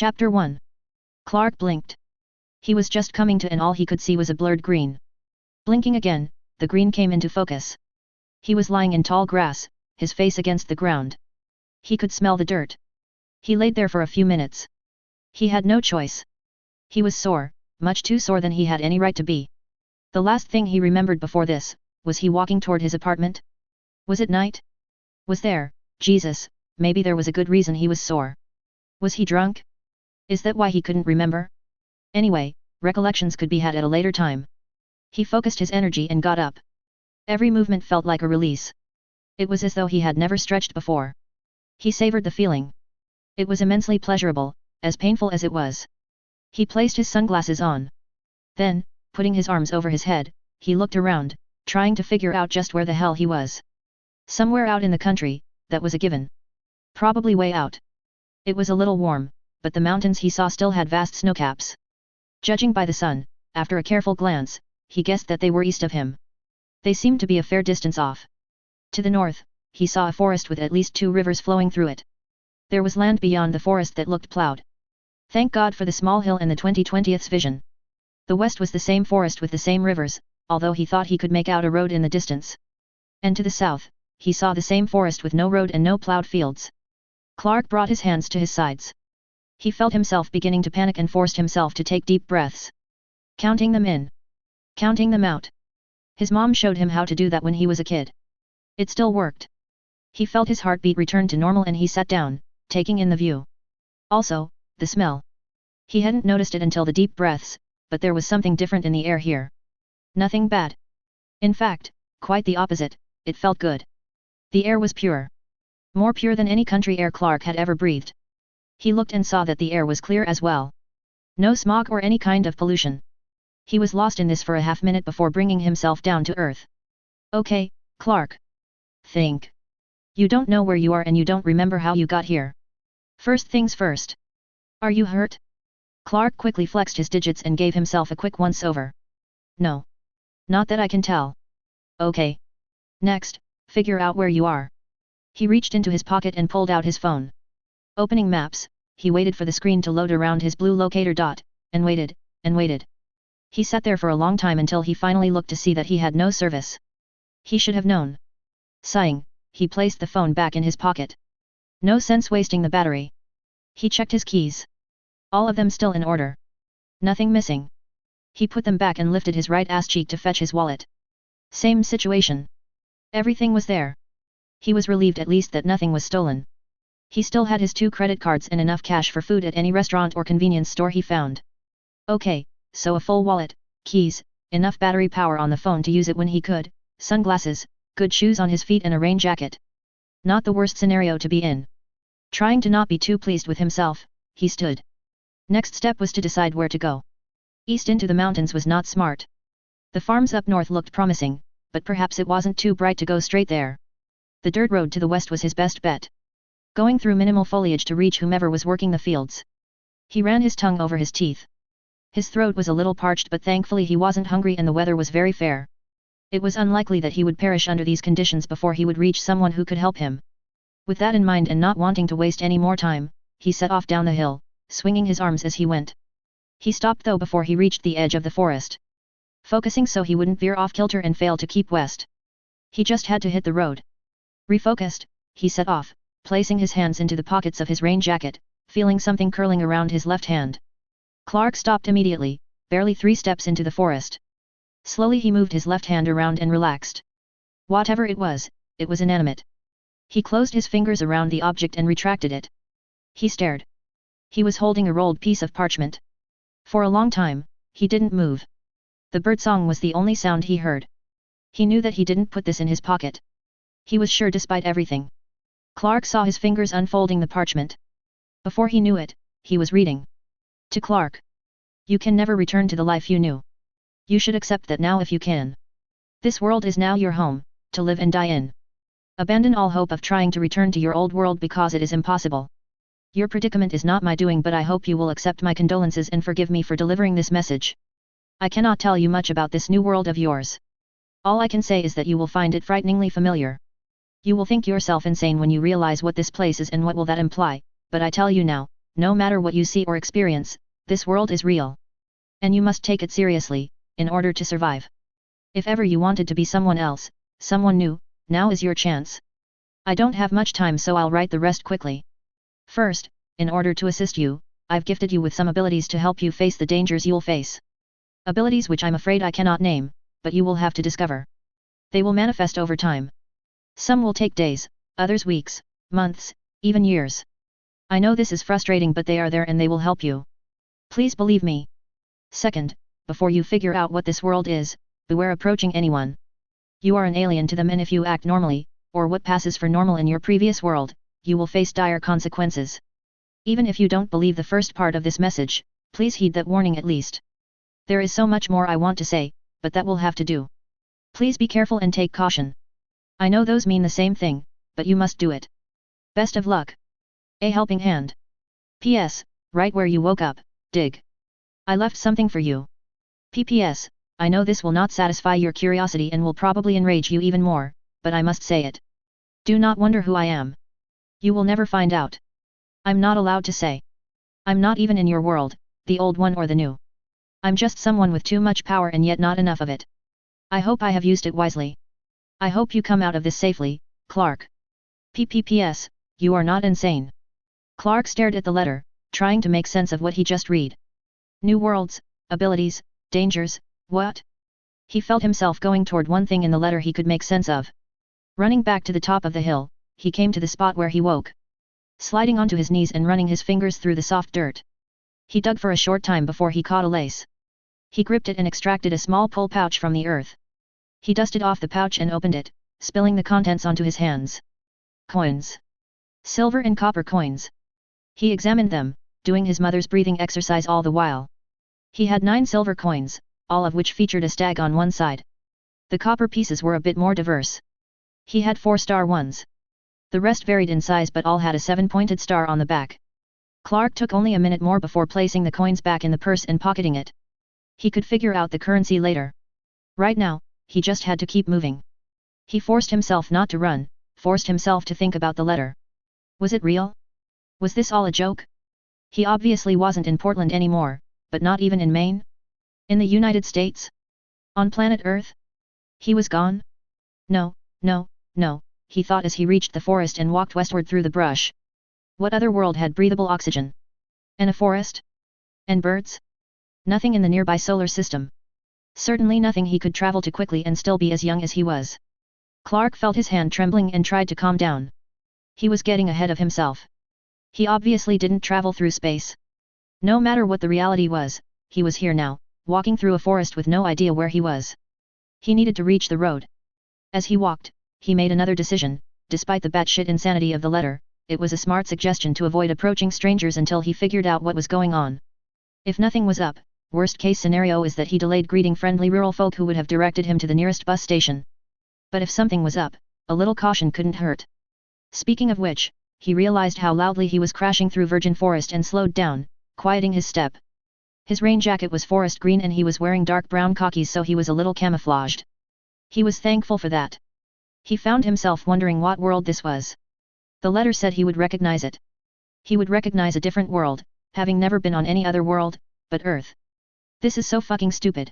Chapter 1. Clark blinked. He was just coming to and all he could see was a blurred green. Blinking again, the green came into focus. He was lying in tall grass, his face against the ground. He could smell the dirt. He laid there for a few minutes. He had no choice. He was sore, much too sore than he had any right to be. The last thing he remembered before this, was he walking toward his apartment? Was it night? Was there, Jesus, maybe there was a good reason he was sore. Was he drunk? Is that why he couldn't remember? Anyway, recollections could be had at a later time. He focused his energy and got up. Every movement felt like a release. It was as though he had never stretched before. He savored the feeling. It was immensely pleasurable, as painful as it was. He placed his sunglasses on. Then, putting his arms over his head, he looked around, trying to figure out just where the hell he was. Somewhere out in the country, that was a given. Probably way out. It was a little warm, but the mountains he saw still had vast snowcaps. Judging by the sun, after a careful glance, he guessed that they were east of him. They seemed to be a fair distance off. To the north, he saw a forest with at least 2 rivers flowing through it. There was land beyond the forest that looked plowed. Thank God for the small hill and the 20/20th's vision. The west was the same forest with the same rivers, although he thought he could make out a road in the distance. And to the south, he saw the same forest with no road and no plowed fields. Clark brought his hands to his sides. He felt himself beginning to panic and forced himself to take deep breaths. Counting them in. Counting them out. His mom showed him how to do that when he was a kid. It still worked. He felt his heartbeat return to normal and he sat down, taking in the view. Also, the smell. He hadn't noticed it until the deep breaths, but there was something different in the air here. Nothing bad. In fact, quite the opposite, it felt good. The air was pure. More pure than any country air Clark had ever breathed. He looked and saw that the air was clear as well. No smog or any kind of pollution. He was lost in this for a half-minute before bringing himself down to earth. Okay, Clark. Think. You don't know where you are and you don't remember how you got here. First things first. Are you hurt? Clark quickly flexed his digits and gave himself a quick once-over. No. Not that I can tell. Okay. Next, figure out where you are. He reached into his pocket and pulled out his phone. Opening maps, he waited for the screen to load around his blue locator dot, and waited, and waited. He sat there for a long time until he finally looked to see that he had no service. He should have known. Sighing, he placed the phone back in his pocket. No sense wasting the battery. He checked his keys. All of them still in order. Nothing missing. He put them back and lifted his right ass cheek to fetch his wallet. Same situation. Everything was there. He was relieved at least that nothing was stolen. He still had his 2 credit cards and enough cash for food at any restaurant or convenience store he found. Okay, so a full wallet, keys, enough battery power on the phone to use it when he could, sunglasses, good shoes on his feet and a rain jacket. Not the worst scenario to be in. Trying to not be too pleased with himself, he stood. Next step was to decide where to go. East into the mountains was not smart. The farms up north looked promising, but perhaps it wasn't too bright to go straight there. The dirt road to the west was his best bet. Going through minimal foliage to reach whomever was working the fields. He ran his tongue over his teeth. His throat was a little parched but thankfully he wasn't hungry and the weather was very fair. It was unlikely that he would perish under these conditions before he would reach someone who could help him. With that in mind and not wanting to waste any more time, he set off down the hill, swinging his arms as he went. He stopped though before he reached the edge of the forest. Focusing so he wouldn't veer off kilter and fail to keep west. He just had to hit the road. Refocused, he set off, placing his hands into the pockets of his rain jacket, feeling something curling around his left hand. Clark stopped immediately, barely 3 steps into the forest. Slowly he moved his left hand around and relaxed. Whatever it was inanimate. He closed his fingers around the object and retracted it. He stared. He was holding a rolled piece of parchment. For a long time, he didn't move. The birdsong was the only sound he heard. He knew that he didn't put this in his pocket. He was sure despite everything. Clark saw his fingers unfolding the parchment. Before he knew it, he was reading. To Clark. You can never return to the life you knew. You should accept that now if you can. This world is now your home, to live and die in. Abandon all hope of trying to return to your old world because it is impossible. Your predicament is not my doing but I hope you will accept my condolences and forgive me for delivering this message. I cannot tell you much about this new world of yours. All I can say is that you will find it frighteningly familiar. You will think yourself insane when you realize what this place is and what will that imply, but I tell you now, no matter what you see or experience, this world is real. And you must take it seriously, in order to survive. If ever you wanted to be someone else, someone new, now is your chance. I don't have much time, so I'll write the rest quickly. First, in order to assist you, I've gifted you with some abilities to help you face the dangers you'll face. Abilities which I'm afraid I cannot name, but you will have to discover. They will manifest over time. Some will take days, others weeks, months, even years. I know this is frustrating, but they are there and they will help you. Please believe me. Second, before you figure out what this world is, beware approaching anyone. You are an alien to them, and if you act normally, or what passes for normal in your previous world, you will face dire consequences. Even if you don't believe the first part of this message, please heed that warning at least. There is so much more I want to say, but that will have to do. Please be careful and take caution. I know those mean the same thing, but you must do it. Best of luck. A helping hand. P.S. Right where you woke up, dig. I left something for you. P.P.S. I know this will not satisfy your curiosity and will probably enrage you even more, but I must say it. Do not wonder who I am. You will never find out. I'm not allowed to say. I'm not even in your world, the old one or the new. I'm just someone with too much power and yet not enough of it. I hope I have used it wisely. I hope you come out of this safely, Clark. P.P.P.S. You are not insane. Clark stared at the letter, trying to make sense of what he just read. New worlds, abilities, dangers, what? He felt himself going toward one thing in the letter he could make sense of. Running back to the top of the hill, he came to the spot where he woke. Sliding onto his knees and running his fingers through the soft dirt. He dug for a short time before he caught a lace. He gripped it and extracted a small pull pouch from the earth. He dusted off the pouch and opened it, spilling the contents onto his hands. Coins. Silver and copper coins. He examined them, doing his mother's breathing exercise all the while. He had 9 silver coins, all of which featured a stag on one side. The copper pieces were a bit more diverse. He had 4-star ones. The rest varied in size but all had a 7-pointed star on the back. Clark took only a minute more before placing the coins back in the purse and pocketing it. He could figure out the currency later. Right now, he just had to keep moving. He forced himself not to run, forced himself to think about the letter. Was it real? Was this all a joke? He obviously wasn't in Portland anymore, but not even in Maine? In the United States? On planet Earth? He was gone? No, no, no, he thought as he reached the forest and walked westward through the brush. What other world had breathable oxygen? And a forest? And birds? Nothing in the nearby solar system. Certainly nothing he could travel to quickly and still be as young as he was. Clark felt his hand trembling and tried to calm down. He was getting ahead of himself. He obviously didn't travel through space. No matter what the reality was, he was here now, walking through a forest with no idea where he was. He needed to reach the road. As he walked, he made another decision. Despite the batshit insanity of the letter, it was a smart suggestion to avoid approaching strangers until he figured out what was going on. If nothing was up, worst-case scenario is that he delayed greeting friendly rural folk who would have directed him to the nearest bus station. But if something was up, a little caution couldn't hurt. Speaking of which, he realized how loudly he was crashing through virgin forest and slowed down, quieting his step. His rain jacket was forest green and he was wearing dark brown khakis, so he was a little camouflaged. He was thankful for that. He found himself wondering what world this was. The letter said he would recognize it. He would recognize a different world, having never been on any other world, but Earth. This is so fucking stupid.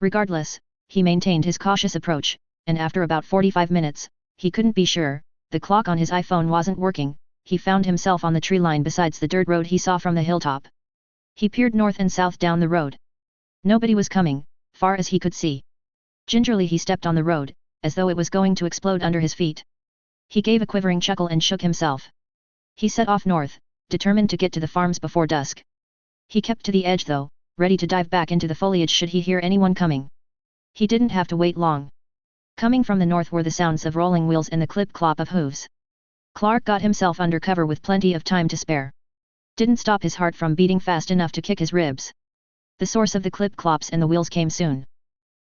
Regardless, he maintained his cautious approach, and after about 45 minutes, he couldn't be sure, the clock on his iPhone wasn't working, he found himself on the tree line besides the dirt road he saw from the hilltop. He peered north and south down the road. Nobody was coming, far as he could see. Gingerly he stepped on the road, as though it was going to explode under his feet. He gave a quivering chuckle and shook himself. He set off north, determined to get to the farms before dusk. He kept to the edge though, ready to dive back into the foliage should he hear anyone coming. He didn't have to wait long. Coming from the north were the sounds of rolling wheels and the clip-clop of hooves. Clark got himself under cover with plenty of time to spare. Didn't stop his heart from beating fast enough to kick his ribs. The source of the clip-clops and the wheels came soon.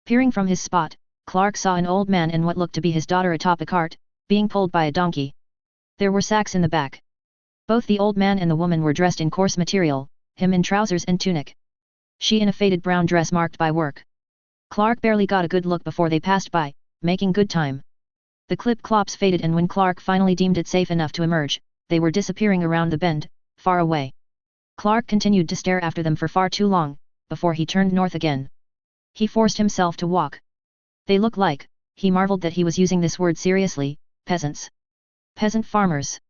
Peering from his spot, Clark saw an old man and what looked to be his daughter atop a cart, being pulled by a donkey. There were sacks in the back. Both the old man and the woman were dressed in coarse material, him in trousers and tunic. She in a faded brown dress marked by work. Clark barely got a good look before they passed by, making good time. The clip-clops faded and when Clark finally deemed it safe enough to emerge, they were disappearing around the bend, far away. Clark continued to stare after them for far too long, before he turned north again. He forced himself to walk. They looked like, he marveled that he was using this word seriously, peasants. Peasant farmers.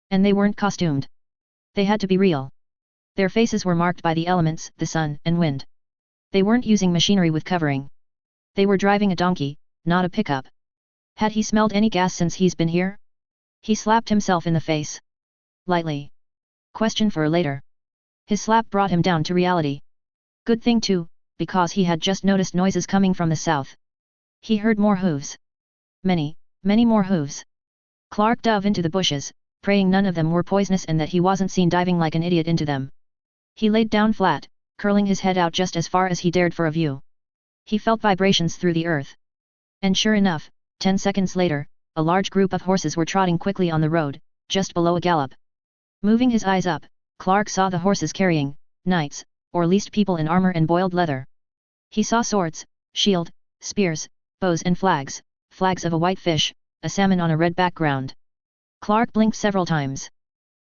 And they weren't costumed. They had to be real. Their faces were marked by the elements, the sun and wind. They weren't using machinery with covering. They were driving a donkey, not a pickup. Had he smelled any gas since he's been here? He slapped himself in the face. Lightly. Question for later. His slap brought him down to reality. Good thing too, because he had just noticed noises coming from the south. He heard more hooves. Many, many more hooves. Clark dove into the bushes, praying none of them were poisonous and that he wasn't seen diving like an idiot into them. He laid down flat, curling his head out just as far as he dared for a view. He felt vibrations through the earth. And sure enough, 10 seconds later, a large group of horses were trotting quickly on the road, just below a gallop. Moving his eyes up, Clark saw the horses carrying, knights, or least people in armor and boiled leather. He saw swords, shield, spears, bows and flags of a white fish, a salmon on a red background. Clark blinked several times.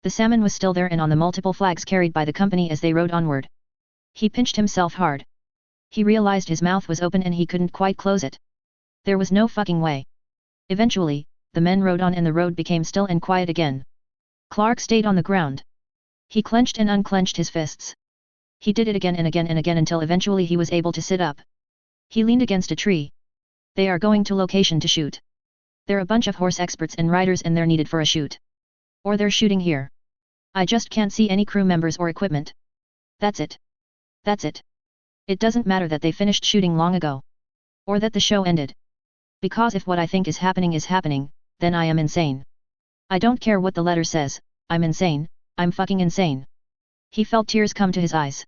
The salmon was still there and on the multiple flags carried by the company as they rode onward. He pinched himself hard. He realized his mouth was open and he couldn't quite close it. There was no fucking way. Eventually, the men rode on and the road became still and quiet again. Clark stayed on the ground. He clenched and unclenched his fists. He did it again and again and again until eventually he was able to sit up. He leaned against a tree. They are going to location to shoot. They're a bunch of horse experts and riders and they're needed for a shoot. Or they're shooting here. I just can't see any crew members or equipment. That's it. That's it. It doesn't matter that they finished shooting long ago. Or that the show ended. Because if what I think is happening, then I am insane. I don't care what the letter says, I'm insane, I'm fucking insane. He felt tears come to his eyes.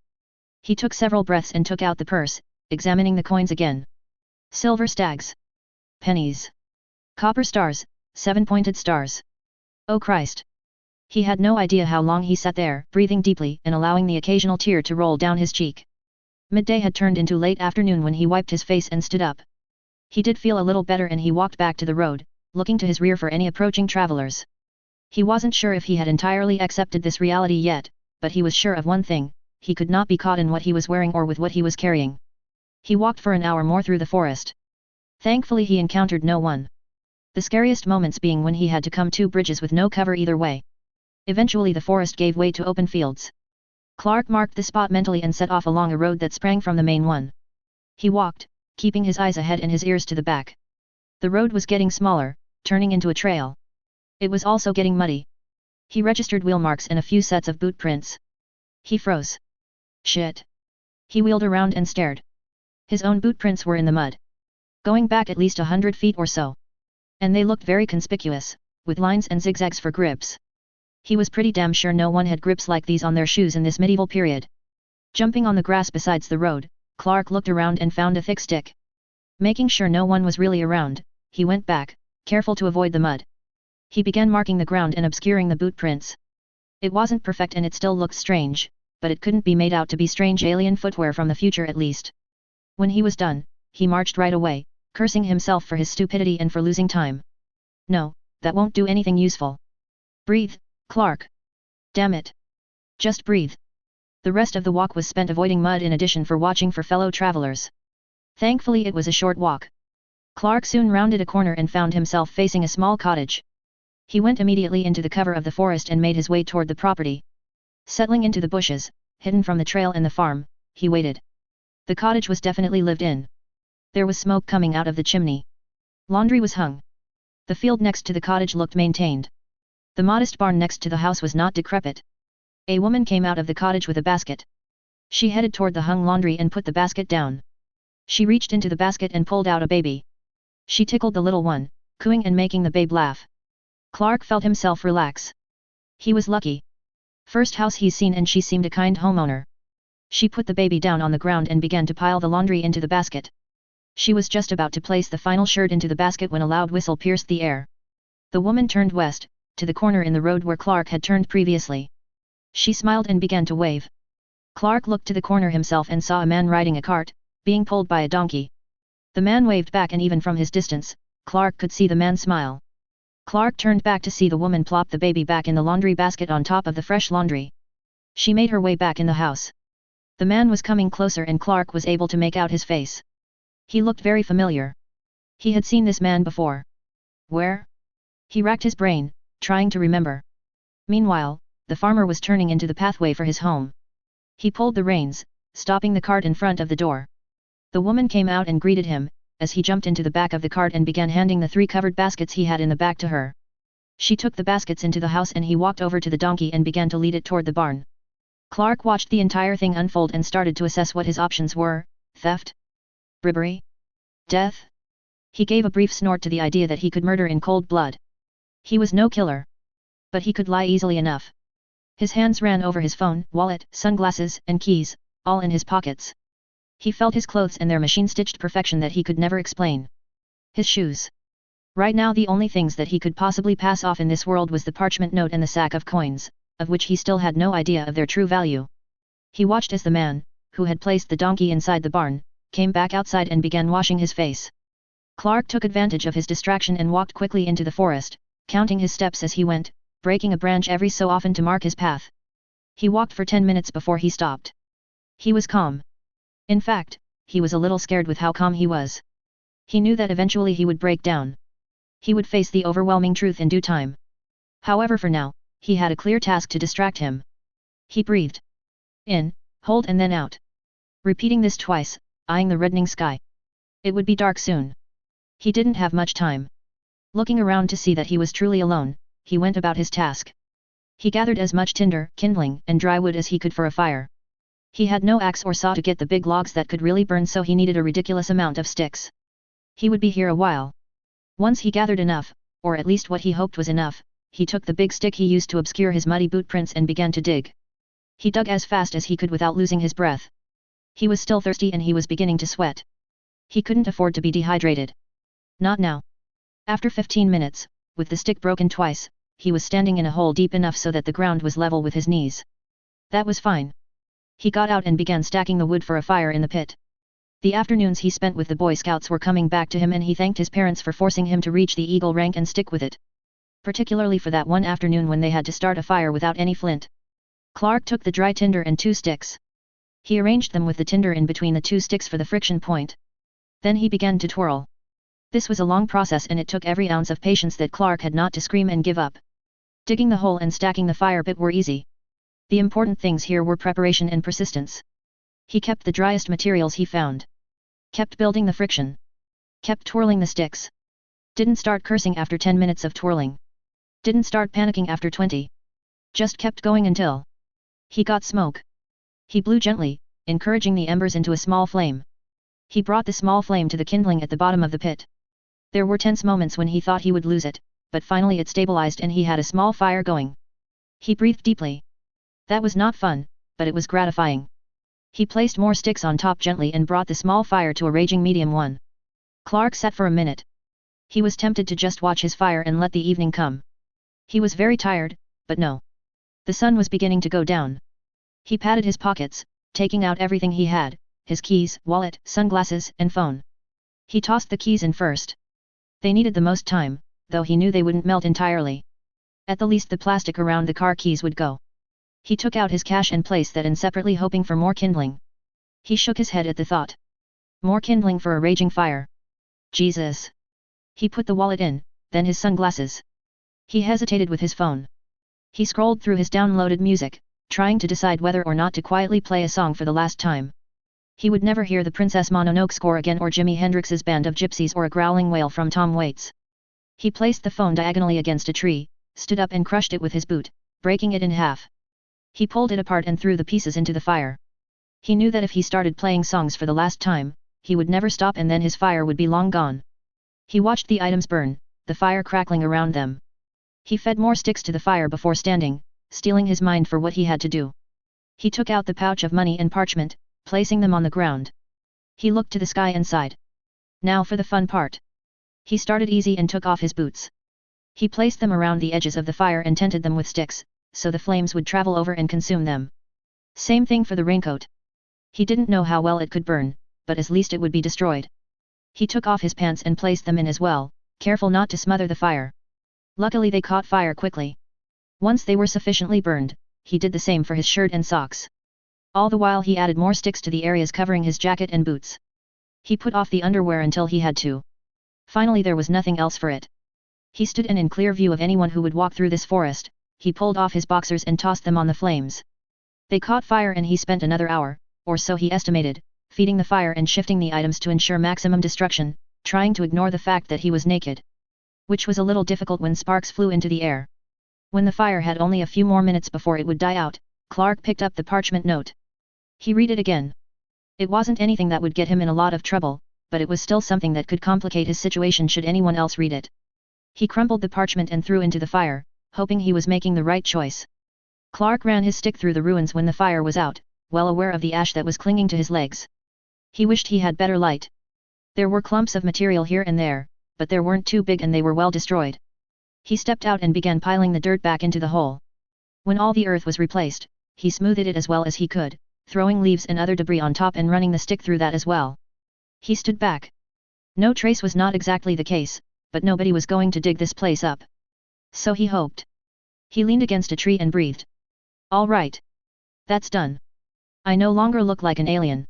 He took several breaths and took out the purse, examining the coins again. Silver stags. Pennies. Copper stars, 7-pointed stars. Oh Christ. He had no idea how long he sat there, breathing deeply and allowing the occasional tear to roll down his cheek. Midday had turned into late afternoon when he wiped his face and stood up. He did feel a little better and he walked back to the road, looking to his rear for any approaching travelers. He wasn't sure if he had entirely accepted this reality yet, but he was sure of one thing, he could not be caught in what he was wearing or with what he was carrying. He walked for an hour more through the forest. Thankfully he encountered no one. The scariest moments being when he had to come to bridges with no cover either way. Eventually the forest gave way to open fields. Clark marked the spot mentally and set off along a road that sprang from the main one. He walked, keeping his eyes ahead and his ears to the back. The road was getting smaller, turning into a trail. It was also getting muddy. He registered wheel marks and a few sets of boot prints. He froze. Shit. He wheeled around and stared. His own boot prints were in the mud. Going back at least 100 feet or so. And they looked very conspicuous, with lines and zigzags for grips. He was pretty damn sure no one had grips like these on their shoes in this medieval period. Jumping on the grass besides the road, Clark looked around and found a thick stick. Making sure no one was really around, he went back, careful to avoid the mud. He began marking the ground and obscuring the boot prints. It wasn't perfect and it still looked strange, but it couldn't be made out to be strange alien footwear from the future at least. When he was done, he marched right away, cursing himself for his stupidity and for losing time. No, that won't do anything useful. Breathe, Clark. Damn it. Just breathe. The rest of the walk was spent avoiding mud in addition for watching for fellow travelers. Thankfully it was a short walk. Clark soon rounded a corner and found himself facing a small cottage. He went immediately into the cover of the forest and made his way toward the property. Settling into the bushes, hidden from the trail and the farm, he waited. The cottage was definitely lived in. There was smoke coming out of the chimney. Laundry was hung. The field next to the cottage looked maintained. The modest barn next to the house was not decrepit. A woman came out of the cottage with a basket. She headed toward the hung laundry and put the basket down. She reached into the basket and pulled out a baby. She tickled the little one, cooing and making the babe laugh. Clark felt himself relax. He was lucky. First house he's seen and she seemed a kind homeowner. She put the baby down on the ground and began to pile the laundry into the basket. She was just about to place the final shirt into the basket when a loud whistle pierced the air. The woman turned west, to the corner in the road where Clark had turned previously. She smiled and began to wave. Clark looked to the corner himself and saw a man riding a cart, being pulled by a donkey. The man waved back and even from his distance, Clark could see the man smile. Clark turned back to see the woman plop the baby back in the laundry basket on top of the fresh laundry. She made her way back in the house. The man was coming closer and Clark was able to make out his face. He looked very familiar. He had seen this man before. Where? He racked his brain, trying to remember. Meanwhile, the farmer was turning into the pathway for his home. He pulled the reins, stopping the cart in front of the door. The woman came out and greeted him, as he jumped into the back of the cart and began handing the 3 covered baskets he had in the back to her. She took the baskets into the house and he walked over to the donkey and began to lead it toward the barn. Clark watched the entire thing unfold and started to assess what his options were: theft, bribery, death. He gave a brief snort to the idea that he could murder in cold blood. He was no killer. But he could lie easily enough. His hands ran over his phone, wallet, sunglasses, and keys, all in his pockets. He felt his clothes and their machine-stitched perfection that he could never explain. His shoes. Right now the only things that he could possibly pass off in this world was the parchment note and the sack of coins, of which he still had no idea of their true value. He watched as the man, who had placed the donkey inside the barn, came back outside and began washing his face. Clark took advantage of his distraction and walked quickly into the forest, counting his steps as he went, breaking a branch every so often to mark his path. He walked for 10 minutes before he stopped. He was calm. In fact, he was a little scared with how calm he was. He knew that eventually he would break down. He would face the overwhelming truth in due time. However, for now, he had a clear task to distract him. He breathed in, hold and then out. Repeating this twice, eyeing the reddening sky. It would be dark soon. He didn't have much time. Looking around to see that he was truly alone, he went about his task. He gathered as much tinder, kindling, and dry wood as he could for a fire. He had no axe or saw to get the big logs that could really burn, so he needed a ridiculous amount of sticks. He would be here a while. Once he gathered enough, or at least what he hoped was enough, he took the big stick he used to obscure his muddy boot prints and began to dig. He dug as fast as he could without losing his breath. He was still thirsty and he was beginning to sweat. He couldn't afford to be dehydrated. Not now. After 15 minutes, with the stick broken twice, he was standing in a hole deep enough so that the ground was level with his knees. That was fine. He got out and began stacking the wood for a fire in the pit. The afternoons he spent with the Boy Scouts were coming back to him and he thanked his parents for forcing him to reach the Eagle rank and stick with it. Particularly for that one afternoon when they had to start a fire without any flint. Clark took the dry tinder and 2 sticks. He arranged them with the tinder in between the 2 sticks for the friction point. Then he began to twirl. This was a long process and it took every ounce of patience that Clark had not to scream and give up. Digging the hole and stacking the fire pit were easy. The important things here were preparation and persistence. He kept the driest materials he found. Kept building the friction. Kept twirling the sticks. Didn't start cursing after 10 minutes of twirling. Didn't start panicking after 20. Just kept going until he got smoke. He blew gently, encouraging the embers into a small flame. He brought the small flame to the kindling at the bottom of the pit. There were tense moments when he thought he would lose it, but finally it stabilized and he had a small fire going. He breathed deeply. That was not fun, but it was gratifying. He placed more sticks on top gently and brought the small fire to a raging medium one. Clark sat for a minute. He was tempted to just watch his fire and let the evening come. He was very tired, but no. The sun was beginning to go down. He patted his pockets, taking out everything he had, his keys, wallet, sunglasses, and phone. He tossed the keys in first. They needed the most time, though he knew they wouldn't melt entirely. At the least the plastic around the car keys would go. He took out his cash and placed that in separately, hoping for more kindling. He shook his head at the thought. More kindling for a raging fire. Jesus. He put the wallet in, then his sunglasses. He hesitated with his phone. He scrolled through his downloaded music, trying to decide whether or not to quietly play a song for the last time. He would never hear the Princess Mononoke score again, or Jimi Hendrix's Band of Gypsies, or a growling wail from Tom Waits. He placed the phone diagonally against a tree, stood up and crushed it with his boot, breaking it in half. He pulled it apart and threw the pieces into the fire. He knew that if he started playing songs for the last time, he would never stop and then his fire would be long gone. He watched the items burn, the fire crackling around them. He fed more sticks to the fire before standing, steeling his mind for what he had to do. He took out the pouch of money and parchment, placing them on the ground. He looked to the sky and sighed. Now for the fun part. He started easy and took off his boots. He placed them around the edges of the fire and tented them with sticks, so the flames would travel over and consume them. Same thing for the raincoat. He didn't know how well it could burn, but at least it would be destroyed. He took off his pants and placed them in as well, careful not to smother the fire. Luckily they caught fire quickly. Once they were sufficiently burned, he did the same for his shirt and socks. All the while he added more sticks to the areas covering his jacket and boots. He put off the underwear until he had to. Finally there was nothing else for it. He stood in clear view of anyone who would walk through this forest. He pulled off his boxers and tossed them on the flames. They caught fire and he spent another hour, or so he estimated, feeding the fire and shifting the items to ensure maximum destruction, trying to ignore the fact that he was naked. Which was a little difficult when sparks flew into the air. When the fire had only a few more minutes before it would die out, Clark picked up the parchment note. He read it again. It wasn't anything that would get him in a lot of trouble, but it was still something that could complicate his situation should anyone else read it. He crumpled the parchment and threw into the fire, hoping he was making the right choice. Clark ran his stick through the ruins when the fire was out, well aware of the ash that was clinging to his legs. He wished he had better light. There were clumps of material here and there, but they weren't too big and they were well destroyed. He stepped out and began piling the dirt back into the hole. When all the earth was replaced, he smoothed it as well as he could, throwing leaves and other debris on top and running the stick through that as well. He stood back. No trace was not exactly the case, but nobody was going to dig this place up. So he hoped. He leaned against a tree and breathed. All right. That's done. I no longer look like an alien.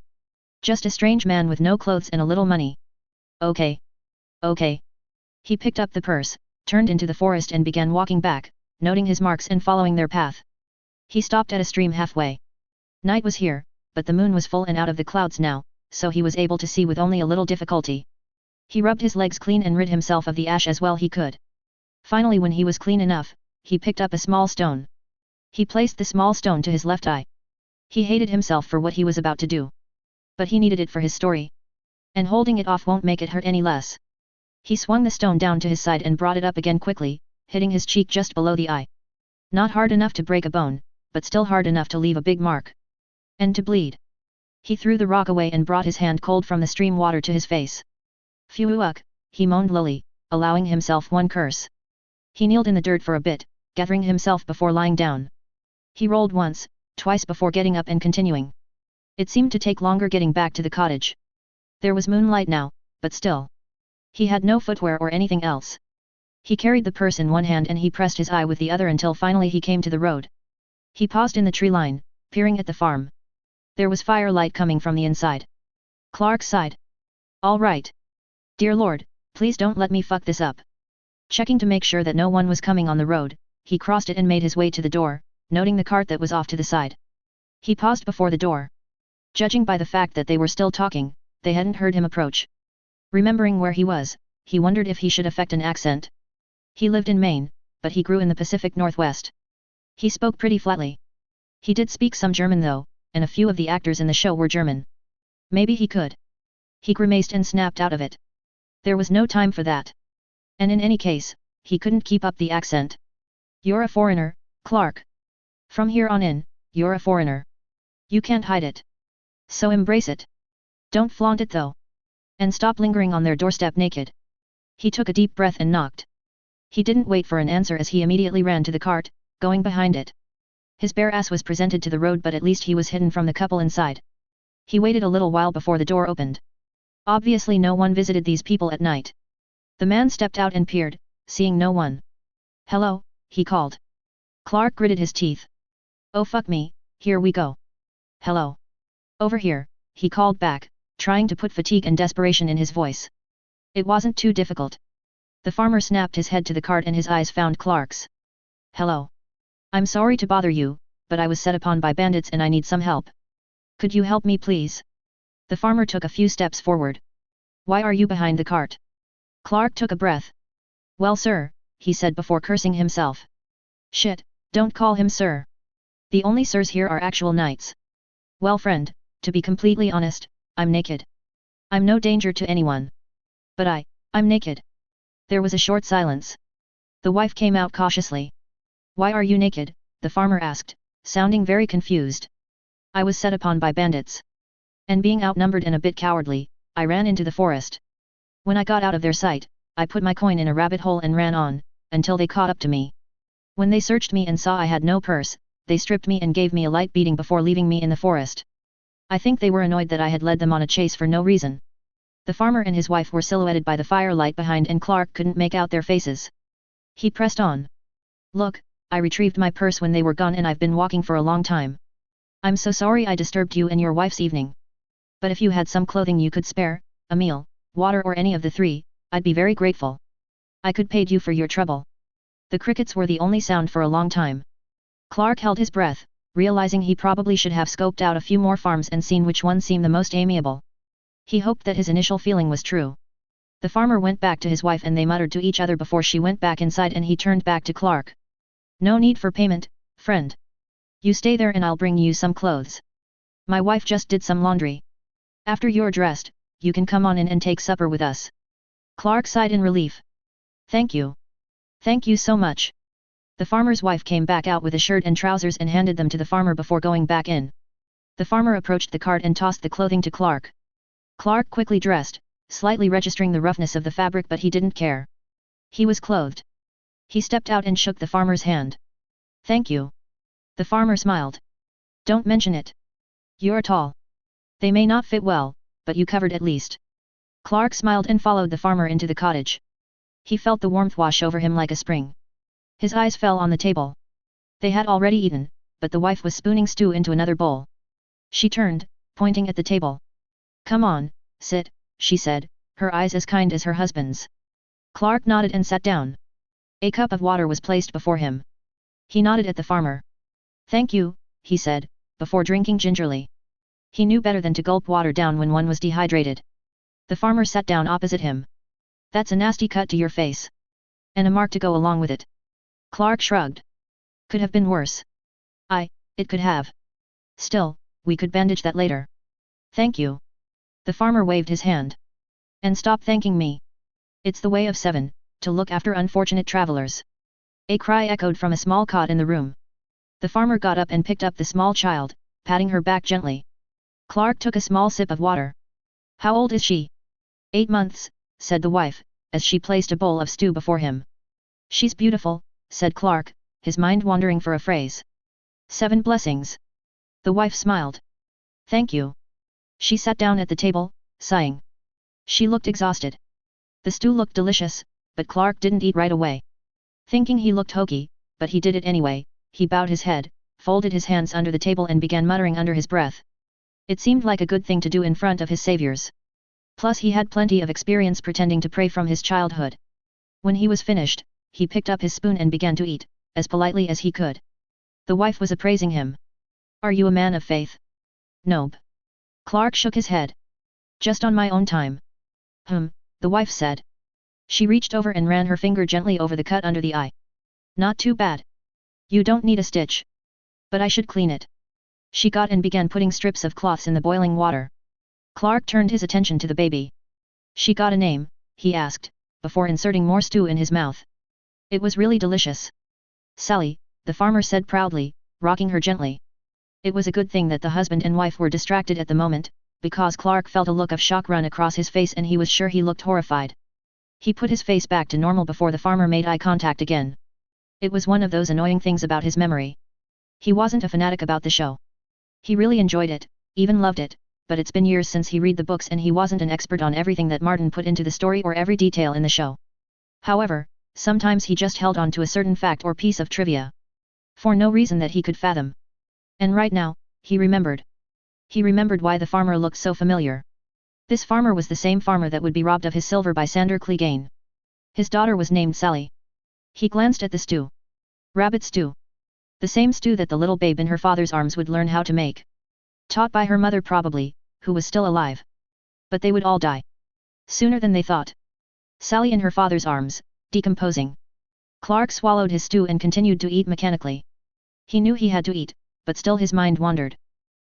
Just a strange man with no clothes and a little money. Okay. Okay. He picked up the purse, turned into the forest and began walking back, noting his marks and following their path. He stopped at a stream halfway. Night was here, but the moon was full and out of the clouds now, so he was able to see with only a little difficulty. He rubbed his legs clean and rid himself of the ash as well he could. Finally when he was clean enough, he picked up a small stone. He placed the small stone to his left eye. He hated himself for what he was about to do. But he needed it for his story. And holding it off won't make it hurt any less. He swung the stone down to his side and brought it up again quickly, hitting his cheek just below the eye. Not hard enough to break a bone, but still hard enough to leave a big mark. And to bleed. He threw the rock away and brought his hand cold from the stream water to his face. Phew-uck, he moaned lowly, allowing himself one curse. He kneeled in the dirt for a bit, gathering himself before lying down. He rolled once, twice before getting up and continuing. It seemed to take longer getting back to the cottage. There was moonlight now, but still. He had no footwear or anything else. He carried the purse in one hand and he pressed his eye with the other until finally he came to the road. He paused in the tree line, peering at the farm. There was firelight coming from the inside. Clark sighed. All right. Dear Lord, please don't let me fuck this up. Checking to make sure that no one was coming on the road, he crossed it and made his way to the door, noting the cart that was off to the side. He paused before the door. Judging by the fact that they were still talking, they hadn't heard him approach. Remembering where he was, he wondered if he should affect an accent. He lived in Maine, but he grew in the Pacific Northwest. He spoke pretty flatly. He did speak some German though, and a few of the actors in the show were German. Maybe he could. He grimaced and snapped out of it. There was no time for that. And in any case, he couldn't keep up the accent. You're a foreigner, Clark. From here on in, you're a foreigner. You can't hide it. So embrace it. Don't flaunt it though. And stop lingering on their doorstep naked. He took a deep breath and knocked. He didn't wait for an answer as he immediately ran to the cart, going behind it. His bare ass was presented to the road but at least he was hidden from the couple inside. He waited a little while before the door opened. Obviously no one visited these people at night. The man stepped out and peered, seeing no one. Hello, he called. Clark gritted his teeth. Oh fuck me, here we go. Hello. Over here, he called back, trying to put fatigue and desperation in his voice. It wasn't too difficult. The farmer snapped his head to the cart and his eyes found Clark's. Hello. I'm sorry to bother you, but I was set upon by bandits and I need some help. Could you help me please? The farmer took a few steps forward. Why are you behind the cart? Clark took a breath. Well sir, he said before cursing himself. Shit, don't call him sir. The only sirs here are actual knights. Well friend, to be completely honest, I'm naked. I'm no danger to anyone. But I'm naked. There was a short silence. The wife came out cautiously. Why are you naked? The farmer asked, sounding very confused. I was set upon by bandits. And being outnumbered and a bit cowardly, I ran into the forest. When I got out of their sight, I put my coin in a rabbit hole and ran on, until they caught up to me. When they searched me and saw I had no purse, they stripped me and gave me a light beating before leaving me in the forest. I think they were annoyed that I had led them on a chase for no reason. The farmer and his wife were silhouetted by the firelight behind and Clark couldn't make out their faces. He pressed on. Look, I retrieved my purse when they were gone and I've been walking for a long time. I'm so sorry I disturbed you and your wife's evening. But if you had some clothing you could spare, a meal, water or any of the three, I'd be very grateful. I could pay you for your trouble. The crickets were the only sound for a long time. Clark held his breath, realizing he probably should have scoped out a few more farms and seen which one seemed the most amiable. He hoped that his initial feeling was true. The farmer went back to his wife and they muttered to each other before she went back inside and he turned back to Clark. No need for payment, friend. You stay there and I'll bring you some clothes. My wife just did some laundry. After you're dressed, you can come on in and take supper with us. Clark sighed in relief. Thank you. Thank you so much. The farmer's wife came back out with a shirt and trousers and handed them to the farmer before going back in. The farmer approached the cart and tossed the clothing to Clark. Clark quickly dressed, slightly registering the roughness of the fabric but he didn't care. He was clothed. He stepped out and shook the farmer's hand. Thank you. The farmer smiled. Don't mention it. You're tall. They may not fit well, but you covered at least. Clark smiled and followed the farmer into the cottage. He felt the warmth wash over him like a spring. His eyes fell on the table. They had already eaten, but the wife was spooning stew into another bowl. She turned, pointing at the table. Come on, sit, she said, her eyes as kind as her husband's. Clark nodded and sat down. A cup of water was placed before him. He nodded at the farmer. Thank you, he said, before drinking gingerly. He knew better than to gulp water down when one was dehydrated. The farmer sat down opposite him. That's a nasty cut to your face. And a mark to go along with it. Clark shrugged. Could have been worse. It could have. Still, we could bandage that later. Thank you. The farmer waved his hand. And stop thanking me. It's the way of seven, to look after unfortunate travelers. A cry echoed from a small cot in the room. The farmer got up and picked up the small child, patting her back gently. Clark took a small sip of water. How old is she? 8 months, said the wife, as she placed a bowl of stew before him. She's beautiful, said Clark, his mind wandering for a phrase. 7 blessings. The wife smiled. Thank you. She sat down at the table, sighing. She looked exhausted. The stew looked delicious, but Clark didn't eat right away. Thinking he looked hokey, but he did it anyway, he bowed his head, folded his hands under the table and began muttering under his breath. It seemed like a good thing to do in front of his saviors. Plus he had plenty of experience pretending to pray from his childhood. When he was finished, he picked up his spoon and began to eat, as politely as he could. The wife was appraising him. Are you a man of faith? Nope. Clark shook his head. Just on my own time. The wife said. She reached over and ran her finger gently over the cut under the eye. Not too bad. You don't need a stitch. But I should clean it. She got and began putting strips of cloths in the boiling water. Clark turned his attention to the baby. She got a name, he asked, before inserting more stew in his mouth. It was really delicious. Sally, the farmer said proudly, rocking her gently. It was a good thing that the husband and wife were distracted at the moment, because Clark felt a look of shock run across his face and he was sure he looked horrified. He put his face back to normal before the farmer made eye contact again. It was one of those annoying things about his memory. He wasn't a fanatic about the show. He really enjoyed it, even loved it, but it's been years since he read the books and he wasn't an expert on everything that Martin put into the story or every detail in the show. However, sometimes he just held on to a certain fact or piece of trivia. For no reason that he could fathom. And right now, he remembered. He remembered why the farmer looked so familiar. This farmer was the same farmer that would be robbed of his silver by Sander Clegane. His daughter was named Sally. He glanced at the stew. Rabbit stew. The same stew that the little babe in her father's arms would learn how to make. Taught by her mother probably, who was still alive. But they would all die. Sooner than they thought. Sally in her father's arms, decomposing. Clark swallowed his stew and continued to eat mechanically. He knew he had to eat, but still his mind wandered.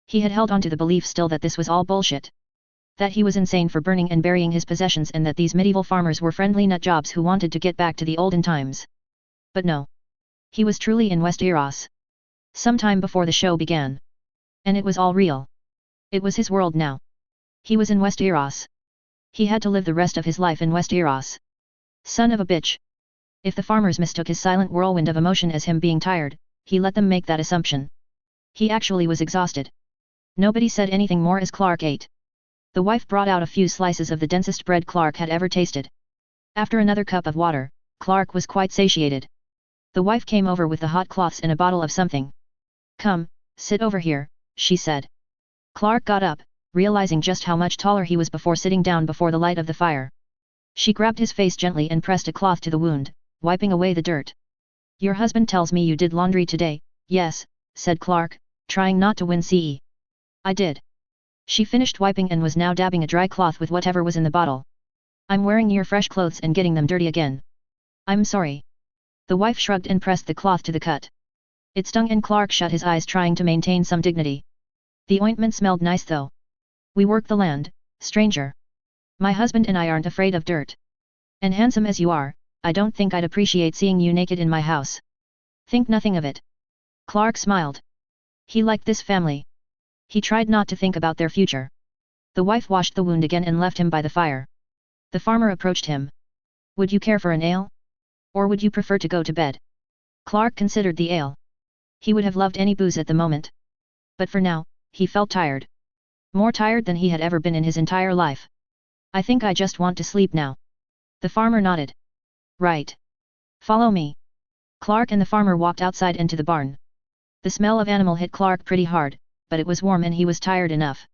He had held on to the belief still that this was all bullshit. That he was insane for burning and burying his possessions and that these medieval farmers were friendly nutjobs who wanted to get back to the olden times. But no. He was truly in Westeros. Sometime before the show began. And it was all real. It was his world now. He was in Westeros. He had to live the rest of his life in Westeros. Son of a bitch. If the farmers mistook his silent whirlwind of emotion as him being tired, he let them make that assumption. He actually was exhausted. Nobody said anything more as Clark ate. The wife brought out a few slices of the densest bread Clark had ever tasted. After another cup of water, Clark was quite satiated. The wife came over with the hot cloths and a bottle of something. Come, sit over here, she said. Clark got up, realizing just how much taller he was before sitting down before the light of the fire. She grabbed his face gently and pressed a cloth to the wound, wiping away the dirt. Your husband tells me you did laundry today. Yes, said Clark, trying not to wince. I did. She finished wiping and was now dabbing a dry cloth with whatever was in the bottle. I'm wearing your fresh clothes and getting them dirty again. I'm sorry. The wife shrugged and pressed the cloth to the cut. It stung and Clark shut his eyes trying to maintain some dignity. The ointment smelled nice though. We work the land, stranger. My husband and I aren't afraid of dirt. And handsome as you are, I don't think I'd appreciate seeing you naked in my house. Think nothing of it. Clark smiled. He liked this family. He tried not to think about their future. The wife washed the wound again and left him by the fire. The farmer approached him. Would you care for an ale? Or would you prefer to go to bed? Clark considered the ale. He would have loved any booze at the moment. But for now, he felt tired. More tired than he had ever been in his entire life. I think I just want to sleep now. The farmer nodded. Right. Follow me. Clark and the farmer walked outside into the barn. The smell of animal hit Clark pretty hard, but it was warm and he was tired enough.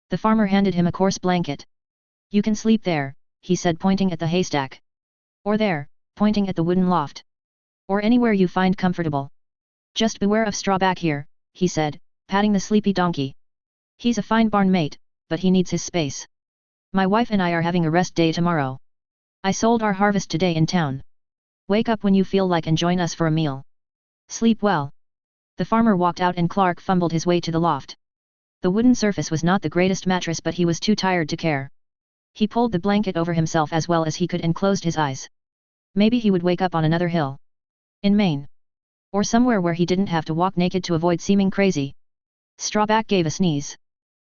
The farmer handed him a coarse blanket. You can sleep there, he said pointing at the haystack. Or there, pointing at the wooden loft. Or anywhere you find comfortable. Just beware of straw back here, he said, patting the sleepy donkey. He's a fine barn mate, but he needs his space. My wife and I are having a rest day tomorrow. I sold our harvest today in town. Wake up when you feel like and join us for a meal. Sleep well. The farmer walked out and Clark fumbled his way to the loft. The wooden surface was not the greatest mattress but he was too tired to care. He pulled the blanket over himself as well as he could and closed his eyes. Maybe he would wake up on another hill. In Maine. Or somewhere where he didn't have to walk naked to avoid seeming crazy. Strawback gave a sneeze.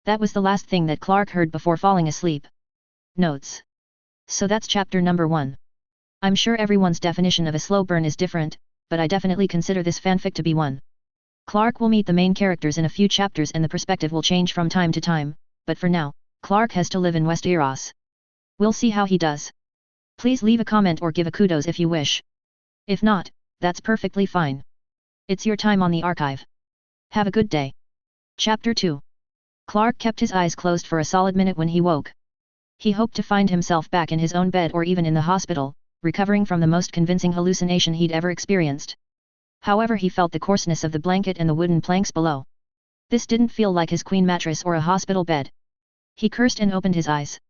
That was the last thing that Clark heard before falling asleep. Notes. So that's chapter number 1. I'm sure everyone's definition of a slow burn is different, but I definitely consider this fanfic to be one. Clark will meet the main characters in a few chapters and the perspective will change from time to time, but for now, Clark has to live in Westeros. We'll see how he does. Please leave a comment or give a kudos if you wish. If not, that's perfectly fine. It's your time on the archive. Have a good day. Chapter 2. Clark kept his eyes closed for a solid minute when he woke. He hoped to find himself back in his own bed or even in the hospital, recovering from the most convincing hallucination he'd ever experienced. However, he felt the coarseness of the blanket and the wooden planks below. This didn't feel like his queen mattress or a hospital bed. He cursed and opened his eyes.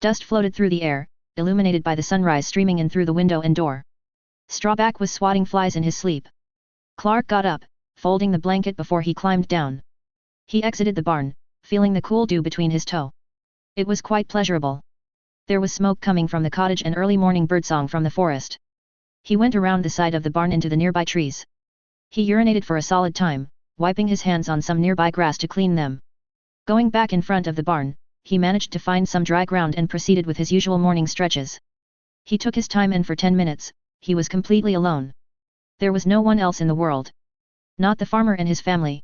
Dust floated through the air, illuminated by the sunrise streaming in through the window and door. Strawback was swatting flies in his sleep. Clark got up, folding the blanket before he climbed down. He exited the barn, feeling the cool dew between his toe. It was quite pleasurable. There was smoke coming from the cottage and early morning birdsong from the forest. He went around the side of the barn into the nearby trees. He urinated for a solid time, wiping his hands on some nearby grass to clean them. Going back in front of the barn, he managed to find some dry ground and proceeded with his usual morning stretches. He took his time and for 10 minutes, he was completely alone. There was no one else in the world. Not the farmer and his family.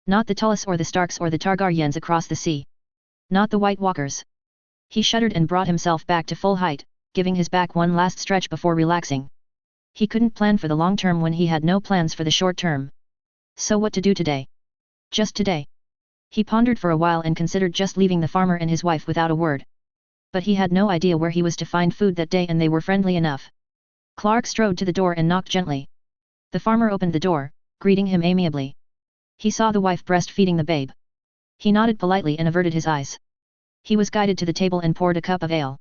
Not the Tullus or the Starks or the Targaryens across the sea. Not the White Walkers. He shuddered and brought himself back to full height, giving his back one last stretch before relaxing. He couldn't plan for the long term when he had no plans for the short term. So what to do today? Just today. He pondered for a while and considered just leaving the farmer and his wife without a word. But he had no idea where he was to find food that day and they were friendly enough. Clark strode to the door and knocked gently. The farmer opened the door, greeting him amiably. He saw the wife breastfeeding the babe. He nodded politely and averted his eyes. He was guided to the table and poured a cup of ale.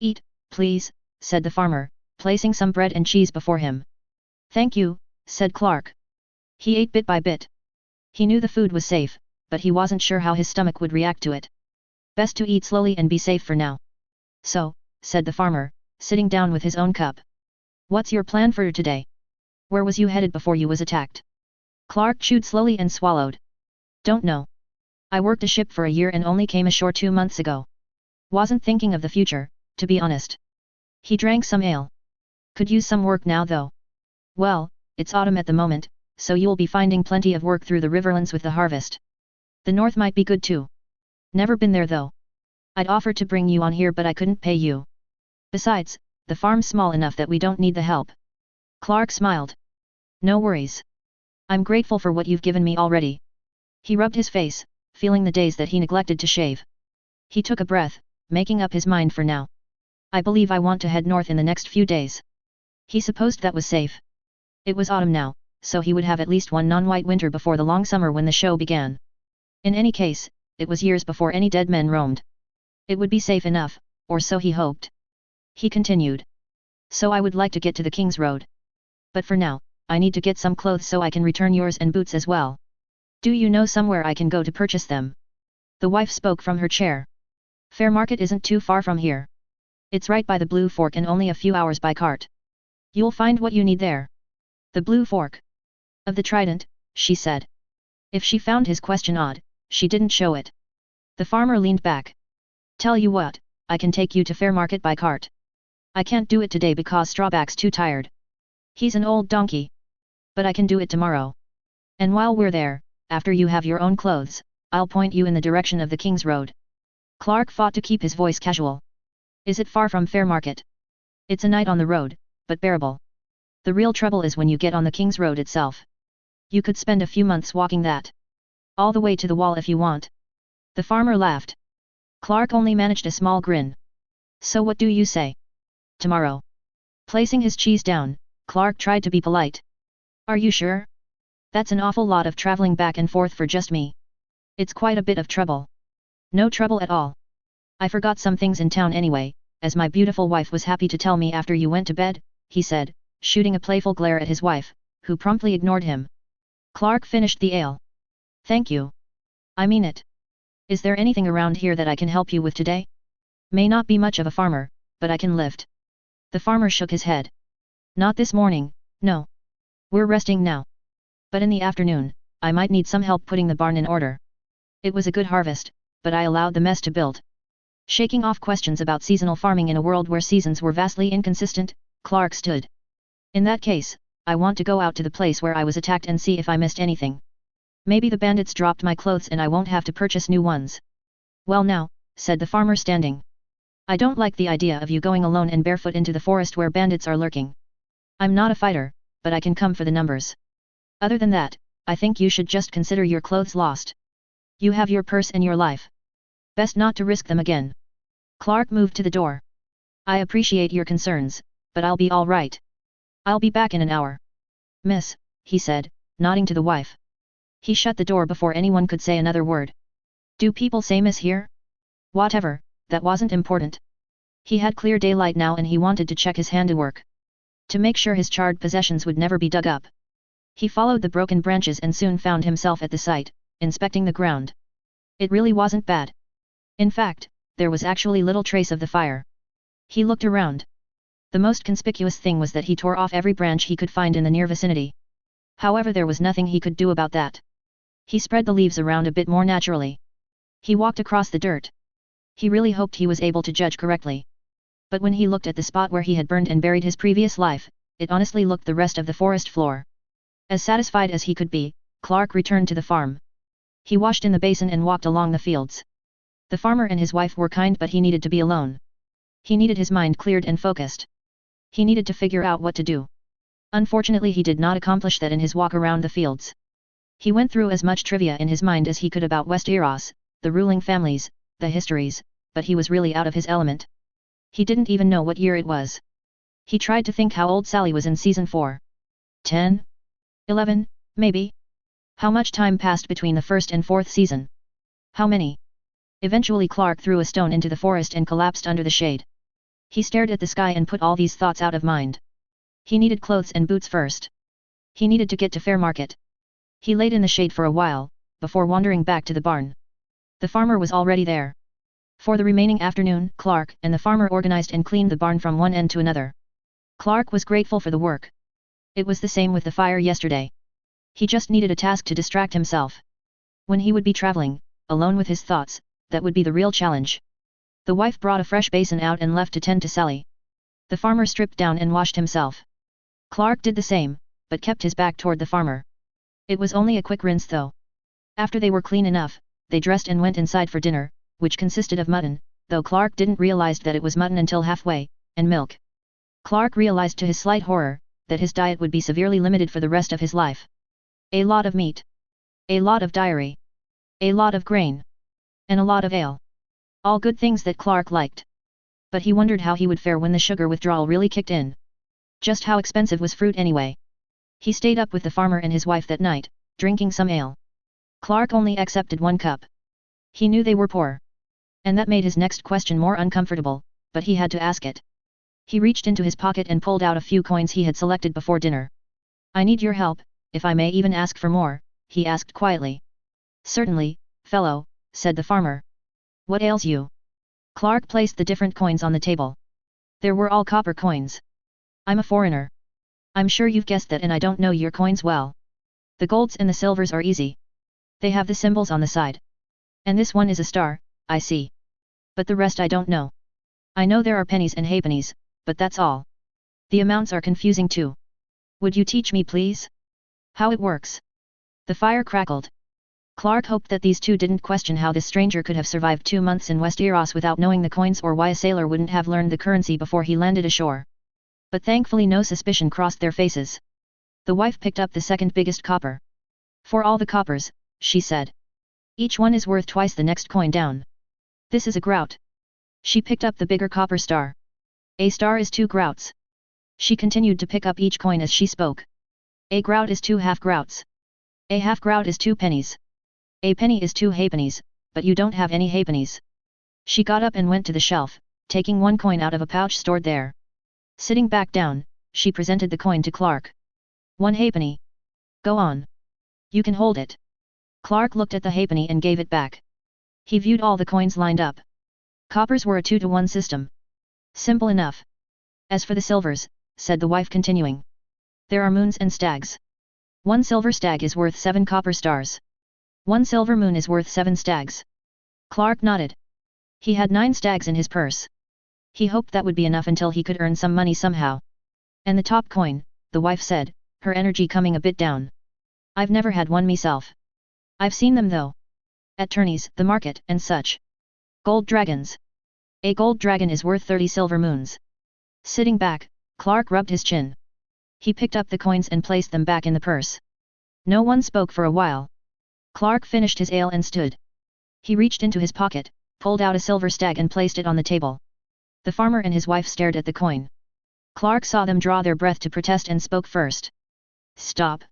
Eat, please, said the farmer, placing some bread and cheese before him. Thank you, said Clark. He ate bit by bit. He knew the food was safe, but he wasn't sure how his stomach would react to it. Best to eat slowly and be safe for now. So, said the farmer, sitting down with his own cup. What's your plan for today? Where was you headed before you was attacked? Clark chewed slowly and swallowed. Don't know. I worked a ship for a year and only came ashore 2 months ago. Wasn't thinking of the future, to be honest. He drank some ale. Could use some work now though. Well, it's autumn at the moment, so you'll be finding plenty of work through the riverlands with the harvest. The north might be good too. Never been there though. I'd offer to bring you on here but I couldn't pay you. Besides, the farm's small enough that we don't need the help. Clark smiled. No worries. I'm grateful for what you've given me already. He rubbed his face, feeling the days that he neglected to shave. He took a breath, making up his mind for now. I believe I want to head north in the next few days. He supposed that was safe. It was autumn now, so he would have at least one non-white winter before the long summer when the show began. In any case, it was years before any dead men roamed. It would be safe enough, or so he hoped. He continued. So I would like to get to the King's Road. But for now, I need to get some clothes so I can return yours and boots as well. Do you know somewhere I can go to purchase them? The wife spoke from her chair. Fair Market isn't too far from here. It's right by the Blue Fork and only a few hours by cart. You'll find what you need there. The Blue Fork. Of the Trident, she said. If she found his question odd, she didn't show it. The farmer leaned back. Tell you what, I can take you to Fair Market by cart. I can't do it today because Strawback's too tired. He's an old donkey. But I can do it tomorrow. And while we're there, after you have your own clothes, I'll point you in the direction of the King's Road. Clark fought to keep his voice casual. Is it far from Fair Market? It's a night on the road, but bearable. The real trouble is when you get on the King's Road itself. You could spend a few months walking that. All the way to the wall if you want. The farmer laughed. Clark only managed a small grin. So what do you say? Tomorrow. Placing his cheese down, Clark tried to be polite. Are you sure? That's an awful lot of traveling back and forth for just me. It's quite a bit of trouble. No trouble at all. I forgot some things in town anyway, as my beautiful wife was happy to tell me after you went to bed, he said, shooting a playful glare at his wife, who promptly ignored him. Clark finished the ale. Thank you. I mean it. Is there anything around here that I can help you with today? May not be much of a farmer, but I can lift. The farmer shook his head. Not this morning, no. We're resting now. But in the afternoon, I might need some help putting the barn in order. It was a good harvest, but I allowed the mess to build. Shaking off questions about seasonal farming in a world where seasons were vastly inconsistent, Clark stood. In that case, I want to go out to the place where I was attacked and see if I missed anything. Maybe the bandits dropped my clothes and I won't have to purchase new ones. Well now, said the farmer standing. I don't like the idea of you going alone and barefoot into the forest where bandits are lurking. I'm not a fighter, but I can come for the numbers. Other than that, I think you should just consider your clothes lost. You have your purse and your life. Best not to risk them again. Clark moved to the door. I appreciate your concerns, but I'll be all right. I'll be back in an hour. Miss, he said, nodding to the wife. He shut the door before anyone could say another word. Do people say miss here? Whatever, that wasn't important. He had clear daylight now and he wanted to check his handiwork. To make sure his charred possessions would never be dug up. He followed the broken branches and soon found himself at the site, inspecting the ground. It really wasn't bad. In fact, there was actually little trace of the fire. He looked around. The most conspicuous thing was that he tore off every branch he could find in the near vicinity. However, there was nothing he could do about that. He spread the leaves around a bit more naturally. He walked across the dirt. He really hoped he was able to judge correctly. But when he looked at the spot where he had burned and buried his previous life, it honestly looked the rest of the forest floor. As satisfied as he could be, Clark returned to the farm. He washed in the basin and walked along the fields. The farmer and his wife were kind, but he needed to be alone. He needed his mind cleared and focused. He needed to figure out what to do. Unfortunately, he did not accomplish that in his walk around the fields. He went through as much trivia in his mind as he could about Westeros, the ruling families, the histories, but he was really out of his element. He didn't even know what year it was. He tried to think how old Sally was in season 4. 10? 11, maybe? How much time passed between the first and fourth season? How many? Eventually Clark threw a stone into the forest and collapsed under the shade. He stared at the sky and put all these thoughts out of mind. He needed clothes and boots first. He needed to get to Fair Market. He laid in the shade for a while, before wandering back to the barn. The farmer was already there. For the remaining afternoon, Clark and the farmer organized and cleaned the barn from one end to another. Clark was grateful for the work. It was the same with the fire yesterday. He just needed a task to distract himself. When he would be traveling, alone with his thoughts, that would be the real challenge. The wife brought a fresh basin out and left to tend to Sally. The farmer stripped down and washed himself. Clark did the same, but kept his back toward the farmer. It was only a quick rinse though. After they were clean enough, they dressed and went inside for dinner, which consisted of mutton, though Clark didn't realize that it was mutton until halfway, and milk. Clark realized to his slight horror, that his diet would be severely limited for the rest of his life. A lot of meat. A lot of dairy. A lot of grain. And a lot of ale. All good things that Clark liked. But he wondered how he would fare when the sugar withdrawal really kicked in. Just how expensive was fruit anyway? He stayed up with the farmer and his wife that night, drinking some ale. Clark only accepted 1 cup. He knew they were poor. And that made his next question more uncomfortable, but he had to ask it. He reached into his pocket and pulled out a few coins he had selected before dinner. I need your help, if I may even ask for more, he asked quietly. Certainly, fellow, said the farmer. What ails you? Clark placed the different coins on the table. There were all copper coins. I'm a foreigner. I'm sure you've guessed that, and I don't know your coins well. The golds and the silvers are easy. They have the symbols on the side. And this one is a star, I see. But the rest I don't know. I know there are pennies and halfpennies, but that's all. The amounts are confusing too. Would you teach me please? How it works? The fire crackled. Clark hoped that these two didn't question how this stranger could have survived 2 months in Westeros without knowing the coins, or why a sailor wouldn't have learned the currency before he landed ashore. But thankfully no suspicion crossed their faces. The wife picked up the second biggest copper. For all the coppers, she said. Each one is worth twice the next coin down. This is a grout. She picked up the bigger copper star. A star is 2 grouts. She continued to pick up each coin as she spoke. A grout is 2 half grouts. A half grout is 2 pennies. A penny is 2 halfpennies, but you don't have any halfpennies. She got up and went to the shelf, taking 1 coin out of a pouch stored there. Sitting back down, she presented the coin to Clark. 1 halfpenny. Go on. You can hold it. Clark looked at the halfpenny and gave it back. He viewed all the coins lined up. Coppers were a 2-to-1 system. Simple enough. As for the silvers, said the wife continuing. There are moons and stags. 1 silver stag is worth 7 copper stars. 1 silver moon is worth 7 stags. Clark nodded. He had 9 stags in his purse. He hoped that would be enough until he could earn some money somehow. And the top coin, the wife said, her energy coming a bit down. I've never had one myself. I've seen them though. At tourneys, the market, and such. Gold dragons. A gold dragon is worth 30 silver moons. Sitting back, Clark rubbed his chin. He picked up the coins and placed them back in the purse. No one spoke for a while. Clark finished his ale and stood. He reached into his pocket, pulled out a silver stag and placed it on the table. The farmer and his wife stared at the coin. Clark saw them draw their breath to protest and spoke first. Stop.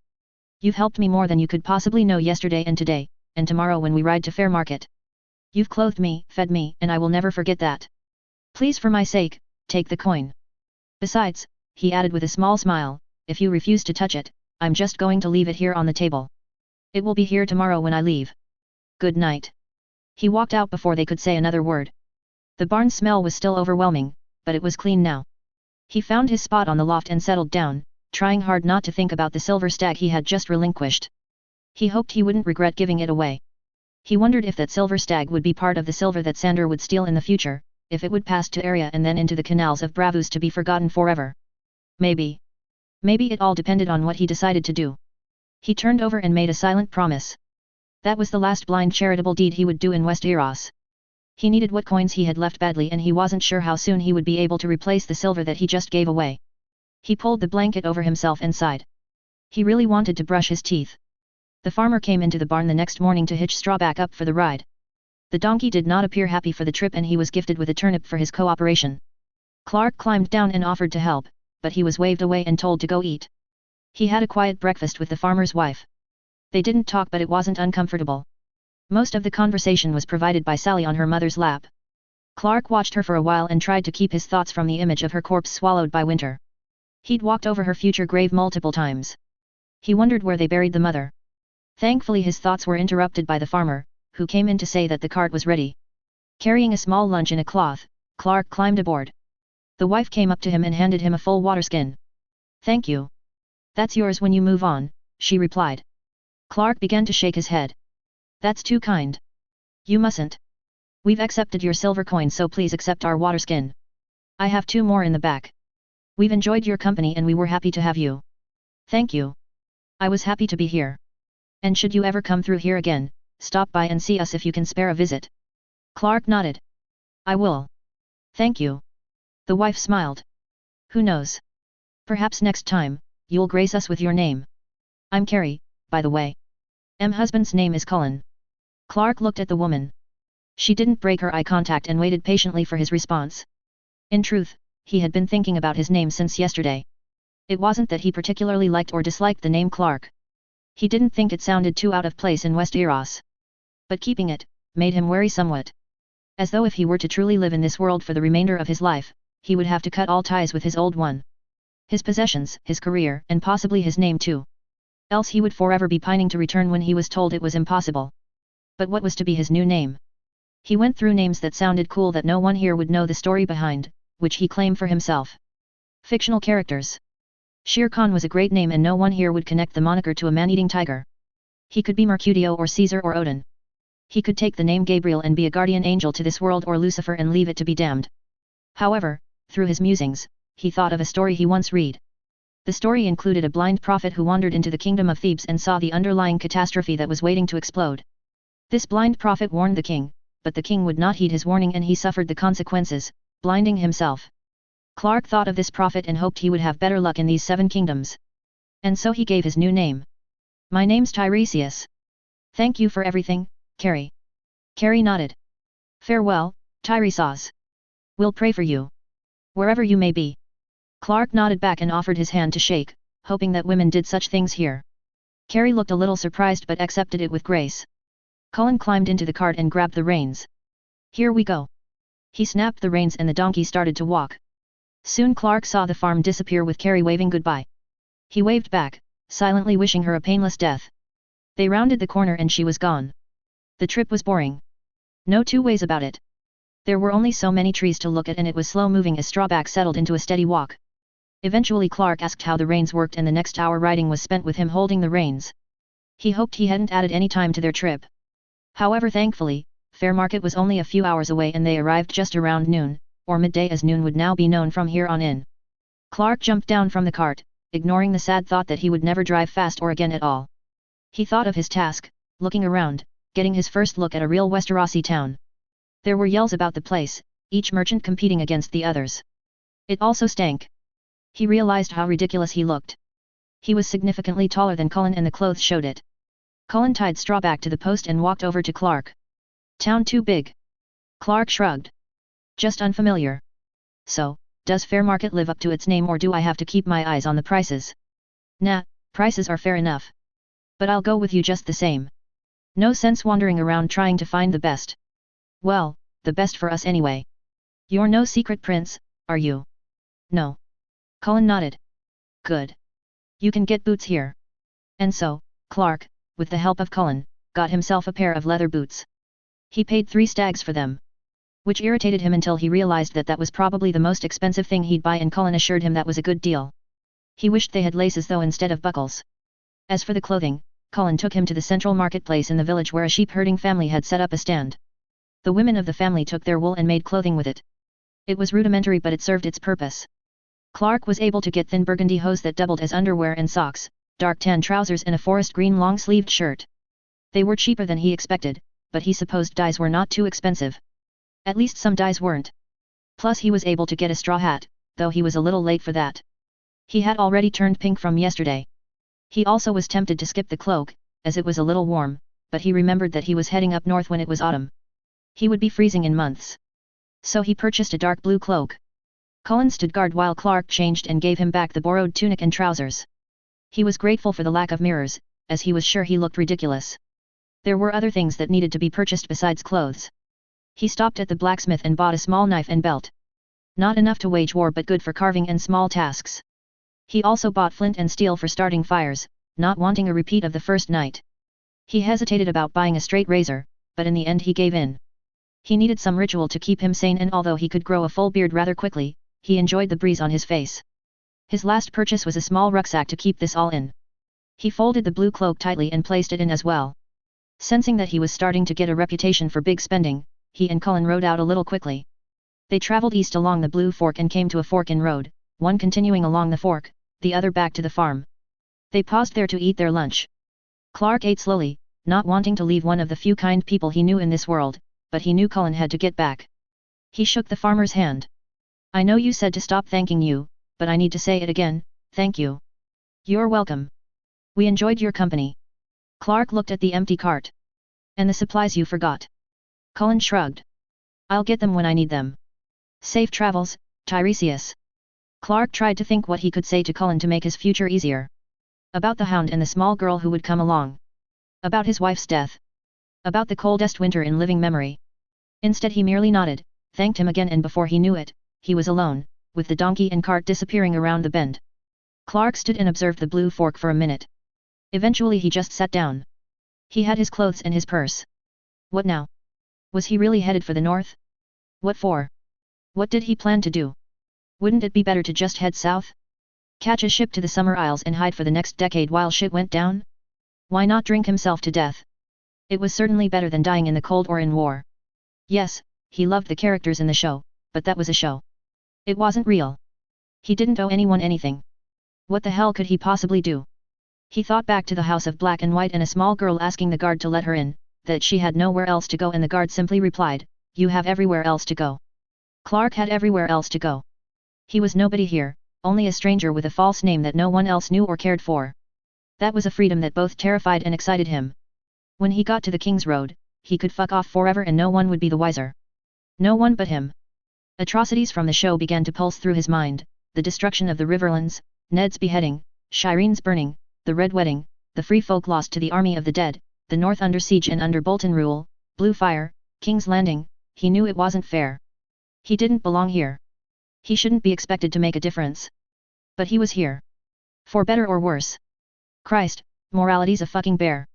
You've helped me more than you could possibly know yesterday and today, and tomorrow when we ride to fair market. You've clothed me, fed me, and I will never forget that. Please, for my sake, take the coin. Besides, he added with a small smile, if you refuse to touch it, I'm just going to leave it here on the table. It will be here tomorrow when I leave. Good night. He walked out before they could say another word. The barn smell was still overwhelming, but it was clean now. He found his spot on the loft and settled down, trying hard not to think about the silver stag he had just relinquished. He hoped he wouldn't regret giving it away. He wondered if that silver stag would be part of the silver that Sander would steal in the future, if it would pass to Arya and then into the canals of Bravos to be forgotten forever. Maybe. Maybe it all depended on what he decided to do. He turned over and made a silent promise. That was the last blind charitable deed he would do in Westeros. He needed what coins he had left badly, and he wasn't sure how soon he would be able to replace the silver that he just gave away. He pulled the blanket over himself and sighed. He really wanted to brush his teeth. The farmer came into the barn the next morning to hitch straw back up for the ride. The donkey did not appear happy for the trip, and he was gifted with a turnip for his cooperation. Clark climbed down and offered to help, but he was waved away and told to go eat. He had a quiet breakfast with the farmer's wife. They didn't talk, but it wasn't uncomfortable. Most of the conversation was provided by Sally on her mother's lap. Clark watched her for a while and tried to keep his thoughts from the image of her corpse swallowed by winter. He'd walked over her future grave multiple times. He wondered where they buried the mother. Thankfully his thoughts were interrupted by the farmer, who came in to say that the cart was ready. Carrying a small lunch in a cloth, Clark climbed aboard. The wife came up to him and handed him a full waterskin. Thank you. That's yours when you move on, she replied. Clark began to shake his head. That's too kind. You mustn't. We've accepted your silver coin, so please accept our waterskin. I have 2 more in the back. We've enjoyed your company and we were happy to have you. Thank you. I was happy to be here. And should you ever come through here again, stop by and see us if you can spare a visit. Clark nodded. I will. Thank you. The wife smiled. Who knows? Perhaps next time, you'll grace us with your name. I'm Carrie, by the way. Husband's name is Cullen. Clark looked at the woman. She didn't break her eye contact and waited patiently for his response. In truth, he had been thinking about his name since yesterday. It wasn't that he particularly liked or disliked the name Clark. He didn't think it sounded too out of place in Westeros. But keeping it, made him wary somewhat. As though if he were to truly live in this world for the remainder of his life, he would have to cut all ties with his old one. His possessions, his career, and possibly his name too. Else he would forever be pining to return when he was told it was impossible. But what was to be his new name? He went through names that sounded cool that no one here would know the story behind, which he claimed for himself. Fictional characters. Shere Khan was a great name and no one here would connect the moniker to a man-eating tiger. He could be Mercutio or Caesar or Odin. He could take the name Gabriel and be a guardian angel to this world or Lucifer and leave it to be damned. However, through his musings, he thought of a story he once read. The story included a blind prophet who wandered into the kingdom of Thebes and saw the underlying catastrophe that was waiting to explode. This blind prophet warned the king, but the king would not heed his warning and he suffered the consequences, blinding himself. Clark thought of this prophet and hoped he would have better luck in these 7 kingdoms. And so he gave his new name. My name's Tiresias. Thank you for everything, Carrie. Carrie nodded. Farewell, Tiresias. We'll pray for you. Wherever you may be. Clark nodded back and offered his hand to shake, hoping that women did such things here. Carrie looked a little surprised but accepted it with grace. Cullen climbed into the cart and grabbed the reins. Here we go. He snapped the reins and the donkey started to walk. Soon Clark saw the farm disappear with Carrie waving goodbye. He waved back, silently wishing her a painless death. They rounded the corner and she was gone. The trip was boring. No two ways about it. There were only so many trees to look at and it was slow moving as Strawback settled into a steady walk. Eventually Clark asked how the reins worked and the next hour riding was spent with him holding the reins. He hoped he hadn't added any time to their trip. However, thankfully, Fair Market was only a few hours away and they arrived just around noon, or midday as noon would now be known from here on in. Clark jumped down from the cart, ignoring the sad thought that he would never drive fast or again at all. He thought of his task, looking around, getting his first look at a real Westerosi town. There were yells about the place, each merchant competing against the others. It also stank. He realized how ridiculous he looked. He was significantly taller than Cullen and the clothes showed it. Cullen tied Strawback to the post and walked over to Clark. Town too big. Clark shrugged. Just unfamiliar. So, does Fair Market live up to its name or do I have to keep my eyes on the prices? Nah, prices are fair enough. But I'll go with you just the same. No sense wandering around trying to find the best. Well, the best for us anyway. You're no secret prince, are you? No. Cullen nodded. Good. You can get boots here. And so, Clark, with the help of Cullen, got himself a pair of leather boots. He paid 3 stags for them. Which irritated him until he realized that that was probably the most expensive thing he'd buy and Cullen assured him that was a good deal. He wished they had laces though instead of buckles. As for the clothing, Cullen took him to the central marketplace in the village where a sheep-herding family had set up a stand. The women of the family took their wool and made clothing with it. It was rudimentary but it served its purpose. Clark was able to get thin burgundy hose that doubled as underwear and socks, dark tan trousers and a forest green long-sleeved shirt. They were cheaper than he expected, but he supposed dyes were not too expensive. At least some dyes weren't. Plus he was able to get a straw hat, though he was a little late for that. He had already turned pink from yesterday. He also was tempted to skip the cloak, as it was a little warm, but he remembered that he was heading up north when it was autumn. He would be freezing in months. So he purchased a dark blue cloak. Cullen stood guard while Clark changed and gave him back the borrowed tunic and trousers. He was grateful for the lack of mirrors, as he was sure he looked ridiculous. There were other things that needed to be purchased besides clothes. He stopped at the blacksmith and bought a small knife and belt. Not enough to wage war but good for carving and small tasks. He also bought flint and steel for starting fires, not wanting a repeat of the first night. He hesitated about buying a straight razor, but in the end he gave in. He needed some ritual to keep him sane and although he could grow a full beard rather quickly, he enjoyed the breeze on his face. His last purchase was a small rucksack to keep this all in. He folded the blue cloak tightly and placed it in as well. Sensing that he was starting to get a reputation for big spending, he and Cullen rode out a little quickly. They traveled east along the Blue Fork and came to a fork in road, one continuing along the fork, the other back to the farm. They paused there to eat their lunch. Clark ate slowly, not wanting to leave one of the few kind people he knew in this world, but he knew Cullen had to get back. He shook the farmer's hand. I know you said to stop thanking you, but I need to say it again, thank you. You're welcome. We enjoyed your company. Clark looked at the empty cart. And the supplies you forgot. Cullen shrugged. I'll get them when I need them. Safe travels, Tiresias. Clark tried to think what he could say to Cullen to make his future easier. About the hound and the small girl who would come along. About his wife's death. About the coldest winter in living memory. Instead he merely nodded, thanked him again, and before he knew it, he was alone, with the donkey and cart disappearing around the bend. Clark stood and observed the blue fork for a minute. Eventually he just sat down. He had his clothes and his purse. What now? Was he really headed for the north? What for? What did he plan to do? Wouldn't it be better to just head south? Catch a ship to the Summer Isles and hide for the next decade while shit went down? Why not drink himself to death? It was certainly better than dying in the cold or in war. Yes, he loved the characters in the show, but that was a show. It wasn't real. He didn't owe anyone anything. What the hell could he possibly do? He thought back to the house of black and white and a small girl asking the guard to let her in, that she had nowhere else to go, and the guard simply replied, "You have everywhere else to go." Clark had everywhere else to go. He was nobody here, only a stranger with a false name that no one else knew or cared for. That was a freedom that both terrified and excited him. When he got to the King's Road, he could fuck off forever and no one would be the wiser. No one but him. Atrocities from the show began to pulse through his mind, the destruction of the Riverlands, Ned's beheading, Shireen's burning, the Red Wedding, the free folk lost to the army of the dead, the North under siege and under Bolton rule, Blue Fire, King's Landing. He knew it wasn't fair. He didn't belong here. He shouldn't be expected to make a difference. But he was here. For better or worse. Christ, morality's a fucking bear.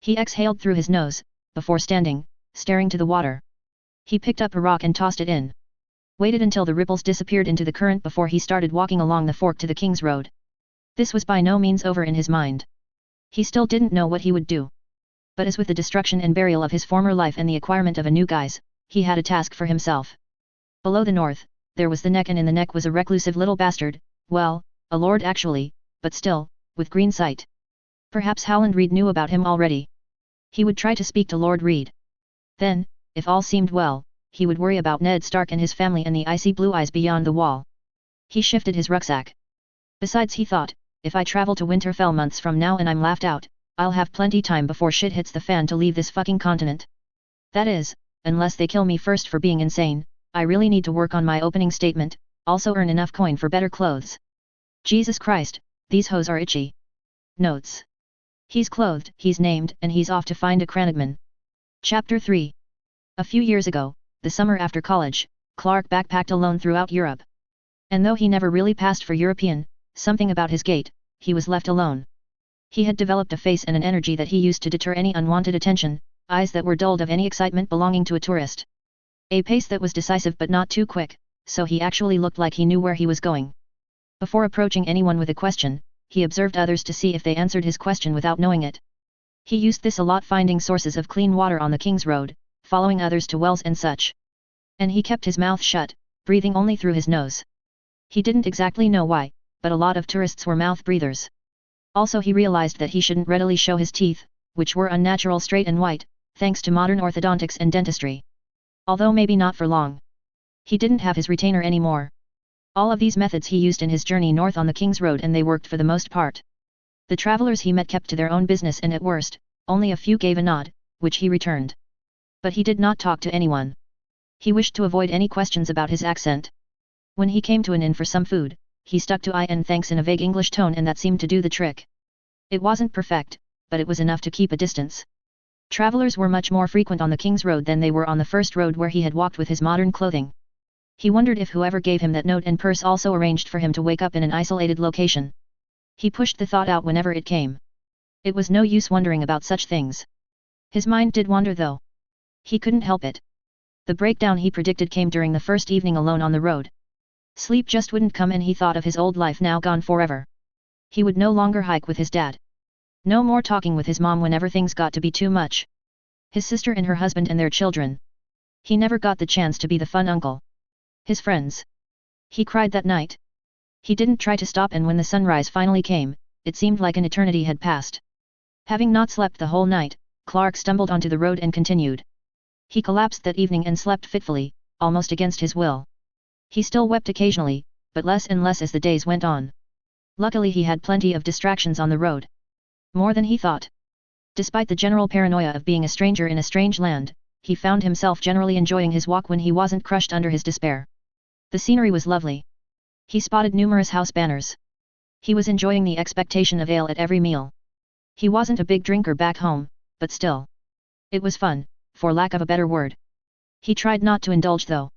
He exhaled through his nose, before standing, staring to the water. He picked up a rock and tossed it in. Waited until the ripples disappeared into the current before he started walking along the fork to the King's Road. This was by no means over in his mind. He still didn't know what he would do. But as with the destruction and burial of his former life and the acquirement of a new guise, he had a task for himself. Below the north, there was the neck, and in the neck was a reclusive little bastard, well, a lord actually, but still, with green sight. Perhaps Howland Reed knew about him already. He would try to speak to Lord Reed. Then, if all seemed well, he would worry about Ned Stark and his family and the icy blue eyes beyond the wall. He shifted his rucksack. Besides, he thought, if I travel to Winterfell months from now and I'm laughed out, I'll have plenty time before shit hits the fan to leave this fucking continent. That is, unless they kill me first for being insane. I really need to work on my opening statement, also earn enough coin for better clothes. Jesus Christ, these hoes are itchy. Notes. He's clothed, he's named, and he's off to find a Cranagman. Chapter 3. A few years ago, the summer after college, Clark backpacked alone throughout Europe. And though he never really passed for European, something about his gait, he was left alone. He had developed a face and an energy that he used to deter any unwanted attention, eyes that were dulled of any excitement belonging to a tourist. A pace that was decisive but not too quick, so he actually looked like he knew where he was going. Before approaching anyone with a question, he observed others to see if they answered his question without knowing it. He used this a lot, finding sources of clean water on the King's Road, following others to wells and such. And he kept his mouth shut, breathing only through his nose. He didn't exactly know why, but a lot of tourists were mouth breathers. Also he realized that he shouldn't readily show his teeth, which were unnatural straight and white, thanks to modern orthodontics and dentistry. Although maybe not for long. He didn't have his retainer anymore. All of these methods he used in his journey north on the King's Road, and they worked for the most part. The travelers he met kept to their own business, and at worst, only a few gave a nod, which he returned. But he did not talk to anyone. He wished to avoid any questions about his accent. When he came to an inn for some food, he stuck to "I and thanks" in a vague English tone, and that seemed to do the trick. It wasn't perfect, but it was enough to keep a distance. Travelers were much more frequent on the King's Road than they were on the first road where he had walked with his modern clothing. He wondered if whoever gave him that note and purse also arranged for him to wake up in an isolated location. He pushed the thought out whenever it came. It was no use wondering about such things. His mind did wander though. He couldn't help it. The breakdown he predicted came during the first evening alone on the road. Sleep just wouldn't come, and he thought of his old life now gone forever. He would no longer hike with his dad. No more talking with his mom whenever things got to be too much. His sister and her husband and their children. He never got the chance to be the fun uncle. His friends. He cried that night. He didn't try to stop, and when the sunrise finally came, it seemed like an eternity had passed. Having not slept the whole night, Clark stumbled onto the road and continued. He collapsed that evening and slept fitfully, almost against his will. He still wept occasionally, but less and less as the days went on. Luckily he had plenty of distractions on the road. More than he thought. Despite the general paranoia of being a stranger in a strange land, he found himself generally enjoying his walk when he wasn't crushed under his despair. The scenery was lovely. He spotted numerous house banners. He was enjoying the expectation of ale at every meal. He wasn't a big drinker back home, but still. It was fun, for lack of a better word. He tried not to indulge though.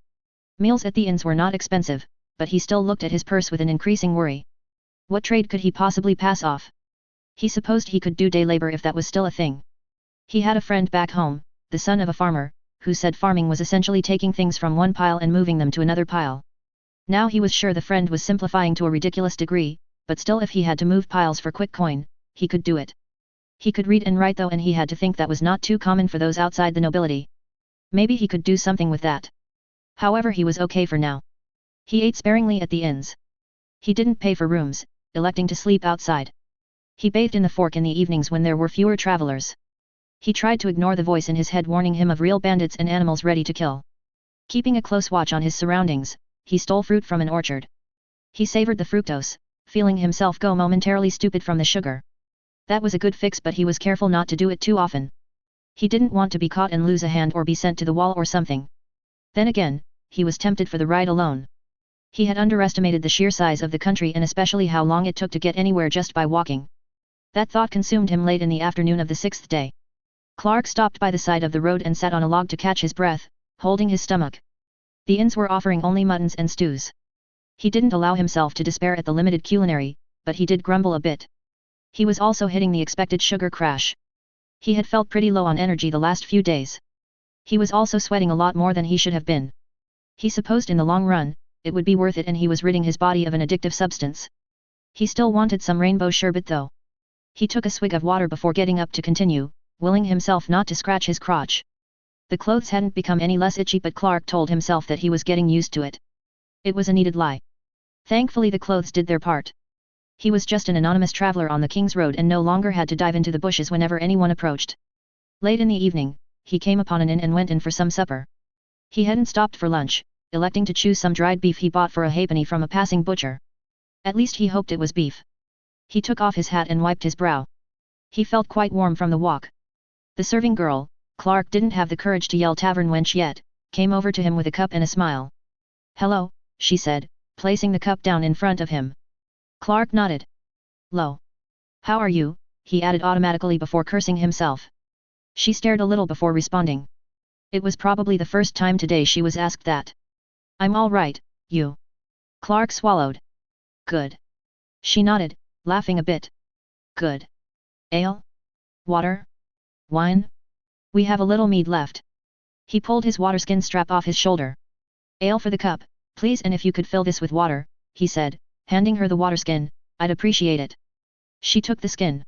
Meals at the inns were not expensive, but he still looked at his purse with an increasing worry. What trade could he possibly pass off? He supposed he could do day labor if that was still a thing. He had a friend back home, the son of a farmer, who said farming was essentially taking things from one pile and moving them to another pile. Now he was sure the friend was simplifying to a ridiculous degree, but still if he had to move piles for quick coin, he could do it. He could read and write though, and he had to think that was not too common for those outside the nobility. Maybe he could do something with that. However, he was okay for now. He ate sparingly at the inns. He didn't pay for rooms, electing to sleep outside. He bathed in the fork in the evenings when there were fewer travelers. He tried to ignore the voice in his head warning him of real bandits and animals ready to kill. Keeping a close watch on his surroundings, he stole fruit from an orchard. He savored the fructose, feeling himself go momentarily stupid from the sugar. That was a good fix, but he was careful not to do it too often. He didn't want to be caught and lose a hand or be sent to the wall or something. Then again, he was tempted for the ride alone. He had underestimated the sheer size of the country and especially how long it took to get anywhere just by walking. That thought consumed him late in the afternoon of the 6th day. Clark stopped by the side of the road and sat on a log to catch his breath, holding his stomach. The inns were offering only muttons and stews. He didn't allow himself to despair at the limited culinary, but he did grumble a bit. He was also hitting the expected sugar crash. He had felt pretty low on energy the last few days. He was also sweating a lot more than he should have been. He supposed in the long run, it would be worth it, and he was ridding his body of an addictive substance. He still wanted some rainbow sherbet though. He took a swig of water before getting up to continue, willing himself not to scratch his crotch. The clothes hadn't become any less itchy, but Clark told himself that he was getting used to it. It was a needed lie. Thankfully the clothes did their part. He was just an anonymous traveler on the King's Road and no longer had to dive into the bushes whenever anyone approached. Late in the evening, he came upon an inn and went in for some supper. He hadn't stopped for lunch, electing to choose some dried beef he bought for a halfpenny from a passing butcher. At least he hoped it was beef. He took off his hat and wiped his brow. He felt quite warm from the walk. The serving girl, Clark didn't have the courage to yell tavern wench yet, came over to him with a cup and a smile. "Hello," she said, placing the cup down in front of him. Clark nodded. "Lo. How are you?" he added automatically before cursing himself. She stared a little before responding. It was probably the first time today she was asked that. "I'm all right, you?" Clark swallowed. "Good." She nodded, laughing a bit. "Good. Ale? Water? Wine? We have a little mead left." He pulled his waterskin strap off his shoulder. "Ale for the cup, please, and if you could fill this with water," he said, handing her the waterskin, "I'd appreciate it." She took the skin.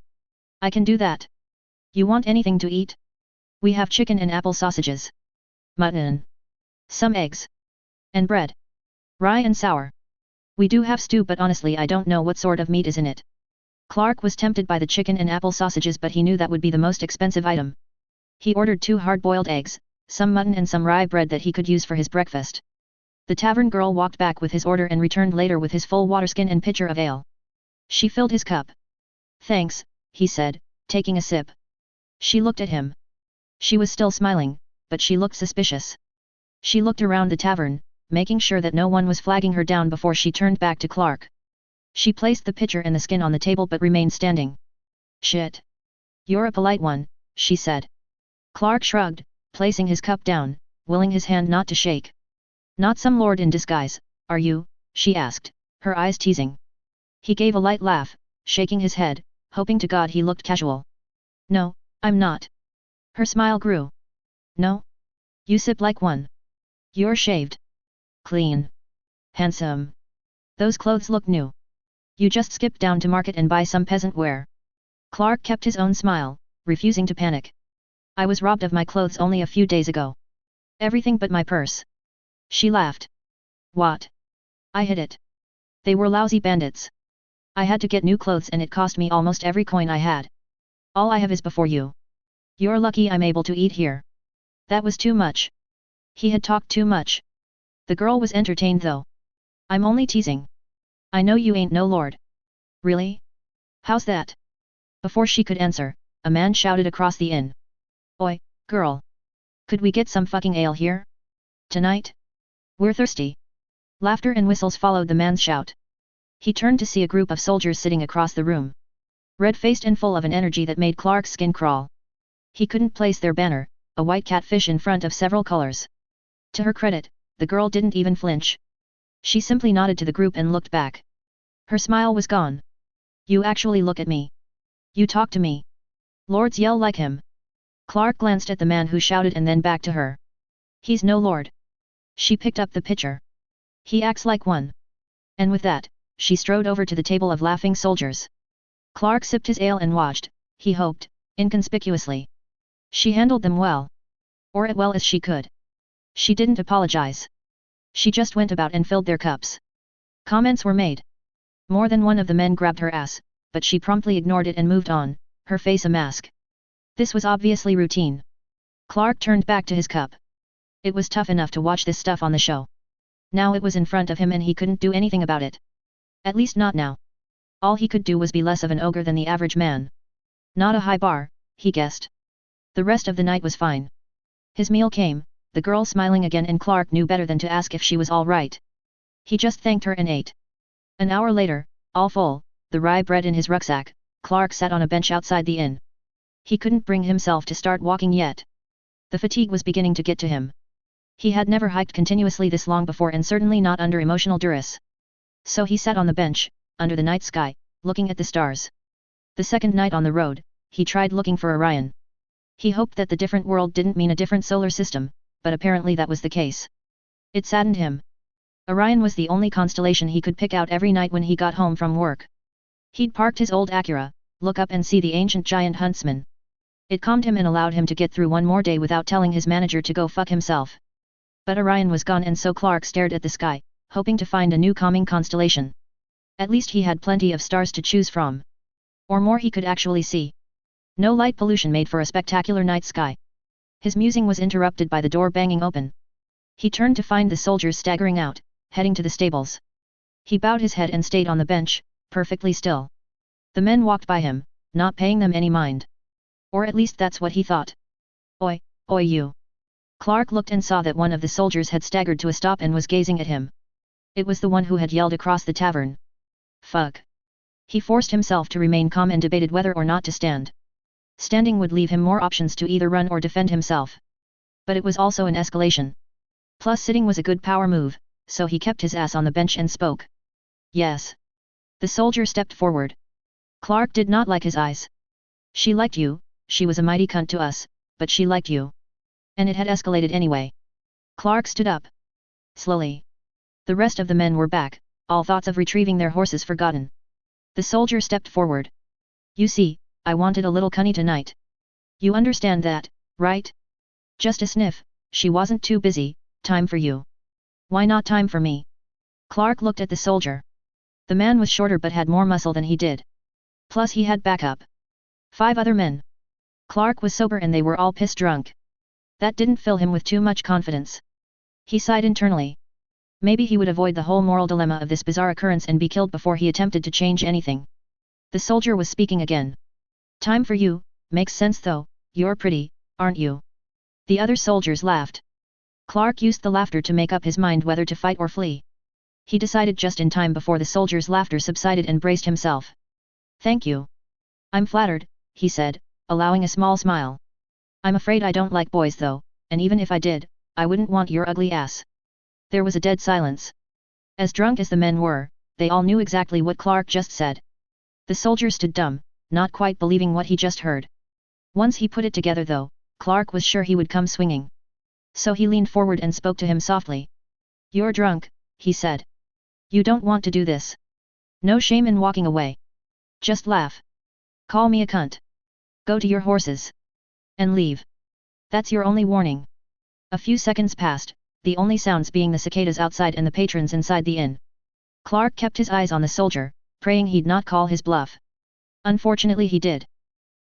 "I can do that. You want anything to eat? We have chicken and apple sausages. Mutton. Some eggs. And bread. Rye and sour. We do have stew, but honestly I don't know what sort of meat is in it." Clark was tempted by the chicken and apple sausages, but he knew that would be the most expensive item. He ordered 2 hard-boiled eggs, some mutton and some rye bread that he could use for his breakfast. The tavern girl walked back with his order and returned later with his full waterskin and pitcher of ale. She filled his cup. "Thanks," he said, taking a sip. She looked at him. She was still smiling, but she looked suspicious. She looked around the tavern, making sure that no one was flagging her down before she turned back to Clark. She placed the pitcher and the skin on the table but remained standing. "Shit. You're a polite one," she said. Clark shrugged, placing his cup down, willing his hand not to shake. "Not some lord in disguise, are you?" she asked, her eyes teasing. He gave a light laugh, shaking his head, hoping to God he looked casual. "No, I'm not." Her smile grew. "No? You sip like one. You're shaved. Clean. Handsome. Those clothes look new. You just skip down to market and buy some peasant wear." Clark kept his own smile, refusing to panic. "I was robbed of my clothes only a few days ago. Everything but my purse." She laughed. "What? I hid it. They were lousy bandits. I had to get new clothes and it cost me almost every coin I had. All I have is before you. You're lucky I'm able to eat here." That was too much. He had talked too much. The girl was entertained though. "I'm only teasing. I know you ain't no lord." Really? How's that? Before she could answer, a man shouted across the inn. Oi, girl! Could we get some fucking ale here? Tonight? We're thirsty. Laughter and whistles followed the man's shout. He turned to see a group of soldiers sitting across the room. Red-faced and full of an energy that made Clark's skin crawl. He couldn't place their banner, a white catfish in front of several colors. To her credit, the girl didn't even flinch. She simply nodded to the group and looked back. Her smile was gone. You actually look at me. You talk to me. Lords yell like him. Clark glanced at the man who shouted and then back to her. He's no lord. She picked up the pitcher. He acts like one. And with that, she strode over to the table of laughing soldiers. Clark sipped his ale and watched, he hoped, inconspicuously. She handled them well. Or as well as she could. She didn't apologize. She just went about and filled their cups. Comments were made. More than one of the men grabbed her ass, but she promptly ignored it and moved on, her face a mask. This was obviously routine. Clark turned back to his cup. It was tough enough to watch this stuff on the show. Now it was in front of him and he couldn't do anything about it. At least not now. All he could do was be less of an ogre than the average man. Not a high bar, he guessed. The rest of the night was fine. His meal came, the girl smiling again, and Clark knew better than to ask if she was all right. He just thanked her and ate. An hour later, all full, the rye bread in his rucksack, Clark sat on a bench outside the inn. He couldn't bring himself to start walking yet. The fatigue was beginning to get to him. He had never hiked continuously this long before, and certainly not under emotional duress. So he sat on the bench, under the night sky, looking at the stars. The second night on the road, he tried looking for Orion. He hoped that the different world didn't mean a different solar system, but apparently that was the case. It saddened him. Orion was the only constellation he could pick out every night when he got home from work. He'd parked his old Acura, look up and see the ancient giant huntsman. It calmed him and allowed him to get through one more day without telling his manager to go fuck himself. But Orion was gone, and so Clark stared at the sky, hoping to find a new calming constellation. At least he had plenty of stars to choose from. Or more he could actually see. No light pollution made for a spectacular night sky. His musing was interrupted by the door banging open. He turned to find the soldiers staggering out, heading to the stables. He bowed his head and stayed on the bench, perfectly still. The men walked by him, not paying them any mind. Or at least that's what he thought. Oi, oi you. Clark looked and saw that one of the soldiers had staggered to a stop and was gazing at him. It was the one who had yelled across the tavern. Fuck. He forced himself to remain calm and debated whether or not to stand. Standing would leave him more options to either run or defend himself. But it was also an escalation. Plus sitting was a good power move, so he kept his ass on the bench and spoke. Yes. The soldier stepped forward. Clark did not like his eyes. She liked you, she was a mighty cunt to us, but she liked you. And it had escalated anyway. Clark stood up. Slowly. The rest of the men were back, all thoughts of retrieving their horses forgotten. The soldier stepped forward. You see, I wanted a little cunny tonight. You understand that, right? Just a sniff, she wasn't too busy. Time for you. Why not time for me? Clark looked at the soldier. The man was shorter but had more muscle than he did. Plus he had backup. 5 other men. Clark was sober and they were all piss drunk. That didn't fill him with too much confidence. He sighed internally. Maybe he would avoid the whole moral dilemma of this bizarre occurrence and be killed before he attempted to change anything. The soldier was speaking again. Time for you, makes sense though, you're pretty, aren't you? The other soldiers laughed. Clark used the laughter to make up his mind whether to fight or flee. He decided just in time before the soldiers' laughter subsided and braced himself. Thank you. I'm flattered, he said, allowing a small smile. I'm afraid I don't like boys though, and even if I did, I wouldn't want your ugly ass. There was a dead silence. As drunk as the men were, they all knew exactly what Clark just said. The soldier stood dumb, not quite believing what he just heard. Once he put it together though, Clark was sure he would come swinging. So he leaned forward and spoke to him softly. You're drunk, he said. You don't want to do this. No shame in walking away. Just laugh. Call me a cunt. Go to your horses. And leave. That's your only warning. A few seconds passed, the only sounds being the cicadas outside and the patrons inside the inn. Clark kept his eyes on the soldier, praying he'd not call his bluff. Unfortunately he did.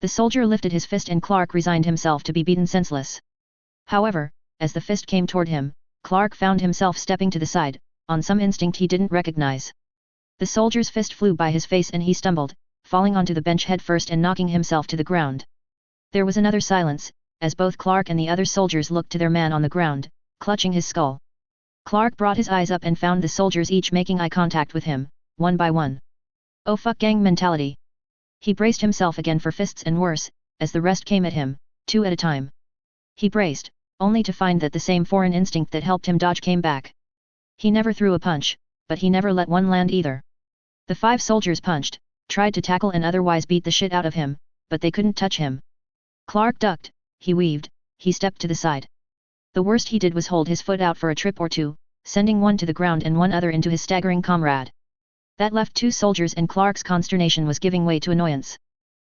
The soldier lifted his fist and Clark resigned himself to be beaten senseless. However, as the fist came toward him, Clark found himself stepping to the side, on some instinct he didn't recognize. The soldier's fist flew by his face and he stumbled, falling onto the bench head first and knocking himself to the ground. There was another silence, as both Clark and the other soldiers looked to their man on the ground, clutching his skull. Clark brought his eyes up and found the soldiers each making eye contact with him, one by one. Oh fuck gang mentality. He braced himself again for fists and worse, as the rest came at him, two at a time. He braced, only to find that the same foreign instinct that helped him dodge came back. He never threw a punch, but he never let one land either. The 5 soldiers punched, tried to tackle and otherwise beat the shit out of him, but they couldn't touch him. Clark ducked, he weaved, he stepped to the side. The worst he did was hold his foot out for a trip or two, sending one to the ground and one other into his staggering comrade. That left 2 soldiers and Clark's consternation was giving way to annoyance.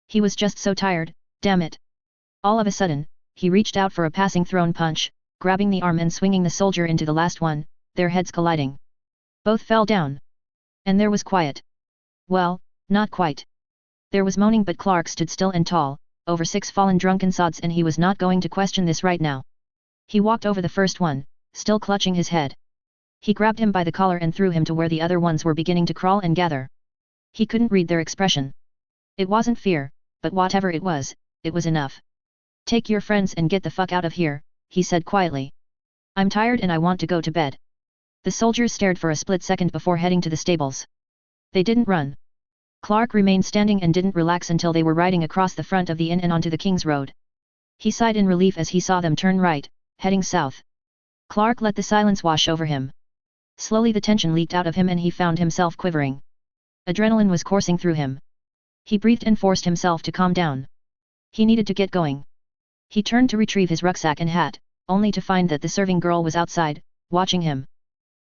He was just so tired, damn it. All of a sudden, he reached out for a passing thrown punch, grabbing the arm and swinging the soldier into the last one, their heads colliding. Both fell down. And there was quiet. Well, not quite. There was moaning but Clark stood still and tall, over 6 fallen drunken sods and he was not going to question this right now. He walked over the first one, still clutching his head. He grabbed him by the collar and threw him to where the other ones were beginning to crawl and gather. He couldn't read their expression. It wasn't fear, but whatever it was enough. Take your friends and get the fuck out of here, he said quietly. I'm tired and I want to go to bed. The soldiers stared for a split second before heading to the stables. They didn't run. Clark remained standing and didn't relax until they were riding across the front of the inn and onto the King's Road. He sighed in relief as he saw them turn right, heading south. Clark let the silence wash over him. Slowly the tension leaked out of him and he found himself quivering. Adrenaline was coursing through him. He breathed and forced himself to calm down. He needed to get going. He turned to retrieve his rucksack and hat, only to find that the serving girl was outside, watching him.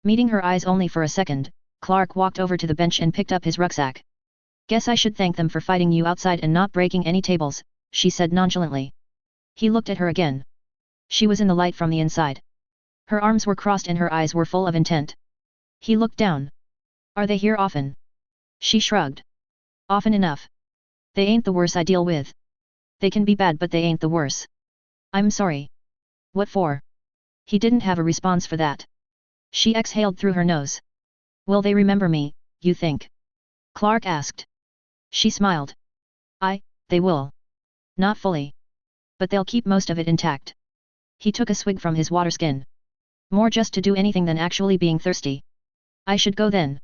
Meeting her eyes only for a second, Clark walked over to the bench and picked up his rucksack. Guess I should thank them for fighting you outside and not breaking any tables, she said nonchalantly. He looked at her again. She was in the light from the inside. Her arms were crossed and her eyes were full of intent. He looked down. Are they here often? She shrugged. Often enough. They ain't the worst I deal with. They can be bad but they ain't the worst. I'm sorry. What for? He didn't have a response for that. She exhaled through her nose. Will they remember me, you think? Clark asked. She smiled. They will. Not fully. But they'll keep most of it intact. He took a swig from his water skin. More just to do anything than actually being thirsty. I should go then.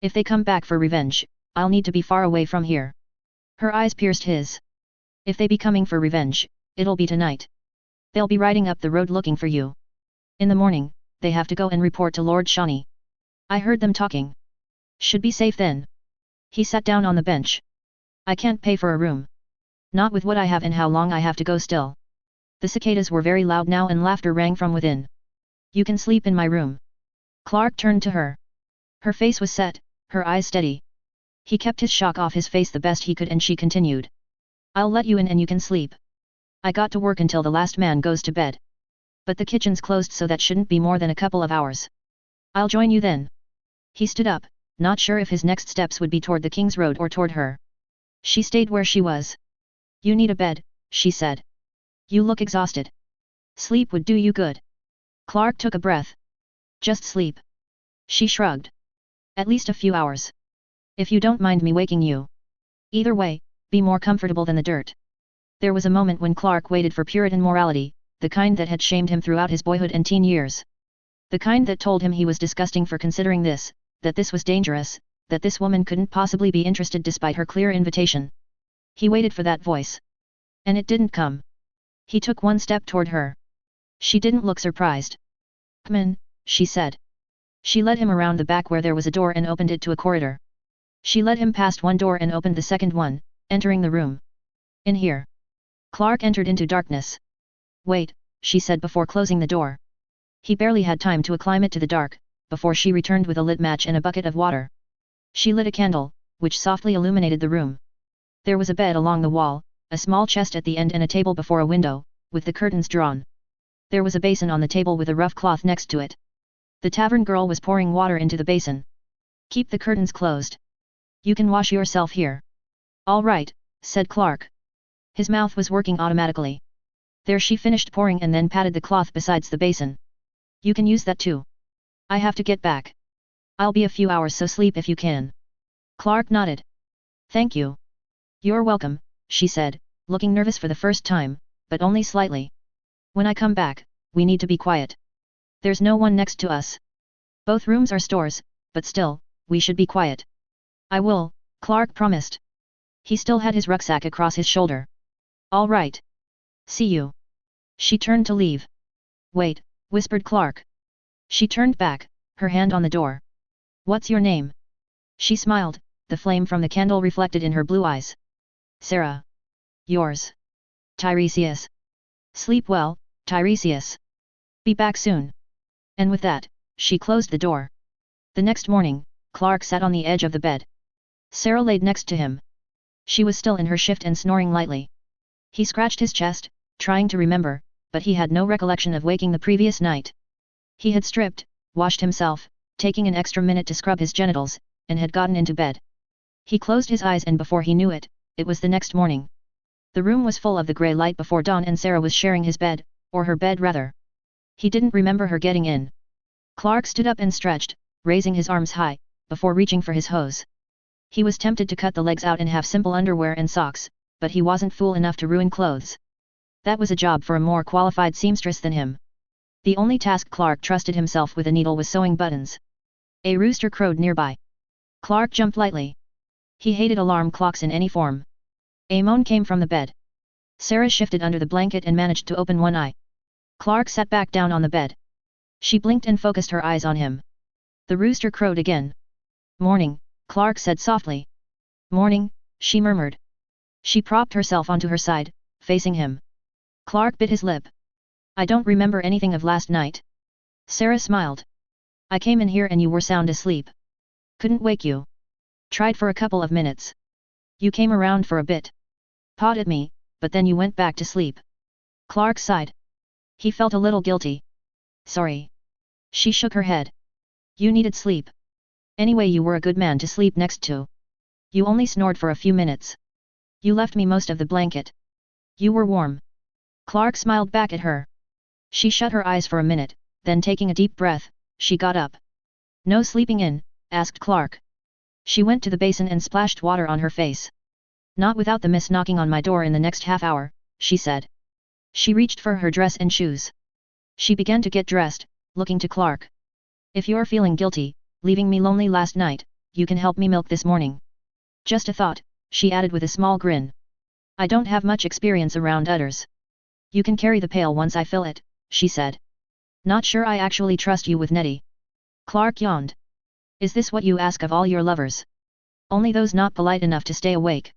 If they come back for revenge, I'll need to be far away from here. Her eyes pierced his. If they be coming for revenge, it'll be tonight. They'll be riding up the road looking for you. In the morning, they have to go and report to Lord Shawnee. I heard them talking. Should be safe then. He sat down on the bench. I can't pay for a room. Not with what I have and how long I have to go still. The cicadas were very loud now and laughter rang from within. You can sleep in my room. Clark turned to her. Her face was set, her eyes steady. He kept his shock off his face the best he could and she continued. I'll let you in and you can sleep. I got to work until the last man goes to bed. But the kitchen's closed so that shouldn't be more than a couple of hours. I'll join you then. He stood up, not sure if his next steps would be toward the King's Road or toward her. She stayed where she was. You need a bed, she said. You look exhausted. Sleep would do you good. Clark took a breath. Just sleep. She shrugged. At least a few hours. If you don't mind me waking you. Either way, be more comfortable than the dirt. There was a moment when Clark waited for Puritan morality, the kind that had shamed him throughout his boyhood and teen years. The kind that told him he was disgusting for considering this, that this was dangerous, that this woman couldn't possibly be interested despite her clear invitation. He waited for that voice. And it didn't come. He took one step toward her. She didn't look surprised. Come in, she said. She led him around the back where there was a door and opened it to a corridor. She led him past one door and opened the second one, entering the room. In here. Clark entered into darkness. Wait, she said before closing the door. He barely had time to acclimate to the dark, before she returned with a lit match and a bucket of water. She lit a candle, which softly illuminated the room. There was a bed along the wall, a small chest at the end and a table before a window, with the curtains drawn. There was a basin on the table with a rough cloth next to it. The tavern girl was pouring water into the basin. Keep the curtains closed. You can wash yourself here. All right, said Clark. His mouth was working automatically. There she finished pouring and then patted the cloth besides the basin. You can use that too. I have to get back. I'll be a few hours so sleep if you can. Clark nodded. Thank you. You're welcome, she said, looking nervous for the first time, but only slightly. When I come back, we need to be quiet. There's no one next to us. Both rooms are stores, but still, we should be quiet. I will, Clark promised. He still had his rucksack across his shoulder. All right. See you. She turned to leave. Wait, whispered Clark. She turned back, her hand on the door. What's your name? She smiled, the flame from the candle reflected in her blue eyes. Sarah. Yours. Tiresias. Sleep well, Tiresias. Be back soon. And with that, she closed the door. The next morning, Clark sat on the edge of the bed. Sarah laid next to him. She was still in her shift and snoring lightly. He scratched his chest, trying to remember, but he had no recollection of waking the previous night. He had stripped, washed himself, taking an extra minute to scrub his genitals, and had gotten into bed. He closed his eyes and before he knew it, it was the next morning. The room was full of the grey light before dawn and Sarah was sharing his bed, or her bed rather. He didn't remember her getting in. Clark stood up and stretched, raising his arms high, before reaching for his hose. He was tempted to cut the legs out and have simple underwear and socks, but he wasn't fool enough to ruin clothes. That was a job for a more qualified seamstress than him. The only task Clark trusted himself with a needle was sewing buttons. A rooster crowed nearby. Clark jumped lightly. He hated alarm clocks in any form. A moan came from the bed. Sarah shifted under the blanket and managed to open one eye. Clark sat back down on the bed. She blinked and focused her eyes on him. The rooster crowed again. Morning, Clark said softly. Morning, she murmured. She propped herself onto her side, facing him. Clark bit his lip. I don't remember anything of last night. Sarah smiled. I came in here and you were sound asleep. Couldn't wake you. Tried for a couple of minutes. You came around for a bit. Pawed at me, but then you went back to sleep. Clark sighed. He felt a little guilty. Sorry. She shook her head. You needed sleep. Anyway, you were a good man to sleep next to. You only snored for a few minutes. You left me most of the blanket. You were warm. Clark smiled back at her. She shut her eyes for a minute, then taking a deep breath, she got up. No sleeping in? Asked Clark. She went to the basin and splashed water on her face. Not without the miss knocking on my door in the next half hour, she said. She reached for her dress and shoes. She began to get dressed, looking to Clark. If you're feeling guilty, leaving me lonely last night, you can help me milk this morning. Just a thought, she added with a small grin. I don't have much experience around udders. You can carry the pail once I fill it, she said. Not sure I actually trust you with Nettie. Clark yawned. Is this what you ask of all your lovers? Only those not polite enough to stay awake.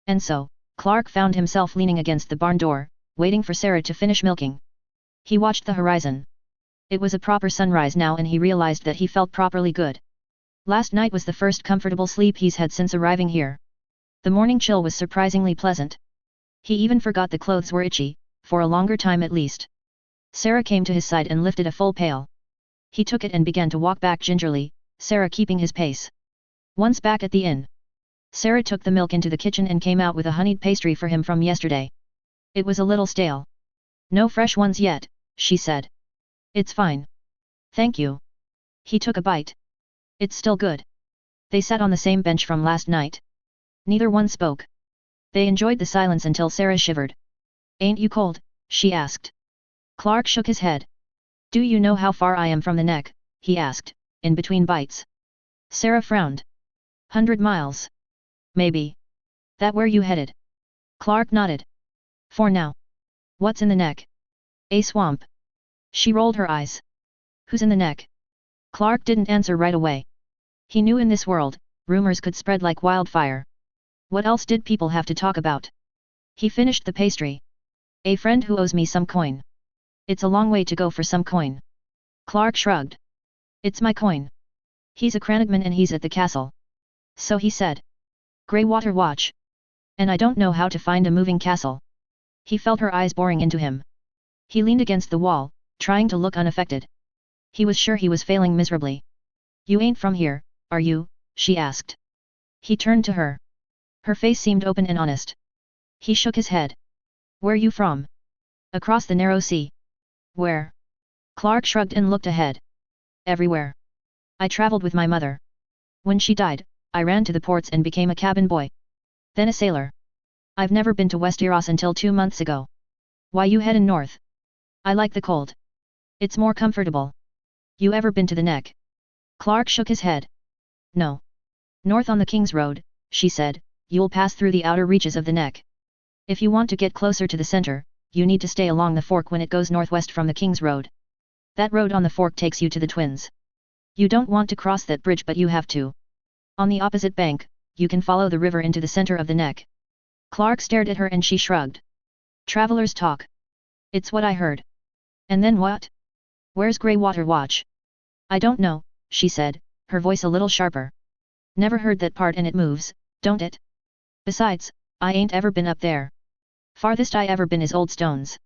And so, Clark found himself leaning against the barn door, waiting for Sarah to finish milking. He watched the horizon. It was a proper sunrise now and he realized that he felt properly good. Last night was the first comfortable sleep he's had since arriving here. The morning chill was surprisingly pleasant. He even forgot the clothes were itchy, for a longer time at least. Sarah came to his side and lifted a full pail. He took it and began to walk back gingerly, Sarah keeping his pace. Once back at the inn, Sarah took the milk into the kitchen and came out with a honeyed pastry for him from yesterday. It was a little stale. No fresh ones yet, she said. It's fine. Thank you. He took a bite. It's still good. They sat on the same bench from last night. Neither one spoke. They enjoyed the silence until Sarah shivered. Ain't you cold? She asked. Clark shook his head. Do you know how far I am from the neck? He asked, in between bites. Sarah frowned. 100 miles. Maybe. That where you headed? Clark nodded. For now. What's in the neck? A swamp. She rolled her eyes. Who's in the neck? Clark didn't answer right away. He knew in this world, rumors could spread like wildfire. What else did people have to talk about? He finished the pastry. A friend who owes me some coin. It's a long way to go for some coin. Clark shrugged. It's my coin. He's a Cranagman and he's at the castle. So he said. Greywater Watch. And I don't know how to find a moving castle. He felt her eyes boring into him. He leaned against the wall, trying to look unaffected. He was sure he was failing miserably. You ain't from here, are you? She asked. He turned to her. Her face seemed open and honest. He shook his head. Where you from? Across the narrow sea. Where? Clark shrugged and looked ahead. Everywhere. I traveled with my mother. When she died, I ran to the ports and became a cabin boy. Then a sailor. I've never been to Westeros until 2 months ago. Why you headin' north? I like the cold. It's more comfortable. You ever been to the neck? Clark shook his head. No. North on the King's Road, she said, you'll pass through the outer reaches of the neck. If you want to get closer to the center, you need to stay along the fork when it goes northwest from the King's Road. That road on the fork takes you to the Twins. You don't want to cross that bridge but you have to. On the opposite bank, you can follow the river into the center of the neck. Clark stared at her and she shrugged. Travelers talk. It's what I heard. And then what? Where's Greywater Watch? I don't know, she said, her voice a little sharper. Never heard that part and it moves, don't it? Besides, I ain't ever been up there. Farthest I ever been is Old Stones.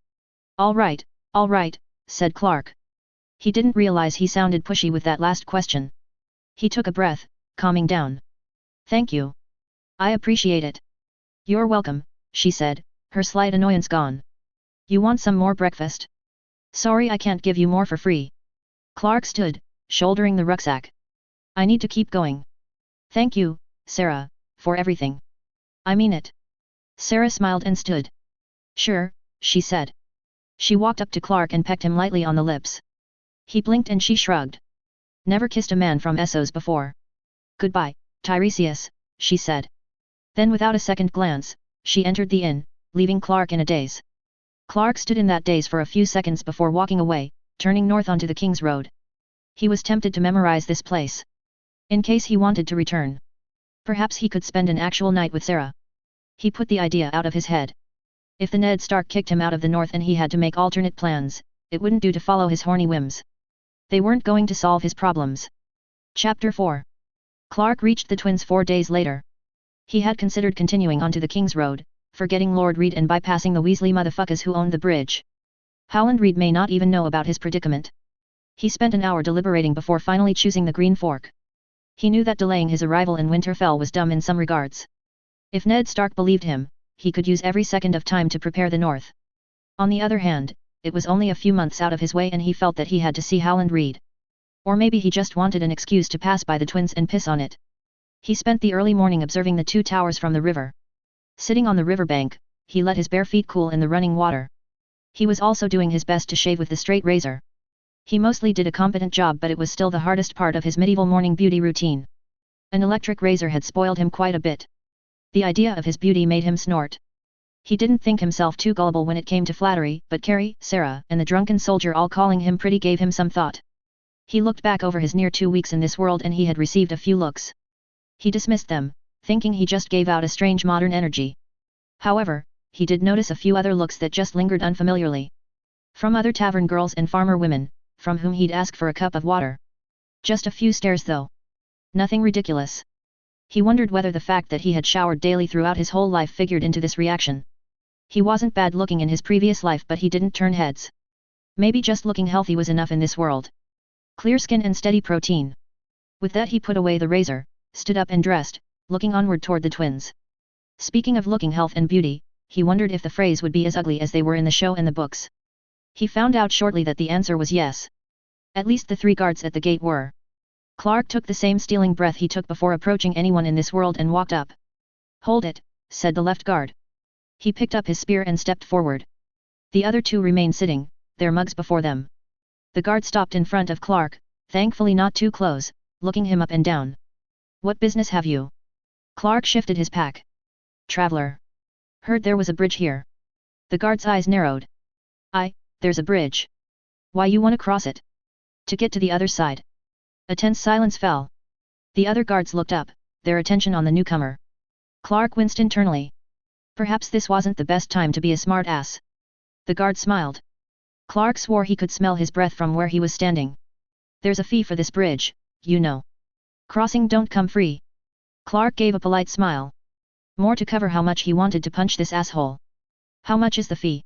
All right, said Clark. He didn't realize he sounded pushy with that last question. He took a breath, calming down. Thank you. I appreciate it. You're welcome, she said, her slight annoyance gone. You want some more breakfast? Sorry I can't give you more for free. Clark stood, shouldering the rucksack. I need to keep going. Thank you, Sarah, for everything. I mean it. Sarah smiled and stood. Sure, she said. She walked up to Clark and pecked him lightly on the lips. He blinked and she shrugged. Never kissed a man from Essos before. Goodbye, Tiresias, she said. Then without a second glance, she entered the inn, leaving Clark in a daze. Clark stood in that daze for a few seconds before walking away, turning north onto the King's Road. He was tempted to memorize this place. In case he wanted to return. Perhaps he could spend an actual night with Sarah. He put the idea out of his head. If the Ned Stark kicked him out of the north and he had to make alternate plans, it wouldn't do to follow his horny whims. They weren't going to solve his problems. Chapter 4. Clark reached the Twins 4 days later. He had considered continuing onto the King's Road, forgetting Lord Reed and bypassing the Weasley motherfuckers who owned the bridge. Howland Reed may not even know about his predicament. He spent an hour deliberating before finally choosing the Green Fork. He knew that delaying his arrival in Winterfell was dumb in some regards. If Ned Stark believed him, he could use every second of time to prepare the North. On the other hand, it was only a few months out of his way and he felt that he had to see Howland Reed. Or maybe he just wanted an excuse to pass by the Twins and piss on it. He spent the early morning observing the two towers from the river. Sitting on the riverbank, he let his bare feet cool in the running water. He was also doing his best to shave with the straight razor. He mostly did a competent job but it was still the hardest part of his medieval morning beauty routine. An electric razor had spoiled him quite a bit. The idea of his beauty made him snort. He didn't think himself too gullible when it came to flattery, but Carrie, Sarah, and the drunken soldier all calling him pretty gave him some thought. He looked back over his near 2 weeks in this world and he had received a few looks. He dismissed them, thinking he just gave out a strange modern energy. However, he did notice a few other looks that just lingered unfamiliarly. From other tavern girls and farmer women, from whom he'd ask for a cup of water. Just a few stares though. Nothing ridiculous. He wondered whether the fact that he had showered daily throughout his whole life figured into this reaction. He wasn't bad looking in his previous life but he didn't turn heads. Maybe just looking healthy was enough in this world. Clear skin and steady protein. With that he put away the razor, stood up and dressed, looking onward toward the Twins. Speaking of looking health and beauty, he wondered if the Freys would be as ugly as they were in the show and the books. He found out shortly that the answer was yes. At least the 3 guards at the gate were. Clark took the same stealing breath he took before approaching anyone in this world and walked up. Hold it, said the left guard. He picked up his spear and stepped forward. The other 2 remained sitting, their mugs before them. The guard stopped in front of Clark, thankfully not too close, looking him up and down. What business have you? Clark shifted his pack. Traveler. Heard there was a bridge here. The guard's eyes narrowed. There's a bridge. Why you wanna cross it? To get to the other side. A tense silence fell. The other guards looked up, their attention on the newcomer. Clark winced internally. Perhaps this wasn't the best time to be a smart ass. The guard smiled. Clark swore he could smell his breath from where he was standing. There's a fee for this bridge, you know. Crossing don't come free. Clark gave a polite smile. More to cover how much he wanted to punch this asshole. How much is the fee?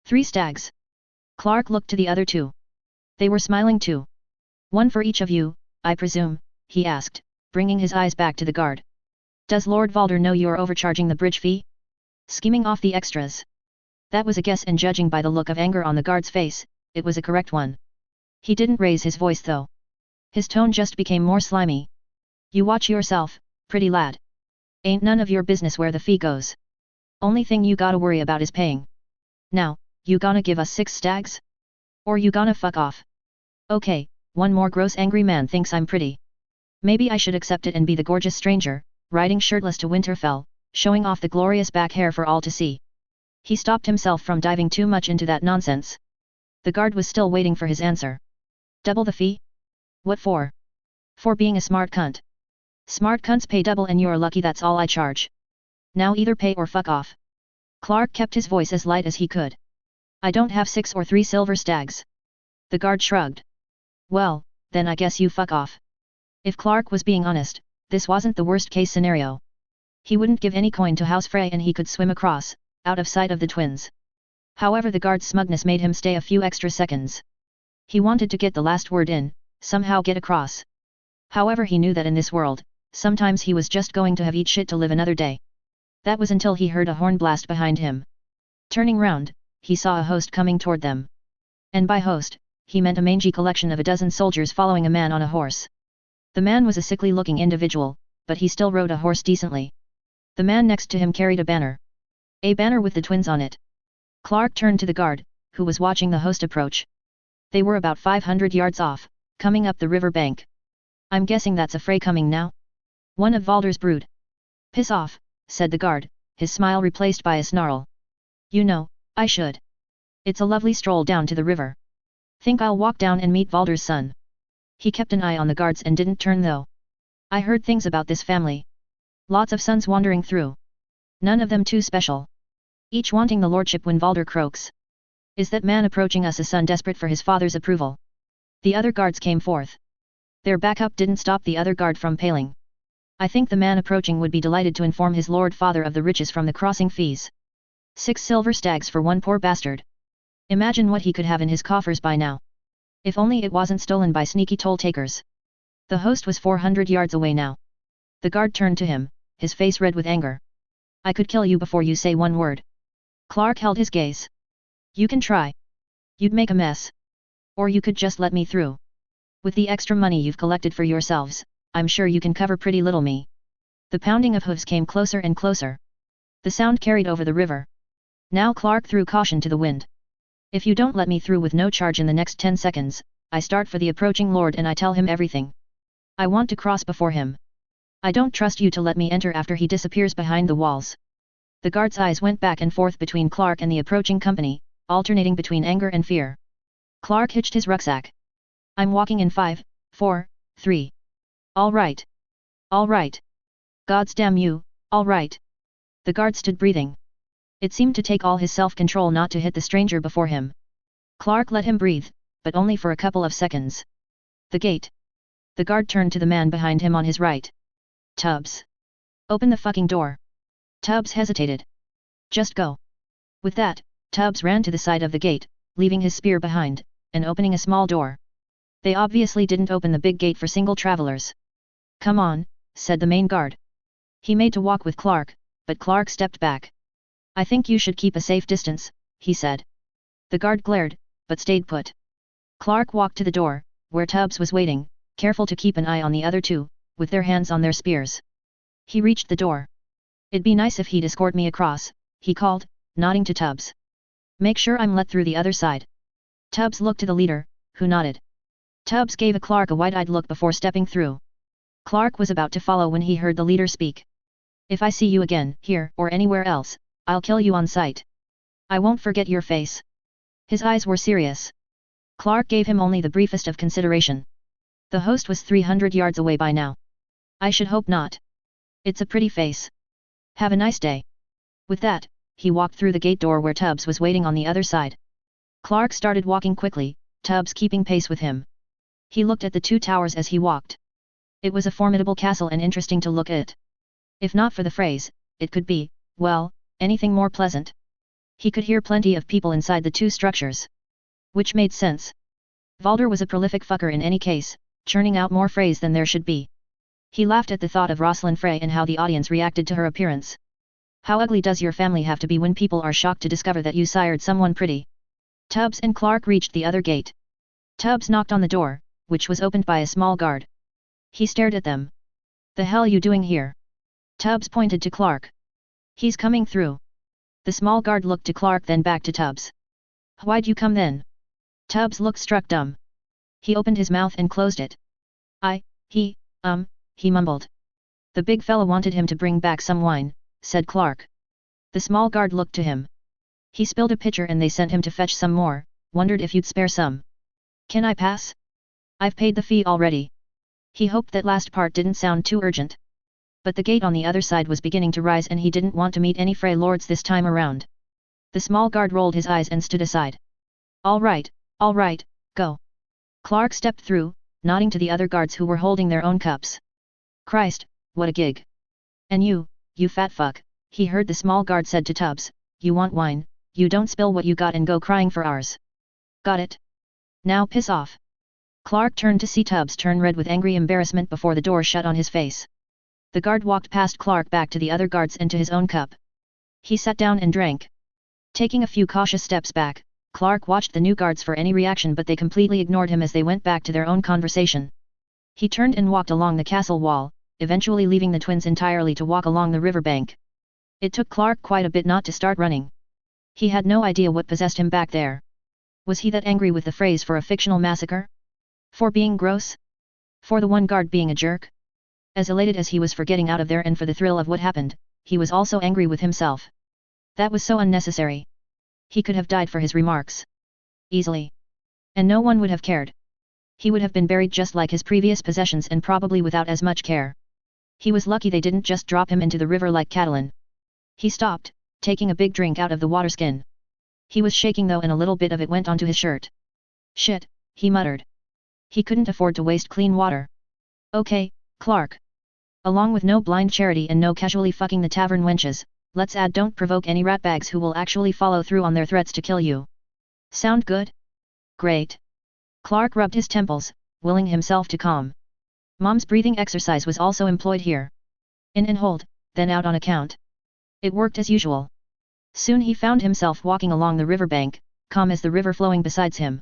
3 stags. Clark looked to the other 2. They were smiling too. 1 for each of you, I presume, he asked, bringing his eyes back to the guard. Does Lord Valder know you're overcharging the bridge fee? Skimming off the extras. That was a guess and judging by the look of anger on the guard's face, it was a correct one. He didn't raise his voice though. His tone just became more slimy. You watch yourself, Pretty lad. Ain't none of your business where the fee goes. Only thing you gotta worry about is paying. Now, you gonna give us 6 stags? Or you gonna fuck off? Okay, one more gross angry man thinks I'm pretty. Maybe I should accept it and be the gorgeous stranger, riding shirtless to Winterfell, showing off the glorious back hair for all to see. He stopped himself from diving too much into that nonsense. The guard was still waiting for his answer. Double the fee? What for? For being a smart cunt. Smart cunts pay double and you're lucky that's all I charge. Now either pay or fuck off. Clark kept his voice as light as he could. I don't have 6 or 3 silver stags. The guard shrugged. Well, then I guess you fuck off. If Clark was being honest, this wasn't the worst case scenario. He wouldn't give any coin to House Frey and he could swim across, out of sight of the twins. However, the guard's smugness made him stay a few extra seconds. He wanted to get the last word in, somehow get across. However, he knew that in this world, sometimes he was just going to have eat shit to live another day. That was until he heard a horn blast behind him. Turning round, he saw a host coming toward them. And by host, he meant a mangy collection of a dozen soldiers following a man on a horse. The man was a sickly-looking individual, but he still rode a horse decently. The man next to him carried a banner. A banner with the twins on it. Clark turned to the guard, who was watching the host approach. They were about 500 yards off, coming up the river bank. I'm guessing that's a fray coming now? One of Valder's brood. Piss off, said the guard, his smile replaced by a snarl. You know, I should. It's a lovely stroll down to the river. Think I'll walk down and meet Valder's son. He kept an eye on the guards and didn't turn though. I heard things about this family. Lots of sons wandering through. None of them too special. Each wanting the lordship when Valder croaks. Is that man approaching us a son desperate for his father's approval? The other guards came forth. Their backup didn't stop the other guard from paling. I think the man approaching would be delighted to inform his lord father of the riches from the crossing fees. 6 silver stags for one poor bastard. Imagine what he could have in his coffers by now. If only it wasn't stolen by sneaky toll takers. The host was 400 yards away now. The guard turned to him, his face red with anger. I could kill you before you say one word. Clark held his gaze. You can try. You'd make a mess. Or you could just let me through. With the extra money you've collected for yourselves, I'm sure you can cover pretty little me. The pounding of hooves came closer and closer. The sound carried over the river. Now Clark threw caution to the wind. If you don't let me through with no charge in the next 10 seconds, I start for the approaching lord and I tell him everything. I want to cross before him. I don't trust you to let me enter after he disappears behind the walls. The guard's eyes went back and forth between Clark and the approaching company, alternating between anger and fear. Clark hitched his rucksack. I'm walking in 5, 4, 3. All right. All right. Gods damn you, all right. The guard stood breathing. It seemed to take all his self-control not to hit the stranger before him. Clark let him breathe, but only for a couple of seconds. The gate. The guard turned to the man behind him on his right. Tubbs. Open the fucking door. Tubbs hesitated. Just go. With that, Tubbs ran to the side of the gate, leaving his spear behind, and opening a small door. They obviously didn't open the big gate for single travelers. Come on, said the main guard. He made to walk with Clark, but Clark stepped back. I think you should keep a safe distance, he said. The guard glared, but stayed put. Clark walked to the door, where Tubbs was waiting, careful to keep an eye on the other two, with their hands on their spears. He reached the door. It'd be nice if he'd escort me across, he called, nodding to Tubbs. Make sure I'm let through the other side. Tubbs looked to the leader, who nodded. Tubbs gave Clark a wide-eyed look before stepping through. Clark was about to follow when he heard the leader speak. If I see you again, here or anywhere else, I'll kill you on sight. I won't forget your face. His eyes were serious. Clark gave him only the briefest of consideration. The host was 300 yards away by now. I should hope not. It's a pretty face. Have a nice day. With that, he walked through the gate door where Tubbs was waiting on the other side. Clark started walking quickly, Tubbs keeping pace with him. He looked at the 2 towers as he walked. It was a formidable castle and interesting to look at. If not for the phrase, it could be, well, anything more pleasant. He could hear plenty of people inside the 2 structures. Which made sense. Valder was a prolific fucker in any case, churning out more phrase than there should be. He laughed at the thought of Rosalind Frey and how the audience reacted to her appearance. How ugly does your family have to be when people are shocked to discover that you sired someone pretty? Tubbs and Clark reached the other gate. Tubbs knocked on the door, which was opened by a small guard. He stared at them. The hell you doing here? Tubbs pointed to Clark. He's coming through. The small guard looked to Clark then back to Tubbs. Why'd you come then? Tubbs looked struck dumb. He opened his mouth and closed it. He mumbled. The big fella wanted him to bring back some wine, said Clark. The small guard looked to him. He spilled a pitcher and they sent him to fetch some more, wondered if you'd spare some. Can I pass? I've paid the fee already. He hoped that last part didn't sound too urgent. But the gate on the other side was beginning to rise and he didn't want to meet any Frey lords this time around. The small guard rolled his eyes and stood aside. All right, go. Clark stepped through, nodding to the other guards who were holding their own cups. Christ, what a gig. And you fat fuck, he heard the small guard said to Tubbs, you want wine, you don't spill what you got and go crying for ours. Got it? Now piss off. Clark turned to see Tubbs turn red with angry embarrassment before the door shut on his face. The guard walked past Clark back to the other guards and to his own cup. He sat down and drank. Taking a few cautious steps back, Clark watched the new guards for any reaction but they completely ignored him as they went back to their own conversation. He turned and walked along the castle wall, eventually leaving the twins entirely to walk along the riverbank. It took Clark quite a bit not to start running. He had no idea what possessed him back there. Was he that angry with the phrase for a fictional massacre? For being gross? For the one guard being a jerk? As elated as he was for getting out of there and for the thrill of what happened, he was also angry with himself. That was so unnecessary. He could have died for his remarks. Easily. And no one would have cared. He would have been buried just like his previous possessions and probably without as much care. He was lucky they didn't just drop him into the river like Catelyn. He stopped, taking a big drink out of the water skin. He was shaking though and a little bit of it went onto his shirt. Shit, he muttered. He couldn't afford to waste clean water. Okay, Clark. Along with no blind charity and no casually fucking the tavern wenches, let's add don't provoke any ratbags who will actually follow through on their threats to kill you. Sound good? Great. Clark rubbed his temples, willing himself to calm. Mom's breathing exercise was also employed here. In and hold, then out on a count. It worked as usual. Soon he found himself walking along the riverbank, calm as the river flowing beside him.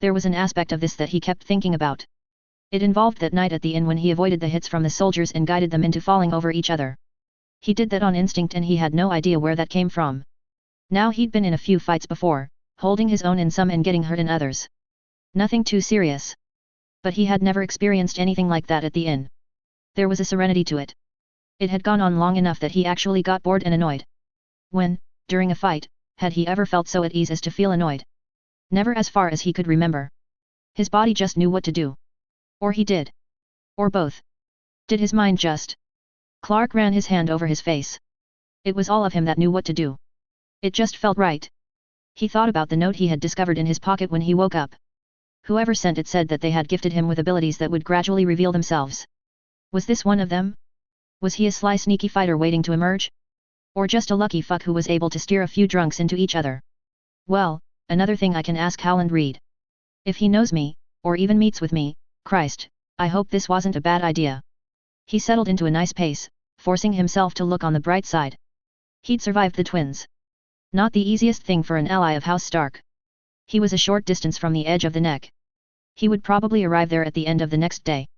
There was an aspect of this that he kept thinking about. It involved that night at the inn when he avoided the hits from the soldiers and guided them into falling over each other. He did that on instinct and he had no idea where that came from. Now he'd been in a few fights before, holding his own in some and getting hurt in others. Nothing too serious. But he had never experienced anything like that at the inn. There was a serenity to it. It had gone on long enough that he actually got bored and annoyed. When, during a fight, had he ever felt so at ease as to feel annoyed? Never as far as he could remember. His body just knew what to do. Or he did. Or both. Did his mind just? Clark ran his hand over his face. It was all of him that knew what to do. It just felt right. He thought about the note he had discovered in his pocket when he woke up. Whoever sent it said that they had gifted him with abilities that would gradually reveal themselves. Was this one of them? Was he a sly sneaky fighter waiting to emerge? Or just a lucky fuck who was able to steer a few drunks into each other? Well, another thing I can ask Howland Reed. If he knows me, or even meets with me, Christ, I hope this wasn't a bad idea. He settled into a nice pace, forcing himself to look on the bright side. He'd survived the twins. Not the easiest thing for an ally of House Stark. He was a short distance from the edge of the neck. He would probably arrive there at the end of the next day.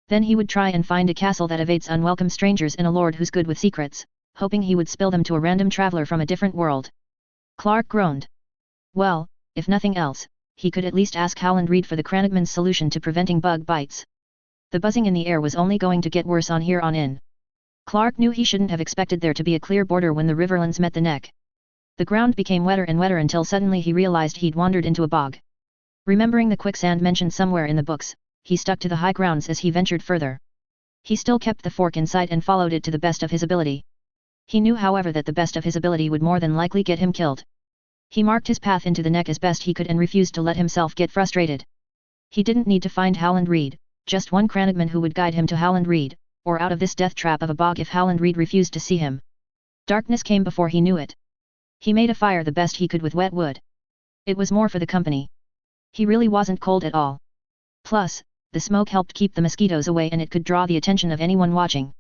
Then he would try and find a castle that evades unwelcome strangers and a lord who's good with secrets, hoping he would spill them to a random traveler from a different world. Clark groaned. Well, if nothing else, he could at least ask Howland Reed for the Cranagman's solution to preventing bug bites. The buzzing in the air was only going to get worse on here on in. Clark knew he shouldn't have expected there to be a clear border when the riverlands met the neck. The ground became wetter and wetter until suddenly he realized he'd wandered into a bog. Remembering the quicksand mentioned somewhere in the books, he stuck to the high grounds as he ventured further. He still kept the fork in sight and followed it to the best of his ability. He knew however that the best of his ability would more than likely get him killed. He marked his path into the neck as best he could and refused to let himself get frustrated. He didn't need to find Howland Reed, just one Cranagman who would guide him to Howland Reed, or out of this death trap of a bog if Howland Reed refused to see him. Darkness came before he knew it. He made a fire the best he could with wet wood. It was more for the company. He really wasn't cold at all. Plus, the smoke helped keep the mosquitoes away and it could draw the attention of anyone watching.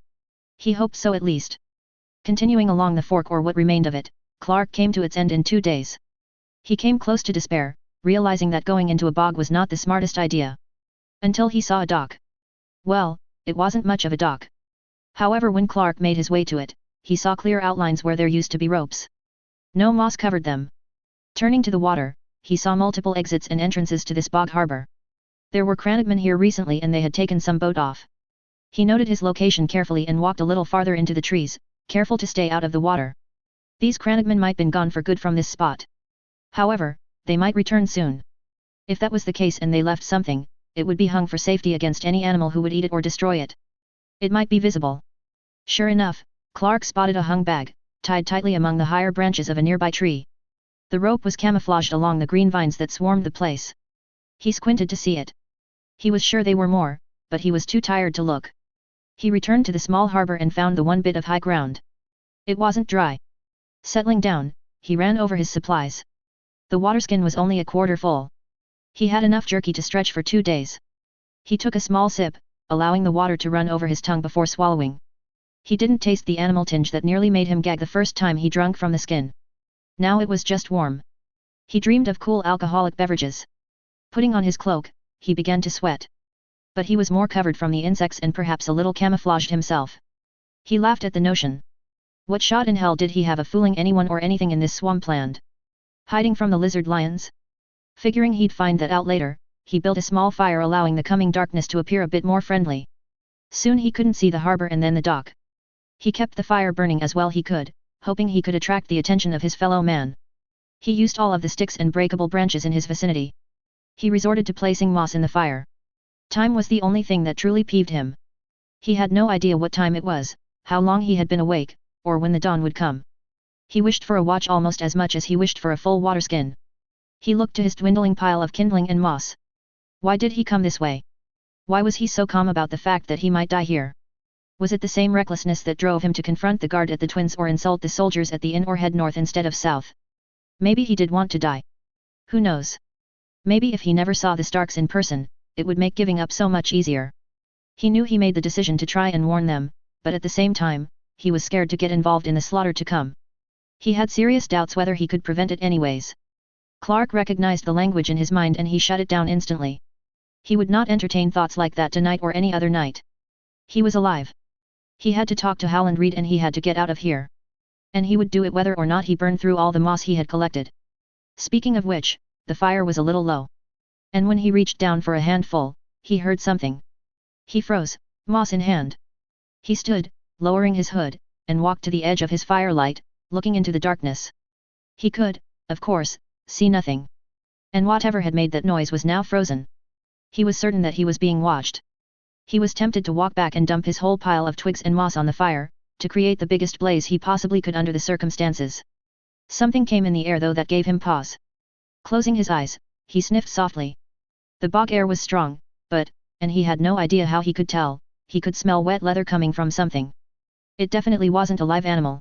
He hoped so at least. Continuing along the fork or what remained of it, Clark came to its end in 2 days. He came close to despair, realizing that going into a bog was not the smartest idea. Until he saw a dock. Well, it wasn't much of a dock. However, when Clark made his way to it, he saw clear outlines where there used to be ropes. No moss covered them. Turning to the water, he saw multiple exits and entrances to this bog harbor. There were crannogmen here recently and they had taken some boat off. He noted his location carefully and walked a little farther into the trees, careful to stay out of the water. These crannogmen might been gone for good from this spot. However, they might return soon. If that was the case and they left something, it would be hung for safety against any animal who would eat it or destroy it. It might be visible. Sure enough, Clark spotted a hung bag, tied tightly among the higher branches of a nearby tree. The rope was camouflaged along the green vines that swarmed the place. He squinted to see it. He was sure they were more, but he was too tired to look. He returned to the small harbor and found the one bit of high ground. It wasn't dry. Settling down, he ran over his supplies. The waterskin was only a quarter full. He had enough jerky to stretch for 2 days. He took a small sip, allowing the water to run over his tongue before swallowing. He didn't taste the animal tinge that nearly made him gag the first time he drank from the skin. Now it was just warm. He dreamed of cool alcoholic beverages. Putting on his cloak, he began to sweat. But he was more covered from the insects and perhaps a little camouflaged himself. He laughed at the notion. What shot in hell did he have of fooling anyone or anything in this swampland? Hiding from the lizard lions? Figuring he'd find that out later, he built a small fire allowing the coming darkness to appear a bit more friendly. Soon he couldn't see the harbor and then the dock. He kept the fire burning as well he could, hoping he could attract the attention of his fellow man. He used all of the sticks and breakable branches in his vicinity. He resorted to placing moss in the fire. Time was the only thing that truly peeved him. He had no idea what time it was, how long he had been awake, or when the dawn would come. He wished for a watch almost as much as he wished for a full waterskin. He looked to his dwindling pile of kindling and moss. Why did he come this way? Why was he so calm about the fact that he might die here? Was it the same recklessness that drove him to confront the guard at the Twins or insult the soldiers at the inn or head north instead of south? Maybe he did want to die. Who knows? Maybe if he never saw the Starks in person, it would make giving up so much easier. He knew he made the decision to try and warn them, but at the same time, he was scared to get involved in the slaughter to come. He had serious doubts whether he could prevent it anyways. Clark recognized the language in his mind and he shut it down instantly. He would not entertain thoughts like that tonight or any other night. He was alive. He had to talk to Howland Reed and he had to get out of here. And he would do it whether or not he burned through all the moss he had collected. Speaking of which, the fire was a little low. And when he reached down for a handful, he heard something. He froze, moss in hand. He stood, lowering his hood, and walked to the edge of his firelight, looking into the darkness. He could, of course, see nothing. And whatever had made that noise was now frozen. He was certain that he was being watched. He was tempted to walk back and dump his whole pile of twigs and moss on the fire, to create the biggest blaze he possibly could under the circumstances. Something came in the air though that gave him pause. Closing his eyes, he sniffed softly. The bog air was strong, but, and he had no idea how he could tell, he could smell wet leather coming from something. It definitely wasn't a live animal.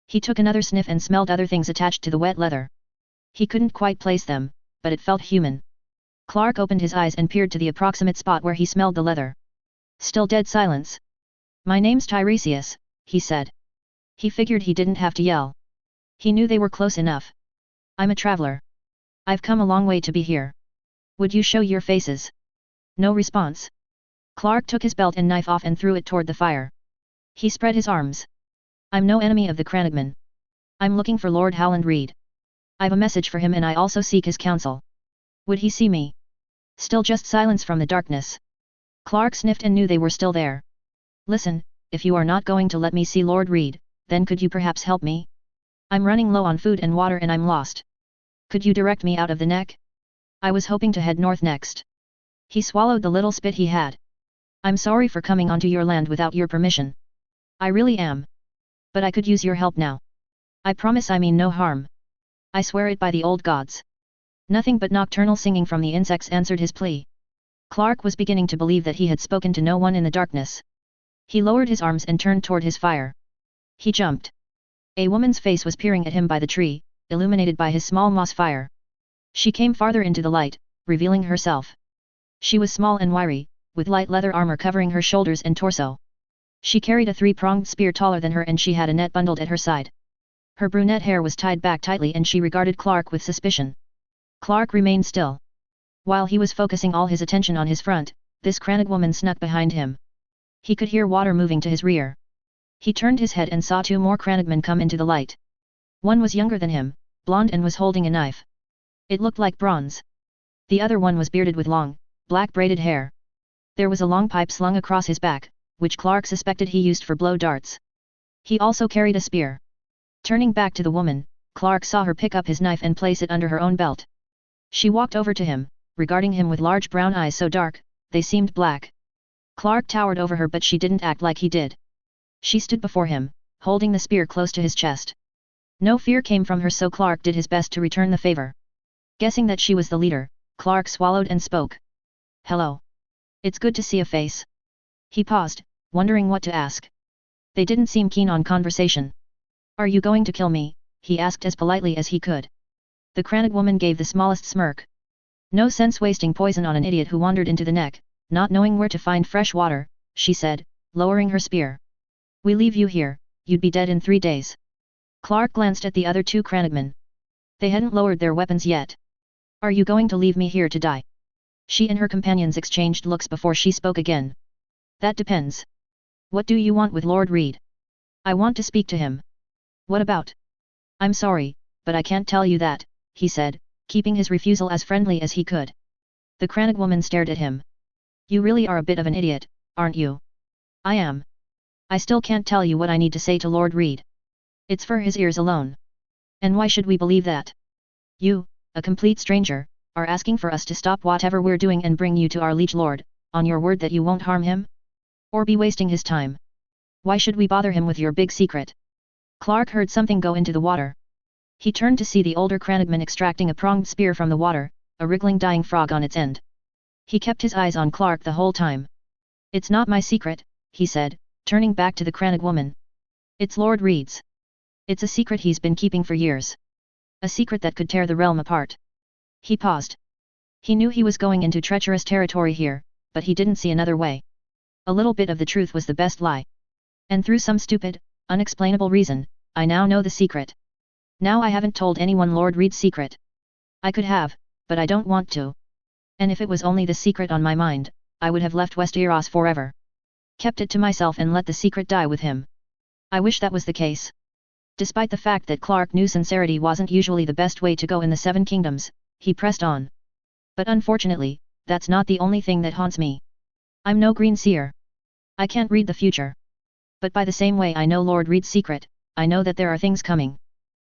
He took another sniff and smelled other things attached to the wet leather. He couldn't quite place them, but it felt human. Clark opened his eyes and peered to the approximate spot where he smelled the leather. Still dead silence. "My name's Tiresias," he said. He figured he didn't have to yell. He knew they were close enough. "I'm a traveler. I've come a long way to be here. Would you show your faces?" No response. Clark took his belt and knife off and threw it toward the fire. He spread his arms. "I'm no enemy of the crannogmen. I'm looking for Lord Howland Reed. I've a message for him and I also seek his counsel. Would he see me?" Still just silence from the darkness. Clark sniffed and knew they were still there. "Listen, if you are not going to let me see Lord Reed, then could you perhaps help me? I'm running low on food and water and I'm lost. Could you direct me out of the neck? I was hoping to head north next." He swallowed the little spit he had. "I'm sorry for coming onto your land without your permission. I really am. But I could use your help now. I promise I mean no harm. I swear it by the old gods." Nothing but nocturnal singing from the insects answered his plea. Clark was beginning to believe that he had spoken to no one in the darkness. He lowered his arms and turned toward his fire. He jumped. A woman's face was peering at him by the tree, illuminated by his small moss fire. She came farther into the light, revealing herself. She was small and wiry, with light leather armor covering her shoulders and torso. She carried a three-pronged spear taller than her and she had a net bundled at her side. Her brunette hair was tied back tightly and she regarded Clark with suspicion. Clark remained still. While he was focusing all his attention on his front, this crannog woman snuck behind him. He could hear water moving to his rear. He turned his head and saw two more crannogmen come into the light. One was younger than him, blonde and was holding a knife. It looked like bronze. The other one was bearded with long, black braided hair. There was a long pipe slung across his back, which Clark suspected he used for blow darts. He also carried a spear. Turning back to the woman, Clark saw her pick up his knife and place it under her own belt. She walked over to him, regarding him with large brown eyes so dark, they seemed black. Clark towered over her, but she didn't act like he did. She stood before him, holding the spear close to his chest. No fear came from her, so Clark did his best to return the favor. Guessing that she was the leader, Clark swallowed and spoke. "Hello. It's good to see a face." He paused, wondering what to ask. They didn't seem keen on conversation. "Are you going to kill me?" he asked as politely as he could. The crannog woman gave the smallest smirk. "No sense wasting poison on an idiot who wandered into the neck, not knowing where to find fresh water," she said, lowering her spear. "We leave you here, you'd be dead in 3 days." Clark glanced at the other two crannogmen. They hadn't lowered their weapons yet. "Are you going to leave me here to die?" She and her companions exchanged looks before she spoke again. "That depends. What do you want with Lord Reed?" "I want to speak to him." "What about?" "I'm sorry, but I can't tell you that," he said, keeping his refusal as friendly as he could. The crannog woman stared at him. "You really are a bit of an idiot, aren't you?" "I am. I still can't tell you what I need to say to Lord Reed. It's for his ears alone. And why should we believe that? You, a complete stranger, are asking for us to stop whatever we're doing and bring you to our liege lord, on your word that you won't harm him? Or be wasting his time? Why should we bother him with your big secret?" Clark heard something go into the water. He turned to see the older crannogman extracting a pronged spear from the water, a wriggling dying frog on its end. He kept his eyes on Clark the whole time. "It's not my secret," he said, turning back to the crannog woman. "It's Lord Reed's. It's a secret he's been keeping for years. A secret that could tear the realm apart." He paused. He knew he was going into treacherous territory here, but he didn't see another way. A little bit of the truth was the best lie. "And through some stupid, unexplainable reason, I now know the secret. Now I haven't told anyone Lord Reed's secret. I could have, but I don't want to. And if it was only the secret on my mind, I would have left Westeros forever. Kept it to myself and let the secret die with him. I wish that was the case." Despite the fact that Clark knew sincerity wasn't usually the best way to go in the Seven Kingdoms, he pressed on. "But unfortunately, that's not the only thing that haunts me. I'm no green seer. I can't read the future. But by the same way I know Lord Reed's secret, I know that there are things coming.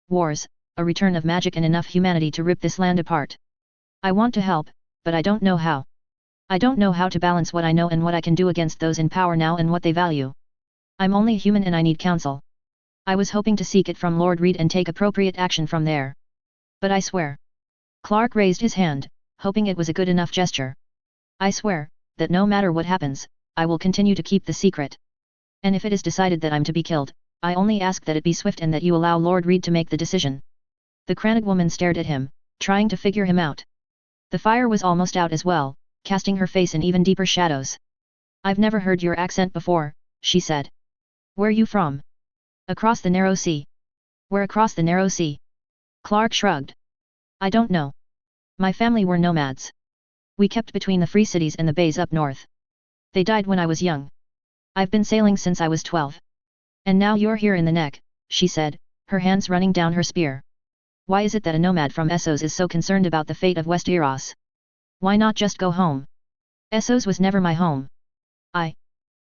Wars, a return of magic and enough humanity to rip this land apart. I want to help, but I don't know how. I don't know how to balance what I know and what I can do against those in power now and what they value. I'm only human and I need counsel. I was hoping to seek it from Lord Reed and take appropriate action from there. But I swear." Clark raised his hand, hoping it was a good enough gesture. "I swear, that no matter what happens, I will continue to keep the secret. And if it is decided that I'm to be killed, I only ask that it be swift and that you allow Lord Reed to make the decision." The crannog woman stared at him, trying to figure him out. The fire was almost out as well, casting her face in even deeper shadows. "I've never heard your accent before," she said. "Where you from?" "Across the narrow sea." "Where across the narrow sea?" Clark shrugged. "I don't know. My family were nomads. We kept between the free cities and the bays up north. They died when I was young. I've been sailing since I was 12. And now you're here in the neck," she said, her hands running down her spear. "Why is it that a nomad from Essos is so concerned about the fate of Westeros? Why not just go home? Essos was never my home.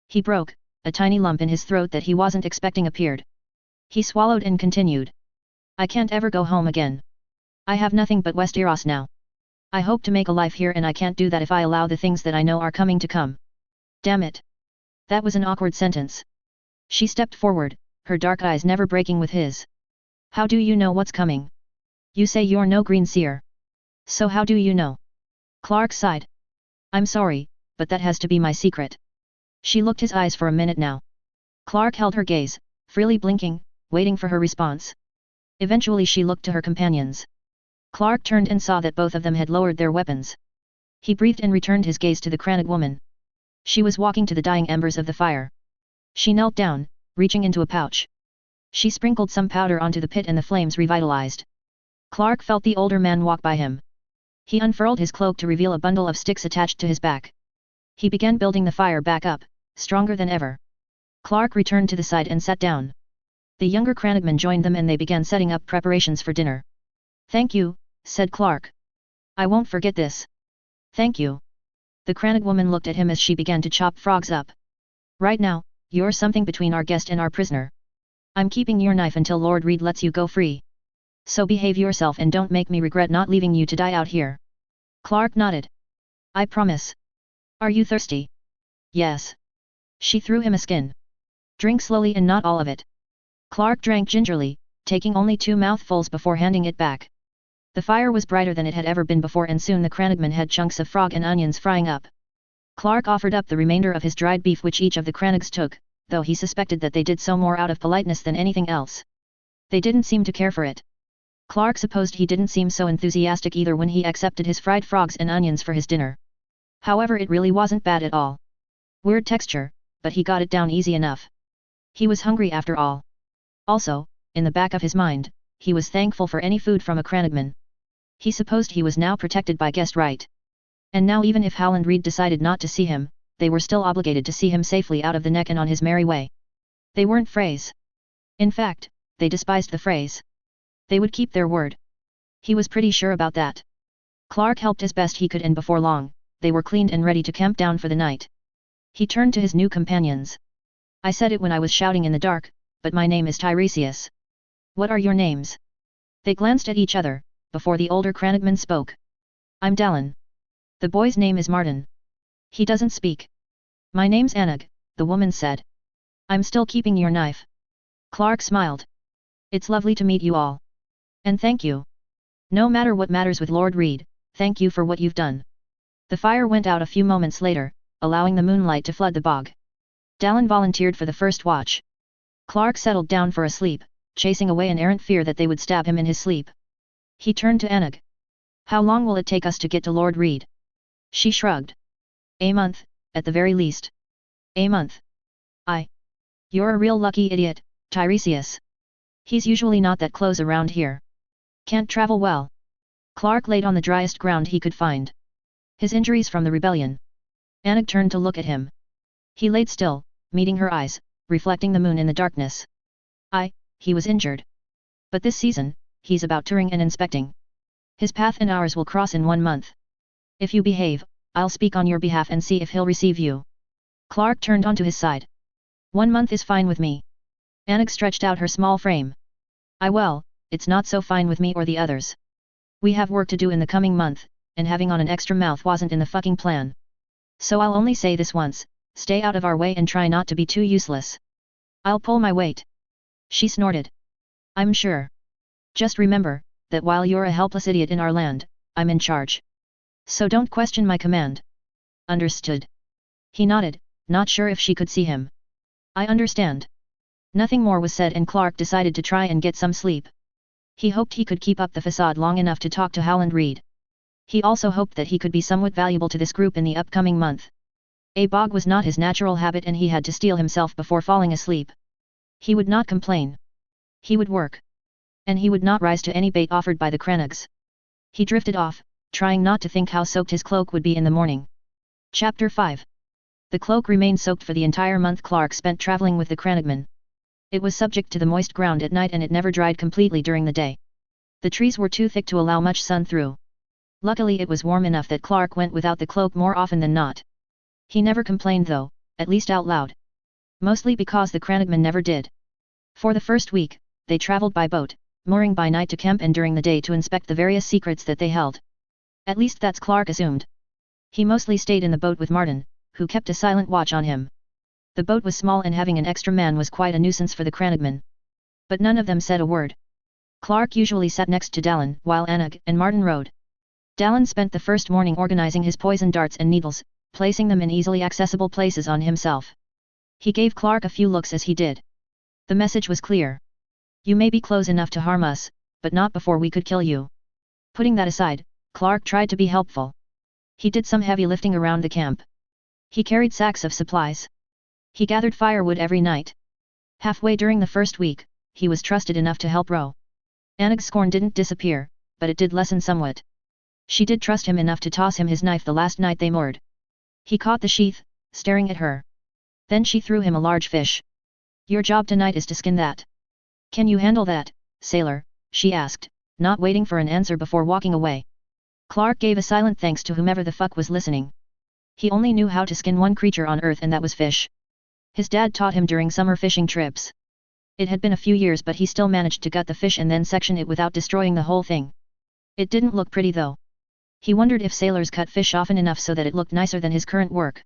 He broke, a tiny lump in his throat that he wasn't expecting appeared. He swallowed and continued. "I can't ever go home again. I have nothing but Westeros now. I hope to make a life here and I can't do that if I allow the things that I know are coming to come. Damn it." That was an awkward sentence. She stepped forward, her dark eyes never breaking with his. "How do you know what's coming? You say you're no green seer. So how do you know?" Clark sighed. "I'm sorry, but that has to be my secret." She looked his eyes for a minute now. Clark held her gaze, freely blinking, waiting for her response. Eventually she looked to her companions. Clark turned and saw that both of them had lowered their weapons. He breathed and returned his gaze to the crannog woman. She was walking to the dying embers of the fire. She knelt down, reaching into a pouch. She sprinkled some powder onto the pit and the flames revitalized. Clark felt the older man walk by him. He unfurled his cloak to reveal a bundle of sticks attached to his back. He began building the fire back up, stronger than ever. Clark returned to the side and sat down. The younger Cranagman joined them and they began setting up preparations for dinner. "Thank you," said Clark. "I won't forget this." "Thank you." The Cranag woman looked at him as she began to chop frogs up. "Right now, you're something between our guest and our prisoner. I'm keeping your knife until Lord Reed lets you go free. So behave yourself and don't make me regret not leaving you to die out here." Clark nodded. "I promise." "Are you thirsty?" "Yes." She threw him a skin. "Drink slowly and not all of it." Clark drank gingerly, taking only 2 mouthfuls before handing it back. The fire was brighter than it had ever been before and soon the Cranagman had chunks of frog and onions frying up. Clark offered up the remainder of his dried beef which each of the Cranags took, though he suspected that they did so more out of politeness than anything else. They didn't seem to care for it. Clark supposed he didn't seem so enthusiastic either when he accepted his fried frogs and onions for his dinner. However, it really wasn't bad at all. Weird texture, but he got it down easy enough. He was hungry after all. Also, in the back of his mind, he was thankful for any food from a Cranagman. He supposed he was now protected by guest right. And now even if Howland Reed decided not to see him, they were still obligated to see him safely out of the neck and on his merry way. They weren't Freys. In fact, they despised the Freys. They would keep their word. He was pretty sure about that. Clark helped as best he could and before long, they were cleaned and ready to camp down for the night. He turned to his new companions. "I said it when I was shouting in the dark, but my name is Tiresias. What are your names?" They glanced at each other, before the older Cranagman spoke. "I'm Dallin. The boy's name is Martin. He doesn't speak." "My name's Anug," the woman said. "I'm still keeping your knife." Clark smiled. "It's lovely to meet you all. And thank you. No matter what matters with Lord Reed, thank you for what you've done." The fire went out a few moments later, allowing the moonlight to flood the bog. Dallin volunteered for the first watch. Clark settled down for a sleep, chasing away an errant fear that they would stab him in his sleep. He turned to Anug. "How long will it take us to get to Lord Reed?" She shrugged. "A month, at the very least." "A month? You're a real lucky idiot, Tiresias. He's usually not that close around here. Can't travel well." Clark laid on the driest ground he could find. "His injuries from the rebellion." Anug turned to look at him. He laid still, meeting her eyes, reflecting the moon in the darkness. He was injured. But this season, he's about touring and inspecting. His path and ours will cross in 1 month. If you behave, I'll speak on your behalf and see if he'll receive you." Clark turned onto his side. 1 month is fine with me." Anug stretched out her small frame. Well, it's not so fine with me or the others. We have work to do in the coming month, and having on an extra mouth wasn't in the fucking plan. So I'll only say this once, stay out of our way and try not to be too useless." "I'll pull my weight." She snorted. "I'm sure. Just remember, that while you're a helpless idiot in our land, I'm in charge. So don't question my command." "Understood." He nodded, not sure if she could see him. "I understand." Nothing more was said and Clark decided to try and get some sleep. He hoped he could keep up the facade long enough to talk to Howland Reed. He also hoped that he could be somewhat valuable to this group in the upcoming month. A bog was not his natural habit and he had to steel himself before falling asleep. He would not complain. He would work. And he would not rise to any bait offered by the Cranags. He drifted off, trying not to think how soaked his cloak would be in the morning. Chapter 5. The cloak remained soaked for the entire month Clark spent traveling with the Cranagman. It was subject to the moist ground at night and it never dried completely during the day. The trees were too thick to allow much sun through. Luckily it was warm enough that Clark went without the cloak more often than not. He never complained though, at least out loud. Mostly because the Cranagman never did. For the first week, they traveled by boat, mooring by night to camp and during the day to inspect the various secrets that they held. At least that's Clark assumed. He mostly stayed in the boat with Martin, who kept a silent watch on him. The boat was small and having an extra man was quite a nuisance for the Cranagman. But none of them said a word. Clark usually sat next to Dallin while Anug and Martin rowed. Dallin spent the first morning organizing his poison darts and needles, placing them in easily accessible places on himself. He gave Clark a few looks as he did. The message was clear. You may be close enough to harm us, but not before we could kill you. Putting that aside, Clark tried to be helpful. He did some heavy lifting around the camp. He carried sacks of supplies. He gathered firewood every night. Halfway during the first week, he was trusted enough to help row. Anug's scorn didn't disappear, but it did lessen somewhat. She did trust him enough to toss him his knife the last night they moored. He caught the sheath, staring at her. Then she threw him a large fish. Your job tonight is to skin that. Can you handle that, sailor? She asked, not waiting for an answer before walking away. Clark gave a silent thanks to whomever the fuck was listening. He only knew how to skin one creature on Earth, and that was fish. His dad taught him during summer fishing trips. It had been a few years, but he still managed to gut the fish and then section it without destroying the whole thing. It didn't look pretty though. He wondered if sailors cut fish often enough so that it looked nicer than his current work.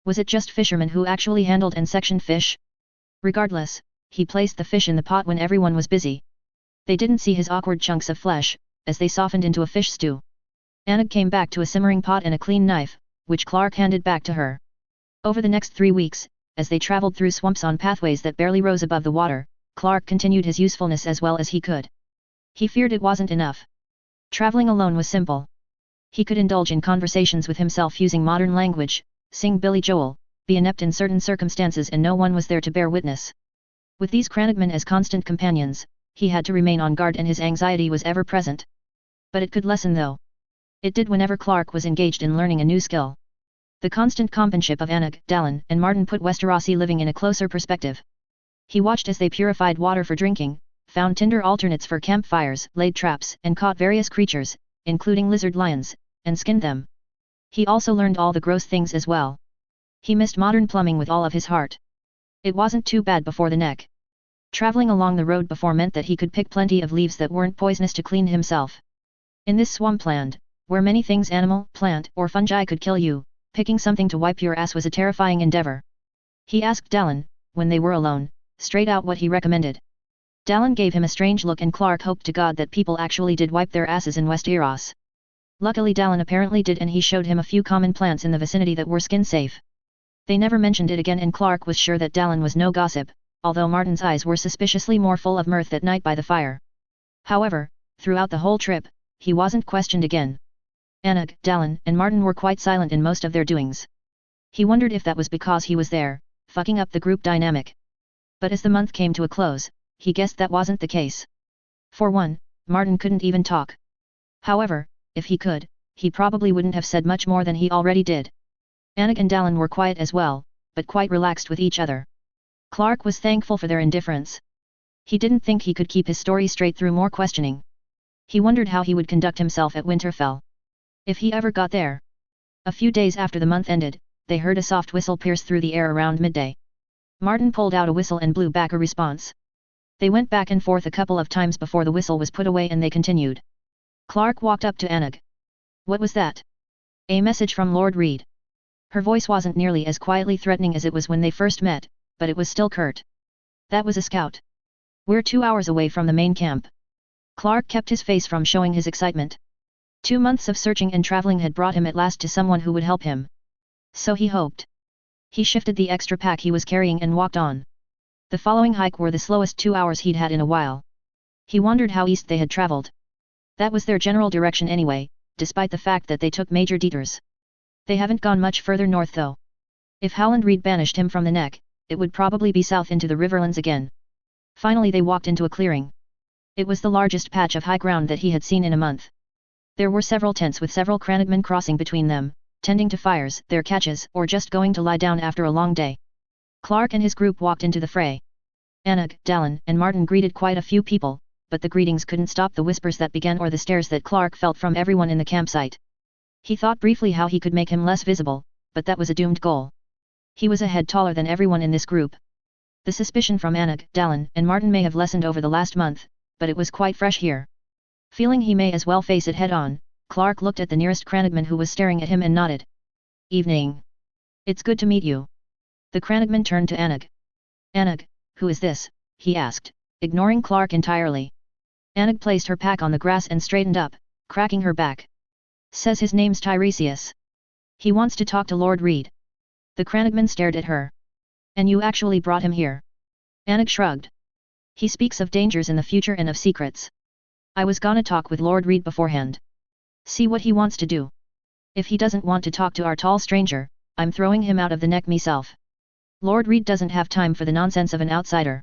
Was it just fishermen who actually handled and sectioned fish? Regardless, he placed the fish in the pot when everyone was busy. They didn't see his awkward chunks of flesh, as they softened into a fish stew. Anna came back to a simmering pot and a clean knife, which Clark handed back to her. Over the next 3 weeks, as they traveled through swamps on pathways that barely rose above the water, Clark continued his usefulness as well as he could. He feared it wasn't enough. Traveling alone was simple. He could indulge in conversations with himself using modern language, sing Billy Joel, be inept in certain circumstances, and no one was there to bear witness. With these Cranagmen as constant companions, he had to remain on guard and his anxiety was ever present. But it could lessen though. It did whenever Clark was engaged in learning a new skill. The constant companionship of Anog, Dallin, and Martin put Westerosi living in a closer perspective. He watched as they purified water for drinking, found tinder alternates for campfires, laid traps, and caught various creatures, including lizard lions, and skinned them. He also learned all the gross things as well. He missed modern plumbing with all of his heart. It wasn't too bad before the neck. Traveling along the road before meant that he could pick plenty of leaves that weren't poisonous to clean himself. In this swampland, where many things, animal, plant, or fungi could kill you, picking something to wipe your ass was a terrifying endeavor. He asked Dallin, when they were alone, straight out what he recommended. Dallin gave him a strange look, and Clark hoped to God that people actually did wipe their asses in Westeros. Luckily Dallin apparently did, and he showed him a few common plants in the vicinity that were skin safe. They never mentioned it again, and Clark was sure that Dallin was no gossip, although Martin's eyes were suspiciously more full of mirth that night by the fire. However, throughout the whole trip, he wasn't questioned again. Anog, Dallin, and Martin were quite silent in most of their doings. He wondered if that was because he was there, fucking up the group dynamic. But as the month came to a close, he guessed that wasn't the case. For one, Martin couldn't even talk. However, if he could, he probably wouldn't have said much more than he already did. Anog and Dallin were quiet as well, but quite relaxed with each other. Clark was thankful for their indifference. He didn't think he could keep his story straight through more questioning. He wondered how he would conduct himself at Winterfell. If he ever got there. A few days after the month ended, they heard a soft whistle pierce through the air around midday. Martin pulled out a whistle and blew back a response. They went back and forth a couple of times before the whistle was put away and they continued. Clark walked up to Anog. What was that? A message from Lord Reed. Her voice wasn't nearly as quietly threatening as it was when they first met, but it was still curt. That was a scout. We're 2 hours away from the main camp. Clark kept his face from showing his excitement. 2 months of searching and traveling had brought him at last to someone who would help him. So he hoped. He shifted the extra pack he was carrying and walked on. The following hike were the slowest 2 hours he'd had in a while. He wondered how east they had traveled. That was their general direction anyway, despite the fact that they took major detours. They haven't gone much further north though. If Howland Reed banished him from the neck, it would probably be south into the Riverlands again. Finally they walked into a clearing. It was the largest patch of high ground that he had seen in a month. There were several tents with several Cranagmen crossing between them, tending to fires, their catches, or just going to lie down after a long day. Clark and his group walked into the fray. Anog, Dallin, and Martin greeted quite a few people, but the greetings couldn't stop the whispers that began or the stares that Clark felt from everyone in the campsite. He thought briefly how he could make him less visible, but that was a doomed goal. He was a head taller than everyone in this group. The suspicion from Anog, Dallin, and Martin may have lessened over the last month, but it was quite fresh here. Feeling he may as well face it head-on, Clark looked at the nearest Cranagman who was staring at him and nodded. Evening. It's good to meet you. The Cranagman turned to Anog. Anog, who is this? He asked, ignoring Clark entirely. Anog placed her pack on the grass and straightened up, cracking her back. Says his name's Tiresias. He wants to talk to Lord Reed. The Cranagman stared at her. And you actually brought him here? Anog shrugged. He speaks of dangers in the future and of secrets. I was gonna talk with Lord Reed beforehand. See what he wants to do. If he doesn't want to talk to our tall stranger, I'm throwing him out of the neck myself. Lord Reed doesn't have time for the nonsense of an outsider.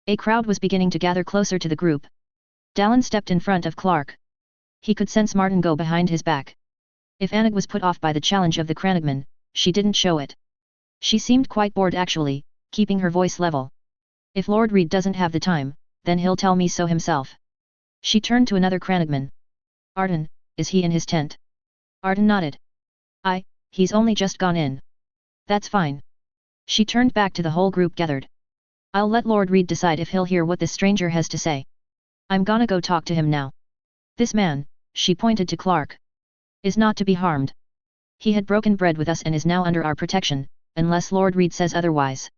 A crowd was beginning to gather closer to the group. Dallin stepped in front of Clark. He could sense Martin go behind his back. If Anog was put off by the challenge of the Cranagman, she didn't show it. She seemed quite bored actually, keeping her voice level. If Lord Reed doesn't have the time, then he'll tell me so himself. She turned to another Cranagman. Arden, is he in his tent? Arden nodded. He's only just gone in. That's fine. She turned back to the whole group gathered. I'll let Lord Reed decide if he'll hear what this stranger has to say. I'm gonna go talk to him now. This man, she pointed to Clark, is not to be harmed. He had broken bread with us and is now under our protection, unless Lord Reed says otherwise.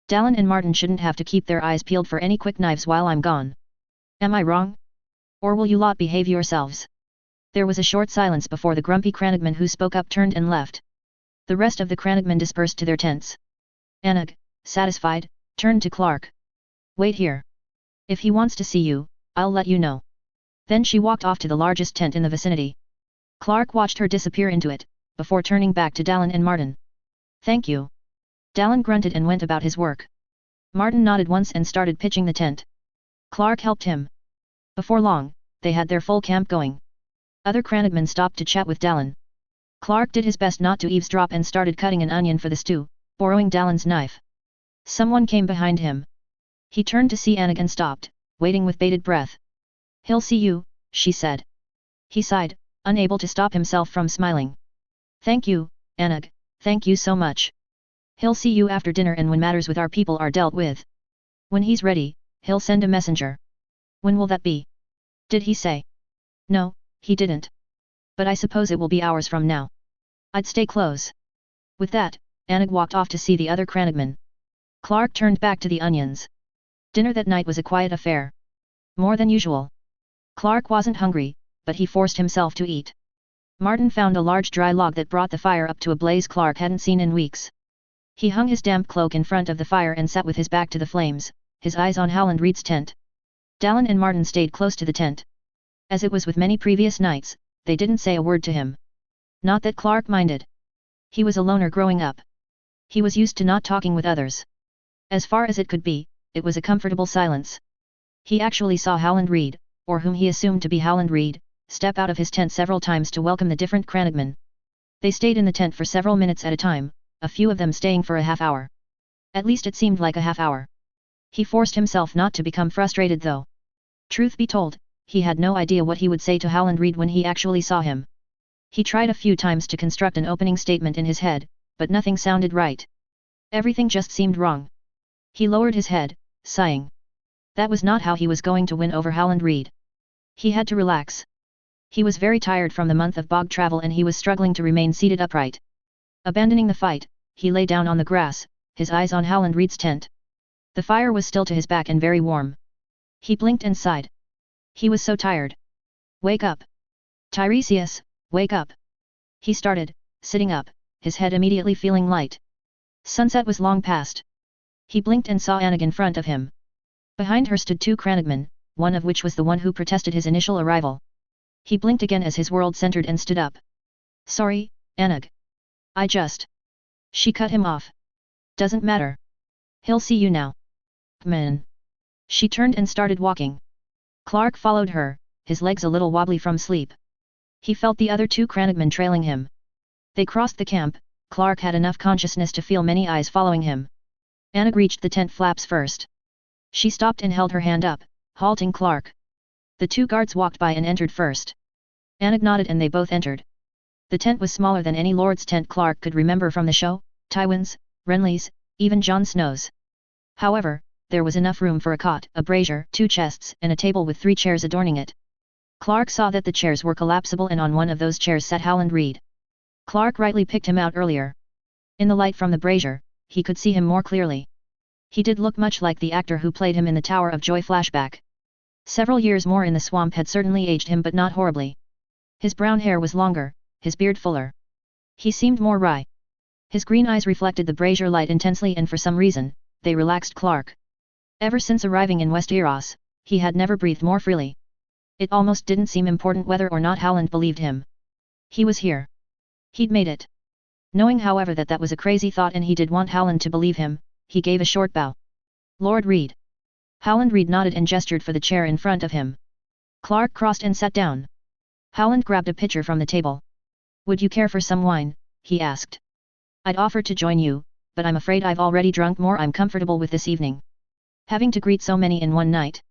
Dallin and Martin shouldn't have to keep their eyes peeled for any quick knives while I'm gone. Am I wrong? Or will you lot behave yourselves? There was a short silence before the grumpy Cranagman who spoke up turned and left. The rest of the Cranagmen dispersed to their tents. Anag, satisfied, turned to Clark. Wait here. If he wants to see you, I'll let you know. Then she walked off to the largest tent in the vicinity. Clark watched her disappear into it, before turning back to Dallin and Martin. Thank you. Dallin grunted and went about his work. Martin nodded once and started pitching the tent. Clark helped him. Before long, they had their full camp going. Other Cranagmen stopped to chat with Dallin. Clark did his best not to eavesdrop and started cutting an onion for the stew, borrowing Dallin's knife. Someone came behind him. He turned to see Anag and stopped, waiting with bated breath. He'll see you, she said. He sighed, unable to stop himself from smiling. Thank you, Anag, thank you so much. He'll see you after dinner and when matters with our people are dealt with. When he's ready, he'll send a messenger. When will that be? Did he say? No, he didn't. But I suppose it will be hours from now. I'd stay close. With that, Anag walked off to see the other Cranagman. Clark turned back to the onions. Dinner that night was a quiet affair. More than usual. Clark wasn't hungry, but he forced himself to eat. Martin found a large dry log that brought the fire up to a blaze Clark hadn't seen in weeks. He hung his damp cloak in front of the fire and sat with his back to the flames, his eyes on Howland Reed's tent. Dallin and Martin stayed close to the tent. As it was with many previous nights, they didn't say a word to him. Not that Clark minded. He was a loner growing up. He was used to not talking with others. As far as it could be, it was a comfortable silence. He actually saw Howland Reed, or whom he assumed to be Howland Reed, step out of his tent several times to welcome the different Cranagmen. They stayed in the tent for several minutes at a time, a few of them staying for a half hour. At least it seemed like a half hour. He forced himself not to become frustrated though. Truth be told, he had no idea what he would say to Howland Reed when he actually saw him. He tried a few times to construct an opening statement in his head, but nothing sounded right. Everything just seemed wrong. He lowered his head, sighing. That was not how he was going to win over Howland Reed. He had to relax. He was very tired from the month of bog travel and he was struggling to remain seated upright. Abandoning the fight, he lay down on the grass, his eyes on Howland Reed's tent. The fire was still to his back and very warm. He blinked and sighed. He was so tired. Wake up. Tiresias, wake up. He started, sitting up, his head immediately feeling light. Sunset was long past. He blinked and saw Anag in front of him. Behind her stood two Cranagmen, one of which was the one who protested his initial arrival. He blinked again as his world centered and stood up. Sorry, Anag. She cut him off. Doesn't matter. He'll see you now. Man. She turned and started walking. Clark followed her, his legs a little wobbly from sleep. He felt the other two Cranagmen trailing him. They crossed the camp. Clark had enough consciousness to feel many eyes following him. Anag reached the tent flaps first. She stopped and held her hand up, halting Clark. The two guards walked by and entered first. Anag nodded and they both entered. The tent was smaller than any lord's tent Clark could remember from the show, Tywin's, Renly's, even Jon Snow's. However, there was enough room for a cot, a brazier, 2 chests and a table with 3 chairs adorning it. Clark saw that the chairs were collapsible and on one of those chairs sat Howland Reed. Clark rightly picked him out earlier. In the light from the brazier, he could see him more clearly. He did look much like the actor who played him in the Tower of Joy flashback. Several years more in the swamp had certainly aged him but not horribly. His brown hair was longer, his beard fuller. He seemed more wry. His green eyes reflected the brazier light intensely and for some reason, they relaxed Clark. Ever since arriving in Westeros, he had never breathed more freely. It almost didn't seem important whether or not Howland believed him. He was here. He'd made it. Knowing however that that was a crazy thought and he did want Howland to believe him, he gave a short bow. Lord Reed. Howland Reed nodded and gestured for the chair in front of him. Clark crossed and sat down. Howland grabbed a pitcher from the table. Would you care for some wine? He asked. I'd offer to join you, but I'm afraid I've already drunk more I'm comfortable with this evening. Having to greet so many in one night.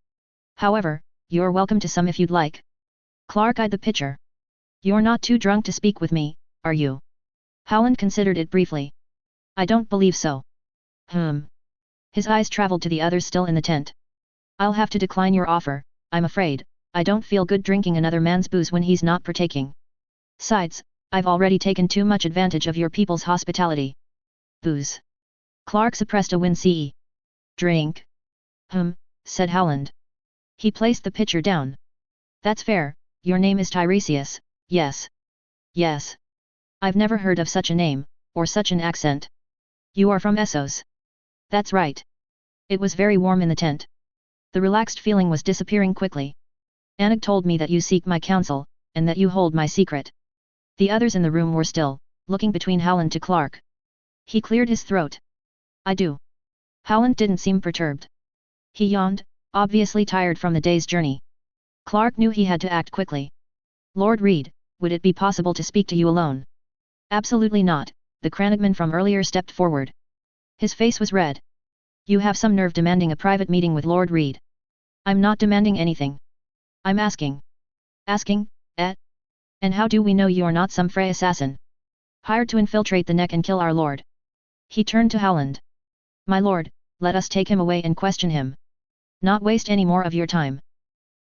However, you're welcome to some if you'd like. Clark eyed the pitcher. You're not too drunk to speak with me, are you? Howland considered it briefly. I don't believe so. His eyes traveled to the others still in the tent. I'll have to decline your offer, I'm afraid. I don't feel good drinking another man's booze when he's not partaking. Besides, I've already taken too much advantage of your people's hospitality. Booze. Clark suppressed a wince. Drink. Said Howland. He placed the pitcher down. That's fair, your name is Tiresias, yes. Yes. I've never heard of such a name, or such an accent. You are from Essos. That's right. It was very warm in the tent. The relaxed feeling was disappearing quickly. Anog told me that you seek my counsel, and that you hold my secret. The others in the room were still, looking between Howland to Clark. He cleared his throat. I do. Howland didn't seem perturbed. He yawned, obviously tired from the day's journey. Clark knew he had to act quickly. Lord Reed, would it be possible to speak to you alone? Absolutely not, the Cranagman from earlier stepped forward. His face was red. You have some nerve demanding a private meeting with Lord Reed. I'm not demanding anything. I'm asking. Asking, eh? And how do we know you're not some Frey assassin? Hired to infiltrate the Neck and kill our lord. He turned to Howland. My lord, let us take him away and question him. Not waste any more of your time.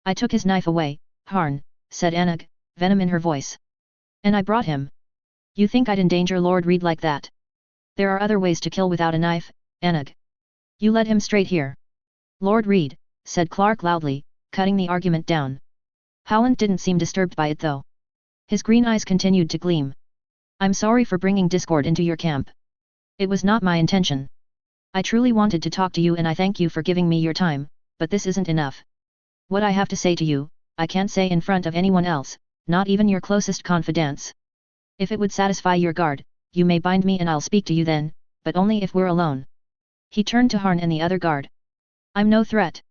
I took his knife away, Harn, said Anog, venom in her voice. And I brought him. You think I'd endanger Lord Reed like that? There are other ways to kill without a knife, Anog. You led him straight here. Lord Reed, said Clark loudly, cutting the argument down. Howland didn't seem disturbed by it though. His green eyes continued to gleam. I'm sorry for bringing discord into your camp. It was not my intention. I truly wanted to talk to you and I thank you for giving me your time, but this isn't enough. What I have to say to you, I can't say in front of anyone else, not even your closest confidants. If it would satisfy your guard, you may bind me and I'll speak to you then, but only if we're alone. He turned to Harn and the other guard. I'm no threat.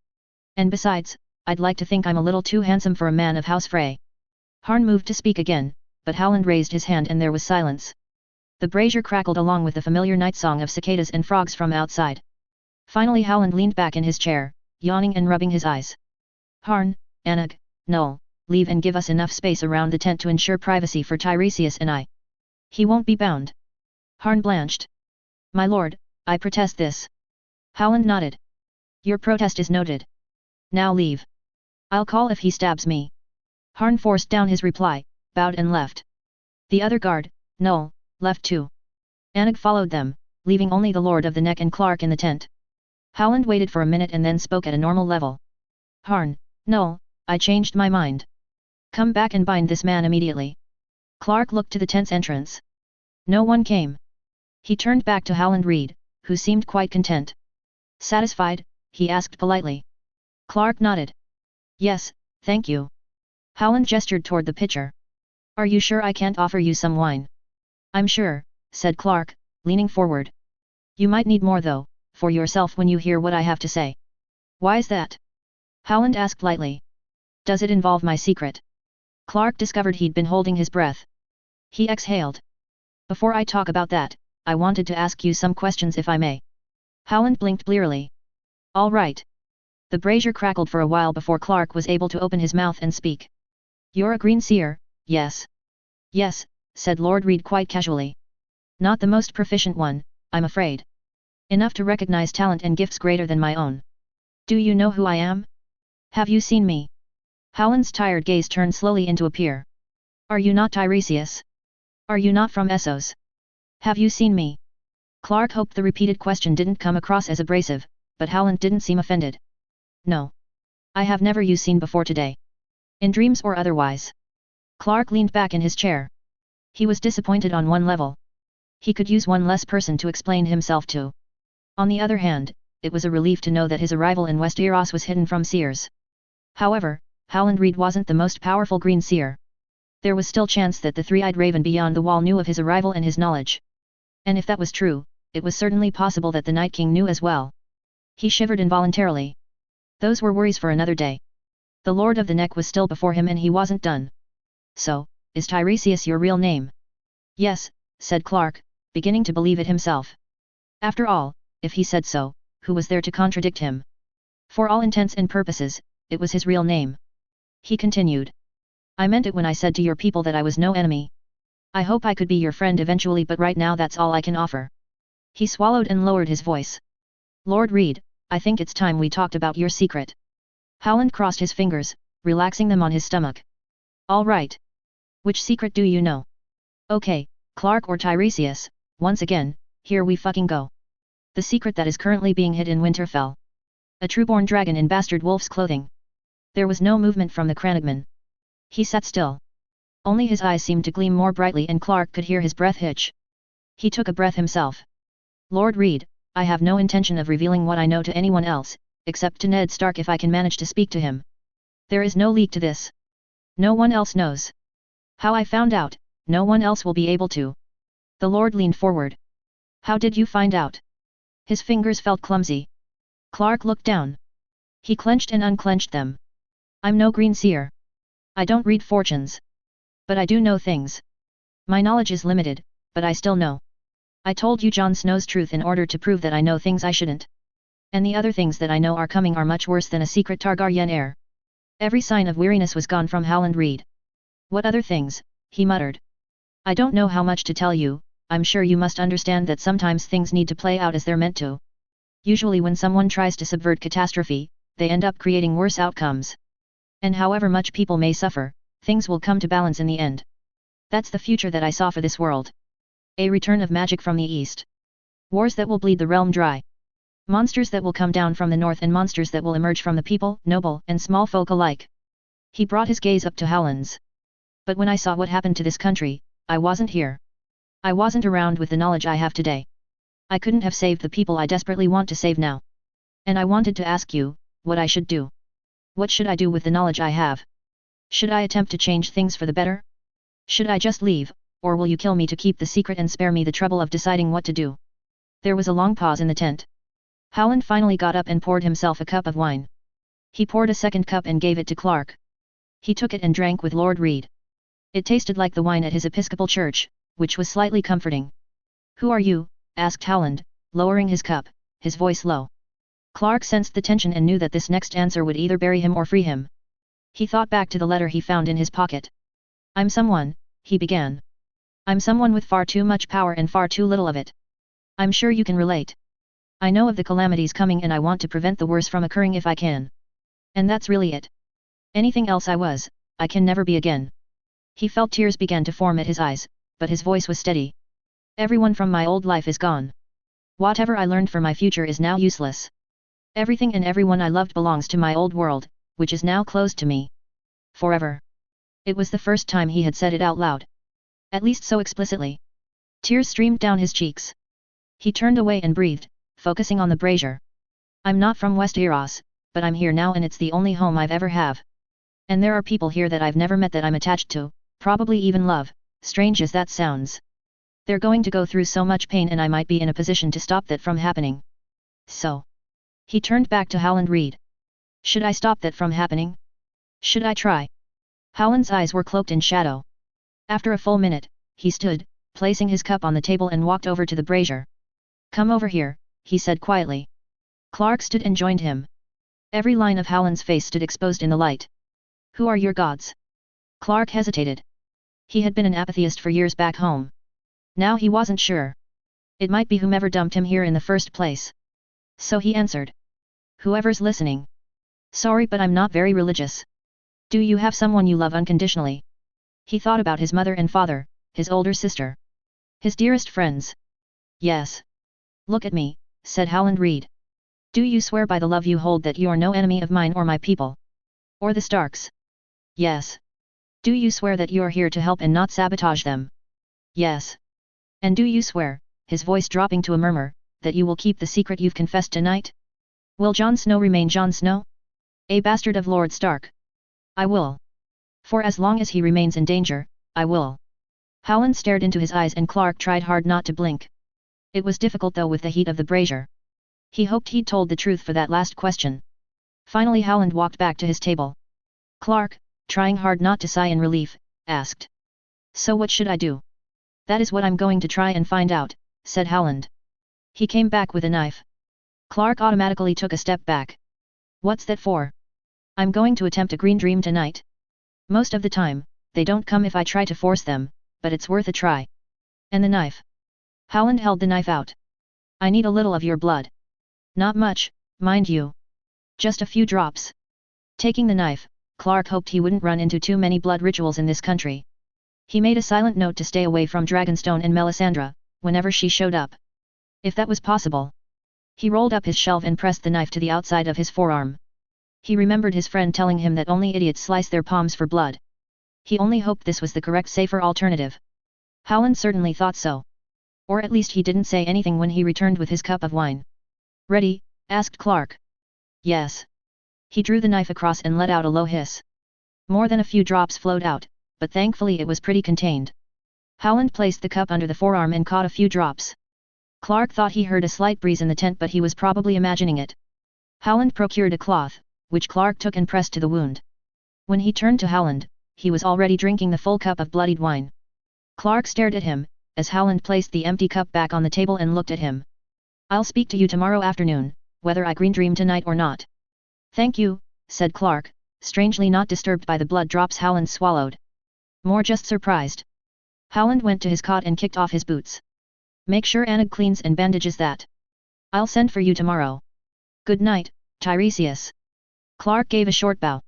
And besides, I'd like to think I'm a little too handsome for a man of House Frey. Harn moved to speak again, but Howland raised his hand and there was silence. The brazier crackled along with the familiar night song of cicadas and frogs from outside. Finally Howland leaned back in his chair, yawning and rubbing his eyes. Harn, Anog, Noel, leave and give us enough space around the tent to ensure privacy for Tiresias and I. He won't be bound. Harn blanched. My lord, I protest this. Howland nodded. Your protest is noted. Now leave. I'll call if he stabs me. Harn forced down his reply, bowed and left. The other guard, Noel, left too. Anog followed them, leaving only the Lord of the Neck and Clark in the tent. Howland waited for a minute and then spoke at a normal level. Harn, Noel, I changed my mind. Come back and bind this man immediately. Clark looked to the tent's entrance. No one came. He turned back to Howland Reed, who seemed quite content. Satisfied, he asked politely. Clark nodded. Yes, thank you. Howland gestured toward the pitcher. Are you sure I can't offer you some wine? I'm sure, said Clark, leaning forward. You might need more though, for yourself when you hear what I have to say. Why's that? Howland asked lightly. Does it involve my secret? Clark discovered he'd been holding his breath. He exhaled. Before I talk about that, I wanted to ask you some questions if I may. Howland blinked blearily. All right. The brazier crackled for a while before Clark was able to open his mouth and speak. You're a green seer, yes? Yes, said Lord Reed quite casually. Not the most proficient one, I'm afraid. Enough to recognize talent and gifts greater than my own. Do you know who I am? Have you seen me? Howland's tired gaze turned slowly into a peer. Are you not Tiresias? Are you not from Essos? Have you seen me? Clark hoped the repeated question didn't come across as abrasive, but Howland didn't seem offended. No. I have never you seen before today. In dreams or otherwise. Clark leaned back in his chair. He was disappointed on one level. He could use one less person to explain himself to. On the other hand, it was a relief to know that his arrival in Westeros was hidden from seers. However, Howland Reed wasn't the most powerful green seer. There was still chance that the three-eyed raven beyond the wall knew of his arrival and his knowledge. And if that was true, it was certainly possible that the Night King knew as well. He shivered involuntarily. Those were worries for another day. The Lord of the Neck was still before him and he wasn't done. So, is Tiresias your real name? Yes, said Clark, beginning to believe it himself. After all, if he said so, who was there to contradict him? For all intents and purposes, it was his real name. He continued. I meant it when I said to your people that I was no enemy. I hope I could be your friend eventually, but right now that's all I can offer. He swallowed and lowered his voice. Lord Reed, I think it's time we talked about your secret. Howland crossed his fingers, relaxing them on his stomach. All right. Which secret do you know? Okay, Clark or Tiresias, once again, here we fucking go. The secret that is currently being hid in Winterfell. A trueborn dragon in bastard wolf's clothing. There was no movement from the Cranagman. He sat still. Only his eyes seemed to gleam more brightly and Clark could hear his breath hitch. He took a breath himself. Lord Reed, I have no intention of revealing what I know to anyone else, except to Ned Stark if I can manage to speak to him. There is no leak to this. No one else knows. How I found out, no one else will be able to. The Lord leaned forward. How did you find out? His fingers felt clumsy. Clark looked down. He clenched and unclenched them. I'm no green seer. I don't read fortunes. But I do know things. My knowledge is limited, but I still know. I told you Jon Snow's truth in order to prove that I know things I shouldn't. And the other things that I know are coming are much worse than a secret Targaryen heir. Every sign of weariness was gone from Howland Reed. What other things, he muttered. I don't know how much to tell you, I'm sure you must understand that sometimes things need to play out as they're meant to. Usually when someone tries to subvert catastrophe, they end up creating worse outcomes. And however much people may suffer, things will come to balance in the end. That's the future that I saw for this world. A return of magic from the east. Wars that will bleed the realm dry. Monsters that will come down from the north and monsters that will emerge from the people, noble and small folk alike. He brought his gaze up to Howland's. But when I saw what happened to this country, I wasn't here. I wasn't around with the knowledge I have today. I couldn't have saved the people I desperately want to save now. And I wanted to ask you, what I should do. What should I do with the knowledge I have? Should I attempt to change things for the better? Should I just leave, or will you kill me to keep the secret and spare me the trouble of deciding what to do? There was a long pause in the tent. Howland finally got up and poured himself a cup of wine. He poured a second cup and gave it to Clark. He took it and drank with Lord Reed. It tasted like the wine at his Episcopal church, which was slightly comforting. Who are you? Asked Howland, lowering his cup, his voice low. Clark sensed the tension and knew that this next answer would either bury him or free him. He thought back to the letter he found in his pocket. I'm someone, he began. I'm someone with far too much power and far too little of it. I'm sure you can relate. I know of the calamities coming and I want to prevent the worst from occurring if I can. And that's really it. Anything else I can never be again. He felt tears began to form at his eyes, but his voice was steady. Everyone from my old life is gone. Whatever I learned for my future is now useless. Everything and everyone I loved belongs to my old world, which is now closed to me. Forever. It was the first time he had said it out loud. At least so explicitly. Tears streamed down his cheeks. He turned away and breathed, focusing on the brazier. I'm not from Westeros, but I'm here now and it's the only home I've ever have. And there are people here that I've never met that I'm attached to, probably even love, strange as that sounds. They're going to go through so much pain and I might be in a position to stop that from happening. So. He turned back to Howland Reed. Should I stop that from happening? Should I try? Howland's eyes were cloaked in shadow. After a full minute, he stood, placing his cup on the table and walked over to the brazier. Come over here, he said quietly. Clark stood and joined him. Every line of Howland's face stood exposed in the light. Who are your gods? Clark hesitated. He had been an apatheist for years back home. Now he wasn't sure. It might be whomever dumped him here in the first place. So he answered. Whoever's listening. Sorry but I'm not very religious. Do you have someone you love unconditionally? He thought about his mother and father, his older sister. His dearest friends. Yes. Look at me, said Howland Reed. Do you swear by the love you hold that you are no enemy of mine or my people? Or the Starks? Yes. Do you swear that you are here to help and not sabotage them? Yes. And do you swear, his voice dropping to a murmur, that you will keep the secret you've confessed tonight? Will Jon Snow remain Jon Snow? A bastard of Lord Stark. I will. For as long as he remains in danger, I will. Howland stared into his eyes and Clark tried hard not to blink. It was difficult though with the heat of the brazier. He hoped he'd told the truth for that last question. Finally Howland walked back to his table. Clark, trying hard not to sigh in relief, asked. So what should I do? That is what I'm going to try and find out, said Howland. He came back with a knife. Clark automatically took a step back. What's that for? I'm going to attempt a green dream tonight. Most of the time, they don't come if I try to force them, but it's worth a try. And the knife. Howland held the knife out. I need a little of your blood. Not much, mind you. Just a few drops. Taking the knife, Clark hoped he wouldn't run into too many blood rituals in this country. He made a silent note to stay away from Dragonstone and Melisandre, whenever she showed up. If that was possible. He rolled up his shelf and pressed the knife to the outside of his forearm. He remembered his friend telling him that only idiots slice their palms for blood. He only hoped this was the correct safer alternative. Howland certainly thought so. Or at least he didn't say anything when he returned with his cup of wine. Ready? Asked Clark. Yes. He drew the knife across and let out a low hiss. More than a few drops flowed out, but thankfully it was pretty contained. Howland placed the cup under the forearm and caught a few drops. Clark thought he heard a slight breeze in the tent, but he was probably imagining it. Howland procured a cloth, which Clark took and pressed to the wound. When he turned to Howland, he was already drinking the full cup of bloodied wine. Clark stared at him, as Howland placed the empty cup back on the table and looked at him. I'll speak to you tomorrow afternoon, whether I green dream tonight or not. Thank you, said Clark, strangely not disturbed by the blood drops Howland swallowed. More just surprised. Howland went to his cot and kicked off his boots. Make sure Anna cleans and bandages that. I'll send for you tomorrow. Good night, Tiresias. Clark gave a short bow.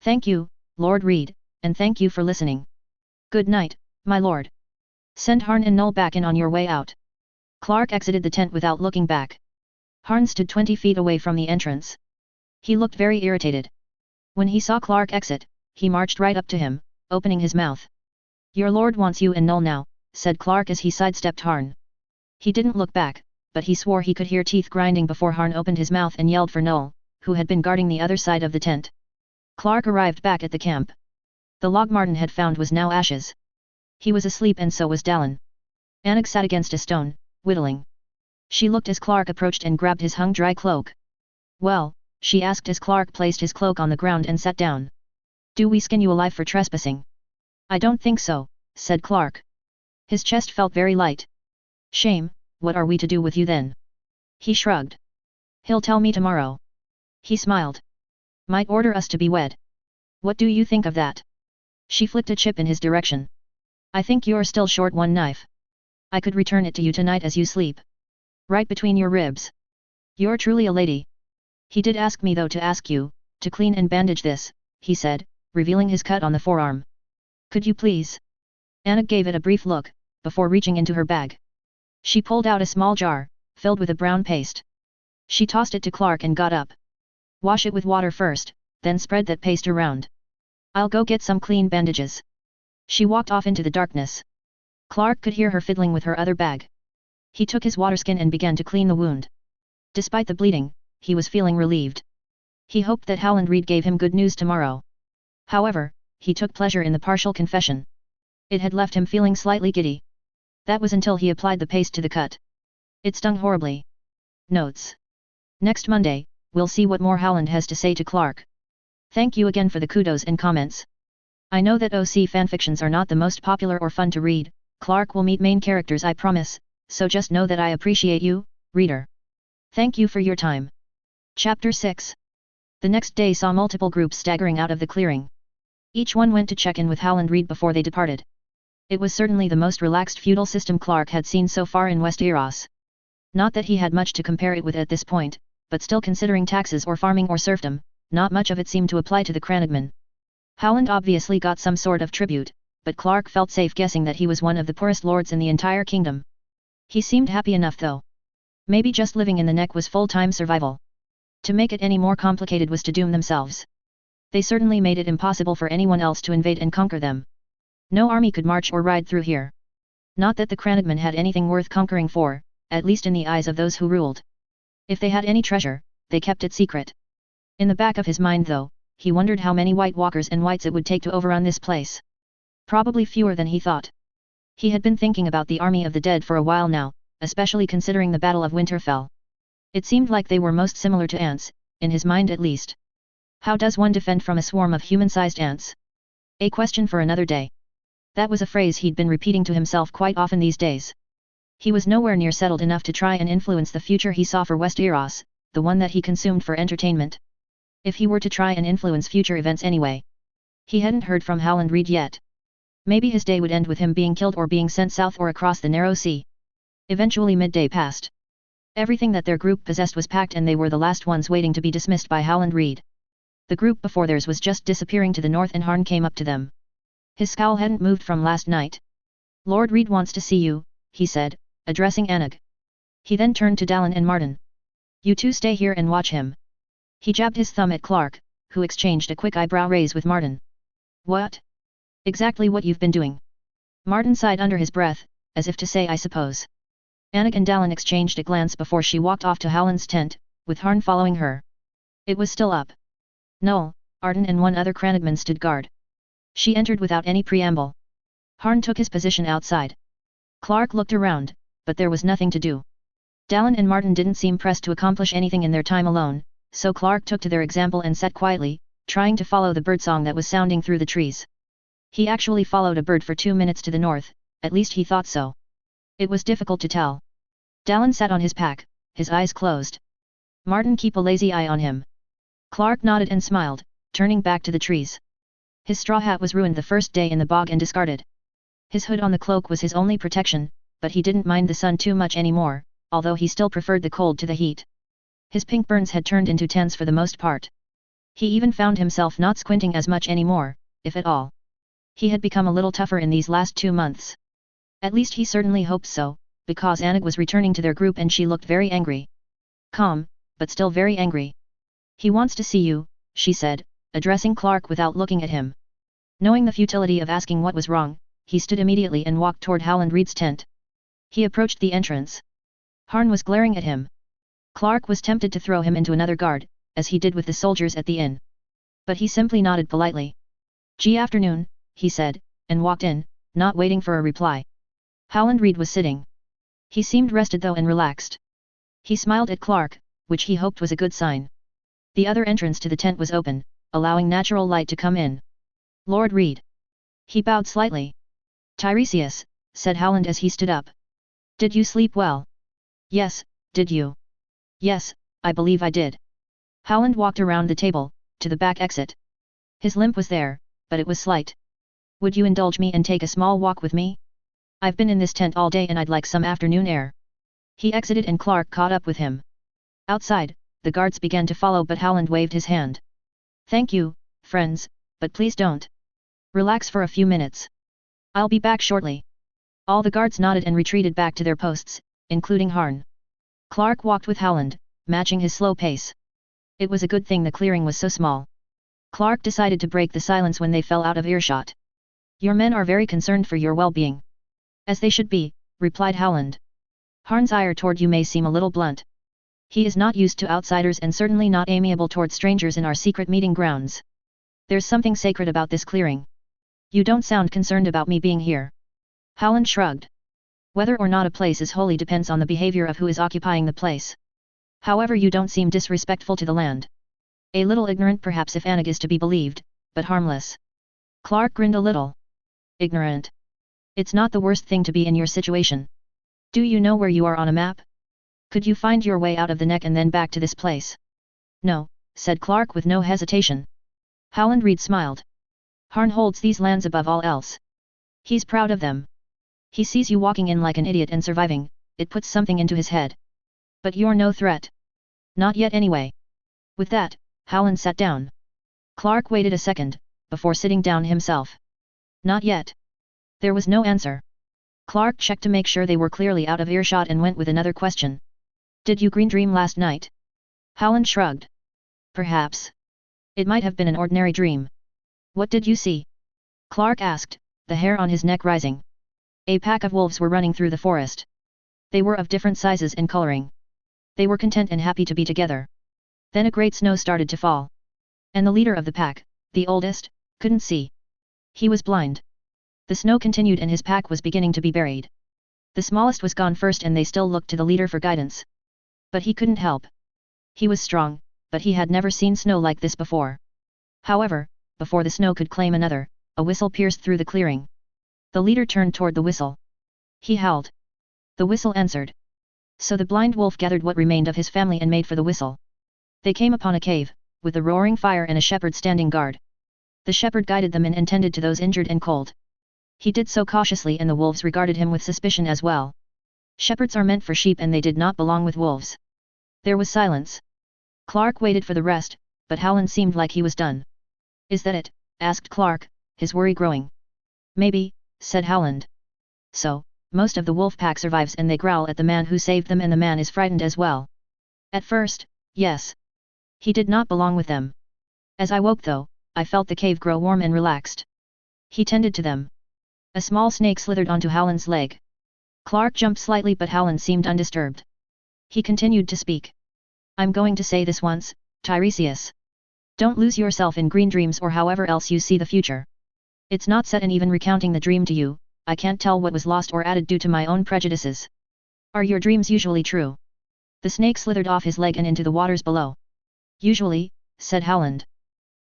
Thank you, Lord Reed, and thank you for listening. Good night, my lord. Send Harn and Null back in on your way out. Clark exited the tent without looking back. Harn stood 20 feet away from the entrance. He looked very irritated. When he saw Clark exit, he marched right up to him, opening his mouth. Your lord wants you and Null now, said Clark as he sidestepped Harn. He didn't look back, but he swore he could hear teeth grinding before Harn opened his mouth and yelled for Null, who had been guarding the other side of the tent. Clark arrived back at the camp. The log Martin had found was now ashes. He was asleep and so was Dallin. Anik sat against a stone, whittling. She looked as Clark approached and grabbed his hung-dry cloak. Well, she asked as Clark placed his cloak on the ground and sat down. Do we skin you alive for trespassing? I don't think so, said Clark. His chest felt very light. Shame, what are we to do with you then? He shrugged. He'll tell me tomorrow. He smiled. Might order us to be wed. What do you think of that? She flicked a chip in his direction. I think you're still short one knife. I could return it to you tonight as you sleep. Right between your ribs. You're truly a lady. He did ask me though to ask you, to clean and bandage this, he said, revealing his cut on the forearm. Could you please? Anna gave it a brief look, before reaching into her bag. She pulled out a small jar, filled with a brown paste. She tossed it to Clark and got up. Wash it with water first, then spread that paste around. I'll go get some clean bandages. She walked off into the darkness. Clark could hear her fiddling with her other bag. He took his waterskin and began to clean the wound. Despite the bleeding, he was feeling relieved. He hoped that Howland Reed gave him good news tomorrow. However, he took pleasure in the partial confession. It had left him feeling slightly giddy. That was until he applied the paste to the cut. It stung horribly. Notes. Next Monday, we'll see what more Howland has to say to Clark. Thank you again for the kudos and comments. I know that OC fanfictions are not the most popular or fun to read. Clark will meet main characters, I promise, so just know that I appreciate you, reader. Thank you for your time. Chapter 6. The next day saw multiple groups staggering out of the clearing. Each one went to check in with Howland Reed before they departed. It was certainly the most relaxed feudal system Clark had seen so far in Westeros. Not that he had much to compare it with at this point, but still considering taxes or farming or serfdom, not much of it seemed to apply to the Crannogman. Howland obviously got some sort of tribute, but Clark felt safe guessing that he was one of the poorest lords in the entire kingdom. He seemed happy enough though. Maybe just living in the neck was full-time survival. To make it any more complicated was to doom themselves. They certainly made it impossible for anyone else to invade and conquer them. No army could march or ride through here. Not that the Crannogman had anything worth conquering for, at least in the eyes of those who ruled. If they had any treasure, they kept it secret. In the back of his mind though, he wondered how many White Walkers and Whites it would take to overrun this place. Probably fewer than he thought. He had been thinking about the army of the dead for a while now, especially considering the Battle of Winterfell. It seemed like they were most similar to ants, in his mind at least. How does one defend from a swarm of human-sized ants? A question for another day. That was a phrase he'd been repeating to himself quite often these days. He was nowhere near settled enough to try and influence the future he saw for Westeros, the one that he consumed for entertainment. If he were to try and influence future events anyway. He hadn't heard from Howland Reed yet. Maybe his day would end with him being killed or being sent south or across the narrow sea. Eventually midday passed. Everything that their group possessed was packed and they were the last ones waiting to be dismissed by Howland Reed. The group before theirs was just disappearing to the north and Harn came up to them. His scowl hadn't moved from last night. Lord Reed wants to see you, he said, addressing Anog. He then turned to Dallin and Martin. You two stay here and watch him. He jabbed his thumb at Clark, who exchanged a quick eyebrow raise with Martin. What? Exactly what you've been doing. Martin sighed under his breath, as if to say I suppose. Anog and Dallin exchanged a glance before she walked off to Howland's tent, with Harn following her. It was still up. Noel, Arden and one other Cranagman stood guard. She entered without any preamble. Harn took his position outside. Clark looked around, but there was nothing to do. Dallin and Martin didn't seem pressed to accomplish anything in their time alone, so Clark took to their example and sat quietly, trying to follow the birdsong that was sounding through the trees. He actually followed a bird for 2 minutes to the north, at least he thought so. It was difficult to tell. Dallin sat on his pack, his eyes closed. Martin kept a lazy eye on him. Clark nodded and smiled, turning back to the trees. His straw hat was ruined the first day in the bog and discarded. His hood on the cloak was his only protection, but he didn't mind the sun too much anymore, although he still preferred the cold to the heat. His pink burns had turned into tans for the most part. He even found himself not squinting as much anymore, if at all. He had become a little tougher in these last 2 months. At least he certainly hoped so, because Anog was returning to their group and she looked very angry. Calm, but still very angry. He wants to see you, she said, addressing Clark without looking at him. Knowing the futility of asking what was wrong, he stood immediately and walked toward Howland Reed's tent. He approached the entrance. Harn was glaring at him. Clark was tempted to throw him into another guard, as he did with the soldiers at the inn. But he simply nodded politely. "Gee afternoon," he said, and walked in, not waiting for a reply. Howland Reed was sitting. He seemed rested though and relaxed. He smiled at Clark, which he hoped was a good sign. The other entrance to the tent was open, allowing natural light to come in. "Lord Reed." He bowed slightly. "Tiresias," said Howland as he stood up. "Did you sleep well?" "Yes, did you?" "Yes, I believe I did." Howland walked around the table, to the back exit. His limp was there, but it was slight. "Would you indulge me and take a small walk with me? I've been in this tent all day and I'd like some afternoon air." He exited and Clark caught up with him. Outside, the guards began to follow but Howland waved his hand. "Thank you, friends, but please don't. Relax for a few minutes. I'll be back shortly." All the guards nodded and retreated back to their posts, including Harn. Clark walked with Howland, matching his slow pace. It was a good thing the clearing was so small. Clark decided to break the silence when they fell out of earshot. "Your men are very concerned for your well-being." "As they should be," replied Howland. "Harn's ire toward you may seem a little blunt. He is not used to outsiders and certainly not amiable toward strangers in our secret meeting grounds. There's something sacred about this clearing. You don't sound concerned about me being here." Howland shrugged. "Whether or not a place is holy depends on the behavior of who is occupying the place. However, you don't seem disrespectful to the land. A little ignorant perhaps if Anog is to be believed, but harmless." Clark grinned a little. "Ignorant? It's not the worst thing to be in your situation. Do you know where you are on a map? Could you find your way out of the neck and then back to this place?" "No," said Clark with no hesitation. Howland Reed smiled. "Harn holds these lands above all else. He's proud of them. He sees you walking in like an idiot and surviving, it puts something into his head. But you're no threat. Not yet anyway." With that, Howland sat down. Clark waited a second, before sitting down himself. "Not yet." There was no answer. Clark checked to make sure they were clearly out of earshot and went with another question. "Did you green dream last night?" Howland shrugged. "Perhaps. It might have been an ordinary dream." "What did you see?" Clark asked, the hair on his neck rising. A pack of wolves were running through the forest. They were of different sizes and coloring. They were content and happy to be together. Then a great snow started to fall. And the leader of the pack, the oldest, couldn't see. He was blind. The snow continued and his pack was beginning to be buried. The smallest was gone first and they still looked to the leader for guidance. But he couldn't help. He was strong, but he had never seen snow like this before. However, before the snow could claim another, a whistle pierced through the clearing. The leader turned toward the whistle. He howled. The whistle answered. So the blind wolf gathered what remained of his family and made for the whistle. They came upon a cave, with a roaring fire and a shepherd standing guard. The shepherd guided the men and tended to those injured and cold. He did so cautiously and the wolves regarded him with suspicion as well. Shepherds are meant for sheep and they did not belong with wolves. There was silence. Clark waited for the rest, but Howland seemed like he was done. Is that it? Asked Clark, his worry growing. Maybe, said Howland. So, most of the wolf pack survives and they growl at the man who saved them and the man is frightened as well. At first, yes. He did not belong with them. As I woke though, I felt the cave grow warm and relaxed. He tended to them. A small snake slithered onto Howland's leg. Clark jumped slightly but Howland seemed undisturbed. He continued to speak. I'm going to say this once, Tiresias. Don't lose yourself in green dreams or however else you see the future. It's not set and even recounting the dream to you, I can't tell what was lost or added due to my own prejudices. Are your dreams usually true? The snake slithered off his leg and into the waters below. Usually, said Howland.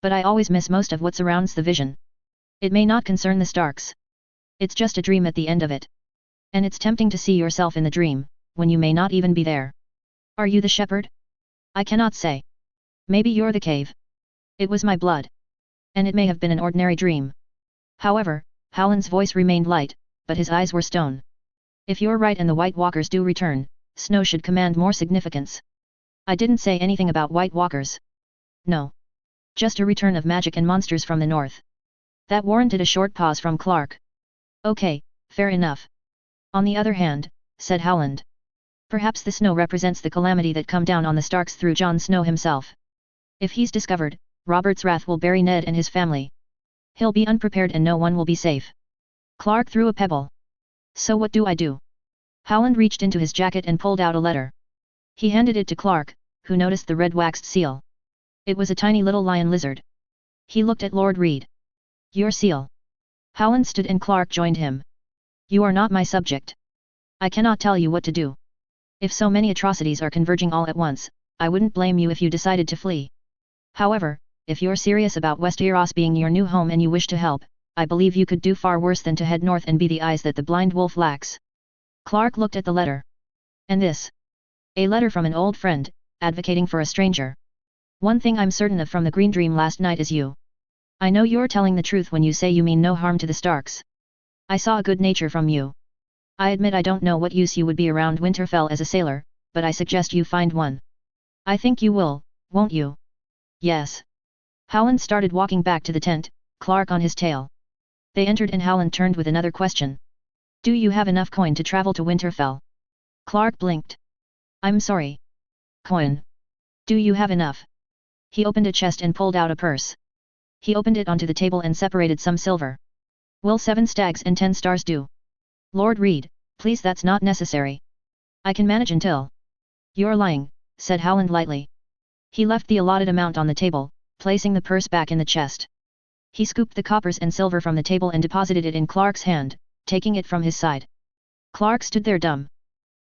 But I always miss most of what surrounds the vision. It may not concern the Starks. It's just a dream at the end of it. And it's tempting to see yourself in the dream, when you may not even be there. Are you the shepherd? I cannot say. Maybe you're the cave. It was my blood. And it may have been an ordinary dream. However, Howland's voice remained light, but his eyes were stone. If you're right and the White Walkers do return, snow should command more significance. I didn't say anything about White Walkers. No. Just a return of magic and monsters from the north. That warranted a short pause from Clark. Okay, fair enough. On the other hand, said Howland. Perhaps the snow represents the calamity that come down on the Starks through Jon Snow himself. If he's discovered, Robert's wrath will bury Ned and his family. He'll be unprepared and no one will be safe. Clark threw a pebble. So what do I do? Howland reached into his jacket and pulled out a letter. He handed it to Clark, who noticed the red waxed seal. It was a tiny little lion lizard. He looked at Lord Reed. Your seal. Howland stood and Clark joined him. You are not my subject. I cannot tell you what to do. If so many atrocities are converging all at once, I wouldn't blame you if you decided to flee. However, if you're serious about Westeros being your new home and you wish to help, I believe you could do far worse than to head north and be the eyes that the blind wolf lacks. Clark looked at the letter. And this? A letter from an old friend, advocating for a stranger. One thing I'm certain of from the Green Dream last night is you. I know you're telling the truth when you say you mean no harm to the Starks. I saw a good nature from you. I admit I don't know what use you would be around Winterfell as a sailor, but I suggest you find one. I think you will, won't you? Yes. Howland started walking back to the tent, Clark on his tail. They entered and Howland turned with another question. Do you have enough coin to travel to Winterfell? Clark blinked. I'm sorry. Coin. Do you have enough? He opened a chest and pulled out a purse. He opened it onto the table and separated some silver. Will 7 stags and 10 stars do? Lord Reed, please, that's not necessary. I can manage until. You're lying, said Howland lightly. He left the allotted amount on the table, placing the purse back in the chest. He scooped the coppers and silver from the table and deposited it in Clark's hand, taking it from his side. Clark stood there dumb.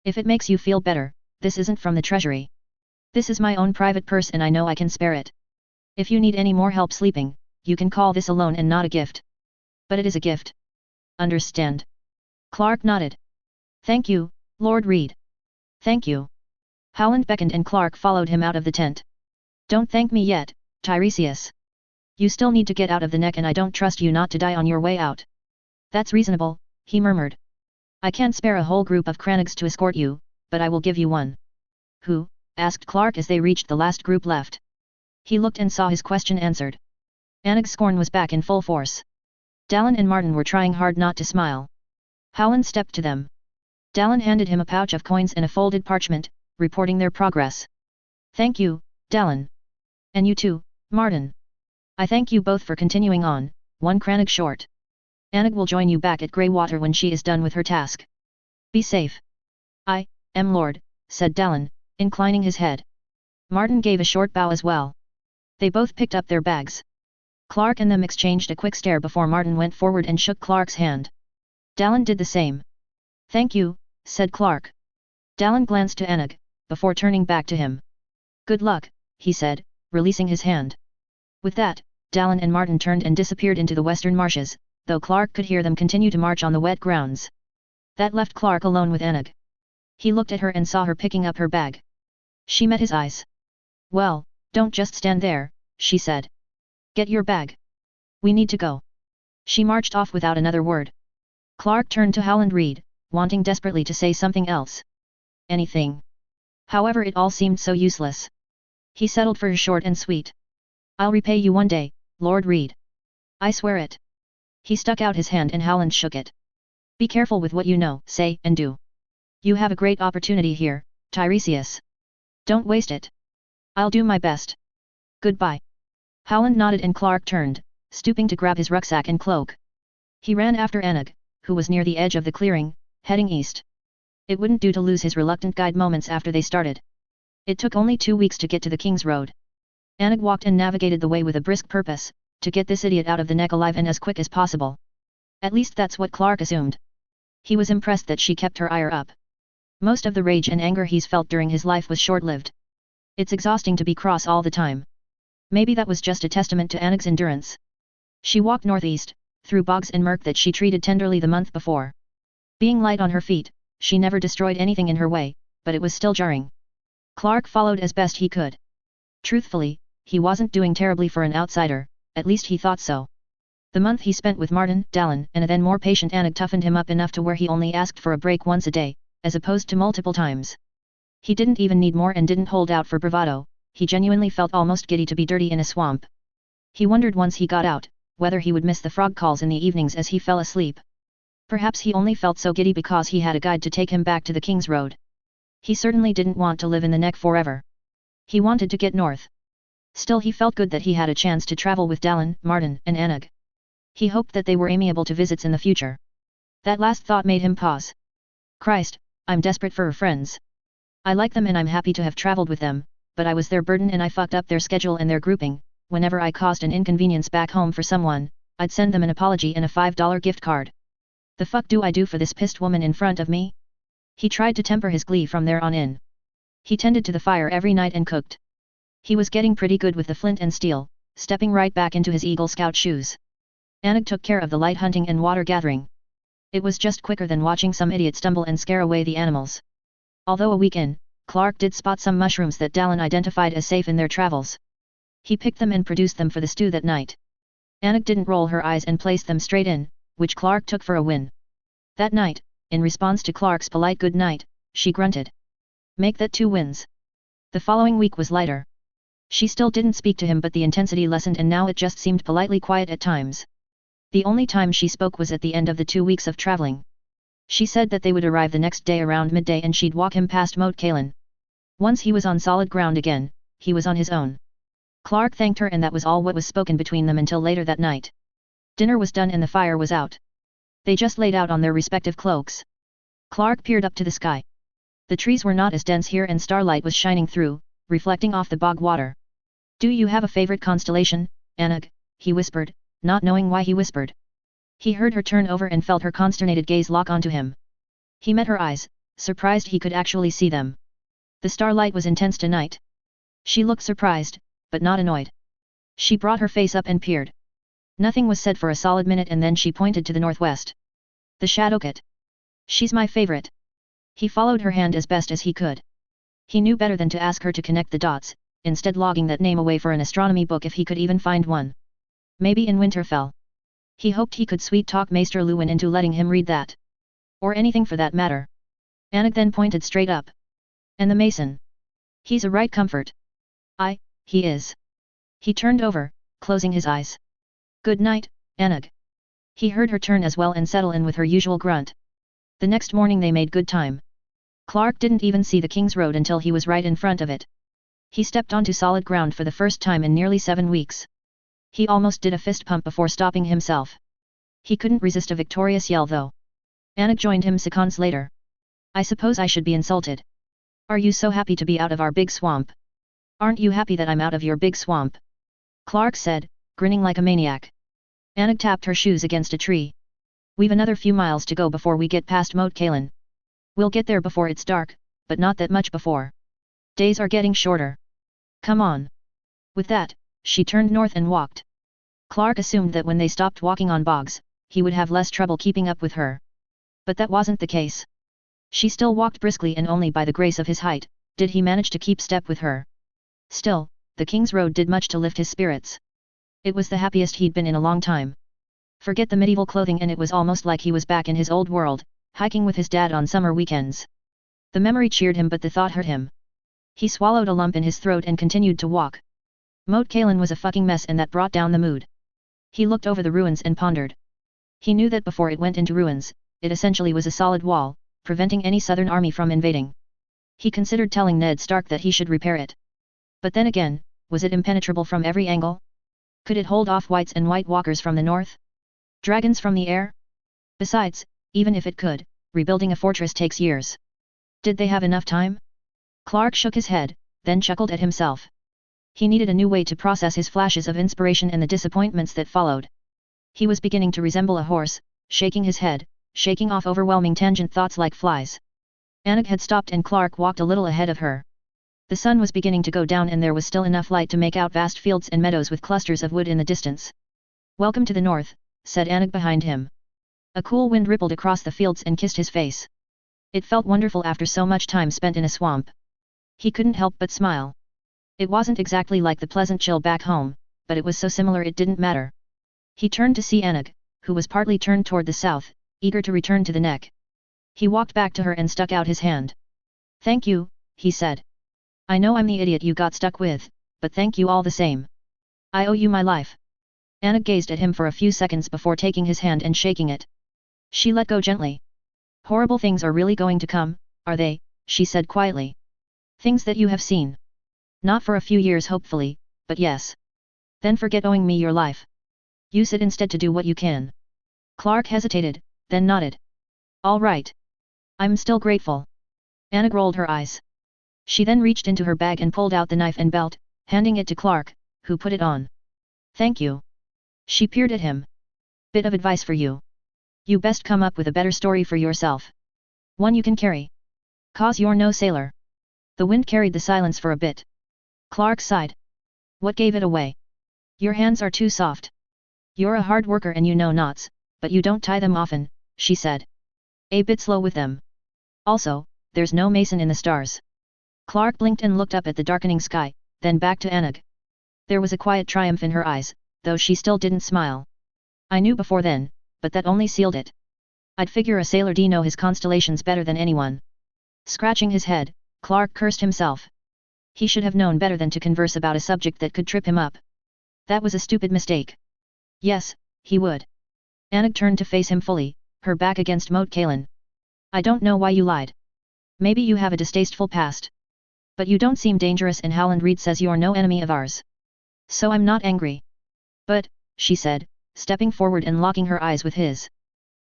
If it makes you feel better, this isn't from the treasury. This is my own private purse and I know I can spare it. If you need any more help sleeping, you can call this a loan and not a gift. But it is a gift. Understand? Clark nodded. Thank you, Lord Reed. Thank you. Howland beckoned and Clark followed him out of the tent. Don't thank me yet, Tiresias. You still need to get out of the neck and I don't trust you not to die on your way out. That's reasonable, he murmured. I can't spare a whole group of Crannigs to escort you, but I will give you one. Who? Asked Clark as they reached the last group left. He looked and saw his question answered. Annig's scorn was back in full force. Dallin and Martin were trying hard not to smile. Howland stepped to them. Dallin handed him a pouch of coins and a folded parchment, reporting their progress. Thank you, Dallin. And you too, Martin. I thank you both for continuing on, 1 Crannig short. Annig will join you back at Greywater when she is done with her task. Be safe. I am Lord, said Dallin, inclining his head. Martin gave a short bow as well. They both picked up their bags. Clark and them exchanged a quick stare before Martin went forward and shook Clark's hand. Dallin did the same. Thank you, said Clark. Dallin glanced to Annig, before turning back to him. Good luck, he said, releasing his hand. With that, Dallin and Martin turned and disappeared into the western marshes, though Clark could hear them continue to march on the wet grounds. That left Clark alone with Annig. He looked at her and saw her picking up her bag. She met his eyes. Well, Don't just stand there, she said. Get your bag. We need to go. She marched off without another word. Clark turned to Howland Reed, wanting desperately to say something else. Anything. However, it all seemed so useless. He settled for a short and sweet. I'll repay you one day, Lord Reed. I swear it. He stuck out his hand and Howland shook it. Be careful with what you know, say, and do. You have a great opportunity here, Tiresias. Don't waste it. I'll do my best. Goodbye. Howland nodded and Clark turned, stooping to grab his rucksack and cloak. He ran after Anog, who was near the edge of the clearing, heading east. It wouldn't do to lose his reluctant guide moments after they started. It took only 2 weeks to get to the King's Road. Anog walked and navigated the way with a brisk purpose, to get this idiot out of the neck alive and as quick as possible. At least that's what Clark assumed. He was impressed that she kept her ire up. Most of the rage and anger he's felt during his life was short-lived. It's exhausting to be cross all the time. Maybe that was just a testament to Anog's endurance. She walked northeast, through bogs and murk that she treated tenderly the month before. Being light on her feet, she never destroyed anything in her way, but it was still jarring. Clark followed as best he could. Truthfully, he wasn't doing terribly for an outsider, at least he thought so. The month he spent with Martin, Dallin, and a then more patient Anog toughened him up enough to where he only asked for a break once a day, as opposed to multiple times. He didn't even need more and didn't hold out for bravado, he genuinely felt almost giddy to be dirty in a swamp. He wondered once he got out, whether he would miss the frog calls in the evenings as he fell asleep. Perhaps he only felt so giddy because he had a guide to take him back to the King's Road. He certainly didn't want to live in the neck forever. He wanted to get north. Still he felt good that he had a chance to travel with Dallin, Martin, and Anog. He hoped that they were amiable to visits in the future. That last thought made him pause. Christ, I'm desperate for friends. I like them and I'm happy to have traveled with them, but I was their burden and I fucked up their schedule and their grouping. Whenever I caused an inconvenience back home for someone, I'd send them an apology and a $5 gift card. The fuck do I do for this pissed woman in front of me? He tried to temper his glee from there on in. He tended to the fire every night and cooked. He was getting pretty good with the flint and steel, stepping right back into his Eagle Scout shoes. Anog took care of the light hunting and water gathering. It was just quicker than watching some idiot stumble and scare away the animals. Although a week in, Clark did spot some mushrooms that Dallin identified as safe in their travels. He picked them and produced them for the stew that night. Anog didn't roll her eyes and placed them straight in, which Clark took for a win. That night, in response to Clark's polite good night, she grunted. Make that 2 wins. The following week was lighter. She still didn't speak to him but the intensity lessened and now it just seemed politely quiet at times. The only time she spoke was at the end of the 2 weeks of traveling. She said that they would arrive the next day around midday and she'd walk him past Moat Cailin. Once he was on solid ground again, he was on his own. Clark thanked her and that was all what was spoken between them until later that night. Dinner was done and the fire was out. They just laid out on their respective cloaks. Clark peered up to the sky. The trees were not as dense here and starlight was shining through, reflecting off the bog water. Do you have a favorite constellation, Anog? He whispered, not knowing why he whispered. He heard her turn over and felt her consternated gaze lock onto him. He met her eyes, surprised he could actually see them. The starlight was intense tonight. She looked surprised, but not annoyed. She brought her face up and peered. Nothing was said for a solid minute and then she pointed to the northwest. The Shadowcat. She's my favorite. He followed her hand as best as he could. He knew better than to ask her to connect the dots, instead logging that name away for an astronomy book if he could even find one. Maybe in Winterfell. He hoped he could sweet-talk Maester Luwin into letting him read that. Or anything for that matter. Anog then pointed straight up. And the mason. He's a right comfort. He is. He turned over, closing his eyes. Good night, Anog. He heard her turn as well and settle in with her usual grunt. The next morning they made good time. Clark didn't even see the King's Road until he was right in front of it. He stepped onto solid ground for the first time in nearly 7 weeks. He almost did a fist pump before stopping himself. He couldn't resist a victorious yell though. Anog joined him seconds later. I suppose I should be insulted. Are you so happy to be out of our big swamp? Aren't you happy that I'm out of your big swamp? Clark said, grinning like a maniac. Anog tapped her shoes against a tree. We've another few miles to go before we get past Moat Cailin. We'll get there before it's dark, but not that much before. Days are getting shorter. Come on. With that, she turned north and walked. Clark assumed that when they stopped walking on bogs, he would have less trouble keeping up with her. But that wasn't the case. She still walked briskly and only by the grace of his height, did he manage to keep step with her. Still, the King's Road did much to lift his spirits. It was the happiest he'd been in a long time. Forget the medieval clothing, and it was almost like he was back in his old world, hiking with his dad on summer weekends. The memory cheered him, but the thought hurt him. He swallowed a lump in his throat and continued to walk. Moat Cailin was a fucking mess, and that brought down the mood. He looked over the ruins and pondered. He knew that before it went into ruins, it essentially was a solid wall, preventing any southern army from invading. He considered telling Ned Stark that he should repair it. But then again, was it impenetrable from every angle? Could it hold off Whites and White Walkers from the north? Dragons from the air? Besides, even if it could, rebuilding a fortress takes years. Did they have enough time? Clark shook his head, then chuckled at himself. He needed a new way to process his flashes of inspiration and the disappointments that followed. He was beginning to resemble a horse, shaking his head, shaking off overwhelming tangent thoughts like flies. Anig had stopped and Clark walked a little ahead of her. The sun was beginning to go down and there was still enough light to make out vast fields and meadows with clusters of wood in the distance. "Welcome to the north," said Anig behind him. A cool wind rippled across the fields and kissed his face. It felt wonderful after so much time spent in a swamp. He couldn't help but smile. It wasn't exactly like the pleasant chill back home, but it was so similar it didn't matter. He turned to see Anig, who was partly turned toward the south, eager to return to the neck. He walked back to her and stuck out his hand. "Thank you," he said. "I know I'm the idiot you got stuck with, but thank you all the same. I owe you my life." Anig gazed at him for a few seconds before taking his hand and shaking it. She let go gently. "Horrible things are really going to come, are they?" she said quietly. "Things that you have seen. Not for a few years hopefully, but yes. Then forget owing me your life. Use it instead to do what you can." Clark hesitated, then nodded. "All right. I'm still grateful." Anig rolled her eyes. She then reached into her bag and pulled out the knife and belt, handing it to Clark, who put it on. "Thank you." She peered at him. "Bit of advice for you. You best come up with a better story for yourself. One you can carry. 'Cause you're no sailor." The wind carried the silence for a bit. Clark sighed. "What gave it away?" "Your hands are too soft. You're a hard worker and you know knots, but you don't tie them often," she said. "A bit slow with them. Also, there's no mason in the stars." Clark blinked and looked up at the darkening sky, then back to Anig. There was a quiet triumph in her eyes, though she still didn't smile. "I knew before then, but that only sealed it. I'd figure a sailor D know his constellations better than anyone." Scratching his head, Clark cursed himself. He should have known better than to converse about a subject that could trip him up. That was a stupid mistake. Yes, he would. Anig turned to face him fully, her back against Moat Cailin. "I don't know why you lied. Maybe you have a distasteful past. But you don't seem dangerous and Howland Reed says you're no enemy of ours. So I'm not angry." "But," she said, stepping forward and locking her eyes with his.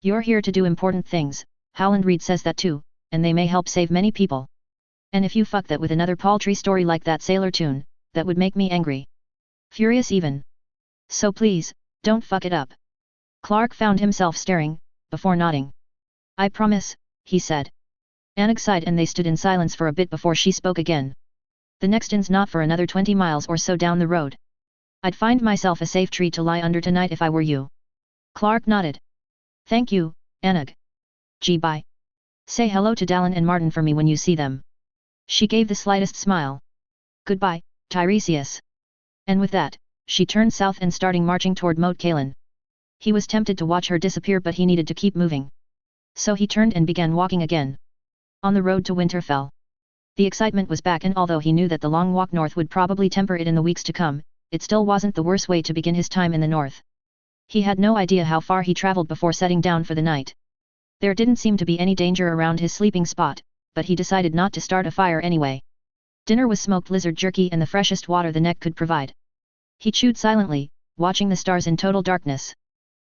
"You're here to do important things, Howland Reed says that too, and they may help save many people. And if you fuck that with another paltry story like that sailor tune, that would make me angry. Furious even. So please, don't fuck it up." Clark found himself staring, before nodding. "I promise," he said. Anig sighed and they stood in silence for a bit before she spoke again. "The next inn's not for another 20 miles or so down the road. I'd find myself a safe tree to lie under tonight if I were you." Clark nodded. "Thank you, Anig. Gee bye. Say hello to Dallin and Martin for me when you see them." She gave the slightest smile. "Goodbye, Tiresias." And with that, she turned south and starting marching toward Moat Cailin. He was tempted to watch her disappear but he needed to keep moving. So he turned and began walking again. On the road to Winterfell. The excitement was back and although he knew that the long walk north would probably temper it in the weeks to come, it still wasn't the worst way to begin his time in the north. He had no idea how far he traveled before setting down for the night. There didn't seem to be any danger around his sleeping spot, but he decided not to start a fire anyway. Dinner was smoked lizard jerky and the freshest water the neck could provide. He chewed silently, watching the stars in total darkness.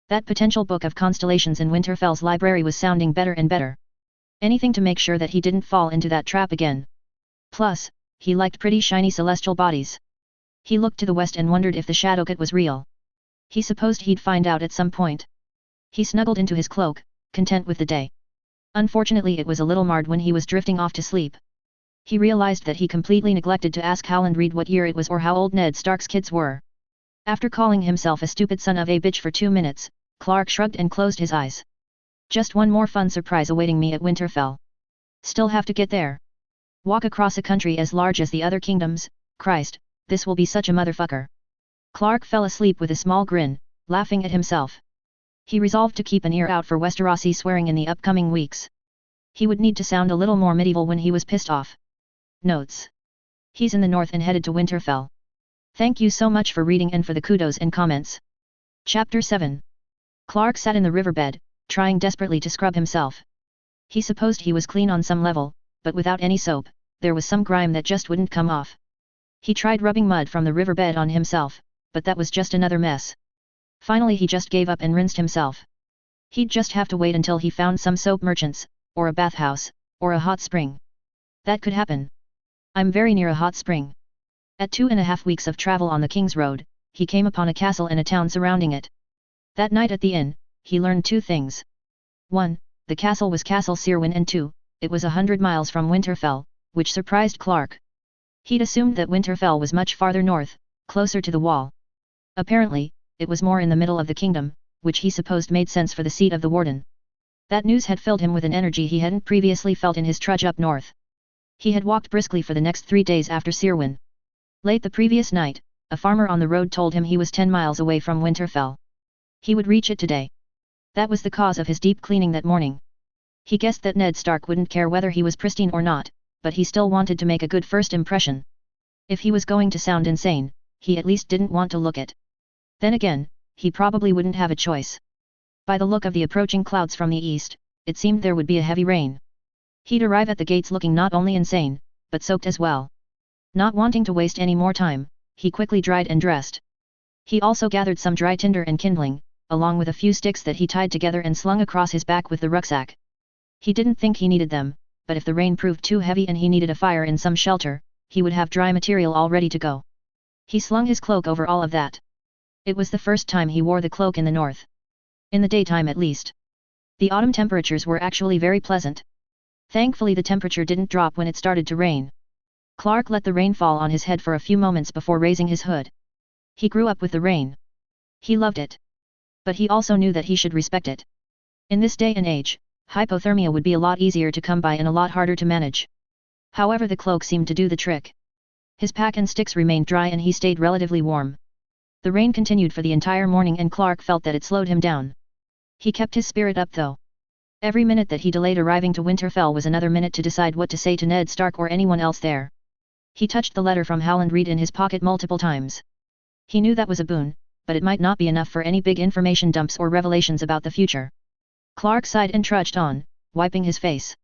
That potential book of constellations in Winterfell's library was sounding better and better. Anything to make sure that he didn't fall into that trap again. Plus, he liked pretty shiny celestial bodies. He looked to the west and wondered if the Shadowcat was real. He supposed he'd find out at some point. He snuggled into his cloak, content with the day. Unfortunately it was a little marred when he was drifting off to sleep. He realized that he completely neglected to ask Howland Reed what year it was or how old Ned Stark's kids were. After calling himself a stupid son of a bitch for 2 minutes, Clark shrugged and closed his eyes. Just one more fun surprise awaiting me at Winterfell. Still have to get there. Walk across a country as large as the other kingdoms, Christ, this will be such a motherfucker. Clark fell asleep with a small grin, laughing at himself. He resolved to keep an ear out for Westerosi swearing in the upcoming weeks. He would need to sound a little more medieval when he was pissed off. Notes. He's in the north and headed to Winterfell. Thank you so much for reading and for the kudos and comments. Chapter 7. Clark sat in the riverbed, trying desperately to scrub himself. He supposed he was clean on some level, but without any soap, there was some grime that just wouldn't come off. He tried rubbing mud from the riverbed on himself, but that was just another mess. Finally he just gave up and rinsed himself. He'd just have to wait until he found some soap merchants, or a bathhouse, or a hot spring. That could happen. I'm very near a hot spring. At 2.5 weeks of travel on the King's Road, he came upon a castle and a town surrounding it. That night at the inn, he learned 2 things. 1. The castle was Castle Cerwyn, and 2. It was 100 miles from Winterfell, which surprised Clark. He'd assumed that Winterfell was much farther north, closer to the wall. Apparently, it was more in the middle of the kingdom, which he supposed made sense for the seat of the warden. That news had filled him with an energy he hadn't previously felt in his trudge up north. He had walked briskly for the next 3 days after Cerwyn. Late the previous night, a farmer on the road told him he was 10 miles away from Winterfell. He would reach it today. That was the cause of his deep cleaning that morning. He guessed that Ned Stark wouldn't care whether he was pristine or not, but he still wanted to make a good first impression. If he was going to sound insane, he at least didn't want to look it. Then again, he probably wouldn't have a choice. By the look of the approaching clouds from the east, it seemed there would be a heavy rain. He'd arrive at the gates looking not only insane, but soaked as well. Not wanting to waste any more time, he quickly dried and dressed. He also gathered some dry tinder and kindling, along with a few sticks that he tied together and slung across his back with the rucksack. He didn't think he needed them, but if the rain proved too heavy and he needed a fire in some shelter, he would have dry material all ready to go. He slung his cloak over all of that. It was the first time he wore the cloak in the north. In the daytime at least. The autumn temperatures were actually very pleasant. Thankfully the temperature didn't drop when it started to rain. Clark let the rain fall on his head for a few moments before raising his hood. He grew up with the rain. He loved it. But he also knew that he should respect it. In this day and age, hypothermia would be a lot easier to come by and a lot harder to manage. However, the cloak seemed to do the trick. His pack and sticks remained dry and he stayed relatively warm. The rain continued for the entire morning and Clark felt that it slowed him down. He kept his spirit up though. Every minute that he delayed arriving to Winterfell was another minute to decide what to say to Ned Stark or anyone else there. He touched the letter from Howland Reed in his pocket multiple times. He knew that was a boon, but it might not be enough for any big information dumps or revelations about the future. Clark sighed and trudged on, wiping his face.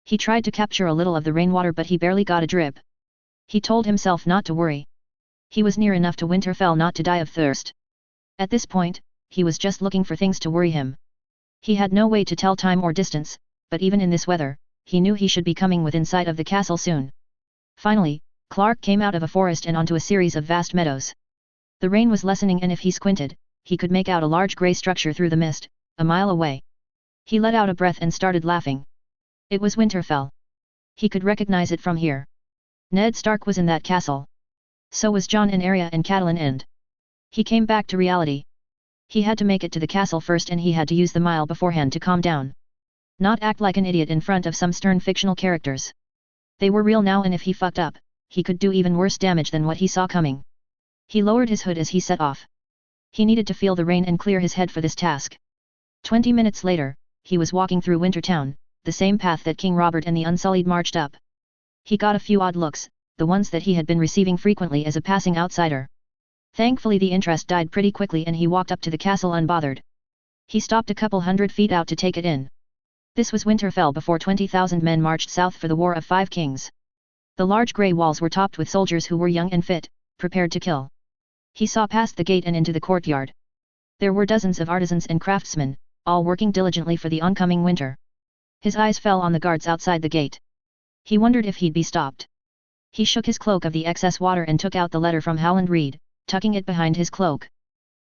He tried to capture a little of the rainwater but he barely got a drip. He told himself not to worry. He was near enough to Winterfell not to die of thirst. At this point, he was just looking for things to worry him. He had no way to tell time or distance, but even in this weather, he knew he should be coming within sight of the castle soon. Finally, Clark came out of a forest and onto a series of vast meadows. The rain was lessening and if he squinted, he could make out a large grey structure through the mist, a mile away. He let out a breath and started laughing. It was Winterfell. He could recognize it from here. Ned Stark was in that castle. So was Jon and Arya and Catelyn and... He came back to reality. He had to make it to the castle first and he had to use the mile beforehand to calm down. Not act like an idiot in front of some stern fictional characters. They were real now and if he fucked up, he could do even worse damage than what he saw coming. He lowered his hood as he set off. He needed to feel the rain and clear his head for this task. 20 minutes later, he was walking through Wintertown, the same path that King Robert and the Unsullied marched up. He got a few odd looks, the ones that he had been receiving frequently as a passing outsider. Thankfully the interest died pretty quickly and he walked up to the castle unbothered. He stopped a couple 100 feet out to take it in. This was Winterfell before 20,000 men marched south for the War of Five Kings. The large grey walls were topped with soldiers who were young and fit, prepared to kill. He saw past the gate and into the courtyard. There were dozens of artisans and craftsmen, all working diligently for the oncoming winter. His eyes fell on the guards outside the gate. He wondered if he'd be stopped. He shook his cloak of the excess water and took out the letter from Howland Reed, tucking it behind his cloak.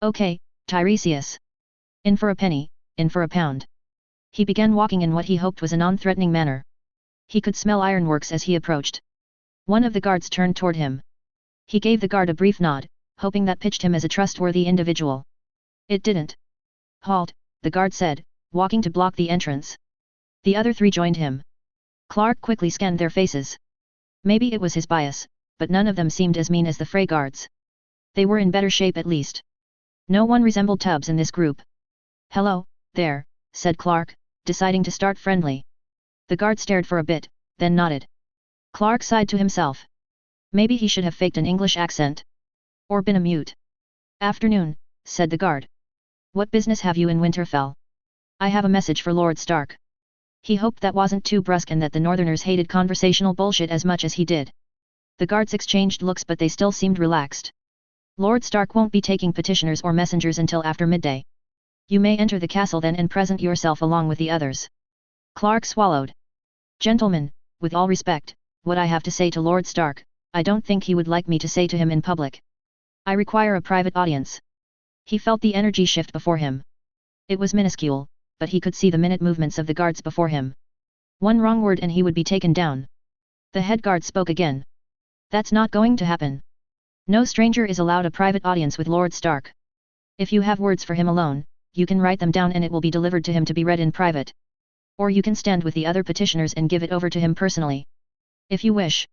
Okay, Tiresias. In for a penny, in for a pound. He began walking in what he hoped was a non-threatening manner. He could smell ironworks as he approached. One of the guards turned toward him. He gave the guard a brief nod, hoping that pitched him as a trustworthy individual. It didn't. Halt, the guard said, walking to block the entrance. The other three joined him. Clark quickly scanned their faces. Maybe it was his bias, but none of them seemed as mean as the Frey guards. They were in better shape at least. No one resembled Tubbs in this group. "Hello, there," said Clark, deciding to start friendly. The guard stared for a bit, then nodded. Clark sighed to himself. Maybe he should have faked an English accent. Or been a mute. "Afternoon," said the guard. "What business have you in Winterfell? I have a message for Lord Stark." He hoped that wasn't too brusque and that the Northerners hated conversational bullshit as much as he did. The guards exchanged looks, but they still seemed relaxed. "Lord Stark won't be taking petitioners or messengers until after midday. You may enter the castle then and present yourself along with the others." Clark swallowed. "Gentlemen, with all respect, what I have to say to Lord Stark, I don't think he would like me to say to him in public. I require a private audience." He felt the energy shift before him. It was minuscule, but he could see the minute movements of the guards before him. One wrong word and he would be taken down. The head guard spoke again. "That's not going to happen. No stranger is allowed a private audience with Lord Stark. If you have words for him alone, you can write them down and it will be delivered to him to be read in private. Or you can stand with the other petitioners and give it over to him personally. If you wish."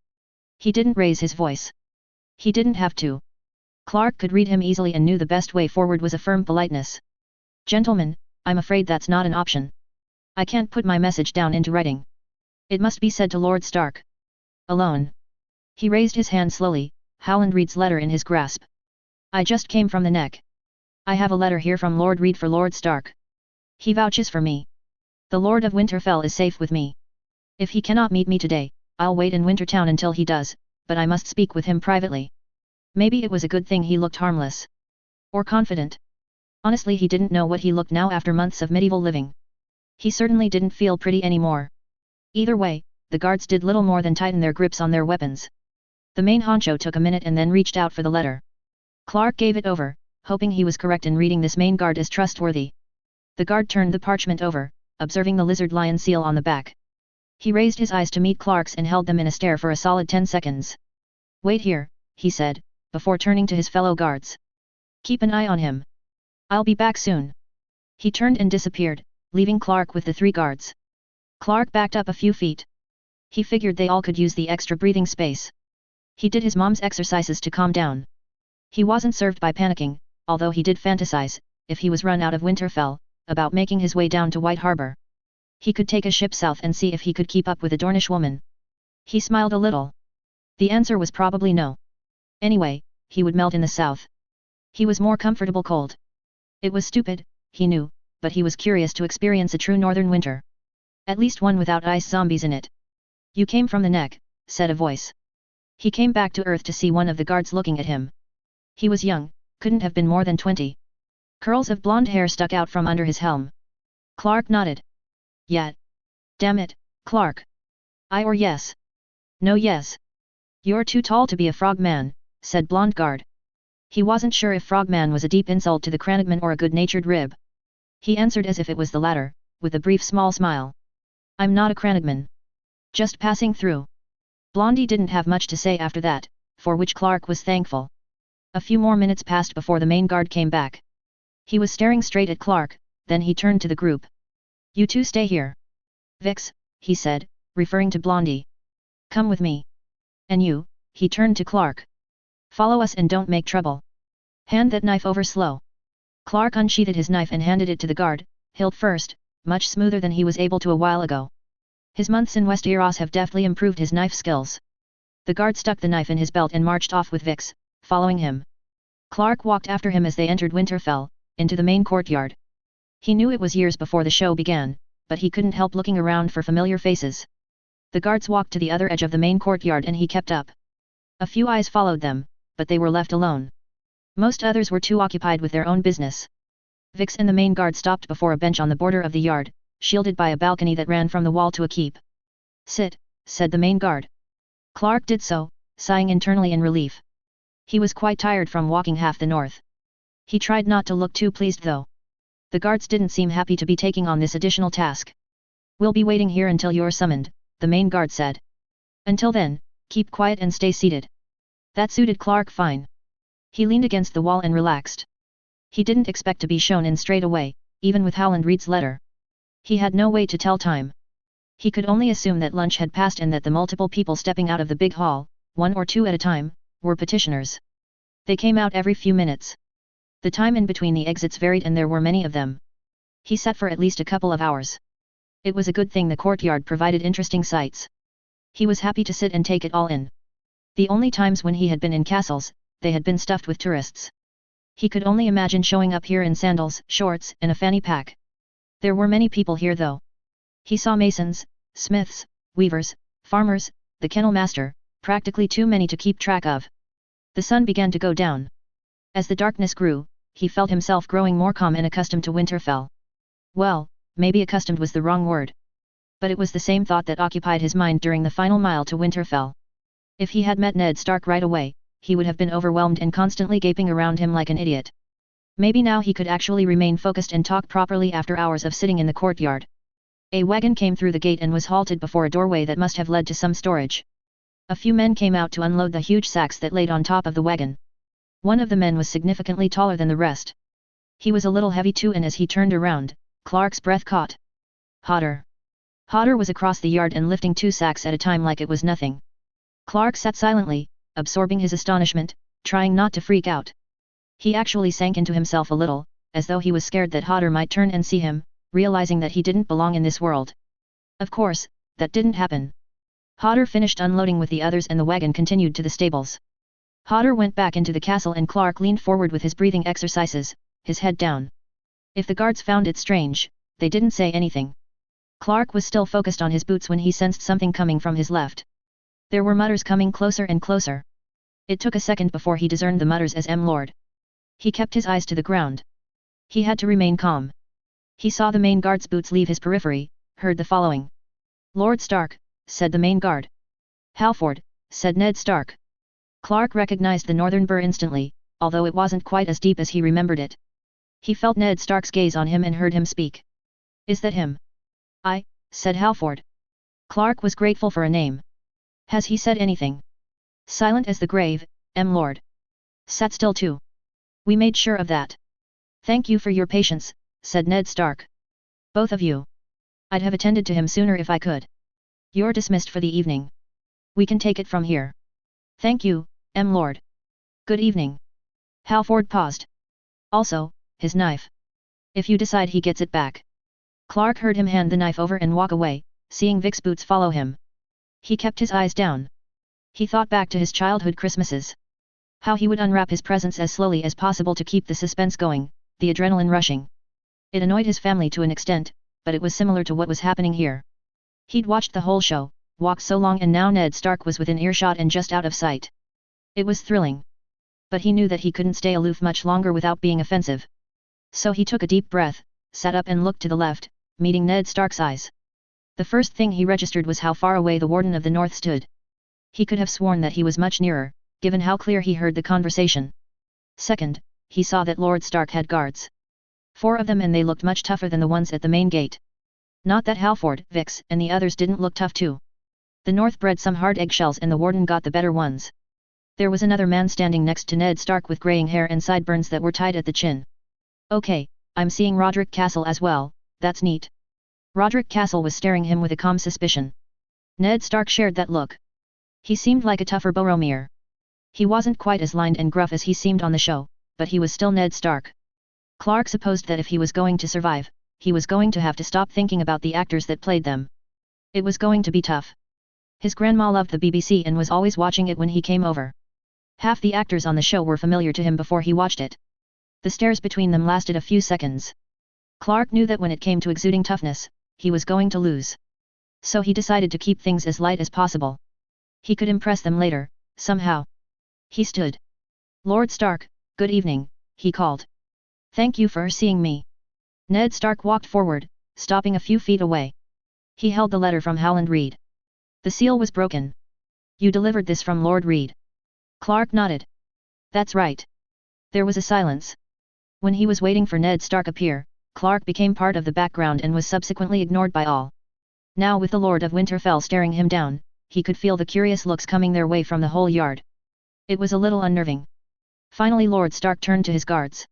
He didn't raise his voice. He didn't have to. Clark could read him easily and knew the best way forward was a firm politeness. "Gentlemen, I'm afraid that's not an option. I can't put my message down into writing. It must be said to Lord Stark. Alone." He raised his hand slowly, Howland Reed's letter in his grasp. "I just came from the Neck. I have a letter here from Lord Reed for Lord Stark. He vouches for me. The Lord of Winterfell is safe with me. If he cannot meet me today, I'll wait in Wintertown until he does, but I must speak with him privately." Maybe it was a good thing he looked harmless. Or confident. Honestly, he didn't know what he looked now after months of medieval living. He certainly didn't feel pretty anymore. Either way, the guards did little more than tighten their grips on their weapons. The main honcho took a minute and then reached out for the letter. Clark gave it over, hoping he was correct in reading this main guard as trustworthy. The guard turned the parchment over, observing the lizard lion seal on the back. He raised his eyes to meet Clark's and held them in a stare for a solid 10 seconds. "Wait here," he said, before turning to his fellow guards. "Keep an eye on him. I'll be back soon." He turned and disappeared, leaving Clark with the 3 guards. Clark backed up a few feet. He figured they all could use the extra breathing space. He did his mom's exercises to calm down. He wasn't served by panicking, although he did fantasize, if he was run out of Winterfell, about making his way down to White Harbor. He could take a ship south and see if he could keep up with a Dornish woman. He smiled a little. The answer was probably no. Anyway, he would melt in the south. He was more comfortable cold. It was stupid, he knew, but he was curious to experience a true northern winter. At least one without ice zombies in it. "You came from the Neck," said a voice. He came back to earth to see one of the guards looking at him. He was young, couldn't have been more than 20. Curls of blonde hair stuck out from under his helm. Clark nodded. "Yeah. Damn it, Clark. I or yes? No yes. You're too tall to be a frogman," said blonde guard. He wasn't sure if frogman was a deep insult to the Cranagman or a good-natured rib. He answered as if it was the latter, with a brief small smile. "I'm not a Cranagman. Just passing through." Blondie didn't have much to say after that, for which Clark was thankful. A few more minutes passed before the main guard came back. He was staring straight at Clark, then he turned to the group. "You two stay here. Vix," he said, referring to Blondie. "Come with me. And you," he turned to Clark. "Follow us and don't make trouble. Hand that knife over slow." Clark unsheathed his knife and handed it to the guard, hilt first, much smoother than he was able to a while ago. His months in Westeros have deftly improved his knife skills. The guard stuck the knife in his belt and marched off with Vix, following him. Clark walked after him as they entered Winterfell, into the main courtyard. He knew it was years before the show began, but he couldn't help looking around for familiar faces. The guards walked to the other edge of the main courtyard and he kept up. A few eyes followed them, but they were left alone. Most others were too occupied with their own business. Vix and the main guard stopped before a bench on the border of the yard, shielded by a balcony that ran from the wall to a keep. "Sit," said the main guard. Clark did so, sighing internally in relief. He was quite tired from walking half the north. He tried not to look too pleased though. The guards didn't seem happy to be taking on this additional task. "We'll be waiting here until you're summoned," the main guard said. "Until then, keep quiet and stay seated." That suited Clark fine. He leaned against the wall and relaxed. He didn't expect to be shown in straight away, even with Howland Reed's letter. He had no way to tell time. He could only assume that lunch had passed and that the multiple people stepping out of the big hall, one or two at a time, were petitioners. They came out every few minutes. The time in between the exits varied and there were many of them. He sat for at least a couple of hours. It was a good thing the courtyard provided interesting sights. He was happy to sit and take it all in. The only times when he had been in castles, they had been stuffed with tourists. He could only imagine showing up here in sandals, shorts, and a fanny pack. There were many people here though. He saw masons, smiths, weavers, farmers, the kennel master, practically too many to keep track of. The sun began to go down. As the darkness grew, he felt himself growing more calm and accustomed to Winterfell. Well, maybe accustomed was the wrong word. But it was the same thought that occupied his mind during the final mile to Winterfell. If he had met Ned Stark right away, he would have been overwhelmed and constantly gaping around him like an idiot. Maybe now he could actually remain focused and talk properly after hours of sitting in the courtyard. A wagon came through the gate and was halted before a doorway that must have led to some storage. A few men came out to unload the huge sacks that laid on top of the wagon. One of the men was significantly taller than the rest. He was a little heavy too, and as he turned around, Clark's breath caught. Hodder. Hodder was across the yard and lifting 2 sacks at a time like it was nothing. Clark sat silently, absorbing his astonishment, trying not to freak out. He actually sank into himself a little, as though he was scared that Hodder might turn and see him, realizing that he didn't belong in this world. Of course, that didn't happen. Hodder finished unloading with the others and the wagon continued to the stables. Hodder went back into the castle and Clark leaned forward with his breathing exercises, his head down. If the guards found it strange, they didn't say anything. Clark was still focused on his boots when he sensed something coming from his left. There were mutters coming closer and closer. It took a second before he discerned the mutters as Lord. He kept his eyes to the ground. He had to remain calm. He saw the main guard's boots leave his periphery, heard the following. "Lord Stark," said the main guard. "Halford," said Ned Stark. Clark recognized the northern burr instantly, although it wasn't quite as deep as he remembered it. He felt Ned Stark's gaze on him and heard him speak. "Is that him?" "I," said Halford. Clark was grateful for a name. "Has he said anything?" Silent as the grave, Lord. Sat still too. "We made sure of that." "Thank you for your patience," said Ned Stark. "Both of you. I'd have attended to him sooner if I could. You're dismissed for the evening. We can take it from here." "Thank you, Lord. Good evening." Halford paused. "Also, his knife. If you decide he gets it back." Clark heard him hand the knife over and walk away, seeing Vic's boots follow him. He kept his eyes down. He thought back to his childhood Christmases. How he would unwrap his presents as slowly as possible to keep the suspense going, the adrenaline rushing. It annoyed his family to an extent, but it was similar to what was happening here. He'd watched the whole show, walked so long, and now Ned Stark was within earshot and just out of sight. It was thrilling. But he knew that he couldn't stay aloof much longer without being offensive. So he took a deep breath, sat up and looked to the left, meeting Ned Stark's eyes. The first thing he registered was how far away the Warden of the North stood. He could have sworn that he was much nearer, given how clear he heard the conversation. Second, he saw that Lord Stark had guards. 4 of them, and they looked much tougher than the ones at the main gate. Not that Halford, Vix, and the others didn't look tough too. The North bred some hard eggshells and the Warden got the better ones. There was another man standing next to Ned Stark with graying hair and sideburns that were tied at the chin. "Okay, I'm seeing Roderick Castle as well, that's neat." Roderick Castle was staring him with a calm suspicion. Ned Stark shared that look. He seemed like a tougher Boromir. He wasn't quite as lined and gruff as he seemed on the show, but he was still Ned Stark. Clark supposed that if he was going to survive, he was going to have to stop thinking about the actors that played them. It was going to be tough. His grandma loved the BBC and was always watching it when he came over. Half the actors on the show were familiar to him before he watched it. The stares between them lasted a few seconds. Clark knew that when it came to exuding toughness, he was going to lose. So he decided to keep things as light as possible. He could impress them later, somehow. He stood. "Lord Stark, good evening," he called. "Thank you for seeing me." Ned Stark walked forward, stopping a few feet away. He held the letter from Howland Reed. The seal was broken. "You delivered this from Lord Reed?" Clark nodded. "That's right." There was a silence. When he was waiting for Ned Stark appear, Clark became part of the background and was subsequently ignored by all. Now with the Lord of Winterfell staring him down, he could feel the curious looks coming their way from the whole yard. It was a little unnerving. Finally Lord Stark turned to his guards.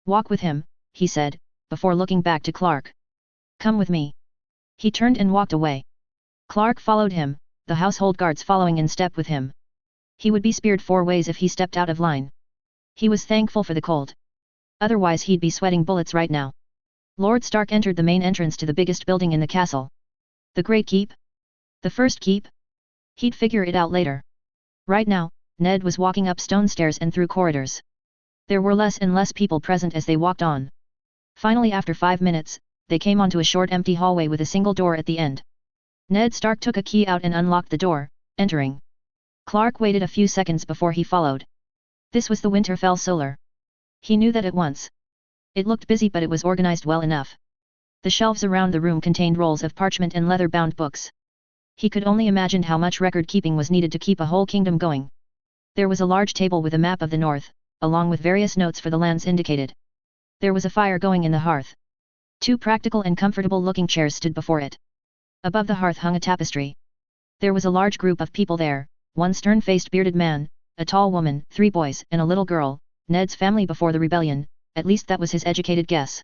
"Walk with him," he said, before looking back to Clark. "Come with me." He turned and walked away. Clark followed him, the household guards following in step with him. He would be speared 4 ways if he stepped out of line. He was thankful for the cold. Otherwise he'd be sweating bullets right now. Lord Stark entered the main entrance to the biggest building in the castle. The Great Keep? The first keep? He'd figure it out later. Right now, Ned was walking up stone stairs and through corridors. There were less and less people present as they walked on. Finally, after 5 minutes, they came onto a short empty hallway with a single door at the end. Ned Stark took a key out and unlocked the door, entering. Clark waited a few seconds before he followed. This was the Winterfell Solar. He knew that at once. It looked busy, but it was organized well enough. The shelves around the room contained rolls of parchment and leather-bound books. He could only imagine how much record-keeping was needed to keep a whole kingdom going. There was a large table with a map of the north, along with various notes for the lands indicated. There was a fire going in the hearth. 2 practical and comfortable-looking chairs stood before it. Above the hearth hung a tapestry. There was a large group of people there, 1 stern-faced bearded man, a tall woman, 3 boys, and a little girl, Ned's family before the rebellion, at least that was his educated guess.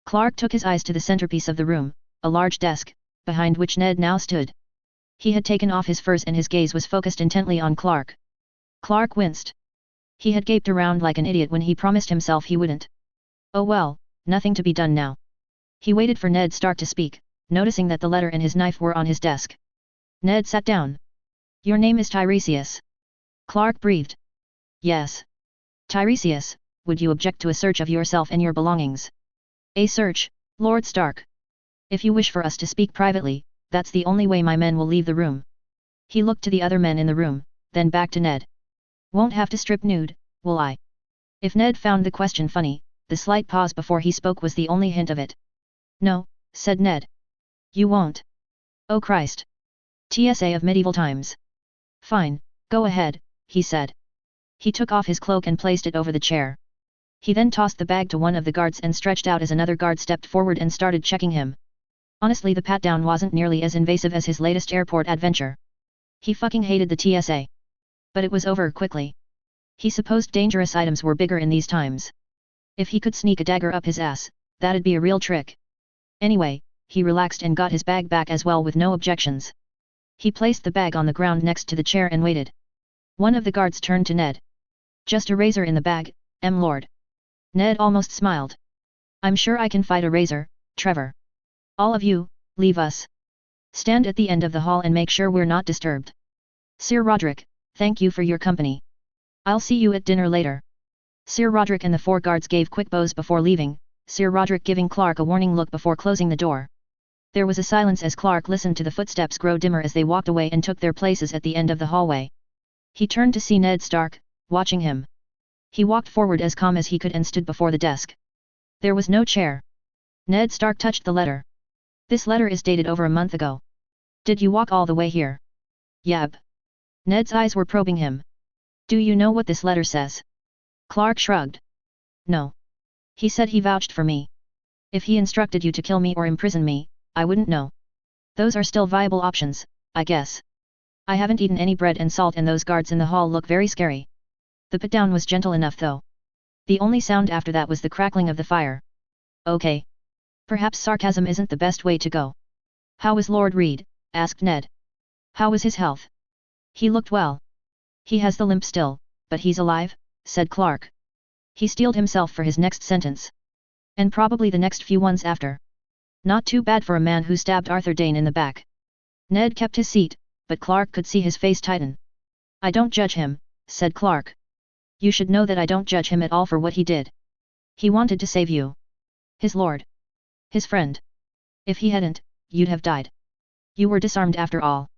Clark took his eyes to the centerpiece of the room, a large desk, behind which Ned now stood. He had taken off his furs and his gaze was focused intently on Clark. Clark winced. He had gaped around like an idiot when he promised himself he wouldn't. Oh well, nothing to be done now. He waited for Ned Stark to speak, noticing that the letter and his knife were on his desk. Ned sat down. Your name is Tiresias. Clark breathed. Yes. Tiresias, would you object to a search of yourself and your belongings? A search, Lord Stark. If you wish for us to speak privately, that's the only way my men will leave the room. He looked to the other men in the room, then back to Ned. Won't have to strip nude, will I? If Ned found the question funny, the slight pause before he spoke was the only hint of it. No, said Ned. You won't. Oh Christ. TSA of medieval times. Fine, go ahead, he said. He took off his cloak and placed it over the chair. He then tossed the bag to one of the guards and stretched out as another guard stepped forward and started checking him. Honestly, the pat-down wasn't nearly as invasive as his latest airport adventure. He fucking hated the TSA. But it was over quickly. He supposed dangerous items were bigger in these times. If he could sneak a dagger up his ass, that'd be a real trick. Anyway, he relaxed and got his bag back as well with no objections. He placed the bag on the ground next to the chair and waited. One of the guards turned to Ned. Just a razor in the bag, Lord. Ned almost smiled. I'm sure I can fight a razor, Trevor. All of you, leave us. Stand at the end of the hall and make sure we're not disturbed. Sir Roderick, thank you for your company. I'll see you at dinner later. Sir Roderick and the 4 guards gave quick bows before leaving, Sir Roderick giving Clark a warning look before closing the door. There was a silence as Clark listened to the footsteps grow dimmer as they walked away and took their places at the end of the hallway. He turned to see Ned Stark, watching him. He walked forward as calm as he could and stood before the desk. There was no chair. Ned Stark touched the letter. This letter is dated over a month ago. Did you walk all the way here? Yab. Ned's eyes were probing him. Do you know what this letter says? Clark shrugged. No. He said he vouched for me. If he instructed you to kill me or imprison me, I wouldn't know. Those are still viable options, I guess. I haven't eaten any bread and salt and those guards in the hall look very scary. The put-down was gentle enough though. The only sound after that was the crackling of the fire. Okay. Perhaps sarcasm isn't the best way to go. How is Lord Reed? Asked Ned. How is his health? He looked well. He has the limp still, but he's alive, said Clark. He steeled himself for his next sentence. And probably the next few ones after. Not too bad for a man who stabbed Arthur Dane in the back. Ned kept his seat, but Clark could see his face tighten. I don't judge him, said Clark. You should know that I don't judge him at all for what he did. He wanted to save you. His lord. His friend. If he hadn't, you'd have died. You were disarmed after all.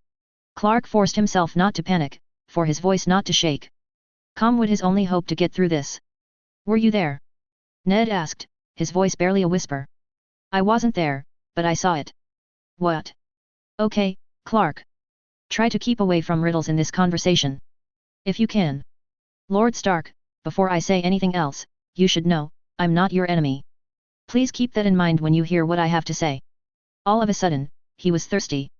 Clark forced himself not to panic, for his voice not to shake. Calm would his only hope to get through this. Were you there? Ned asked, his voice barely a whisper. I wasn't there, but I saw it. What? Okay, Clark. Try to keep away from riddles in this conversation. If you can. Lord Stark, before I say anything else, you should know, I'm not your enemy. Please keep that in mind when you hear what I have to say. All of a sudden, he was thirsty.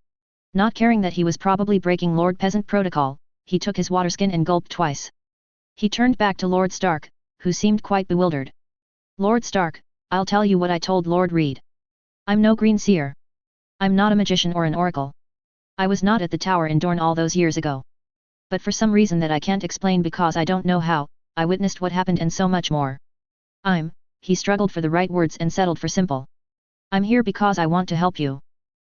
Not caring that he was probably breaking Lord Peasant protocol, he took his water skin and gulped twice. He turned back to Lord Stark, who seemed quite bewildered. Lord Stark, I'll tell you what I told Lord Reed. I'm no green seer. I'm not a magician or an oracle. I was not at the tower in Dorne all those years ago. But for some reason that I can't explain because I don't know how, I witnessed what happened and so much more. He struggled for the right words and settled for simple. I'm here because I want to help you.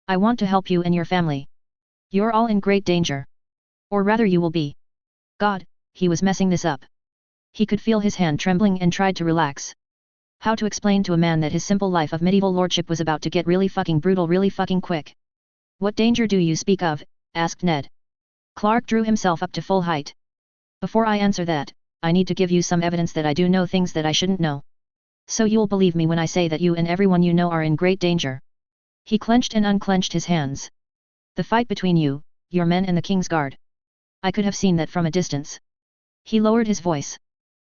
I want to help you and your family. You're all in great danger. Or rather you will be. God, he was messing this up. He could feel his hand trembling and tried to relax. How to explain to a man that his simple life of medieval lordship was about to get really fucking brutal really fucking quick? What danger do you speak of? Asked Ned. Clark drew himself up to full height. Before I answer that, I need to give you some evidence that I do know things that I shouldn't know. So you'll believe me when I say that you and everyone you know are in great danger. He clenched and unclenched his hands. The fight between you, your men and the King's Guard. I could have seen that from a distance. He lowered his voice.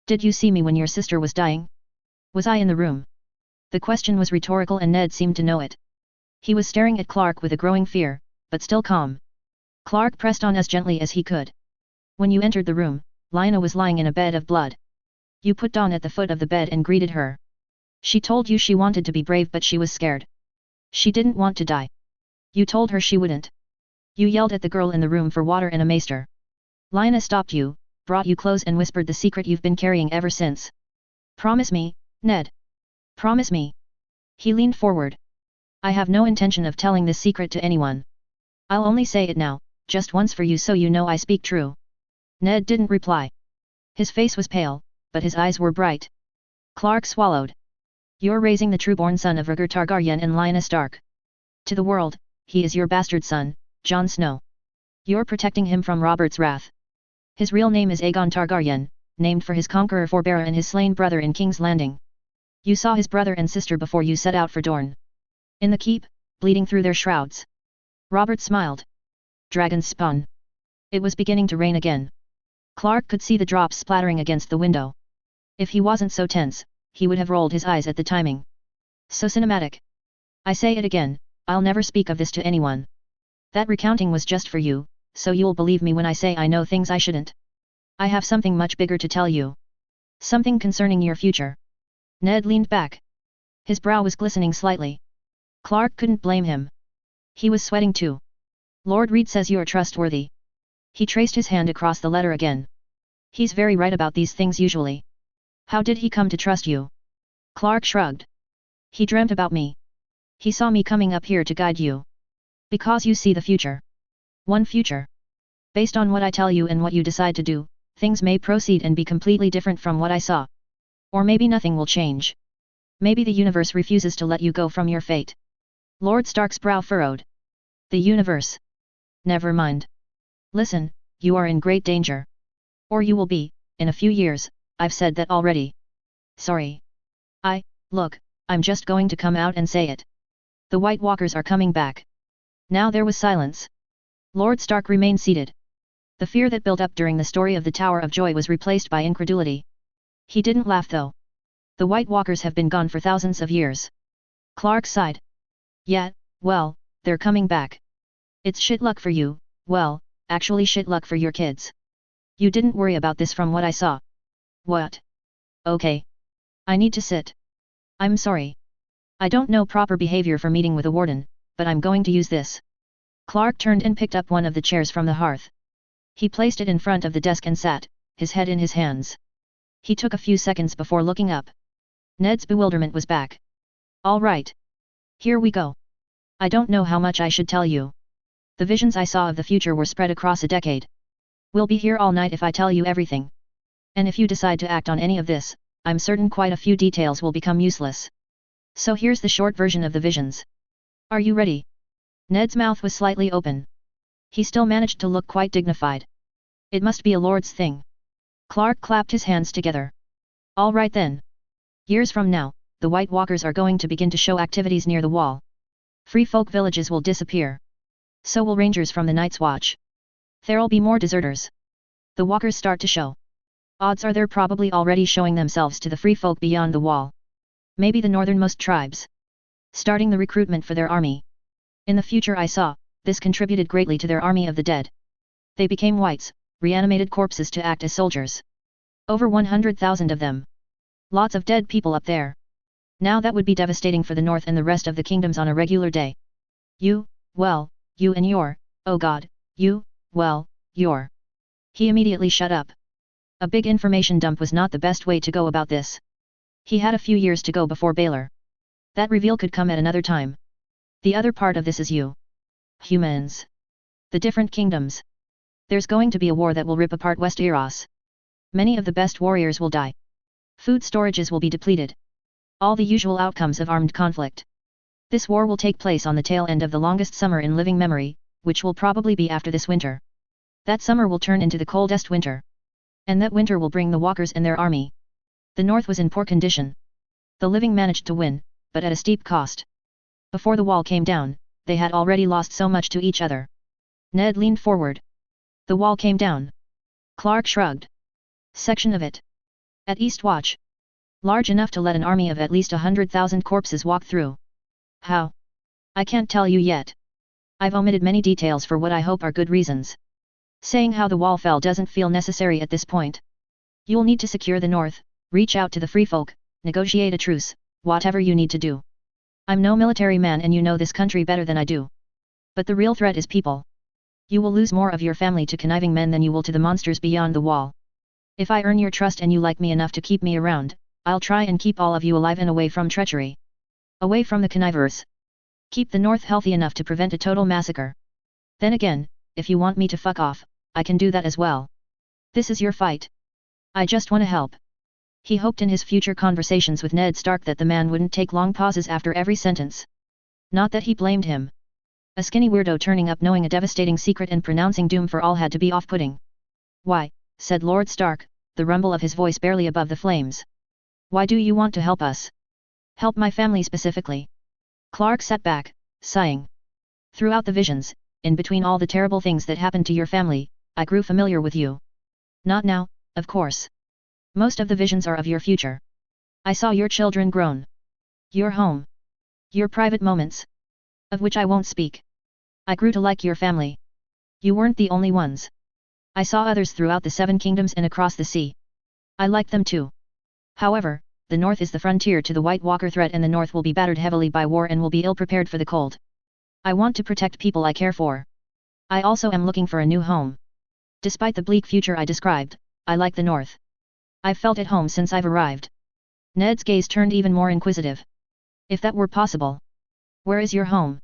Did you see me when your sister was dying? Was I in the room? The question was rhetorical and Ned seemed to know it. He was staring at Clark with a growing fear, but still calm. Clark pressed on as gently as he could. When you entered the room, Lyanna was lying in a bed of blood. You put Dawn at the foot of the bed and greeted her. She told you she wanted to be brave but she was scared. She didn't want to die. You told her she wouldn't. You yelled at the girl in the room for water and a maester. Lyanna stopped you, brought you clothes and whispered the secret you've been carrying ever since. Promise me, Ned. Promise me. He leaned forward. I have no intention of telling this secret to anyone. I'll only say it now, just once for you so you know I speak true. Ned didn't reply. His face was pale, but his eyes were bright. Clark swallowed. You're raising the true-born son of Rhaegar Targaryen and Lyanna Stark. To the world, he is your bastard son, Jon Snow. You're protecting him from Robert's wrath. His real name is Aegon Targaryen, named for his conqueror forebearer and his slain brother in King's Landing. You saw his brother and sister before you set out for Dorne. In the keep, bleeding through their shrouds. Robert smiled. Dragon's spawn. It was beginning to rain again. Clark could see the drops splattering against the window. If he wasn't so tense, he would have rolled his eyes at the timing. So cinematic. I say it again, I'll never speak of this to anyone. That recounting was just for you, so you'll believe me when I say I know things I shouldn't. I have something much bigger to tell you. Something concerning your future. Ned leaned back. His brow was glistening slightly. Clark couldn't blame him. He was sweating too. Lord Reed says you're trustworthy. He traced his hand across the letter again. He's very right about these things usually. How did he come to trust you? Clark shrugged. He dreamt about me. He saw me coming up here to guide you. Because you see the future. One future. Based on what I tell you and what you decide to do, things may proceed and be completely different from what I saw. Or maybe nothing will change. Maybe the universe refuses to let you go from your fate. Lord Stark's brow furrowed. The universe. Never mind. Listen, you are in great danger. Or you will be, in a few years, I've said that already. Sorry. Look, I'm just going to come out and say it. The White Walkers are coming back. Now there was silence. Lord Stark remained seated. The fear that built up during the story of the Tower of Joy was replaced by incredulity. He didn't laugh though. The White Walkers have been gone for thousands of years. Clark sighed. Yeah, well, they're coming back. It's shit luck for you, well, actually shit luck for your kids. You didn't worry about this from what I saw. What? Okay. I need to sit. I'm sorry. I don't know proper behavior for meeting with a warden, but I'm going to use this. Clark turned and picked up one of the chairs from the hearth. He placed it in front of the desk and sat, his head in his hands. He took a few seconds before looking up. Ned's bewilderment was back. All right. Here we go. I don't know how much I should tell you. The visions I saw of the future were spread across a decade. We'll be here all night if I tell you everything. And if you decide to act on any of this, I'm certain quite a few details will become useless. So here's the short version of the visions. Are you ready? Ned's mouth was slightly open. He still managed to look quite dignified. It must be a lord's thing. Clark clapped his hands together. All right then. Years from now, the White Walkers are going to begin to show activities near the wall. Free folk villages will disappear. So will rangers from the Night's Watch. There'll be more deserters. The walkers start to show. Odds are they're probably already showing themselves to the free folk beyond the wall. Maybe the northernmost tribes. Starting the recruitment for their army. In the future I saw, this contributed greatly to their army of the dead. They became whites, reanimated corpses to act as soldiers. Over 100,000 of them. Lots of dead people up there. Now that would be devastating for the north and the rest of the kingdoms on a regular day. You and your, oh God, you, well, your. He immediately shut up. A big information dump was not the best way to go about this. He had a few years to go before Baylor. That reveal could come at another time. The other part of this is you. Humans. The different kingdoms. There's going to be a war that will rip apart Westeros. Many of the best warriors will die. Food storages will be depleted. All the usual outcomes of armed conflict. This war will take place on the tail end of the longest summer in living memory, which will probably be after this winter. That summer will turn into the coldest winter. And that winter will bring the walkers and their army. The north was in poor condition. The living managed to win, but at a steep cost. Before the wall came down, they had already lost so much to each other. Ned leaned forward. The wall came down. Clark shrugged. Section of it. At East Watch. Large enough to let an army of at least 100,000 corpses walk through. How? I can't tell you yet. I've omitted many details for what I hope are good reasons. Saying how the wall fell doesn't feel necessary at this point. You'll need to secure the north, reach out to the free folk, negotiate a truce, whatever you need to do. I'm no military man and you know this country better than I do. But the real threat is people. You will lose more of your family to conniving men than you will to the monsters beyond the wall. If I earn your trust and you like me enough to keep me around, I'll try and keep all of you alive and away from treachery. Away from the connivers. Keep the north healthy enough to prevent a total massacre. Then again, if you want me to fuck off, I can do that as well. This is your fight. I just want to help. He hoped in his future conversations with Ned Stark that the man wouldn't take long pauses after every sentence. Not that he blamed him. A skinny weirdo turning up knowing a devastating secret and pronouncing doom for all had to be off-putting. Why, said Lord Stark, the rumble of his voice barely above the flames. Why do you want to help us? Help my family specifically. Clark sat back, sighing. Throughout the visions, in between all the terrible things that happened to your family, I grew familiar with you. Not now, of course. Most of the visions are of your future. I saw your children grown. Your home. Your private moments. Of which I won't speak. I grew to like your family. You weren't the only ones. I saw others throughout the Seven Kingdoms and across the sea. I liked them too. However, the north is the frontier to the White Walker threat and the north will be battered heavily by war and will be ill-prepared for the cold. I want to protect people I care for. I also am looking for a new home. Despite the bleak future I described, I like the north. I've felt at home since I've arrived. Ned's gaze turned even more inquisitive. If that were possible. Where is your home?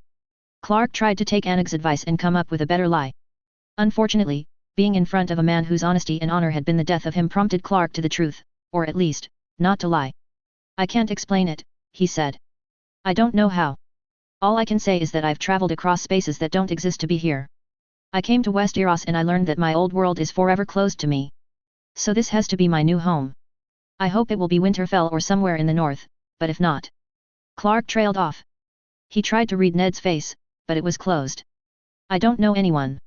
Clark tried to take Anag's advice and come up with a better lie. Unfortunately, being in front of a man whose honesty and honor had been the death of him prompted Clark to the truth, or at least, not to lie. I can't explain it, he said. I don't know how. All I can say is that I've traveled across spaces that don't exist to be here. I came to Westeros and I learned that my old world is forever closed to me. So this has to be my new home. I hope it will be Winterfell or somewhere in the north, but if not. Clark trailed off. He tried to read Ned's face, but it was closed. I don't know anyone.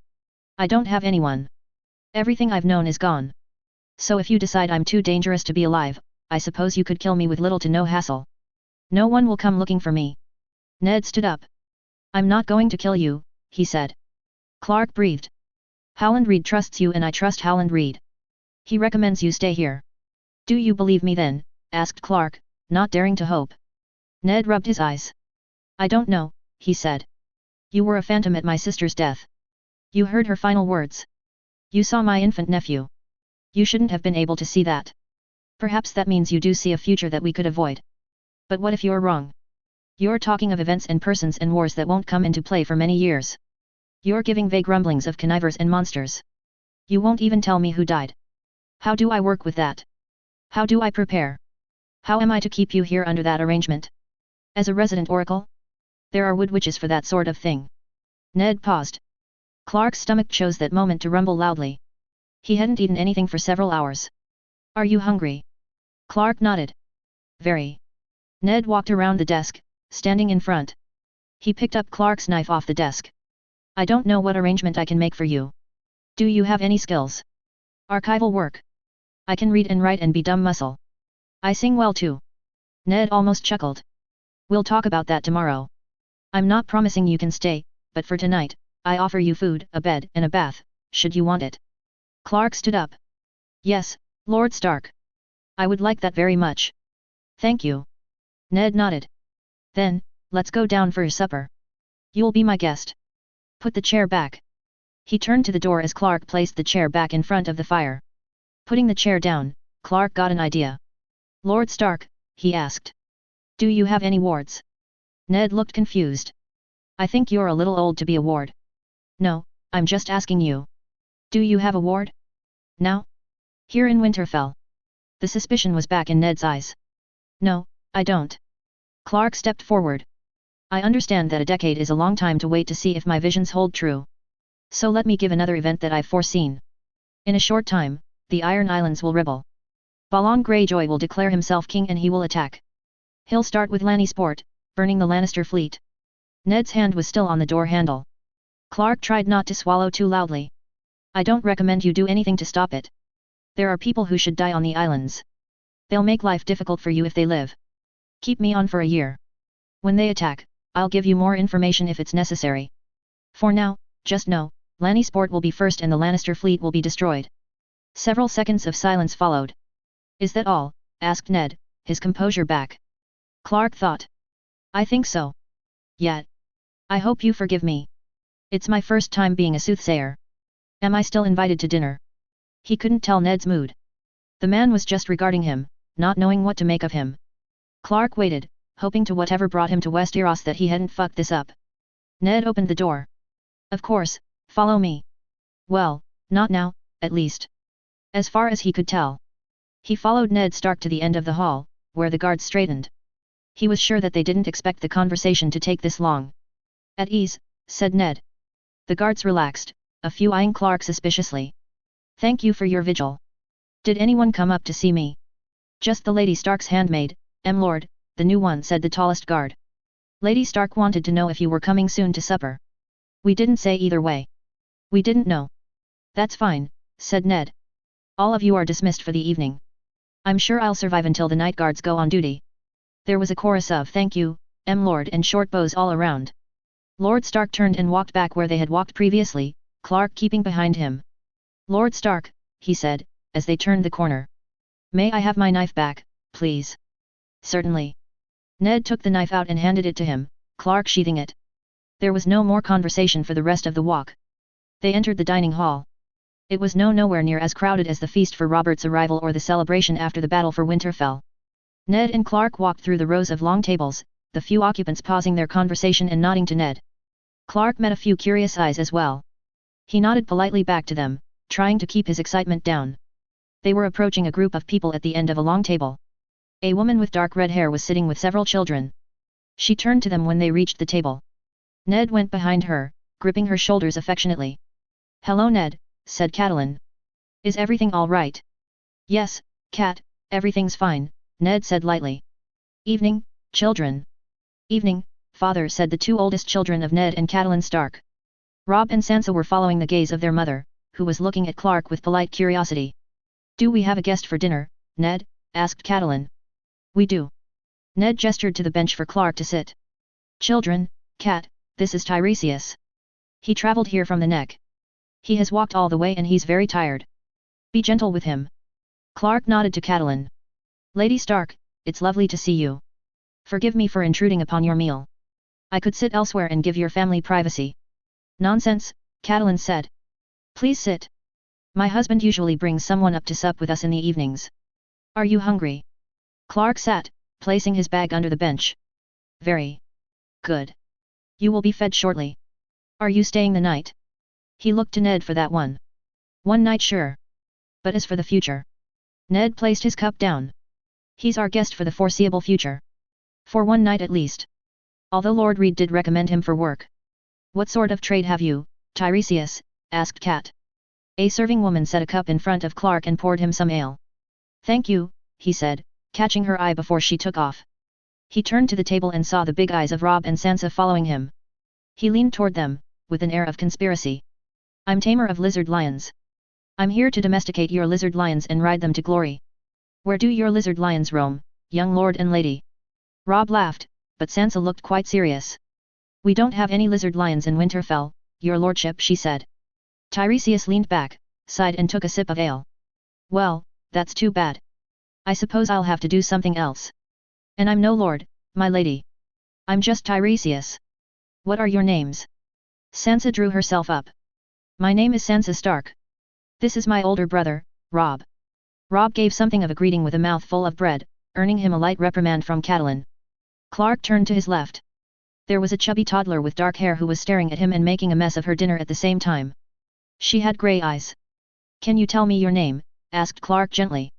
I don't have anyone. Everything I've known is gone. So if you decide I'm too dangerous to be alive, I suppose you could kill me with little to no hassle. No one will come looking for me. Ned stood up. I'm not going to kill you, he said. Clark breathed. Howland Reed trusts you and I trust Howland Reed. He recommends you stay here. Do you believe me then? Asked Clark, not daring to hope. Ned rubbed his eyes. I don't know, he said. You were a phantom at my sister's death. You heard her final words. You saw my infant nephew. You shouldn't have been able to see that. Perhaps that means you do see a future that we could avoid. But what if you're wrong? You're talking of events and persons and wars that won't come into play for many years. You're giving vague rumblings of connivers and monsters. You won't even tell me who died. How do I work with that? How do I prepare? How am I to keep you here under that arrangement? As a resident oracle? There are wood witches for that sort of thing. Ned paused. Clark's stomach chose that moment to rumble loudly. He hadn't eaten anything for several hours. Are you hungry? Clark nodded. Very. Ned walked around the desk, standing in front. He picked up Clark's knife off the desk. I don't know what arrangement I can make for you. Do you have any skills? Archival work. I can read and write and be dumb muscle. I sing well too. Ned almost chuckled. We'll talk about that tomorrow. I'm not promising you can stay, but for tonight, I offer you food, a bed, and a bath, should you want it. Clark stood up. Yes, Lord Stark. I would like that very much. Thank you. Ned nodded. Then, let's go down for supper. You'll be my guest. Put the chair back. He turned to the door as Clark placed the chair back in front of the fire. Putting the chair down, Clark got an idea. Lord Stark, he asked. Do you have any wards? Ned looked confused. I think you're a little old to be a ward. No, I'm just asking you. Do you have a ward? Now? Here in Winterfell. The suspicion was back in Ned's eyes. No, I don't. Clark stepped forward. I understand that a decade is a long time to wait to see if my visions hold true. So let me give another event that I've foreseen. In a short time, the Iron Islands will rebel. Balon Greyjoy will declare himself king and he will attack. He'll start with Lannisport, burning the Lannister fleet. Ned's hand was still on the door handle. Clark tried not to swallow too loudly. I don't recommend you do anything to stop it. There are people who should die on the islands. They'll make life difficult for you if they live. Keep me on for a year. When they attack, I'll give you more information if it's necessary. For now, just know, Lannisport will be first and the Lannister fleet will be destroyed. Several seconds of silence followed. Is that all? Asked Ned, his composure back. Clark thought. I think so. Yet. I hope you forgive me. It's my first time being a soothsayer. Am I still invited to dinner? He couldn't tell Ned's mood. The man was just regarding him, not knowing what to make of him. Clark waited, hoping to whatever brought him to Westeros that he hadn't fucked this up. Ned opened the door. Of course, follow me. Well, not now, at least. As far as he could tell. He followed Ned Stark to the end of the hall, where the guards straightened. He was sure that they didn't expect the conversation to take this long. At ease, said Ned. The guards relaxed, a few eyeing Clark suspiciously. Thank you for your vigil. Did anyone come up to see me? Just the Lady Stark's handmaid, Lord, the new one, said the tallest guard. Lady Stark wanted to know if you were coming soon to supper. We didn't say either way. We didn't know. That's fine, said Ned. All of you are dismissed for the evening. I'm sure I'll survive until the night guards go on duty. There was a chorus of thank you, Lord, and short bows all around. Lord Stark turned and walked back where they had walked previously, Clark keeping behind him. Lord Stark, he said, as they turned the corner. May I have my knife back, please? Certainly. Ned took the knife out and handed it to him, Clark sheathing it. There was no more conversation for the rest of the walk. They entered the dining hall. It was nowhere near as crowded as the feast for Robert's arrival or the celebration after the battle for Winterfell. Ned and Clark walked through the rows of long tables, the few occupants pausing their conversation and nodding to Ned. Clark met a few curious eyes as well. He nodded politely back to them, trying to keep his excitement down. They were approaching a group of people at the end of a long table. A woman with dark red hair was sitting with several children. She turned to them when they reached the table. Ned went behind her, gripping her shoulders affectionately. Hello Ned, said Catelyn. Is everything all right? Yes, Cat, everything's fine, Ned said lightly. Evening, children. Evening, father, said the two oldest children of Ned and Catelyn Stark. Robb and Sansa were following the gaze of their mother, who was looking at Clark with polite curiosity. Do we have a guest for dinner, Ned? Asked Catelyn. We do. Ned gestured to the bench for Clark to sit. Children, Cat, this is Tiresias. He traveled here from the Neck. He has walked all the way and he's very tired. Be gentle with him. Clark nodded to Catelyn. Lady Stark, it's lovely to see you. Forgive me for intruding upon your meal. I could sit elsewhere and give your family privacy. Nonsense, Catelyn said. Please sit. My husband usually brings someone up to sup with us in the evenings. Are you hungry? Clark sat, placing his bag under the bench. Very good. You will be fed shortly. Are you staying the night? He looked to Ned for that one. One night, sure. But as for the future? Ned placed his cup down. He's our guest for the foreseeable future. For one night at least. Although Lord Reed did recommend him for work. What sort of trade have you, Tiresias? Asked Cat. A serving woman set a cup in front of Clark and poured him some ale. Thank you, he said, catching her eye before she took off. He turned to the table and saw the big eyes of Robb and Sansa following him. He leaned toward them, with an air of conspiracy. I'm tamer of lizard lions. I'm here to domesticate your lizard lions and ride them to glory. Where do your lizard lions roam, young lord and lady? Robb laughed, but Sansa looked quite serious. We don't have any lizard lions in Winterfell, your lordship, she said. Tiresias leaned back, sighed and took a sip of ale. Well, that's too bad. I suppose I'll have to do something else. And I'm no lord, my lady. I'm just Tiresias. What are your names? Sansa drew herself up. My name is Sansa Stark. This is my older brother, Robb. Robb gave something of a greeting with a mouth full of bread, earning him a light reprimand from Catelyn. Clark turned to his left. There was a chubby toddler with dark hair who was staring at him and making a mess of her dinner at the same time. She had grey eyes. Can you tell me your name? Asked Clark gently.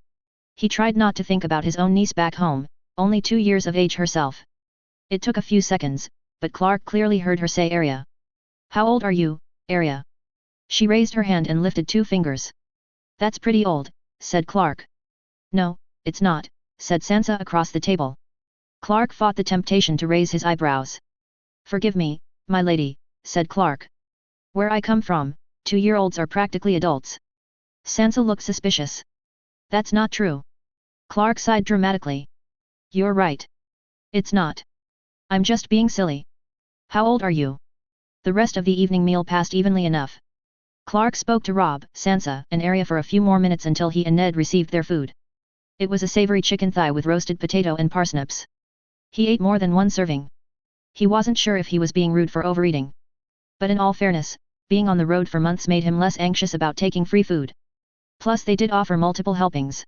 He tried not to think about his own niece back home, only 2 years of age herself. It took a few seconds, but Clark clearly heard her say Arya. How old are you, Arya? She raised her hand and lifted 2 fingers. That's pretty old, said Clark. No, it's not, said Sansa across the table. Clark fought the temptation to raise his eyebrows. Forgive me, my lady, said Clark. Where I come from, 2-year-olds are practically adults. Sansa looked suspicious. That's not true. Clark sighed dramatically. You're right. It's not. I'm just being silly. How old are you? The rest of the evening meal passed evenly enough. Clark spoke to Robb, Sansa, and Arya for a few more minutes until he and Ned received their food. It was a savory chicken thigh with roasted potato and parsnips. He ate more than 1 serving. He wasn't sure if he was being rude for overeating. But in all fairness, being on the road for months made him less anxious about taking free food. Plus they did offer multiple helpings.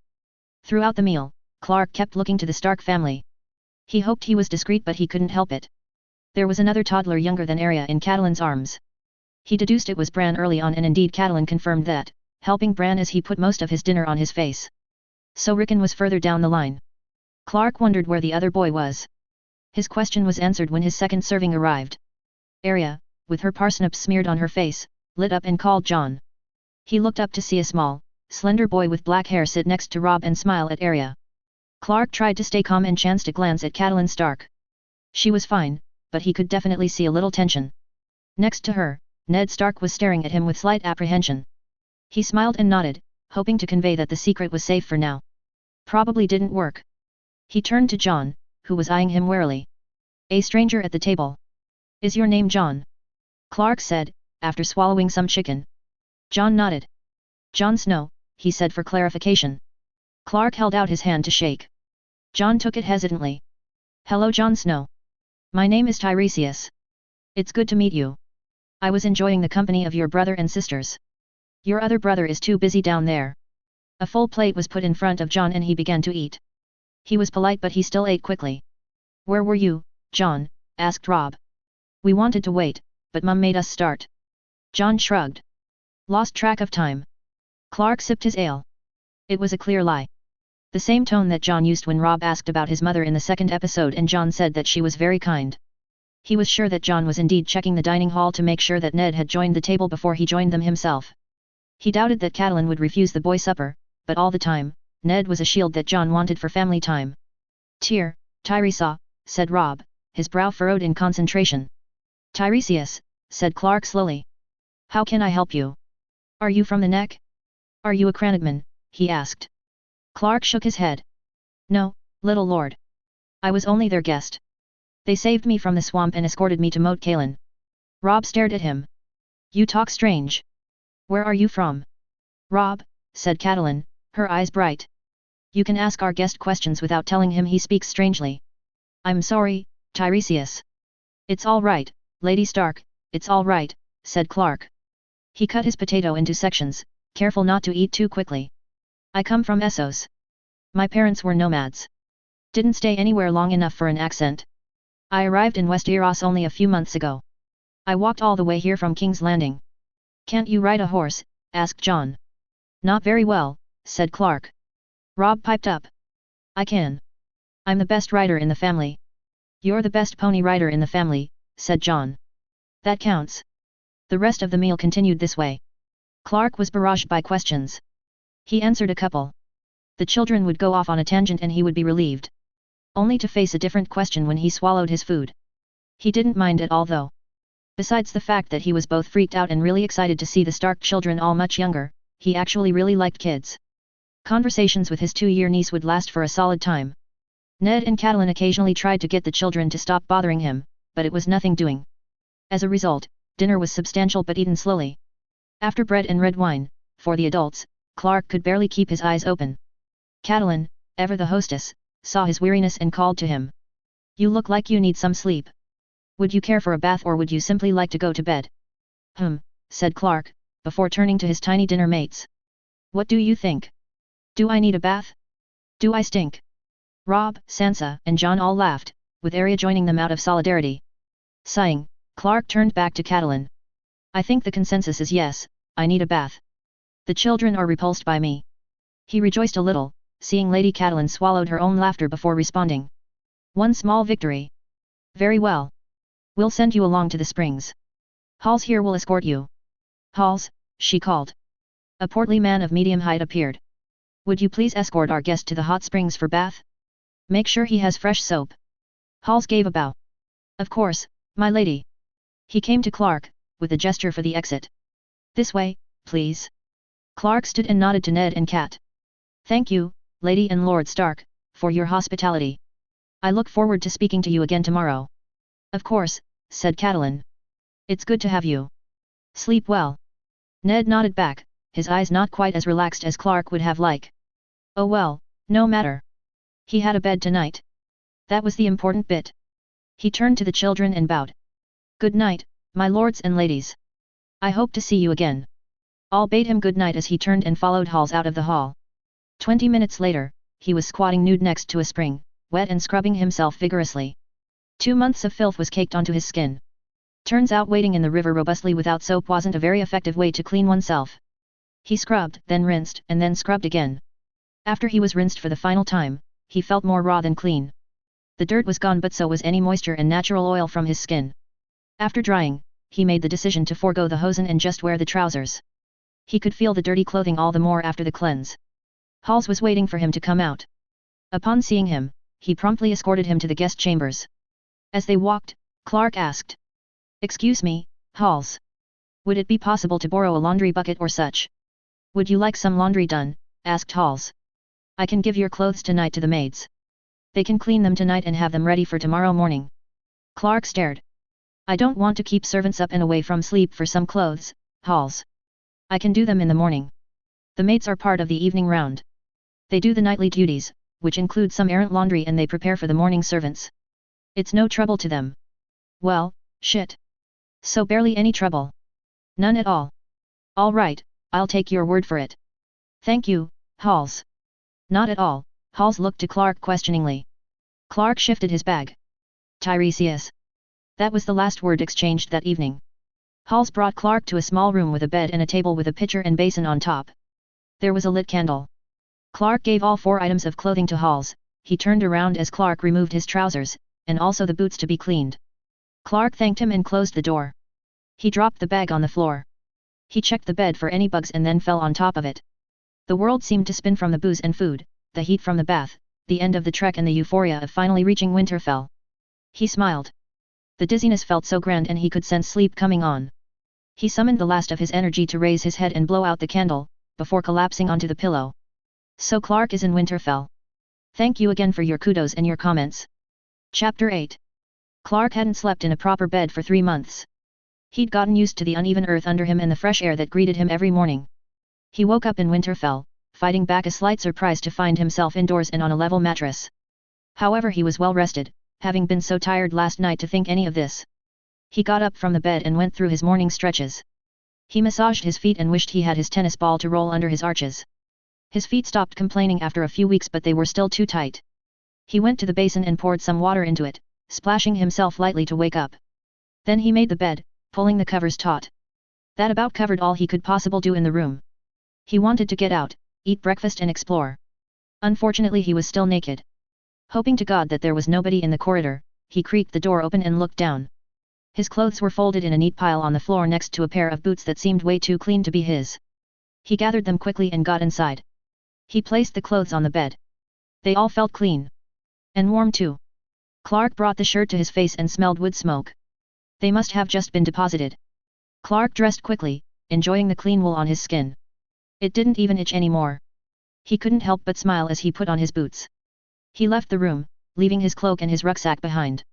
Throughout the meal, Clark kept looking to the Stark family. He hoped he was discreet but he couldn't help it. There was another toddler younger than Arya in Catelyn's arms. He deduced it was Bran early on and indeed Catelyn confirmed that, helping Bran as he put most of his dinner on his face. So Rickon was further down the line. Clark wondered where the other boy was. His question was answered when his second serving arrived. Arya, with her parsnips smeared on her face, lit up and called Jon. He looked up to see a small, slender boy with black hair sit next to Robb and smile at Arya. Clark tried to stay calm and chanced a glance at Catelyn Stark. She was fine, but he could definitely see a little tension. Next to her, Ned Stark was staring at him with slight apprehension. He smiled and nodded, hoping to convey that the secret was safe for now. Probably didn't work. He turned to Jon, who was eyeing him warily. A stranger at the table. Is your name Jon? Clark said, after swallowing some chicken. Jon nodded. Jon Snow, he said for clarification. Clark held out his hand to shake. Jon took it hesitantly. Hello Jon Snow. My name is Tiresias. It's good to meet you. I was enjoying the company of your brother and sisters. Your other brother is too busy down there. A full plate was put in front of Jon and he began to eat. He was polite but he still ate quickly. Where were you, Jon? Asked Robb. We wanted to wait, but Mum made us start. Jon shrugged. Lost track of time. Clark sipped his ale. It was a clear lie. The same tone that Jon used when Robb asked about his mother in the second episode and Jon said that she was very kind. He was sure that Jon was indeed checking the dining hall to make sure that Ned had joined the table before he joined them himself. He doubted that Catelyn would refuse the boy supper, but all the time, Ned was a shield that Jon wanted for family time. Tiresa, said Robb, his brow furrowed in concentration. Tiresias, said Clark slowly. How can I help you? Are you from the Neck? Are you a Cranagman? He asked. Clark shook his head. No, little lord. I was only their guest. They saved me from the swamp and escorted me to Moat Cailin. Robb stared at him. You talk strange. Where are you from? Robb, said Catelyn, her eyes bright. You can ask our guest questions without telling him he speaks strangely. I'm sorry, Tiresias. It's all right, Lady Stark, it's all right, said Clark. He cut his potato into sections, careful not to eat too quickly. I come from Essos. My parents were nomads. Didn't stay anywhere long enough for an accent. I arrived in Westeros only a few months ago. I walked all the way here from King's Landing. Can't you ride a horse? Asked Jon. Not very well, said Clark. Robb piped up. I can. I'm the best rider in the family. You're the best pony rider in the family, said Jon. That counts. The rest of the meal continued this way. Clark was barraged by questions. He answered a couple. The children would go off on a tangent and he would be relieved. Only to face a different question when he swallowed his food. He didn't mind at all though. Besides the fact that he was both freaked out and really excited to see the Stark children all much younger, he actually really liked kids. Conversations with his 2-year niece would last for a solid time. Ned and Catelyn occasionally tried to get the children to stop bothering him, but it was nothing doing. As a result, dinner was substantial but eaten slowly. After bread and red wine, for the adults, Clark could barely keep his eyes open. Catelyn, ever the hostess, saw his weariness and called to him. You look like you need some sleep. Would you care for a bath or would you simply like to go to bed? Said Clark, before turning to his tiny dinner mates. What do you think? Do I need a bath? Do I stink? Robb, Sansa, and Jon all laughed, with Arya joining them out of solidarity. Sighing, Clark turned back to Catelyn. I think the consensus is yes, I need a bath. The children are repulsed by me. He rejoiced a little, seeing Lady Catelyn swallowed her own laughter before responding. One small victory. Very well. We'll send you along to the springs. Halls here will escort you. Halls, she called. A portly man of medium height appeared. Would you please escort our guest to the hot springs for bath? Make sure he has fresh soap. Halls gave a bow. Of course, my lady. He came to Clark, with a gesture for the exit. This way, please. Clark stood and nodded to Ned and Cat. Thank you, Lady and Lord Stark, for your hospitality. I look forward to speaking to you again tomorrow. Of course, said Catelyn. It's good to have you. Sleep well. Ned nodded back, his eyes not quite as relaxed as Clark would have liked. Oh well, no matter. He had a bed tonight. That was the important bit. He turned to the children and bowed. Good night, my lords and ladies. I hope to see you again. All bade him good night as he turned and followed Halls out of the hall. 20 minutes later, he was squatting nude next to a spring, wet and scrubbing himself vigorously. 2 months of filth was caked onto his skin. Turns out wading in the river robustly without soap wasn't a very effective way to clean oneself. He scrubbed, then rinsed, and then scrubbed again. After he was rinsed for the final time, he felt more raw than clean. The dirt was gone, but so was any moisture and natural oil from his skin. After drying, he made the decision to forego the hosen and just wear the trousers. He could feel the dirty clothing all the more after the cleanse. Halls was waiting for him to come out. Upon seeing him, he promptly escorted him to the guest chambers. As they walked, Clark asked. Excuse me, Halls. Would it be possible to borrow a laundry bucket or such? Would you like some laundry done? Asked Halls. I can give your clothes tonight to the maids. They can clean them tonight and have them ready for tomorrow morning. Clark stared. I don't want to keep servants up and away from sleep for some clothes, Halls. I can do them in the morning. The maids are part of the evening round. They do the nightly duties, which include some errant laundry, and they prepare for the morning servants. It's no trouble to them. Well, shit. So barely any trouble. None at all. All right, I'll take your word for it. Thank you, Halls. Not at all, Halls looked to Clark questioningly. Clark shifted his bag. Tiresias. That was the last word exchanged that evening. Halls brought Clark to a small room with a bed and a table with a pitcher and basin on top. There was a lit candle. Clark gave all 4 items of clothing to Halls. He turned around as Clark removed his trousers, and also the boots to be cleaned. Clark thanked him and closed the door. He dropped the bag on the floor. He checked the bed for any bugs and then fell on top of it. The world seemed to spin from the booze and food, the heat from the bath, the end of the trek and the euphoria of finally reaching Winterfell. He smiled. The dizziness felt so grand and he could sense sleep coming on. He summoned the last of his energy to raise his head and blow out the candle, before collapsing onto the pillow. So Clark is in Winterfell. Thank you again for your kudos and your comments. Chapter 8. Clark hadn't slept in a proper bed for 3 months. He'd gotten used to the uneven earth under him and the fresh air that greeted him every morning. He woke up in Winterfell, fighting back a slight surprise to find himself indoors and on a level mattress. However, he was well rested, having been so tired last night to think any of this. He got up from the bed and went through his morning stretches. He massaged his feet and wished he had his tennis ball to roll under his arches. His feet stopped complaining after a few weeks, but they were still too tight. He went to the basin and poured some water into it, splashing himself lightly to wake up. Then he made the bed, pulling the covers taut. That about covered all he could possibly do in the room. He wanted to get out, eat breakfast and explore. Unfortunately, he was still naked. Hoping to God that there was nobody in the corridor, he creaked the door open and looked down. His clothes were folded in a neat pile on the floor next to a pair of boots that seemed way too clean to be his. He gathered them quickly and got inside. He placed the clothes on the bed. They all felt clean. And warm too. Clark brought the shirt to his face and smelled wood smoke. They must have just been deposited. Clark dressed quickly, enjoying the clean wool on his skin. It didn't even itch anymore. He couldn't help but smile as he put on his boots. He left the room, leaving his cloak and his rucksack behind.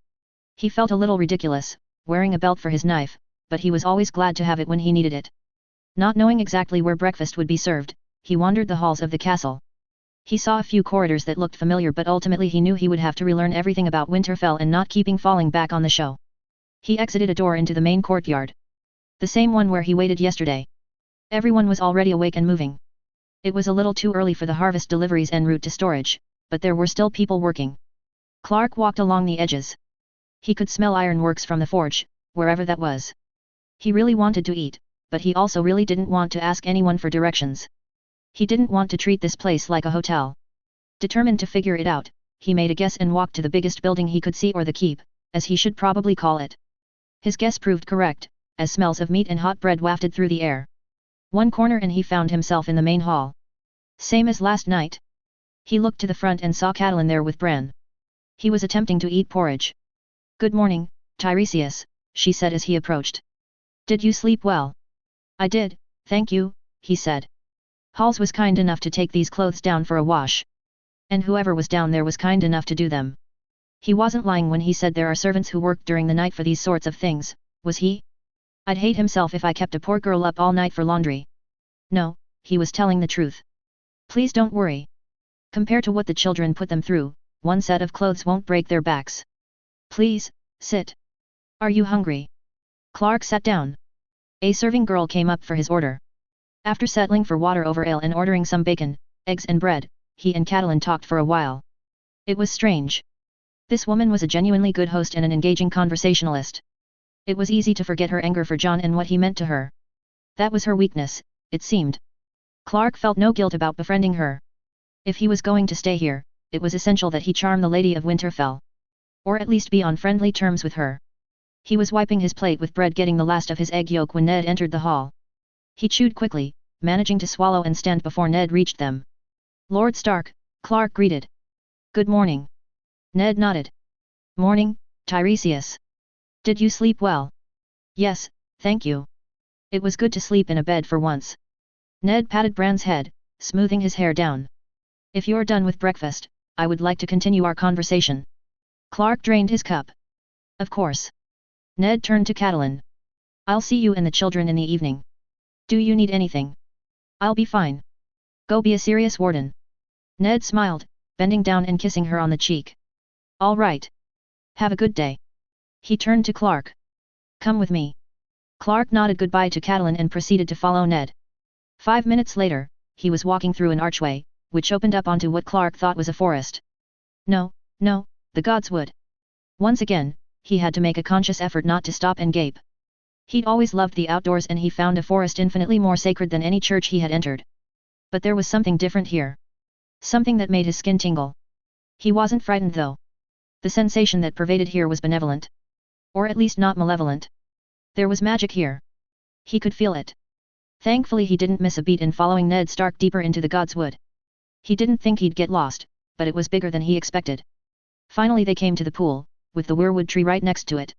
He felt a little ridiculous, wearing a belt for his knife, but he was always glad to have it when he needed it. Not knowing exactly where breakfast would be served, he wandered the halls of the castle. He saw a few corridors that looked familiar, but ultimately he knew he would have to relearn everything about Winterfell and not keeping falling back on the show. He exited a door into the main courtyard. The same one where he waited yesterday. Everyone was already awake and moving. It was a little too early for the harvest deliveries en route to storage, but there were still people working. Clark walked along the edges. He could smell ironworks from the forge, wherever that was. He really wanted to eat, but he also really didn't want to ask anyone for directions. He didn't want to treat this place like a hotel. Determined to figure it out, he made a guess and walked to the biggest building he could see, or the keep, as he should probably call it. His guess proved correct, as smells of meat and hot bread wafted through the air. One corner and he found himself in the main hall. Same as last night. He looked to the front and saw Catelyn there with Bran. He was attempting to eat porridge. "Good morning, Tiresias," she said as he approached. "Did you sleep well?" "I did, thank you," he said. Halls was kind enough to take these clothes down for a wash. And whoever was down there was kind enough to do them. He wasn't lying when he said there are servants who worked during the night for these sorts of things, was he? I'd hate himself if I kept a poor girl up all night for laundry. No, he was telling the truth. Please don't worry. Compared to what the children put them through, one set of clothes won't break their backs. Please, sit. Are you hungry? Clark sat down. A serving girl came up for his order. After settling for water over ale and ordering some bacon, eggs and bread, he and Catelyn talked for a while. It was strange. This woman was a genuinely good host and an engaging conversationalist. It was easy to forget her anger for Jon and what he meant to her. That was her weakness, it seemed. Clark felt no guilt about befriending her. If he was going to stay here, it was essential that he charm the Lady of Winterfell. Or at least be on friendly terms with her. He was wiping his plate with bread, getting the last of his egg yolk when Ned entered the hall. He chewed quickly, managing to swallow and stand before Ned reached them. "Lord Stark," Clark greeted. "Good morning." Ned nodded. "Morning, Tiresias. Did you sleep well?" "Yes, thank you. It was good to sleep in a bed for once." Ned patted Bran's head, smoothing his hair down. "If you're done with breakfast, I would like to continue our conversation." Clark drained his cup. "Of course." Ned turned to Catelyn. "I'll see you and the children in the evening. Do you need anything?" "I'll be fine. Go be a serious warden." Ned smiled, bending down and kissing her on the cheek. "All right. Have a good day." He turned to Clark. "Come with me." Clark nodded goodbye to Catelyn and proceeded to follow Ned. 5 minutes later, he was walking through an archway, which opened up onto what Clark thought was a forest. No, the gods would. Once again, he had to make a conscious effort not to stop and gape. He'd always loved the outdoors and he found a forest infinitely more sacred than any church he had entered. But there was something different here. Something that made his skin tingle. He wasn't frightened though. The sensation that pervaded here was benevolent. Or at least not malevolent. There was magic here. He could feel it. Thankfully he didn't miss a beat in following Ned Stark deeper into the God's Wood. He didn't think he'd get lost, but it was bigger than he expected. Finally they came to the pool, with the weirwood tree right next to it.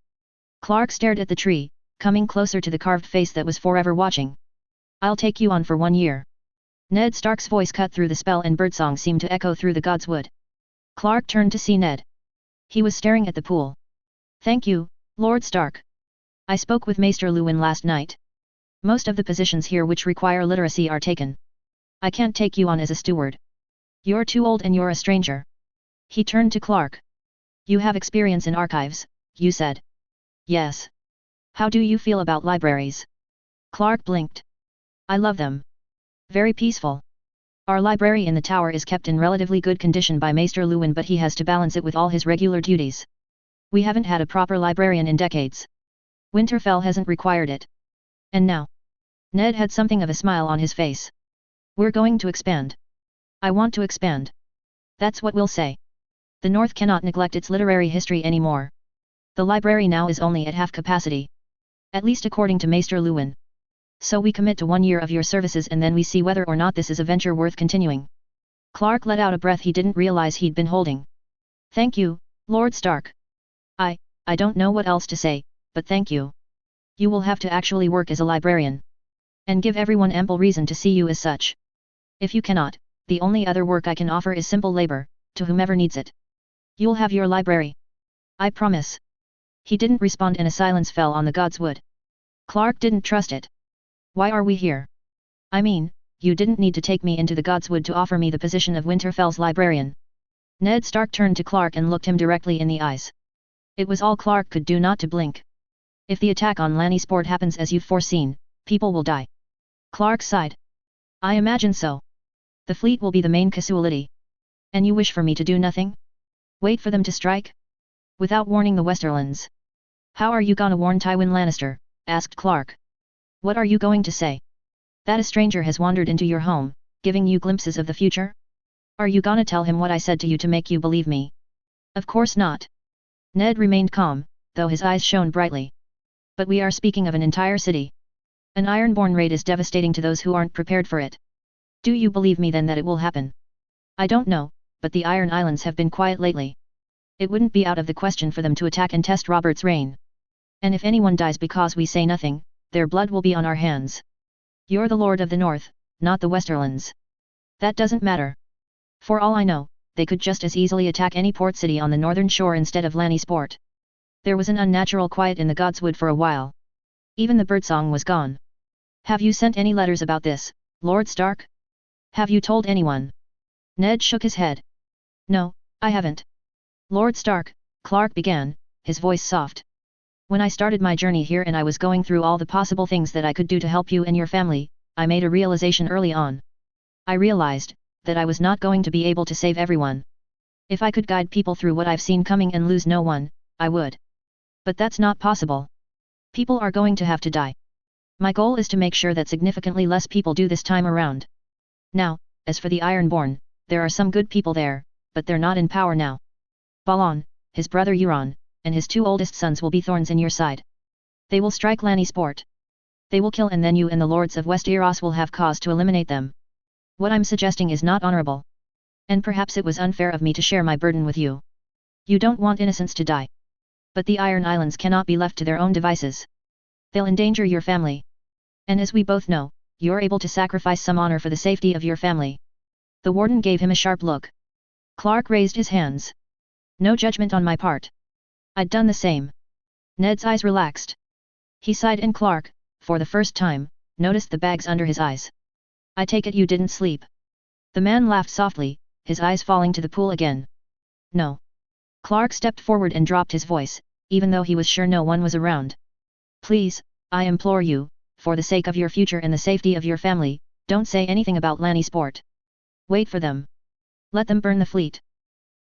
Clark stared at the tree, coming closer to the carved face that was forever watching. "I'll take you on for 1 year." Ned Stark's voice cut through the spell and birdsong seemed to echo through the God's Wood. Clark turned to see Ned. He was staring at the pool. "Thank you, Lord Stark. I spoke with Maester Luwin last night. Most of the positions here which require literacy are taken. I can't take you on as a steward. You're too old and you're a stranger." He turned to Clark. "You have experience in archives, you said." "Yes. How do you feel about libraries?" Clark blinked. "I love them. Very peaceful. Our library in the tower is kept in relatively good condition by Maester Luwin, but he has to balance it with all his regular duties. We haven't had a proper librarian in decades. Winterfell hasn't required it. And now?" Ned had something of a smile on his face. "We're going to expand. I want to expand. That's what we'll say. The North cannot neglect its literary history anymore. The library now is only at half capacity. At least according to Maester Luwin. So we commit to 1 year of your services and then we see whether or not this is a venture worth continuing." Clark let out a breath he didn't realize he'd been holding. "Thank you, Lord Stark. I don't know what else to say, but thank you. You will have to actually work as a librarian. And give everyone ample reason to see you as such. If you cannot, the only other work I can offer is simple labor, to whomever needs it. You'll have your library. I promise." He didn't respond and a silence fell on the God's Wood. Clark didn't trust it. "Why are we here? I mean, you didn't need to take me into the God's Wood to offer me the position of Winterfell's librarian." Ned Stark turned to Clark and looked him directly in the eyes. It was all Clark could do not to blink. "If the attack on Lannisport happens as you've foreseen, people will die. Clark sighed. I imagine so. The fleet will be the main casualty. And you wish for me to do nothing? Wait for them to strike? Without warning the Westerlands. How are you gonna warn Tywin Lannister? Asked Clark. What are you going to say? That a stranger has wandered into your home, giving you glimpses of the future? Are you gonna tell him what I said to you to make you believe me? Of course not. Ned remained calm, though his eyes shone brightly. But we are speaking of an entire city. An Ironborn raid is devastating to those who aren't prepared for it. Do you believe me then that it will happen? I don't know, but the Iron Islands have been quiet lately. It wouldn't be out of the question for them to attack and test Robert's reign. And if anyone dies because we say nothing, their blood will be on our hands. You're the Lord of the North, not the Westerlands. That doesn't matter. For all I know, they could just as easily attack any port city on the northern shore instead of Lannisport. There was an unnatural quiet in the Godswood for a while. Even the birdsong was gone. Have you sent any letters about this, Lord Stark? Have you told anyone? Ned shook his head. No, I haven't. Lord Stark, Clark began, his voice soft. When I started my journey here and I was going through all the possible things that I could do to help you and your family, I made a realization early on. I realized that I was not going to be able to save everyone. If I could guide people through what I've seen coming and lose no one, I would. But that's not possible. People are going to have to die. My goal is to make sure that significantly less people do this time around. Now, as for the Ironborn, there are some good people there, but they're not in power now. Balon, his brother Euron, and his two oldest sons will be thorns in your side. They will strike Lannisport. They will kill and then you and the lords of Westeros will have cause to eliminate them. What I'm suggesting is not honorable. And perhaps it was unfair of me to share my burden with you. You don't want innocents to die. But the Iron Islands cannot be left to their own devices. They'll endanger your family. And as we both know, you're able to sacrifice some honor for the safety of your family. The warden gave him a sharp look. Clark raised his hands. No judgment on my part. I'd done the same. Ned's eyes relaxed. He sighed and Clark, for the first time, noticed the bags under his eyes. I take it you didn't sleep. The man laughed softly, his eyes falling to the pool again. No. Clark stepped forward and dropped his voice, even though he was sure no one was around. Please, I implore you, for the sake of your future and the safety of your family, don't say anything about Lannisport. Wait for them. Let them burn the fleet.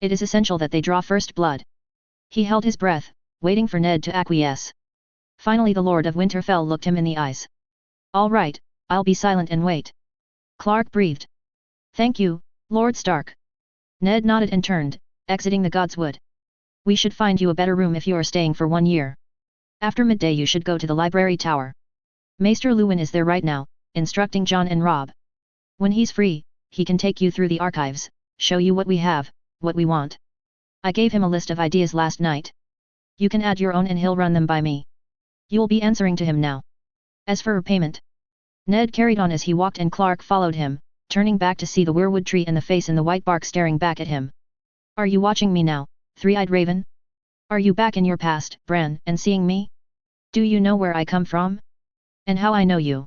It is essential that they draw first blood. He held his breath, waiting for Ned to acquiesce. Finally the Lord of Winterfell looked him in the eyes. All right, I'll be silent and wait. Clark breathed. Thank you, Lord Stark. Ned nodded and turned, exiting the Godswood. We should find you a better room if you are staying for 1 year. After midday you should go to the library tower. Maester Luwin is there right now, instructing Jon and Robb. When he's free, he can take you through the archives, show you what we have, what we want. I gave him a list of ideas last night. You can add your own and he'll run them by me. You'll be answering to him now. As for repayment. Ned carried on as he walked and Clark followed him, turning back to see the weirwood tree and the face in the white bark staring back at him. Are you watching me now, three-eyed raven? Are you back in your past, Bran, and seeing me? Do you know where I come from? And how I know you?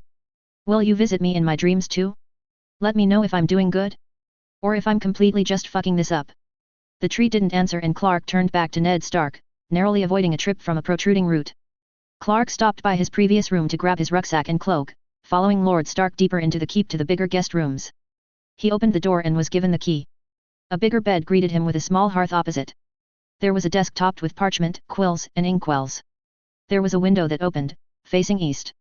Will you visit me in my dreams too? Let me know if I'm doing good? Or if I'm completely just fucking this up. The tree didn't answer and Clark turned back to Ned Stark, narrowly avoiding a trip from a protruding root. Clark stopped by his previous room to grab his rucksack and cloak, following Lord Stark deeper into the keep to the bigger guest rooms. He opened the door and was given the key. A bigger bed greeted him with a small hearth opposite. There was a desk topped with parchment, quills, and inkwells. There was a window that opened, facing east.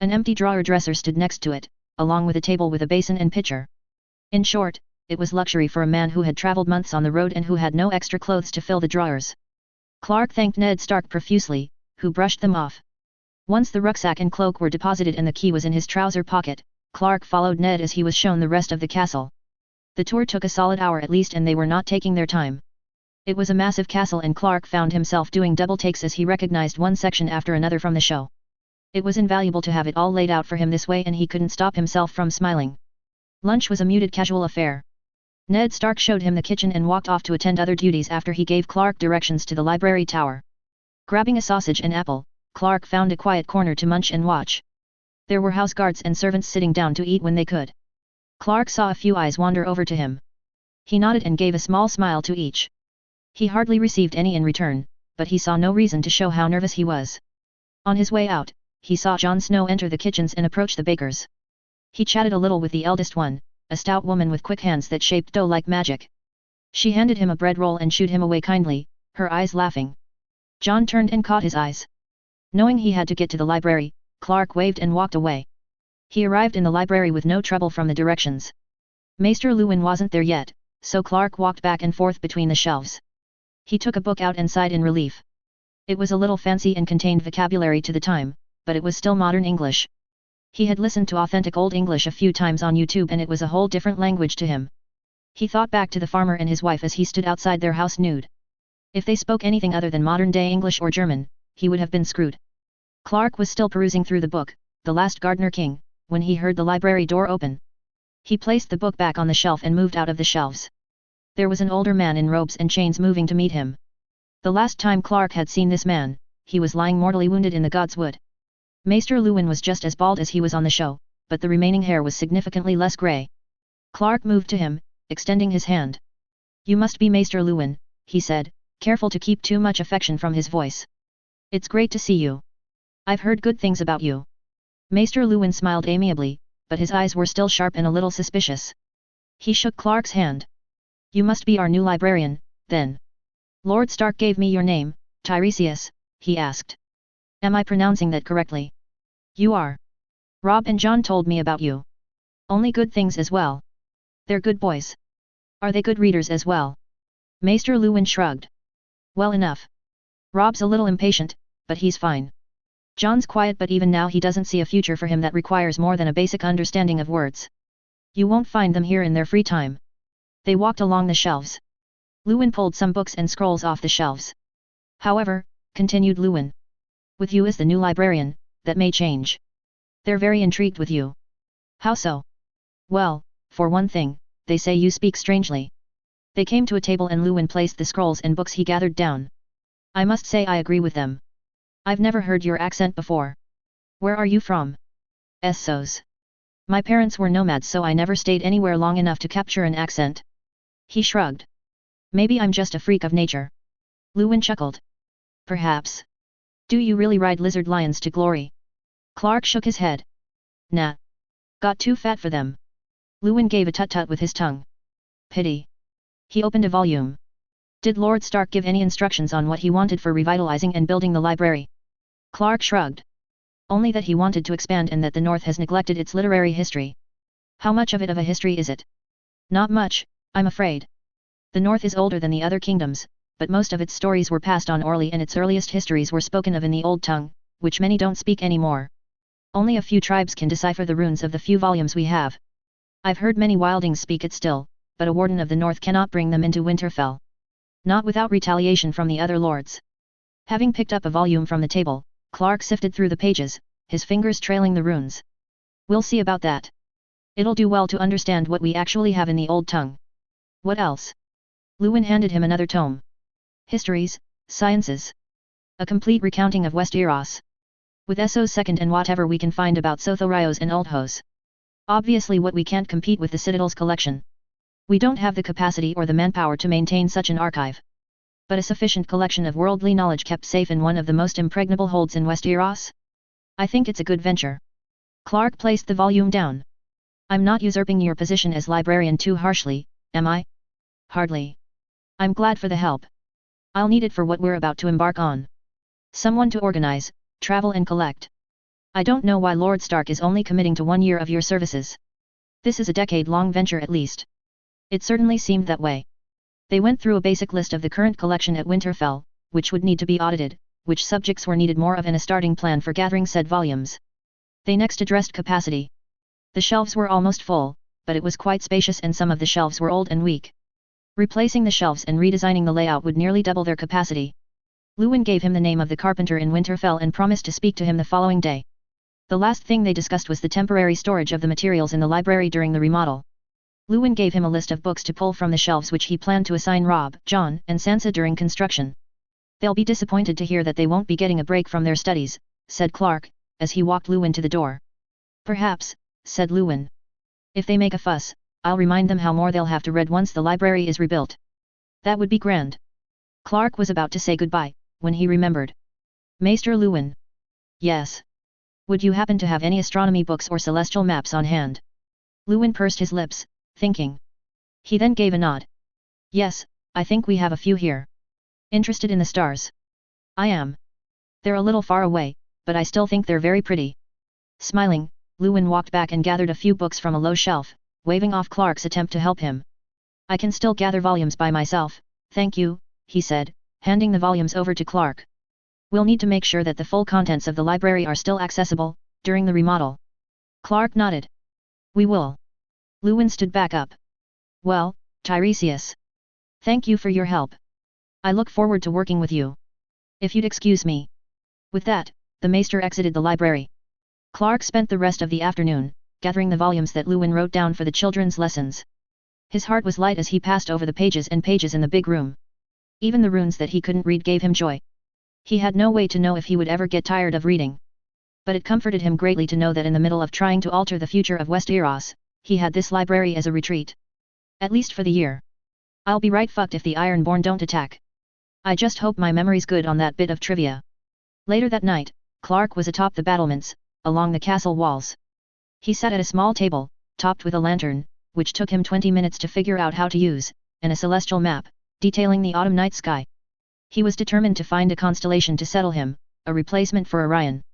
An empty drawer dresser stood next to it, along with a table with a basin and pitcher. In short, it was luxury for a man who had traveled months on the road and who had no extra clothes to fill the drawers. Clark thanked Ned Stark profusely, who brushed them off. Once the rucksack and cloak were deposited and the key was in his trouser pocket, Clark followed Ned as he was shown the rest of the castle. The tour took a solid hour at least and they were not taking their time. It was a massive castle and Clark found himself doing double takes as he recognized one section after another from the show. It was invaluable to have it all laid out for him this way and he couldn't stop himself from smiling. Lunch was a muted casual affair. Ned Stark showed him the kitchen and walked off to attend other duties after he gave Clark directions to the library tower. Grabbing a sausage and apple, Clark found a quiet corner to munch and watch. There were house guards and servants sitting down to eat when they could. Clark saw a few eyes wander over to him. He nodded and gave a small smile to each. He hardly received any in return, but he saw no reason to show how nervous he was. On his way out, he saw Jon Snow enter the kitchens and approach the bakers. He chatted a little with the eldest one, a stout woman with quick hands that shaped dough like magic. She handed him a bread roll and shooed him away kindly, her eyes laughing. John turned and caught his eyes. Knowing he had to get to the library, Clark waved and walked away. He arrived in the library with no trouble from the directions. Maester Lewin wasn't there yet, so Clark walked back and forth between the shelves. He took a book out and sighed in relief. It was a little fancy and contained vocabulary to the time, but it was still modern English. He had listened to authentic Old English a few times on YouTube and it was a whole different language to him. He thought back to the farmer and his wife as he stood outside their house nude. If they spoke anything other than modern-day English or German, he would have been screwed. Clark was still perusing through the book, The Last Gardener King, when he heard the library door open. He placed the book back on the shelf and moved out of the shelves. There was an older man in robes and chains moving to meet him. The last time Clark had seen this man, he was lying mortally wounded in the God's Wood. Maester Lewin was just as bald as he was on the show, but the remaining hair was significantly less grey. Clark moved to him, extending his hand. "You must be Maester Lewin," he said, careful to keep too much affection from his voice. "It's great to see you. I've heard good things about you." Maester Lewin smiled amiably, but his eyes were still sharp and a little suspicious. He shook Clark's hand. "You must be our new librarian, then. Lord Stark gave me your name, Tiresias," he asked. "Am I pronouncing that correctly?" "You are. Rob and John told me about you. Only good things as well. They're good boys. Are they good readers as well?" Maester Lewin shrugged. "Well enough. Rob's a little impatient, but he's fine. John's quiet but even now he doesn't see a future for him that requires more than a basic understanding of words. You won't find them here in their free time." They walked along the shelves. Lewin pulled some books and scrolls off the shelves. "However," continued Lewin, "with you as the new librarian, that may change. They're very intrigued with you." "How so?" "Well, for one thing, they say you speak strangely." They came to a table and Lewin placed the scrolls and books he gathered down. "I must say I agree with them. I've never heard your accent before. Where are you from?" "Essos. My parents were nomads so I never stayed anywhere long enough to capture an accent." He shrugged. "Maybe I'm just a freak of nature." Lewin chuckled. "Perhaps. Do you really ride lizard lions to glory?" Clark shook his head. "Nah. Got too fat for them." Lewin gave a tut-tut with his tongue. "Pity." He opened a volume. "Did Lord Stark give any instructions on what he wanted for revitalizing and building the library?" Clark shrugged. "Only that he wanted to expand and that the North has neglected its literary history." "How much of it of a history is it?" "Not much, I'm afraid. The North is older than the other kingdoms, but most of its stories were passed on orally and its earliest histories were spoken of in the Old Tongue, which many don't speak anymore. Only a few tribes can decipher the runes of the few volumes we have. I've heard many wildlings speak it still, but a warden of the North cannot bring them into Winterfell. Not without retaliation from the other lords." Having picked up a volume from the table, Clark sifted through the pages, his fingers trailing the runes. "We'll see about that. It'll do well to understand what we actually have in the Old Tongue." "What else?" Lewin handed him another tome. "Histories, Sciences. A complete recounting of Westeros. With Essos second and whatever we can find about Sothorios and Oldhos. Obviously what we can't compete with the Citadel's collection. We don't have the capacity or the manpower to maintain such an archive. But a sufficient collection of worldly knowledge kept safe in one of the most impregnable holds in Westeros? I think it's a good venture." Clark placed the volume down. "I'm not usurping your position as librarian too harshly, am I?" "Hardly. I'm glad for the help. I'll need it for what we're about to embark on. Someone to organize, travel and collect. I don't know why Lord Stark is only committing to 1 year of your services. This is a decade-long venture at least." It certainly seemed that way. They went through a basic list of the current collection at Winterfell, which would need to be audited, which subjects were needed more of and a starting plan for gathering said volumes. They next addressed capacity. The shelves were almost full, but it was quite spacious and some of the shelves were old and weak. Replacing the shelves and redesigning the layout would nearly double their capacity. Lewin gave him the name of the carpenter in Winterfell and promised to speak to him the following day. The last thing they discussed was the temporary storage of the materials in the library during the remodel. Lewin gave him a list of books to pull from the shelves which he planned to assign Robb, John, and Sansa during construction. "They'll be disappointed to hear that they won't be getting a break from their studies," said Clark, as he walked Lewin to the door. "Perhaps," said Lewin. "If they make a fuss, I'll remind them how more they'll have to read once the library is rebuilt." "That would be grand." Clark was about to say goodbye, when he remembered. "Maester Lewin." "Yes." Would you happen to have any astronomy books or celestial maps on hand? Lewin pursed his lips, thinking. He then gave a nod. Yes, I think we have a few here. Interested in the stars? I am. They're a little far away, but I still think they're very pretty. Smiling, Lewin walked back and gathered a few books from a low shelf, waving off Clark's attempt to help him. I can still gather volumes by myself, thank you, he said, handing the volumes over to Clark. We'll need to make sure that the full contents of the library are still accessible, during the remodel. Clark nodded. We will. Lewin stood back up. Well, Tiresias. Thank you for your help. I look forward to working with you. If you'd excuse me. With that, the maester exited the library. Clark spent the rest of the afternoon, gathering the volumes that Lewin wrote down for the children's lessons. His heart was light as he passed over the pages and pages in the big room. Even the runes that he couldn't read gave him joy. He had no way to know if he would ever get tired of reading. But it comforted him greatly to know that in the middle of trying to alter the future of Westeros, he had this library as a retreat. At least for the year. I'll be right fucked if the Ironborn don't attack. I just hope my memory's good on that bit of trivia. Later that night, Clark was atop the battlements, along the castle walls. He sat at a small table, topped with a lantern, which took him 20 minutes to figure out how to use, and a celestial map, detailing the autumn night sky. He was determined to find a constellation to settle him, a replacement for Orion.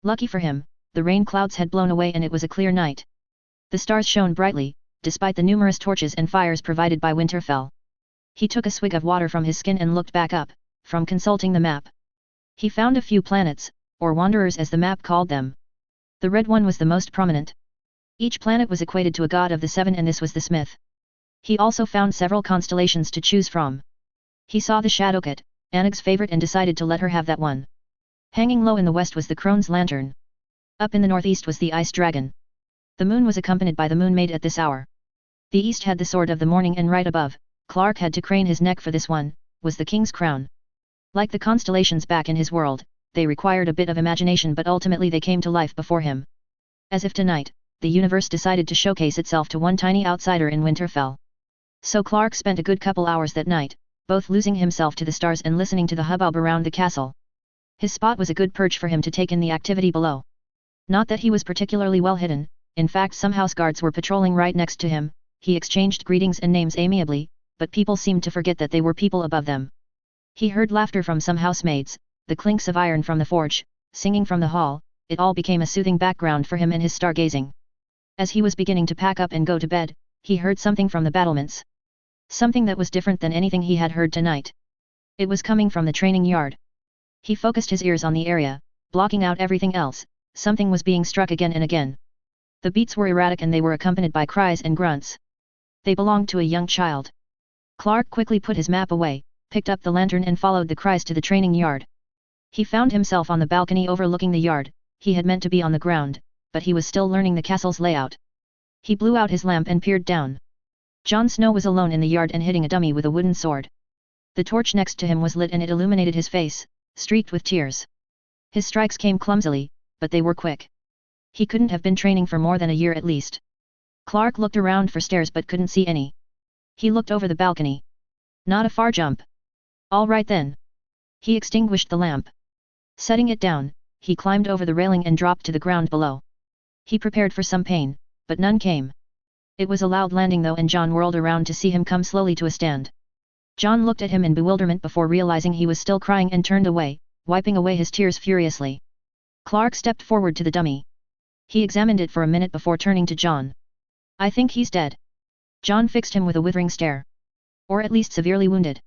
Lucky for him, the rain clouds had blown away and it was a clear night. The stars shone brightly, despite the numerous torches and fires provided by Winterfell. He took a swig of water from his skin and looked back up, from consulting the map. He found a few planets, or wanderers as the map called them. The red one was the most prominent. Each planet was equated to a god of the seven and this was the smith. He also found several constellations to choose from. He saw the Shadowcat, Anag's favorite, and decided to let her have that one. Hanging low in the west was the Crone's lantern. Up in the northeast was the Ice Dragon. The moon was accompanied by the Moon Maid at this hour. The east had the Sword of the Morning and right above, Clark had to crane his neck for this one, was the King's Crown. Like the constellations back in his world, they required a bit of imagination but ultimately they came to life before him. As if tonight, the universe decided to showcase itself to one tiny outsider in Winterfell. So Clark spent a good couple hours that night, both losing himself to the stars and listening to the hubbub around the castle. His spot was a good perch for him to take in the activity below. Not that he was particularly well hidden, in fact some house guards were patrolling right next to him, he exchanged greetings and names amiably, but people seemed to forget that they were people above them. He heard laughter from some housemaids, the clinks of iron from the forge, singing from the hall, it all became a soothing background for him in his stargazing. As he was beginning to pack up and go to bed, he heard something from the battlements. Something that was different than anything he had heard tonight. It was coming from the training yard. He focused his ears on the area, blocking out everything else, something was being struck again and again. The beats were erratic and they were accompanied by cries and grunts. They belonged to a young child. Clark quickly put his map away, picked up the lantern and followed the cries to the training yard. He found himself on the balcony overlooking the yard, he had meant to be on the ground, but he was still learning the castle's layout. He blew out his lamp and peered down. Jon Snow was alone in the yard and hitting a dummy with a wooden sword. The torch next to him was lit and it illuminated his face, streaked with tears. His strikes came clumsily, but they were quick. He couldn't have been training for more than a year at least. Clark looked around for stairs but couldn't see any. He looked over the balcony. Not a far jump. All right then. He extinguished the lamp. Setting it down, he climbed over the railing and dropped to the ground below. He prepared for some pain, but none came. It was a loud landing though and Jon whirled around to see him come slowly to a stand. Jon looked at him in bewilderment before realizing he was still crying and turned away, wiping away his tears furiously. Clark stepped forward to the dummy. He examined it for a minute before turning to Jon. I think he's dead. Jon fixed him with a withering stare. Or at least severely wounded.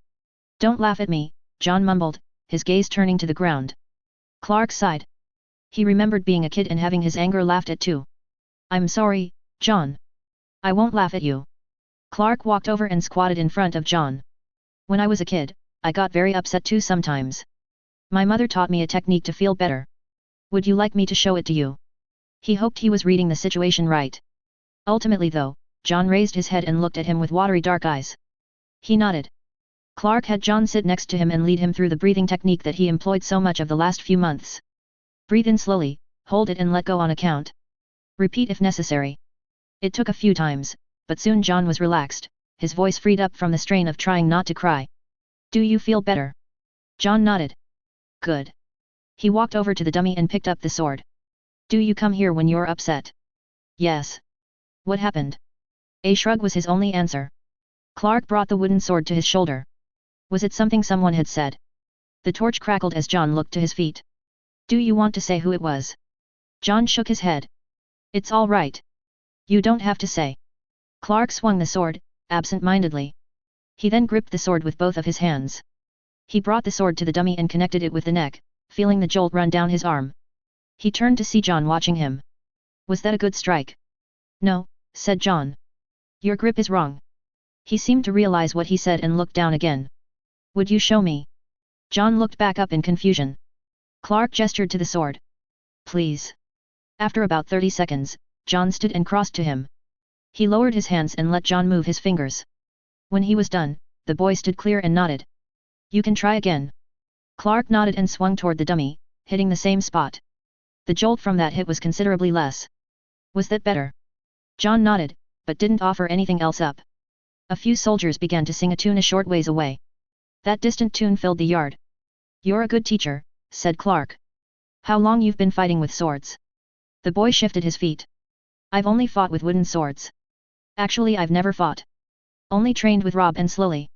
Don't laugh at me, Jon mumbled, his gaze turning to the ground. Clark sighed. He remembered being a kid and having his anger laughed at too. I'm sorry, Jon. I won't laugh at you. Clark walked over and squatted in front of Jon. When I was a kid, I got very upset too sometimes. My mother taught me a technique to feel better. Would you like me to show it to you? He hoped he was reading the situation right. Ultimately though, Jon raised his head and looked at him with watery dark eyes. He nodded. Clark had Jon sit next to him and lead him through the breathing technique that he employed so much of the last few months. Breathe in slowly, hold it and let go on a count. Repeat if necessary. It took a few times, but soon Jon was relaxed, his voice freed up from the strain of trying not to cry. Do you feel better? Jon nodded. Good. He walked over to the dummy and picked up the sword. Do you come here when you're upset? Yes. What happened? A shrug was his only answer. Clark brought the wooden sword to his shoulder. Was it something someone had said? The torch crackled as John looked to his feet. Do you want to say who it was? John shook his head. It's all right. You don't have to say. Clark swung the sword, absent-mindedly. He then gripped the sword with both of his hands. He brought the sword to the dummy and connected it with the neck, feeling the jolt run down his arm. He turned to see John watching him. Was that a good strike? No, said John. Your grip is wrong. He seemed to realize what he said and looked down again. Would you show me? John looked back up in confusion. Clark gestured to the sword. Please. After about 30 seconds, John stood and crossed to him. He lowered his hands and let John move his fingers. When he was done, the boy stood clear and nodded. You can try again. Clark nodded and swung toward the dummy, hitting the same spot. The jolt from that hit was considerably less. Was that better? John nodded, but didn't offer anything else up. A few soldiers began to sing a tune a short ways away. That distant tune filled the yard. You're a good teacher, said Clark. How long you've been fighting with swords? The boy shifted his feet. I've only fought with wooden swords. Actually, I've never fought. Only trained with Rob and slowly.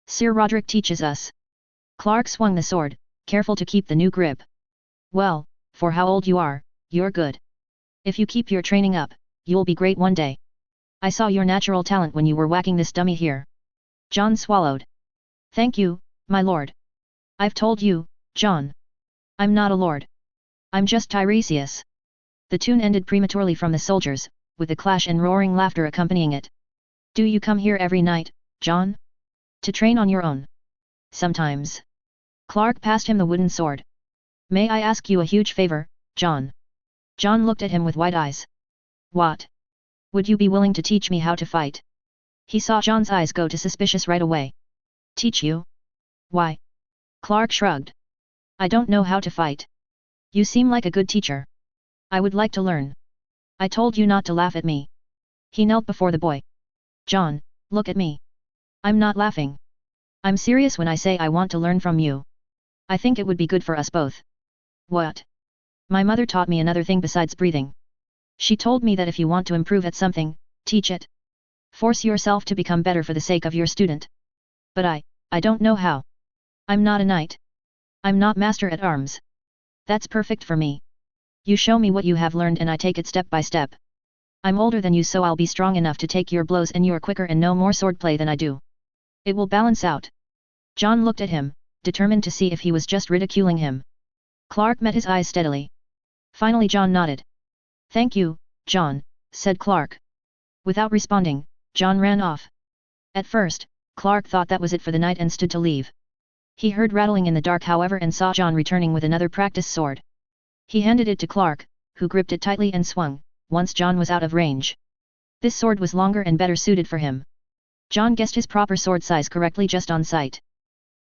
Sir Roderick teaches us. Clark swung the sword, careful to keep the new grip. Well, for how old you are, you're good. If you keep your training up, you'll be great one day. I saw your natural talent when you were whacking this dummy here. John swallowed. Thank you, my lord. I've told you, John. I'm not a lord. I'm just Tiresias. The tune ended prematurely from the soldiers, with a clash and roaring laughter accompanying it. Do you come here every night, John? To train on your own? Sometimes. Clark passed him the wooden sword. May I ask you a huge favor, John? John looked at him with wide eyes. What? Would you be willing to teach me how to fight? He saw John's eyes go to suspicious right away. Teach you? Why? Clark shrugged. I don't know how to fight. You seem like a good teacher. I would like to learn. I told you not to laugh at me. He knelt before the boy. John, look at me. I'm not laughing. I'm serious when I say I want to learn from you. I think it would be good for us both. What? My mother taught me another thing besides breathing. She told me that if you want to improve at something, teach it. Force yourself to become better for the sake of your student. But I don't know how. I'm not a knight. I'm not master at arms. That's perfect for me. You show me what you have learned and I take it step by step. I'm older than you, so I'll be strong enough to take your blows, and you're quicker and know more swordplay than I do. It will balance out. John looked at him, determined to see if he was just ridiculing him. Clark met his eyes steadily. Finally John nodded. Thank you, John, said Clark. Without responding, John ran off. At first, Clark thought that was it for the night and stood to leave. He heard rattling in the dark, however, and saw John returning with another practice sword. He handed it to Clark, who gripped it tightly and swung, once John was out of range. This sword was longer and better suited for him. John guessed his proper sword size correctly just on sight.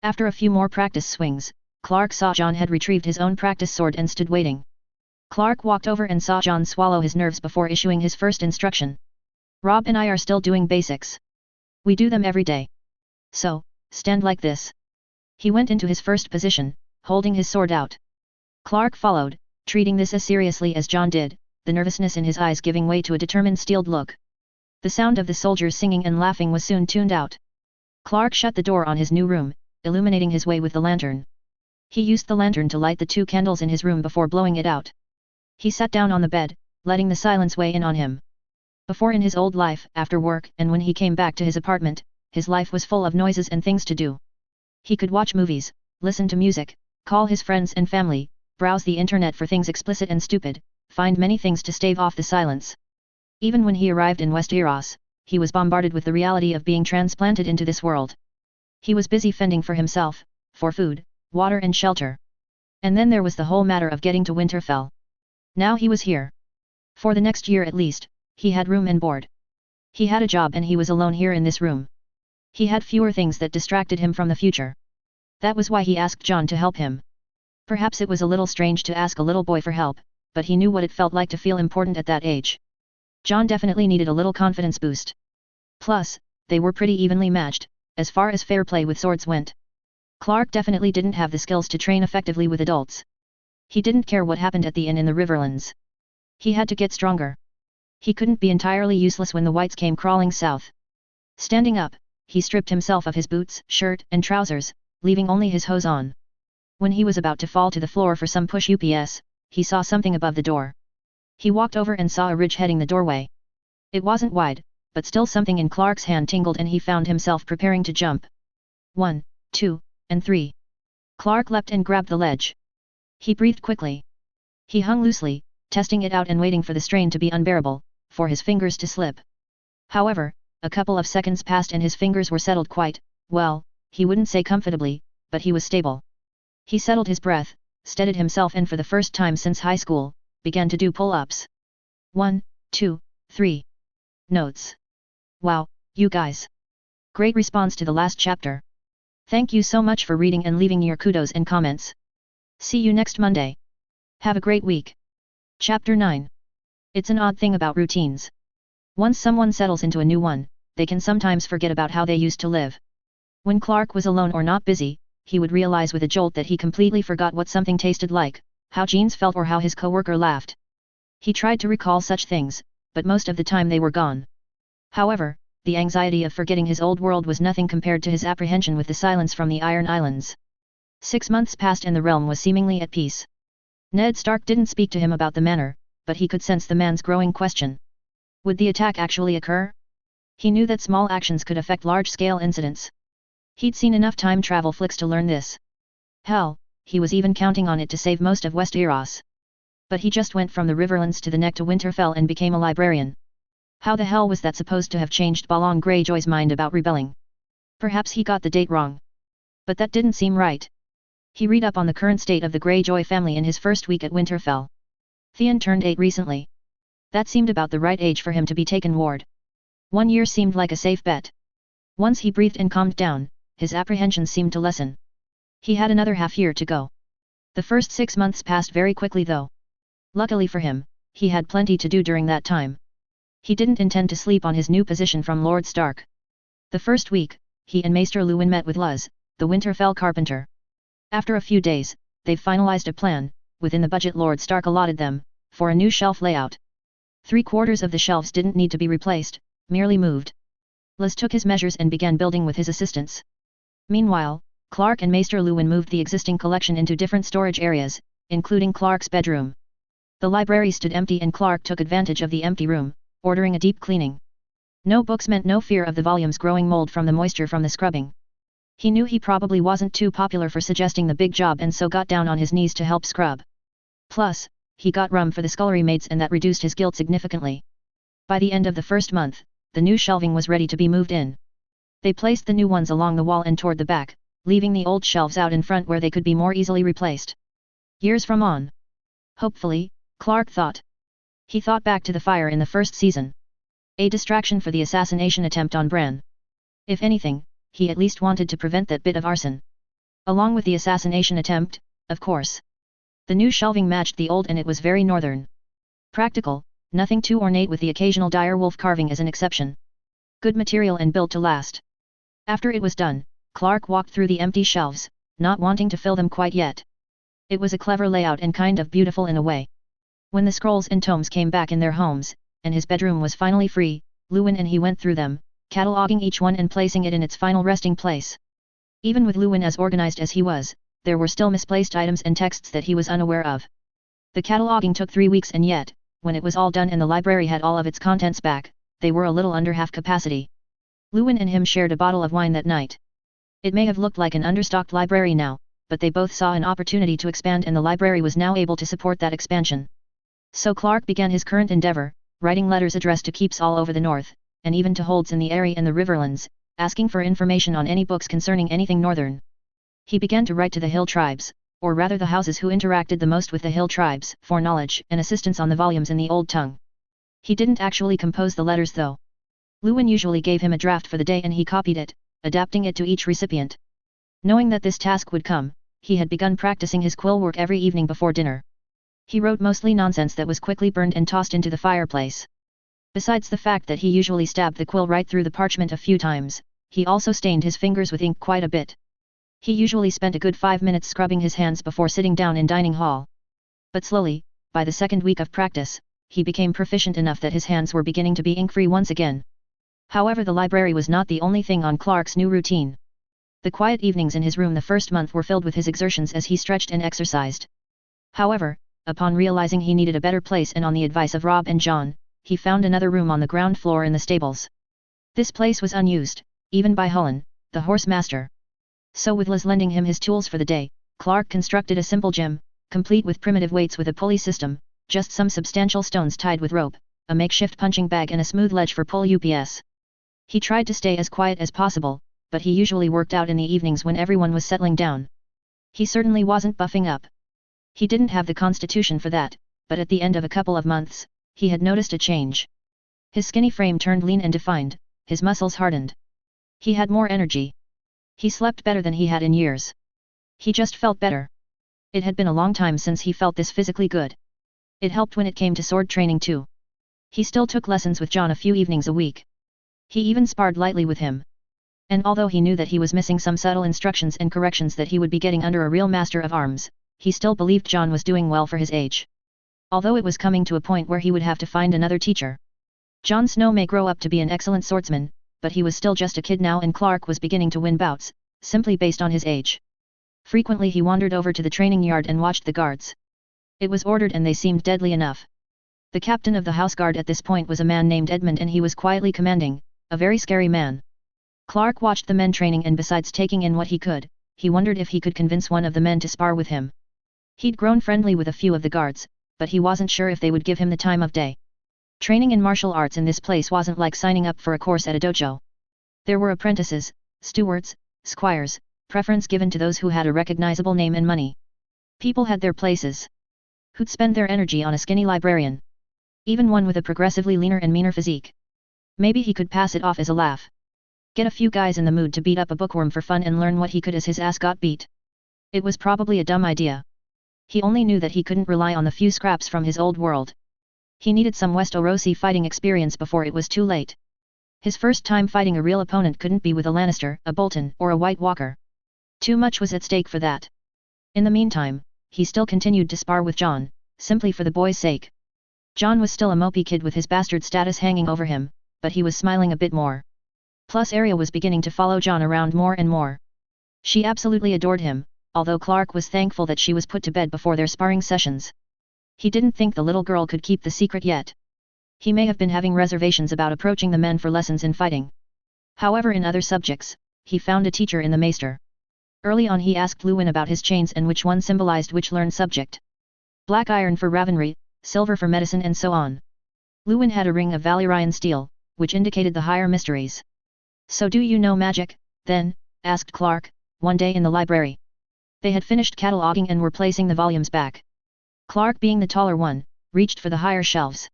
After a few more practice swings, Clark saw John had retrieved his own practice sword and stood waiting. Clark walked over and saw John swallow his nerves before issuing his first instruction. Rob and I are still doing basics. We do them every day. So, stand like this. He went into his first position, holding his sword out. Clark followed, treating this as seriously as John did, the nervousness in his eyes giving way to a determined steeled look. The sound of the soldiers singing and laughing was soon tuned out. Clark shut the door on his new room, illuminating his way with the lantern. He used the lantern to light the 2 candles in his room before blowing it out. He sat down on the bed, letting the silence weigh in on him. Before, in his old life, after work and when he came back to his apartment, his life was full of noises and things to do. He could watch movies, listen to music, call his friends and family, browse the internet for things explicit and stupid, find many things to stave off the silence. Even when he arrived in Westeros, he was bombarded with the reality of being transplanted into this world. He was busy fending for himself, for food, water and shelter. And then there was the whole matter of getting to Winterfell. Now he was here. For the next year at least, he had room and board. He had a job and he was alone here in this room. He had fewer things that distracted him from the future. That was why he asked John to help him. Perhaps it was a little strange to ask a little boy for help, but he knew what it felt like to feel important at that age. John definitely needed a little confidence boost. Plus, they were pretty evenly matched, as far as fair play with swords went. Clark definitely didn't have the skills to train effectively with adults. He didn't care what happened at the inn in the Riverlands. He had to get stronger. He couldn't be entirely useless when the whites came crawling south. Standing up, he stripped himself of his boots, shirt, and trousers, leaving only his hose on. When he was about to fall to the floor for some push-ups, he saw something above the door. He walked over and saw a ridge heading the doorway. It wasn't wide, but still something in Clark's hand tingled and he found himself preparing to jump. 1, 2, and 3. Clark leapt and grabbed the ledge. He breathed quickly. He hung loosely, testing it out and waiting for the strain to be unbearable, for his fingers to slip. However, a couple of seconds passed and his fingers were settled quite, well, he wouldn't say comfortably, but he was stable. He settled his breath, steadied himself and for the first time since high school, began to do pull-ups. 1, 2, 3. Notes. Wow, you guys. Great response to the last chapter. Thank you so much for reading and leaving your kudos and comments. See you next Monday. Have a great week. Chapter 9. It's an odd thing about routines. Once someone settles into a new one, they can sometimes forget about how they used to live. When Clark was alone or not busy, he would realize with a jolt that he completely forgot what something tasted like, how jeans felt or how his coworker laughed. He tried to recall such things, but most of the time they were gone. However, the anxiety of forgetting his old world was nothing compared to his apprehension with the silence from the Iron Islands. 6 months passed and the realm was seemingly at peace. Ned Stark didn't speak to him about the manor, but he could sense the man's growing question. Would the attack actually occur? He knew that small actions could affect large-scale incidents. He'd seen enough time travel flicks to learn this. Hell, he was even counting on it to save most of Westeros. But he just went from the Riverlands to the neck to Winterfell and became a librarian. How the hell was that supposed to have changed Balon Greyjoy's mind about rebelling? Perhaps he got the date wrong. But that didn't seem right. He read up on the current state of the Greyjoy family in his first week at Winterfell. Theon turned 8 recently. That seemed about the right age for him to be taken ward. 1 year seemed like a safe bet. Once he breathed and calmed down, his apprehensions seemed to lessen. He had another half year to go. The first 6 months passed very quickly though. Luckily for him, he had plenty to do during that time. He didn't intend to sleep on his new position from Lord Stark. The first week, he and Maester Luwin met with Luz, the Winterfell carpenter. After a few days, they've finalized a plan, within the budget Lord Stark allotted them, for a new shelf layout. 3/4 of the shelves didn't need to be replaced, merely moved. Luz took his measures and began building with his assistants. Meanwhile, Clark and Maester Luwin moved the existing collection into different storage areas, including Clark's bedroom. The library stood empty and Clark took advantage of the empty room, ordering a deep cleaning. No books meant no fear of the volumes growing mold from the moisture from the scrubbing. He knew he probably wasn't too popular for suggesting the big job and so got down on his knees to help scrub. Plus, he got rum for the scullery maids and that reduced his guilt significantly. By the end of the first month, the new shelving was ready to be moved in. They placed the new ones along the wall and toward the back, leaving the old shelves out in front where they could be more easily replaced. Years from on. Hopefully, Clark thought. He thought back to the fire in the first season. A distraction for the assassination attempt on Bran. If anything, he at least wanted to prevent that bit of arson. Along with the assassination attempt, of course. The new shelving matched the old and it was very northern. Practical, nothing too ornate with the occasional dire wolf carving as an exception. Good material and built to last. After it was done, Clark walked through the empty shelves, not wanting to fill them quite yet. It was a clever layout and kind of beautiful in a way. When the scrolls and tomes came back in their homes, and his bedroom was finally free, Luwin and he went through them, cataloging each one and placing it in its final resting place. Even with Luwin as organized as he was, there were still misplaced items and texts that he was unaware of. The cataloging took 3 weeks and yet, when it was all done and the library had all of its contents back, they were a little under half capacity. Luwin and him shared a bottle of wine that night. It may have looked like an understocked library now, but they both saw an opportunity to expand and the library was now able to support that expansion. So Clark began his current endeavor, writing letters addressed to keeps all over the north, and even to holds in the Eyrie and the Riverlands, asking for information on any books concerning anything northern. He began to write to the hill tribes, or rather the houses who interacted the most with the hill tribes, for knowledge and assistance on the volumes in the old tongue. He didn't actually compose the letters though. Luwin usually gave him a draft for the day and he copied it, adapting it to each recipient. Knowing that this task would come, he had begun practicing his quill work every evening before dinner. He wrote mostly nonsense that was quickly burned and tossed into the fireplace. Besides the fact that he usually stabbed the quill right through the parchment a few times, he also stained his fingers with ink quite a bit. He usually spent a good 5 minutes scrubbing his hands before sitting down in dining hall. But slowly, by the second week of practice, he became proficient enough that his hands were beginning to be ink-free once again. However, the library was not the only thing on Clark's new routine. The quiet evenings in his room the first month were filled with his exertions as he stretched and exercised. However, upon realizing he needed a better place and on the advice of Rob and John, he found another room on the ground floor in the stables. This place was unused, even by Hullen, the horse master. So with Liz lending him his tools for the day, Clark constructed a simple gym, complete with primitive weights with a pulley system, just some substantial stones tied with rope, a makeshift punching bag and a smooth ledge for pull UPS. He tried to stay as quiet as possible, but he usually worked out in the evenings when everyone was settling down. He certainly wasn't buffing up. He didn't have the constitution for that, but at the end of a couple of months, he had noticed a change. His skinny frame turned lean and defined, his muscles hardened. He had more energy. He slept better than he had in years. He just felt better. It had been a long time since he felt this physically good. It helped when it came to sword training too. He still took lessons with John a few evenings a week. He even sparred lightly with him. And although he knew that he was missing some subtle instructions and corrections that he would be getting under a real master of arms, he still believed John was doing well for his age. Although it was coming to a point where he would have to find another teacher. Jon Snow may grow up to be an excellent swordsman, but he was still just a kid now and Clark was beginning to win bouts, simply based on his age. Frequently he wandered over to the training yard and watched the guards. It was ordered and they seemed deadly enough. The captain of the house guard at this point was a man named Edmund and he was quietly commanding, a very scary man. Clark watched the men training and besides taking in what he could, he wondered if he could convince one of the men to spar with him. He'd grown friendly with a few of the guards, but he wasn't sure if they would give him the time of day. Training in martial arts in this place wasn't like signing up for a course at a dojo. There were apprentices, stewards, squires, preference given to those who had a recognizable name and money. People had their places. Who'd spend their energy on a skinny librarian? Even one with a progressively leaner and meaner physique. Maybe he could pass it off as a laugh. Get a few guys in the mood to beat up a bookworm for fun and learn what he could as his ass got beat. It was probably a dumb idea. He only knew that he couldn't rely on the few scraps from his old world. He needed some Westerosi fighting experience before it was too late. His first time fighting a real opponent couldn't be with a Lannister, a Bolton, or a White Walker. Too much was at stake for that. In the meantime, he still continued to spar with Jon, simply for the boy's sake. Jon was still a mopey kid with his bastard status hanging over him, but he was smiling a bit more. Plus Arya was beginning to follow Jon around more and more. She absolutely adored him, although Clark was thankful that she was put to bed before their sparring sessions. He didn't think the little girl could keep the secret yet. He may have been having reservations about approaching the men for lessons in fighting. However, in other subjects, he found a teacher in the maester. Early on he asked Luwin about his chains and which one symbolized which learned subject. Black iron for Ravenry, silver for medicine and so on. Luwin had a ring of Valyrian steel, which indicated the higher mysteries. So do you know magic, then? Asked Clark, one day in the library. They had finished cataloguing and were placing the volumes back. Clark, being the taller one, reached for the higher shelves.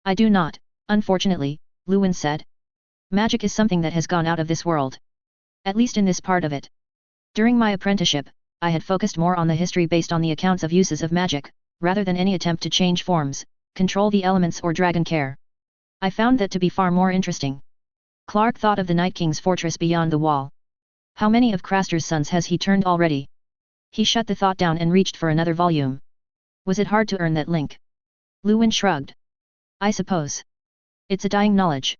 I do not, unfortunately, Luwin said. Magic is something that has gone out of this world. At least in this part of it. During my apprenticeship, I had focused more on the history based on the accounts of uses of magic, rather than any attempt to change forms, control the elements or dragon care. I found that to be far more interesting. Clark thought of the Night King's fortress beyond the wall. How many of Craster's sons has he turned already? He shut the thought down and reached for another volume. Was it hard to earn that link? Luwin shrugged. I suppose. It's a dying knowledge.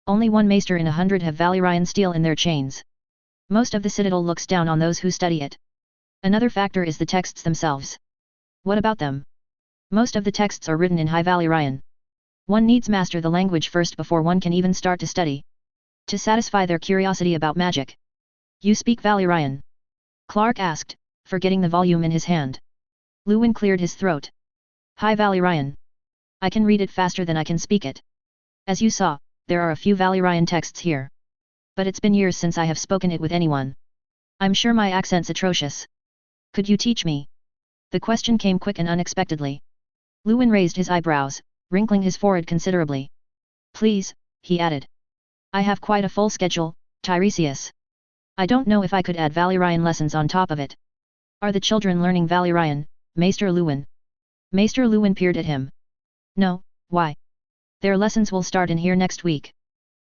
Only one maester in 100 have Valyrian steel in their chains. Most of the Citadel looks down on those who study it. Another factor is the texts themselves. What about them? Most of the texts are written in High Valyrian. One needs master the language first before one can even start to study. To satisfy their curiosity about magic. You speak Valyrian? Clark asked, forgetting the volume in his hand. Luwin cleared his throat. High Valyrian. I can read it faster than I can speak it. As you saw, there are a few Valyrian texts here. But it's been years since I have spoken it with anyone. I'm sure my accent's atrocious. Could you teach me? The question came quick and unexpectedly. Luwin raised his eyebrows, wrinkling his forehead considerably. Please, he added. I have quite a full schedule, Tiresias. I don't know if I could add Valyrian lessons on top of it. Are the children learning Valyrian, Maester Luwin? Maester Luwin peered at him. No, why? Their lessons will start in here next week.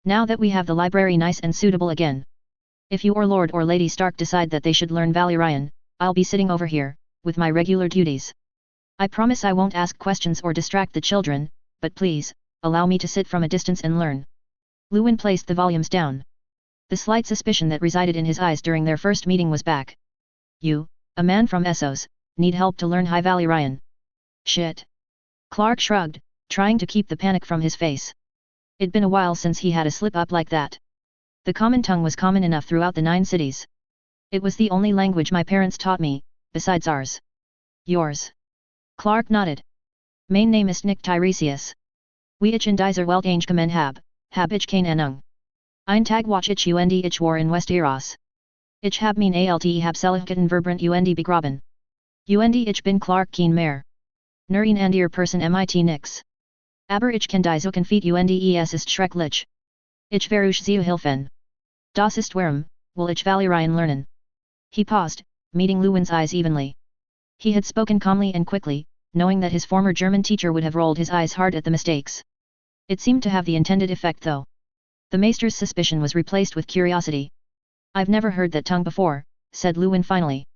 Now that we have the library nice and suitable again. If you or Lord or Lady Stark decide that they should learn Valyrian, I'll be sitting over here, with my regular duties. I promise I won't ask questions or distract the children, but please, allow me to sit from a distance and learn. Lewin placed the volumes down. The slight suspicion that resided in his eyes during their first meeting was back. You, a man from Essos, need help to learn High Valyrian. Shit. Clark shrugged, trying to keep the panic from his face. It'd been a while since he had a slip-up like that. The common tongue was common enough throughout the 9 cities. It was the only language my parents taught me, besides ours. Yours? Clark nodded. Main name ist Nick Tiresias. Wie ich in dieser Welt eingekommen hab ich keine Ahnung. Ein Tag watch ich ich war in Westeros. Ich hab mein Alt hab Selchkitten verbrant begraben. Ich bin Clark Keen Mare. Nur ein anderer Person mit nix. Aber ich kann die Zukunft es ist schrecklich. Ich versuche zu helfen. Das ist warum, will ich Valyrian lernen. He paused, meeting Lewin's eyes evenly. He had spoken calmly and quickly, knowing that his former German teacher would have rolled his eyes hard at the mistakes. It seemed to have the intended effect though. The maester's suspicion was replaced with curiosity. I've never heard that tongue before, said Lewin finally.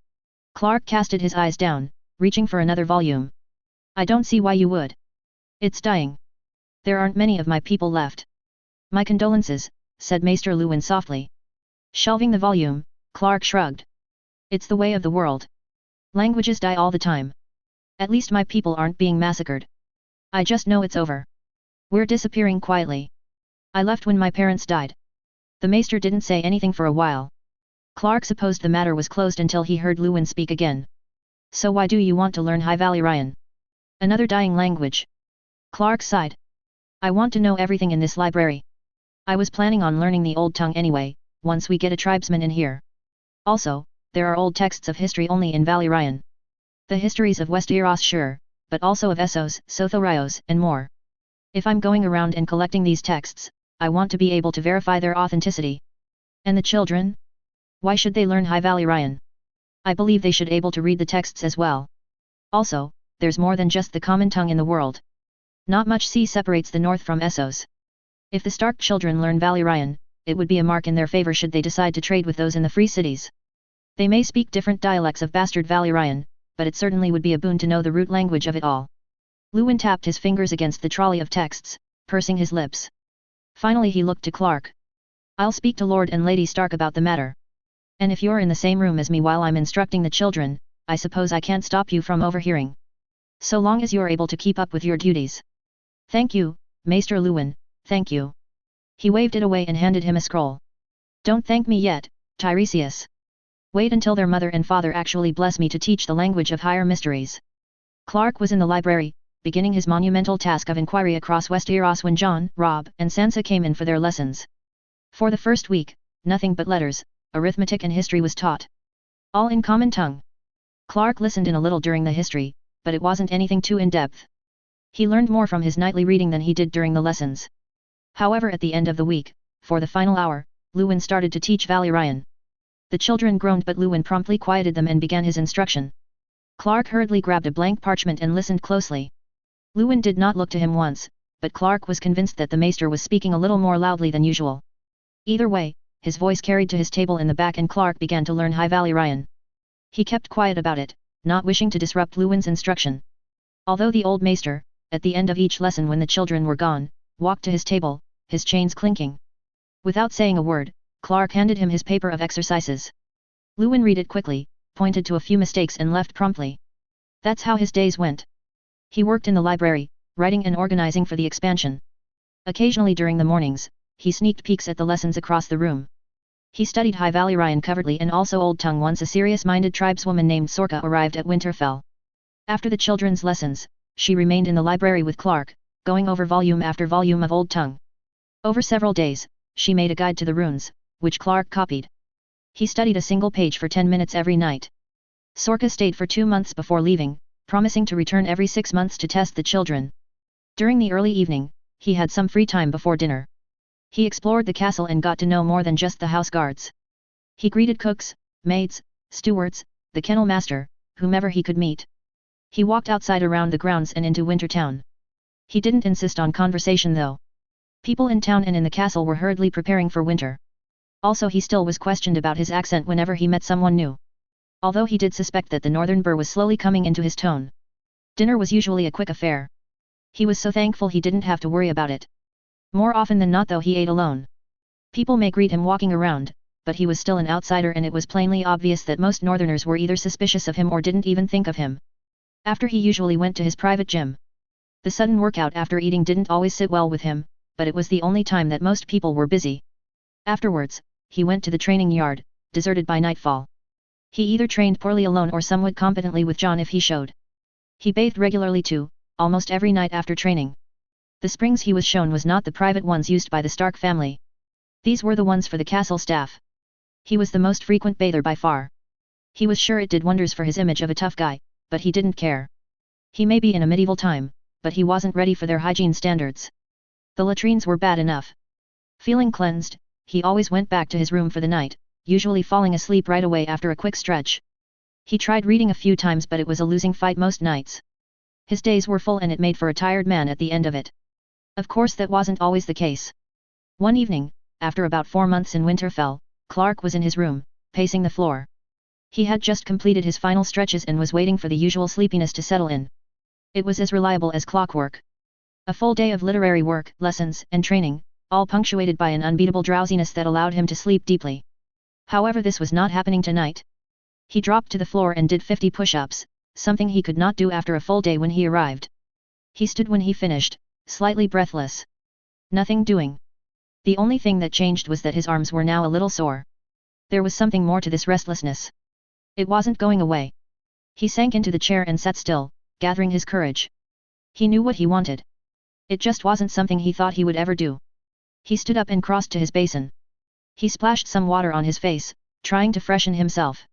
Clark casted his eyes down, reaching for another volume. I don't see why you would. It's dying. There aren't many of my people left. My condolences, said Maester Lewin softly. Shelving the volume, Clark shrugged. It's the way of the world. Languages die all the time. At least my people aren't being massacred. I just know it's over. We're disappearing quietly. I left when my parents died. The Maester didn't say anything for a while. Clark supposed the matter was closed until he heard Lewin speak again. So why do you want to learn High Valyrian? Another dying language. Clark sighed. I want to know everything in this library. I was planning on learning the old tongue anyway, once we get a tribesman in here. Also, there are old texts of history only in Valyrian. The histories of Westeros sure, but also of Essos, Sothorios, and more. If I'm going around and collecting these texts, I want to be able to verify their authenticity. And the children? Why should they learn High Valyrian? I believe they should able to read the texts as well. Also, there's more than just the common tongue in the world. Not much sea separates the north from Essos. If the Stark children learn Valyrian, it would be a mark in their favor should they decide to trade with those in the free cities. They may speak different dialects of bastard Valyrian, but it certainly would be a boon to know the root language of it all. Lewin tapped his fingers against the trolley of texts, pursing his lips. Finally he looked to Clark. I'll speak to Lord and Lady Stark about the matter. And if you're in the same room as me while I'm instructing the children, I suppose I can't stop you from overhearing. So long as you're able to keep up with your duties. Thank you, Maester Lewin, thank you. He waved it away and handed him a scroll. Don't thank me yet, Tiresias. Wait until their mother and father actually bless me to teach the language of higher mysteries. Clark was in the library, beginning his monumental task of inquiry across Westeros when Jon, Robb, and Sansa came in for their lessons. For the first week, nothing but letters, arithmetic and history was taught. All in common tongue. Clark listened in a little during the history, but it wasn't anything too in-depth. He learned more from his nightly reading than he did during the lessons. However, at the end of the week, for the final hour, Lewin started to teach Valyrian. The children groaned but Lewin promptly quieted them and began his instruction. Clark hurriedly grabbed a blank parchment and listened closely. Lewin did not look to him once, but Clark was convinced that the Maester was speaking a little more loudly than usual. Either way, his voice carried to his table in the back and Clark began to learn High Valyrian. He kept quiet about it, not wishing to disrupt Lewin's instruction. Although the old Maester, at the end of each lesson when the children were gone, walked to his table, his chains clinking. Without saying a word, Clark handed him his paper of exercises. Lewin read it quickly, pointed to a few mistakes and left promptly. That's how his days went. He worked in the library, writing and organizing for the expansion. Occasionally during the mornings, he sneaked peeks at the lessons across the room. He studied High Valyrian covertly and also Old Tongue once a serious-minded tribeswoman named Sorka arrived at Winterfell. After the children's lessons, she remained in the library with Clark, going over volume after volume of Old Tongue. Over several days, she made a guide to the runes, which Clark copied. He studied a single page for 10 minutes every night. Sorka stayed for 2 months before leaving, promising to return every 6 months to test the children. During the early evening, he had some free time before dinner. He explored the castle and got to know more than just the house guards. He greeted cooks, maids, stewards, the kennel master, whomever he could meet. He walked outside around the grounds and into Wintertown. He didn't insist on conversation though. People in town and in the castle were hurriedly preparing for winter. Also he still was questioned about his accent whenever he met someone new. Although he did suspect that the northern burr was slowly coming into his tone. Dinner was usually a quick affair. He was so thankful he didn't have to worry about it. More often than not though he ate alone. People may greet him walking around, but he was still an outsider and it was plainly obvious that most northerners were either suspicious of him or didn't even think of him. After he usually went to his private gym. The sudden workout after eating didn't always sit well with him, but it was the only time that most people were busy. Afterwards, he went to the training yard, deserted by nightfall. He either trained poorly alone or somewhat competently with John if he showed. He bathed regularly too, almost every night after training. The springs he was shown was not the private ones used by the Stark family. These were the ones for the castle staff. He was the most frequent bather by far. He was sure it did wonders for his image of a tough guy, but he didn't care. He may be in a medieval time, but he wasn't ready for their hygiene standards. The latrines were bad enough. Feeling cleansed, he always went back to his room for the night, usually falling asleep right away after a quick stretch. He tried reading a few times but it was a losing fight most nights. His days were full and it made for a tired man at the end of it. Of course that wasn't always the case. One evening, after about 4 months in Winterfell, Clark was in his room, pacing the floor. He had just completed his final stretches and was waiting for the usual sleepiness to settle in. It was as reliable as clockwork. A full day of literary work, lessons, and training, all punctuated by an unbeatable drowsiness that allowed him to sleep deeply. However, this was not happening tonight. He dropped to the floor and did 50 push-ups, something he could not do after a full day when he arrived. He stood when he finished, slightly breathless. Nothing doing. The only thing that changed was that his arms were now a little sore. There was something more to this restlessness. It wasn't going away. He sank into the chair and sat still, gathering his courage. He knew what he wanted. It just wasn't something he thought he would ever do. He stood up and crossed to his basin. He splashed some water on his face, trying to freshen himself.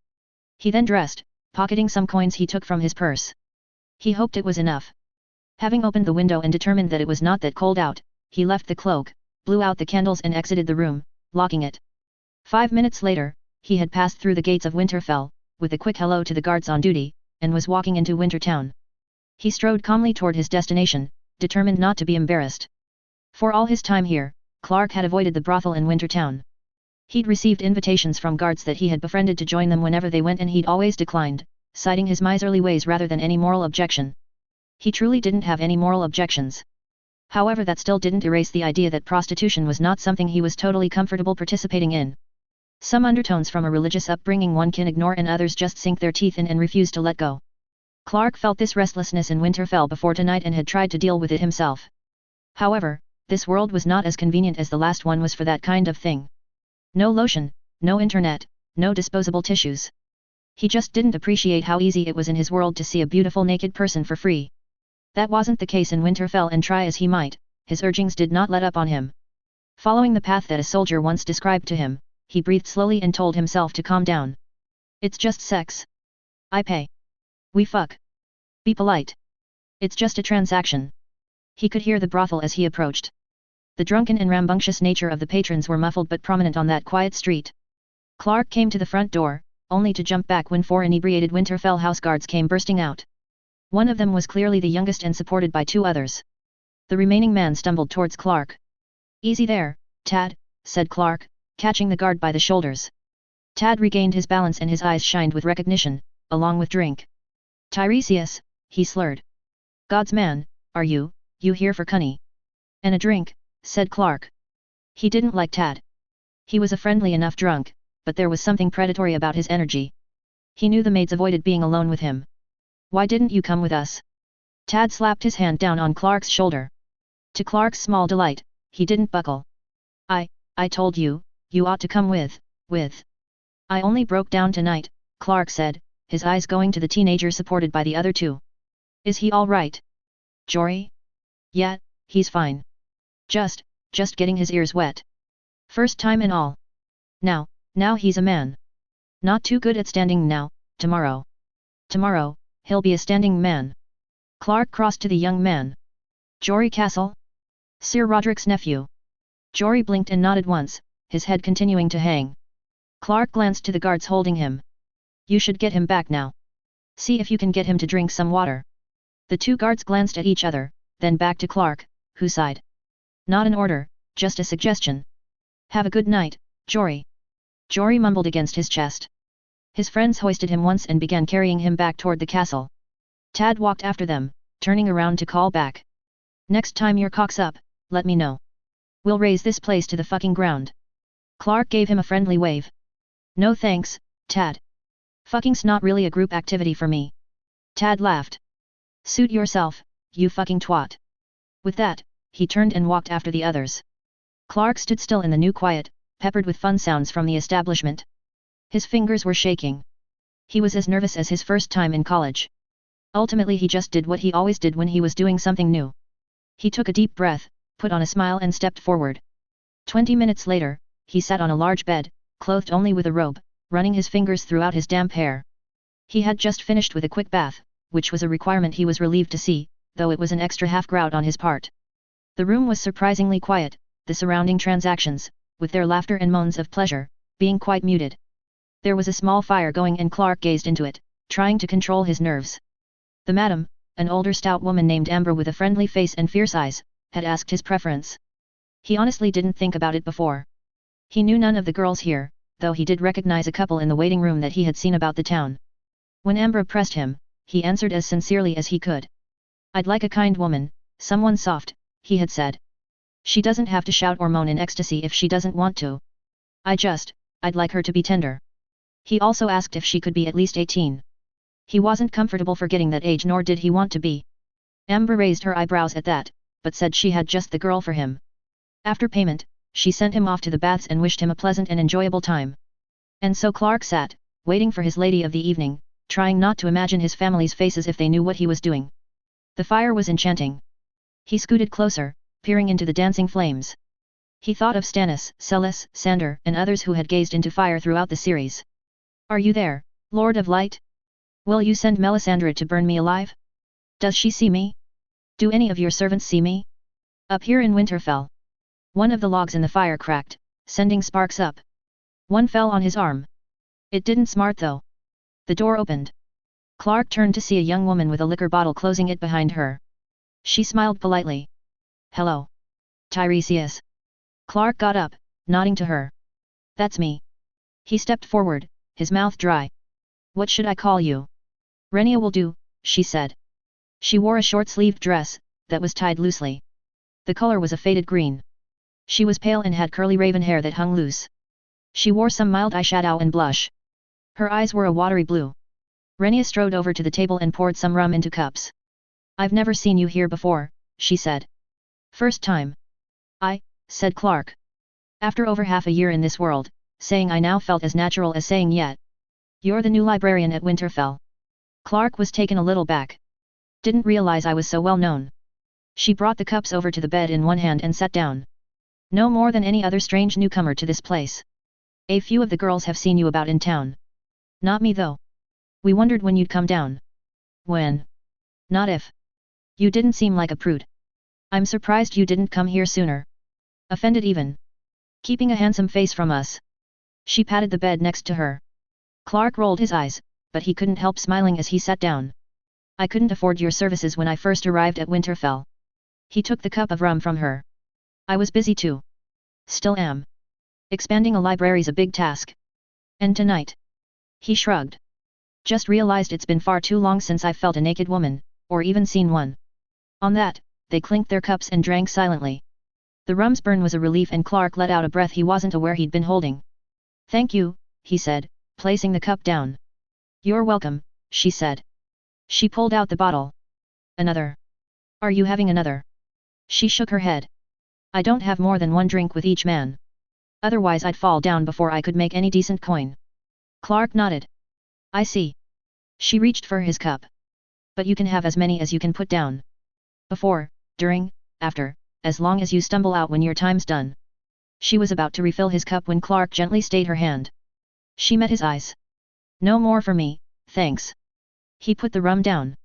He then dressed, pocketing some coins he took from his purse. He hoped it was enough. Having opened the window and determined that it was not that cold out, he left the cloak, blew out the candles and exited the room, locking it. 5 minutes later, he had passed through the gates of Winterfell, with a quick hello to the guards on duty, and was walking into Wintertown. He strode calmly toward his destination, determined not to be embarrassed. For all his time here, Clark had avoided the brothel in Wintertown. He'd received invitations from guards that he had befriended to join them whenever they went and he'd always declined, citing his miserly ways rather than any moral objection. He truly didn't have any moral objections. However, that still didn't erase the idea that prostitution was not something he was totally comfortable participating in. Some undertones from a religious upbringing one can ignore and others just sink their teeth in and refuse to let go. Clark felt this restlessness in Winterfell before tonight and had tried to deal with it himself. However, this world was not as convenient as the last one was for that kind of thing. No lotion, no internet, no disposable tissues. He just didn't appreciate how easy it was in his world to see a beautiful naked person for free. That wasn't the case in Winterfell, and try as he might, his urgings did not let up on him. Following the path that a soldier once described to him, he breathed slowly and told himself to calm down. It's just sex. I pay. We fuck. Be polite. It's just a transaction. He could hear the brothel as he approached. The drunken and rambunctious nature of the patrons were muffled but prominent on that quiet street. Clark came to the front door, only to jump back when 4 inebriated Winterfell house guards came bursting out. One of them was clearly the youngest and supported by 2 others. The remaining man stumbled towards Clark. Easy there, Tad, said Clark, catching the guard by the shoulders. Tad regained his balance and his eyes shined with recognition, along with drink. Tiresias, he slurred. God's man, are you here for Cunny? And a drink, said Clark. He didn't like Tad. He was a friendly enough drunk, but there was something predatory about his energy. He knew the maids avoided being alone with him. Why didn't you come with us? Tad slapped his hand down on Clark's shoulder. To Clark's small delight, he didn't buckle. I told you, you ought to come with. I only broke down tonight, Clark said, his eyes going to the teenager supported by the other 2. Is he all right? Jory? Yeah, he's fine. Just getting his ears wet. First time and all. Now he's a man. Not too good at standing now, tomorrow, he'll be a standing man. Clark crossed to the young man. Jory Castle? Sir Roderick's nephew. Jory blinked and nodded once, his head continuing to hang. Clark glanced to the guards holding him. You should get him back now. See if you can get him to drink some water. The 2 guards glanced at each other, then back to Clark, who sighed. Not an order, just a suggestion. Have a good night, Jory. Jory mumbled against his chest. His friends hoisted him once and began carrying him back toward the castle. Tad walked after them, turning around to call back. Next time your cock's up, let me know. We'll raise this place to the fucking ground. Clark gave him a friendly wave. No thanks, Tad. Fucking's not really a group activity for me. Tad laughed. Suit yourself, you fucking twat. With that, he turned and walked after the others. Clark stood still in the new quiet, peppered with fun sounds from the establishment. His fingers were shaking. He was as nervous as his first time in college. Ultimately he just did what he always did when he was doing something new. He took a deep breath, put on a smile and stepped forward. 20 minutes later, he sat on a large bed, clothed only with a robe, running his fingers throughout his damp hair. He had just finished with a quick bath, which was a requirement he was relieved to see, though it was an extra half-grout on his part. The room was surprisingly quiet, the surrounding transactions, with their laughter and moans of pleasure, being quite muted. There was a small fire going and Clark gazed into it, trying to control his nerves. The madam, an older stout woman named Amber with a friendly face and fierce eyes, had asked his preference. He honestly didn't think about it before. He knew none of the girls here, though he did recognize a couple in the waiting room that he had seen about the town. When Amber pressed him, he answered as sincerely as he could. I'd like a kind woman, someone soft, he had said. She doesn't have to shout or moan in ecstasy if she doesn't want to. I'd like her to be tender. He also asked if she could be at least 18. He wasn't comfortable forgetting that age nor did he want to be. Amber raised her eyebrows at that, but said she had just the girl for him. After payment, she sent him off to the baths and wished him a pleasant and enjoyable time. And so Clark sat, waiting for his lady of the evening, trying not to imagine his family's faces if they knew what he was doing. The fire was enchanting. He scooted closer, peering into the dancing flames. He thought of Stannis, Celis, Sander, and others who had gazed into fire throughout the series. Are you there, Lord of Light? Will you send Melisandre to burn me alive? Does she see me? Do any of your servants see me? Up here in Winterfell. One of the logs in the fire cracked, sending sparks up. One fell on his arm. It didn't smart though. The door opened. Clark turned to see a young woman with a liquor bottle closing it behind her. She smiled politely. Hello. Tiresias. Clark got up, nodding to her. That's me. He stepped forward, his mouth dry. What should I call you? Renia will do, she said. She wore a short-sleeved dress, that was tied loosely. The color was a faded green. She was pale and had curly raven hair that hung loose. She wore some mild eyeshadow and blush. Her eyes were a watery blue. Renia strode over to the table and poured some rum into cups. I've never seen you here before, she said. First time. Said Clark. After over half a year in this world, saying I now felt as natural as saying yet. You're the new librarian at Winterfell. Clark was taken a little back. Didn't realize I was so well known. She brought the cups over to the bed in one hand and sat down. No more than any other strange newcomer to this place. A few of the girls have seen you about in town. Not me though. We wondered when you'd come down. When? Not if. You didn't seem like a prude. I'm surprised you didn't come here sooner. Offended even. Keeping a handsome face from us. She patted the bed next to her. Clark rolled his eyes, but he couldn't help smiling as he sat down. I couldn't afford your services when I first arrived at Winterfell. He took the cup of rum from her. I was busy too. Still am. Expanding a library's a big task. And tonight? He shrugged. Just realized it's been far too long since I felt a naked woman, or even seen one. On that, they clinked their cups and drank silently. The rum's burn was a relief and Clark let out a breath he wasn't aware he'd been holding. Thank you, he said, placing the cup down. You're welcome, she said. She pulled out the bottle. Another. Are you having another? She shook her head. I don't have more than one drink with each man. Otherwise I'd fall down before I could make any decent coin. Clark nodded. I see. She reached for his cup. But you can have as many as you can put down. Before, during, after, as long as you stumble out when your time's done. She was about to refill his cup when Clark gently stayed her hand. She met his eyes. No more for me, thanks. He put the rum down.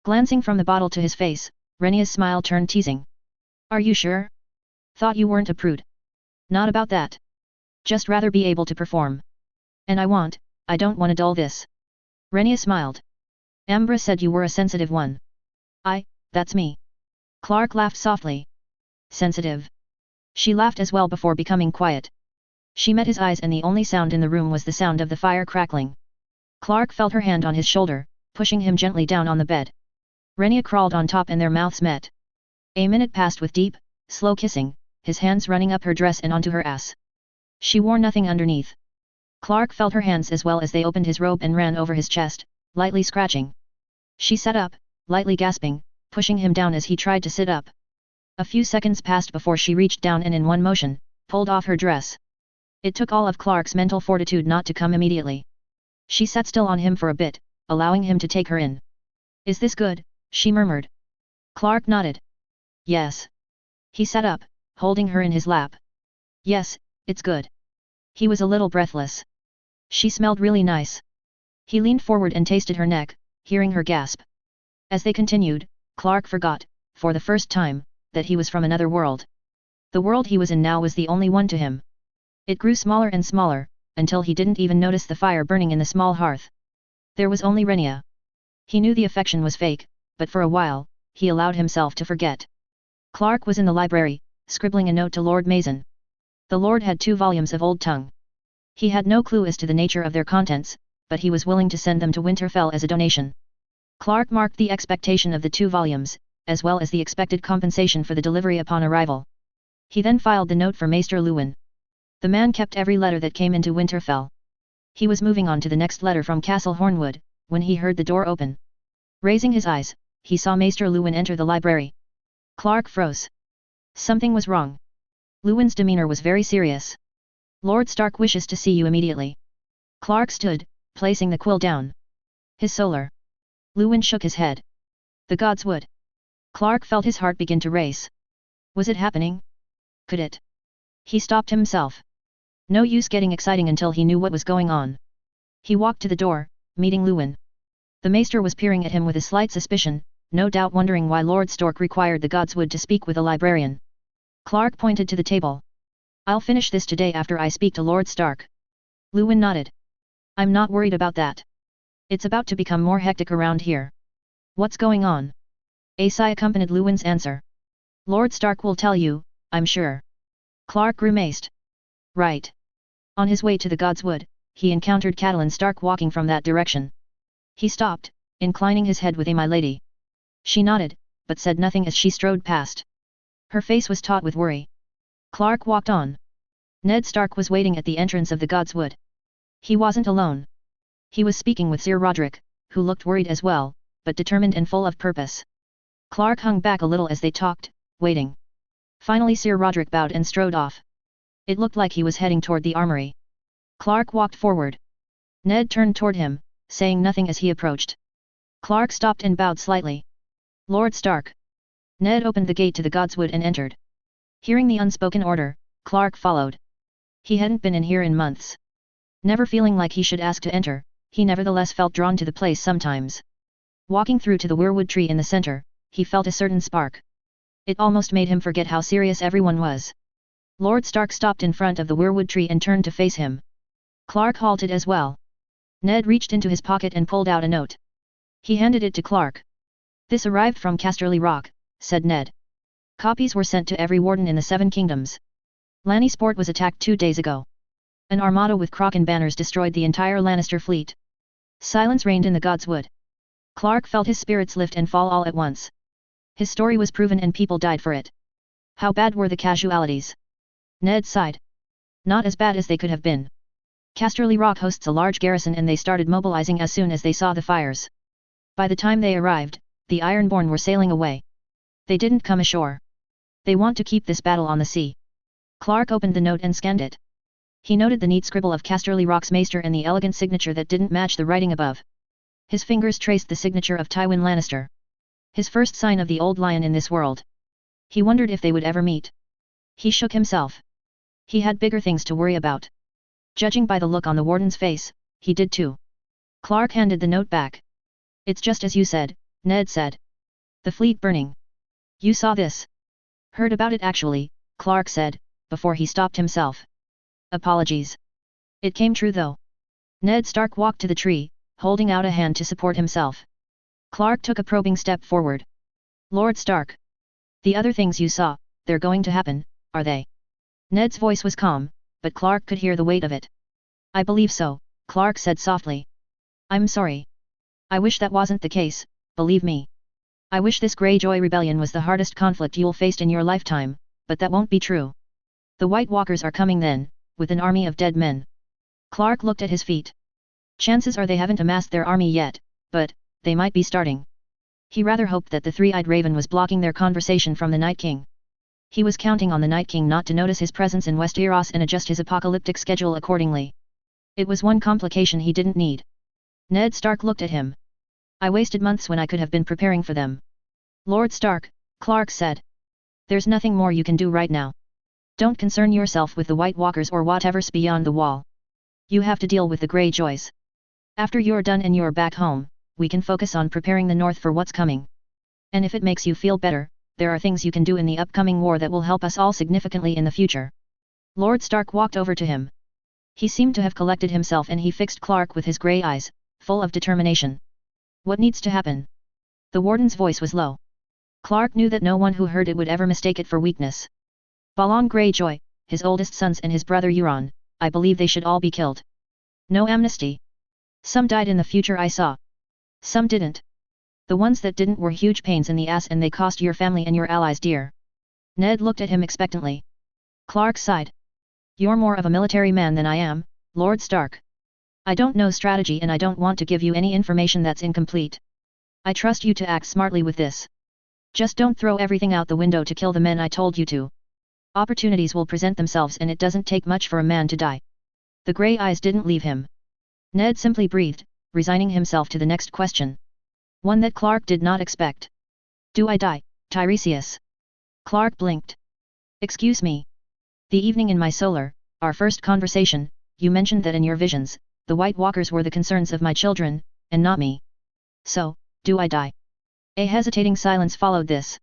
Glancing from the bottle to his face, Renia's smile turned teasing. Are you sure? Thought you weren't a prude. Not about that. Just rather be able to perform. And I don't want to dull this. Renia smiled. Ambra said you were a sensitive one. That's me. Clark laughed softly. Sensitive. She laughed as well before becoming quiet. She met his eyes and the only sound in the room was the sound of the fire crackling. Clark felt her hand on his shoulder, pushing him gently down on the bed. Renia crawled on top and their mouths met. A minute passed with deep, slow kissing, his hands running up her dress and onto her ass. She wore nothing underneath. Clark felt her hands as well as they opened his robe and ran over his chest, lightly scratching. She sat up, lightly gasping, pushing him down as he tried to sit up. A few seconds passed before she reached down and in one motion, pulled off her dress. It took all of Clark's mental fortitude not to come immediately. She sat still on him for a bit, allowing him to take her in. "Is this good?" she murmured. Clark nodded. "Yes." He sat up, holding her in his lap. "Yes, it's good." He was a little breathless. She smelled really nice. He leaned forward and tasted her neck, hearing her gasp. As they continued, Clark forgot, for the first time, that he was from another world. The world he was in now was the only one to him. It grew smaller and smaller, until he didn't even notice the fire burning in the small hearth. There was only Renia. He knew the affection was fake, but for a while, he allowed himself to forget. Clark was in the library, scribbling a note to Lord Mason. The Lord had 2 volumes of Old Tongue. He had no clue as to the nature of their contents, but he was willing to send them to Winterfell as a donation. Clark marked the expectation of the 2 volumes, as well as the expected compensation for the delivery upon arrival. He then filed the note for Maester Luwin. The man kept every letter that came into Winterfell. He was moving on to the next letter from Castle Hornwood, when he heard the door open. Raising his eyes, he saw Maester Luwin enter the library. Clark froze. Something was wrong. Luwin's demeanor was very serious. "Lord Stark wishes to see you immediately." Clark stood, placing the quill down. "His solar." Luwin shook his head. "The gods would." Clark felt his heart begin to race. Was it happening? Could it? He stopped himself. No use getting exciting until he knew what was going on. He walked to the door, meeting Luwin. The maester was peering at him with a slight suspicion, no doubt wondering why Lord Stark required the godswood to speak with a librarian. Clark pointed to the table. "I'll finish this today after I speak to Lord Stark." Luwin nodded. "I'm not worried about that. It's about to become more hectic around here." "What's going on?" SI accompanied Luwin's answer. "Lord Stark will tell you, I'm sure." Clark grimaced. "Right." On his way to the godswood, he encountered Catelyn Stark walking from that direction. He stopped, inclining his head with a "my lady." She nodded, but said nothing as she strode past. Her face was taut with worry. Clark walked on. Ned Stark was waiting at the entrance of the godswood. He wasn't alone. He was speaking with Sir Roderick, who looked worried as well, but determined and full of purpose. Clark hung back a little as they talked, waiting. Finally Sir Roderick bowed and strode off. It looked like he was heading toward the armory. Clark walked forward. Ned turned toward him, saying nothing as he approached. Clark stopped and bowed slightly. "Lord Stark." Ned opened the gate to the godswood and entered. Hearing the unspoken order, Clark followed. He hadn't been in here in months. Never feeling like he should ask to enter, he nevertheless felt drawn to the place sometimes. Walking through to the weirwood tree in the center, he felt a certain spark. It almost made him forget how serious everyone was. Lord Stark stopped in front of the weirwood tree and turned to face him. Clark halted as well. Ned reached into his pocket and pulled out a note. He handed it to Clark. "This arrived from Casterly Rock," said Ned. "Copies were sent to every warden in the 7 kingdoms. Lannisport was attacked 2 days ago. An armada with Kraken banners destroyed the entire Lannister fleet." Silence reigned in the godswood. Clark felt his spirits lift and fall all at once. His story was proven and people died for it. How bad were the casualties? Ned sighed. Not as bad as they could have been. Casterly Rock hosts a large garrison and they started mobilizing as soon as they saw the fires. By the time they arrived, the Ironborn were sailing away. They didn't come ashore. They want to keep this battle on the sea. Clark opened the note and scanned it. He noted the neat scribble of Casterly Rock's maester and the elegant signature that didn't match the writing above. His fingers traced the signature of Tywin Lannister. His first sign of the old lion in this world. He wondered if they would ever meet. He shook himself. He had bigger things to worry about. Judging by the look on the warden's face, he did too. Clark handed the note back. "It's just as you said," Ned said. "The fleet burning. You saw this?" "Heard about it actually," Clark said, before he stopped himself. "Apologies. It came true though." Ned Stark walked to the tree, holding out a hand to support himself. Clark took a probing step forward. "Lord Stark. The other things you saw, they're going to happen, are they?" Ned's voice was calm, but Clark could hear the weight of it. "I believe so," Clark said softly. "I'm sorry. I wish that wasn't the case, believe me." I wish this Greyjoy rebellion was the hardest conflict you'll face in your lifetime, but that won't be true. The White Walkers are coming then, with an army of dead men. Clark looked at his feet. Chances are they haven't amassed their army yet, but they might be starting. He rather hoped that the three-eyed raven was blocking their conversation from the Night King. He was counting on the Night King not to notice his presence in Westeros and adjust his apocalyptic schedule accordingly. It was one complication he didn't need. Ned Stark looked at him. I wasted months when I could have been preparing for them. Lord Stark, Clark said. There's nothing more you can do right now. Don't concern yourself with the White Walkers or whatever's beyond the wall. You have to deal with the Greyjoys. After you're done and you're back home, we can focus on preparing the North for what's coming. And if it makes you feel better, there are things you can do in the upcoming war that will help us all significantly in the future. Lord Stark walked over to him. He seemed to have collected himself and he fixed Clark with his grey eyes, full of determination. What needs to happen? The warden's voice was low. Clark knew that no one who heard it would ever mistake it for weakness. Balon Greyjoy, his oldest sons and his brother Euron, I believe they should all be killed. No amnesty. Some died in the future I saw. Some didn't. The ones that didn't were huge pains in the ass and they cost your family and your allies dear. Ned looked at him expectantly. Clark sighed. You're more of a military man than I am, Lord Stark. I don't know strategy and I don't want to give you any information that's incomplete. I trust you to act smartly with this. Just don't throw everything out the window to kill the men I told you to. Opportunities will present themselves and it doesn't take much for a man to die. The grey eyes didn't leave him. Ned simply breathed, resigning himself to the next question. One that Clark did not expect. Do I die, Tiresias? Clark blinked. Excuse me. The evening in my solar, our first conversation, you mentioned that in your visions, the White Walkers were the concerns of my children, and not me. So, do I die? A hesitating silence followed this.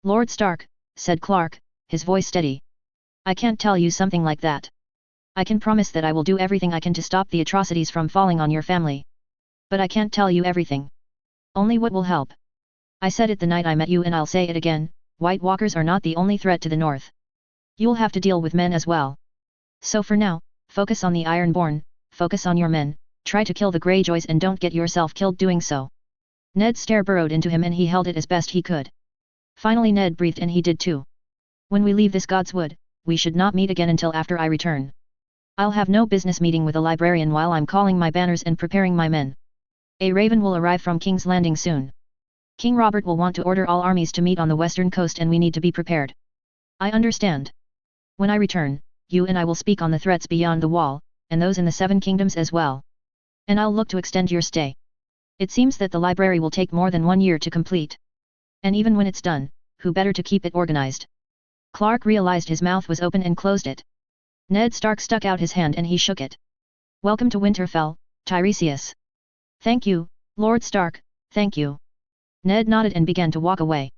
Lord Stark, said Clark, his voice steady. I can't tell you something like that. I can promise that I will do everything I can to stop the atrocities from falling on your family. But I can't tell you everything. Only what will help. I said it the night I met you and I'll say it again, White Walkers are not the only threat to the north. You'll have to deal with men as well. So for now, focus on the Ironborn, focus on your men, try to kill the Greyjoys and don't get yourself killed doing so. Ned's stare burrowed into him and he held it as best he could. Finally Ned breathed and he did too. When we leave this Godswood, we should not meet again until after I return. I'll have no business meeting with a librarian while I'm calling my banners and preparing my men. A raven will arrive from King's Landing soon. King Robert will want to order all armies to meet on the western coast and we need to be prepared. I understand. When I return, you and I will speak on the threats beyond the wall, and those in the Seven Kingdoms as well. And I'll look to extend your stay. It seems that the library will take more than 1 year to complete. And even when it's done, who better to keep it organized? Clark realized his mouth was open and closed it. Ned Stark stuck out his hand and he shook it. Welcome to Winterfell, Tiresias. Thank you, Lord Stark, thank you. Ned nodded and began to walk away.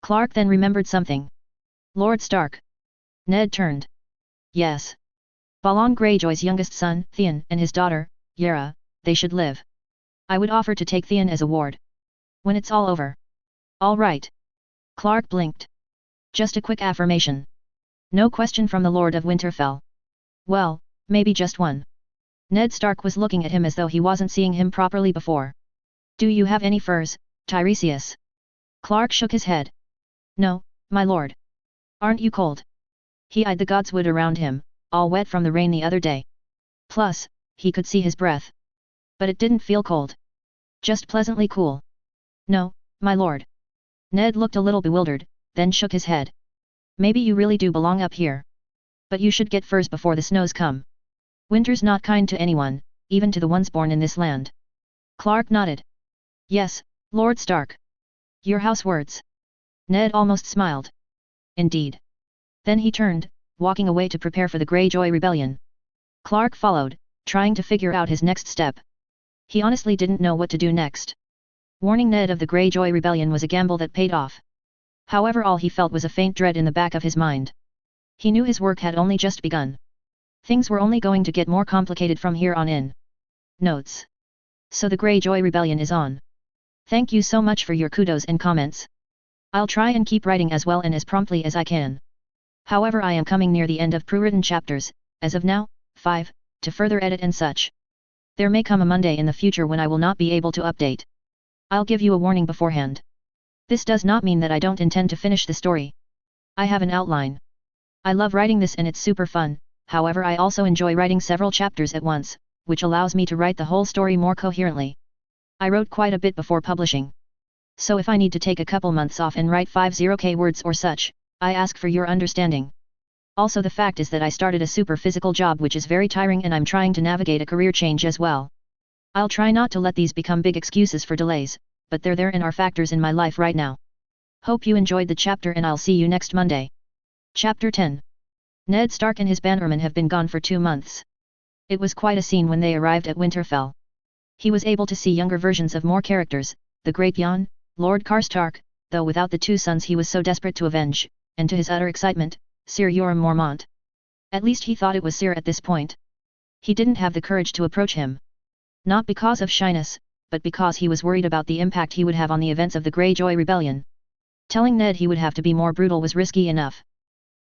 Clark then remembered something. Lord Stark. Ned turned. Yes. Balon Greyjoy's youngest son, Theon, and his daughter, Yara, they should live. I would offer to take Theon as a ward. When it's all over. All right. Clark blinked. Just a quick affirmation. No question from the Lord of Winterfell. Well, maybe just one. Ned Stark was looking at him as though he wasn't seeing him properly before. Do you have any furs, Tiresias? Clark shook his head. No, my lord. Aren't you cold? He eyed the godswood around him, all wet from the rain the other day. Plus, he could see his breath. But it didn't feel cold. Just pleasantly cool. No, my lord. Ned looked a little bewildered, then shook his head. Maybe you really do belong up here. But you should get furs before the snows come. Winter's not kind to anyone, even to the ones born in this land. Clark nodded. Yes, Lord Stark. Your house words. Ned almost smiled. Indeed. Then he turned, walking away to prepare for the Greyjoy rebellion. Clark followed, trying to figure out his next step. He honestly didn't know what to do next. Warning Ned of the Greyjoy rebellion was a gamble that paid off. However, all he felt was a faint dread in the back of his mind. He knew his work had only just begun. Things were only going to get more complicated from here on in. Notes. So the Greyjoy rebellion is on. Thank you so much for your kudos and comments. I'll try and keep writing as well and as promptly as I can. However, I am coming near the end of pre-written chapters, as of now, 5, to further edit and such. There may come a Monday in the future when I will not be able to update. I'll give you a warning beforehand. This does not mean that I don't intend to finish the story. I have an outline. I love writing this and it's super fun, however I also enjoy writing several chapters at once, which allows me to write the whole story more coherently. I wrote quite a bit before publishing. So if I need to take a couple months off and write 50k words or such, I ask for your understanding. Also the fact is that I started a super physical job which is very tiring and I'm trying to navigate a career change as well. I'll try not to let these become big excuses for delays, but they're there and are factors in my life right now. Hope you enjoyed the chapter and I'll see you next Monday. Chapter 10. Ned Stark and his bannermen have been gone for 2 months. It was quite a scene when they arrived at Winterfell. He was able to see younger versions of more characters, the Great Jon, Lord Karstark, though without the 2 sons he was so desperate to avenge, and to his utter excitement, Sir Jorah Mormont. At least he thought it was Sir at this point. He didn't have the courage to approach him. Not because of shyness, but because he was worried about the impact he would have on the events of the Greyjoy Rebellion. Telling Ned he would have to be more brutal was risky enough.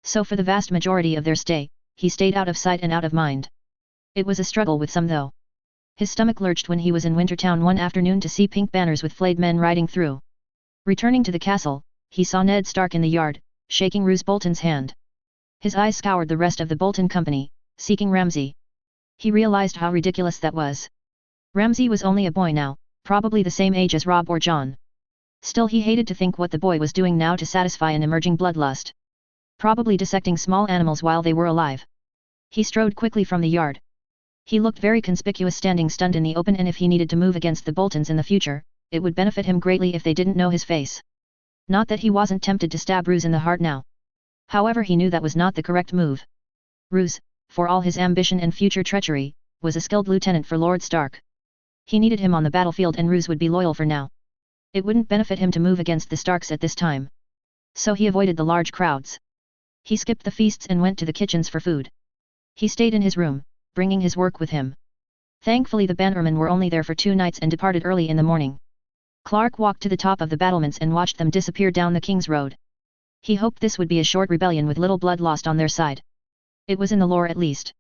So for the vast majority of their stay, he stayed out of sight and out of mind. It was a struggle with some though. His stomach lurched when he was in Wintertown one afternoon to see pink banners with flayed men riding through. Returning to the castle, he saw Ned Stark in the yard, shaking Roose Bolton's hand. His eyes scoured the rest of the Bolton company, seeking Ramsay. He realized how ridiculous that was. Ramsay was only a boy now, probably the same age as Robb or Jon. Still he hated to think what the boy was doing now to satisfy an emerging bloodlust. Probably dissecting small animals while they were alive. He strode quickly from the yard. He looked very conspicuous standing stunned in the open, and if he needed to move against the Boltons in the future, it would benefit him greatly if they didn't know his face. Not that he wasn't tempted to stab Roose in the heart now. However he knew that was not the correct move. Roose, for all his ambition and future treachery, was a skilled lieutenant for Lord Stark. He needed him on the battlefield and Roose would be loyal for now. It wouldn't benefit him to move against the Starks at this time. So he avoided the large crowds. He skipped the feasts and went to the kitchens for food. He stayed in his room, bringing his work with him. Thankfully the bannermen were only there for 2 nights and departed early in the morning. Clark walked to the top of the battlements and watched them disappear down the King's Road. He hoped this would be a short rebellion with little blood lost on their side. It was in the lore at least.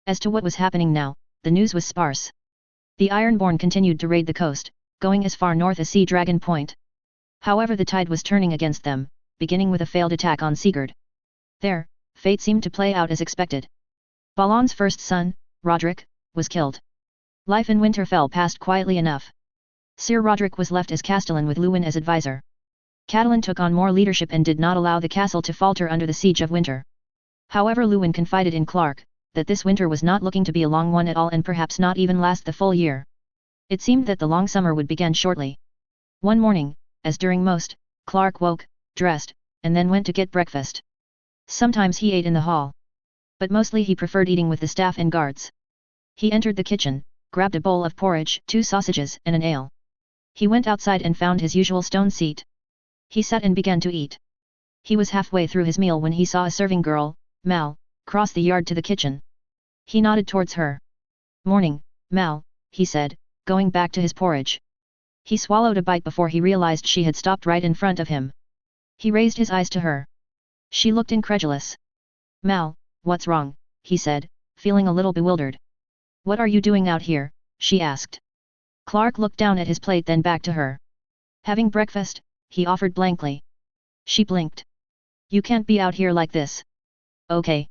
As to what was happening now, the news was sparse. The Ironborn continued to raid the coast, going as far north as Sea Dragon Point. However the tide was turning against them, beginning with a failed attack on Sigurd. There, fate seemed to play out as expected. Balon's first son, Roderick, was killed. Life in Winterfell passed quietly enough. Sir Roderick was left as Castellan with Luwin as advisor. Catelyn took on more leadership and did not allow the castle to falter under the siege of winter. However Luwin confided in Clark, that this winter was not looking to be a long one at all and perhaps not even last the full year. It seemed that the long summer would begin shortly. One morning, as during most, Clark woke, dressed, and then went to get breakfast. Sometimes he ate in the hall. But mostly he preferred eating with the staff and guards. He entered the kitchen, grabbed a bowl of porridge, 2 sausages and an ale. He went outside and found his usual stone seat. He sat and began to eat. He was halfway through his meal when he saw a serving girl, Mal, cross the yard to the kitchen. He nodded towards her. "Morning, Mal," he said, going back to his porridge. He swallowed a bite before he realized she had stopped right in front of him. He raised his eyes to her. She looked incredulous. "Mal, what's wrong?" he said, feeling a little bewildered. "What are you doing out here?" she asked. Clark looked down at his plate then back to her. "Having breakfast," he offered blankly. She blinked. "You can't be out here like this." "Okay.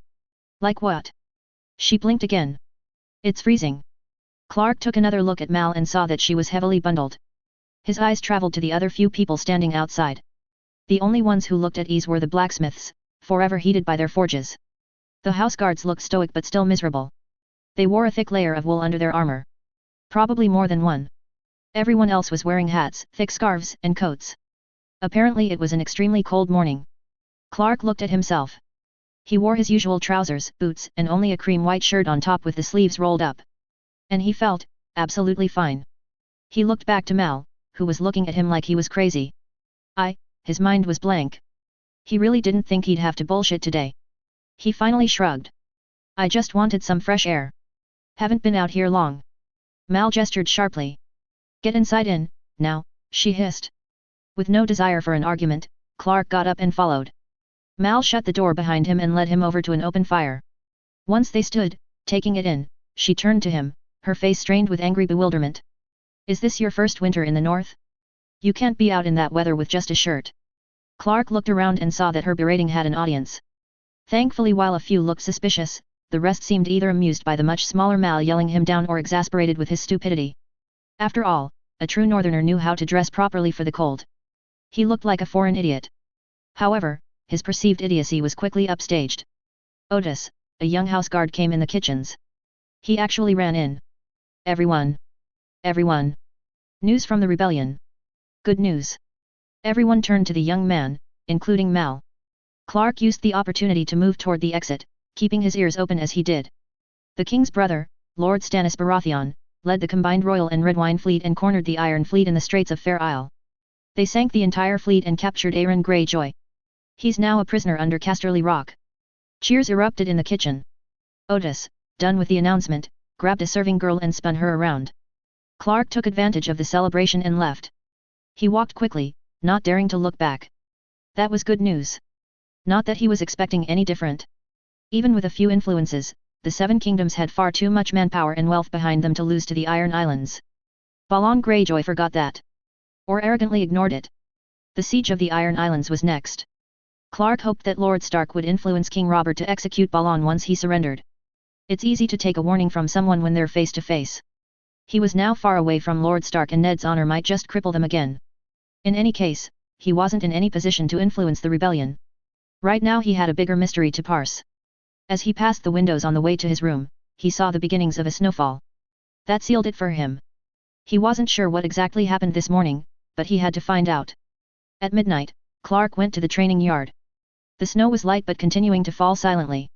Like what?" She blinked again. "It's freezing." Clark took another look at Mal and saw that she was heavily bundled. His eyes traveled to the other few people standing outside. The only ones who looked at ease were the blacksmiths, forever heated by their forges. The house guards looked stoic but still miserable. They wore a thick layer of wool under their armor. Probably more than one. Everyone else was wearing hats, thick scarves, and coats. Apparently it was an extremely cold morning. Clark looked at himself. He wore his usual trousers, boots, and only a cream white shirt on top with the sleeves rolled up. And he felt absolutely fine. He looked back to Mal, who was looking at him like he was crazy. His mind was blank. He really didn't think he'd have to bullshit today. He finally shrugged. "I just wanted some fresh air. Haven't been out here long." Mal gestured sharply. "Get inside in, now," she hissed. With no desire for an argument, Clark got up and followed. Mal shut the door behind him and led him over to an open fire. Once they stood, taking it in, she turned to him, her face strained with angry bewilderment. "Is this your first winter in the north?" You can't be out in that weather with just a shirt. Clark looked around and saw that her berating had an audience. Thankfully, while a few looked suspicious, the rest seemed either amused by the much smaller Mal yelling him down or exasperated with his stupidity. After all, a true northerner knew how to dress properly for the cold. He looked like a foreign idiot. However, his perceived idiocy was quickly upstaged. Otis, a young house guard, came in the kitchens. He actually ran in. Everyone! Everyone! News from the rebellion! Good news! Everyone turned to the young man, including Mal. Clark used the opportunity to move toward the exit, keeping his ears open as he did. The king's brother, Lord Stannis Baratheon, led the combined Royal and Red Wine fleet and cornered the Iron Fleet in the Straits of Fair Isle. They sank the entire fleet and captured Aeron Greyjoy. He's now a prisoner under Casterly Rock. Cheers erupted in the kitchen. Otis, done with the announcement, grabbed a serving girl and spun her around. Clark took advantage of the celebration and left. He walked quickly, not daring to look back. That was good news. Not that he was expecting any different. Even with a few influences, the Seven Kingdoms had far too much manpower and wealth behind them to lose to the Iron Islands. Balon Greyjoy forgot that. Or arrogantly ignored it. The siege of the Iron Islands was next. Clark hoped that Lord Stark would influence King Robert to execute Balon once he surrendered. It's easy to take a warning from someone when they're face to face. He was now far away from Lord Stark and Ned's honor might just cripple them again. In any case, he wasn't in any position to influence the rebellion. Right now he had a bigger mystery to parse. As he passed the windows on the way to his room, he saw the beginnings of a snowfall. That sealed it for him. He wasn't sure what exactly happened this morning, but he had to find out. At midnight, Clark went to the training yard. The snow was light but continuing to fall silently.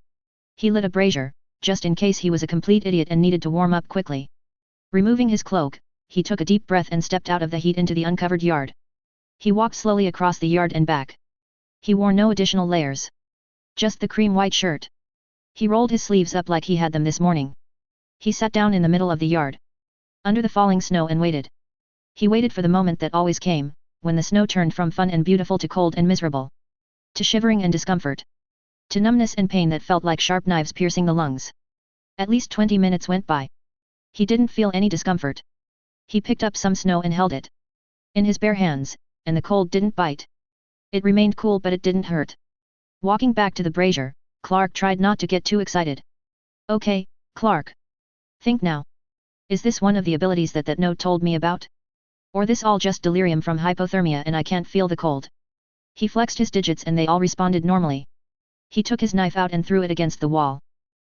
He lit a brazier, just in case he was a complete idiot and needed to warm up quickly. Removing his cloak, he took a deep breath and stepped out of the heat into the uncovered yard. He walked slowly across the yard and back. He wore no additional layers. Just the cream-white shirt. He rolled his sleeves up like he had them this morning. He sat down in the middle of the yard, under the falling snow, and waited. He waited for the moment that always came, when the snow turned from fun and beautiful to cold and miserable. To shivering and discomfort. To numbness and pain that felt like sharp knives piercing the lungs. At least 20 minutes went by. He didn't feel any discomfort. He picked up some snow and held it in his bare hands, and the cold didn't bite. It remained cool but it didn't hurt. Walking back to the brazier, Clark tried not to get too excited. Okay, Clark. Think now. Is this one of the abilities that note told me about? Or this all just delirium from hypothermia and I can't feel the cold? He flexed his digits and they all responded normally. He took his knife out and threw it against the wall.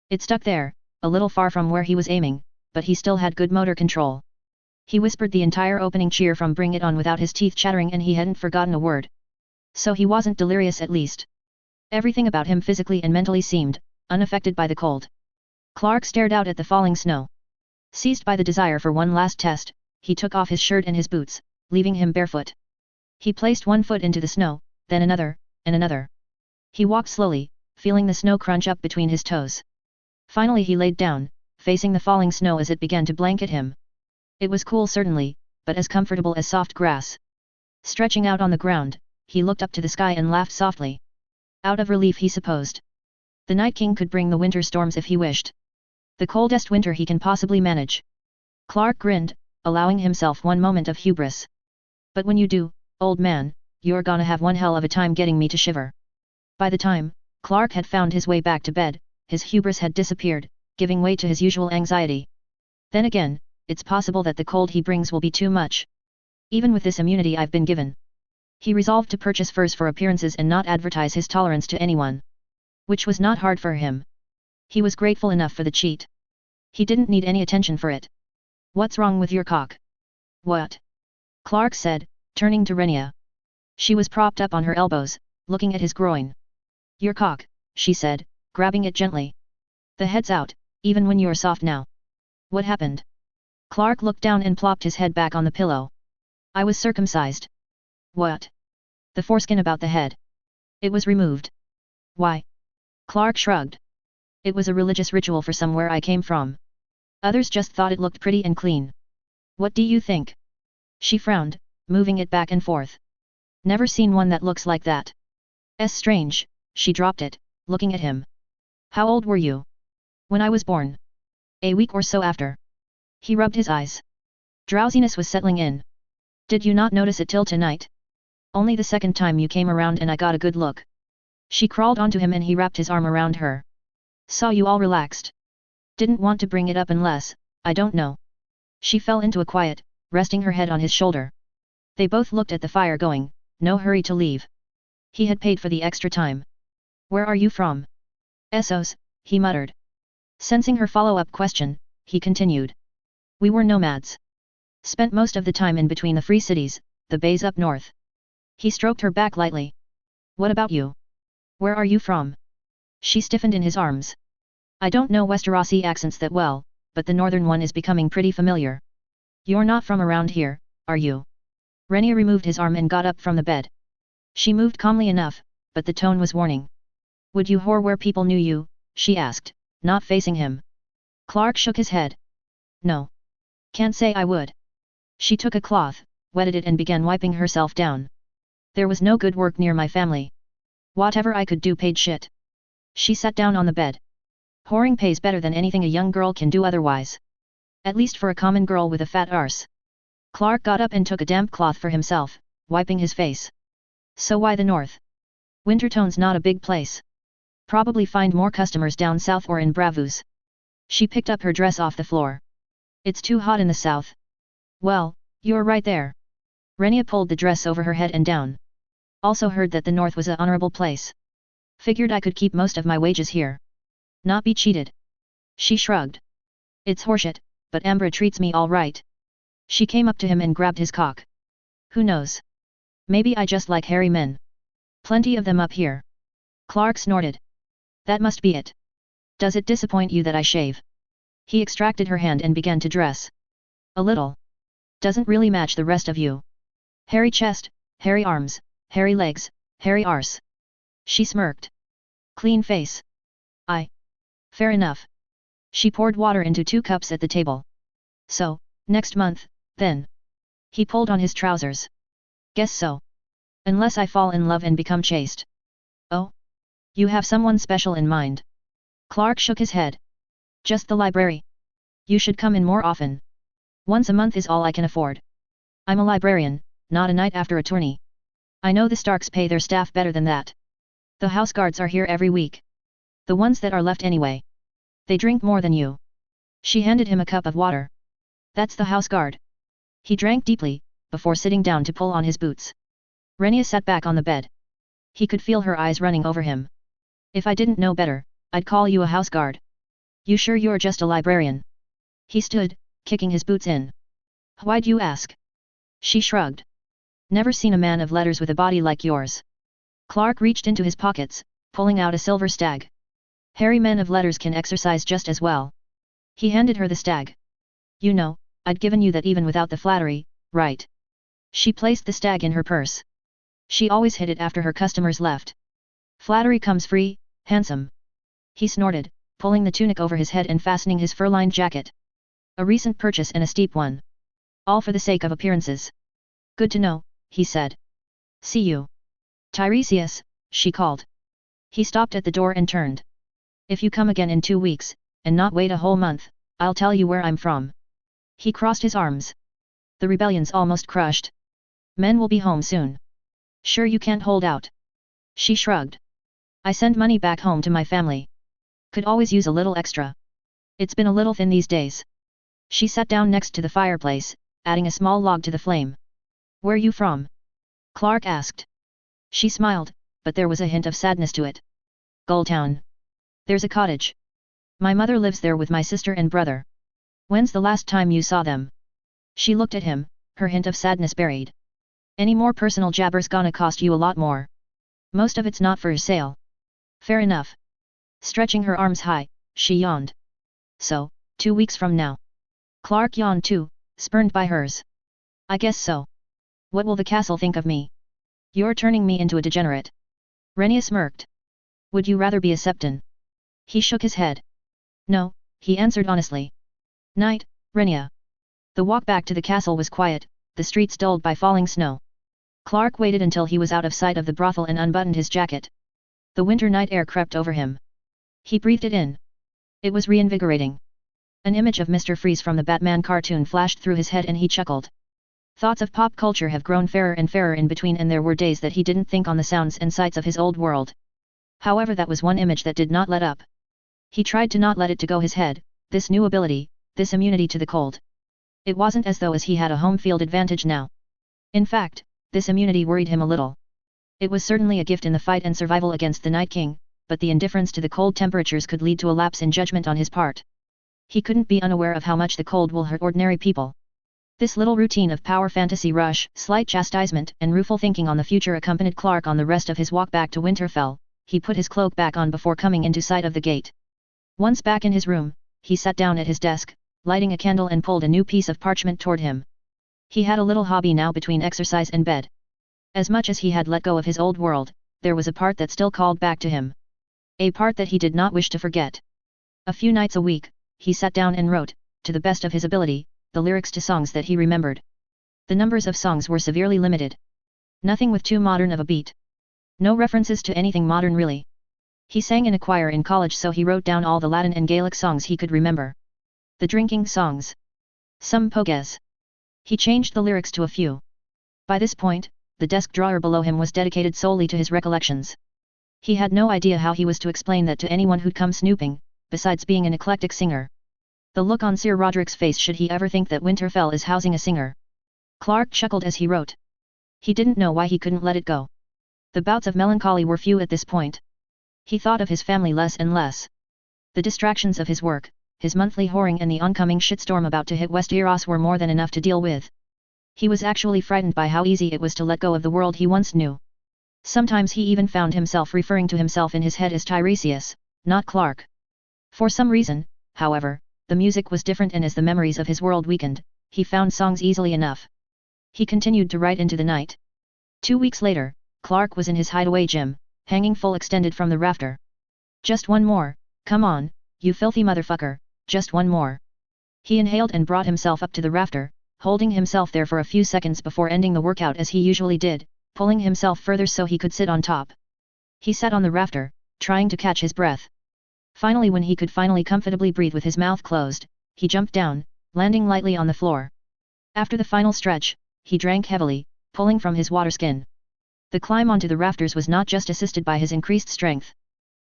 It stuck there, a little far from where he was aiming, but he still had good motor control. He whispered the entire opening cheer from Bring It On without his teeth chattering, and he hadn't forgotten a word. So he wasn't delirious, at least. Everything about him physically and mentally seemed unaffected by the cold. Clark stared out at the falling snow. Seized by the desire for one last test, he took off his shirt and his boots, leaving him barefoot. He placed one foot into the snow, then another, and another. He walked slowly, feeling the snow crunch up between his toes. Finally he laid down, facing the falling snow as it began to blanket him. It was cool certainly, but as comfortable as soft grass. Stretching out on the ground, he looked up to the sky and laughed softly. Out of relief, he supposed. The Night King could bring the winter storms if he wished. The coldest winter he can possibly manage. Clark grinned, allowing himself one moment of hubris. But when you do, old man, you're gonna have one hell of a time getting me to shiver. By the time Clark had found his way back to bed, his hubris had disappeared, giving way to his usual anxiety. Then again, it's possible that the cold he brings will be too much. Even with this immunity I've been given. He resolved to purchase furs for appearances and not advertise his tolerance to anyone. Which was not hard for him. He was grateful enough for the cheat. He didn't need any attention for it. What's wrong with your cock? What? Clark said, turning to Renia. She was propped up on her elbows, looking at his groin. Your cock, she said, grabbing it gently. The head's out, even when you're soft now. What happened? Clark looked down and plopped his head back on the pillow. I was circumcised. What? The foreskin about the head. It was removed. Why? Clark shrugged. It was a religious ritual for somewhere I came from. Others just thought it looked pretty and clean. What do you think? She frowned, moving it back and forth. Never seen one that looks like that. Strange, she dropped it, looking at him. How old were you? When I was born. A week or so after. He rubbed his eyes. Drowsiness was settling in. Did you not notice it till tonight? Only the second time you came around and I got a good look. She crawled onto him and he wrapped his arm around her. Saw you all relaxed. Didn't want to bring it up unless, I don't know. She fell into a quiet, resting her head on his shoulder. They both looked at the fire going, no hurry to leave. He had paid for the extra time. Where are you from? Essos, he muttered. Sensing her follow-up question, he continued. We were nomads. Spent most of the time in between the free cities, the bays up north. He stroked her back lightly. What about you? Where are you from? She stiffened in his arms. I don't know Westerosi accents that well, but the northern one is becoming pretty familiar. You're not from around here, are you? Renia removed his arm and got up from the bed. She moved calmly enough, but the tone was warning. Would you whore where people knew you? She asked, not facing him. Clark shook his head. No. Can't say I would. She took a cloth, wetted it and began wiping herself down. There was no good work near my family. Whatever I could do paid shit. She sat down on the bed. Whoring pays better than anything a young girl can do otherwise. At least for a common girl with a fat arse. Clark got up and took a damp cloth for himself, wiping his face. So why the north? Wintertone's not a big place. Probably find more customers down south or in Bravos. She picked up her dress off the floor. It's too hot in the south. Well, you're right there. Renia pulled the dress over her head and down. Also heard that the north was a honorable place. Figured I could keep most of my wages here. Not be cheated. She shrugged. It's horseshit, but Ambra treats me all right. She came up to him and grabbed his cock. Who knows? Maybe I just like hairy men. Plenty of them up here. Clark snorted. That must be it. Does it disappoint you that I shave? He extracted her hand and began to dress. A little. Doesn't really match the rest of you. Hairy chest, hairy arms, hairy legs, hairy arse. She smirked. Clean face. Fair enough. She poured water into 2 cups at the table. So, next month, then. He pulled on his trousers. Guess so. Unless I fall in love and become chaste. Oh? You have someone special in mind. Clark shook his head. Just the library. You should come in more often. Once a month is all I can afford. I'm a librarian, not a knight after a tourney. I know the Starks pay their staff better than that. The house guards are here every week. The ones that are left anyway. They drink more than you. She handed him a cup of water. That's the house guard. He drank deeply, before sitting down to pull on his boots. Renia sat back on the bed. He could feel her eyes running over him. If I didn't know better, I'd call you a house guard. You sure you're just a librarian? He stood, kicking his boots in. Why'd you ask? She shrugged. Never seen a man of letters with a body like yours. Clark reached into his pockets, pulling out a silver stag. Hairy men of letters can exercise just as well. He handed her the stag. You know, I'd given you that even without the flattery, right? She placed the stag in her purse. She always hid it after her customers left. Flattery comes free, handsome. He snorted, pulling the tunic over his head and fastening his fur-lined jacket. A recent purchase and a steep one. All for the sake of appearances. Good to know, he said. See you. Tiresias, she called. He stopped at the door and turned. If you come again in 2 weeks, and not wait a whole month, I'll tell you where I'm from. He crossed his arms. The rebellion's almost crushed. Men will be home soon. Sure you can't hold out? She shrugged. I send money back home to my family. Could always use a little extra. It's been a little thin these days. She sat down next to the fireplace, adding a small log to the flame. Where you from? Clark asked. She smiled, but there was a hint of sadness to it. Gulltown. There's a cottage. My mother lives there with my sister and brother. When's the last time you saw them? She looked at him, her hint of sadness buried. Any more personal jabber's gonna cost you a lot more. Most of it's not for sale. Fair enough. Stretching her arms high, she yawned. So, 2 weeks from now. Clark yawned too, spurned by hers. I guess so. What will the castle think of me? You're turning me into a degenerate. Renia smirked. Would you rather be a septon? He shook his head. No, he answered honestly. Night, Renia. The walk back to the castle was quiet, the streets dulled by falling snow. Clark waited until he was out of sight of the brothel and unbuttoned his jacket. The winter night air crept over him. He breathed it in. It was reinvigorating. An image of Mr. Freeze from the Batman cartoon flashed through his head and he chuckled. Thoughts of pop culture have grown fairer and fairer in between, and there were days that he didn't think on the sounds and sights of his old world. However, that was one image that did not let up. He tried to not let it to go his head, this new ability, this immunity to the cold. It wasn't as though he had a home field advantage now. In fact, this immunity worried him a little. It was certainly a gift in the fight and survival against the Night King, but the indifference to the cold temperatures could lead to a lapse in judgment on his part. He couldn't be unaware of how much the cold will hurt ordinary people. This little routine of power fantasy rush, slight chastisement, and rueful thinking on the future accompanied Clark on the rest of his walk back to Winterfell. He put his cloak back on before coming into sight of the gate. Once back in his room, he sat down at his desk, lighting a candle and pulled a new piece of parchment toward him. He had a little hobby now between exercise and bed. As much as he had let go of his old world, there was a part that still called back to him. A part that he did not wish to forget. A few nights a week, he sat down and wrote, to the best of his ability, the lyrics to songs that he remembered. The numbers of songs were severely limited. Nothing with too modern of a beat. No references to anything modern really. He sang in a choir in college, so he wrote down all the Latin and Gaelic songs he could remember. The drinking songs. Some poges. He changed the lyrics to a few. By this point, the desk drawer below him was dedicated solely to his recollections. He had no idea how he was to explain that to anyone who'd come snooping, besides being an eclectic singer. The look on Sir Roderick's face should he ever think that Winterfell is housing a singer. Clark chuckled as he wrote. He didn't know why he couldn't let it go. The bouts of melancholy were few at this point. He thought of his family less and less. The distractions of his work, his monthly whoring and the oncoming shitstorm about to hit Westeros were more than enough to deal with. He was actually frightened by how easy it was to let go of the world he once knew. Sometimes he even found himself referring to himself in his head as Tiresias, not Clark. For some reason, however, the music was different, and as the memories of his world weakened, he found songs easily enough. He continued to write into the night. 2 weeks later, Clark was in his hideaway gym, hanging full extended from the rafter. Just one more, come on, you filthy motherfucker, just one more. He inhaled and brought himself up to the rafter, holding himself there for a few seconds before ending the workout as he usually did, pulling himself further so he could sit on top. He sat on the rafter, trying to catch his breath. Finally, when he could finally comfortably breathe with his mouth closed, he jumped down, landing lightly on the floor. After the final stretch, he drank heavily, pulling from his water skin. The climb onto the rafters was not just assisted by his increased strength.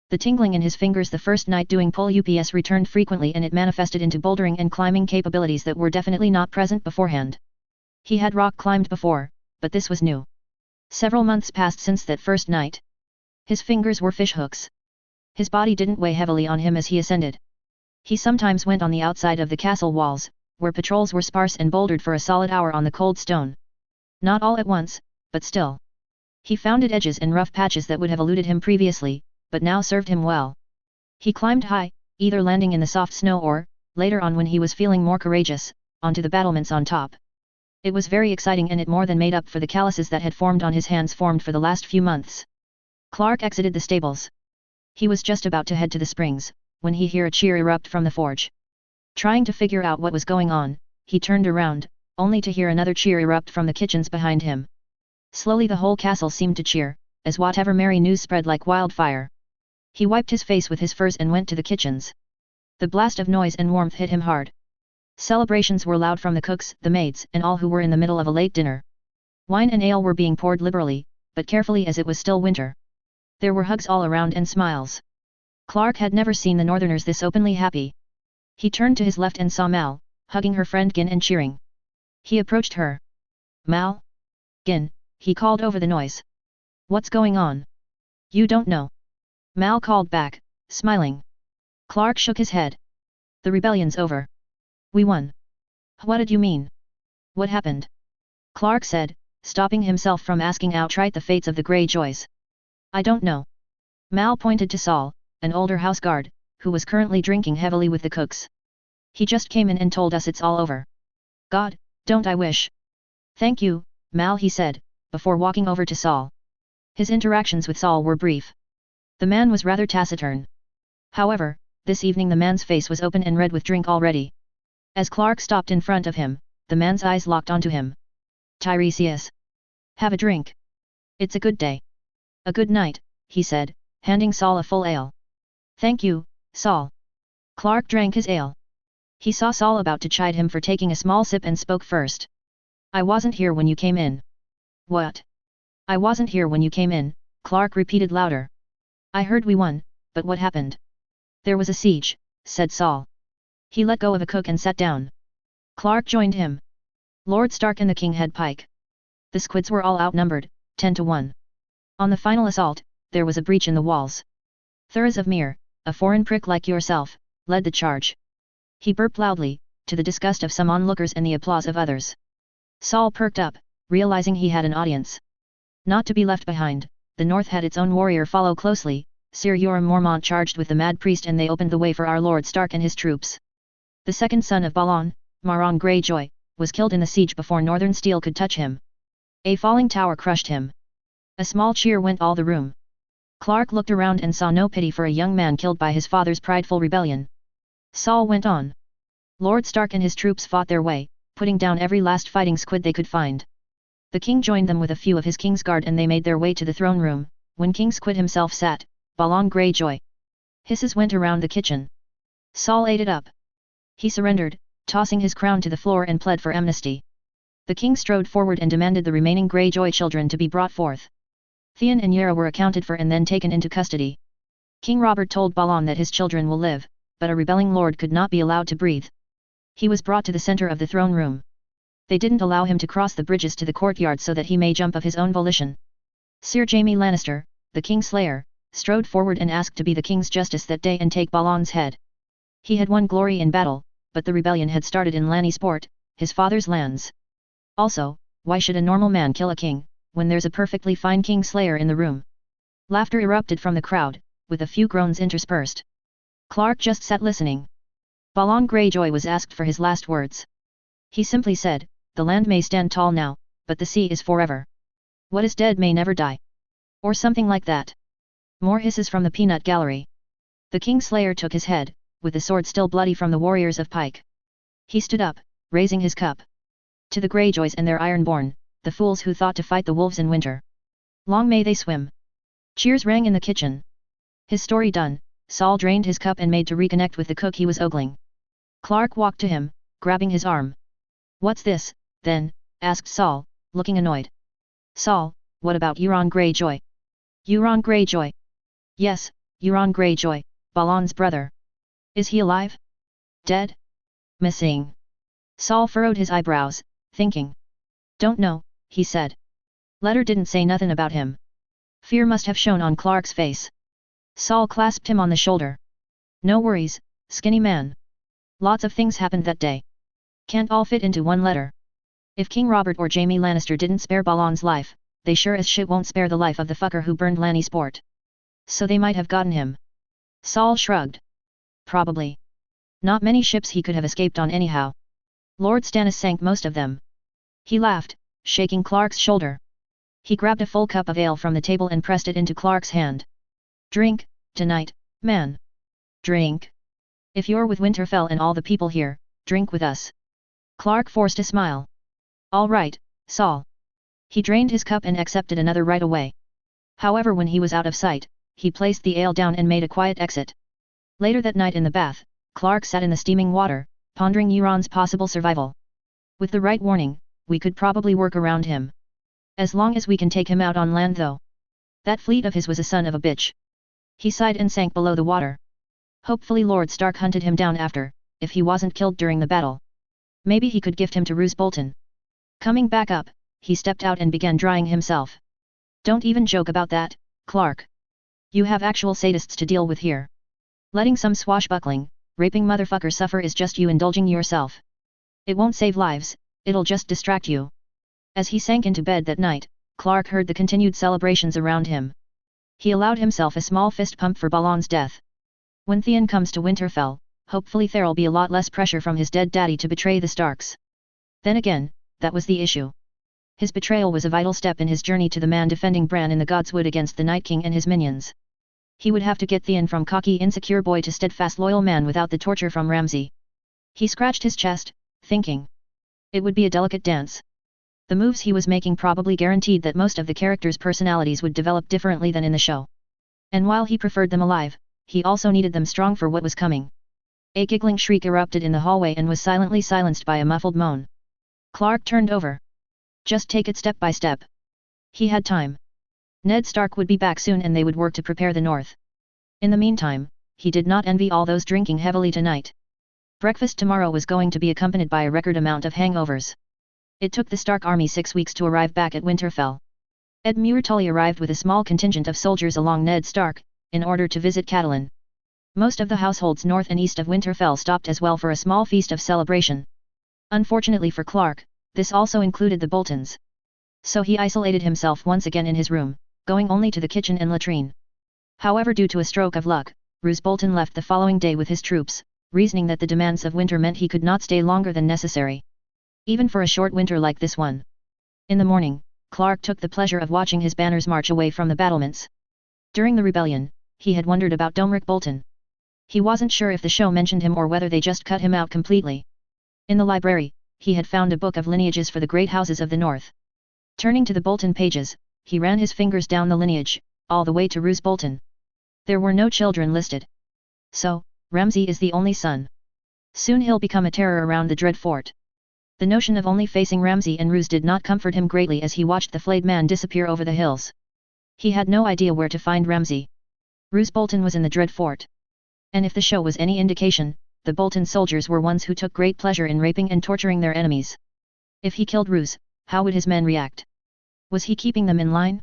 The tingling in his fingers the first night doing pull ups returned frequently, and it manifested into bouldering and climbing capabilities that were definitely not present beforehand. He had rock climbed before, but this was new. Several months passed since that first night. His fingers were fishhooks. His body didn't weigh heavily on him as he ascended. He sometimes went on the outside of the castle walls, where patrols were sparse and bouldered for a solid hour on the cold stone. Not all at once, but still. He found edges and rough patches that would have eluded him previously, but now served him well. He climbed high, either landing in the soft snow or, later on when he was feeling more courageous, onto the battlements on top. It was very exciting, and it more than made up for the calluses that had formed on his hands for the last few months. Clark exited the stables. He was just about to head to the springs, when he heard a cheer erupt from the forge. Trying to figure out what was going on, he turned around, only to hear another cheer erupt from the kitchens behind him. Slowly the whole castle seemed to cheer, as whatever merry news spread like wildfire. He wiped his face with his furs and went to the kitchens. The blast of noise and warmth hit him hard. Celebrations were loud from the cooks, the maids, and all who were in the middle of a late dinner. Wine and ale were being poured liberally, but carefully as it was still winter. There were hugs all around and smiles. Clark had never seen the Northerners this openly happy. He turned to his left and saw Mal, hugging her friend Gin and cheering. He approached her. Mal? Gin, he called over the noise. What's going on? You don't know. Mal called back, smiling. Clark shook his head. The rebellion's over. We won. What did you mean? What happened? Clark said, stopping himself from asking outright the fates of the Greyjoys. I don't know. Mal pointed to Saul, an older house guard, who was currently drinking heavily with the cooks. He just came in and told us it's all over. God, don't I wish. Thank you, Mal, he said, before walking over to Saul. His interactions with Saul were brief. The man was rather taciturn. However, this evening the man's face was open and red with drink already. As Clark stopped in front of him, the man's eyes locked onto him. Tiresias. Have a drink. It's a good day. A good night, he said, handing Saul a full ale. Thank you, Saul. Clark drank his ale. He saw Saul about to chide him for taking a small sip and spoke first. I wasn't here when you came in. What? I wasn't here when you came in, Clark repeated louder. I heard we won, but what happened? There was a siege, said Saul. He let go of a cook and sat down. Clark joined him. Lord Stark and the king had pike. The squids were all outnumbered, 10-1. On the final assault, there was a breach in the walls. Thuras of Myr, a foreign prick like yourself, led the charge. He burped loudly, to the disgust of some onlookers and the applause of others. Saul perked up, realizing he had an audience. Not to be left behind, the north had its own warrior follow closely. Sir Yoram Mormont charged with the mad priest and they opened the way for our Lord Stark and his troops. The second son of Balon, Maron Greyjoy, was killed in the siege before northern steel could touch him. A falling tower crushed him. A small cheer went all the room. Clark looked around and saw no pity for a young man killed by his father's prideful rebellion. Saul went on. Lord Stark and his troops fought their way, putting down every last fighting squid they could find. The king joined them with a few of his king's guard and they made their way to the throne room, when King Squid himself sat, Balon Greyjoy. Hisses went around the kitchen. Saul ate it up. He surrendered, tossing his crown to the floor and pled for amnesty. The king strode forward and demanded the remaining Greyjoy children to be brought forth. Theon and Yara were accounted for and then taken into custody. King Robert told Balon that his children will live, but a rebelling lord could not be allowed to breathe. He was brought to the center of the throne room. They didn't allow him to cross the bridges to the courtyard so that he may jump of his own volition. Sir Jaime Lannister, the Kingslayer, strode forward and asked to be the king's justice that day and take Balon's head. He had won glory in battle, but the rebellion had started in Lannisport, his father's lands. Also, why should a normal man kill a king, when there's a perfectly fine Kingslayer in the room? Laughter erupted from the crowd, with a few groans interspersed. Clark just sat listening. Balon Greyjoy was asked for his last words. He simply said, the land may stand tall now, but the sea is forever. What is dead may never die. Or something like that. More hisses from the peanut gallery. The Kingslayer took his head, with the sword still bloody from the warriors of Pike. He stood up, raising his cup. To the Greyjoys and their Ironborn, the fools who thought to fight the wolves in winter. Long may they swim. Cheers rang in the kitchen. His story done, Saul drained his cup and made to reconnect with the cook he was ogling. Clark walked to him, grabbing his arm. What's this, then? Asked Saul, looking annoyed. Saul, what about Euron Greyjoy? Euron Greyjoy? Yes, Euron Greyjoy, Balon's brother. Is he alive? Dead? Missing? Saul furrowed his eyebrows, thinking. Don't know, he said. Letter didn't say nothing about him. Fear must have shown on Clark's face. Saul clasped him on the shoulder. No worries, skinny man. Lots of things happened that day. Can't all fit into one letter. If King Robert or Jaime Lannister didn't spare Balon's life, they sure as shit won't spare the life of the fucker who burned Lannisport. So they might have gotten him. Saul shrugged. Probably. Not many ships he could have escaped on anyhow. Lord Stannis sank most of them. He laughed, shaking Clark's shoulder. He grabbed a full cup of ale from the table and pressed it into Clark's hand. Drink, tonight, man. Drink. If you're with Winterfell and all the people here, drink with us. Clark forced a smile. All right, Saul. He drained his cup and accepted another right away. However, when he was out of sight, he placed the ale down and made a quiet exit. Later that night in the bath, Clark sat in the steaming water, pondering Euron's possible survival. With the right warning, we could probably work around him. As long as we can take him out on land though. That fleet of his was a son of a bitch. He sighed and sank below the water. Hopefully Lord Stark hunted him down after, if he wasn't killed during the battle. Maybe he could gift him to Roose Bolton. Coming back up, he stepped out and began drying himself. Don't even joke about that, Clark. You have actual sadists to deal with here. Letting some swashbuckling, raping motherfucker suffer is just you indulging yourself. It won't save lives, it'll just distract you. As he sank into bed that night, Clark heard the continued celebrations around him. He allowed himself a small fist pump for Balon's death. When Theon comes to Winterfell, hopefully there'll be a lot less pressure from his dead daddy to betray the Starks. Then again, that was the issue. His betrayal was a vital step in his journey to the man defending Bran in the Godswood against the Night King and his minions. He would have to get Theon from cocky insecure boy to steadfast loyal man without the torture from Ramsay. He scratched his chest, thinking. It would be a delicate dance. The moves he was making probably guaranteed that most of the characters' personalities would develop differently than in the show. And while he preferred them alive, he also needed them strong for what was coming. A giggling shriek erupted in the hallway and was silently silenced by a muffled moan. Clark turned over. Just take it step by step. He had time. Ned Stark would be back soon and they would work to prepare the north. In the meantime, he did not envy all those drinking heavily tonight. Breakfast tomorrow was going to be accompanied by a record amount of hangovers. It took the Stark army 6 weeks to arrive back at Winterfell. Ed Muir Tully arrived with a small contingent of soldiers along Ned Stark, in order to visit Catelyn. Most of the households north and east of Winterfell stopped as well for a small feast of celebration. Unfortunately for Clark, this also included the Boltons. So he isolated himself once again in his room, going only to the kitchen and latrine. However, due to a stroke of luck, Roose Bolton left the following day with his troops, reasoning that the demands of winter meant he could not stay longer than necessary. Even for a short winter like this one. In the morning, Clark took the pleasure of watching his banners march away from the battlements. During the rebellion, he had wondered about Domeric Bolton. He wasn't sure if the show mentioned him or whether they just cut him out completely. In the library, he had found a book of lineages for the great houses of the north. Turning to the Bolton pages, he ran his fingers down the lineage, all the way to Roose Bolton. There were no children listed. So, Ramsay is the only son. Soon he'll become a terror around the Dread Fort. The notion of only facing Ramsay and Roose did not comfort him greatly as he watched the flayed man disappear over the hills. He had no idea where to find Ramsay. Roose Bolton was in the Dread Fort. And if the show was any indication, the Bolton soldiers were ones who took great pleasure in raping and torturing their enemies. If he killed Roose, how would his men react? Was he keeping them in line?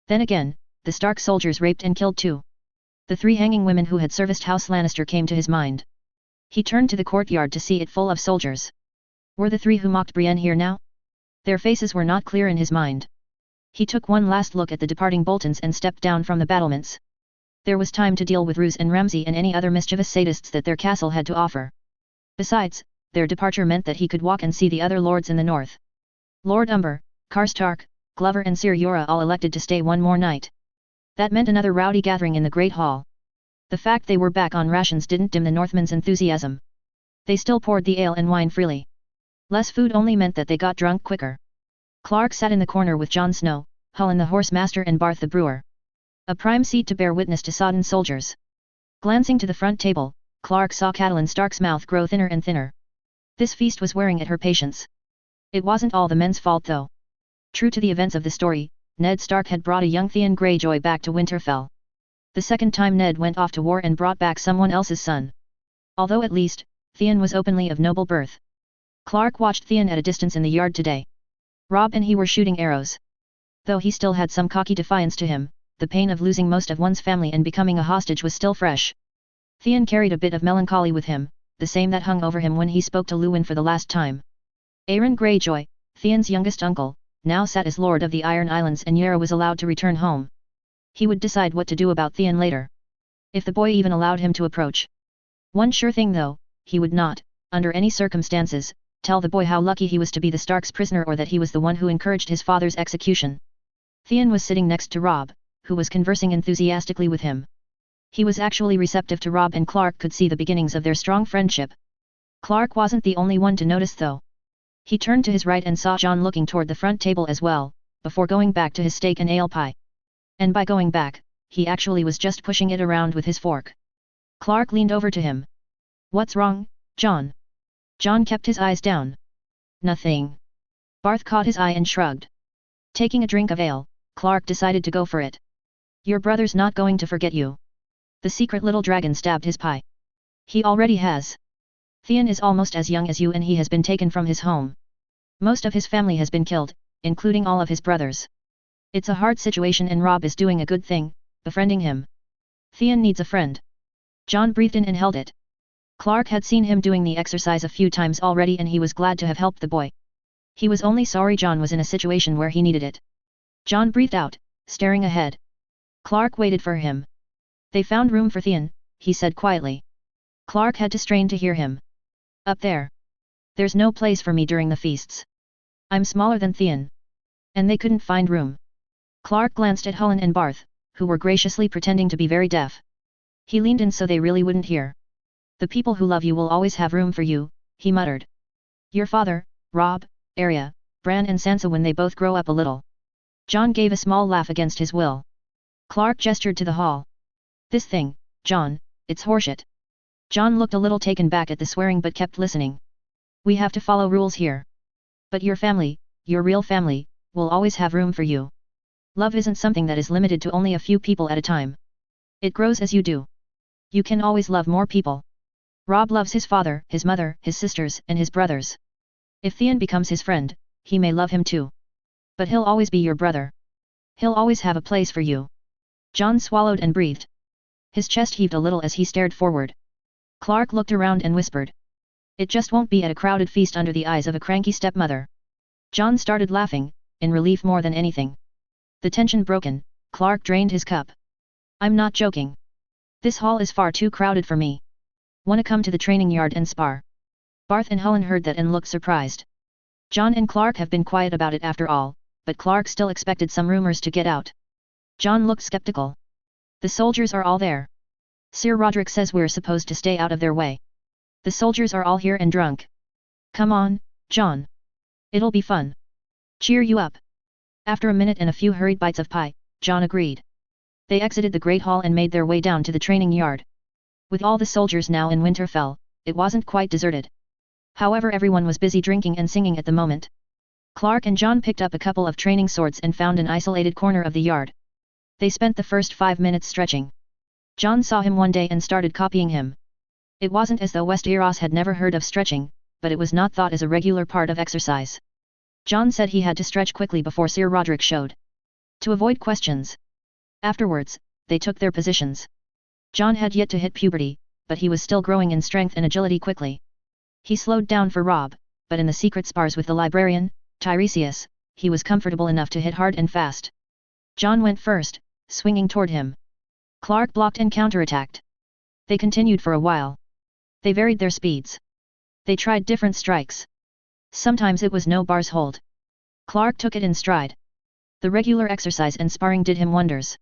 Then again, the Stark soldiers raped and killed too. The 3 hanging women who had serviced House Lannister came to his mind. He turned to the courtyard to see it full of soldiers. Were the 3 who mocked Brienne here now? Their faces were not clear in his mind. He took one last look at the departing Boltons and stepped down from the battlements. There was time to deal with Roose and Ramsay and any other mischievous sadists that their castle had to offer. Besides, their departure meant that he could walk and see the other lords in the north. Lord Umber, Karstark, Glover and Ser Jorah all elected to stay one more night. That meant another rowdy gathering in the Great Hall. The fact they were back on rations didn't dim the Northmen's enthusiasm. They still poured the ale and wine freely. Less food only meant that they got drunk quicker. Clark sat in the corner with Jon Snow, Hullen the horse master and Barth the brewer. A prime seat to bear witness to sodden soldiers. Glancing to the front table, Clark saw Catelyn Stark's mouth grow thinner and thinner. This feast was wearing at her patience. It wasn't all the men's fault though. True to the events of the story, Ned Stark had brought a young Theon Greyjoy back to Winterfell. The second time Ned went off to war and brought back someone else's son. Although at least, Theon was openly of noble birth. Clark watched Theon at a distance in the yard today. Robb and he were shooting arrows. Though he still had some cocky defiance to him, the pain of losing most of one's family and becoming a hostage was still fresh. Theon carried a bit of melancholy with him, the same that hung over him when he spoke to Luwin for the last time. Aeron Greyjoy, Theon's youngest uncle, now sat as Lord of the Iron Islands and Yara was allowed to return home. He would decide what to do about Theon later. If the boy even allowed him to approach. One sure thing though, he would not, under any circumstances, tell the boy how lucky he was to be the Stark's prisoner or that he was the one who encouraged his father's execution. Theon was sitting next to Robb, who was conversing enthusiastically with him. He was actually receptive to Robb and Clark could see the beginnings of their strong friendship. Clark wasn't the only one to notice though. He turned to his right and saw Jon looking toward the front table as well, before going back to his steak and ale pie. And by going back, he actually was just pushing it around with his fork. Clark leaned over to him. "What's wrong, Jon?" Jon kept his eyes down. "Nothing." Barth caught his eye and shrugged. Taking a drink of ale, Clark decided to go for it. "Your brother's not going to forget you." The secret little dragon stabbed his pie. "He already has. Theon is almost as young as you and he has been taken from his home. Most of his family has been killed, including all of his brothers. It's a hard situation and Robb is doing a good thing, befriending him. Theon needs a friend." Jon breathed in and held it. Clark had seen him doing the exercise a few times already and he was glad to have helped the boy. He was only sorry Jon was in a situation where he needed it. Jon breathed out, staring ahead. Clark waited for him. "They found room for Theon," he said quietly. Clark had to strain to hear him. "Up there. There's no place for me during the feasts. I'm smaller than Theon. And they couldn't find room." Clark glanced at Hullen and Barth, who were graciously pretending to be very deaf. He leaned in so they really wouldn't hear. "The people who love you will always have room for you," he muttered. "Your father, Robb, Arya, Bran and Sansa when they both grow up a little." Jon gave a small laugh against his will. Clark gestured to the hall. "This thing, Jon, it's horseshit." Jon looked a little taken back at the swearing but kept listening. "We have to follow rules here." "But your family, your real family, will always have room for you. Love isn't something that is limited to only a few people at a time. It grows as you do. You can always love more people. Rob loves his father, his mother, his sisters, and his brothers. If Theon becomes his friend, he may love him too. But he'll always be your brother. He'll always have a place for you. Jon swallowed and breathed. His chest heaved a little as he stared forward. Clark looked around and whispered. It just won't be at a crowded feast under the eyes of a cranky stepmother. Jon started laughing, in relief more than anything. The tension broken, Clark drained his cup. I'm not joking. This hall is far too crowded for me. Wanna come to the training yard and spar? Barth and Helen heard that and looked surprised. Jon and Clark have been quiet about it after all, but Clark still expected some rumors to get out. Jon looked skeptical. The soldiers are all there. Sir Roderick says we're supposed to stay out of their way. The soldiers are all here and drunk. Come on, Jon. It'll be fun. Cheer you up. After a minute and a few hurried bites of pie, Jon agreed. They exited the Great Hall and made their way down to the training yard. With all the soldiers now in Winterfell, it wasn't quite deserted. However, everyone was busy drinking and singing at the moment. Clark and Jon picked up a couple of training swords and found an isolated corner of the yard. They spent the first 5 minutes stretching. Jon saw him one day and started copying him. It wasn't as though Westeros had never heard of stretching, but it was not thought as a regular part of exercise. Jon said he had to stretch quickly before Sir Roderick showed. To avoid questions. Afterwards, they took their positions. Jon had yet to hit puberty, but he was still growing in strength and agility quickly. He slowed down for Robb, but in the secret spars with the librarian, Tiresias, he was comfortable enough to hit hard and fast. Jon went first, swinging toward him. Clark blocked and counterattacked. They continued for a while. They varied their speeds. They tried different strikes. Sometimes it was no bars hold. Clark took it in stride. The regular exercise and sparring did him wonders.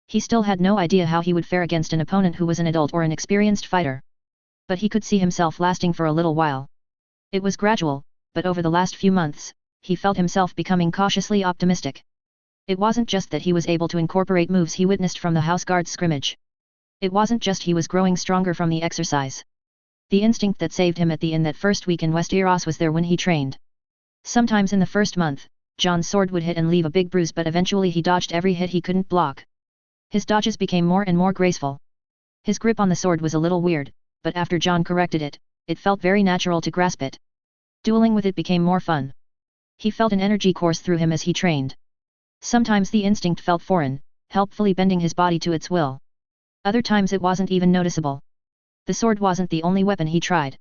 He still had no idea how he would fare against an opponent who was an adult or an experienced fighter. But he could see himself lasting for a little while. It was gradual, but over the last few months, he felt himself becoming cautiously optimistic. It wasn't just that he was able to incorporate moves he witnessed from the House Guard scrimmage. It wasn't just he was growing stronger from the exercise. The instinct that saved him at the inn that first week in Westeros was there when he trained. Sometimes in the first month, Jon's sword would hit and leave a big bruise, but eventually he dodged every hit he couldn't block. His dodges became more and more graceful. His grip on the sword was a little weird, but after Jon corrected it, it felt very natural to grasp it. Dueling with it became more fun. He felt an energy course through him as he trained. Sometimes the instinct felt foreign, helpfully bending his body to its will. Other times it wasn't even noticeable. The sword wasn't the only weapon he tried.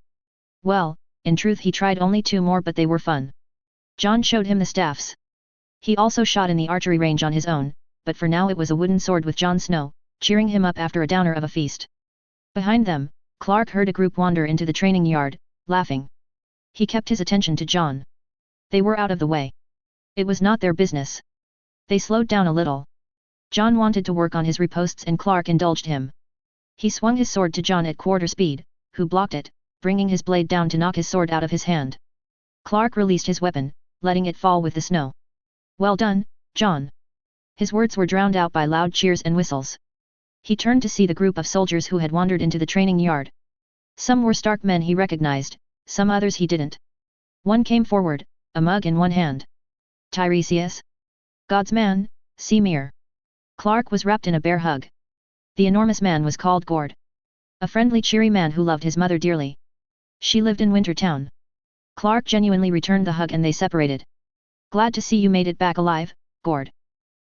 Well, in truth he tried only 2 more, but they were fun. Jon showed him the staffs. He also shot in the archery range on his own, but for now it was a wooden sword with Jon Snow, cheering him up after a downer of a feast. Behind them, Clark heard a group wander into the training yard, laughing. He kept his attention to Jon. They were out of the way. It was not their business. They slowed down a little. Jon wanted to work on his riposts and Clark indulged him. He swung his sword to Jon at quarter speed, who blocked it, bringing his blade down to knock his sword out of his hand. Clark released his weapon, letting it fall with the snow. Well done, Jon. His words were drowned out by loud cheers and whistles. He turned to see the group of soldiers who had wandered into the training yard. Some were Stark men he recognized, some others he didn't. One came forward, a mug in one hand. Tiresias? God's man, Semir. Clark was wrapped in a bear hug. The enormous man was called Gord. A friendly, cheery man who loved his mother dearly. She lived in Wintertown. Clark genuinely returned the hug and they separated. Glad to see you made it back alive, Gord.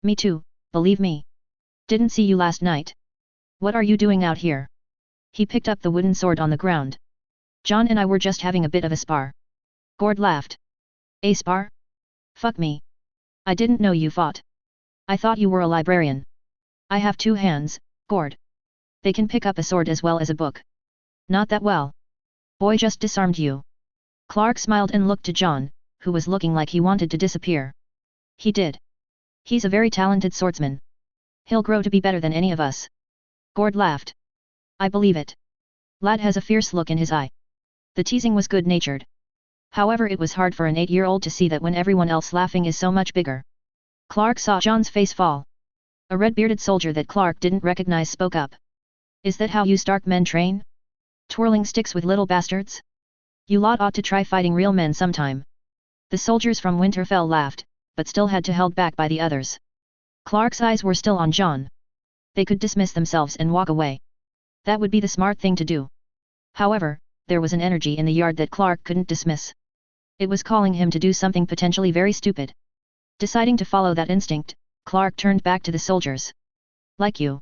Me too, believe me. Didn't see you last night. What are you doing out here? He picked up the wooden sword on the ground. Jon and I were just having a bit of a spar. Gord laughed. A spar? Fuck me. I didn't know you fought. I thought you were a librarian. I have 2 hands, Gord. They can pick up a sword as well as a book. Not that well. Boy just disarmed you. Clark smiled and looked to Jon, who was looking like he wanted to disappear. He did. He's a very talented swordsman. He'll grow to be better than any of us. Gord laughed. I believe it. Lad has a fierce look in his eye. The teasing was good-natured. However, it was hard for an 8-year-old to see that when everyone else laughing is so much bigger. Clark saw Jon's face fall. A red-bearded soldier that Clark didn't recognize spoke up. Is that how you Stark men train? Twirling sticks with little bastards? You lot ought to try fighting real men sometime. The soldiers from Winterfell laughed, but still had to held back by the others. Clark's eyes were still on Jon. They could dismiss themselves and walk away. That would be the smart thing to do. However, there was an energy in the yard that Clark couldn't dismiss. It was calling him to do something potentially very stupid. Deciding to follow that instinct, Clark turned back to the soldiers. Like you.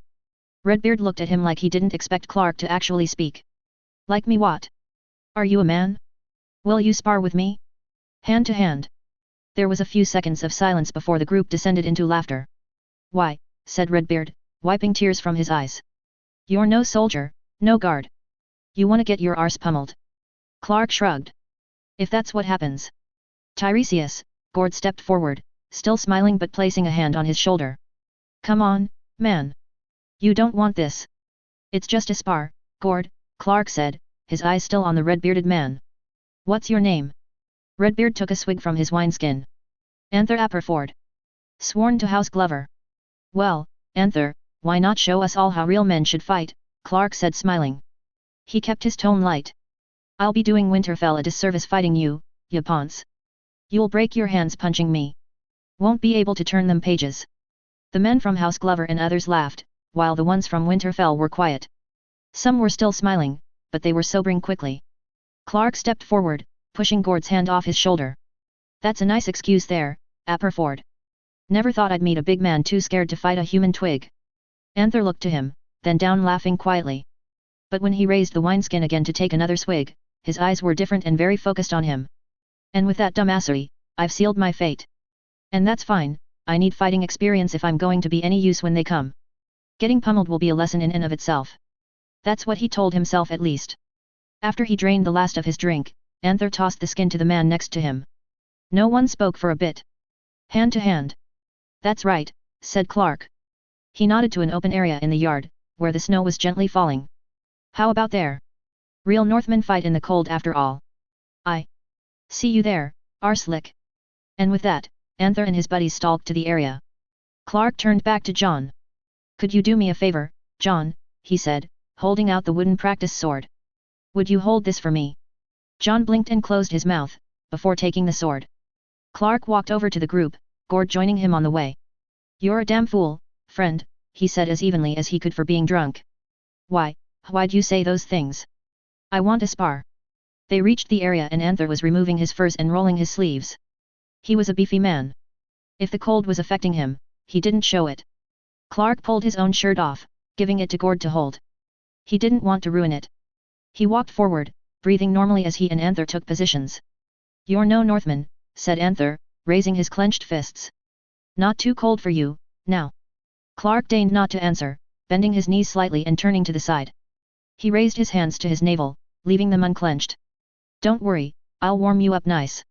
Redbeard looked at him like he didn't expect Clark to actually speak. Like me what? Are you a man? Will you spar with me? Hand to hand. There was a few seconds of silence before the group descended into laughter. Why, said Redbeard, wiping tears from his eyes. You're no soldier, no guard. You wanna get your arse pummeled. Clark shrugged. If that's what happens. Tiresias, Gord stepped forward, still smiling but placing a hand on his shoulder. Come on, man. You don't want this. It's just a spar, Gord, Clark said, his eyes still on the red-bearded man. What's your name? Redbeard took a swig from his wineskin. Anther Aperford. Sworn to House Glover. Well, Anther, why not show us all how real men should fight, Clark said smiling. He kept his tone light. I'll be doing Winterfell a disservice fighting you, ya ponce. You'll break your hands punching me. Won't be able to turn them pages. The men from House Glover and others laughed, while the ones from Winterfell were quiet. Some were still smiling, but they were sobering quickly. Clark stepped forward, pushing Gord's hand off his shoulder. That's a nice excuse there, Aperford. Never thought I'd meet a big man too scared to fight a human twig. Anther looked to him, then down laughing quietly. But when he raised the wineskin again to take another swig, his eyes were different and very focused on him. And with that dumbassery, I've sealed my fate. And that's fine, I need fighting experience if I'm going to be any use when they come. Getting pummeled will be a lesson in and of itself. That's what he told himself at least. After he drained the last of his drink, Anther tossed the skin to the man next to him. No one spoke for a bit. Hand to hand. That's right, said Clark. He nodded to an open area in the yard, where the snow was gently falling. How about there? Real Northmen fight in the cold after all. I see you there, Arslick. And with that, Anther and his buddies stalked to the area. Clark turned back to Jon. Could you do me a favor, Jon, he said, holding out the wooden practice sword. Would you hold this for me? Jon blinked and closed his mouth, before taking the sword. Clark walked over to the group, Gord joining him on the way. You're a damn fool, friend, he said as evenly as he could for being drunk. Why'd you say those things? I want a spar. They reached the area and Anther was removing his furs and rolling his sleeves. He was a beefy man. If the cold was affecting him, he didn't show it. Clark pulled his own shirt off, giving it to Gord to hold. He didn't want to ruin it. He walked forward, breathing normally as he and Anther took positions. You're no Northman, said Anther, raising his clenched fists. Not too cold for you, now. Clark deigned not to answer, bending his knees slightly and turning to the side. He raised his hands to his navel, leaving them unclenched. Don't worry, I'll warm you up nice.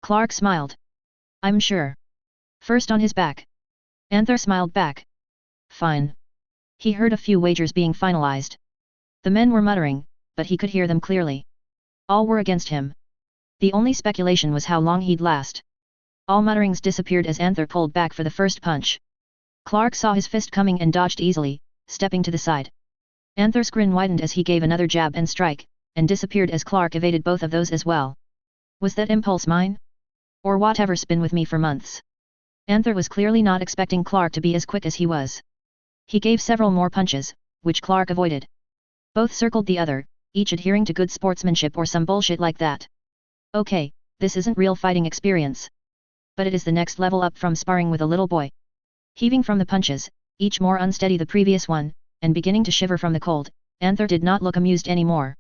Clark smiled. I'm sure. First on his back. Anther smiled back. Fine. He heard a few wagers being finalized. The men were muttering, but he could hear them clearly. All were against him. The only speculation was how long he'd last. All mutterings disappeared as Anther pulled back for the first punch. Clark saw his fist coming and dodged easily, stepping to the side. Anther's grin widened as he gave another jab and strike, and disappeared as Clark evaded both of those as well. Was that impulse mine? Or whatever's been with me for months? Anther was clearly not expecting Clark to be as quick as he was. He gave several more punches, which Clark avoided. Both circled the other, each adhering to good sportsmanship or some bullshit like that. Okay, this isn't real fighting experience. But it is the next level up from sparring with a little boy. Heaving from the punches, each more unsteady the previous one, and beginning to shiver from the cold, Anther did not look amused anymore.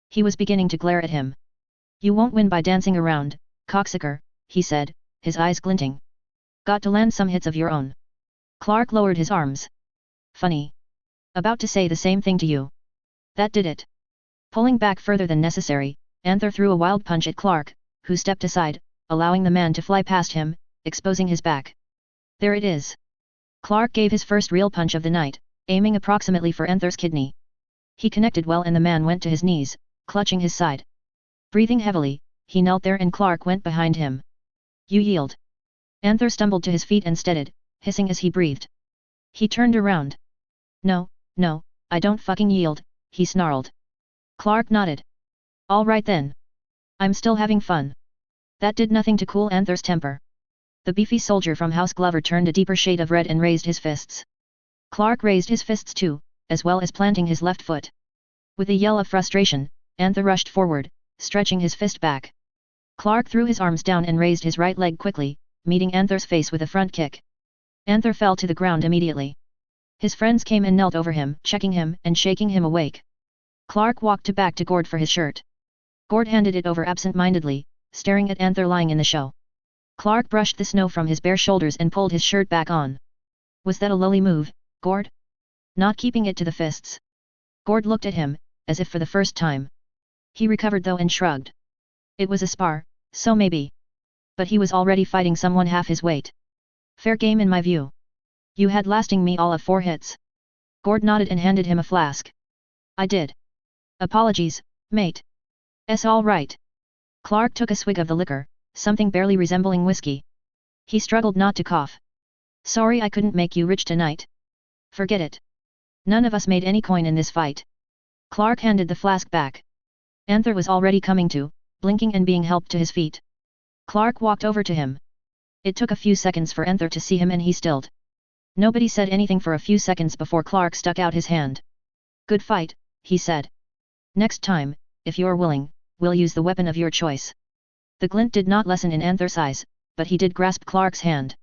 He was beginning to glare at him. You won't win by dancing around, cocksucker, he said, his eyes glinting. Got to land some hits of your own. Clark lowered his arms. Funny. About to say the same thing to you. That did it. Pulling back further than necessary, Anther threw a wild punch at Clark, who stepped aside, allowing the man to fly past him, exposing his back. There it is. Clark gave his first real punch of the night, aiming approximately for Anther's kidney. He connected well and the man went to his knees, clutching his side. Breathing heavily, he knelt there and Clark went behind him. You yield. Anther stumbled to his feet and steadied, hissing as he breathed. He turned around. No, I don't fucking yield, he snarled. Clark nodded. All right then. I'm still having fun. That did nothing to cool Anther's temper. The beefy soldier from House Glover turned a deeper shade of red and raised his fists. Clark raised his fists too, as well as planting his left foot. With a yell of frustration, Anther rushed forward, stretching his fist back. Clark threw his arms down and raised his right leg quickly, meeting Anther's face with a front kick. Anther fell to the ground immediately. His friends came and knelt over him, checking him and shaking him awake. Clark walked back to Gord for his shirt. Gord handed it over absent-mindedly, staring at Anther lying in the show. Clark brushed the snow from his bare shoulders and pulled his shirt back on. Was that a lowly move, Gord? Not keeping it to the fists. Gord looked at him, as if for the first time. He recovered though and shrugged. It was a spar, so maybe. But he was already fighting someone half his weight. Fair game in my view. You had lasting me all of 4 hits. Gord nodded and handed him a flask. I did. Apologies, mate. S all right. Clark took a swig of the liquor, something barely resembling whiskey. He struggled not to cough. Sorry I couldn't make you rich tonight. Forget it. None of us made any coin in this fight. Clark handed the flask back. Anther was already coming to, blinking and being helped to his feet. Clark walked over to him. It took a few seconds for Anther to see him and he stilled. Nobody said anything for a few seconds before Clark stuck out his hand. Good fight, he said. Next time, if you're willing, we'll use the weapon of your choice. The glint did not lessen in Anther's eyes, but he did grasp Clark's hand.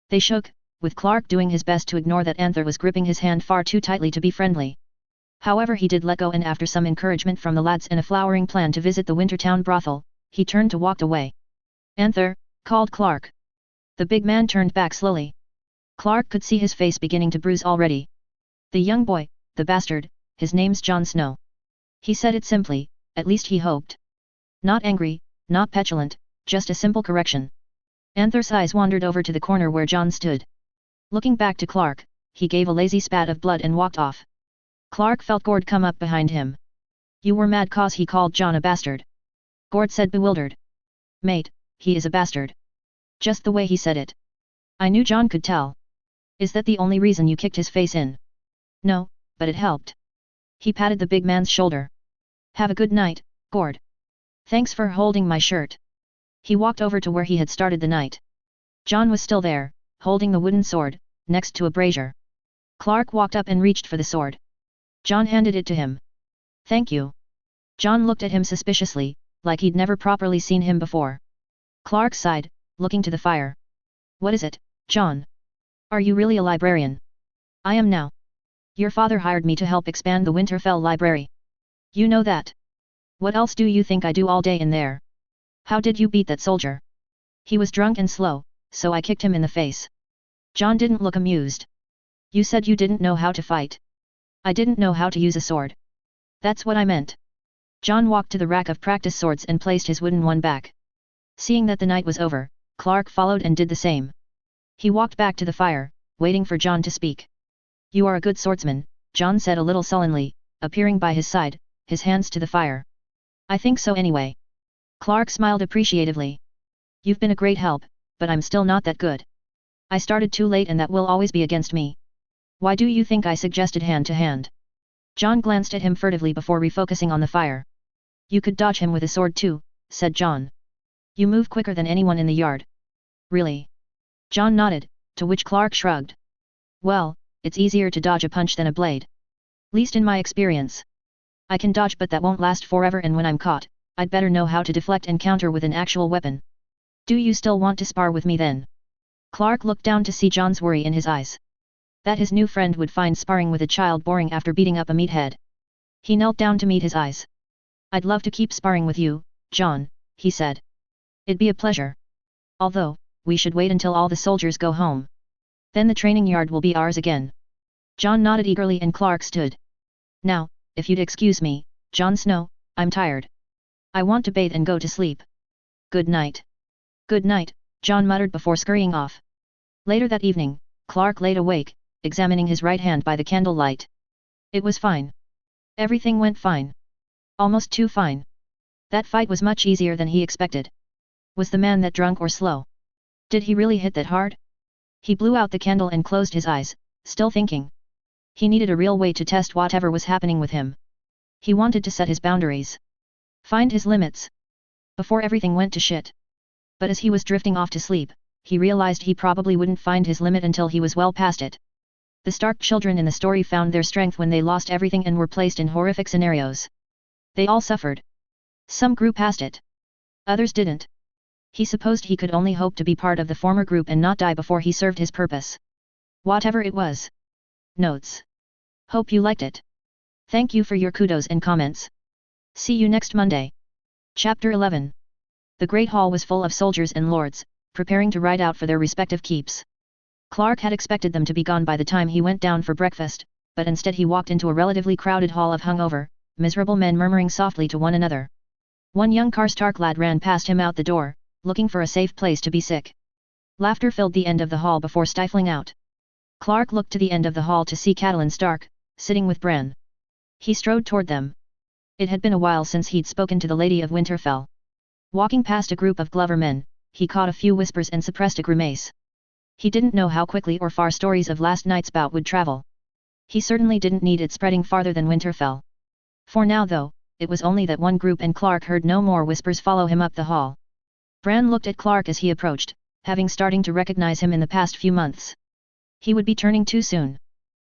They shook, with Clark doing his best to ignore that Anther was gripping his hand far too tightly to be friendly. However, he did let go, and after some encouragement from the lads and a flowering plan to visit the Wintertown brothel, he turned to walk away. Anther, called Clark. The big man turned back slowly. Clark could see his face beginning to bruise already. The young boy, the bastard, his name's Jon Snow. He said it simply, at least he hoped. Not angry, not petulant, just a simple correction. Anther's eyes wandered over to the corner where Jon stood. Looking back to Clark, he gave a lazy spat of blood and walked off. Clark felt Gord come up behind him. You were mad cause he called Jon a bastard. Gord said bewildered. Mate, he is a bastard. Just the way he said it. I knew Jon could tell. Is that the only reason you kicked his face in? No, but it helped. He patted the big man's shoulder. Have a good night, Gord. Thanks for holding my shirt. He walked over to where he had started the night. Jon was still there, holding the wooden sword, next to a brazier. Clark walked up and reached for the sword. Jon handed it to him. Thank you. Jon looked at him suspiciously, like he'd never properly seen him before. Clark sighed, looking to the fire. What is it, Jon? Are you really a librarian? I am now. Your father hired me to help expand the Winterfell library. You know that. What else do you think I do all day in there? How did you beat that soldier? He was drunk and slow, so I kicked him in the face. Jon didn't look amused. You said you didn't know how to fight. I didn't know how to use a sword. That's what I meant. Jon walked to the rack of practice swords and placed his wooden one back. Seeing that the night was over, Clark followed and did the same. He walked back to the fire, waiting for Jon to speak. You are a good swordsman, Jon said a little sullenly, appearing by his side, his hands to the fire. I think so anyway. Clark smiled appreciatively. You've been a great help, but I'm still not that good. I started too late and that will always be against me. Why do you think I suggested hand to hand? Jon glanced at him furtively before refocusing on the fire. You could dodge him with a sword too, said Jon. You move quicker than anyone in the yard. Really? Jon nodded, to which Clark shrugged. Well, it's easier to dodge a punch than a blade. Least in my experience. I can dodge, but that won't last forever, and when I'm caught, I'd better know how to deflect and counter with an actual weapon. Do you still want to spar with me then? Clark looked down to see Jon's worry in his eyes. That his new friend would find sparring with a child boring after beating up a meathead. He knelt down to meet his eyes. I'd love to keep sparring with you, Jon, he said. It'd be a pleasure. Although, we should wait until all the soldiers go home. Then the training yard will be ours again. Jon nodded eagerly and Clark stood. Now, if you'd excuse me, Jon Snow, I'm tired. I want to bathe and go to sleep. Good night. Good night, Jon muttered before scurrying off. Later that evening, Clark laid awake, examining his right hand by the candlelight. It was fine. Everything went fine. Almost too fine. That fight was much easier than he expected. Was the man that drunk or slow? Did he really hit that hard? He blew out the candle and closed his eyes, still thinking. He needed a real way to test whatever was happening with him. He wanted to set his boundaries. Find his limits. Before everything went to shit. But as he was drifting off to sleep, he realized he probably wouldn't find his limit until he was well past it. The Stark children in the story found their strength when they lost everything and were placed in horrific scenarios. They all suffered. Some grew past it. Others didn't. He supposed he could only hope to be part of the former group and not die before he served his purpose. Whatever it was. Notes. Hope you liked it. Thank you for your kudos and comments. See you next Monday. Chapter 11. The Great Hall was full of soldiers and lords, preparing to ride out for their respective keeps. Clark had expected them to be gone by the time he went down for breakfast, but instead he walked into a relatively crowded hall of hungover, miserable men murmuring softly to one another. One young Karstark lad ran past him out the door, looking for a safe place to be sick. Laughter filled the end of the hall before stifling out. Clark looked to the end of the hall to see Catelyn Stark, sitting with Bran. He strode toward them. It had been a while since he'd spoken to the Lady of Winterfell. Walking past a group of Glover men, he caught a few whispers and suppressed a grimace. He didn't know how quickly or far stories of last night's bout would travel. He certainly didn't need it spreading farther than Winterfell. For now though, it was only that one group and Clark heard no more whispers follow him up the hall. Bran looked at Clark as he approached, having starting to recognize him in the past few months. He would be turning too soon.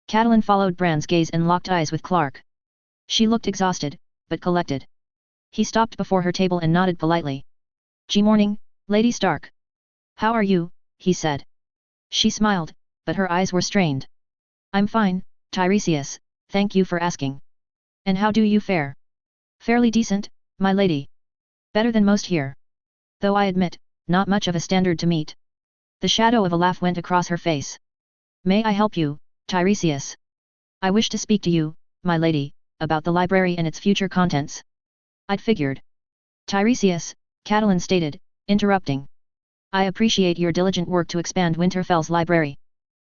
Catelyn followed Bran's gaze and locked eyes with Clark. She looked exhausted, but collected. He stopped before her table and nodded politely. "Good morning, Lady Stark. How are you?" he said. She smiled, but her eyes were strained. "I'm fine, Tiresias, thank you for asking. And how do you fare?" "Fairly decent, my lady. Better than most here. Though I admit, not much of a standard to meet." The shadow of a laugh went across her face. "May I help you, Tiresias? I wish to speak to you, my lady, about the library and its future contents." "I'd figured." "Tiresias," Catelyn stated, interrupting. "I appreciate your diligent work to expand Winterfell's library.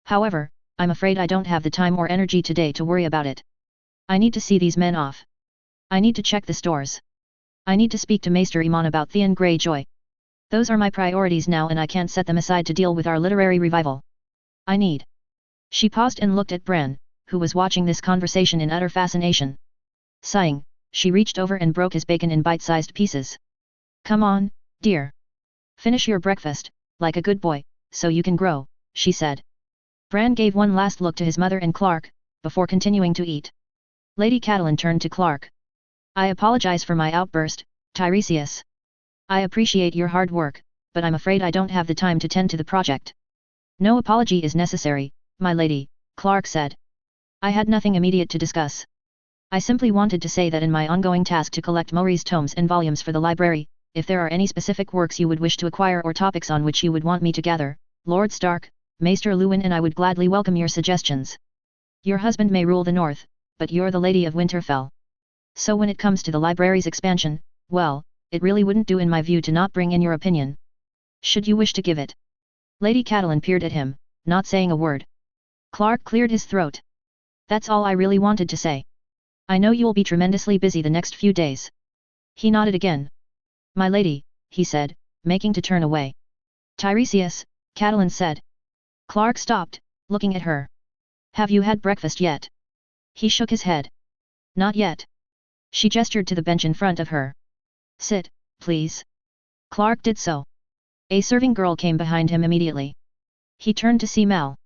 However, I'm afraid I don't have the time or energy today to worry about it. I need to see these men off. I need to check the stores. I need to speak to Maester Aemon about Theon Greyjoy. Those are my priorities now and I can't set them aside to deal with our literary revival. I need." She paused and looked at Bran, who was watching this conversation in utter fascination. Sighing, she reached over and broke his bacon in bite-sized pieces. "Come on, dear. Finish your breakfast, like a good boy, so you can grow," she said. Bran gave one last look to his mother and Clark, before continuing to eat. Lady Catelyn turned to Clark. "I apologize for my outburst, Tiresias. I appreciate your hard work, but I'm afraid I don't have the time to tend to the project." "No apology is necessary, my lady," Clark said. "I had nothing immediate to discuss. I simply wanted to say that in my ongoing task to collect Mauri's tomes and volumes for the library, if there are any specific works you would wish to acquire or topics on which you would want me to gather, Lord Stark, Maester Luwin and I would gladly welcome your suggestions. Your husband may rule the north, but you're the Lady of Winterfell. So when it comes to the library's expansion, well, it really wouldn't do in my view to not bring in your opinion. Should you wish to give it?" Lady Catelyn peered at him, not saying a word. Clark cleared his throat. "That's all I really wanted to say. I know you'll be tremendously busy the next few days." He nodded again. "My lady," he said, making to turn away. "Tiresias," Catelyn said. Clark stopped, looking at her. "Have you had breakfast yet?" He shook his head. "Not yet." She gestured to the bench in front of her. "Sit, please." Clark did so. A serving girl came behind him immediately. He turned to see Mal.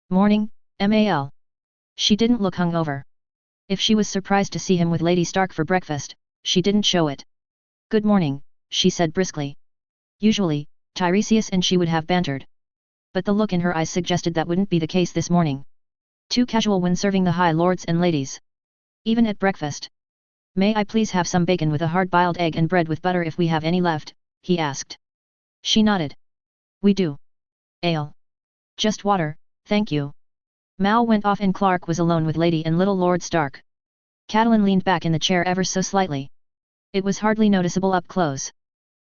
"Morning, Mal." She didn't look hungover. If she was surprised to see him with Lady Stark for breakfast, she didn't show it. "Good morning," she said briskly. Usually, Tiresias and she would have bantered. But the look in her eyes suggested that wouldn't be the case this morning. Too casual when serving the high lords and ladies. Even at breakfast. "May I please have some bacon with a hard-boiled egg and bread with butter if we have any left?" he asked. She nodded. "We do." "Ale." "Just water, thank you." Mal went off and Clark was alone with Lady and little Lord Stark. Catelyn leaned back in the chair ever so slightly. It was hardly noticeable up close.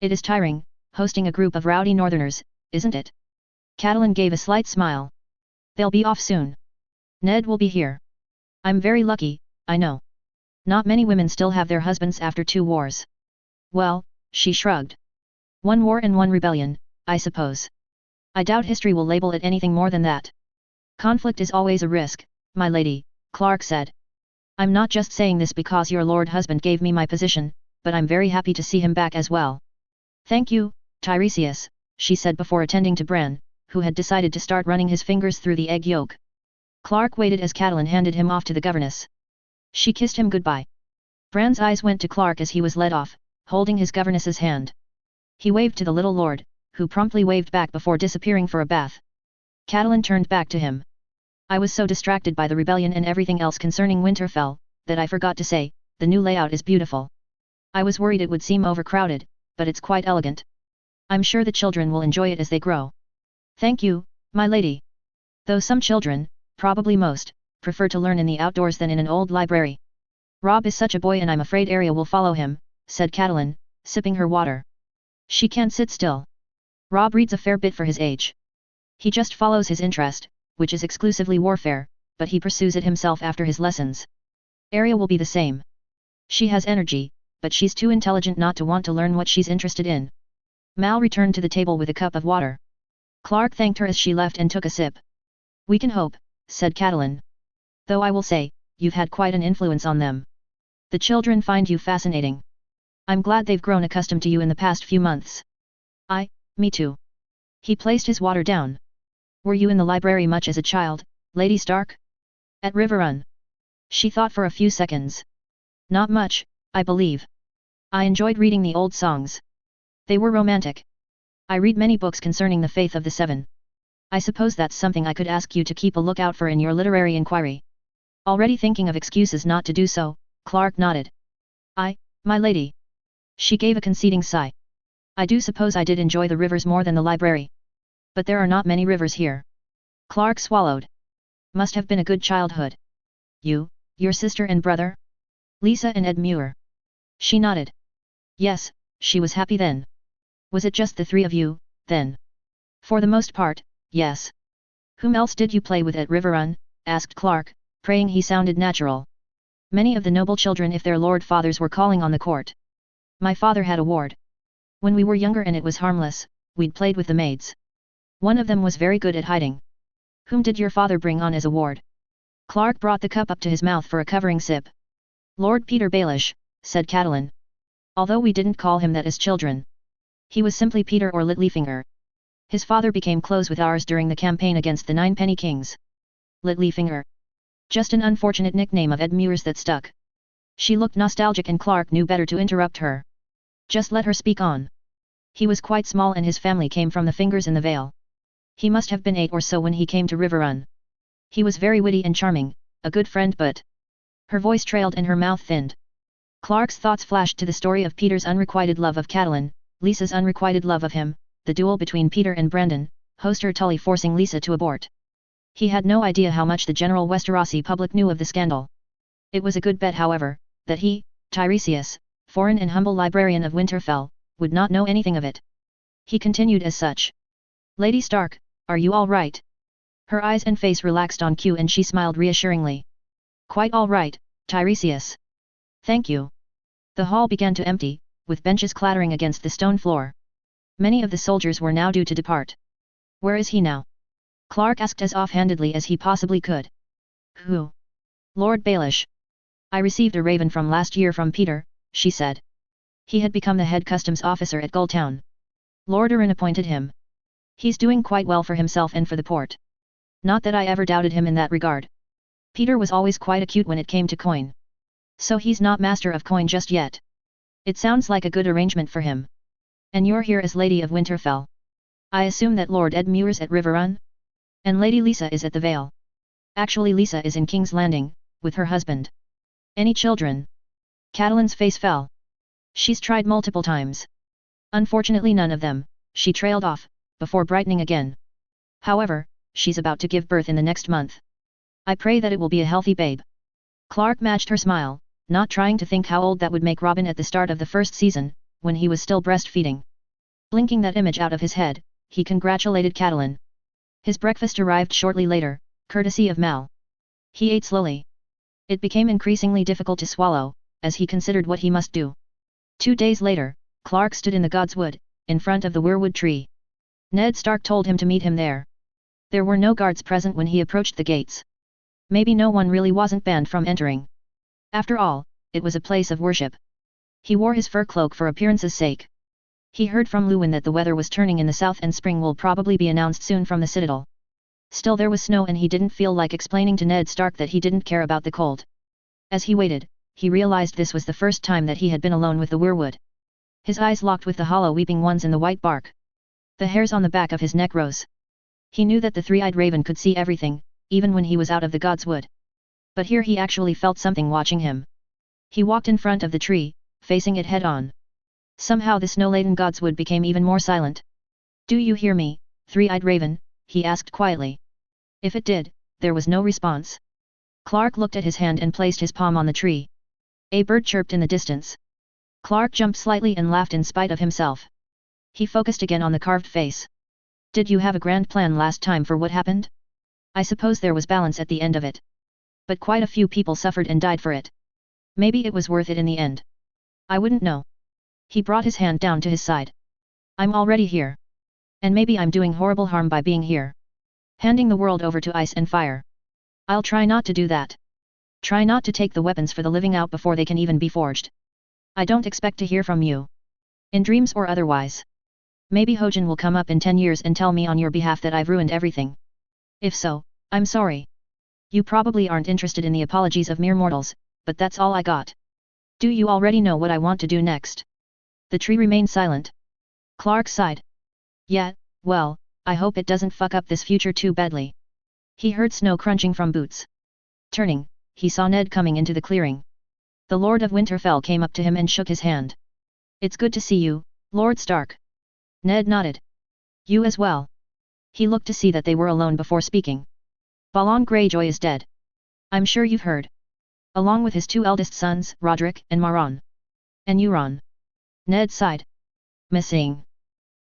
"It is tiring, hosting a group of rowdy northerners, isn't it?" Catelyn gave a slight smile. "They'll be off soon. Ned will be here. I'm very lucky, I know. Not many women still have their husbands after 2 wars. Well," she shrugged. "1 war and 1 rebellion, I suppose. I doubt history will label it anything more than that." "Conflict is always a risk, my lady," Clark said. "I'm not just saying this because your lord husband gave me my position, but I'm very happy to see him back as well." "Thank you, Tiresias, she said before attending to Bran, who had decided to start running his fingers through the egg yolk. Clark waited as Catelyn handed him off to the governess. She kissed him goodbye. Bran's eyes went to Clark as he was led off, holding his governess's hand. He waved to the little lord, who promptly waved back before disappearing for a bath. Catelyn turned back to him. I was so distracted by the rebellion and everything else concerning Winterfell, that I forgot to say, the new layout is beautiful. I was worried it would seem overcrowded, but it's quite elegant. I'm sure the children will enjoy it as they grow. Thank you, my lady. Though some children, probably most, prefer to learn in the outdoors than in an old library. Robb is such a boy and I'm afraid Arya will follow him, said Catelyn, sipping her water. She can't sit still. Robb reads a fair bit for his age. He just follows his interest, which is exclusively warfare, but he pursues it himself after his lessons. Arya will be the same. She has energy, but she's too intelligent not to want to learn what she's interested in. Mal returned to the table with a cup of water. Clark thanked her as she left and took a sip. We can hope, said Catelyn. Though I will say, you've had quite an influence on them. The children find you fascinating. I'm glad they've grown accustomed to you in the past few months. Me too. He placed his water down. Were you in the library much as a child, Lady Stark? At Riverrun? She thought for a few seconds. Not much, I believe. I enjoyed reading the old songs. They were romantic. I read many books concerning the faith of the Seven. I suppose that's something I could ask you to keep a lookout for in your literary inquiry. Already thinking of excuses not to do so, Clark nodded. My lady. She gave a conceding sigh. I do suppose I did enjoy the rivers more than the library. But there are not many rivers here. Clark swallowed. Must have been a good childhood. You, your sister and brother? Lisa and Ed Muir. She nodded. Yes, she was happy then. Was it just the three of you, then? For the most part, yes. Whom else did you play with at Riverrun? Asked Clark, praying he sounded natural. Many of the noble children if their lord fathers were calling on the court. My father had a ward. When we were younger and it was harmless, we'd played with the maids. One of them was very good at hiding. Whom did your father bring on as a ward? Clark brought the cup up to his mouth for a covering sip. Lord Peter Baelish, said Catelyn. Although we didn't call him that as children. He was simply Peter or Littlefinger. His father became close with ours during the campaign against the Ninepenny Kings. Littlefinger. Just an unfortunate nickname of Ed Muir's that stuck. She looked nostalgic and Clark knew better to interrupt her. Just let her speak on. He was quite small and his family came from the Fingers in the Vale. He must have been 8 or so when he came to Riverrun. He was very witty and charming, a good friend but... Her voice trailed and her mouth thinned. Clark's thoughts flashed to the story of Peter's unrequited love of Catelyn, Lisa's unrequited love of him, the duel between Peter and Brandon, Hoster Tully forcing Lisa to abort. He had no idea how much the general Westerosi public knew of the scandal. It was a good bet however, that he, Tiresias, foreign and humble librarian of Winterfell, would not know anything of it. He continued as such. Lady Stark, are you all right? Her eyes and face relaxed on cue and she smiled reassuringly. Quite all right, Tiresias. Thank you. The hall began to empty, with benches clattering against the stone floor. Many of the soldiers were now due to depart. Where is he now? Clark asked as offhandedly as he possibly could. Who? Lord Baelish. I received a raven from last year from Peter, she said. He had become the head customs officer at Gulltown. Lord Arryn appointed him. He's doing quite well for himself and for the port. Not that I ever doubted him in that regard. Peter was always quite acute when it came to coin. So he's not master of coin just yet. It sounds like a good arrangement for him. And you're here as Lady of Winterfell. I assume that Lord Ed Muir's at Riverrun? And Lady Lisa is at the Vale. Actually Lisa is in King's Landing, with her husband. Any children? Catelyn's face fell. She's tried multiple times. Unfortunately none of them, she trailed off, before brightening again. However, she's about to give birth in the next month. I pray that it will be a healthy babe. Clark matched her smile, not trying to think how old that would make Robin at the start of the first season, when he was still breastfeeding. Blinking that image out of his head, he congratulated Catelyn. His breakfast arrived shortly later, courtesy of Mal. He ate slowly. It became increasingly difficult to swallow, as he considered what he must do. 2 days later, Clark stood in the Godswood, in front of the weirwood tree. Ned Stark told him to meet him there. There were no guards present when he approached the gates. Maybe no one really wasn't banned from entering. After all, it was a place of worship. He wore his fur cloak for appearance's sake. He heard from Luwin that the weather was turning in the south and spring will probably be announced soon from the citadel. Still there was snow and he didn't feel like explaining to Ned Stark that he didn't care about the cold. As he waited, he realized this was the first time that he had been alone with the weirwood. His eyes locked with the hollow weeping ones in the white bark. The hairs on the back of his neck rose. He knew that the three-eyed raven could see everything, even when he was out of the god's wood. But here he actually felt something watching him. He walked in front of the tree, facing it head-on. Somehow the snow-laden god's wood became even more silent. "Do you hear me, three-eyed raven?" he asked quietly. If it did, there was no response. Clark looked at his hand and placed his palm on the tree. A bird chirped in the distance. Clark jumped slightly and laughed in spite of himself. He focused again on the carved face. "Did you have a grand plan last time for what happened? I suppose there was balance at the end of it. But quite a few people suffered and died for it. Maybe it was worth it in the end. I wouldn't know." He brought his hand down to his side. "I'm already here. And maybe I'm doing horrible harm by being here. Handing the world over to ice and fire. I'll try not to do that. Try not to take the weapons for the living out before they can even be forged. I don't expect to hear from you. In dreams or otherwise. Maybe Hojin will come up in 10 years and tell me on your behalf that I've ruined everything. If so, I'm sorry. You probably aren't interested in the apologies of mere mortals, but that's all I got. Do you already know what I want to do next?" The tree remained silent. Clark sighed. "Yeah, well, I hope it doesn't fuck up this future too badly." He heard snow crunching from boots. Turning, he saw Ned coming into the clearing. The Lord of Winterfell came up to him and shook his hand. "It's good to see you, Lord Stark." Ned nodded. "You as well." He looked to see that they were alone before speaking. "Balon Greyjoy is dead. I'm sure you've heard. Along with his two eldest sons, Roderick and Maron. And Euron." Ned sighed. "Missing."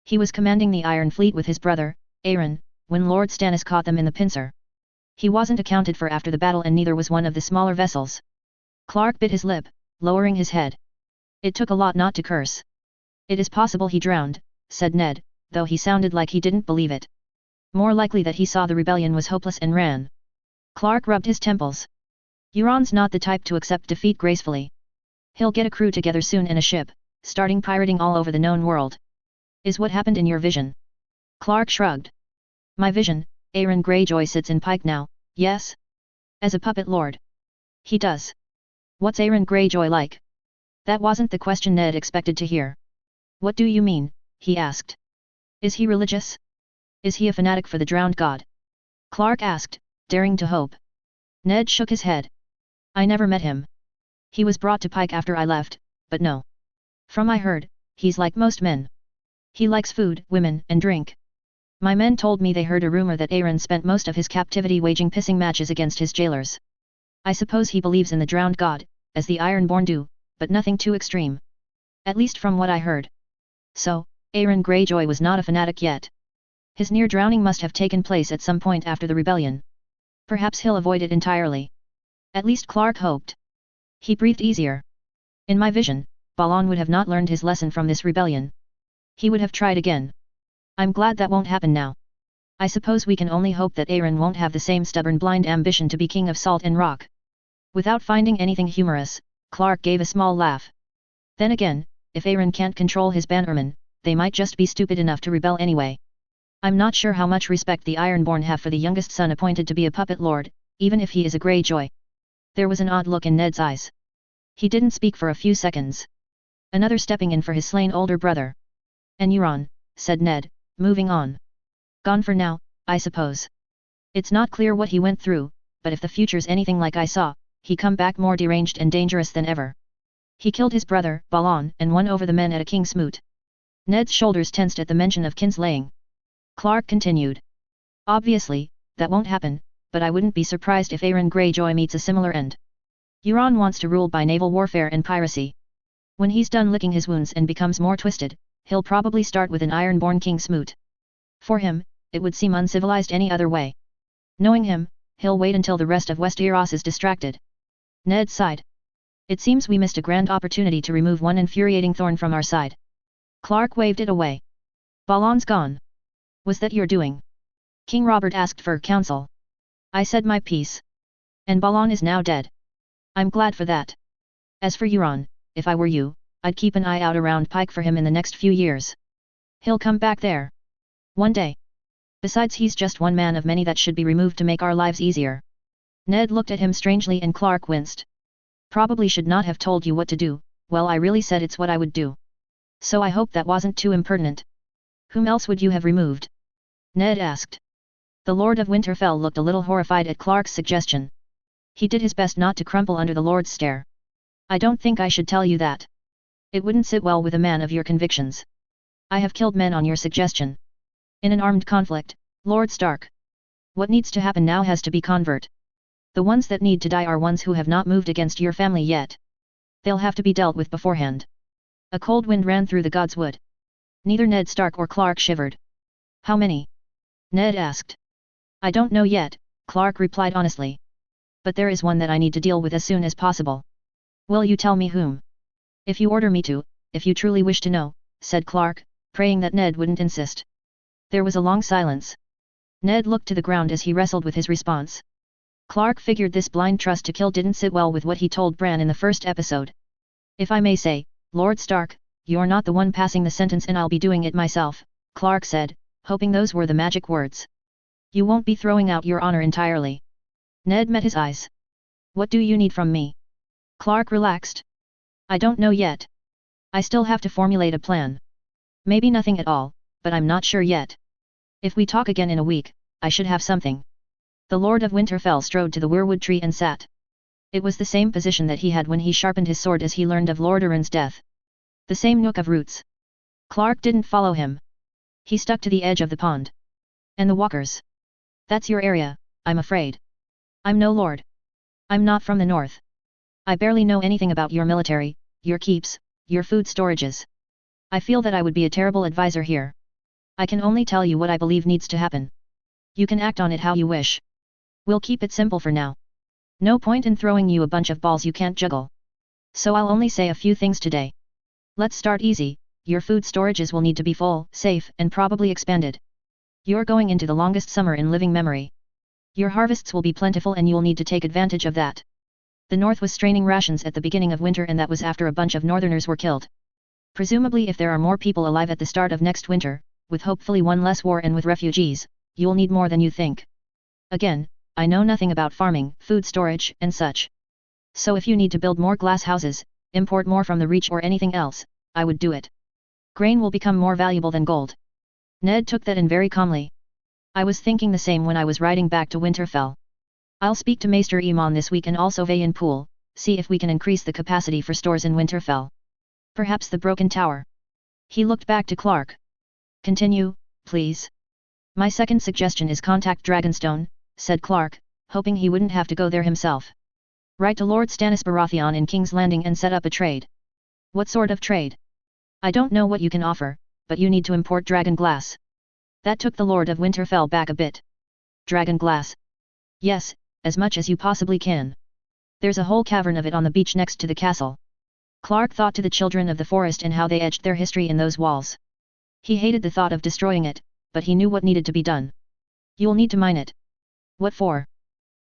He was commanding the Iron Fleet with his brother, Aeron, when Lord Stannis caught them in the pincer. He wasn't accounted for after the battle and neither was one of the smaller vessels. Clark bit his lip, lowering his head. It took a lot not to curse. "It is possible he drowned," said Ned, though he sounded like he didn't believe it. More likely that he saw the rebellion was hopeless and ran. Clark rubbed his temples. Euron's not the type to accept defeat gracefully. He'll get a crew together soon and a ship, starting pirating all over the known world. Is what happened in your vision? Clark shrugged. My vision, Aeron Greyjoy sits in Pike now, yes? As a puppet lord. He does. What's Aeron Greyjoy like? That wasn't the question Ned expected to hear. What do you mean, he asked. Is he religious? Is he a fanatic for the drowned god? Clark asked, daring to hope. Ned shook his head. I never met him. He was brought to Pike after I left, but no. From I heard, he's like most men. He likes food, women, and drink. My men told me they heard a rumor that Aeron spent most of his captivity waging pissing matches against his jailers. I suppose he believes in the drowned god, as the Ironborn do, but nothing too extreme. At least from what I heard. So, Aeron Greyjoy was not a fanatic yet. His near drowning must have taken place at some point after the rebellion. Perhaps he'll avoid it entirely. At least Clark hoped. He breathed easier. In my vision, Balon would have not learned his lesson from this rebellion. He would have tried again. I'm glad that won't happen now. I suppose we can only hope that Aeron won't have the same stubborn blind ambition to be king of salt and rock. Without finding anything humorous, Clark gave a small laugh. Then again, if Aeron can't control his bannermen, they might just be stupid enough to rebel anyway. I'm not sure how much respect the Ironborn have for the youngest son appointed to be a puppet lord, even if he is a Greyjoy. There was an odd look in Ned's eyes. He didn't speak for a few seconds. Another stepping in for his slain older brother. And Euron, said Ned, moving on. Gone for now, I suppose. It's not clear what he went through, but if the future's anything like I saw, he come back more deranged and dangerous than ever. He killed his brother, Balon, and won over the men at a king's moot. Ned's shoulders tensed at the mention of kinslaying. Clark continued. Obviously, that won't happen, but I wouldn't be surprised if Aeron Greyjoy meets a similar end. Euron wants to rule by naval warfare and piracy. When he's done licking his wounds and becomes more twisted, he'll probably start with an Ironborn king's moot. For him, it would seem uncivilized any other way. Knowing him, he'll wait until the rest of Westeros is distracted. Ned sighed. It seems we missed a grand opportunity to remove one infuriating thorn from our side. Clark waved it away. Balon's gone. Was that your doing? King Robert asked for counsel. I said my piece. And Balon is now dead. I'm glad for that. As for Euron, if I were you, I'd keep an eye out around Pike for him in the next few years. He'll come back there. One day. Besides, he's just one man of many that should be removed to make our lives easier. Ned looked at him strangely and Clark winced. Probably should not have told you what to do. Well, I really said it's what I would do. So I hope that wasn't too impertinent. Whom else would you have removed? Ned asked. The Lord of Winterfell looked a little horrified at Clark's suggestion. He did his best not to crumple under the Lord's stare. I don't think I should tell you that. It wouldn't sit well with a man of your convictions. I have killed men on your suggestion. In an armed conflict, Lord Stark. What needs to happen now has to be convert. The ones that need to die are ones who have not moved against your family yet. They'll have to be dealt with beforehand. A cold wind ran through the god's wood. Neither Ned Stark or Clark shivered. How many? Ned asked. I don't know yet, Clark replied honestly. But there is one that I need to deal with as soon as possible. Will you tell me whom? If you order me to, if you truly wish to know, said Clark, praying that Ned wouldn't insist. There was a long silence. Ned looked to the ground as he wrestled with his response. Clark figured this blind trust to kill didn't sit well with what he told Bran in the first episode. If I may say, Lord Stark, you're not the one passing the sentence and I'll be doing it myself, Clark said, hoping those were the magic words. You won't be throwing out your honor entirely. Ned met his eyes. What do you need from me? Clark relaxed. I don't know yet. I still have to formulate a plan. Maybe nothing at all, but I'm not sure yet. If we talk again in a week, I should have something. The Lord of Winterfell strode to the weirwood tree and sat. It was the same position that he had when he sharpened his sword as he learned of Lord Arryn's death. The same nook of roots. Clark didn't follow him. He stuck to the edge of the pond. And the walkers. That's your area, I'm afraid. I'm no lord. I'm not from the north. I barely know anything about your military, your keeps, your food storages. I feel that I would be a terrible advisor here. I can only tell you what I believe needs to happen. You can act on it how you wish. We'll keep it simple for now. No point in throwing you a bunch of balls you can't juggle. So I'll only say a few things today. Let's start easy. Your food storages will need to be full, safe, and probably expanded. You're going into the longest summer in living memory. Your harvests will be plentiful and you'll need to take advantage of that. The North was straining rations at the beginning of winter and that was after a bunch of Northerners were killed. Presumably if there are more people alive at the start of next winter, with hopefully one less war and with refugees, you'll need more than you think. Again, I know nothing about farming, food storage, and such. So if you need to build more glass houses, import more from the Reach or anything else, I would do it. Grain will become more valuable than gold. Ned took that in very calmly. I was thinking the same when I was riding back to Winterfell. I'll speak to Maester Aemon this week and also Vayen Pool, see if we can increase the capacity for stores in Winterfell. Perhaps the Broken Tower. He looked back to Clark. Continue, please. My second suggestion is contact Dragonstone, said Clark, hoping he wouldn't have to go there himself. Write to Lord Stannis Baratheon in King's Landing and set up a trade. What sort of trade? I don't know what you can offer, but you need to import dragon glass. That took the Lord of Winterfell back a bit. Dragon glass? Yes, as much as you possibly can. There's a whole cavern of it on the beach next to the castle. Clark thought to the children of the forest and how they etched their history in those walls. He hated the thought of destroying it, but he knew what needed to be done. You'll need to mine it. What for?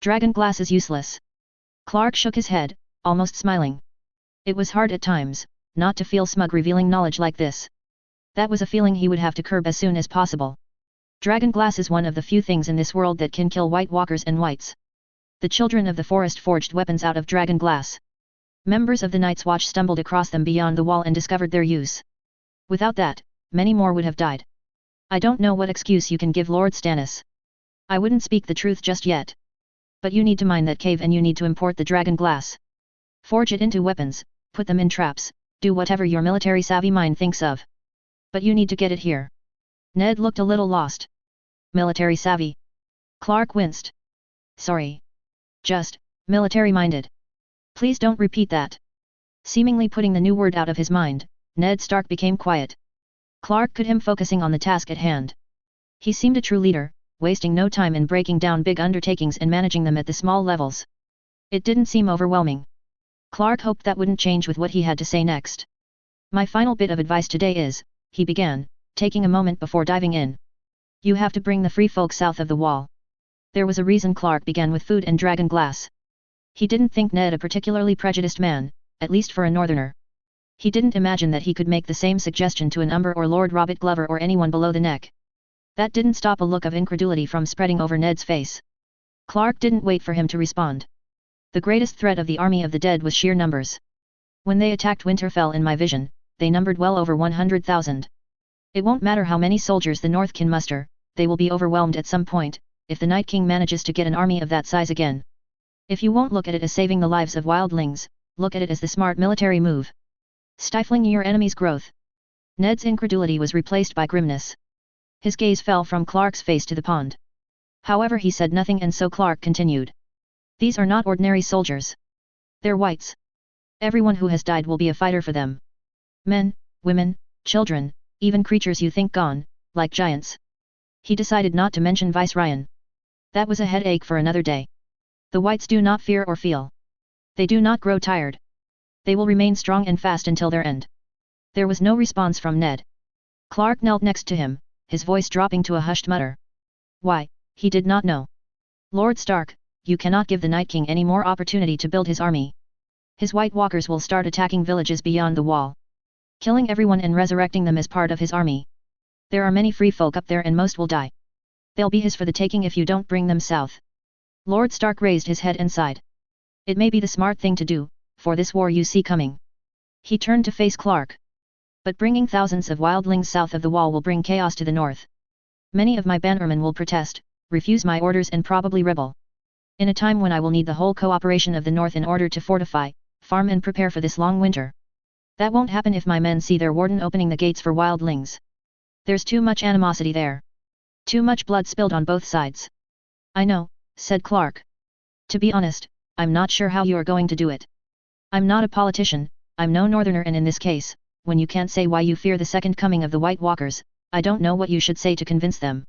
Dragon glass is useless. Clark shook his head, almost smiling. It was hard at times, not to feel smug revealing knowledge like this. That was a feeling he would have to curb as soon as possible. Dragon glass is one of the few things in this world that can kill White Walkers and Whites. The children of the forest forged weapons out of dragon glass. Members of the Night's Watch stumbled across them beyond the wall and discovered their use. Without that, many more would have died. I don't know what excuse you can give Lord Stannis. I wouldn't speak the truth just yet. But you need to mine that cave and you need to import the dragon glass. Forge it into weapons, put them in traps, do whatever your military savvy mind thinks of. But you need to get it here. Ned looked a little lost. Military savvy. Clark winced. Sorry. Just, military-minded. Please don't repeat that. Seemingly putting the new word out of his mind, Ned Stark became quiet. Clark could him focusing on the task at hand. He seemed a true leader, wasting no time in breaking down big undertakings and managing them at the small levels. It didn't seem overwhelming. Clark hoped that wouldn't change with what he had to say next. My final bit of advice today is, he began, taking a moment before diving in. You have to bring the free folk south of the wall. There was a reason Clark began with food and dragon glass. He didn't think Ned a particularly prejudiced man, at least for a northerner. He didn't imagine that he could make the same suggestion to an Umber or Lord Robert Glover or anyone below the neck. That didn't stop a look of incredulity from spreading over Ned's face. Clark didn't wait for him to respond. The greatest threat of the army of the dead was sheer numbers. When they attacked Winterfell in my vision, they numbered well over 100,000. It won't matter how many soldiers the North can muster, they will be overwhelmed at some point, if the Night King manages to get an army of that size again. If you won't look at it as saving the lives of wildlings, look at it as the smart military move. Stifling your enemy's growth. Ned's incredulity was replaced by grimness. His gaze fell from Clark's face to the pond. However, he said nothing, and so Clark continued. These are not ordinary soldiers. They're whites. Everyone who has died will be a fighter for them. Men, women, children, even creatures you think gone, like giants. He decided not to mention Vice Ryan. That was a headache for another day. The whites do not fear or feel. They do not grow tired. They will remain strong and fast until their end. There was no response from Ned. Clark knelt next to him, his voice dropping to a hushed mutter. Why, he did not know. Lord Stark, you cannot give the Night King any more opportunity to build his army. His White Walkers will start attacking villages beyond the wall. Killing everyone and resurrecting them as part of his army. There are many free folk up there and most will die. They'll be his for the taking if you don't bring them south. Lord Stark raised his head and sighed. It may be the smart thing to do, for this war you see coming. He turned to face Clark. But bringing thousands of wildlings south of the wall will bring chaos to the north. Many of my bannermen will protest, refuse my orders and probably rebel. In a time when I will need the whole cooperation of the north in order to fortify, farm and prepare for this long winter. That won't happen if my men see their warden opening the gates for wildlings. There's too much animosity there. Too much blood spilled on both sides. I know, said Clark. To be honest, I'm not sure how you are going to do it. I'm not a politician, I'm no northerner, and in this case, when you can't say why you fear the second coming of the White Walkers, I don't know what you should say to convince them.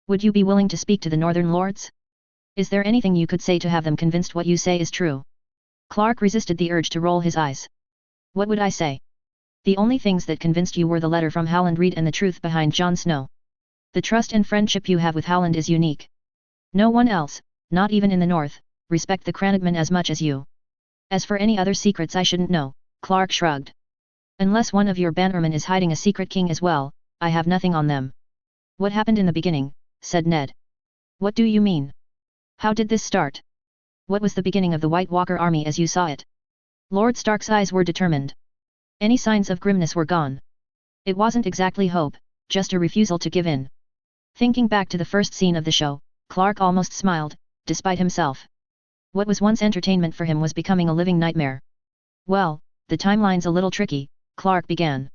Would you be willing to speak to the northern lords? Is there anything you could say to have them convinced what you say is true? Clark resisted the urge to roll his eyes. What would I say? The only things that convinced you were the letter from Howland Reed and the truth behind Jon Snow. The trust and friendship you have with Howland is unique. No one else, not even in the north, respect the Cranagmen as much as you. As for any other secrets I shouldn't know, Clark shrugged. Unless one of your bannermen is hiding a secret king as well, I have nothing on them. What happened in the beginning, said Ned. What do you mean? How did this start? What was the beginning of the White Walker army as you saw it? Lord Stark's eyes were determined. Any signs of grimness were gone. It wasn't exactly hope, just a refusal to give in. Thinking back to the first scene of the show, Clark almost smiled, despite himself. What was once entertainment for him was becoming a living nightmare. Well, the timeline's a little tricky, Clark began.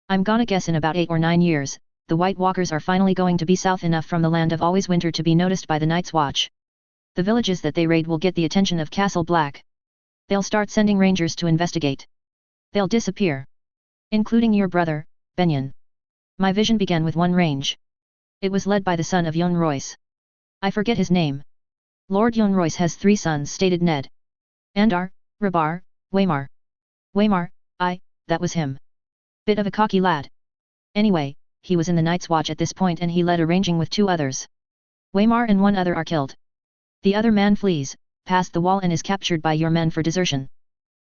I'm gonna guess in about 8 or 9 years, the White Walkers are finally going to be south enough from the Land of Always Winter to be noticed by the Night's Watch. The villages that they raid will get the attention of Castle Black. They'll start sending rangers to investigate. They'll disappear. Including your brother, Benyon. My vision began with one range. It was led by the son of Yohn Royce. I forget his name. Lord Yohn Royce has 3 sons, stated Ned. Andar, Rabar, Waymar. Waymar, that was him. Bit of a cocky lad. Anyway, he was in the Night's Watch at this point and he led a ranging with 2 others. Waymar and 1 other are killed. The other man flees, past the wall and is captured by your men for desertion.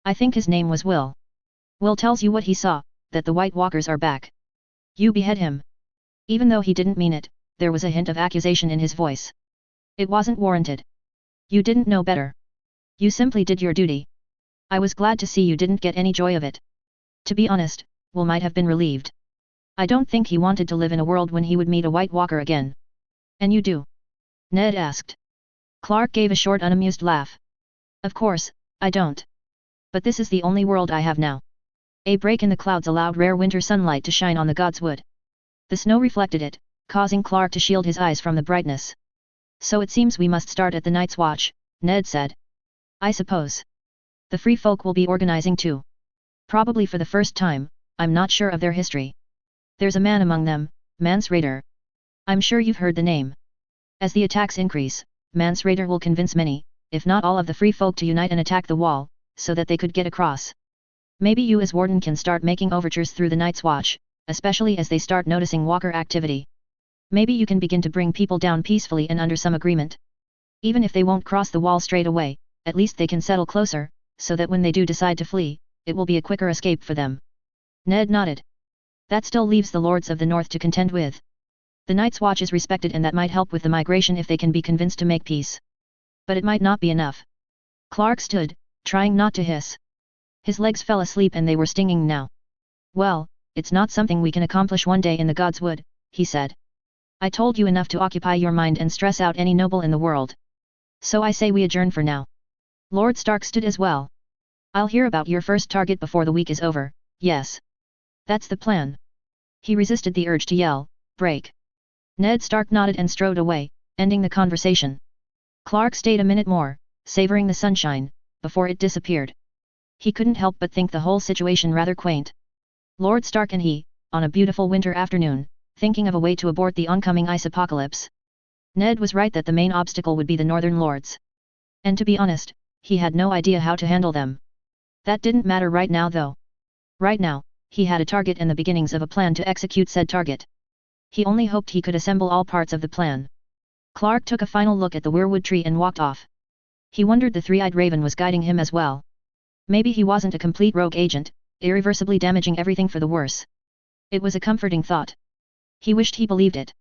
I think his name was Will. Will tells you what he saw, that the White Walkers are back. You behead him. Even though he didn't mean it, there was a hint of accusation in his voice. It wasn't warranted. You didn't know better. You simply did your duty. I was glad to see you didn't get any joy of it. To be honest, Will might have been relieved. I don't think he wanted to live in a world when he would meet a White Walker again. And you do? Ned asked. Clark gave a short unamused laugh. Of course, I don't. But this is the only world I have now. A break in the clouds allowed rare winter sunlight to shine on the god's wood. The snow reflected it, causing Clark to shield his eyes from the brightness. So it seems we must start at the Night's Watch, Ned said. I suppose. The free folk will be organizing too. Probably for the first time, I'm not sure of their history. There's a man among them, Mance Rayder. I'm sure you've heard the name. As the attacks increase, Mance Rayder will convince many, if not all of the free folk to unite and attack the wall, so that they could get across. Maybe you as warden can start making overtures through the Night's Watch, especially as they start noticing Walker activity. Maybe you can begin to bring people down peacefully and under some agreement. Even if they won't cross the wall straight away, at least they can settle closer, so that when they do decide to flee, it will be a quicker escape for them. Ned nodded. That still leaves the Lords of the North to contend with. The Night's Watch is respected and that might help with the migration if they can be convinced to make peace. But it might not be enough. Clark stood, trying not to hiss. His legs fell asleep and they were stinging now. Well, it's not something we can accomplish one day in the God's Wood, he said. I told you enough to occupy your mind and stress out any noble in the world. So I say we adjourn for now. Lord Stark stood as well. I'll hear about your first target before the week is over, yes. That's the plan. He resisted the urge to yell, break. Ned Stark nodded and strode away, ending the conversation. Clark stayed a minute more, savoring the sunshine, before it disappeared. He couldn't help but think the whole situation rather quaint. Lord Stark and he, on a beautiful winter afternoon, thinking of a way to abort the oncoming ice apocalypse. Ned was right that the main obstacle would be the Northern Lords. And to be honest, he had no idea how to handle them. That didn't matter right now though. Right now, he had a target and the beginnings of a plan to execute said target. He only hoped he could assemble all parts of the plan. Clark took a final look at the weirwood tree and walked off. He wondered the three-eyed raven was guiding him as well. Maybe he wasn't a complete rogue agent, irreversibly damaging everything for the worse. It was a comforting thought. He wished he believed it.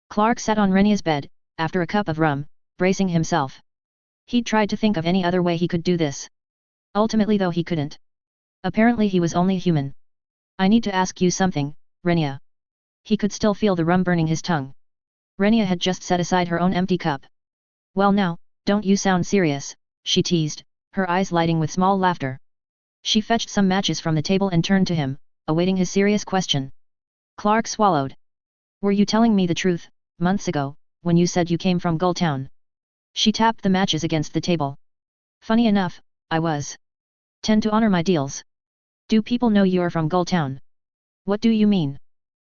Clark sat on Renia's bed, after a cup of rum, bracing himself. He'd tried to think of any other way he could do this. Ultimately though he couldn't. Apparently he was only human. I need to ask you something, Renia. He could still feel the rum burning his tongue. Renia had just set aside her own empty cup. Well now, don't you sound serious, she teased, her eyes lighting with small laughter. She fetched some matches from the table and turned to him, awaiting his serious question. Clark swallowed. Were you telling me the truth, months ago, when you said you came from Gulltown? She tapped the matches against the table. Funny enough, I was. Tend to honor my deals. Do people know you're from Gulltown? What do you mean?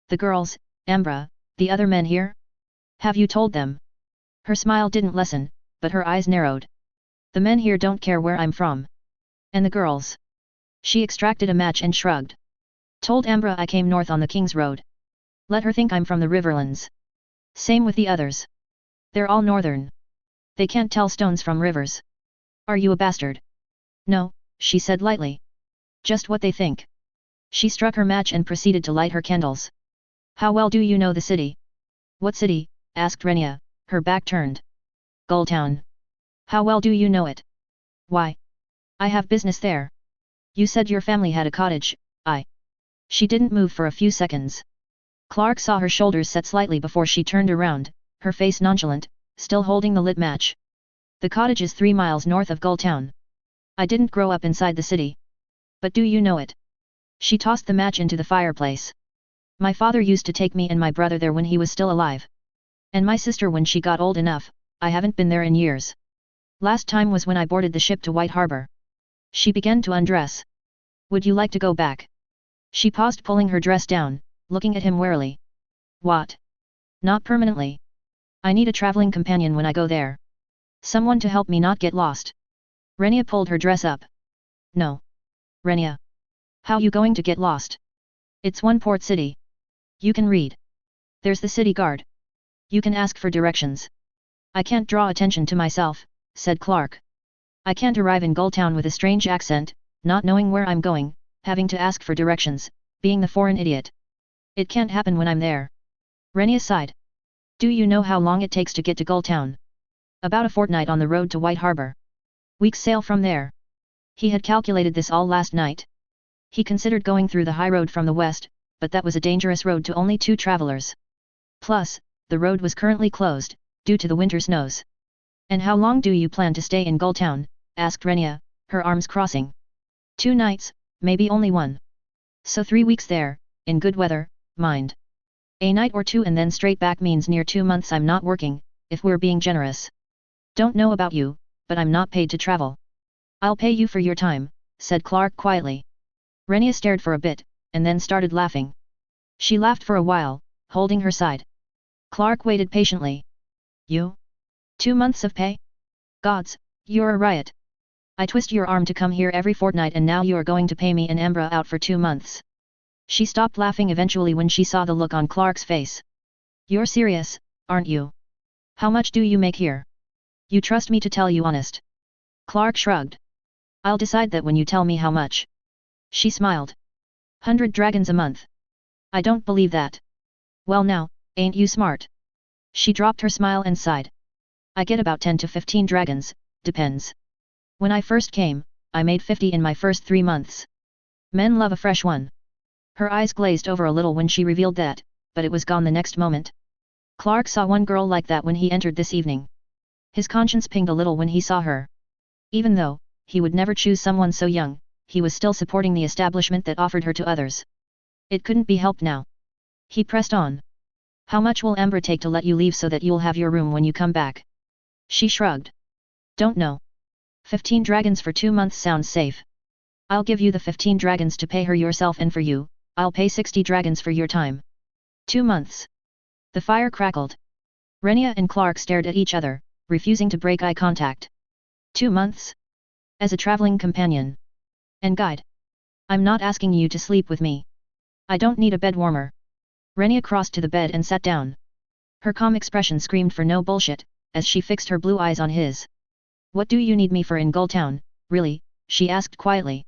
The girls, Ambra, the other men here? Have you told them? Her smile didn't lessen, but her eyes narrowed. The men here don't care where I'm from. And the girls? She extracted a match and shrugged. Told Ambra I came north on the King's Road. Let her think I'm from the Riverlands. Same with the others. They're all northern. They can't tell stones from rivers. Are you a bastard? No, she said lightly. Just what they think. She struck her match and proceeded to light her candles. How well do you know the city? What city? Asked Renia, her back turned. Gulltown. How well do you know it? Why? I have business there. You said your family had a cottage, She didn't move for a few seconds. Clark saw her shoulders set slightly before she turned around, her face nonchalant, still holding the lit match. The cottage is 3 miles north of Gulltown. I didn't grow up inside the city. But do you know it? She tossed the match into the fireplace. My father used to take me and my brother there when he was still alive. And my sister when she got old enough. I haven't been there in years. Last time was when I boarded the ship to White Harbor. She began to undress. Would you like to go back? She paused, pulling her dress down, looking at him warily. What? Not permanently. I need a traveling companion when I go there. Someone to help me not get lost. Renia pulled her dress up. No. Renia. How you going to get lost? It's one port city. You can read. There's the city guard. You can ask for directions. I can't draw attention to myself, said Clark. I can't arrive in Gulltown with a strange accent, not knowing where I'm going, having to ask for directions, being the foreign idiot. It can't happen when I'm there. Renia sighed. Do you know how long it takes to get to Gulltown? About a fortnight on the road to White Harbor. Weeks sail from there. He had calculated this all last night. He considered going through the high road from the west, but that was a dangerous road to only 2 travelers. Plus, the road was currently closed, due to the winter snows. And how long do you plan to stay in Gulltown? Asked Renia, her arms crossing. 2 nights, maybe only 1. So 3 weeks there, in good weather, mind. A night or 2 and then straight back means near 2 months I'm not working, if we're being generous. Don't know about you, but I'm not paid to travel. I'll pay you for your time, said Clark quietly. Renia stared for a bit, and then started laughing. She laughed for a while, holding her side. Clark waited patiently. You? 2 months of pay? Gods, you're a riot. I twist your arm to come here every fortnight and now you're going to pay me and Ambra out for 2 months. She stopped laughing eventually when she saw the look on Clark's face. You're serious, aren't you? How much do you make here? You trust me to tell you honest? Clark shrugged. I'll decide that when you tell me how much. She smiled. 100 dragons a month. I don't believe that. Well now, ain't you smart? She dropped her smile and sighed. I get about 10 to 15 dragons, depends. When I first came, I made 50 in my first 3 months. Men love a fresh one. Her eyes glazed over a little when she revealed that, but it was gone the next moment. Clark saw one girl like that when he entered this evening. His conscience pinged a little when he saw her. Even though he would never choose someone so young, he was still supporting the establishment that offered her to others. It couldn't be helped now. He pressed on. How much will Ambra take to let you leave so that you'll have your room when you come back? She shrugged. Don't know. 15 dragons for 2 months sounds safe. I'll give you the 15 dragons to pay her yourself, and for you, I'll pay 60 dragons for your time. 2 months. The fire crackled. Renia and Clark stared at each other, refusing to break eye contact. 2 months? As a traveling companion and guide. I'm not asking you to sleep with me. I don't need a bed warmer. Renia crossed to the bed and sat down. Her calm expression screamed for no bullshit, as she fixed her blue eyes on his. What do you need me for in Gulltown, really? She asked quietly.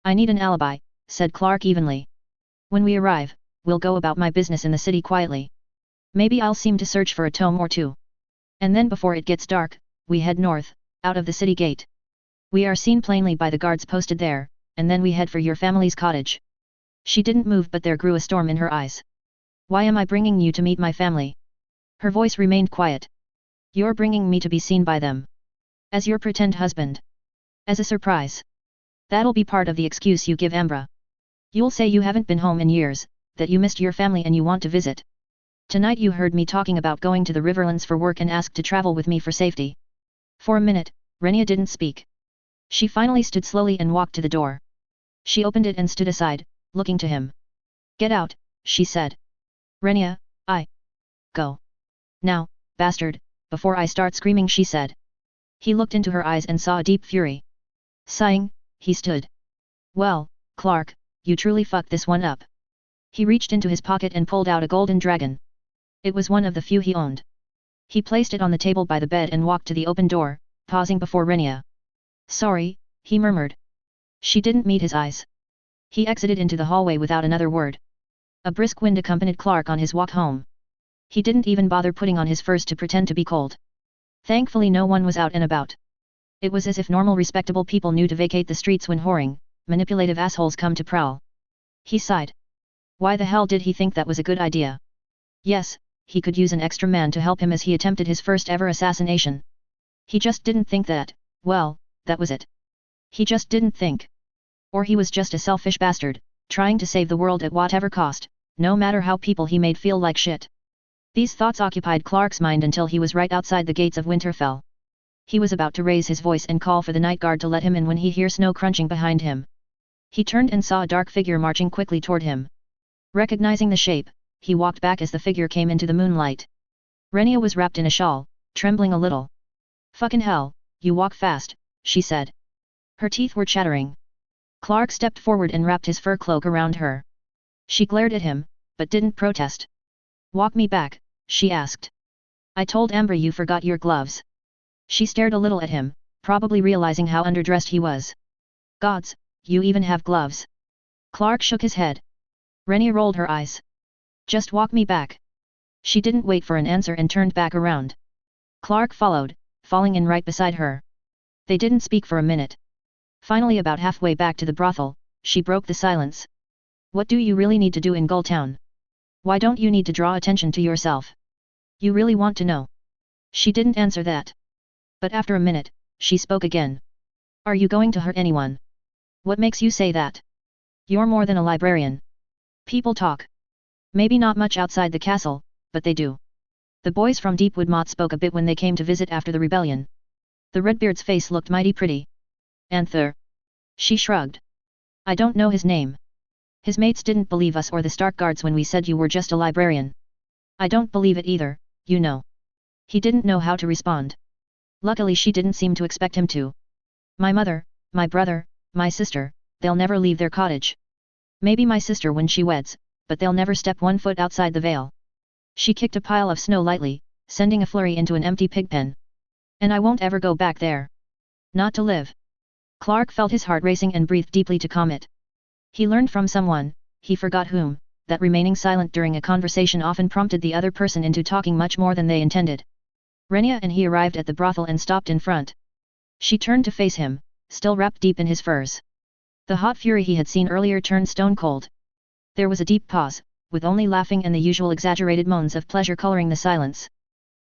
I need an alibi, said Clark evenly. When we arrive, we'll go about my business in the city quietly. Maybe I'll seem to search for a tome or two. And then before it gets dark, we head north, out of the city gate. We are seen plainly by the guards posted there, and then we head for your family's cottage. She didn't move, but there grew a storm in her eyes. Why am I bringing you to meet my family? Her voice remained quiet. You're bringing me to be seen by them. As your pretend husband. As a surprise. That'll be part of the excuse you give Ambra. You'll say you haven't been home in years, that you missed your family and you want to visit. Tonight you heard me talking about going to the Riverlands for work and asked to travel with me for safety. For a minute, Renia didn't speak. She finally stood slowly and walked to the door. She opened it and stood aside, looking to him. Get out, she said. Renia, go. Now, bastard, before I start screaming, she said. He looked into her eyes and saw a deep fury. Sighing, he stood. Well, Clark, you truly fucked this one up. He reached into his pocket and pulled out a golden dragon. It was one of the few he owned. He placed it on the table by the bed and walked to the open door, pausing before Renia. Sorry, he murmured. She didn't meet his eyes. He exited into the hallway without another word. A brisk wind accompanied Clark on his walk home. He didn't even bother putting on his furs to pretend to be cold. Thankfully no one was out and about. It was as if normal respectable people knew to vacate the streets when whoring, manipulative assholes come to prowl. He sighed. Why the hell did he think that was a good idea? Yes, he could use an extra man to help him as he attempted his first ever assassination. He just didn't think that, well, that was it. He just didn't think. Or he was just a selfish bastard, trying to save the world at whatever cost, no matter how people he made feel like shit. These thoughts occupied Clark's mind until he was right outside the gates of Winterfell. He was about to raise his voice and call for the night guard to let him in when he heard snow crunching behind him. He turned and saw a dark figure marching quickly toward him. Recognizing the shape, he walked back as the figure came into the moonlight. Renia was wrapped in a shawl, trembling a little. Fucking hell, you walk fast, she said. Her teeth were chattering. Clark stepped forward and wrapped his fur cloak around her. She glared at him, but didn't protest. Walk me back, she asked. I told Ambra you forgot your gloves. She stared a little at him, probably realizing how underdressed he was. Gods, you even have gloves. Clark shook his head. Renia rolled her eyes. Just walk me back. She didn't wait for an answer and turned back around. Clark followed, falling in right beside her. They didn't speak for a minute. Finally, about halfway back to the brothel, she broke the silence. What do you really need to do in Gulltown? Why don't you need to draw attention to yourself? You really want to know? She didn't answer that. But after a minute, she spoke again. Are you going to hurt anyone? What makes you say that? You're more than a librarian. People talk. Maybe not much outside the castle, but they do. The boys from Deepwood Motte spoke a bit when they came to visit after the rebellion. The Redbeard's face looked mighty pretty. Anther. She shrugged. I don't know his name. His mates didn't believe us or the Stark guards when we said you were just a librarian. I don't believe it either, you know. He didn't know how to respond. Luckily she didn't seem to expect him to. My mother, my brother, my sister, they'll never leave their cottage. Maybe my sister when she weds, but they'll never step 1 foot outside the Vale. She kicked a pile of snow lightly, sending a flurry into an empty pigpen. And I won't ever go back there. Not to live. Clark felt his heart racing and breathed deeply to calm it. He learned from someone, he forgot whom, that remaining silent during a conversation often prompted the other person into talking much more than they intended. Renia and he arrived at the brothel and stopped in front. She turned to face him, still wrapped deep in his furs. The hot fury he had seen earlier turned stone cold. There was a deep pause, with only laughing and the usual exaggerated moans of pleasure coloring the silence.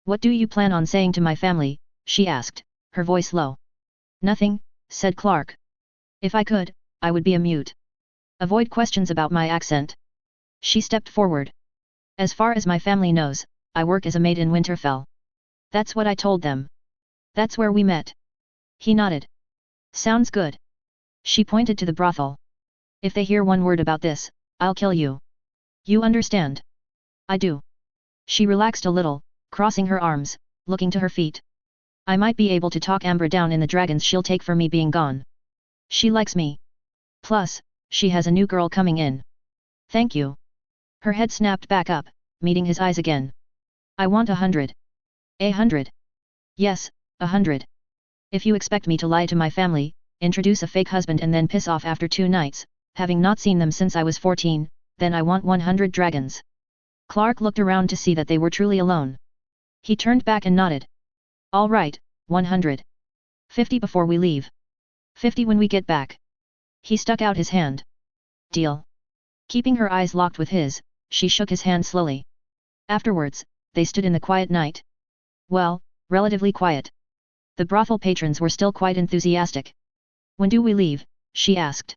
"What do you plan on saying to my family?" she asked, her voice low. "Nothing," said Clark. "If I could, I would be a mute. Avoid questions about my accent." She stepped forward. "As far as my family knows, I work as a maid in Winterfell. That's what I told them. That's where we met." He nodded. "Sounds good." She pointed to the brothel. "If they hear one word about this, I'll kill you. You understand?" "I do." She relaxed a little, crossing her arms, looking to her feet. "I might be able to talk Ambra down in the dragons she'll take for me being gone. She likes me. Plus, she has a new girl coming in." "Thank you." Her head snapped back up, meeting his eyes again. "I want 100. 100? Yes, 100. If you expect me to lie to my family, introduce a fake husband and then piss off after 2 nights, having not seen them since I was 14, then I want 100 dragons." Clark looked around to see that they were truly alone. He turned back and nodded. "All right, 100. 50 before we leave. 50 when we get back." He stuck out his hand. "Deal." Keeping her eyes locked with his, she shook his hand slowly. Afterwards, they stood in the quiet night. Well, relatively quiet. The brothel patrons were still quite enthusiastic. "When do we leave?" she asked.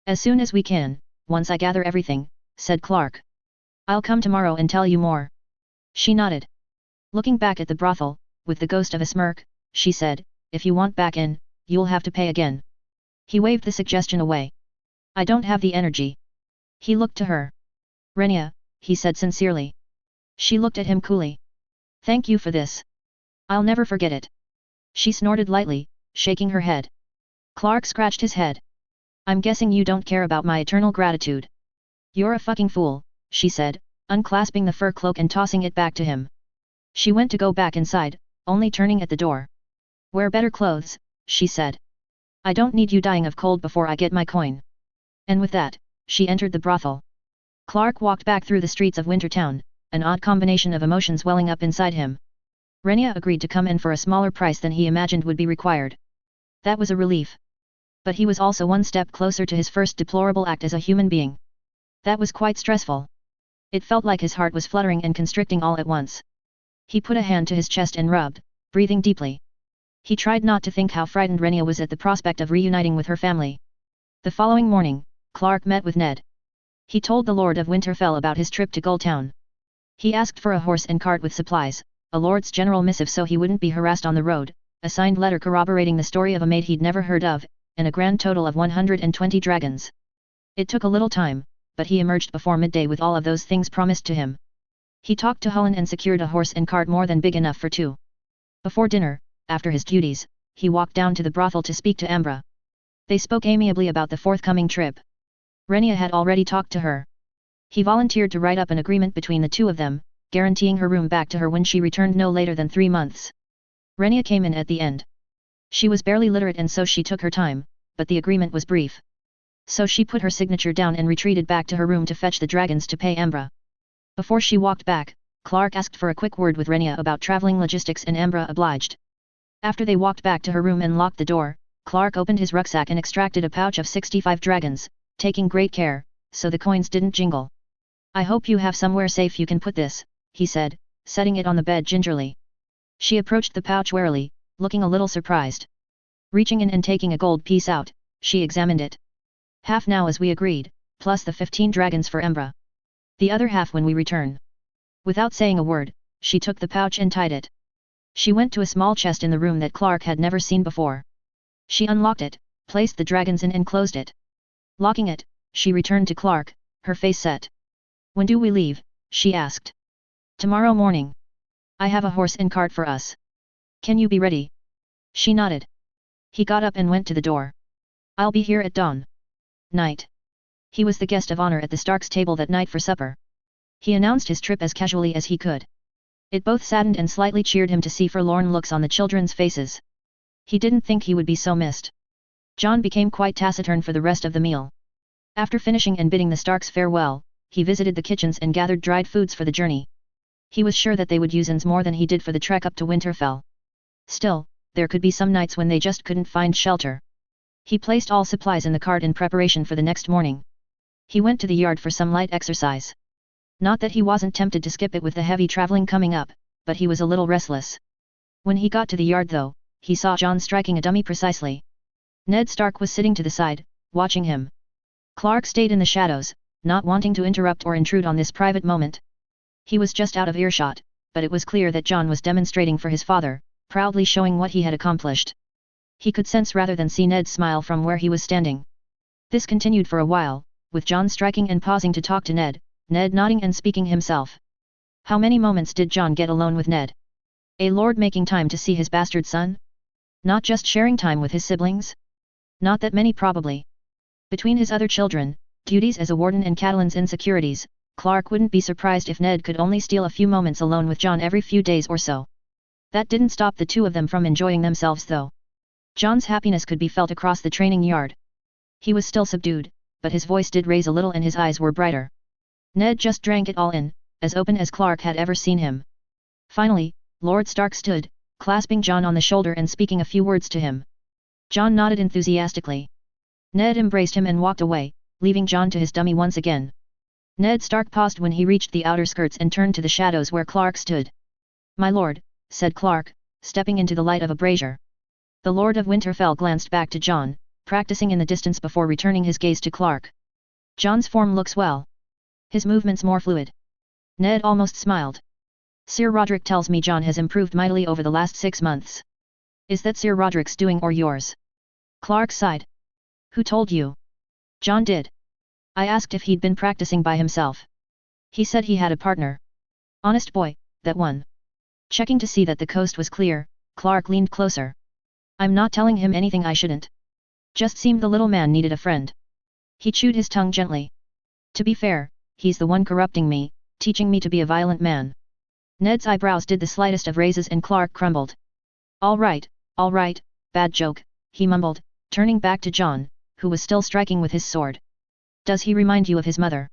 "As soon as we can, once I gather everything," said Clark. "I'll come tomorrow and tell you more." She nodded. Looking back at the brothel, with the ghost of a smirk, she said, "If you want back in, you'll have to pay again." He waved the suggestion away. "I don't have the energy." He looked to her. "Renia," he said sincerely. She looked at him coolly. "Thank you for this. I'll never forget it." She snorted lightly, shaking her head. Clark scratched his head. "I'm guessing you don't care about my eternal gratitude." "You're a fucking fool," she said, unclasping the fur cloak and tossing it back to him. She went to go back inside, only turning at the door. "Wear better clothes," she said. "I don't need you dying of cold before I get my coin." And with that, she entered the brothel. Clark walked back through the streets of Wintertown, an odd combination of emotions welling up inside him. Renia agreed to come in for a smaller price than he imagined would be required. That was a relief. But he was also one step closer to his first deplorable act as a human being. That was quite stressful. It felt like his heart was fluttering and constricting all at once. He put a hand to his chest and rubbed, breathing deeply. He tried not to think how frightened Renia was at the prospect of reuniting with her family. The following morning, Clark met with Ned. He told the Lord of Winterfell about his trip to Gulltown. He asked for a horse and cart with supplies, a Lord's general missive so he wouldn't be harassed on the road, a signed letter corroborating the story of a maid he'd never heard of, and a grand total of 120 dragons. It took a little time, but he emerged before midday with all of those things promised to him. He talked to Hullen and secured a horse and cart more than big enough for 2. Before dinner, after his duties, he walked down to the brothel to speak to Ambra. They spoke amiably about the forthcoming trip. Renia had already talked to her. He volunteered to write up an agreement between the two of them, guaranteeing her room back to her when she returned no later than 3 months. Renia came in at the end. She was barely literate and so she took her time, but the agreement was brief. So she put her signature down and retreated back to her room to fetch the dragons to pay Ambra. Before she walked back, Clark asked for a quick word with Renia about traveling logistics and Ambra obliged. After they walked back to her room and locked the door, Clark opened his rucksack and extracted a pouch of 65 dragons, taking great care, so the coins didn't jingle. "I hope you have somewhere safe you can put this," he said, setting it on the bed gingerly. She approached the pouch warily, looking a little surprised. Reaching in and taking a gold piece out, she examined it. "Half now as we agreed, plus the 15 dragons for Ambra. The other half when we return." Without saying a word, she took the pouch and tied it. She went to a small chest in the room that Clark had never seen before. She unlocked it, placed the dragons in and closed it. Locking it, she returned to Clark, her face set. "When do we leave?" she asked. "Tomorrow morning. I have a horse and cart for us. Can you be ready?" She nodded. He got up and went to the door. "I'll be here at dawn." Night. He was the guest of honor at the Starks' table that night for supper. He announced his trip as casually as he could. It both saddened and slightly cheered him to see forlorn looks on the children's faces. He didn't think he would be so missed. John became quite taciturn for the rest of the meal. After finishing and bidding the Starks farewell, he visited the kitchens and gathered dried foods for the journey. He was sure that they would use ins more than he did for the trek up to Winterfell. Still, there could be some nights when they just couldn't find shelter. He placed all supplies in the cart in preparation for the next morning. He went to the yard for some light exercise. Not that he wasn't tempted to skip it with the heavy traveling coming up, but he was a little restless. When he got to the yard though, he saw Jon striking a dummy precisely. Ned Stark was sitting to the side, watching him. Clark stayed in the shadows, not wanting to interrupt or intrude on this private moment. He was just out of earshot, but it was clear that Jon was demonstrating for his father, proudly showing what he had accomplished. He could sense rather than see Ned's smile from where he was standing. This continued for a while, with Jon striking and pausing to talk to Ned, Ned nodding and speaking himself. How many moments did Jon get alone with Ned? A lord making time to see his bastard son? Not just sharing time with his siblings? Not that many probably. Between his other children, duties as a warden and Catelyn's insecurities, Clark wouldn't be surprised if Ned could only steal a few moments alone with Jon every few days or so. That didn't stop the two of them from enjoying themselves though. Jon's happiness could be felt across the training yard. He was still subdued, but his voice did raise a little and his eyes were brighter. Ned just drank it all in, as open as Clark had ever seen him. Finally, Lord Stark stood, clasping Jon on the shoulder and speaking a few words to him. Jon nodded enthusiastically. Ned embraced him and walked away, leaving Jon to his dummy once again. Ned Stark paused when he reached the outer skirts and turned to the shadows where Clark stood. "My lord," said Clark, stepping into the light of a brazier. The Lord of Winterfell glanced back to Jon, practicing in the distance before returning his gaze to Clark. "Jon's form looks well. His movements more fluid." Ned almost smiled. "Sir Roderick tells me Jon has improved mightily over the last 6 months. Is that Sir Roderick's doing or yours?" Clark sighed. "Who told you?" "Jon did. I asked if he'd been practicing by himself. He said he had a partner. Honest boy, that one." Checking to see that the coast was clear, Clark leaned closer. "I'm not telling him anything I shouldn't. Just seemed the little man needed a friend." He chewed his tongue gently. "To be fair, he's the one corrupting me, teaching me to be a violent man." Ned's eyebrows did the slightest of raises and Clark crumbled. All right, bad joke," he mumbled, turning back to Jon, who was still striking with his sword. "Does he remind you of his mother?"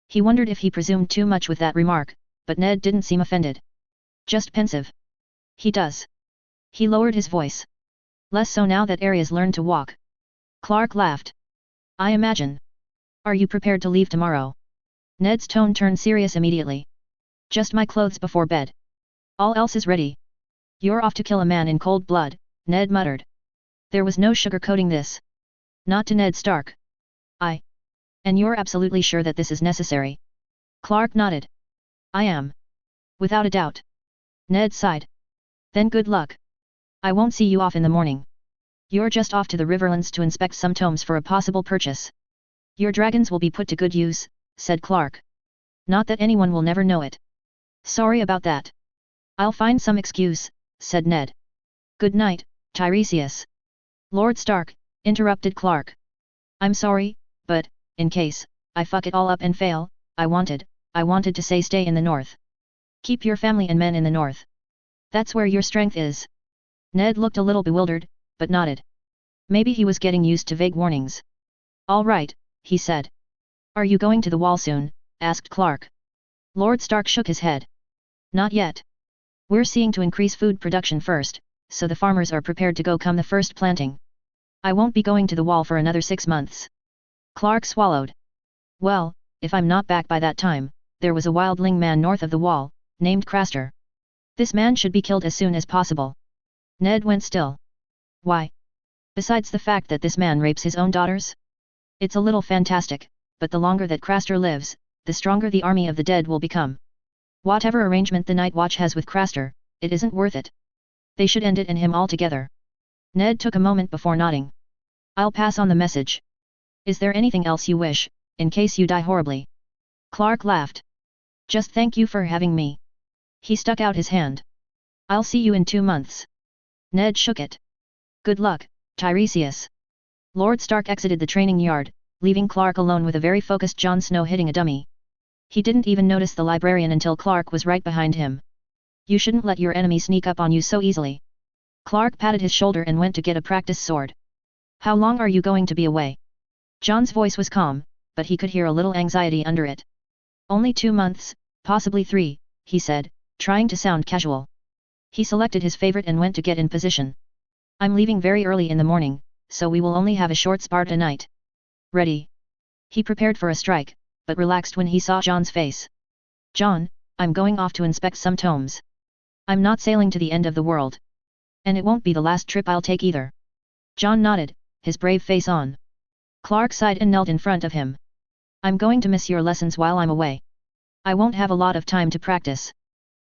He wondered if he presumed too much with that remark, but Ned didn't seem offended. Just pensive. "He does." He lowered his voice. "Less so now that Arya's learned to walk." Clark laughed. "I imagine. Are you prepared to leave tomorrow?" Ned's tone turned serious immediately. "Just my clothes before bed. All else is ready." "You're off to kill a man in cold blood," Ned muttered. There was no sugarcoating this. Not to Ned Stark. "And you're absolutely sure that this is necessary?" Clark nodded. "I am. Without a doubt." Ned sighed. "Then good luck. I won't see you off in the morning. You're just off to the Riverlands to inspect some tomes for a possible purchase." "Your dragons will be put to good use," said Clark. "Not that anyone will never know it." "Sorry about that." "I'll find some excuse," said Ned. "Good night, Tiresias." "Lord Stark," interrupted Clark. "I'm sorry, but, in case I fuck it all up and fail, I wanted to say stay in the north. Keep your family and men in the north. That's where your strength is." Ned looked a little bewildered, but nodded. Maybe he was getting used to vague warnings. "All right," he said. "Are you going to the wall soon?" asked Clark. Lord Stark shook his head. "Not yet. We're seeing to increase food production first, so the farmers are prepared to go come the first planting. I won't be going to the wall for another 6 months." Clark swallowed. "Well, if I'm not back by that time, there was a wildling man north of the wall, named Craster. This man should be killed as soon as possible." Ned went still. "Why? Besides the fact that this man rapes his own daughters? It's a little fantastic, but the longer that Craster lives, the stronger the army of the dead will become. Whatever arrangement the Night Watch has with Craster, it isn't worth it. They should end it and him altogether." Ned took a moment before nodding. "I'll pass on the message. Is there anything else you wish, in case you die horribly?" Clark laughed. "Just thank you for having me." He stuck out his hand. "I'll see you in 2 months." Ned shook it. "Good luck, Tiresias." Lord Stark exited the training yard, leaving Clark alone with a very focused Jon Snow hitting a dummy. He didn't even notice the librarian until Clark was right behind him. "You shouldn't let your enemy sneak up on you so easily." Clark patted his shoulder and went to get a practice sword. "How long are you going to be away?" Jon's voice was calm, but he could hear a little anxiety under it. Only 2 months, possibly 3, he said, trying to sound casual. He selected his favorite and went to get in position. I'm leaving very early in the morning, so we will only have a short spar tonight. Ready? He prepared for a strike, but relaxed when he saw John's face. John, I'm going off to inspect some tomes. I'm not sailing to the end of the world. And it won't be the last trip I'll take either. John nodded, his brave face on. Clark sighed and knelt in front of him. I'm going to miss your lessons while I'm away. I won't have a lot of time to practice.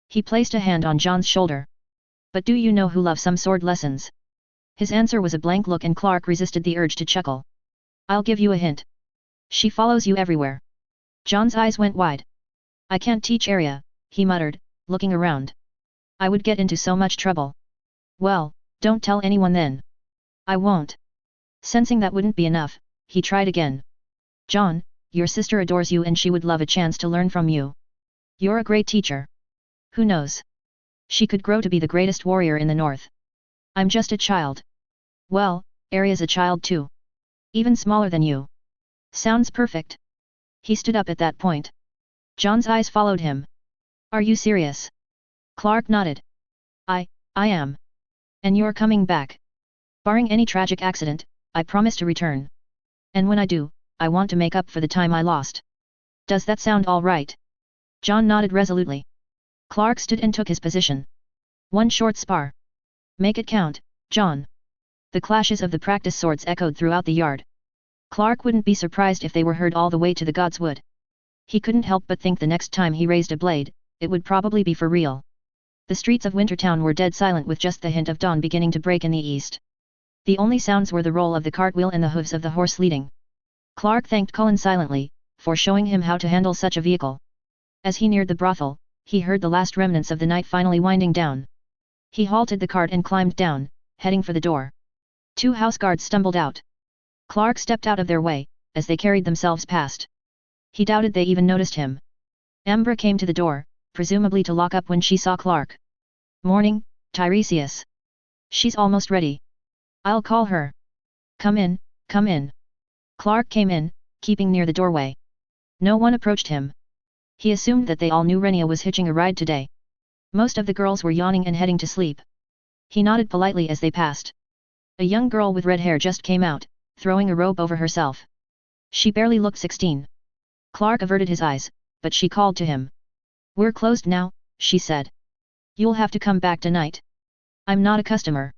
He placed a hand on John's shoulder. But do you know who loves some sword lessons? His answer was a blank look and Clark resisted the urge to chuckle. I'll give you a hint. She follows you everywhere. John's eyes went wide. I can't teach Arya, he muttered, looking around. I would get into so much trouble. Well, don't tell anyone then. I won't. Sensing that wouldn't be enough, he tried again. John, your sister adores you and she would love a chance to learn from you. You're a great teacher. Who knows? She could grow to be the greatest warrior in the north. I'm just a child. Well, Arya's a child too. Even smaller than you. Sounds perfect. He stood up at that point. John's eyes followed him. Are you serious? Clark nodded. I am. And you're coming back. Barring any tragic accident, I promise to return. And when I do, I want to make up for the time I lost. Does that sound all right? John nodded resolutely. Clark stood and took his position. One short spar. Make it count, John. The clashes of the practice swords echoed throughout the yard. Clark wouldn't be surprised if they were heard all the way to the God's Wood. He couldn't help but think the next time he raised a blade, it would probably be for real. The streets of Wintertown were dead silent with just the hint of dawn beginning to break in the east. The only sounds were the roll of the cartwheel and the hooves of the horse leading. Clark thanked Cullen silently, for showing him how to handle such a vehicle. As he neared the brothel, he heard the last remnants of the night finally winding down. He halted the cart and climbed down, heading for the door. 2 house guards stumbled out. Clark stepped out of their way, as they carried themselves past. He doubted they even noticed him. Ambra came to the door, presumably to lock up when she saw Clark. Morning, Tiresias. She's almost ready. I'll call her. Come in, come in. Clark came in, keeping near the doorway. No one approached him. He assumed that they all knew Renia was hitching a ride today. Most of the girls were yawning and heading to sleep. He nodded politely as they passed. A young girl with red hair just came out, throwing a robe over herself. She barely looked 16. Clark averted his eyes, but she called to him. We're closed now, she said. You'll have to come back tonight. I'm not a customer.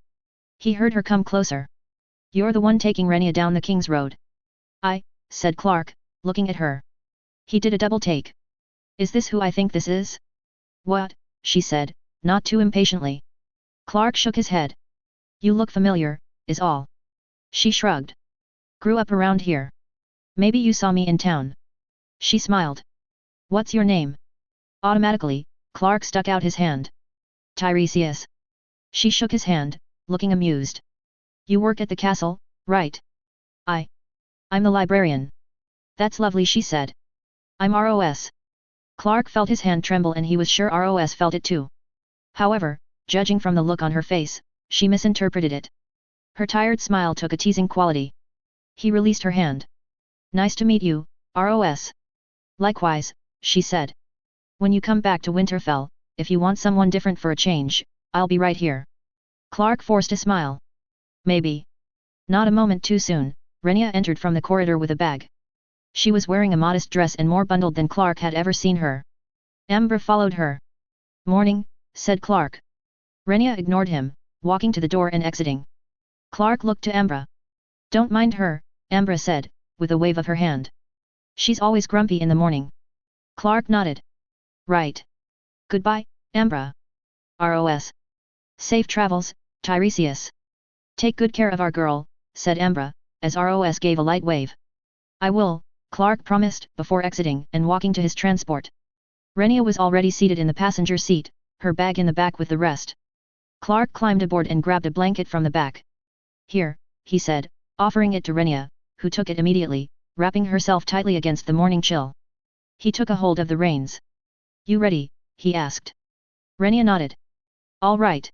He heard her come closer. You're the one taking Renia down the King's Road. Said Clark, looking at her. He did a double take. Is this who I think this is? What? She said, not too impatiently. Clark shook his head. You look familiar, is all. She shrugged. Grew up around here. Maybe you saw me in town. She smiled. What's your name? Automatically, Clark stuck out his hand. Tiresias. She shook his hand, looking amused. You work at the castle, right? I'm the librarian. That's lovely, she said. I'm ROS. Clark felt his hand tremble and he was sure ROS felt it too. However, judging from the look on her face, she misinterpreted it. Her tired smile took a teasing quality. He released her hand. Nice to meet you, ROS. Likewise, she said. When you come back to Winterfell, if you want someone different for a change, I'll be right here. Clark forced a smile. Maybe. Not a moment too soon, Renia entered from the corridor with a bag. She was wearing a modest dress and more bundled than Clark had ever seen her. Ambra followed her. Morning, said Clark. Renia ignored him, walking to the door and exiting. Clark looked to Ambra. Don't mind her, Ambra said, with a wave of her hand. She's always grumpy in the morning. Clark nodded. Right. Goodbye, Ambra. ROS. Safe travels, Tiresias. Take good care of our girl, said Ambra, as ROS gave a light wave. I will, Clark promised, before exiting and walking to his transport. Renia was already seated in the passenger seat, her bag in the back with the rest. Clark climbed aboard and grabbed a blanket from the back. Here, he said, offering it to Renia, who took it immediately, wrapping herself tightly against the morning chill. He took a hold of the reins. You ready? He asked. Renia nodded. All right.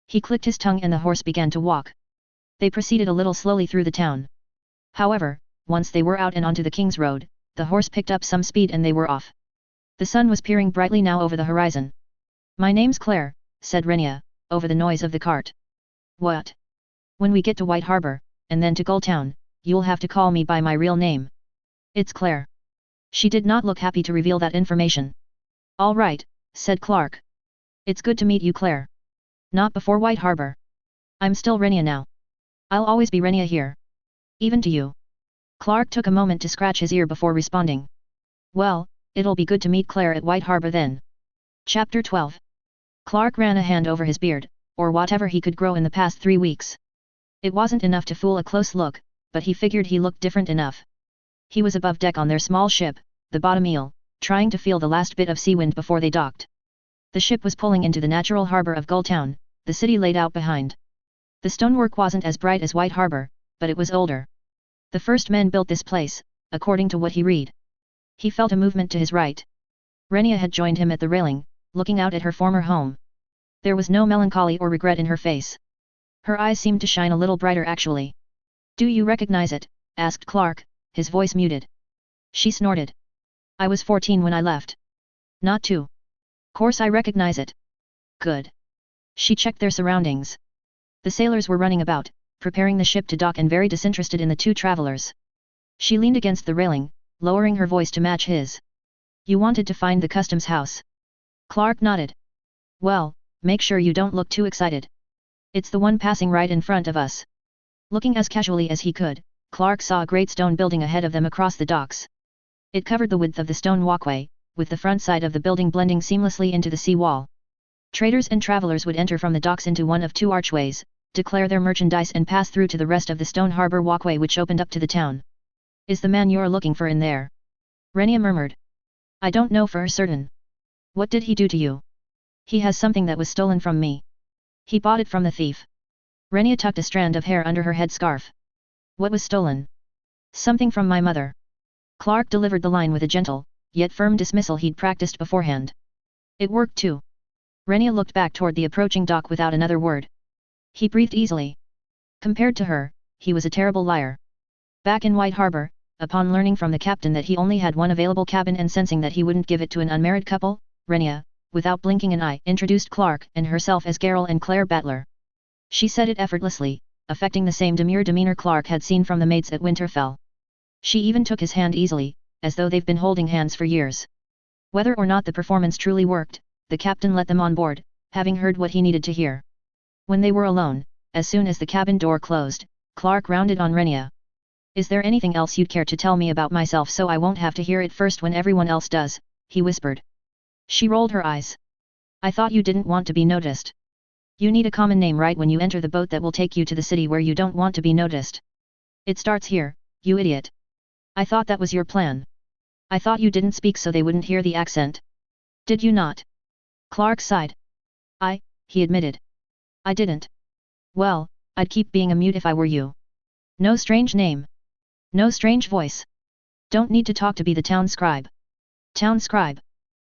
He clicked his tongue and the horse began to walk. They proceeded a little slowly through the town. However, once they were out and onto the King's Road, the horse picked up some speed and they were off. The sun was peering brightly now over the horizon. "My name's Claire," said Renia, over the noise of the cart. "What? When we get to White Harbor, and then to Gulltown, you'll have to call me by my real name. It's Claire." She did not look happy to reveal that information. "All right," said Clark. "It's good to meet you, Claire. Not before White Harbor. I'm still Renia now. I'll always be Renia here. Even to you." Clark took a moment to scratch his ear before responding. "Well, it'll be good to meet Claire at White Harbor then." Chapter 12. Clark ran a hand over his beard, or whatever he could grow in the past 3 weeks. It wasn't enough to fool a close look, but he figured he looked different enough. He was above deck on their small ship, the bottom eel, trying to feel the last bit of sea wind before they docked. The ship was pulling into the natural harbor of Gulltown, the city laid out behind. The stonework wasn't as bright as White Harbor, but it was older. The first men built this place, according to what he read. He felt a movement to his right. Renia had joined him at the railing, looking out at her former home. There was no melancholy or regret in her face. Her eyes seemed to shine a little brighter actually. "Do you recognize it?" asked Clark, his voice muted. She snorted. "I was 14 when I left." "Not 2. Course I recognize it." "Good." She checked their surroundings. The sailors were running about, preparing the ship to dock and very disinterested in the 2 travelers. She leaned against the railing, lowering her voice to match his. "You wanted to find the customs house." Clark nodded. "Well, make sure you don't look too excited. It's the one passing right in front of us." Looking as casually as he could, Clark saw a great stone building ahead of them across the docks. It covered the width of the stone walkway, with the front side of the building blending seamlessly into the sea wall. Traders and travelers would enter from the docks into one of 2 archways, declare their merchandise and pass through to the rest of the stone harbor walkway which opened up to the town. "Is the man you're looking for in there?" Renia murmured. "I don't know for certain." "What did he do to you?" "He has something that was stolen from me. He bought it from the thief." Renia tucked a strand of hair under her headscarf. "What was stolen?" "Something from my mother." Clark delivered the line with a gentle, yet firm dismissal he'd practiced beforehand. It worked too. Renia looked back toward the approaching dock without another word. He breathed easily. Compared to her, he was a terrible liar. Back in White Harbor, upon learning from the captain that he only had one available cabin and sensing that he wouldn't give it to an unmarried couple, Renia, without blinking an eye, introduced Clark and herself as Geralt and Claire Battler. She said it effortlessly, affecting the same demure demeanor Clark had seen from the maids at Winterfell. She even took his hand easily, as though they've been holding hands for years. Whether or not the performance truly worked, the captain let them on board, having heard what he needed to hear. When they were alone, as soon as the cabin door closed, Clark rounded on Renia. "Is there anything else you'd care to tell me about myself so I won't have to hear it first when everyone else does?" he whispered. She rolled her eyes. "I thought you didn't want to be noticed. You need a common name right when you enter the boat that will take you to the city where you don't want to be noticed. It starts here, you idiot. I thought that was your plan. I thought you didn't speak so they wouldn't hear the accent. Did you not?" Clark sighed. He admitted. "I didn't. Well, I'd keep being a mute if I were you. No strange name. No strange voice. Don't need to talk to be the town scribe." "Town scribe?"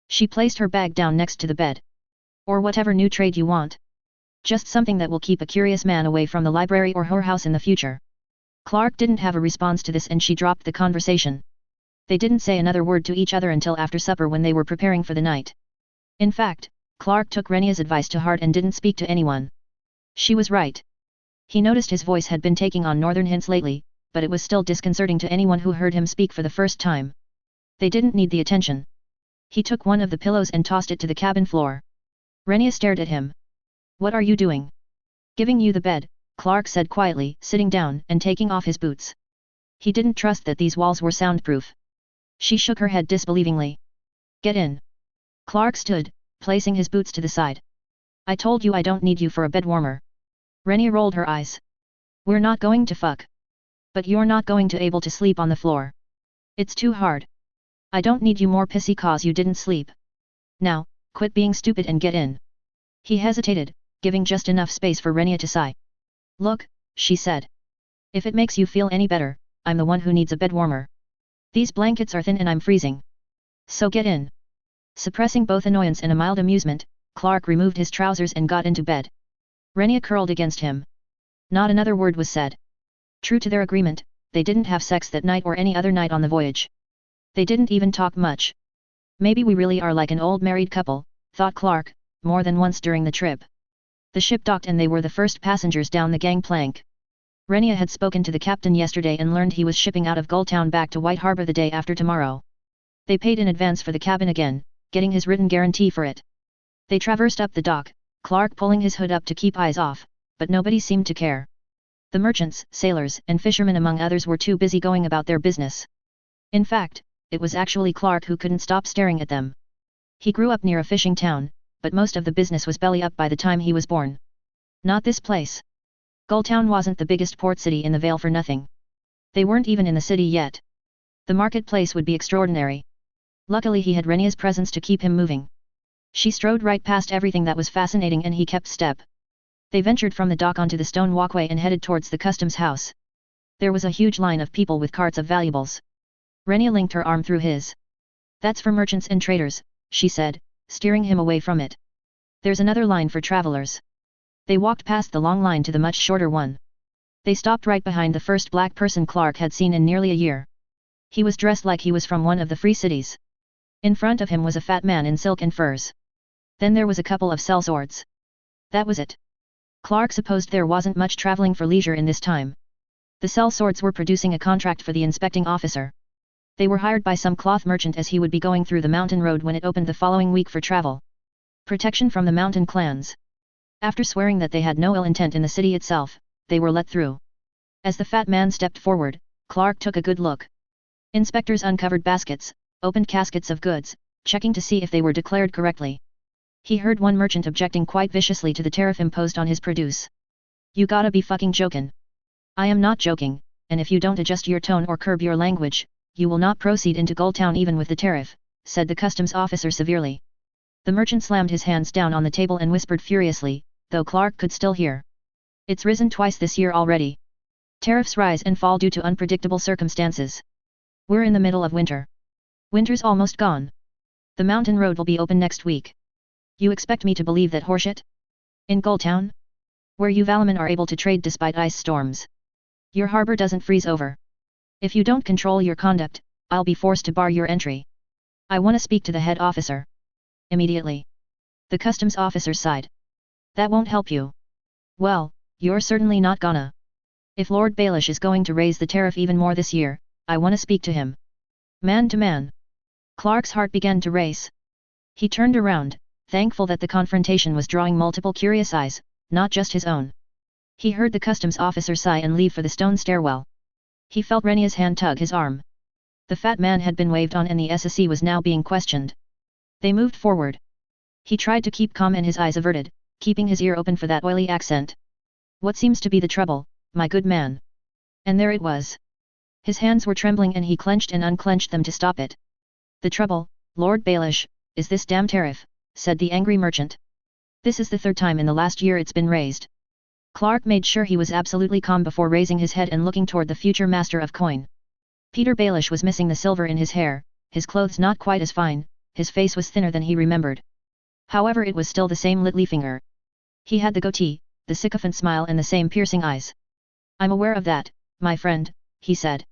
She placed her bag down next to the bed. "Or whatever new trade you want. Just something that will keep a curious man away from the library or whorehouse in the future." Clark didn't have a response to this and she dropped the conversation. They didn't say another word to each other until after supper when they were preparing for the night. In fact, Clark took Renia's advice to heart and didn't speak to anyone. She was right. He noticed his voice had been taking on northern hints lately, but it was still disconcerting to anyone who heard him speak for the first time. They didn't need the attention. He took one of the pillows and tossed it to the cabin floor. Renia stared at him. "What are you doing?" "Giving you the bed," Clark said quietly, sitting down and taking off his boots. He didn't trust that these walls were soundproof. She shook her head disbelievingly. "Get in." Clark stood, placing his boots to the side. "I told you I don't need you for a bed warmer." Renia rolled her eyes. "We're not going to fuck. But you're not going to able to sleep on the floor. It's too hard. I don't need you more pissy cause you didn't sleep. Now, quit being stupid and get in." He hesitated, giving just enough space for Renia to sigh. "Look," she said. "If it makes you feel any better, I'm the one who needs a bed warmer. These blankets are thin and I'm freezing. So get in." Suppressing both annoyance and a mild amusement, Clark removed his trousers and got into bed. Renia curled against him. Not another word was said. True to their agreement, they didn't have sex that night or any other night on the voyage. They didn't even talk much. Maybe we really are like an old married couple, thought Clark, more than once during the trip. The ship docked and they were the first passengers down the gangplank. Renia had spoken to the captain yesterday and learned he was shipping out of Gulltown back to White Harbor the day after tomorrow. They paid in advance for the cabin again, getting his written guarantee for it. They traversed up the dock, Clark pulling his hood up to keep eyes off, but nobody seemed to care. The merchants, sailors, and fishermen among others were too busy going about their business. In fact, it was actually Clark who couldn't stop staring at them. He grew up near a fishing town, but most of the business was belly up by the time he was born. Not this place. Gulltown wasn't the biggest port city in the Vale for nothing. They weren't even in the city yet. The marketplace would be extraordinary. Luckily he had Renia's presence to keep him moving. She strode right past everything that was fascinating and he kept step. They ventured from the dock onto the stone walkway and headed towards the customs house. There was a huge line of people with carts of valuables. Renia linked her arm through his. That's for merchants and traders, she said, steering him away from it. There's another line for travelers. They walked past the long line to the much shorter one. They stopped right behind the first black person Clark had seen in nearly a year. He was dressed like he was from one of the free cities. In front of him was a fat man in silk and furs. Then there was a couple of sellswords. That was it. Clark supposed there wasn't much traveling for leisure in this time. The sellswords were producing a contract for the inspecting officer. They were hired by some cloth merchant as he would be going through the mountain road when it opened the following week for travel. Protection from the mountain clans. After swearing that they had no ill intent in the city itself, they were let through. As the fat man stepped forward, Clark took a good look. Inspectors uncovered baskets, opened caskets of goods, checking to see if they were declared correctly. He heard one merchant objecting quite viciously to the tariff imposed on his produce. You gotta be fucking jokin'. I am not joking, and if you don't adjust your tone or curb your language, you will not proceed into Gulltown even with the tariff, said the customs officer severely. The merchant slammed his hands down on the table and whispered furiously, though Clark could still hear. It's risen twice this year already. Tariffs rise and fall due to unpredictable circumstances. We're in the middle of winter. Winter's almost gone. The mountain road will be open next week. You expect me to believe that horseshit? In Gulltown? Where you Valaman are able to trade despite ice storms. Your harbor doesn't freeze over. If you don't control your conduct, I'll be forced to bar your entry. I want to speak to the head officer. Immediately. The customs officer sighed. That won't help you. Well, you're certainly not gonna. If Lord Baelish is going to raise the tariff even more this year, I want to speak to him. Man to man. Clark's heart began to race. He turned around, thankful that the confrontation was drawing multiple curious eyes, not just his own. He heard the customs officer sigh and leave for the stone stairwell. He felt Renia's hand tug his arm. The fat man had been waved on and the SSE was now being questioned. They moved forward. He tried to keep calm and his eyes averted, keeping his ear open for that oily accent. What seems to be the trouble, my good man? And there it was. His hands were trembling and he clenched and unclenched them to stop it. The trouble, Lord Baelish, is this damn tariff, said the angry merchant. This is the third time in the last year it's been raised. Clark made sure he was absolutely calm before raising his head and looking toward the future master of coin. Peter Baelish was missing the silver in his hair, his clothes not quite as fine, his face was thinner than he remembered. However, it was still the same Littlefinger. He had the goatee, the sycophant smile and the same piercing eyes. I'm aware of that, my friend, he said.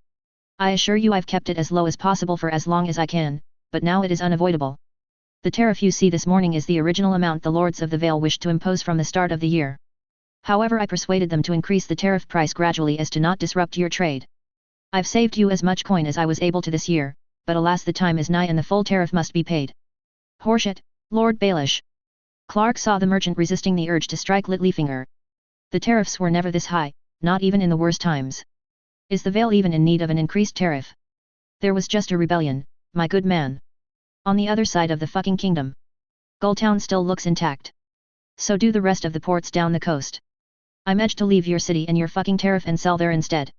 I assure you I've kept it as low as possible for as long as I can, but now it is unavoidable. The tariff you see this morning is the original amount the Lords of the Vale wished to impose from the start of the year. However, I persuaded them to increase the tariff price gradually as to not disrupt your trade. I've saved you as much coin as I was able to this year, but alas, the time is nigh and the full tariff must be paid. Horseshit, Lord Baelish. Clark saw the merchant resisting the urge to strike Littlefinger. The tariffs were never this high, not even in the worst times. Is the Vale even in need of an increased tariff? There was just a rebellion, my good man. On the other side of the fucking kingdom. Gulltown still looks intact. So do the rest of the ports down the coast. I'm edged to leave your city and your fucking tariff and sell there instead.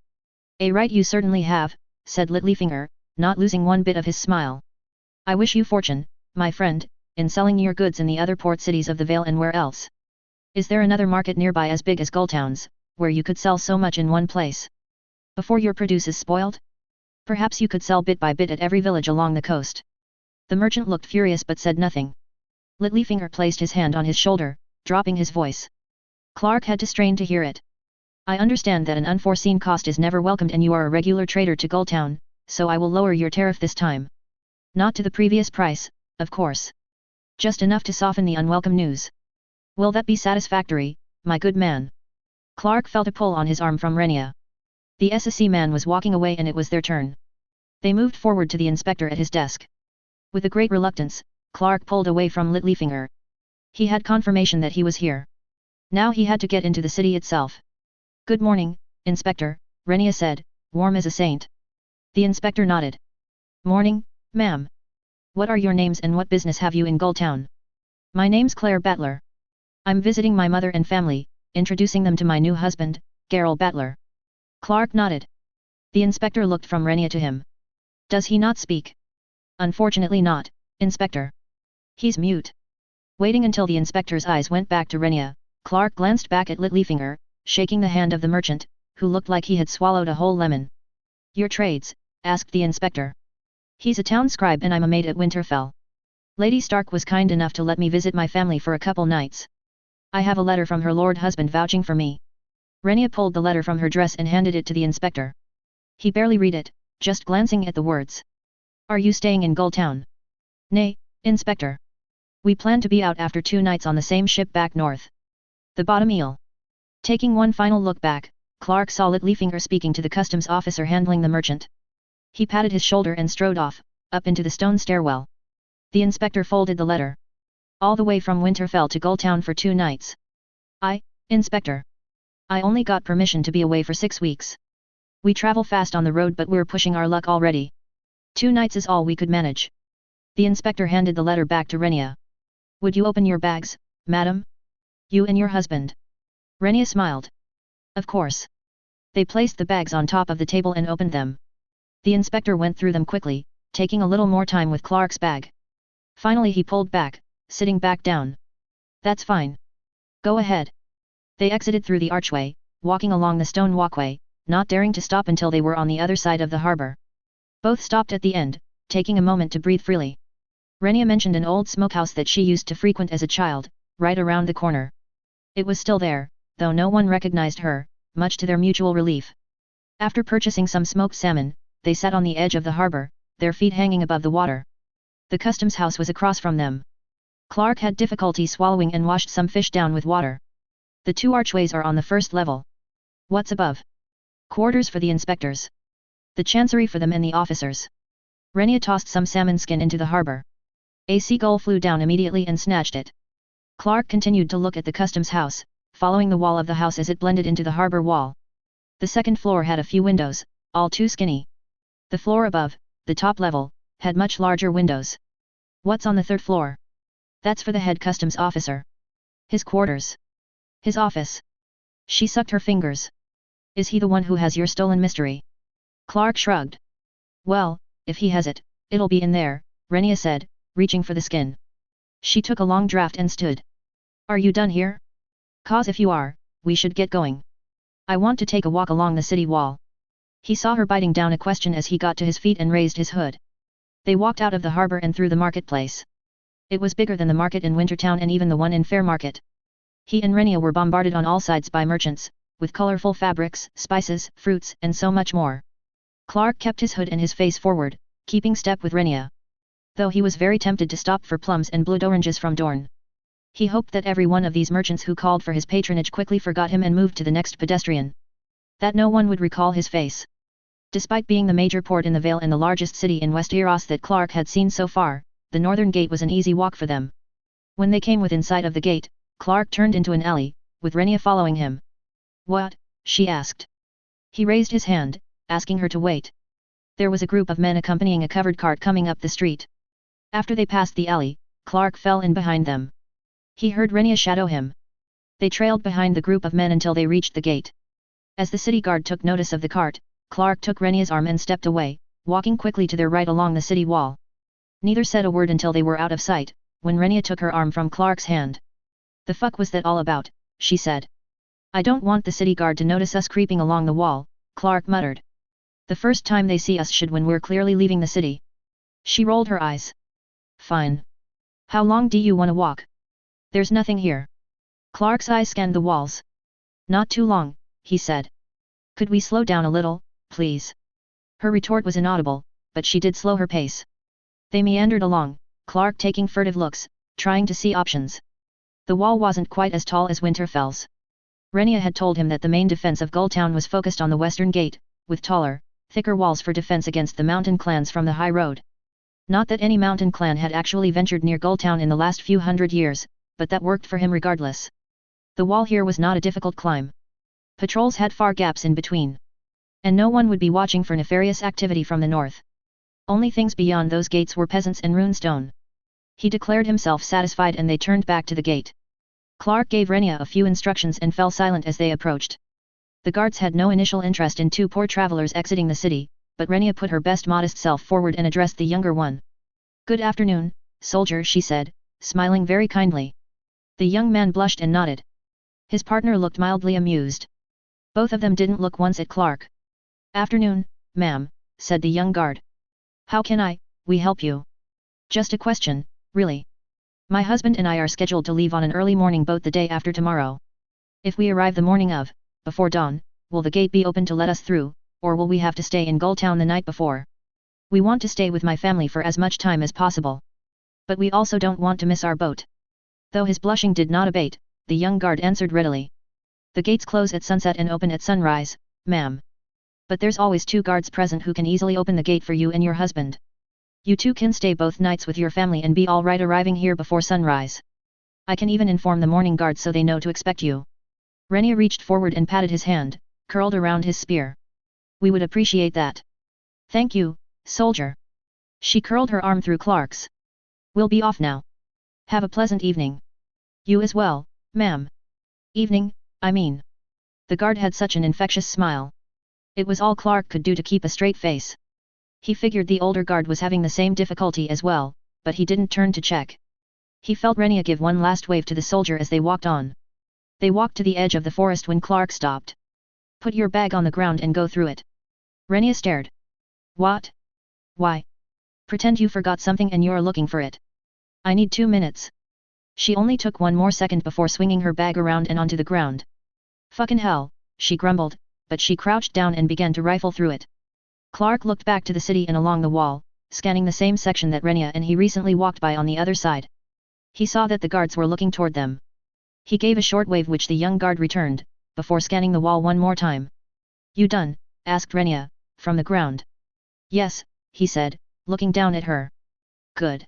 A right you certainly have, said Littlefinger, not losing one bit of his smile. I wish you fortune, my friend, in selling your goods in the other port cities of the Vale and where else. Is there another market nearby as big as Gulltown's, where you could sell so much in one place? Before your produce is spoiled? Perhaps you could sell bit by bit at every village along the coast. The merchant looked furious but said nothing. Littlefinger placed his hand on his shoulder, dropping his voice. Clark had to strain to hear it. I understand that an unforeseen cost is never welcomed and you are a regular trader to Gulltown, so I will lower your tariff this time. Not to the previous price, of course. Just enough to soften the unwelcome news. Will that be satisfactory, my good man? Clark felt a pull on his arm from Renia. The SSC man was walking away and it was their turn. They moved forward to the inspector at his desk. With a great reluctance, Clark pulled away from Littlefinger. He had confirmation that he was here. Now he had to get into the city itself. Good morning, Inspector, Renia said, warm as a saint. The inspector nodded. Morning, ma'am. What are your names and what business have you in Gulltown? My name's Claire Battler. I'm visiting my mother and family, introducing them to my new husband, Gerald Battler. Clark nodded. The inspector looked from Renia to him. Does he not speak? Unfortunately not, Inspector. He's mute. Waiting until the inspector's eyes went back to Renia, Clark glanced back at Littlefinger, shaking the hand of the merchant, who looked like he had swallowed a whole lemon. Your trades? Asked the inspector. He's a town scribe and I'm a maid at Winterfell. Lady Stark was kind enough to let me visit my family for a couple nights. I have a letter from her lord husband vouching for me. Renia pulled the letter from her dress and handed it to the inspector. He barely read it, just glancing at the words. Are you staying in Gulltown? Nay, Inspector. We plan to be out after 2 nights on the same ship back north. The bottom eel. Taking one final look back, Clark saw Littlefinger speaking to the customs officer handling the merchant. He patted his shoulder and strode off, up into the stone stairwell. The inspector folded the letter. All the way from Winterfell to Gulltown for 2 nights. Inspector. I only got permission to be away for 6 weeks. We travel fast on the road but we're pushing our luck already. 2 nights is all we could manage. The inspector handed the letter back to Renia. Would you open your bags, madam? You and your husband. Renia smiled. Of course. They placed the bags on top of the table and opened them. The inspector went through them quickly, taking a little more time with Clark's bag. Finally he pulled back, sitting back down. That's fine. Go ahead. They exited through the archway, walking along the stone walkway, not daring to stop until they were on the other side of the harbor. Both stopped at the end, taking a moment to breathe freely. Renia mentioned an old smokehouse that she used to frequent as a child, right around the corner. It was still there, though no one recognized her, much to their mutual relief. After purchasing some smoked salmon, they sat on the edge of the harbor, their feet hanging above the water. The customs house was across from them. Clark had difficulty swallowing and washed some fish down with water. The 2 archways are on the first level. What's above? Quarters for the inspectors. The chancery for them and the officers. Renia tossed some salmon skin into the harbor. A seagull flew down immediately and snatched it. Clark continued to look at the customs house, following the wall of the house as it blended into the harbor wall. The second floor had a few windows, all too skinny. The floor above, the top level, had much larger windows. What's on the 3rd floor? That's for the head customs officer. His quarters. His office. She sucked her fingers. Is he the one who has your stolen mystery? Clark shrugged. Well, if he has it, it'll be in there, Renia said, reaching for the skin. She took a long draught and stood. Are you done here? 'Cause if you are, we should get going. I want to take a walk along the city wall. He saw her biting down a question as he got to his feet and raised his hood. They walked out of the harbor and through the marketplace. It was bigger than the market in Wintertown and even the one in Fairmarket. He and Renia were bombarded on all sides by merchants, with colorful fabrics, spices, fruits, and so much more. Clark kept his hood and his face forward, keeping step with Renia. Though he was very tempted to stop for plums and blood oranges from Dorne. He hoped that every one of these merchants who called for his patronage quickly forgot him and moved to the next pedestrian. That no one would recall his face. Despite being the major port in the Vale and the largest city in Westeros that Clark had seen so far, the northern gate was an easy walk for them. When they came within sight of the gate, Clark turned into an alley, with Renia following him. What? She asked. He raised his hand, asking her to wait. There was a group of men accompanying a covered cart coming up the street. After they passed the alley, Clark fell in behind them. He heard Renia shadow him. They trailed behind the group of men until they reached the gate. As the city guard took notice of the cart, Clark took Renia's arm and stepped away, walking quickly to their right along the city wall. Neither said a word until they were out of sight, when Renia took her arm from Clark's hand. The fuck was that all about, she said. I don't want the city guard to notice us creeping along the wall, Clark muttered. The first time they see us should when we're clearly leaving the city. She rolled her eyes. Fine. How long do you want to walk? There's nothing here. Clark's eyes scanned the walls. Not too long, he said. Could we slow down a little, please? Her retort was inaudible, but she did slow her pace. They meandered along, Clark taking furtive looks, trying to see options. The wall wasn't quite as tall as Winterfell's. Rhaenyra had told him that the main defense of Gulltown was focused on the western gate, with taller, thicker walls for defense against the mountain clans from the high road. Not that any mountain clan had actually ventured near Gulltown in the last few hundred years, but that worked for him regardless. The wall here was not a difficult climb. Patrols had far gaps in between. And no one would be watching for nefarious activity from the north. Only things beyond those gates were peasants and runestone. He declared himself satisfied and they turned back to the gate. Clark gave Rhaenyra a few instructions and fell silent as they approached. The guards had no initial interest in two poor travelers exiting the city, but Rhaenyra put her best modest self forward and addressed the younger one. "Good afternoon, soldier," she said, smiling very kindly. The young man blushed and nodded. His partner looked mildly amused. Both of them didn't look once at Clark. "Afternoon, ma'am," said the young guard. "How can we help you?" "Just a question, really. My husband and I are scheduled to leave on an early morning boat the day after tomorrow. If we arrive the morning of, before dawn, will the gate be open to let us through, or will we have to stay in Gulltown the night before? We want to stay with my family for as much time as possible. But we also don't want to miss our boat." Though his blushing did not abate, the young guard answered readily. "The gates close at sunset and open at sunrise, ma'am. But there's always two guards present who can easily open the gate for you and your husband. You two can stay both nights with your family and be all right arriving here before sunrise. I can even inform the morning guard so they know to expect you." Rhaenyra reached forward and patted his hand, curled around his spear. "We would appreciate that. Thank you, soldier." She curled her arm through Clark's. "We'll be off now. Have a pleasant evening." "You as well, ma'am." "Evening, I mean." The guard had such an infectious smile. It was all Clark could do to keep a straight face. He figured the older guard was having the same difficulty as well, but he didn't turn to check. He felt Rhaenyra give one last wave to the soldier as they walked on. They walked to the edge of the forest when Clark stopped. "Put your bag on the ground and go through it." Rhaenyra stared. "What? Why? Pretend you forgot something and you're looking for it. I need 2 minutes." She only took one more second before swinging her bag around and onto the ground. "Fucking hell," she grumbled, but she crouched down and began to rifle through it. Clark looked back to the city and along the wall, scanning the same section that Rhaenyra and he recently walked by on the other side. He saw that the guards were looking toward them. He gave a short wave which the young guard returned, before scanning the wall one more time. "You done?" asked Rhaenyra, from the ground. "Yes," he said, looking down at her. "Good."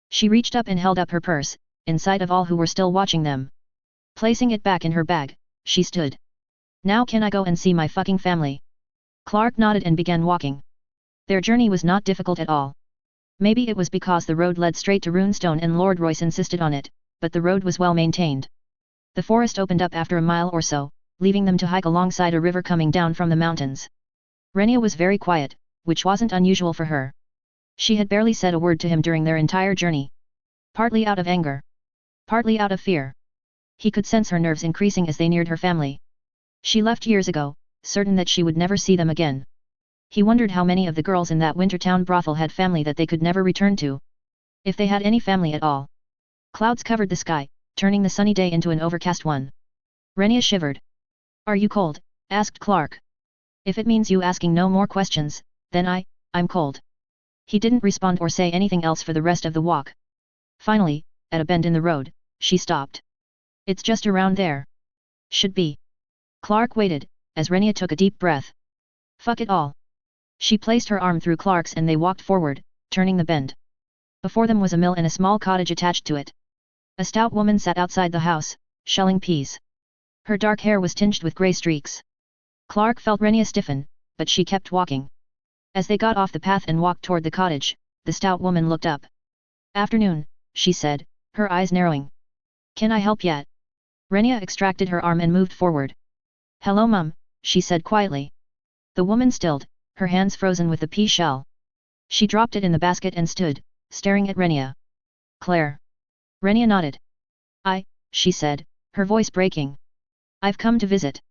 She reached up and held up her purse, in sight of all who were still watching them. Placing it back in her bag, she stood. "Now can I go and see my fucking family?" Clark nodded and began walking. Their journey was not difficult at all. Maybe it was because the road led straight to Runestone and Lord Royce insisted on it, but the road was well maintained. The forest opened up after a mile or so, leaving them to hike alongside a river coming down from the mountains. Rhaenyra was very quiet, which wasn't unusual for her. She had barely said a word to him during their entire journey. Partly out of anger. Partly out of fear. He could sense her nerves increasing as they neared her family. She left years ago, certain that she would never see them again. He wondered how many of the girls in that Wintertown brothel had family that they could never return to. If they had any family at all. Clouds covered the sky, turning the sunny day into an overcast one. Rhaenyra shivered. "Are you cold?" asked Clark. "If it means you asking no more questions, then I'm cold." He didn't respond or say anything else for the rest of the walk. Finally, at a bend in the road, she stopped. "It's just around there. Should be." Clark waited, as Rhaenyra took a deep breath. "Fuck it all." She placed her arm through Clark's and they walked forward, turning the bend. Before them was a mill and a small cottage attached to it. A stout woman sat outside the house, shelling peas. Her dark hair was tinged with grey streaks. Clark felt Rhaenyra stiffen, but she kept walking. As they got off the path and walked toward the cottage, the stout woman looked up. "Afternoon," she said, her eyes narrowing. "Can I help yet?" Rhaenyra extracted her arm and moved forward. "Hello mum," she said quietly. The woman stilled, her hands frozen with the pea shell. She dropped it in the basket and stood, staring at Rhaenyra. "Claire." Rhaenyra nodded. She said, her voice breaking. "I've come to visit."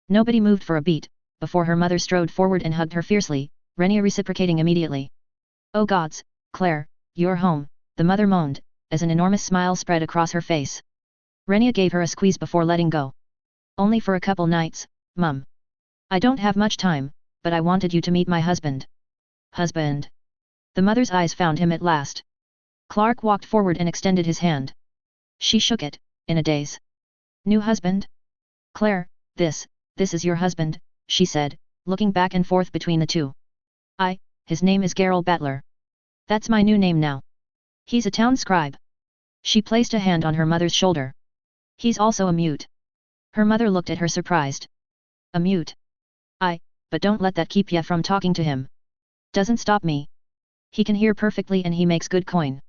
Nobody moved for a beat, before her mother strode forward and hugged her fiercely, Rhaenyra reciprocating immediately. "Oh gods, Claire, you're home," the mother moaned, as an enormous smile spread across her face. Rhaenyra gave her a squeeze before letting go. "Only for a couple nights, mum. I don't have much time, but I wanted you to meet my husband." "Husband?" The mother's eyes found him at last. Clark walked forward and extended his hand. She shook it, in a daze. New husband? Claire, this is your husband, she said, looking back and forth between the two. His name is Geralt Battler. That's my new name now. He's a town scribe. She placed a hand on her mother's shoulder. He's also a mute. Her mother looked at her surprised. A mute? But don't let that keep ya from talking to him. Doesn't stop me. He can hear perfectly and he makes good coin.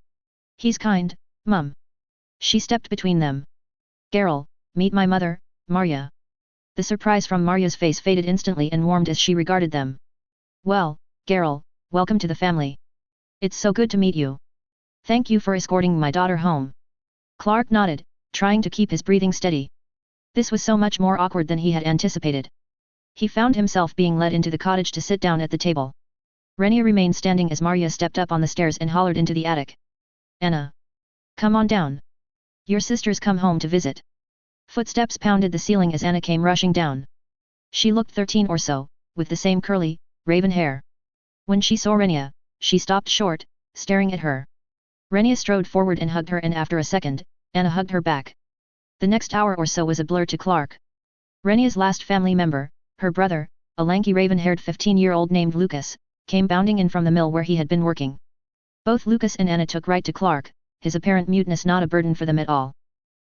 He's kind, Mum. She stepped between them. Geralt, meet my mother, Marya. The surprise from Marya's face faded instantly and warmed as she regarded them. Well, Geralt, welcome to the family. It's so good to meet you. Thank you for escorting my daughter home. Clark nodded, trying to keep his breathing steady. This was so much more awkward than he had anticipated. He found himself being led into the cottage to sit down at the table. Renia remained standing as Marya stepped up on the stairs and hollered into the attic. Anna! Come on down. Your sister's come home to visit. Footsteps pounded the ceiling as Anna came rushing down. She looked 13 or so, with the same curly, raven hair. When she saw Renia, she stopped short, staring at her. Renia strode forward and hugged her, and after a second, Anna hugged her back. The next hour or so was a blur to Clark. Renia's last family member, her brother, a lanky raven-haired 15-year-old named Lucas, came bounding in from the mill where he had been working. Both Lucas and Anna took right to Clark, his apparent muteness not a burden for them at all.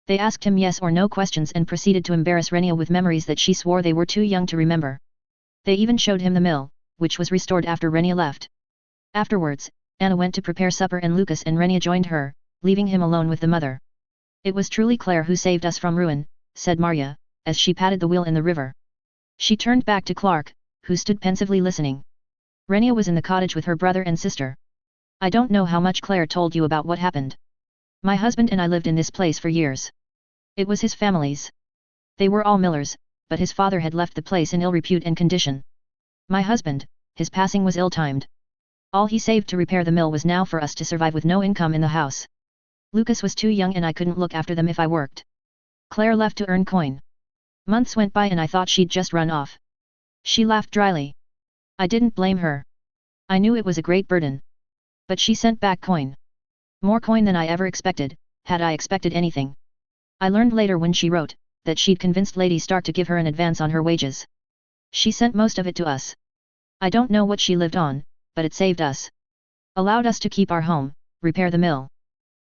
They asked him yes or no questions and proceeded to embarrass Renia with memories that she swore they were too young to remember. They even showed him the mill, which was restored after Renia left. Afterwards, Anna went to prepare supper and Lucas and Renia joined her, leaving him alone with the mother. It was truly Claire who saved us from ruin, said Marya, as she patted the wheel in the river. She turned back to Clark, who stood pensively listening. Renia was in the cottage with her brother and sister. I don't know how much Claire told you about what happened. My husband and I lived in this place for years. It was his family's. They were all millers, but his father had left the place in ill repute and condition. My husband, his passing was ill-timed. All he saved to repair the mill was now for us to survive with no income in the house. Lucas was too young and I couldn't look after them if I worked. Claire left to earn coin. Months went by and I thought she'd just run off. She laughed dryly. I didn't blame her. I knew it was a great burden. But she sent back coin. More coin than I ever expected, had I expected anything. I learned later when she wrote, that she'd convinced Lady Stark to give her an advance on her wages. She sent most of it to us. I don't know what she lived on, but it saved us. Allowed us to keep our home, repair the mill.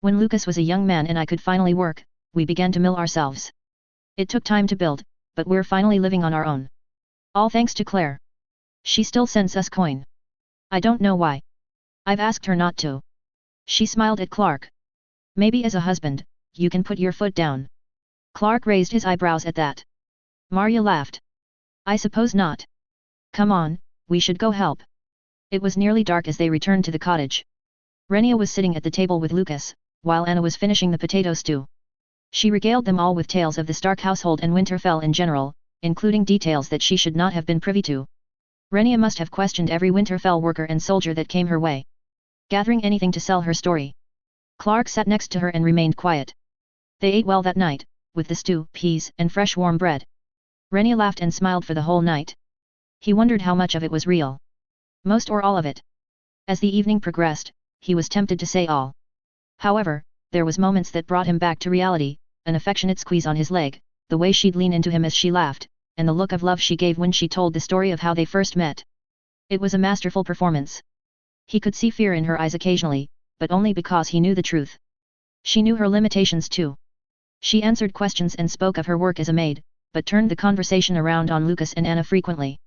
When Lucas was a young man and I could finally work, we began to mill ourselves. It took time to build, but we're finally living on our own. All thanks to Claire. She still sends us coin. I don't know why. I've asked her not to. She smiled at Clark. Maybe as a husband, you can put your foot down. Clark raised his eyebrows at that. Marya laughed. I suppose not. Come on, we should go help. It was nearly dark as they returned to the cottage. Renia was sitting at the table with Lucas, while Anna was finishing the potato stew. She regaled them all with tales of the Stark household and Winterfell in general, including details that she should not have been privy to. Renia must have questioned every Winterfell worker and soldier that came her way, gathering anything to sell her story. Clark sat next to her and remained quiet. They ate well that night, with the stew, peas, and fresh warm bread. Renia laughed and smiled for the whole night. He wondered how much of it was real. Most or all of it. As the evening progressed, he was tempted to say all. However, there was moments that brought him back to reality, an affectionate squeeze on his leg, the way she'd lean into him as she laughed, and the look of love she gave when she told the story of how they first met. It was a masterful performance. He could see fear in her eyes occasionally, but only because he knew the truth. She knew her limitations too. She answered questions and spoke of her work as a maid, but turned the conversation around on Lucas and Anna frequently.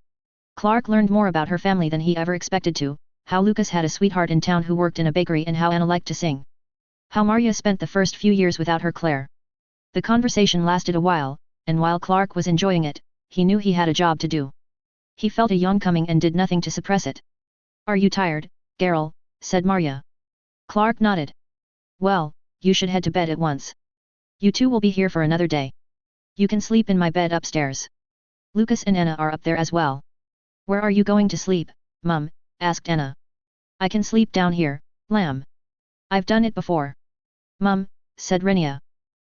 Clark learned more about her family than he ever expected to, how Lucas had a sweetheart in town who worked in a bakery and how Anna liked to sing. How Marya spent the first few years without her Claire. The conversation lasted a while, and while Clark was enjoying it, he knew he had a job to do. He felt a yawn coming and did nothing to suppress it. Are you tired, Geralt? Said Marya. Clark nodded. Well, you should head to bed at once. You two will be here for another day. You can sleep in my bed upstairs. Lucas and Anna are up there as well. Where are you going to sleep, Mum? Asked Anna. I can sleep down here, lamb. I've done it before. Mum, said Renia.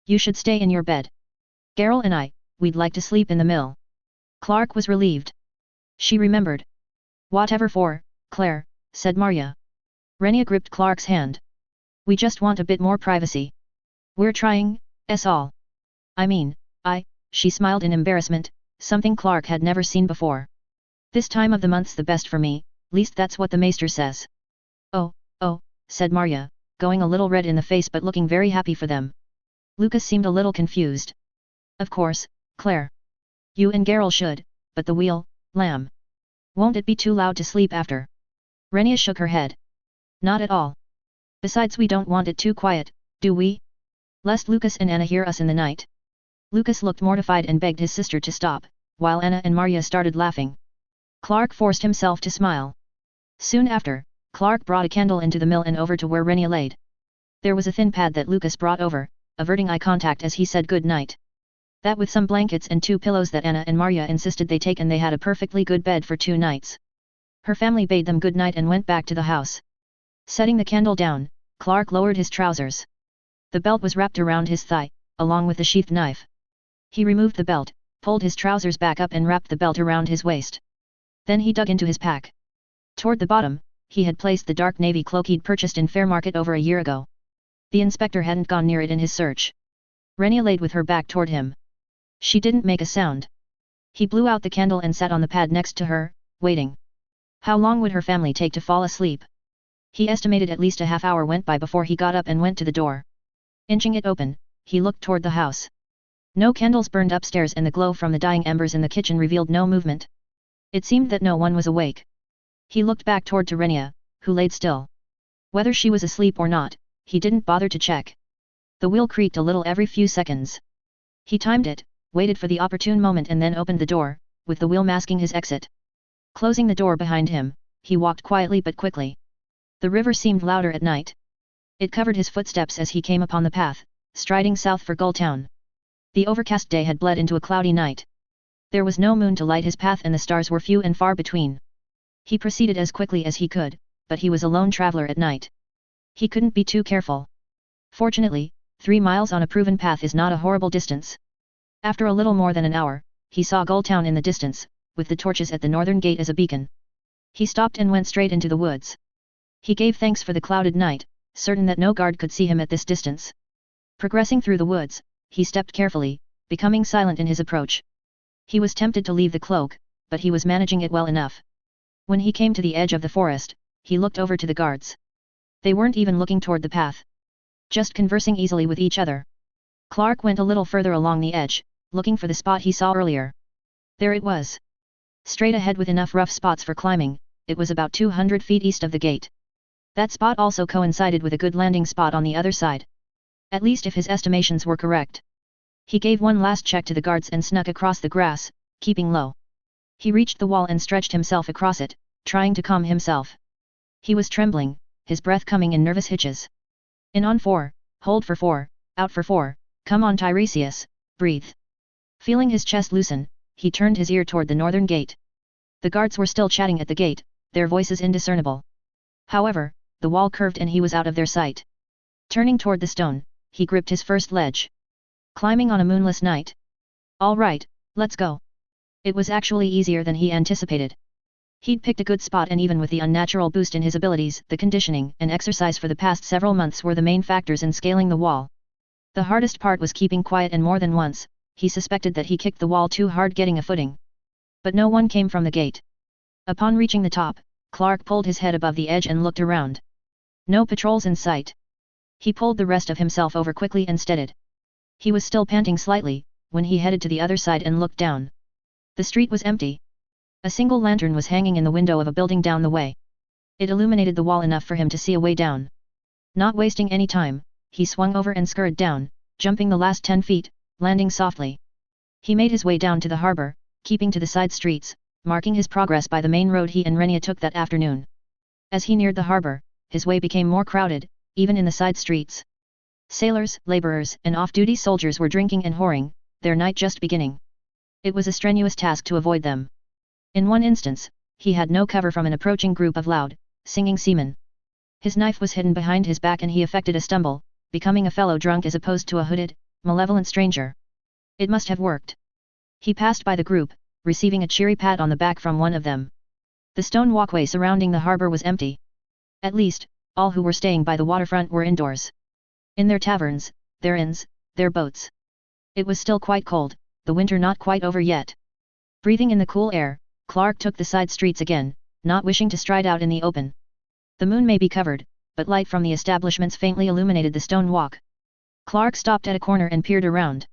You should stay in your bed. Geralt and we'd like to sleep in the mill. Clark was relieved. She remembered. Whatever for, Claire, said Marya. Renia gripped Clark's hand. We just want a bit more privacy. We're trying, all. I mean, she smiled in embarrassment, something Clark had never seen before. This time of the month's the best for me, least that's what the maester says. Oh, said Marya, going a little red in the face but looking very happy for them. Lucas seemed a little confused. Of course, Claire. You and Geralt should, but the wheel, lamb. Won't it be too loud to sleep after? Renia shook her head. Not at all. Besides we don't want it too quiet, do we? Lest Lucas and Anna hear us in the night. Lucas looked mortified and begged his sister to stop, while Anna and Marya started laughing. Clark forced himself to smile. Soon after, Clark brought a candle into the mill and over to where Renia laid. There was a thin pad that Lucas brought over, averting eye contact as he said good night. That with some blankets and 2 pillows that Anna and Marya insisted they take, and they had a perfectly good bed for 2 nights. Her family bade them good night and went back to the house. Setting the candle down, Clark lowered his trousers. The belt was wrapped around his thigh, along with the sheathed knife. He removed the belt, pulled his trousers back up and wrapped the belt around his waist. Then he dug into his pack. Toward the bottom, he had placed the dark navy cloak he'd purchased in Fairmarket over a year ago. The inspector hadn't gone near it in his search. Renia laid with her back toward him. She didn't make a sound. He blew out the candle and sat on the pad next to her, waiting. How long would her family take to fall asleep? He estimated at least a half hour went by before he got up and went to the door. Inching it open, he looked toward the house. No candles burned upstairs and the glow from the dying embers in the kitchen revealed no movement. It seemed that no one was awake. He looked back toward to Renia, who laid still. Whether she was asleep or not, he didn't bother to check. The wheel creaked a little every few seconds. He timed it, waited for the opportune moment and then opened the door, with the wheel masking his exit. Closing the door behind him, he walked quietly but quickly. The river seemed louder at night. It covered his footsteps as he came upon the path, striding south for Gulltown. The overcast day had bled into a cloudy night. There was no moon to light his path and the stars were few and far between. He proceeded as quickly as he could, but he was a lone traveler at night. He couldn't be too careful. Fortunately, 3 miles on a proven path is not a horrible distance. After a little more than an hour, he saw Gulltown in the distance, with the torches at the northern gate as a beacon. He stopped and went straight into the woods. He gave thanks for the clouded night, certain that no guard could see him at this distance. Progressing through the woods, he stepped carefully, becoming silent in his approach. He was tempted to leave the cloak, but he was managing it well enough. When he came to the edge of the forest, he looked over to the guards. They weren't even looking toward the path. Just conversing easily with each other. Clark went a little further along the edge, looking for the spot he saw earlier. There it was. Straight ahead with enough rough spots for climbing, it was about 200 feet east of the gate. That spot also coincided with a good landing spot on the other side. At least if his estimations were correct. He gave one last check to the guards and snuck across the grass, keeping low. He reached the wall and stretched himself across it, trying to calm himself. He was trembling, his breath coming in nervous hitches. In on 4, hold for 4, out for 4, come on Tiresias, breathe. Feeling his chest loosen, he turned his ear toward the northern gate. The guards were still chatting at the gate, their voices indiscernible. However, the wall curved and he was out of their sight. Turning toward the stone, he gripped his first ledge. Climbing on a moonless night? All right, let's go. It was actually easier than he anticipated. He'd picked a good spot, and even with the unnatural boost in his abilities, the conditioning and exercise for the past several months were the main factors in scaling the wall. The hardest part was keeping quiet, and more than once, he suspected that he kicked the wall too hard getting a footing. But no one came from the gate. Upon reaching the top, Clark pulled his head above the edge and looked around. No patrols in sight. He pulled the rest of himself over quickly and steadied. He was still panting slightly, when he headed to the other side and looked down. The street was empty. A single lantern was hanging in the window of a building down the way. It illuminated the wall enough for him to see a way down. Not wasting any time, he swung over and scurried down, jumping the last 10 feet, landing softly. He made his way down to the harbor, keeping to the side streets, marking his progress by the main road he and Renia took that afternoon. As he neared the harbor, his way became more crowded, even in the side streets. Sailors, laborers, and off-duty soldiers were drinking and whoring, their night just beginning. It was a strenuous task to avoid them. In one instance, he had no cover from an approaching group of loud, singing seamen. His knife was hidden behind his back and he effected a stumble, becoming a fellow drunk as opposed to a hooded, malevolent stranger. It must have worked. He passed by the group, receiving a cheery pat on the back from one of them. The stone walkway surrounding the harbor was empty. At least, All who were staying by the waterfront were indoors. In their taverns, their inns, their boats. It was still quite cold, the winter not quite over yet. Breathing in the cool air, Clark took the side streets again, not wishing to stride out in the open. The moon may be covered, but light from the establishments faintly illuminated the stone walk. Clark stopped at a corner and peered around.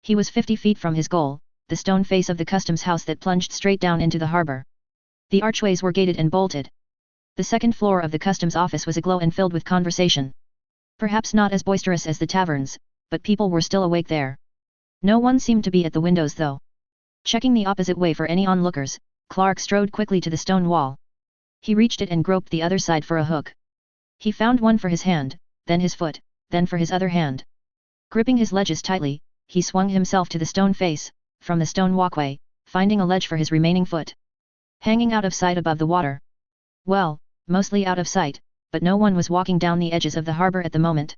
He was 50 feet from his goal, the stone face of the customs house that plunged straight down into the harbor. The archways were gated and bolted. The second floor of the customs office was aglow and filled with conversation. Perhaps not as boisterous as the taverns, but people were still awake there. No one seemed to be at the windows though. Checking the opposite way for any onlookers, Clark strode quickly to the stone wall. He reached it and groped the other side for a hook. He found one for his hand, then his foot, then for his other hand. Gripping his ledges tightly, he swung himself to the stone face, from the stone walkway, finding a ledge for his remaining foot. Hanging out of sight above the water. Well, mostly out of sight, but no one was walking down the edges of the harbor at the moment.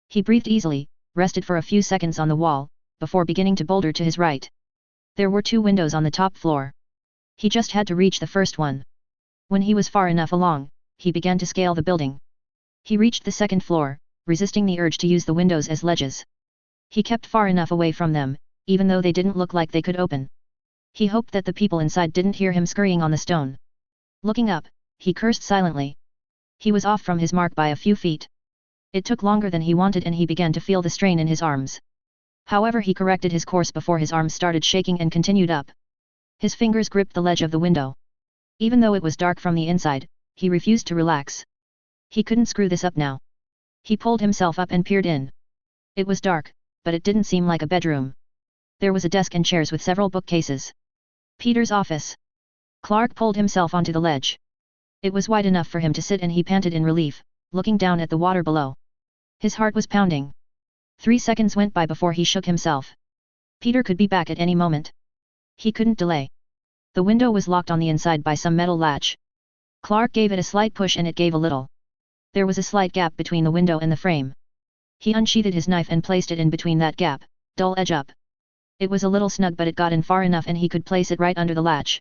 He breathed easily, rested for a few seconds on the wall, before beginning to boulder to his right. There were 2 windows on the top floor. He just had to reach the first one. When he was far enough along, he began to scale the building. He reached the second floor, resisting the urge to use the windows as ledges. He kept far enough away from them, even though they didn't look like they could open. He hoped that the people inside didn't hear him scurrying on the stone. Looking up, he cursed silently. He was off from his mark by a few feet. It took longer than he wanted and he began to feel the strain in his arms. However, he corrected his course before his arms started shaking and continued up. His fingers gripped the ledge of the window. Even though it was dark from the inside, he refused to relax. He couldn't screw this up now. He pulled himself up and peered in. It was dark, but it didn't seem like a bedroom. There was a desk and chairs with several bookcases. Peter's office. Clark pulled himself onto the ledge. It was wide enough for him to sit and he panted in relief, looking down at the water below. His heart was pounding. 3 seconds went by before he shook himself. Peter could be back at any moment. He couldn't delay. The window was locked on the inside by some metal latch. Clark gave it a slight push and it gave a little. There was a slight gap between the window and the frame. He unsheathed his knife and placed it in between that gap, dull edge up. It was a little snug but it got in far enough and he could place it right under the latch.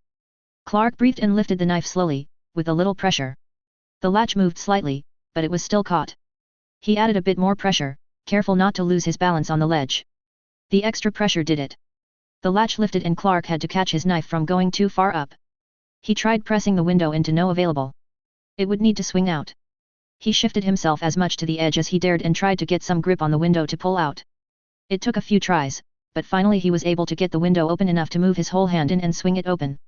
Clark breathed and lifted the knife slowly, with a little pressure. The latch moved slightly, but it was still caught. He added a bit more pressure, careful not to lose his balance on the ledge. The extra pressure did it. The latch lifted and Clark had to catch his knife from going too far up. He tried pressing the window into no available. It would need to swing out. He shifted himself as much to the edge as he dared and tried to get some grip on the window to pull out. It took a few tries, but finally he was able to get the window open enough to move his whole hand in and swing it open.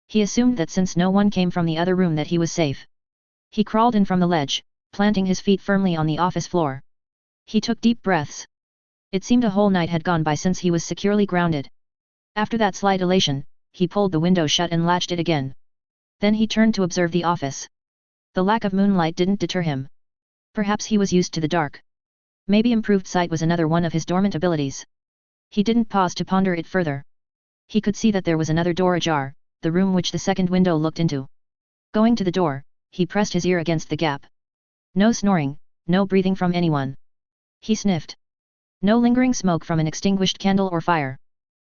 He assumed that since no one came from the other room that he was safe. He crawled in from the ledge, planting his feet firmly on the office floor. He took deep breaths. It seemed a whole night had gone by since he was securely grounded. After that slight elation, he pulled the window shut and latched it again. Then he turned to observe the office. The lack of moonlight didn't deter him. Perhaps he was used to the dark. Maybe improved sight was another one of his dormant abilities. He didn't pause to ponder it further. He could see that there was another door ajar, the room which the second window looked into. Going to the door, he pressed his ear against the gap. No snoring, no breathing from anyone. He sniffed. No lingering smoke from an extinguished candle or fire.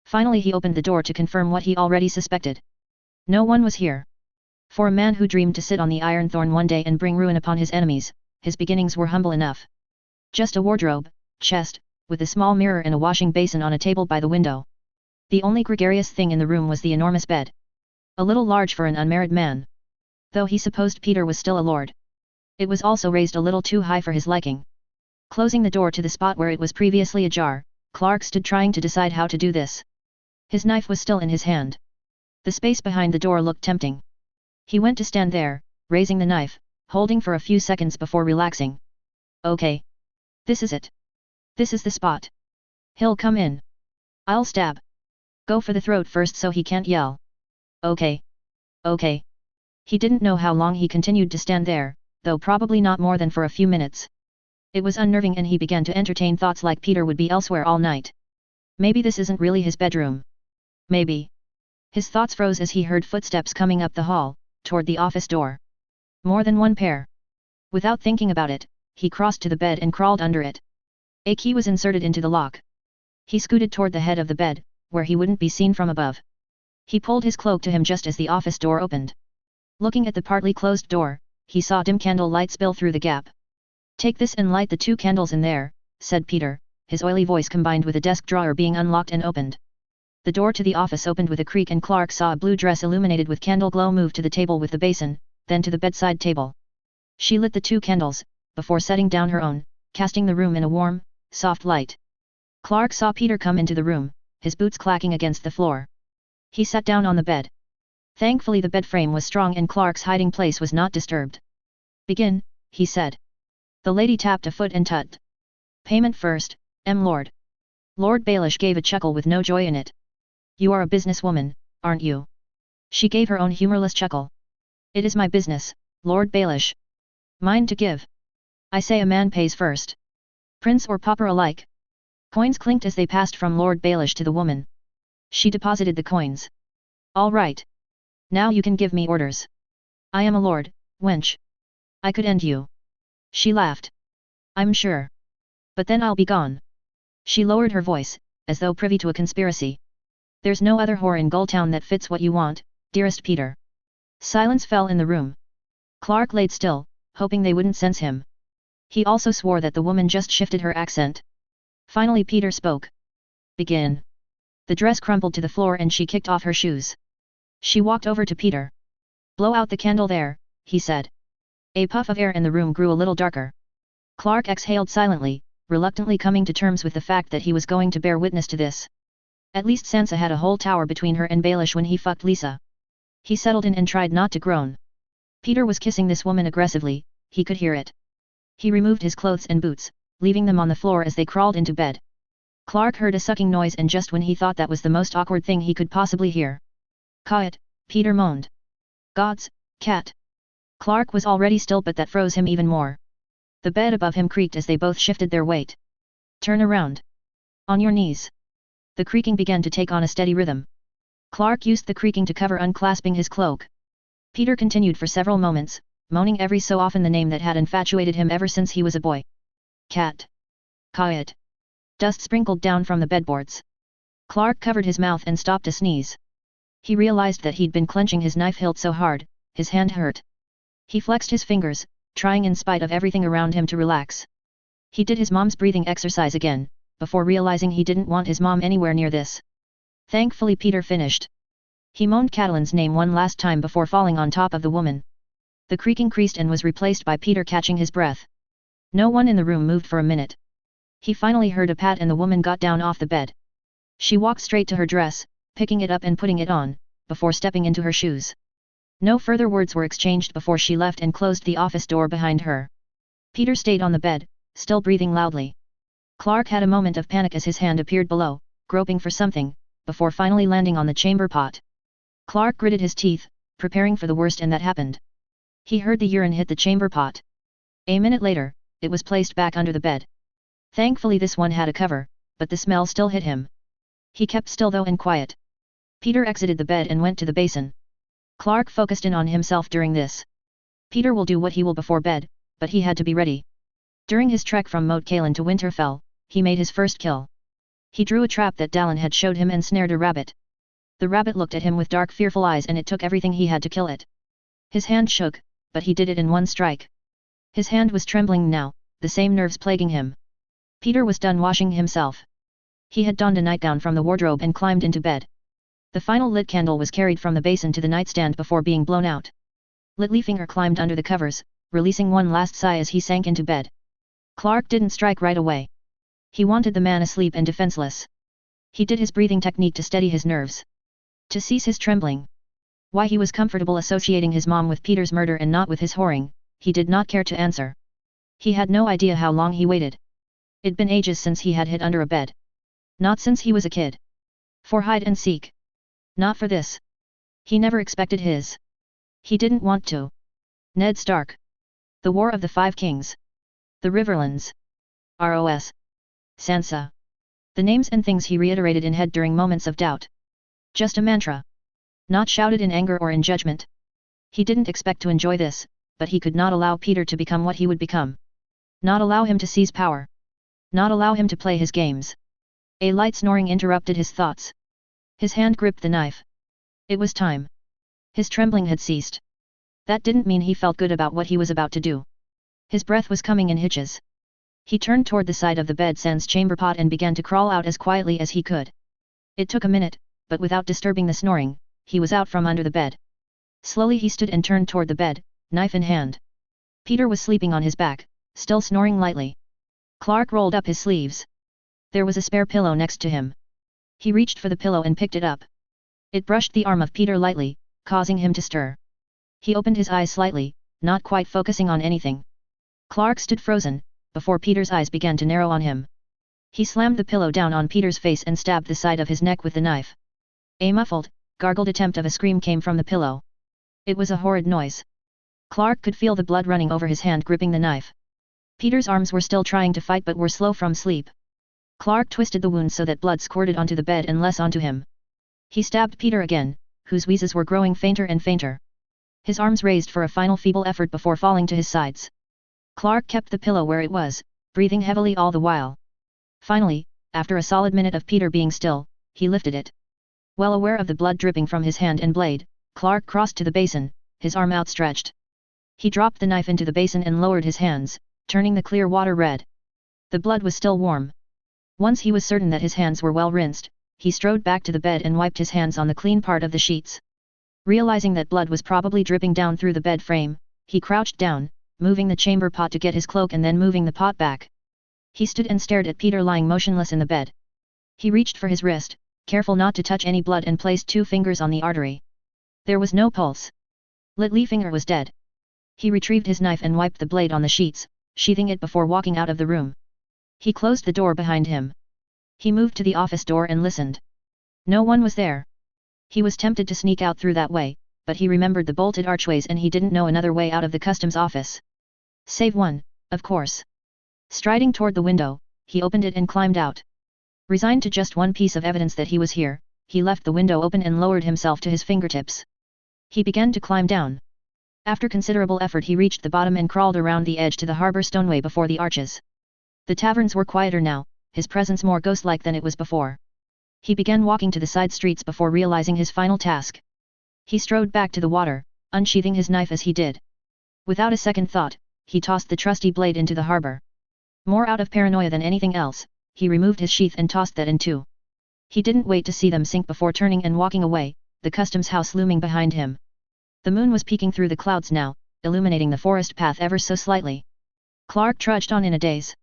Finally he opened the door to confirm what he already suspected. No one was here. For a man who dreamed to sit on the Iron Throne one day and bring ruin upon his enemies, his beginnings were humble enough. Just a wardrobe, chest, with a small mirror and a washing basin on a table by the window. The only gregarious thing in the room was the enormous bed. A little large for an unmarried man. Though he supposed Peter was still a lord. It was also raised a little too high for his liking. Closing the door to the spot where it was previously ajar, Clark stood trying to decide how to do this. His knife was still in his hand. The space behind the door looked tempting. He went to stand there, raising the knife, holding for a few seconds before relaxing. Okay. This is it. This is the spot. He'll come in. I'll stab. Go for the throat first so he can't yell. Okay. Okay. He didn't know how long he continued to stand there, though probably not more than for a few minutes. It was unnerving and he began to entertain thoughts like Peter would be elsewhere all night. Maybe this isn't really his bedroom. Maybe. His thoughts froze as he heard footsteps coming up the hall, toward the office door. More than one pair. Without thinking about it, he crossed to the bed and crawled under it. A key was inserted into the lock. He scooted toward the head of the bed, where he wouldn't be seen from above. He pulled his cloak to him just as the office door opened. Looking at the partly closed door, he saw dim candle light spill through the gap. "Take this and light the 2 candles in there," said Peter, his oily voice combined with a desk drawer being unlocked and opened. The door to the office opened with a creak and Clark saw a blue dress illuminated with candle glow move to the table with the basin, then to the bedside table. She lit the 2 candles, before setting down her own, casting the room in a warm, soft light. Clark saw Peter come into the room, his boots clacking against the floor. He sat down on the bed. Thankfully the bed frame was strong and Clark's hiding place was not disturbed. "Begin," he said. The lady tapped a foot and tutted. "Payment first, Lord." Lord Baelish gave a chuckle with no joy in it. "You are a businesswoman, aren't you?" She gave her own humorless chuckle. "It is my business, Lord Baelish. Mine to give. I say a man pays first. Prince or pauper alike." Coins clinked as they passed from Lord Baelish to the woman. She deposited the coins. "All right. Now you can give me orders. I am a lord, wench. I could end you." She laughed. "I'm sure. But then I'll be gone." She lowered her voice, as though privy to a conspiracy. "There's no other whore in Gulltown that fits what you want, dearest Peter." Silence fell in the room. Clark laid still, hoping they wouldn't sense him. He also swore that the woman just shifted her accent. Finally Peter spoke. "Begin." The dress crumpled to the floor and she kicked off her shoes. She walked over to Peter. "Blow out the candle there," he said. A puff of air in the room grew a little darker. Clark exhaled silently, reluctantly coming to terms with the fact that he was going to bear witness to this. At least Sansa had a whole tower between her and Baelish when he fucked Lisa. He settled in and tried not to groan. Peter was kissing this woman aggressively, he could hear it. He removed his clothes and boots, leaving them on the floor as they crawled into bed. Clark heard a sucking noise and just when he thought that was the most awkward thing he could possibly hear. "Quiet," Peter moaned. "Gods, cat." Clark was already still but that froze him even more. The bed above him creaked as they both shifted their weight. "Turn around. On your knees." The creaking began to take on a steady rhythm. Clark used the creaking to cover unclasping his cloak. Peter continued for several moments, moaning every so often the name that had infatuated him ever since he was a boy. "Cat. Quiet." Dust sprinkled down from the bedboards. Clark covered his mouth and stopped to sneeze. He realized that he'd been clenching his knife hilt so hard, his hand hurt. He flexed his fingers, trying in spite of everything around him to relax. He did his mom's breathing exercise again, before realizing he didn't want his mom anywhere near this. Thankfully Peter finished. He moaned Catelyn's name one last time before falling on top of the woman. The creak increased and was replaced by Peter catching his breath. No one in the room moved for a minute. He finally heard a pat and the woman got down off the bed. She walked straight to her dress, picking it up and putting it on, before stepping into her shoes. No further words were exchanged before she left and closed the office door behind her. Peter stayed on the bed, still breathing loudly. Clark had a moment of panic as his hand appeared below, groping for something, before finally landing on the chamber pot. Clark gritted his teeth, preparing for the worst and that happened. He heard the urine hit the chamber pot. A minute later, it was placed back under the bed. Thankfully this one had a cover, but the smell still hit him. He kept still though and quiet. Peter exited the bed and went to the basin. Clark focused in on himself during this. Peter will do what he will before bed, but he had to be ready. During his trek from Moat Cailin to Winterfell, he made his first kill. He drew a trap that Dallin had showed him and snared a rabbit. The rabbit looked at him with dark fearful eyes and it took everything he had to kill it. His hand shook, but he did it in one strike. His hand was trembling now, the same nerves plaguing him. Peter was done washing himself. He had donned a nightgown from the wardrobe and climbed into bed. The final lit candle was carried from the basin to the nightstand before being blown out. Littlefinger climbed under the covers, releasing one last sigh as he sank into bed. Clark didn't strike right away. He wanted the man asleep and defenseless. He did his breathing technique to steady his nerves. To cease his trembling. Why he was comfortable associating his mom with Peter's murder and not with his whoring, he did not care to answer. He had no idea how long he waited. It'd been ages since he had hid under a bed. Not since he was a kid. For hide and seek. Not for this. He never expected his. He didn't want to. Ned Stark. The War of the Five Kings. The Riverlands. ROS. Sansa. The names and things he reiterated in head during moments of doubt. Just a mantra. Not shouted in anger or in judgment. He didn't expect to enjoy this, but he could not allow Peter to become what he would become. Not allow him to seize power. Not allow him to play his games. A light snoring interrupted his thoughts. His hand gripped the knife. It was time. His trembling had ceased. That didn't mean he felt good about what he was about to do. His breath was coming in hitches. He turned toward the side of the bed sans chamber pot and began to crawl out as quietly as he could. It took a minute, but without disturbing the snoring, he was out from under the bed. Slowly he stood and turned toward the bed, knife in hand. Peter was sleeping on his back, still snoring lightly. Clark rolled up his sleeves. There was a spare pillow next to him. He reached for the pillow and picked it up. It brushed the arm of Peter lightly, causing him to stir. He opened his eyes slightly, not quite focusing on anything. Clark stood frozen, before Peter's eyes began to narrow on him. He slammed the pillow down on Peter's face and stabbed the side of his neck with the knife. A muffled, gargled attempt of a scream came from the pillow. It was a horrid noise. Clark could feel the blood running over his hand gripping the knife. Peter's arms were still trying to fight but were slow from sleep. Clark twisted the wound so that blood squirted onto the bed and less onto him. He stabbed Peter again, whose wheezes were growing fainter and fainter. His arms raised for a final feeble effort before falling to his sides. Clark kept the pillow where it was, breathing heavily all the while. Finally, after a solid minute of Peter being still, he lifted it. Well aware of the blood dripping from his hand and blade, Clark crossed to the basin, his arm outstretched. He dropped the knife into the basin and lowered his hands, turning the clear water red. The blood was still warm. Once he was certain that his hands were well rinsed, he strode back to the bed and wiped his hands on the clean part of the sheets. Realizing that blood was probably dripping down through the bed frame, he crouched down, moving the chamber pot to get his cloak and then moving the pot back. He stood and stared at Peter lying motionless in the bed. He reached for his wrist, careful not to touch any blood, and placed 2 fingers on the artery. There was no pulse. Little finger was dead. He retrieved his knife and wiped the blade on the sheets, sheathing it before walking out of the room. He closed the door behind him. He moved to the office door and listened. No one was there. He was tempted to sneak out through that way, but he remembered the bolted archways and he didn't know another way out of the customs office. Save one, of course. Striding toward the window, he opened it and climbed out. Resigned to just one piece of evidence that he was here, he left the window open and lowered himself to his fingertips. He began to climb down. After considerable effort he reached the bottom and crawled around the edge to the harbor stoneway before the arches. The taverns were quieter now, his presence more ghost-like than it was before. He began walking to the side streets before realizing his final task. He strode back to the water, unsheathing his knife as he did. Without a second thought, he tossed the trusty blade into the harbor. More out of paranoia than anything else, he removed his sheath and tossed that in too. He didn't wait to see them sink before turning and walking away, the customs house looming behind him. The moon was peeking through the clouds now, illuminating the forest path ever so slightly. Clark trudged on in a daze.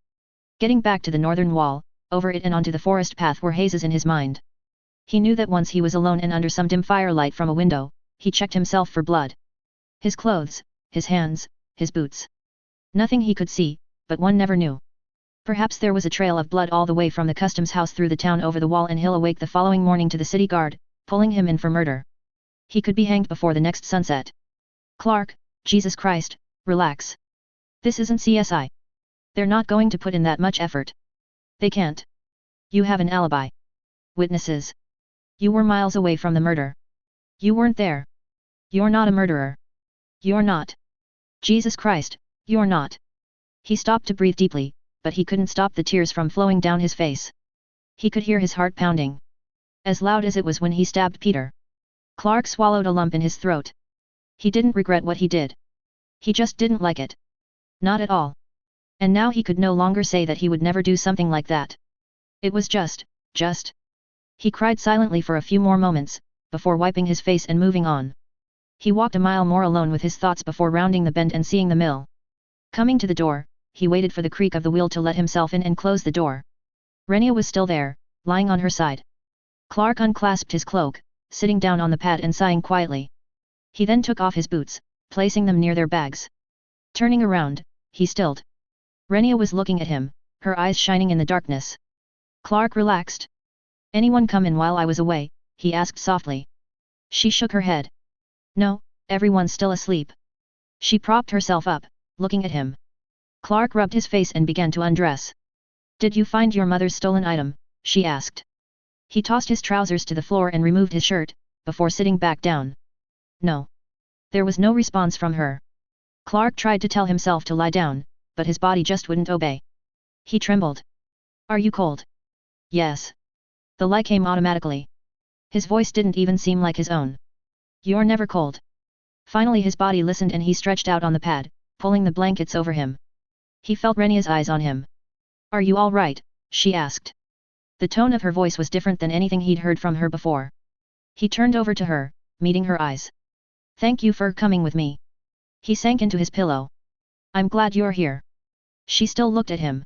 Getting back to the northern wall, over it and onto the forest path were hazes in his mind. He knew that once he was alone and under some dim firelight from a window, he checked himself for blood. His clothes, his hands, his boots. Nothing he could see, but one never knew. Perhaps there was a trail of blood all the way from the customs house through the town over the wall, and he'll awake the following morning to the city guard, pulling him in for murder. He could be hanged before the next sunset. Clark, Jesus Christ, relax. This isn't CSI. They're not going to put in that much effort. They can't. You have an alibi. Witnesses. You were miles away from the murder. You weren't there. You're not a murderer. You're not. Jesus Christ, you're not. He stopped to breathe deeply, but he couldn't stop the tears from flowing down his face. He could hear his heart pounding. As loud as it was when he stabbed Peter. Clark swallowed a lump in his throat. He didn't regret what he did. He just didn't like it. Not at all. And now he could no longer say that he would never do something like that. It was just. He cried silently for a few more moments, before wiping his face and moving on. He walked a mile more alone with his thoughts before rounding the bend and seeing the mill. Coming to the door, he waited for the creak of the wheel to let himself in and close the door. Renia was still there, lying on her side. Clark unclasped his cloak, sitting down on the pad and sighing quietly. He then took off his boots, placing them near their bags. Turning around, he stilled. Renia was looking at him, her eyes shining in the darkness. Clark relaxed. Anyone come in while I was away? He asked softly. She shook her head. No, everyone's still asleep. She propped herself up, looking at him. Clark rubbed his face and began to undress. Did you find your mother's stolen item? She asked. He tossed his trousers to the floor and removed his shirt, before sitting back down. No. There was no response from her. Clark tried to tell himself to lie down, but his body just wouldn't obey. He trembled. Are you cold? Yes. The lie came automatically. His voice didn't even seem like his own. You're never cold. Finally his body listened and he stretched out on the pad, pulling the blankets over him. He felt Renia's eyes on him. "Are you all right?" she asked. The tone of her voice was different than anything he'd heard from her before. He turned over to her, meeting her eyes. "Thank you for coming with me." He sank into his pillow. "I'm glad you're here." She still looked at him.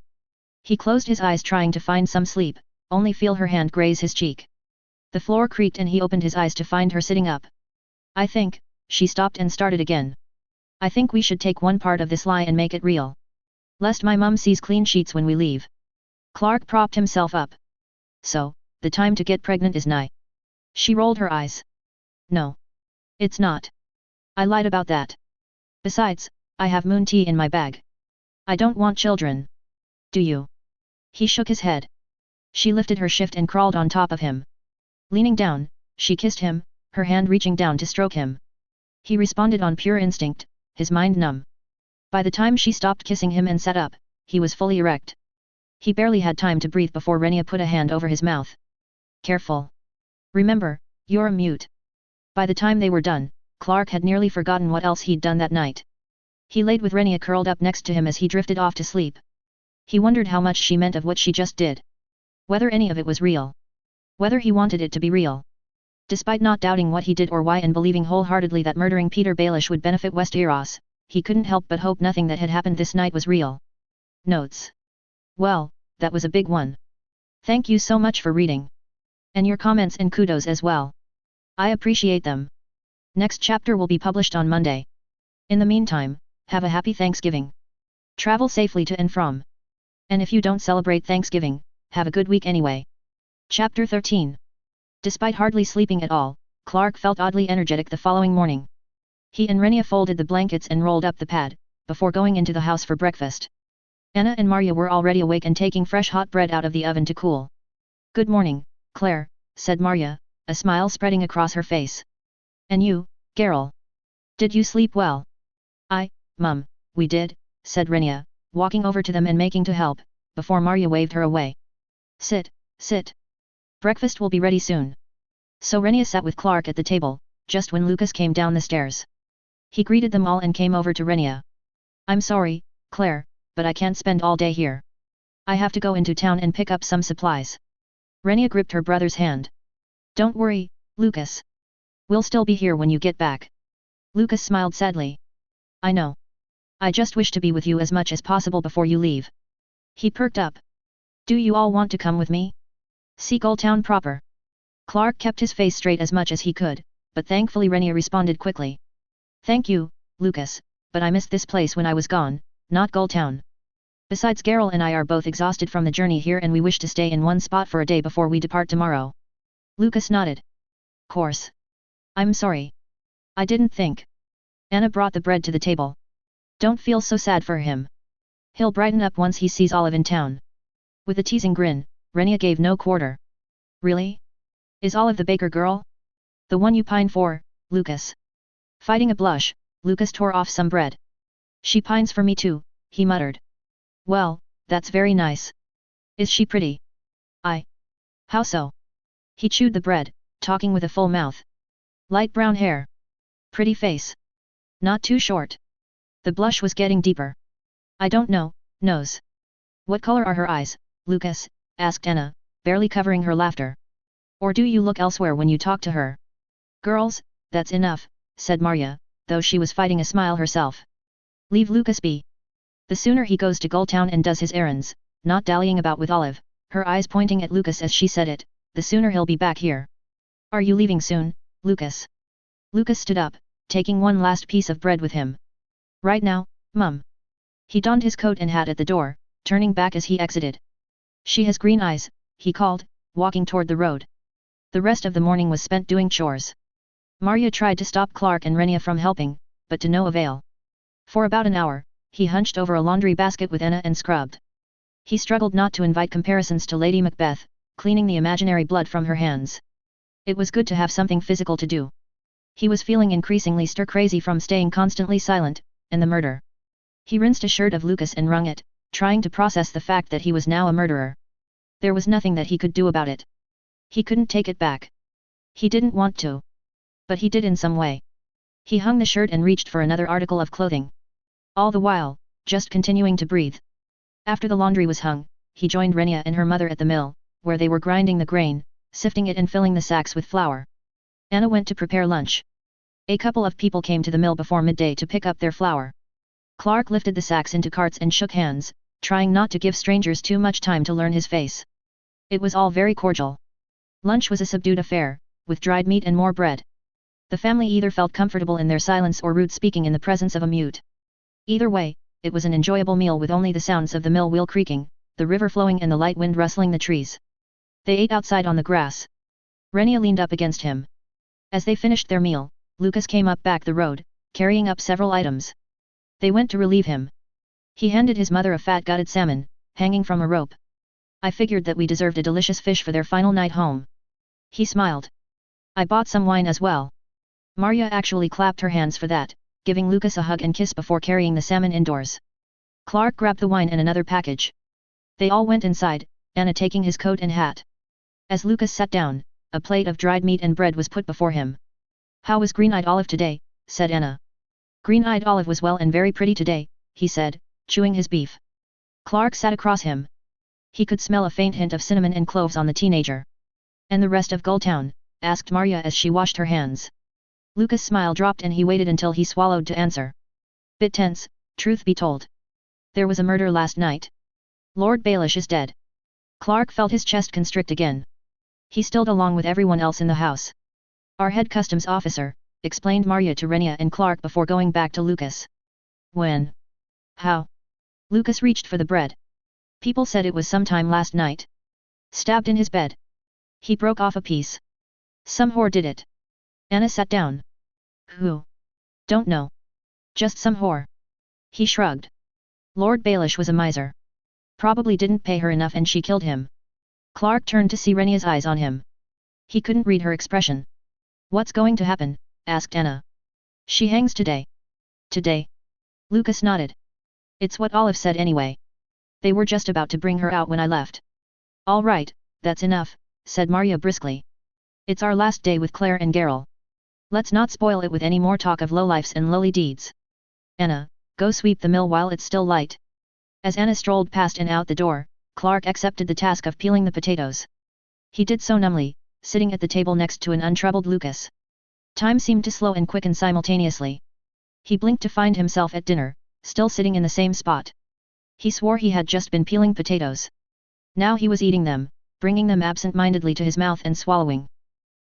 He closed his eyes trying to find some sleep, only feel her hand graze his cheek. The floor creaked and he opened his eyes to find her sitting up. "I think," she stopped and started again. "I think we should take one part of this lie and make it real. Lest my mum sees clean sheets when we leave." Clark propped himself up. "So, the time to get pregnant is nigh." She rolled her eyes. "No. It's not. I lied about that. Besides, I have moon tea in my bag. I don't want children." "Do you?" He shook his head. She lifted her shift and crawled on top of him. Leaning down, she kissed him, her hand reaching down to stroke him. He responded on pure instinct, his mind numb. By the time she stopped kissing him and sat up, he was fully erect. He barely had time to breathe before Renia put a hand over his mouth. "Careful. Remember, you're a mute." By the time they were done, Clark had nearly forgotten what else he'd done that night. He laid with Renia curled up next to him as he drifted off to sleep. He wondered how much she meant of what she just did. Whether any of it was real. Whether he wanted it to be real. Despite not doubting what he did or why and believing wholeheartedly that murdering Peter Baelish would benefit Westeros, he couldn't help but hope nothing that had happened this night was real. Notes. Well, that was a big one. Thank you so much for reading. And your comments and kudos as well. I appreciate them. Next chapter will be published on Monday. In the meantime, have a happy Thanksgiving. Travel safely to and from. And if you don't celebrate Thanksgiving, have a good week anyway. Chapter 13. Despite hardly sleeping at all, Clark felt oddly energetic the following morning. He and Renia folded the blankets and rolled up the pad, before going into the house for breakfast. Anna and Marya were already awake and taking fresh hot bread out of the oven to cool. "Good morning, Claire," said Marya, a smile spreading across her face. "And you, Geralt? Did you sleep well?" Mum, we did," said Renia, walking over to them and making to help, before Marya waved her away. Sit. Breakfast will be ready soon." So Renia sat with Clark at the table, just when Lucas came down the stairs. He greeted them all and came over to Renia. "I'm sorry, Claire, but I can't spend all day here. I have to go into town and pick up some supplies." Renia gripped her brother's hand. "Don't worry, Lucas. We'll still be here when you get back." Lucas smiled sadly. "I know. I just wish to be with you as much as possible before you leave." He perked up. "Do you all want to come with me? See Town proper?" Clark kept his face straight as much as he could, but thankfully Renia responded quickly. "Thank you, Lucas, but I missed this place when I was gone, not Town. Besides Geralt and I are both exhausted from the journey here and we wish to stay in one spot for a day before we depart tomorrow." Lucas nodded. "Course. I'm sorry. I didn't think." Anna brought the bread to the table. "Don't feel so sad for him. He'll brighten up once he sees Olive in town." With a teasing grin, Renia gave no quarter. "Really? Is Olive the baker girl? The one you pine for, Lucas?" Fighting a blush, Lucas tore off some bread. "She pines for me too," he muttered. "Well, that's very nice. Is she pretty?" How so?" He chewed the bread, talking with a full mouth. "Light brown hair. Pretty face. Not too short." The blush was getting deeper. "I don't know, nose." "What color are her eyes, Lucas?" asked Anna, barely covering her laughter. "Or do you look elsewhere when you talk to her?" "Girls, that's enough," said Marya, though she was fighting a smile herself. "Leave Lucas be. The sooner he goes to Town and does his errands, not dallying about with Olive," her eyes pointing at Lucas as she said it, "the sooner he'll be back here. Are you leaving soon, Lucas?" Lucas stood up, taking one last piece of bread with him. "Right now, Mum." He donned his coat and hat at the door, turning back as he exited. "She has green eyes," he called, walking toward the road. The rest of the morning was spent doing chores. Marya tried to stop Clark and Renia from helping, but to no avail. For about an hour, he hunched over a laundry basket with Anna and scrubbed. He struggled not to invite comparisons to Lady Macbeth, cleaning the imaginary blood from her hands. It was good to have something physical to do. He was feeling increasingly stir-crazy from staying constantly silent, and the murder. He rinsed a shirt of Lucas and wrung it, trying to process the fact that he was now a murderer. There was nothing that he could do about it. He couldn't take it back. He didn't want to. But he did in some way. He hung the shirt and reached for another article of clothing. All the while, just continuing to breathe. After the laundry was hung, he joined Renia and her mother at the mill, where they were grinding the grain, sifting it and filling the sacks with flour. Anna went to prepare lunch. A couple of people came to the mill before midday to pick up their flour. Clark lifted the sacks into carts and shook hands, trying not to give strangers too much time to learn his face. It was all very cordial. Lunch was a subdued affair, with dried meat and more bread. The family either felt comfortable in their silence or rude speaking in the presence of a mute. Either way, it was an enjoyable meal with only the sounds of the mill wheel creaking, the river flowing and the light wind rustling the trees. They ate outside on the grass. Renia leaned up against him. As they finished their meal, Lucas came up back the road, carrying up several items. They went to relieve him. He handed his mother a fat gutted salmon, hanging from a rope. I figured that we deserved a delicious fish for their final night home. He smiled. I bought some wine as well. Marya actually clapped her hands for that, giving Lucas a hug and kiss before carrying the salmon indoors. Clark grabbed the wine and another package. They all went inside, Anna taking his coat and hat. As Lucas sat down, a plate of dried meat and bread was put before him. How was Green-Eyed Olive today? Said Anna. Green-Eyed Olive was well and very pretty today, he said, chewing his beef. Clark sat across him. He could smell a faint hint of cinnamon and cloves on the teenager. And the rest of Gulltown? Asked Marya as she washed her hands. Lucas' smile dropped and he waited until he swallowed to answer. Bit tense, truth be told. There was a murder last night. Lord Baelish is dead. Clark felt his chest constrict again. He stilled along with everyone else in the house. Our head customs officer, explained Marya to Renia and Clark before going back to Lucas. When? How? Lucas reached for the bread. People said it was sometime last night. Stabbed in his bed. He broke off a piece. Some whore did it. Anna sat down. Who? Don't know. Just some whore. He shrugged. Lord Baelish was a miser. Probably didn't pay her enough and she killed him. Clark turned to see Renia's eyes on him. He couldn't read her expression. What's going to happen? Asked Anna. She hangs today. Today? Lucas nodded. It's what Olive said anyway. They were just about to bring her out when I left. All right, that's enough, said Marya briskly. It's our last day with Claire and Geralt. Let's not spoil it with any more talk of lowlifes and lowly deeds. Anna, go sweep the mill while it's still light. As Anna strolled past and out the door, Clark accepted the task of peeling the potatoes. He did so numbly, sitting at the table next to an untroubled Lucas. Time seemed to slow and quicken simultaneously. He blinked to find himself at dinner, still sitting in the same spot. He swore he had just been peeling potatoes. Now he was eating them, bringing them absent-mindedly to his mouth and swallowing.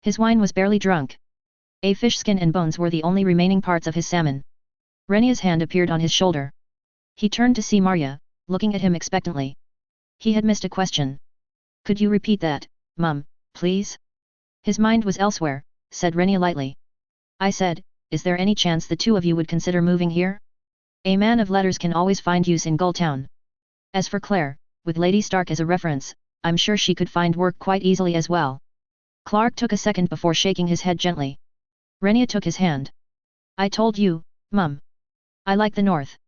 His wine was barely drunk. A fish skin and bones were the only remaining parts of his salmon. Renia's hand appeared on his shoulder. He turned to see Marya, looking at him expectantly. He had missed a question. Could you repeat that, Mum, please? His mind was elsewhere, said Renia lightly. I said, is there any chance the two of you would consider moving here? A man of letters can always find use in Gulltown. As for Claire, with Lady Stark as a reference, I'm sure she could find work quite easily as well. Clark took a second before shaking his head gently. Renia took his hand. I told you, Mum. I like the north.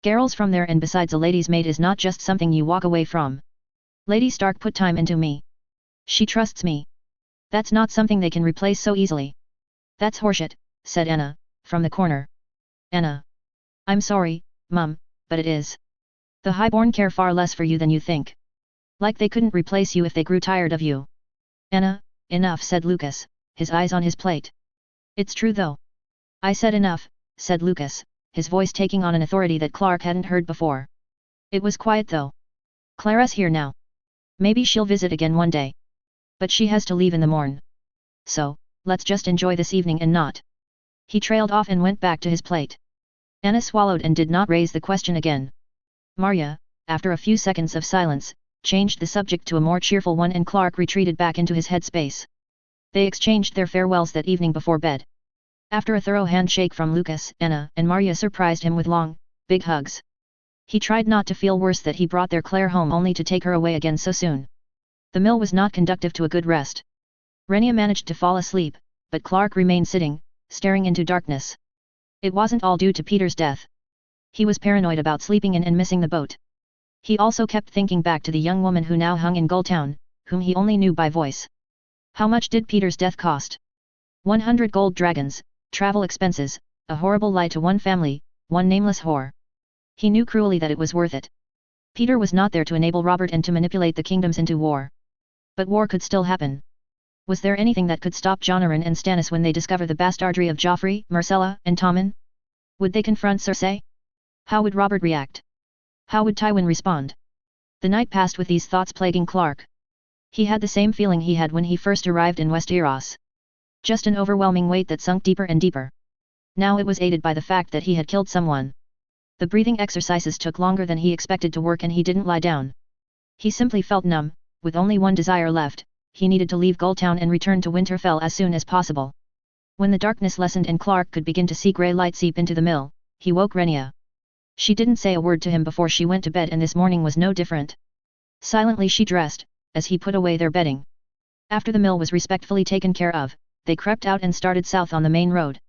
Geralt's from there and besides a lady's maid is not just something you walk away from. Lady Stark put time into me. She trusts me. That's not something they can replace so easily. That's horseshit, said Anna, from the corner. Anna. I'm sorry, Mum, but it is. The highborn care far less for you than you think. Like they couldn't replace you if they grew tired of you. Anna, enough, said Lucas, his eyes on his plate. It's true though. I said enough, said Lucas, his voice taking on an authority that Clark hadn't heard before. It was quiet though. Clara's here now. Maybe she'll visit again one day. But she has to leave in the morn. So, let's just enjoy this evening and not. He trailed off and went back to his plate. Anna swallowed and did not raise the question again. Marya, after a few seconds of silence, changed the subject to a more cheerful one and Clark retreated back into his headspace. They exchanged their farewells that evening before bed. After a thorough handshake from Lucas, Anna and Marya surprised him with long, big hugs. He tried not to feel worse that he brought their Claire home only to take her away again so soon. The mill was not conducive to a good rest. Renia managed to fall asleep, but Clark remained sitting, staring into darkness. It wasn't all due to Peter's death. He was paranoid about sleeping in and missing the boat. He also kept thinking back to the young woman who now hung in Gulltown, whom he only knew by voice. How much did Peter's death cost? 100 gold dragons, travel expenses, a horrible lie to one family, one nameless whore. He knew cruelly that it was worth it. Peter was not there to enable Robert and to manipulate the kingdoms into war. But war could still happen. Was there anything that could stop Jon Arryn and Stannis when they discover the bastardry of Joffrey, Myrcella, and Tommen? Would they confront Cersei? How would Robert react? How would Tywin respond? The night passed with these thoughts plaguing Clark. He had the same feeling he had when he first arrived in Westeros. Just an overwhelming weight that sunk deeper and deeper. Now it was aided by the fact that he had killed someone. The breathing exercises took longer than he expected to work and he didn't lie down. He simply felt numb, with only one desire left. He needed to leave Gulltown and return to Winterfell as soon as possible. When the darkness lessened and Clark could begin to see grey light seep into the mill, he woke Rhaenyra. She didn't say a word to him before she went to bed and this morning was no different. Silently she dressed, as he put away their bedding. After the mill was respectfully taken care of, they crept out and started south on the main road.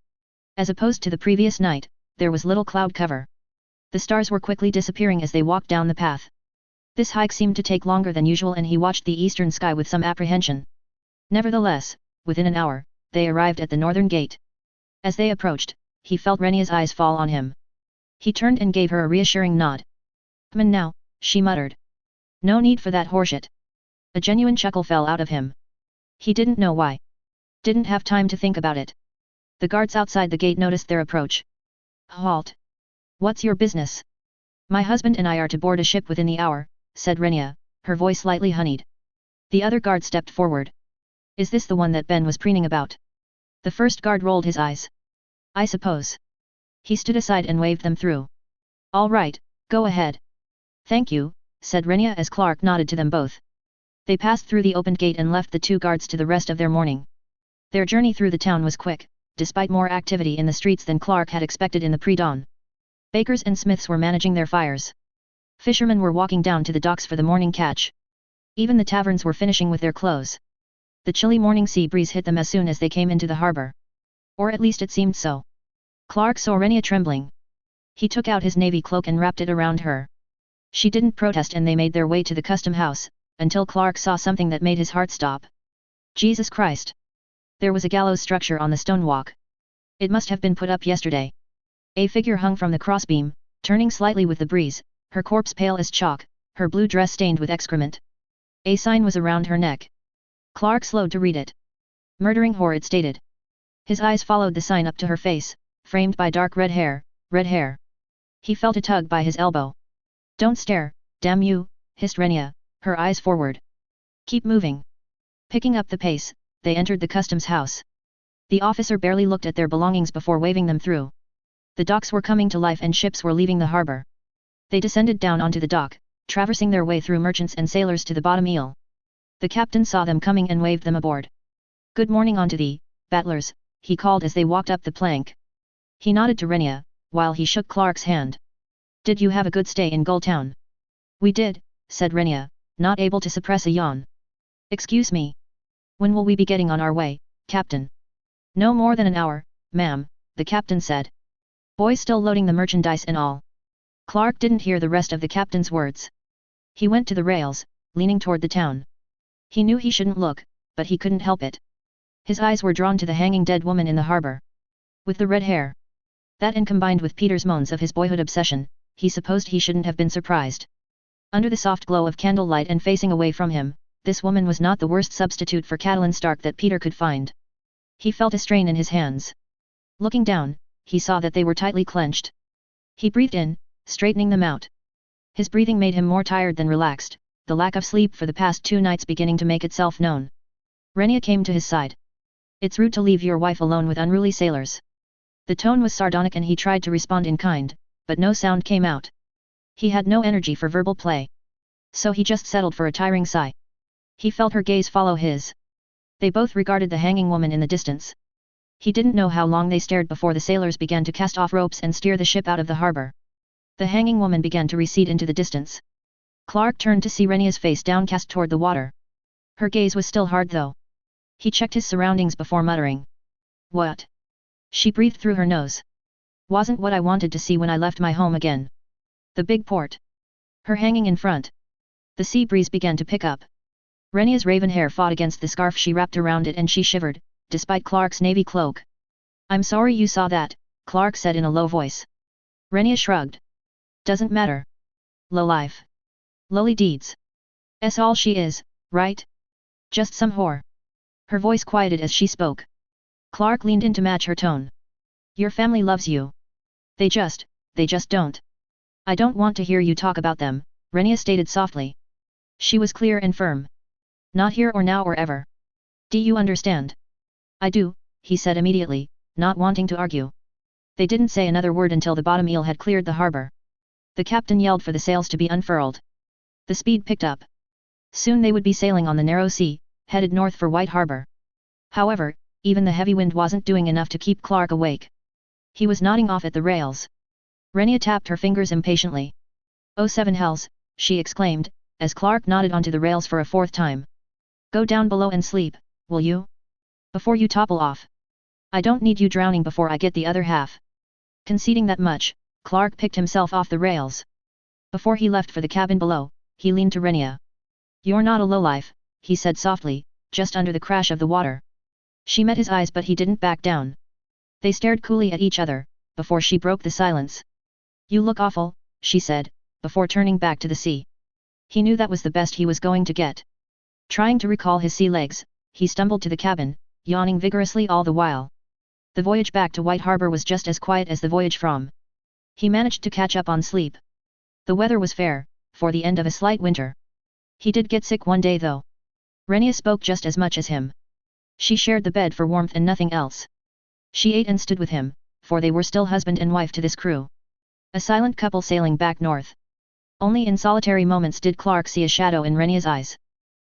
As opposed to the previous night, there was little cloud cover. The stars were quickly disappearing as they walked down the path. This hike seemed to take longer than usual and he watched the eastern sky with some apprehension. Nevertheless, within an hour, they arrived at the northern gate. As they approached, he felt Rhaenyra's eyes fall on him. He turned and gave her a reassuring nod. "Come in now," she muttered. "No need for that horseshit." A genuine chuckle fell out of him. He didn't know why. Didn't have time to think about it. The guards outside the gate noticed their approach. "Halt! What's your business?" "My husband and I are to board a ship within the hour," said Rhaenyra, her voice slightly honeyed. The other guard stepped forward. "Is this the one that Ben was preening about?" The first guard rolled his eyes. "I suppose." He stood aside and waved them through. "All right, go ahead." "Thank you," said Rhaenyra as Clark nodded to them both. They passed through the opened gate and left the two guards to the rest of their morning. Their journey through the town was quick, despite more activity in the streets than Clark had expected in the pre-dawn. Bakers and smiths were managing their fires. Fishermen were walking down to the docks for the morning catch. Even the taverns were finishing with their close. The chilly morning sea breeze hit them as soon as they came into the harbor. Or at least it seemed so. Clark saw Rhaenyra trembling. He took out his navy cloak and wrapped it around her. She didn't protest and they made their way to the custom house, until Clark saw something that made his heart stop. Jesus Christ! There was a gallows structure on the stonewalk. It must have been put up yesterday. A figure hung from the crossbeam, turning slightly with the breeze, her corpse pale as chalk, her blue dress stained with excrement. A sign was around her neck. Clark slowed to read it. "Murdering whore" it stated. His eyes followed the sign up to her face, framed by dark red hair, red hair. He felt a tug by his elbow. "Don't stare, damn you," hissed Rhaenyra, her eyes forward. "Keep moving." Picking up the pace, they entered the customs house. The officer barely looked at their belongings before waving them through. The docks were coming to life and ships were leaving the harbor. They descended down onto the dock, traversing their way through merchants and sailors to the bottom eel. The captain saw them coming and waved them aboard. "Good morning onto thee, battlers," he called as they walked up the plank. He nodded to Rhaenyra, while he shook Clark's hand. "Did you have a good stay in Gulltown?" "We did," said Rhaenyra, not able to suppress a yawn. "Excuse me. When will we be getting on our way, Captain?" "No more than an hour, ma'am," the captain said. "Boys still loading the merchandise and all." Clark didn't hear the rest of the captain's words. He went to the rails, leaning toward the town. He knew he shouldn't look, but he couldn't help it. His eyes were drawn to the hanging dead woman in the harbor. With the red hair. That, and combined with Peter's moans of his boyhood obsession, he supposed he shouldn't have been surprised. Under the soft glow of candlelight and facing away from him, this woman was not the worst substitute for Catelyn Stark that Peter could find. He felt a strain in his hands. Looking down, he saw that they were tightly clenched. He breathed in, straightening them out. His breathing made him more tired than relaxed, the lack of sleep for the past 2 nights beginning to make itself known. Rhaenyra came to his side. "It's rude to leave your wife alone with unruly sailors." The tone was sardonic and he tried to respond in kind, but no sound came out. He had no energy for verbal play. So he just settled for a tiring sigh. He felt her gaze follow his. They both regarded the hanging woman in the distance. He didn't know how long they stared before the sailors began to cast off ropes and steer the ship out of the harbor. The hanging woman began to recede into the distance. Clark turned to see Rhaenyra's face downcast toward the water. Her gaze was still hard though. He checked his surroundings before muttering. "What?" She breathed through her nose. "Wasn't what I wanted to see when I left my home again. The big port. Her hanging in front." The sea breeze began to pick up. Rhaenyra's raven hair fought against the scarf she wrapped around it and she shivered, despite Clark's navy cloak. I'm sorry you saw that, Clark said in a low voice. Renia shrugged. Doesn't matter. Low life. Lowly deeds. That's all she is, right? Just some whore. Her voice quieted as she spoke. Clark leaned in to match her tone. Your family loves you. They just don't. I don't want to hear you talk about them, Renia stated softly. She was clear and firm. Not here or now or ever. Do you understand? I do, he said immediately, not wanting to argue. They didn't say another word until the bottom eel had cleared the harbor. The captain yelled for the sails to be unfurled. The speed picked up. Soon they would be sailing on the narrow sea, headed north for White Harbor. However, even the heavy wind wasn't doing enough to keep Clark awake. He was nodding off at the rails. Renia tapped her fingers impatiently. Oh seven hells, she exclaimed, as Clark nodded onto the rails for a fourth time. Go down below and sleep, will you? Before you topple off. I don't need you drowning before I get the other half. Conceding that much, Clark picked himself off the rails. Before he left for the cabin below, he leaned to Renia. You're not a lowlife, he said softly, just under the crash of the water. She met his eyes but he didn't back down. They stared coolly at each other, before she broke the silence. You look awful, she said, before turning back to the sea. He knew that was the best he was going to get. Trying to recall his sea legs, he stumbled to the cabin, yawning vigorously all the while. The voyage back to White Harbor was just as quiet as the voyage from. He managed to catch up on sleep. The weather was fair, for the end of a slight winter. He did get sick one day though. Renia spoke just as much as him. She shared the bed for warmth and nothing else. She ate and stood with him, for they were still husband and wife to this crew. A silent couple sailing back north. Only in solitary moments did Clark see a shadow in Renia's eyes.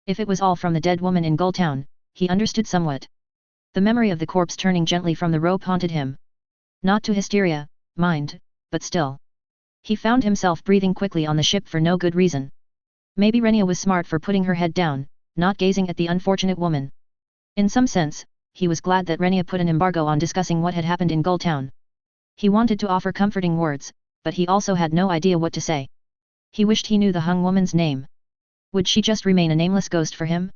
If it was all from the dead woman in Gulltown, he understood somewhat. The memory of the corpse turning gently from the rope haunted him. Not to hysteria, mind, but still. He found himself breathing quickly on the ship for no good reason. Maybe Renia was smart for putting her head down, not gazing at the unfortunate woman. In some sense, he was glad that Renia put an embargo on discussing what had happened in Gulltown. He wanted to offer comforting words, but he also had no idea what to say. He wished he knew the hung woman's name. Would she just remain a nameless ghost for him?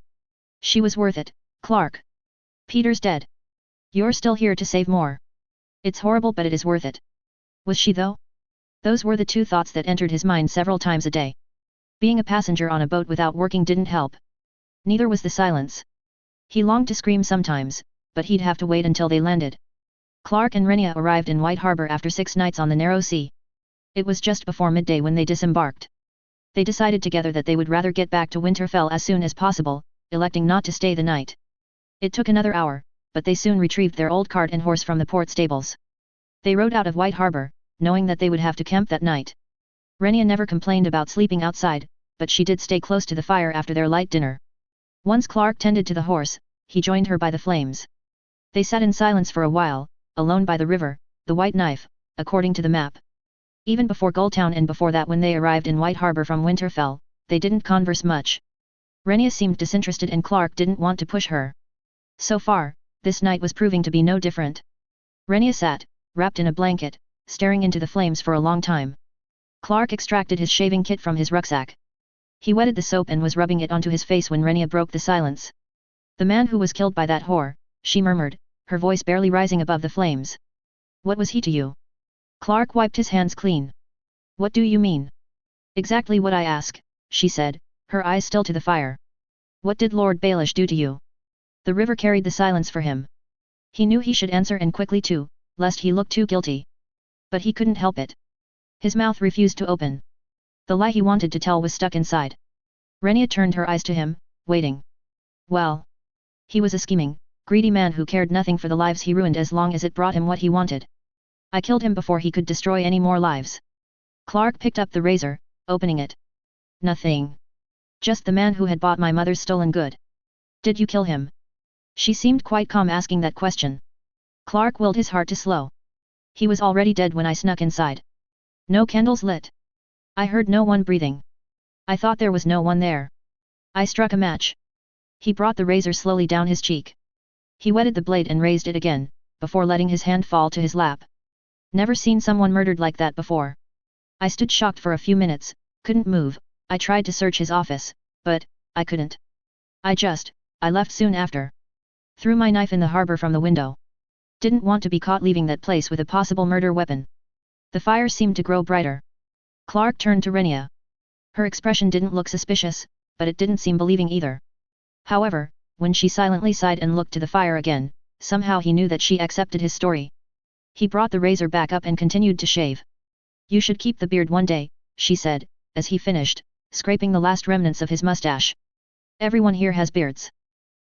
She was worth it, Clark. Peter's dead. You're still here to save more. It's horrible but it is worth it. Was she though? Those were the two thoughts that entered his mind several times a day. Being a passenger on a boat without working didn't help. Neither was the silence. He longed to scream sometimes, but he'd have to wait until they landed. Clark and Renia arrived in White Harbor after 6 nights on the narrow sea. It was just before midday when they disembarked. They decided together that they would rather get back to Winterfell as soon as possible, electing not to stay the night. It took another hour, but they soon retrieved their old cart and horse from the port stables. They rode out of White Harbor, knowing that they would have to camp that night. Renia never complained about sleeping outside, but she did stay close to the fire after their light dinner. Once Clark tended to the horse, he joined her by the flames. They sat in silence for a while, alone by the river, the White Knife, according to the map. Even before Gulltown and before that when they arrived in White Harbor from Winterfell, they didn't converse much. Renia seemed disinterested and Clark didn't want to push her. So far, this night was proving to be no different. Renia sat, wrapped in a blanket, staring into the flames for a long time. Clark extracted his shaving kit from his rucksack. He wetted the soap and was rubbing it onto his face when Renia broke the silence. The man who was killed by that whore, she murmured, her voice barely rising above the flames. What was he to you? Clark wiped his hands clean. What do you mean? Exactly what I ask, she said, her eyes still to the fire. What did Lord Baelish do to you? The river carried the silence for him. He knew he should answer and quickly too, lest he look too guilty. But he couldn't help it. His mouth refused to open. The lie he wanted to tell was stuck inside. Renia turned her eyes to him, waiting. Well. He was a scheming, greedy man who cared nothing for the lives he ruined as long as it brought him what he wanted. I killed him before he could destroy any more lives. Clark picked up the razor, opening it. Nothing. Just the man who had bought my mother's stolen good. Did you kill him? She seemed quite calm asking that question. Clark willed his heart to slow. He was already dead when I snuck inside. No candles lit. I heard no one breathing. I thought there was no one there. I struck a match. He brought the razor slowly down his cheek. He wetted the blade and raised it again, before letting his hand fall to his lap. Never seen someone murdered like that before. I stood shocked for a few minutes, couldn't move. I tried to search his office, but I couldn't. I left soon after. Threw my knife in the harbor from the window. Didn't want to be caught leaving that place with a possible murder weapon. The fire seemed to grow brighter. Clark turned to Renia. Her expression didn't look suspicious, but it didn't seem believing either. However, when she silently sighed and looked to the fire again, somehow he knew that she accepted his story. He brought the razor back up and continued to shave. You should keep the beard one day, she said, as he finished, scraping the last remnants of his mustache. Everyone here has beards.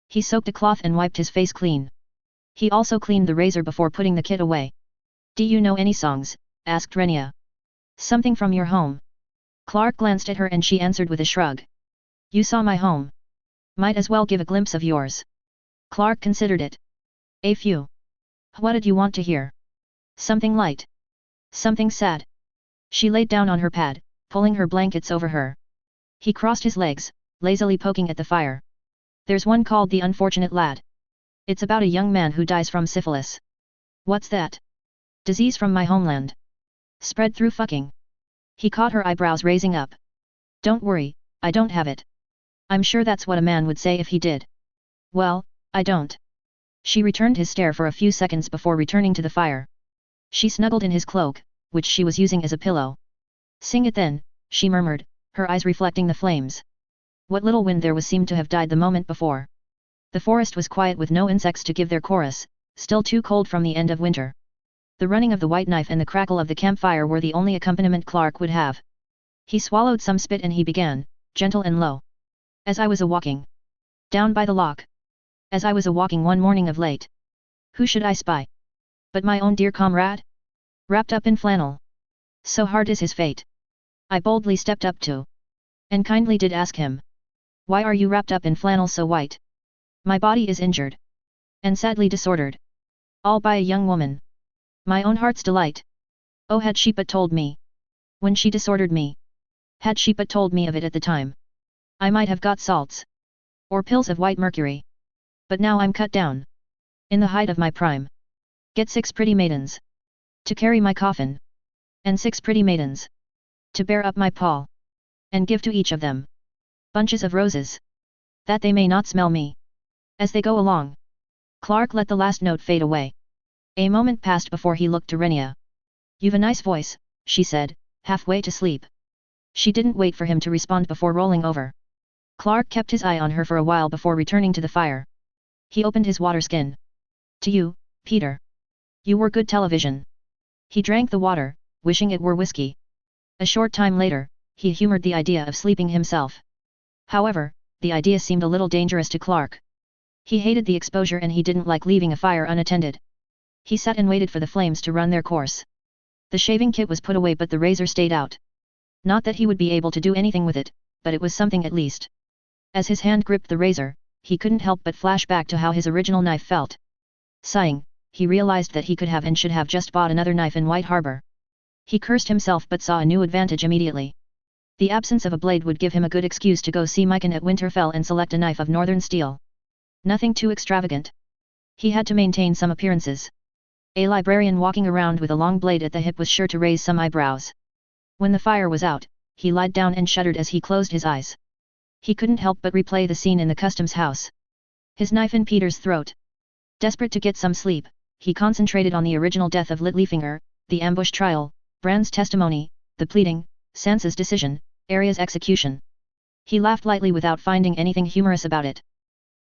He soaked a cloth and wiped his face clean. He also cleaned the razor before putting the kit away. Do you know any songs? Asked Renia. Something from your home. Clark glanced at her and she answered with a shrug. You saw my home. Might as well give a glimpse of yours. Clark considered it. A few. What did you want to hear? Something light. Something sad. She laid down on her pad, pulling her blankets over her. He crossed his legs, lazily poking at the fire. There's one called The Unfortunate Lad. It's about a young man who dies from syphilis. What's that? Disease from my homeland. Spread through fucking. He caught her eyebrows raising up. Don't worry, I don't have it. I'm sure that's what a man would say if he did. Well, I don't. She returned his stare for a few seconds before returning to the fire. She snuggled in his cloak, which she was using as a pillow. Sing it then, she murmured, her eyes reflecting the flames. What little wind there was seemed to have died the moment before. The forest was quiet with no insects to give their chorus, still too cold from the end of winter. The running of the white knife and the crackle of the campfire were the only accompaniment Clark would have. He swallowed some spit and he began, gentle and low. As I was a-walking. Down by the loch. As I was a-walking one morning of late. Who should I spy? But my own dear comrade? Wrapped up in flannel. So hard is his fate. I boldly stepped up to. And kindly did ask him. Why are you wrapped up in flannel so white? My body is injured. And sadly disordered. All by a young woman. My own heart's delight. Oh, had she but told me. When she disordered me. Had she but told me of it at the time. I might have got salts. Or pills of white mercury. But now I'm cut down. In the height of my prime. Get 6 pretty maidens. To carry my coffin. And 6 pretty maidens. To bear up my pall. And give to each of them. Bunches of roses. That they may not smell me. As they go along. Clark let the last note fade away. A moment passed before he looked to Renia. You've a nice voice, she said, halfway to sleep. She didn't wait for him to respond before rolling over. Clark kept his eye on her for a while before returning to the fire. He opened his water skin. To you, Peter. You were good television. He drank the water, wishing it were whiskey. A short time later, he humored the idea of sleeping himself. However, the idea seemed a little dangerous to Clark. He hated the exposure and he didn't like leaving a fire unattended. He sat and waited for the flames to run their course. The shaving kit was put away but the razor stayed out. Not that he would be able to do anything with it, but it was something at least. As his hand gripped the razor, he couldn't help but flash back to how his original knife felt. Sighing, he realized that he could have and should have just bought another knife in White Harbor. He cursed himself but saw a new advantage immediately. The absence of a blade would give him a good excuse to go see Mycon at Winterfell and select a knife of northern steel. Nothing too extravagant. He had to maintain some appearances. A librarian walking around with a long blade at the hip was sure to raise some eyebrows. When the fire was out, he lied down and shuddered as he closed his eyes. He couldn't help but replay the scene in the customs house. His knife in Peter's throat. Desperate to get some sleep, he concentrated on the original death of Littlefinger, the ambush trial, Bran's testimony, the pleading, Sansa's decision, Arya's execution. He laughed lightly without finding anything humorous about it.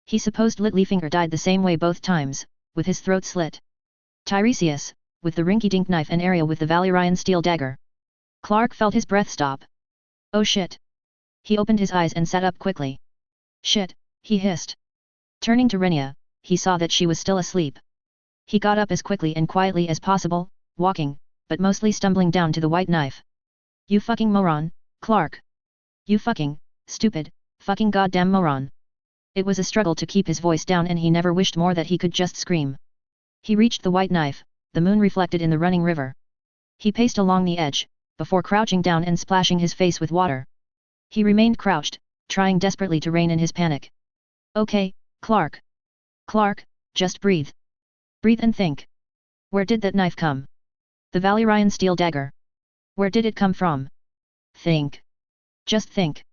He supposed Littlefinger died the same way both times, with his throat slit. Tiresias, with the rinky-dink knife and Arya with the Valyrian steel dagger. Clark felt his breath stop. Oh shit. He opened his eyes and sat up quickly. Shit, he hissed. Turning to Renia, he saw that she was still asleep. He got up as quickly and quietly as possible, walking, but mostly stumbling down to the white knife. You fucking moron, Clark. You fucking, stupid, fucking goddamn moron. It was a struggle to keep his voice down and he never wished more that he could just scream. He reached the white knife, the moon reflected in the running river. He paced along the edge, before crouching down and splashing his face with water. He remained crouched, trying desperately to rein in his panic. Okay, Clark. Clark, just breathe. Breathe and think. Where did that knife come? The Valyrian steel dagger. Where did it come from? Think. Just think.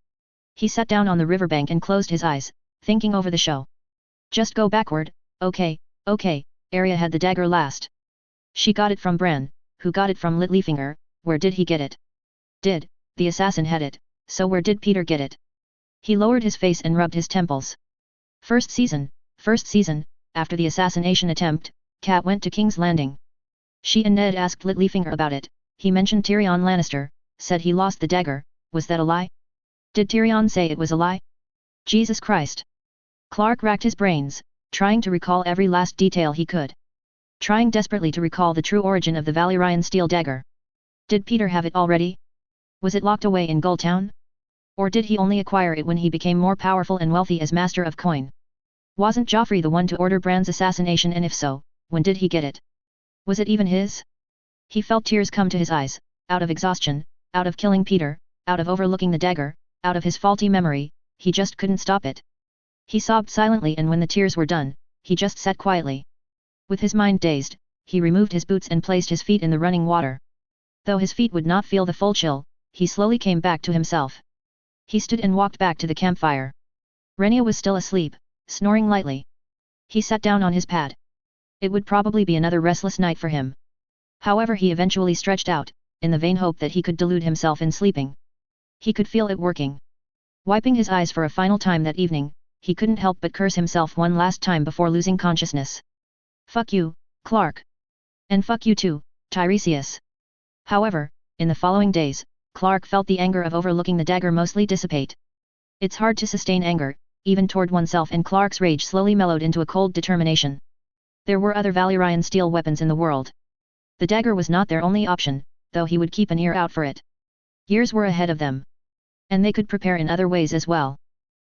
He sat down on the riverbank and closed his eyes, thinking over the show. Just go backward, okay, Arya had the dagger last. She got it from Bran, who got it from Littlefinger. Where did he get it? The assassin had it, so where did Peter get it? He lowered his face and rubbed his temples. First season, after the assassination attempt, Kat went to King's Landing. She and Ned asked Littlefinger about it. He mentioned Tyrion Lannister, said he lost the dagger. Was that a lie? Did Tyrion say it was a lie? Jesus Christ! Clark racked his brains, trying to recall every last detail he could. Trying desperately to recall the true origin of the Valyrian steel dagger. Did Peter have it already? Was it locked away in Gulltown? Or did he only acquire it when he became more powerful and wealthy as Master of Coin? Wasn't Joffrey the one to order Bran's assassination, and if so, when did he get it? Was it even his? He felt tears come to his eyes, out of exhaustion, out of killing Peter, out of overlooking the dagger, out of his faulty memory. He just couldn't stop it. He sobbed silently, and when the tears were done, he just sat quietly. With his mind dazed, he removed his boots and placed his feet in the running water. Though his feet would not feel the full chill, he slowly came back to himself. He stood and walked back to the campfire. Rhaenyra was still asleep, snoring lightly. He sat down on his pad. It would probably be another restless night for him. However, he eventually stretched out, in the vain hope that he could delude himself in sleeping. He could feel it working. Wiping his eyes for a final time that evening, he couldn't help but curse himself one last time before losing consciousness. Fuck you, Clark. And fuck you too, Tiresias. However, in the following days, Clark felt the anger of overlooking the dagger mostly dissipate. It's hard to sustain anger, even toward oneself, and Clark's rage slowly mellowed into a cold determination. There were other Valyrian steel weapons in the world. The dagger was not their only option, though he would keep an ear out for it. Years were ahead of them. And they could prepare in other ways as well.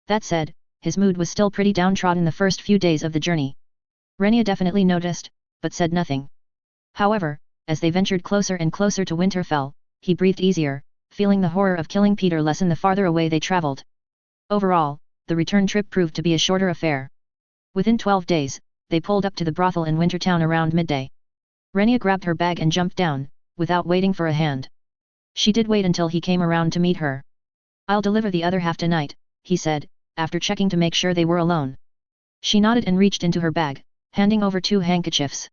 That said, his mood was still pretty downtrodden the first few days of the journey. Rhaenyra definitely noticed, but said nothing. However, as they ventured closer and closer to Winterfell, he breathed easier, feeling the horror of killing Peter lessen the farther away they traveled. Overall, the return trip proved to be a shorter affair. Within 12 days, they pulled up to the brothel in Wintertown around midday. Rhaenyra grabbed her bag and jumped down, without waiting for a hand. She did wait until he came around to meet her. "I'll deliver the other half tonight," he said, after checking to make sure they were alone. She nodded and reached into her bag, handing over 2 handkerchiefs.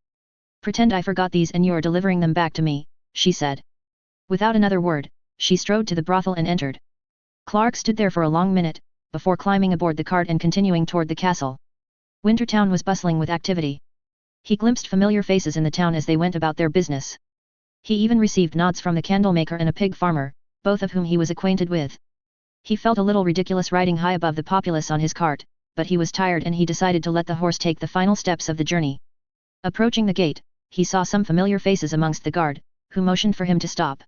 "Pretend I forgot these and you're delivering them back to me," she said. Without another word, she strode to the brothel and entered. Clark stood there for a long minute, before climbing aboard the cart and continuing toward the castle. Wintertown was bustling with activity. He glimpsed familiar faces in the town as they went about their business. He even received nods from the candlemaker and a pig farmer, both of whom he was acquainted with. He felt a little ridiculous riding high above the populace on his cart, but he was tired and he decided to let the horse take the final steps of the journey. Approaching the gate, he saw some familiar faces amongst the guard, who motioned for him to stop.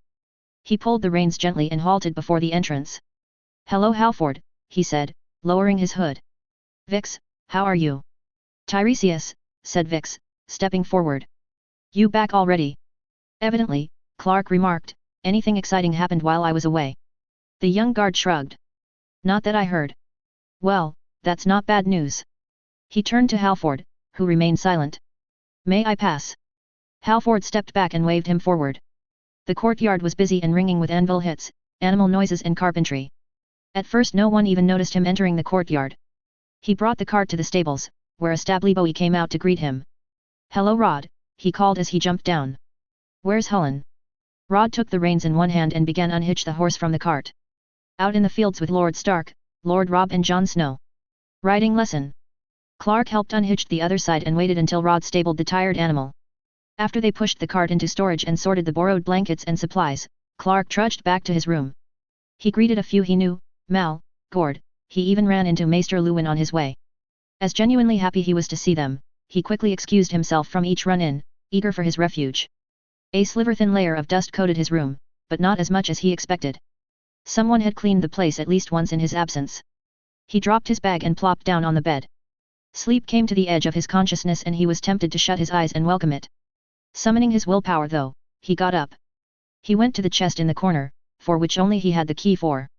He pulled the reins gently and halted before the entrance. "Hello Halford," he said, lowering his hood. "Vix, how are you?" "Tiresias," said Vix, stepping forward. "You back already?" "Evidently," Clark remarked. "Anything exciting happened while I was away?" The young guard shrugged. "Not that I heard." "Well, that's not bad news." He turned to Halford, who remained silent. "May I pass?" Halford stepped back and waved him forward. The courtyard was busy and ringing with anvil hits, animal noises and carpentry. At first no one even noticed him entering the courtyard. He brought the cart to the stables, where a stably boy came out to greet him. "Hello Rod," he called as he jumped down. "Where's Helen?" Rod took the reins in one hand and began unhitch the horse from the cart. "Out in the fields with Lord Stark, Lord Robb and Jon Snow. Riding lesson." Clark helped unhitch the other side and waited until Rod stabled the tired animal. After they pushed the cart into storage and sorted the borrowed blankets and supplies, Clark trudged back to his room. He greeted a few he knew, Mal, Gord, he even ran into Maester Luwin on his way. As genuinely happy he was to see them, he quickly excused himself from each run-in, eager for his refuge. A sliver-thin layer of dust coated his room, but not as much as he expected. Someone had cleaned the place at least once in his absence. He dropped his bag and plopped down on the bed. Sleep came to the edge of his consciousness and he was tempted to shut his eyes and welcome it. Summoning his willpower though, he got up. He went to the chest in the corner, for which only he had the key for.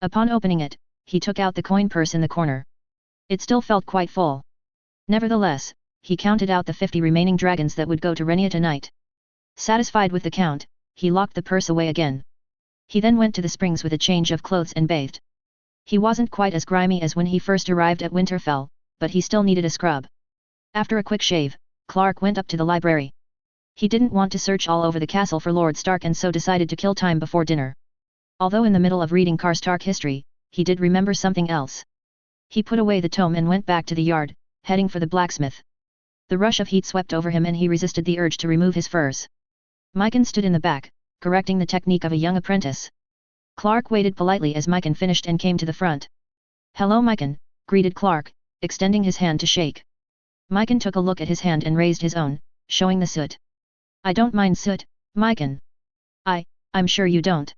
Upon opening it, he took out the coin purse in the corner. It still felt quite full. Nevertheless, he counted out the 50 remaining dragons that would go to Rhaenyra tonight. Satisfied with the count, he locked the purse away again. He then went to the springs with a change of clothes and bathed. He wasn't quite as grimy as when he first arrived at Winterfell, but he still needed a scrub. After a quick shave, Clark went up to the library. He didn't want to search all over the castle for Lord Stark and so decided to kill time before dinner. Although in the middle of reading Karstark history, he did remember something else. He put away the tome and went back to the yard, heading for the blacksmith. The rush of heat swept over him and he resisted the urge to remove his furs. Mycon stood in the back, correcting the technique of a young apprentice. Clark waited politely as Mycon finished and came to the front. "Hello Mycon," greeted Clark, extending his hand to shake. Mycon took a look at his hand and raised his own, showing the soot. "I don't mind soot, Mycon. I'm sure you don't.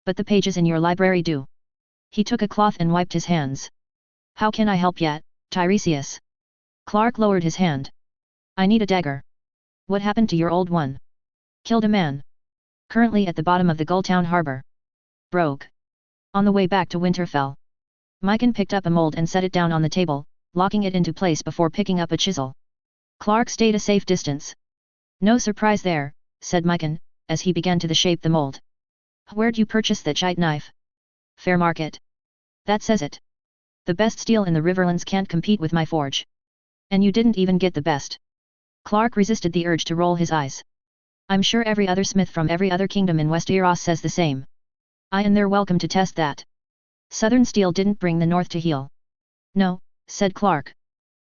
But the pages in your library do." He took a cloth and wiped his hands. "How can I help yet, Tiresias?" Clark lowered his hand. "I need a dagger." "What happened to your old one?" "Killed a man. Currently at the bottom of the Gulltown harbor. Broke. On the way back to Winterfell." Mycon picked up a mold and set it down on the table, locking it into place before picking up a chisel. Clark stayed a safe distance. "No surprise there," said Mycon, as he began to shape the mold. "Where'd you purchase that giant knife?" "Fair market." "That says it. The best steel in the Riverlands can't compete with my forge. And you didn't even get the best." Clark resisted the urge to roll his eyes. "I'm sure every other smith from every other kingdom in Westeros says the same. And they're welcome to test that. Southern steel didn't bring the north to heel." "No," said Clark.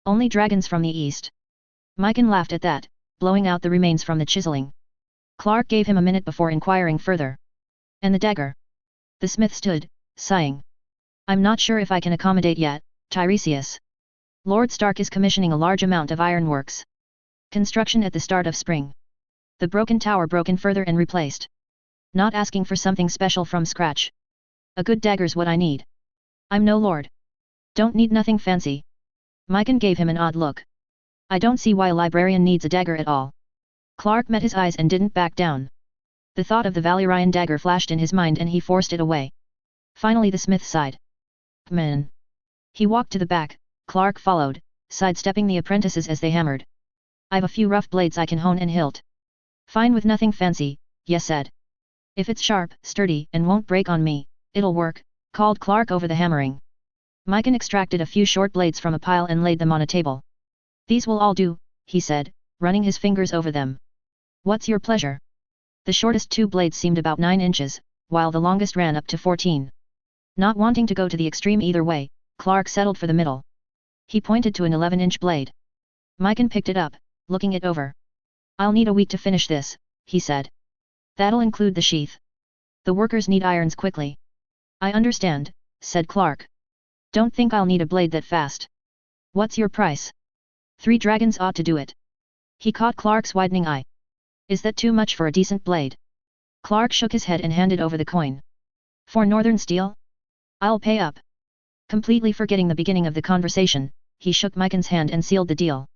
"Only dragons from the east." Mycon laughed at that, blowing out the remains from the chiseling. Clark gave him a minute before inquiring further. "And the dagger?" The smith stood, sighing. "I'm not sure if I can accommodate yet, Tiresias. Lord Stark is commissioning a large amount of ironworks. Construction at the start of spring. The broken tower broken further and replaced. Not asking for something special from scratch. A good dagger's what I need. I'm no lord. Don't need nothing fancy." Mycon gave him an odd look. "I don't see why a librarian needs a dagger at all." Clark met his eyes and didn't back down. The thought of the Valyrian dagger flashed in his mind and he forced it away. Finally the smith sighed. "Man." He walked to the back, Clark followed, sidestepping the apprentices as they hammered. "I've a few rough blades I can hone and hilt." "Fine with nothing fancy," Yes said. "If it's sharp, sturdy and won't break on me, it'll work," called Clark over the hammering. Mycon extracted a few short blades from a pile and laid them on a table. "These will all do," he said, running his fingers over them. "What's your pleasure?" The shortest two blades seemed about 9 inches, while the longest ran up to 14. Not wanting to go to the extreme either way, Clark settled for the middle. He pointed to an 11-inch blade. Mycon picked it up, looking it over. "I'll need a week to finish this," he said. "That'll include the sheath. The workers need irons quickly." "I understand," said Clark. "Don't think I'll need a blade that fast." "What's your price?" 3 dragons ought to do it." He caught Clark's widening eye. "Is that too much for a decent blade?" Clark shook his head and handed over the coin. "For northern steel? I'll pay up." Completely forgetting the beginning of the conversation, he shook Mycon's hand and sealed the deal.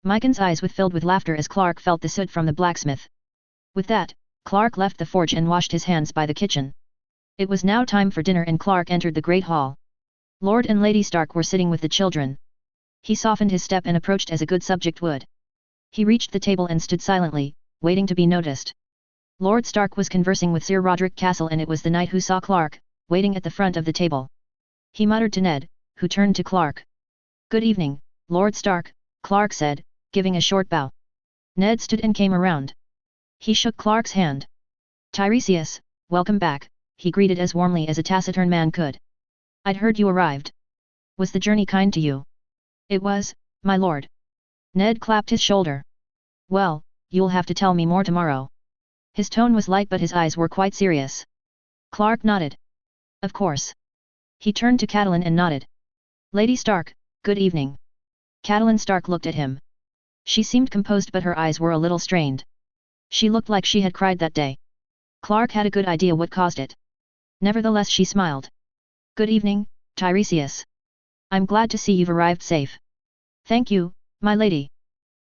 Mycon's eyes filled with laughter as Clark felt the soot from the blacksmith. With that, Clark left the forge and washed his hands by the kitchen. It was now time for dinner and Clark entered the great hall. Lord and Lady Stark were sitting with the children. He softened his step and approached as a good subject would. He reached the table and stood silently, waiting to be noticed. Lord Stark was conversing with Sir Roderick Castle and it was the knight who saw Clark, waiting at the front of the table. He muttered to Ned, who turned to Clark. "Good evening, Lord Stark," Clark said, giving a short bow. Ned stood and came around. He shook Clark's hand. "Tiresias, welcome back," he greeted as warmly as a taciturn man could. "I'd heard you arrived. Was the journey kind to you?" "It was, my lord." Ned clapped his shoulder. "Well, you'll have to tell me more tomorrow." His tone was light but his eyes were quite serious. Clark nodded. "Of course." He turned to Catelyn and nodded. "Lady Stark, good evening." Catelyn Stark looked at him. She seemed composed but her eyes were a little strained. She looked like she had cried that day. Clark had a good idea what caused it. Nevertheless she smiled. "Good evening, Tiresias. I'm glad to see you've arrived safe." "Thank you, my lady."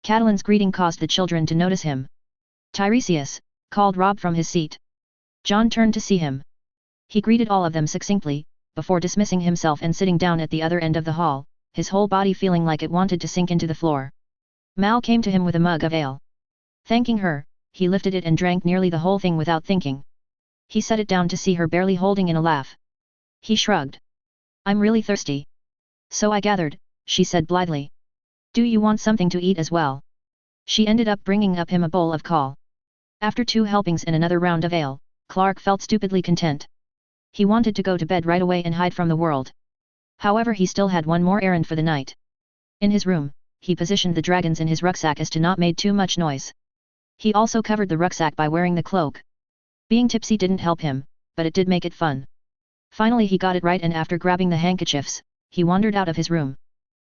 Catelyn's greeting caused the children to notice him. "Tiresias," called Robb from his seat. Jon turned to see him. He greeted all of them succinctly, before dismissing himself and sitting down at the other end of the hall, his whole body feeling like it wanted to sink into the floor. Mal came to him with a mug of ale. Thanking her, he lifted it and drank nearly the whole thing without thinking. He set it down to see her barely holding in a laugh. He shrugged. "I'm really thirsty." "So I gathered," she said blithely. "Do you want something to eat as well?" She ended up bringing up him a bowl of call. After 2 helpings and another round of ale, Clark felt stupidly content. He wanted to go to bed right away and hide from the world. However, he still had one more errand for the night. In his room, he positioned the dragons in his rucksack as to not make too much noise. He also covered the rucksack by wearing the cloak. Being tipsy didn't help him, but it did make it fun. Finally he got it right, and after grabbing the handkerchiefs, he wandered out of his room.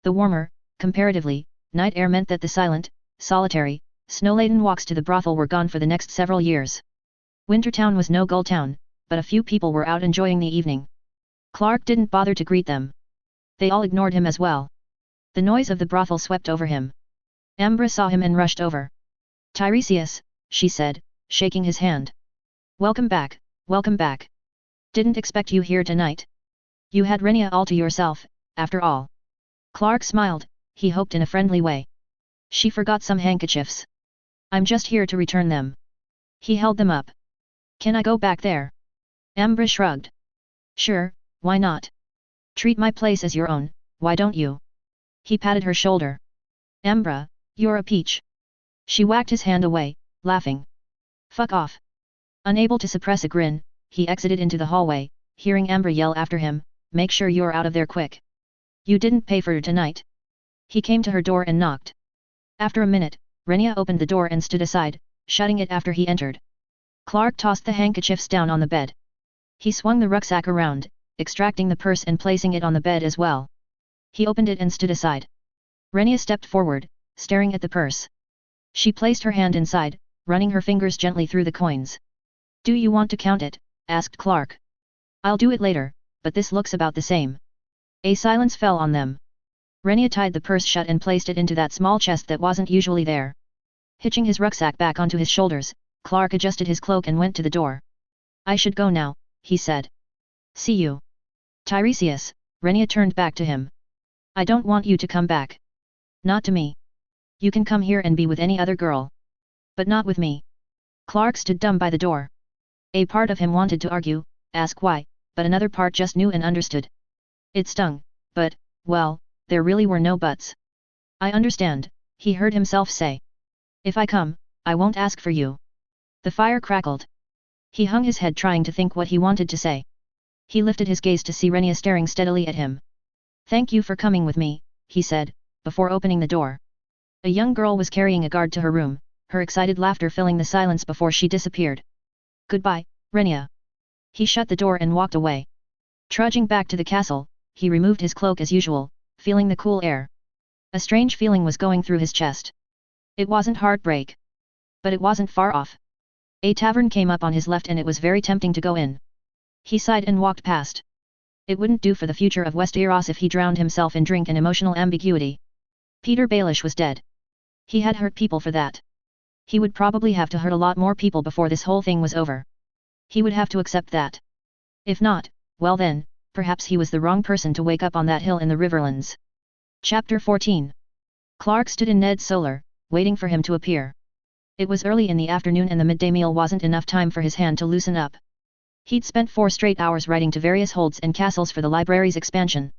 The warmer, comparatively, night air meant that the silent, solitary, snow-laden walks to the brothel were gone for the next several years. Wintertown was no gull town, but a few people were out enjoying the evening. Clark didn't bother to greet them. They all ignored him as well. The noise of the brothel swept over him. Ambra saw him and rushed over. "Tiresias," she said, shaking his hand. "Welcome back, welcome back. Didn't expect you here tonight. You had Renia all to yourself, after all." Clark smiled, he hoped in a friendly way. "She forgot some handkerchiefs. I'm just here to return them." He held them up. "Can I go back there?" Ambra shrugged. "Sure, why not? Treat my place as your own, why don't you?" He patted her shoulder. "Ambra, you're a peach." She whacked his hand away, laughing. "Fuck off." Unable to suppress a grin, he exited into the hallway, hearing Ambra yell after him, "Make sure you're out of there quick. You didn't pay for tonight." He came to her door and knocked. After a minute, Renia opened the door and stood aside, shutting it after he entered. Clark tossed the handkerchiefs down on the bed. He swung the rucksack around, extracting the purse and placing it on the bed as well. He opened it and stood aside. Renia stepped forward, staring at the purse. She placed her hand inside, running her fingers gently through the coins. "Do you want to count it?" asked Clark. "I'll do it later, but this looks about the same." A silence fell on them. Renia tied the purse shut and placed it into that small chest that wasn't usually there. Hitching his rucksack back onto his shoulders, Clark adjusted his cloak and went to the door. "I should go now," he said. "See you." "Tiresias," Renia turned back to him. "I don't want you to come back. Not to me. You can come here and be with any other girl. But not with me." Clark stood dumb by the door. A part of him wanted to argue, ask why, but another part just knew and understood. It stung, but, well, there really were no buts. "I understand," he heard himself say. "If I come, I won't ask for you." The fire crackled. He hung his head trying to think what he wanted to say. He lifted his gaze to see Renia staring steadily at him. "Thank you for coming with me," he said, before opening the door. A young girl was carrying a guard to her room, her excited laughter filling the silence before she disappeared. "Goodbye, Renia." He shut the door and walked away. Trudging back to the castle, he removed his cloak as usual, feeling the cool air. A strange feeling was going through his chest. It wasn't heartbreak. But it wasn't far off. A tavern came up on his left and it was very tempting to go in. He sighed and walked past. It wouldn't do for the future of Westeros if he drowned himself in drink and emotional ambiguity. Peter Baelish was dead. He had hurt people for that. He would probably have to hurt a lot more people before this whole thing was over. He would have to accept that. If not, well then, perhaps he was the wrong person to wake up on that hill in the Riverlands. Chapter 14. Clark stood in Ned's solar, waiting for him to appear. It was early in the afternoon and the midday meal wasn't enough time for his hand to loosen up. He'd spent 4 straight hours writing to various holds and castles for the library's expansion.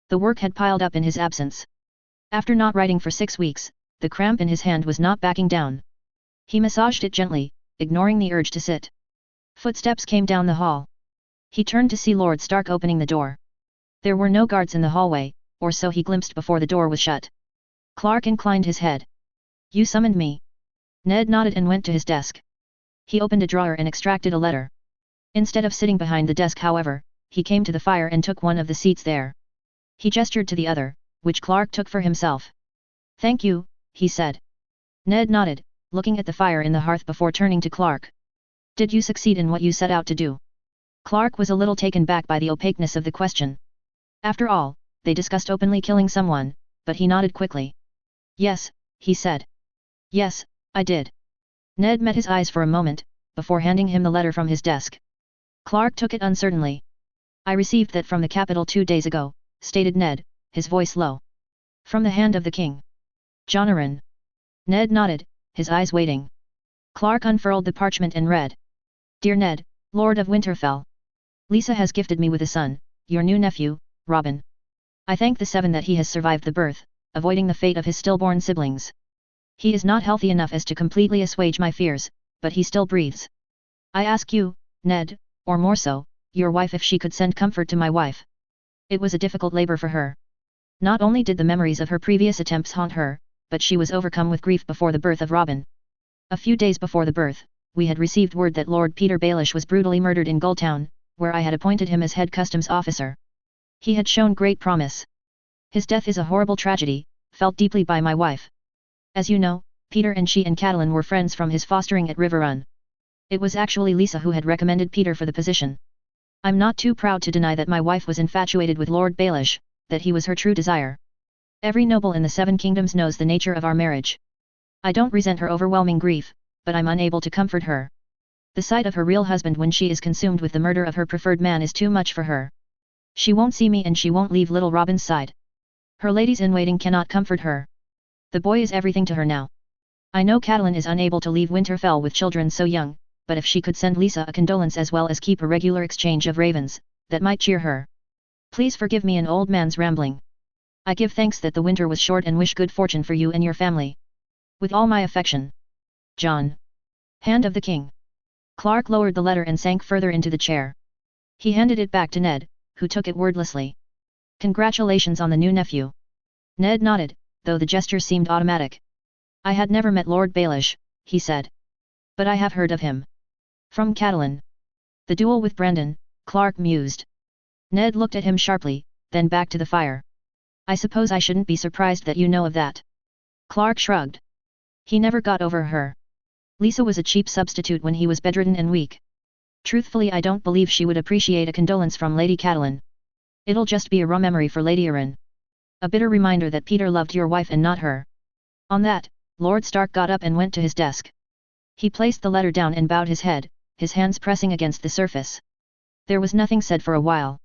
The work had piled up in his absence. After not writing for 6 weeks, the cramp in his hand was not backing down. He massaged it gently, ignoring the urge to sit. Footsteps came down the hall. He turned to see Lord Stark opening the door. There were no guards in the hallway, or so he glimpsed before the door was shut. Clark inclined his head. "You summoned me." Ned nodded and went to his desk. He opened a drawer and extracted a letter. Instead of sitting behind the desk, however, he came to the fire and took one of the seats there. He gestured to the other, which Clark took for himself. "Thank you," he said. Ned nodded, looking at the fire in the hearth before turning to Clark. "Did you succeed in what you set out to do?" Clark was a little taken back by the opaqueness of the question. After all, they discussed openly killing someone, but he nodded quickly. "Yes," he said. "Yes, I did." Ned met his eyes for a moment, before handing him the letter from his desk. Clark took it uncertainly. "I received that from the capital 2 days ago," stated Ned, his voice low. "From the hand of the king. Jonaran." Ned nodded, his eyes waiting. Clark unfurled the parchment and read. "Dear Ned, Lord of Winterfell. Lisa has gifted me with a son, your new nephew, Robin. I thank the Seven that he has survived the birth, avoiding the fate of his stillborn siblings. He is not healthy enough as to completely assuage my fears, but he still breathes. I ask you, Ned, or more so, your wife, if she could send comfort to my wife. It was a difficult labor for her. Not only did the memories of her previous attempts haunt her, but she was overcome with grief before the birth of Robin. A few days before the birth, we had received word that Lord Peter Baelish was brutally murdered in Gulltown, where I had appointed him as head customs officer. He had shown great promise. His death is a horrible tragedy, felt deeply by my wife. As you know, Peter and she and Catelyn were friends from his fostering at River Run. It was actually Lisa who had recommended Peter for the position. I'm not too proud to deny that my wife was infatuated with Lord Baelish, that he was her true desire. Every noble in the Seven Kingdoms knows the nature of our marriage. I don't resent her overwhelming grief, but I'm unable to comfort her. The sight of her real husband when she is consumed with the murder of her preferred man is too much for her. She won't see me and she won't leave little Robin's side. Her ladies-in-waiting cannot comfort her. The boy is everything to her now. I know Catelyn is unable to leave Winterfell with children so young, but if she could send Lisa a condolence as well as keep a regular exchange of ravens, that might cheer her. Please forgive me an old man's rambling. I give thanks that the winter was short and wish good fortune for you and your family. With all my affection. John. Hand of the King. Clark lowered the letter and sank further into the chair. He handed it back to Ned, who took it wordlessly. Congratulations on the new nephew. Ned nodded, though the gesture seemed automatic. I had never met Lord Baelish, he said. But I have heard of him. From Catelyn. The duel with Brandon, Clark mused. Ned looked at him sharply, then back to the fire. I suppose I shouldn't be surprised that you know of that. Clark shrugged. He never got over her. Lisa was a cheap substitute when he was bedridden and weak. Truthfully, I don't believe she would appreciate a condolence from Lady Catelyn. It'll just be a raw memory for Lady Arryn. A bitter reminder that Peter loved your wife and not her. On that, Lord Stark got up and went to his desk. He placed the letter down and bowed his head, his hands pressing against the surface. There was nothing said for a while.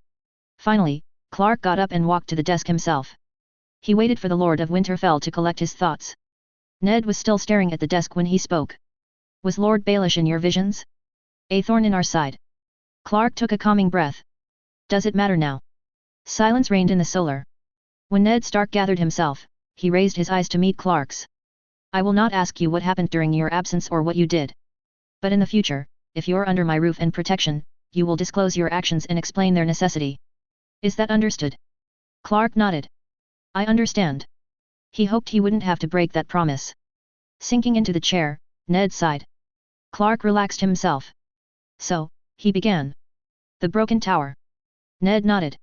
Finally, Clark got up and walked to the desk himself. He waited for the Lord of Winterfell to collect his thoughts. Ned was still staring at the desk when he spoke. Was Lord Baelish in your visions? A thorn in our side. Clark took a calming breath. Does it matter now? Silence reigned in the solar. When Ned Stark gathered himself, he raised his eyes to meet Clark's. I will not ask you what happened during your absence or what you did. But in the future, if you're under my roof and protection, you will disclose your actions and explain their necessity. Is that understood? Clark nodded. I understand. He hoped he wouldn't have to break that promise. Sinking into the chair, Ned sighed. Clark relaxed himself. So, he began. The broken tower. Ned nodded.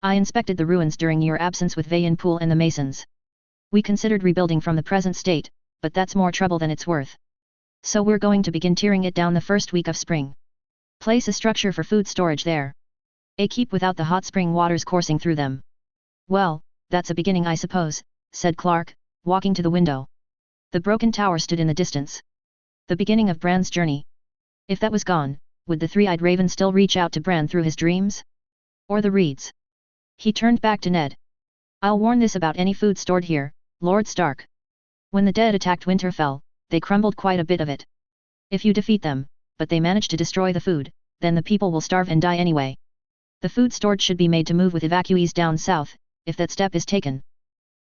I inspected the ruins during your absence with Vayen Poole and the Masons. We considered rebuilding from the present state, but that's more trouble than it's worth. So we're going to begin tearing it down the first week of spring. Place a structure for food storage there. A keep without the hot spring waters coursing through them. Well, that's a beginning, I suppose, said Clark, walking to the window. The broken tower stood in the distance. The beginning of Bran's journey. If that was gone, would the three-eyed raven still reach out to Bran through his dreams? Or the reeds? He turned back to Ned. I'll warn this about any food stored here, Lord Stark. When the dead attacked Winterfell, they crumbled quite a bit of it. If you defeat them, but they manage to destroy the food, then the people will starve and die anyway. The food stored should be made to move with evacuees down south, if that step is taken.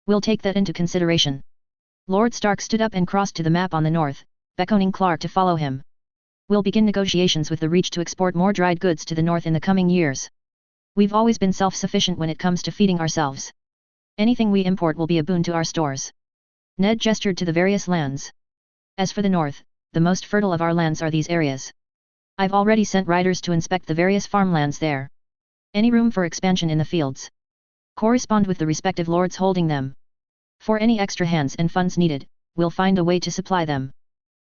We'll take that into consideration. Lord Stark stood up and crossed to the map on the north, beckoning Clark to follow him. We'll begin negotiations with the Reach to export more dried goods to the north in the coming years. We've always been self-sufficient when it comes to feeding ourselves. Anything we import will be a boon to our stores. Ned gestured to the various lands. As for the north, the most fertile of our lands are these areas. I've already sent riders to inspect the various farmlands there. Any room for expansion in the fields? Correspond with the respective lords holding them. For any extra hands and funds needed, we'll find a way to supply them.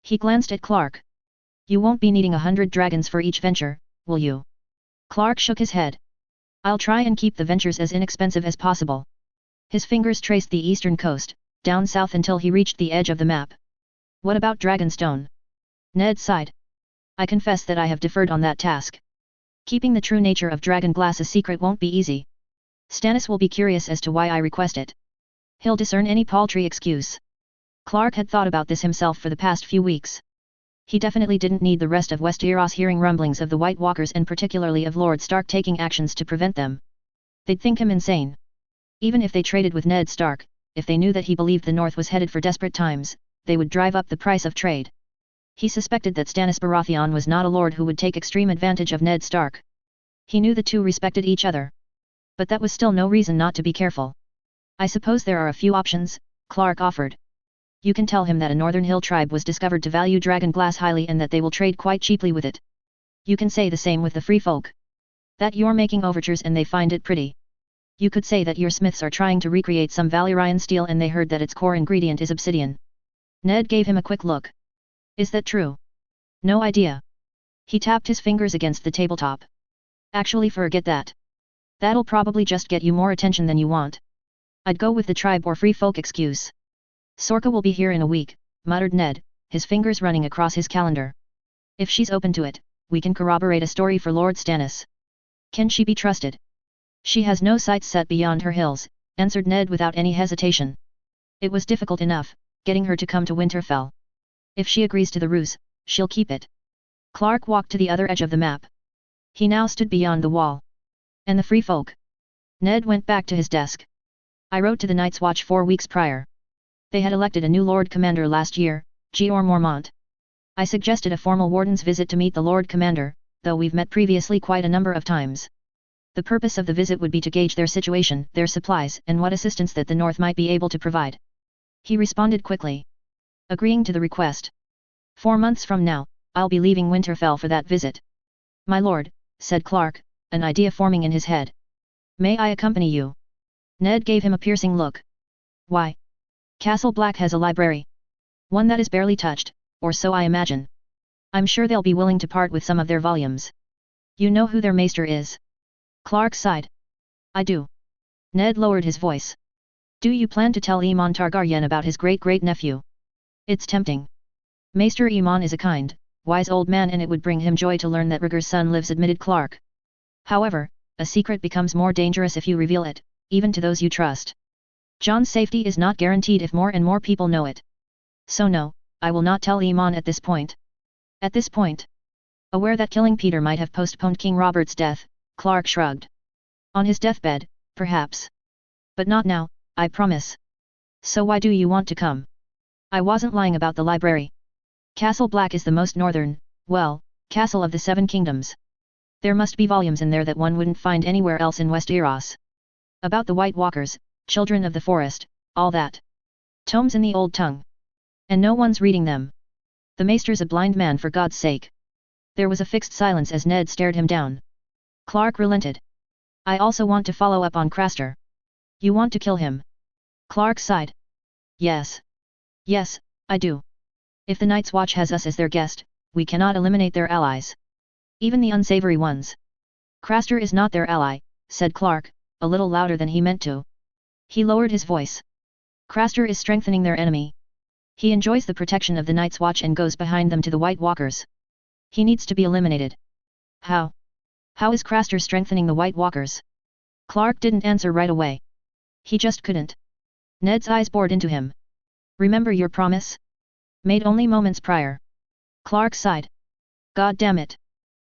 He glanced at Clark. You won't be needing 100 dragons for each venture, will you? Clark shook his head. I'll try and keep the ventures as inexpensive as possible. His fingers traced the eastern coast, down south until he reached the edge of the map. What about Dragonstone? Ned sighed. I confess that I have deferred on that task. Keeping the true nature of dragon glass a secret won't be easy. Stannis will be curious as to why I request it. He'll discern any paltry excuse. Clark had thought about this himself for the past few weeks. He definitely didn't need the rest of Westeros hearing rumblings of the White Walkers and particularly of Lord Stark taking actions to prevent them. They'd think him insane. Even if they traded with Ned Stark, if they knew that he believed the North was headed for desperate times, they would drive up the price of trade. He suspected that Stannis Baratheon was not a lord who would take extreme advantage of Ned Stark. He knew the two respected each other. But that was still no reason not to be careful. I suppose there are a few options, Clark offered. You can tell him that a northern hill tribe was discovered to value dragon glass highly and that they will trade quite cheaply with it. You can say the same with the free folk. That you're making overtures and they find it pretty. You could say that your smiths are trying to recreate some Valyrian steel and they heard that its core ingredient is obsidian. Ned gave him a quick look. Is that true? No idea. He tapped his fingers against the tabletop. Actually, forget that. That'll probably just get you more attention than you want. I'd go with the tribe or free folk excuse. Sorka will be here in a week, muttered Ned, his fingers running across his calendar. If she's open to it, we can corroborate a story for Lord Stannis. Can she be trusted? She has no sights set beyond her hills, answered Ned without any hesitation. It was difficult enough, getting her to come to Winterfell. If she agrees to the ruse, she'll keep it. Clark walked to the other edge of the map. He now stood beyond the wall. And the free folk? Ned went back to his desk. I wrote to the Night's Watch 4 weeks prior. They had elected a new Lord Commander last year, George Mormont. I suggested a formal warden's visit to meet the Lord Commander, though we've met previously quite a number of times. The purpose of the visit would be to gauge their situation, their supplies, and what assistance that the North might be able to provide. He responded quickly, agreeing to the request. 4 months from now, I'll be leaving Winterfell for that visit. My lord, said Clark, an idea forming in his head. May I accompany you? Ned gave him a piercing look. Why? Castle Black has a library. One that is barely touched, or so I imagine. I'm sure they'll be willing to part with some of their volumes. You know who their maester is? Clark sighed. I do. Ned lowered his voice. Do you plan to tell Aemon Targaryen about his great-great-nephew? It's tempting. Maester Aemon is a kind, wise old man and it would bring him joy to learn that Rhaegar's son lives, admitted Clark. However, a secret becomes more dangerous if you reveal it, even to those you trust. Jon's safety is not guaranteed if more and more people know it. So no, I will not tell Aemon at this point. At this point? Aware that killing Peter might have postponed King Robert's death, Clark shrugged. On his deathbed, perhaps. But not now, I promise. So why do you want to come? I wasn't lying about the library. Castle Black is the most northern, well, castle of the 7 kingdoms. There must be volumes in there that one wouldn't find anywhere else in Westeros. About the White Walkers, children of the forest, all that. Tomes in the old tongue. And no one's reading them. The maester's a blind man, for God's sake. There was a fixed silence as Ned stared him down. Clark relented. I also want to follow up on Craster. You want to kill him? Clark sighed. Yes. Yes, I do. If the Night's Watch has us as their guest, we cannot eliminate their allies. Even the unsavory ones. Craster is not their ally, said Clark, a little louder than he meant to. He lowered his voice. Craster is strengthening their enemy. He enjoys the protection of the Night's Watch and goes behind them to the White Walkers. He needs to be eliminated. How? How is Craster strengthening the White Walkers? Clark didn't answer right away. He just couldn't. Ned's eyes bored into him. Remember your promise? Made only moments prior. Clark sighed. God damn it.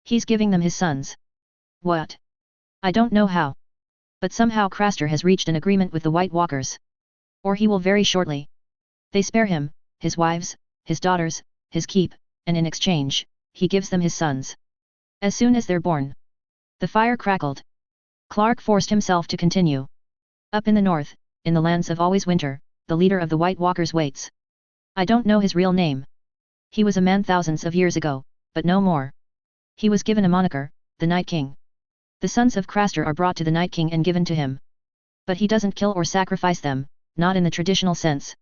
He's giving them his sons. What? I don't know how. But somehow Craster has reached an agreement with the White Walkers. Or he will very shortly. They spare him, his wives, his daughters, his keep, and in exchange, he gives them his sons. As soon as they're born. The fire crackled. Clark forced himself to continue. Up in the north, in the lands of always winter, the leader of the White Walkers waits. I don't know his real name. He was a man thousands of years ago, but no more. He was given a moniker, the Night King. The sons of Craster are brought to the Night King and given to him. But he doesn't kill or sacrifice them, not in the traditional sense.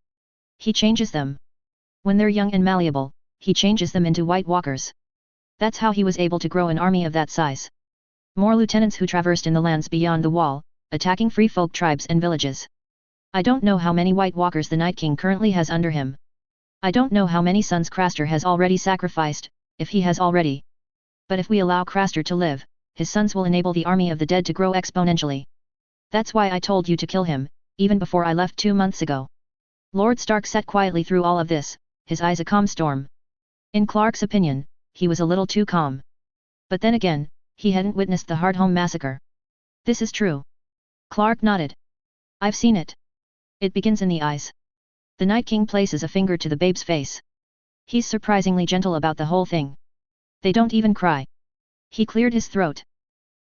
He changes them. When they're young and malleable, he changes them into White Walkers. That's how he was able to grow an army of that size. More lieutenants who traversed in the lands beyond the wall, attacking free folk tribes and villages. I don't know how many White Walkers the Night King currently has under him. I don't know how many sons Craster has already sacrificed, if he has already. But if we allow Craster to live, his sons will enable the army of the dead to grow exponentially. That's why I told you to kill him, even before I left 2 months ago. Lord Stark sat quietly through all of this, his eyes a calm storm. In Clark's opinion, he was a little too calm. But then again, he hadn't witnessed the Hardhome massacre. This is true. Clark nodded. I've seen it. It begins in the eyes. The Night King places a finger to the babe's face. He's surprisingly gentle about the whole thing. They don't even cry. He cleared his throat.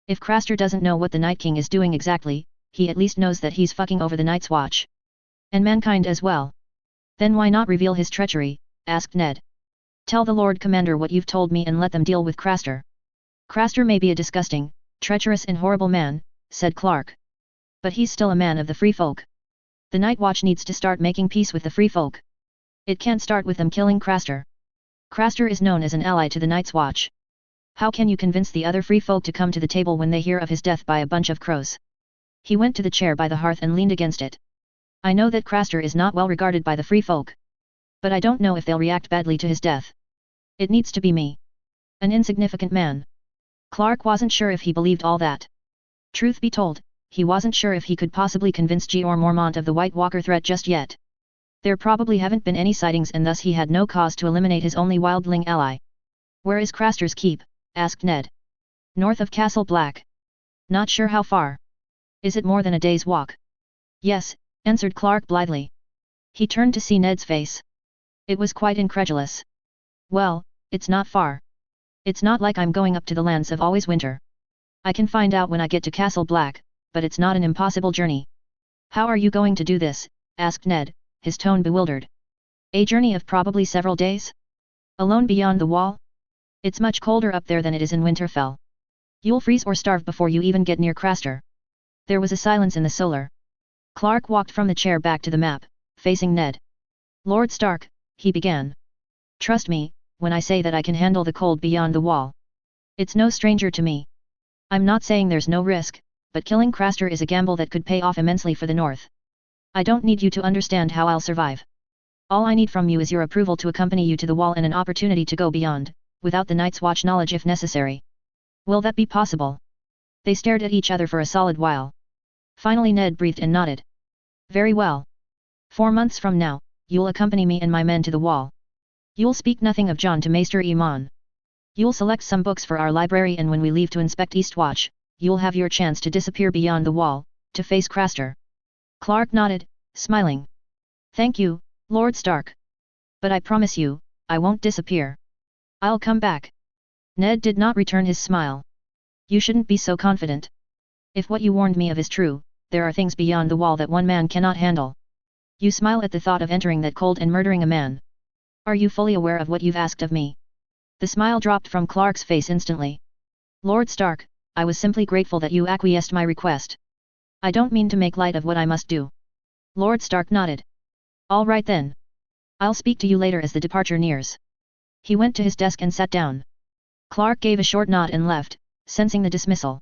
If Craster doesn't know what the Night King is doing exactly, he at least knows that he's fucking over the Night's Watch. And mankind as well. Then why not reveal his treachery, asked Ned. Tell the Lord Commander what you've told me and let them deal with Craster. Craster may be a disgusting, treacherous and horrible man, said Clark. But he's still a man of the free folk. The Night Watch needs to start making peace with the free folk. It can't start with them killing Craster. Craster is known as an ally to the Night's Watch. How can you convince the other free folk to come to the table when they hear of his death by a bunch of crows? He went to the chair by the hearth and leaned against it. I know that Craster is not well regarded by the free folk. But I don't know if they'll react badly to his death. It needs to be me. An insignificant man. Clark wasn't sure if he believed all that. Truth be told, he wasn't sure if he could possibly convince George Mormont of the White Walker threat just yet. There probably haven't been any sightings and thus he had no cause to eliminate his only wildling ally. Where is Craster's keep? Asked Ned. North of Castle Black. Not sure how far. Is it more than a day's walk? Yes, answered Clark blithely. He turned to see Ned's face. It was quite incredulous. Well, it's not far. It's not like I'm going up to the lands of always winter. I can find out when I get to Castle Black, but it's not an impossible journey. How are you going to do this? Asked Ned, his tone bewildered. A journey of probably several days? Alone beyond the wall? It's much colder up there than it is in Winterfell. You'll freeze or starve before you even get near Craster. There was a silence in the solar. Clark walked from the chair back to the map, facing Ned. Lord Stark, he began. Trust me, when I say that I can handle the cold beyond the wall. It's no stranger to me. I'm not saying there's no risk, but killing Craster is a gamble that could pay off immensely for the North. I don't need you to understand how I'll survive. All I need from you is your approval to accompany you to the wall and an opportunity to go beyond, without the Night's Watch knowledge if necessary. Will that be possible? They stared at each other for a solid while. Finally Ned breathed and nodded. Very well. 4 months from now, you'll accompany me and my men to the wall. You'll speak nothing of John to Maester Iman. You'll select some books for our library and when we leave to inspect Eastwatch, you'll have your chance to disappear beyond the wall, to face Craster. Clark nodded, smiling. Thank you, Lord Stark. But I promise you, I won't disappear. I'll come back. Ned did not return his smile. You shouldn't be so confident. If what you warned me of is true, there are things beyond the wall that one man cannot handle. You smile at the thought of entering that cold and murdering a man. Are you fully aware of what you've asked of me? The smile dropped from Clark's face instantly. Lord Stark, I was simply grateful that you acquiesced my request. I don't mean to make light of what I must do. Lord Stark nodded. All right then. I'll speak to you later as the departure nears. He went to his desk and sat down. Clark gave a short nod and left, sensing the dismissal.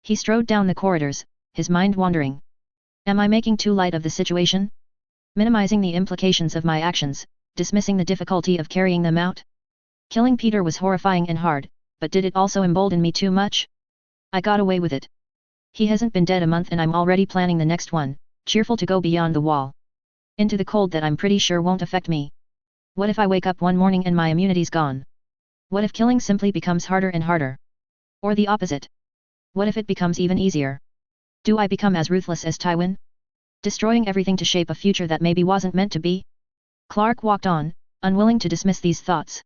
He strode down the corridors, his mind wandering. Am I making too light of the situation? Minimizing the implications of my actions, dismissing the difficulty of carrying them out? Killing Peter was horrifying and hard, but did it also embolden me too much? I got away with it. He hasn't been dead a month and I'm already planning the next one, cheerful to go beyond the wall. Into the cold that I'm pretty sure won't affect me. What if I wake up one morning and my immunity's gone? What if killing simply becomes harder and harder? Or the opposite? What if it becomes even easier? Do I become as ruthless as Tywin? Destroying everything to shape a future that maybe wasn't meant to be? Clark walked on, unwilling to dismiss these thoughts.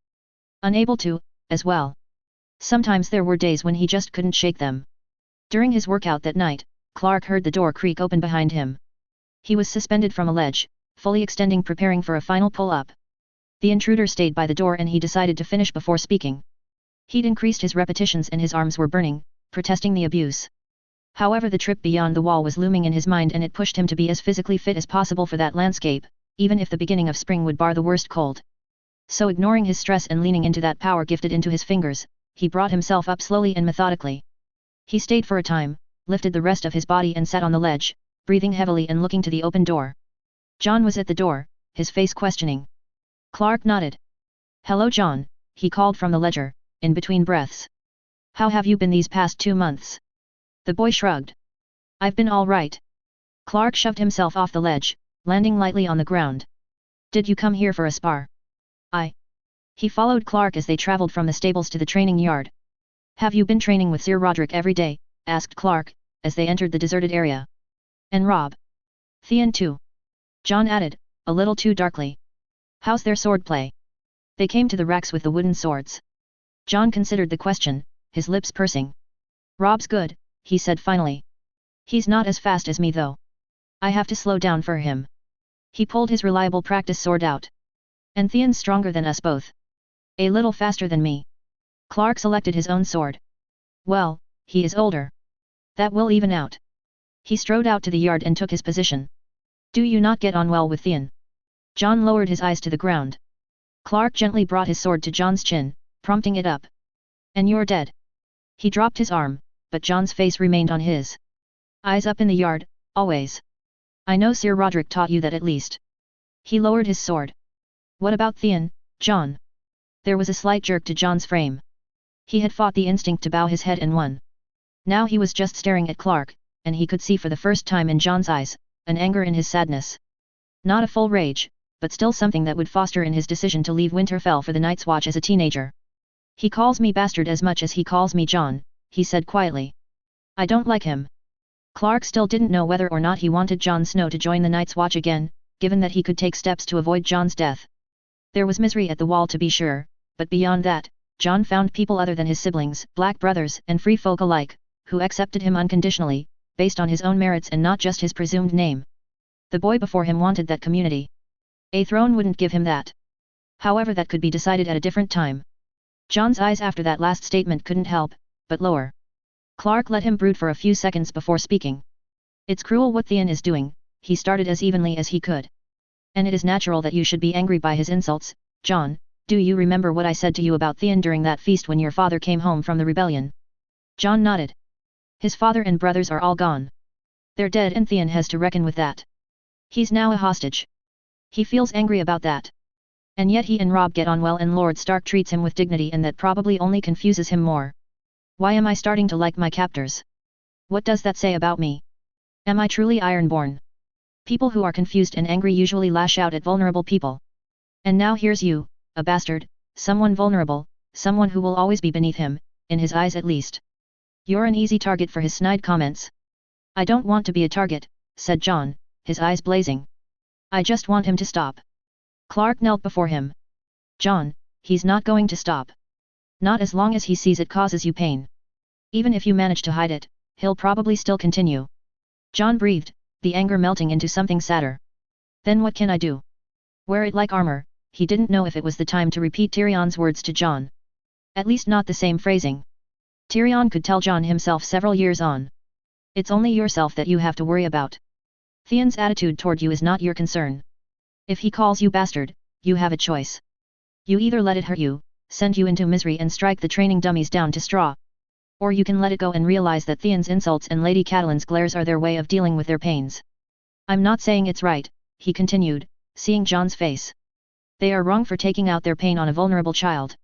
Unable to, as well. Sometimes there were days when he just couldn't shake them. During his workout that night, Clark heard the door creak open behind him. He was suspended from a ledge, fully extending preparing for a final pull-up. The intruder stayed by the door and he decided to finish before speaking. He'd increased his repetitions and his arms were burning, protesting the abuse. However, the trip beyond the wall was looming in his mind and it pushed him to be as physically fit as possible for that landscape, even if the beginning of spring would bar the worst cold. So ignoring his stress and leaning into that power gifted into his fingers, he brought himself up slowly and methodically. He stayed for a time, lifted the rest of his body and sat on the ledge, breathing heavily and looking to the open door. John was at the door, his face questioning. Clark nodded. Hello John, he called from the ledger, in between breaths. How have you been these past 2 months? The boy shrugged. I've been all right. Clark shoved himself off the ledge, landing lightly on the ground. Did you come here for a spar? He followed Clark as they traveled from the stables to the training yard. Have you been training with Sir Roderick every day? Asked Clark, as they entered the deserted area. And Rob? Theon too. John added, a little too darkly. How's their swordplay? They came to the racks with the wooden swords. Jon considered the question, his lips pursing. Rob's good, he said finally. He's not as fast as me though. I have to slow down for him. He pulled his reliable practice sword out. And Theon's stronger than us both. A little faster than me. Clark selected his own sword. Well, he is older. That will even out. He strode out to the yard and took his position. Do you not get on well with Theon? Jon lowered his eyes to the ground. Clark gently brought his sword to Jon's chin, prompting it up. And you're dead. He dropped his arm, but Jon's face remained on his. Eyes up in the yard, always. I know Sir Roderick taught you that at least. He lowered his sword. What about Theon, Jon? There was a slight jerk to Jon's frame. He had fought the instinct to bow his head and won. Now he was just staring at Clark, and he could see for the first time in Jon's eyes, an anger in his sadness. Not a full rage, but still something that would foster in his decision to leave Winterfell for the Night's Watch as a teenager. He calls me bastard as much as he calls me Jon, he said quietly. I don't like him. Clark still didn't know whether or not he wanted Jon Snow to join the Night's Watch again, given that he could take steps to avoid Jon's death. There was misery at the wall to be sure, but beyond that, Jon found people other than his siblings, black brothers and free folk alike, who accepted him unconditionally, based on his own merits and not just his presumed name. The boy before him wanted that community. A throne wouldn't give him that. However, that could be decided at a different time. Jon's eyes after that last statement couldn't help but lower. Clark let him brood for a few seconds before speaking. It's cruel what Theon is doing, he started as evenly as he could. And it is natural that you should be angry by his insults, Jon. Do you remember what I said to you about Theon during that feast when your father came home from the rebellion? Jon nodded. His father and brothers are all gone. They're dead and Theon has to reckon with that. He's now a hostage. He feels angry about that. And yet he and Robb get on well and Lord Stark treats him with dignity, and that probably only confuses him more. Why am I starting to like my captors? What does that say about me? Am I truly Ironborn? People who are confused and angry usually lash out at vulnerable people. And now here's you, a bastard, someone vulnerable, someone who will always be beneath him, in his eyes at least. You're an easy target for his snide comments. I don't want to be a target, said Jon, his eyes blazing. I just want him to stop. Clark knelt before him. Jon, he's not going to stop. Not as long as he sees it causes you pain. Even if you manage to hide it, he'll probably still continue. Jon breathed, the anger melting into something sadder. Then what can I do? Wear it like armor. He didn't know if it was the time to repeat Tyrion's words to Jon. At least not the same phrasing. Tyrion could tell Jon himself several years on. It's only yourself that you have to worry about. Theon's attitude toward you is not your concern. If he calls you bastard, you have a choice. You either let it hurt you, send you into misery and strike the training dummies down to straw. Or you can let it go and realize that Theon's insults and Lady Catelyn's glares are their way of dealing with their pains. I'm not saying it's right, he continued, seeing Jon's face. They are wrong for taking out their pain on a vulnerable child.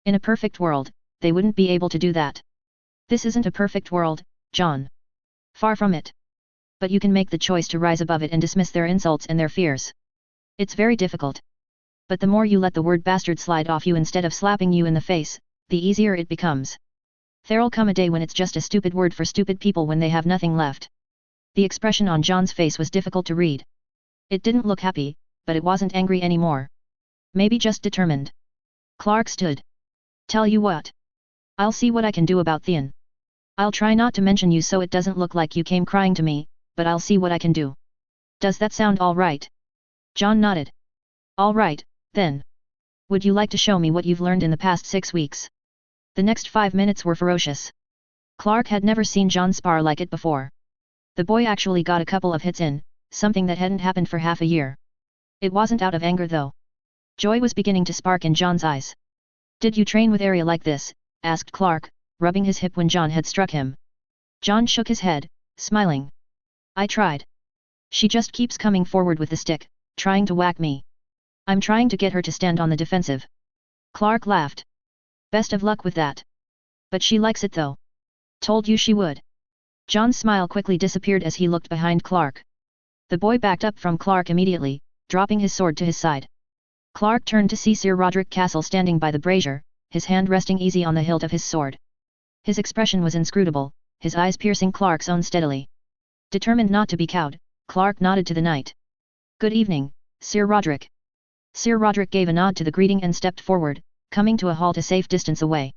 In a perfect world, they wouldn't be able to do that. This isn't a perfect world, Jon. Far from it. But you can make the choice to rise above it and dismiss their insults and their fears. It's very difficult. But the more you let the word bastard slide off you instead of slapping you in the face, the easier it becomes. There'll come a day when it's just a stupid word for stupid people when they have nothing left. The expression on Jon's face was difficult to read. It didn't look happy, but it wasn't angry anymore. Maybe just determined. Clark stood. Tell you what. I'll see what I can do about Theon. I'll try not to mention you so it doesn't look like you came crying to me, but I'll see what I can do. Does that sound all right? Jon nodded. All right, then. Would you like to show me what you've learned in the past 6 weeks? The next 5 minutes were ferocious. Clark had never seen Jon spar like it before. The boy actually got a couple of hits in, something that hadn't happened for half a year. It wasn't out of anger though. Joy was beginning to spark in Jon's eyes. Did you train with Arya like this? Asked Clark, rubbing his hip when Jon had struck him. Jon shook his head, smiling. I tried. She just keeps coming forward with the stick, trying to whack me. I'm trying to get her to stand on the defensive. Clark laughed. Best of luck with that. But she likes it though. Told you she would. Jon's smile quickly disappeared as he looked behind Clark. The boy backed up from Clark immediately, dropping his sword to his side. Clark turned to see Sir Roderick Castle standing by the brazier, his hand resting easy on the hilt of his sword. His expression was inscrutable, his eyes piercing Clark's own steadily. Determined not to be cowed, Clark nodded to the knight. Good evening, Sir Roderick. Sir Roderick gave a nod to the greeting and stepped forward, coming to a halt a safe distance away.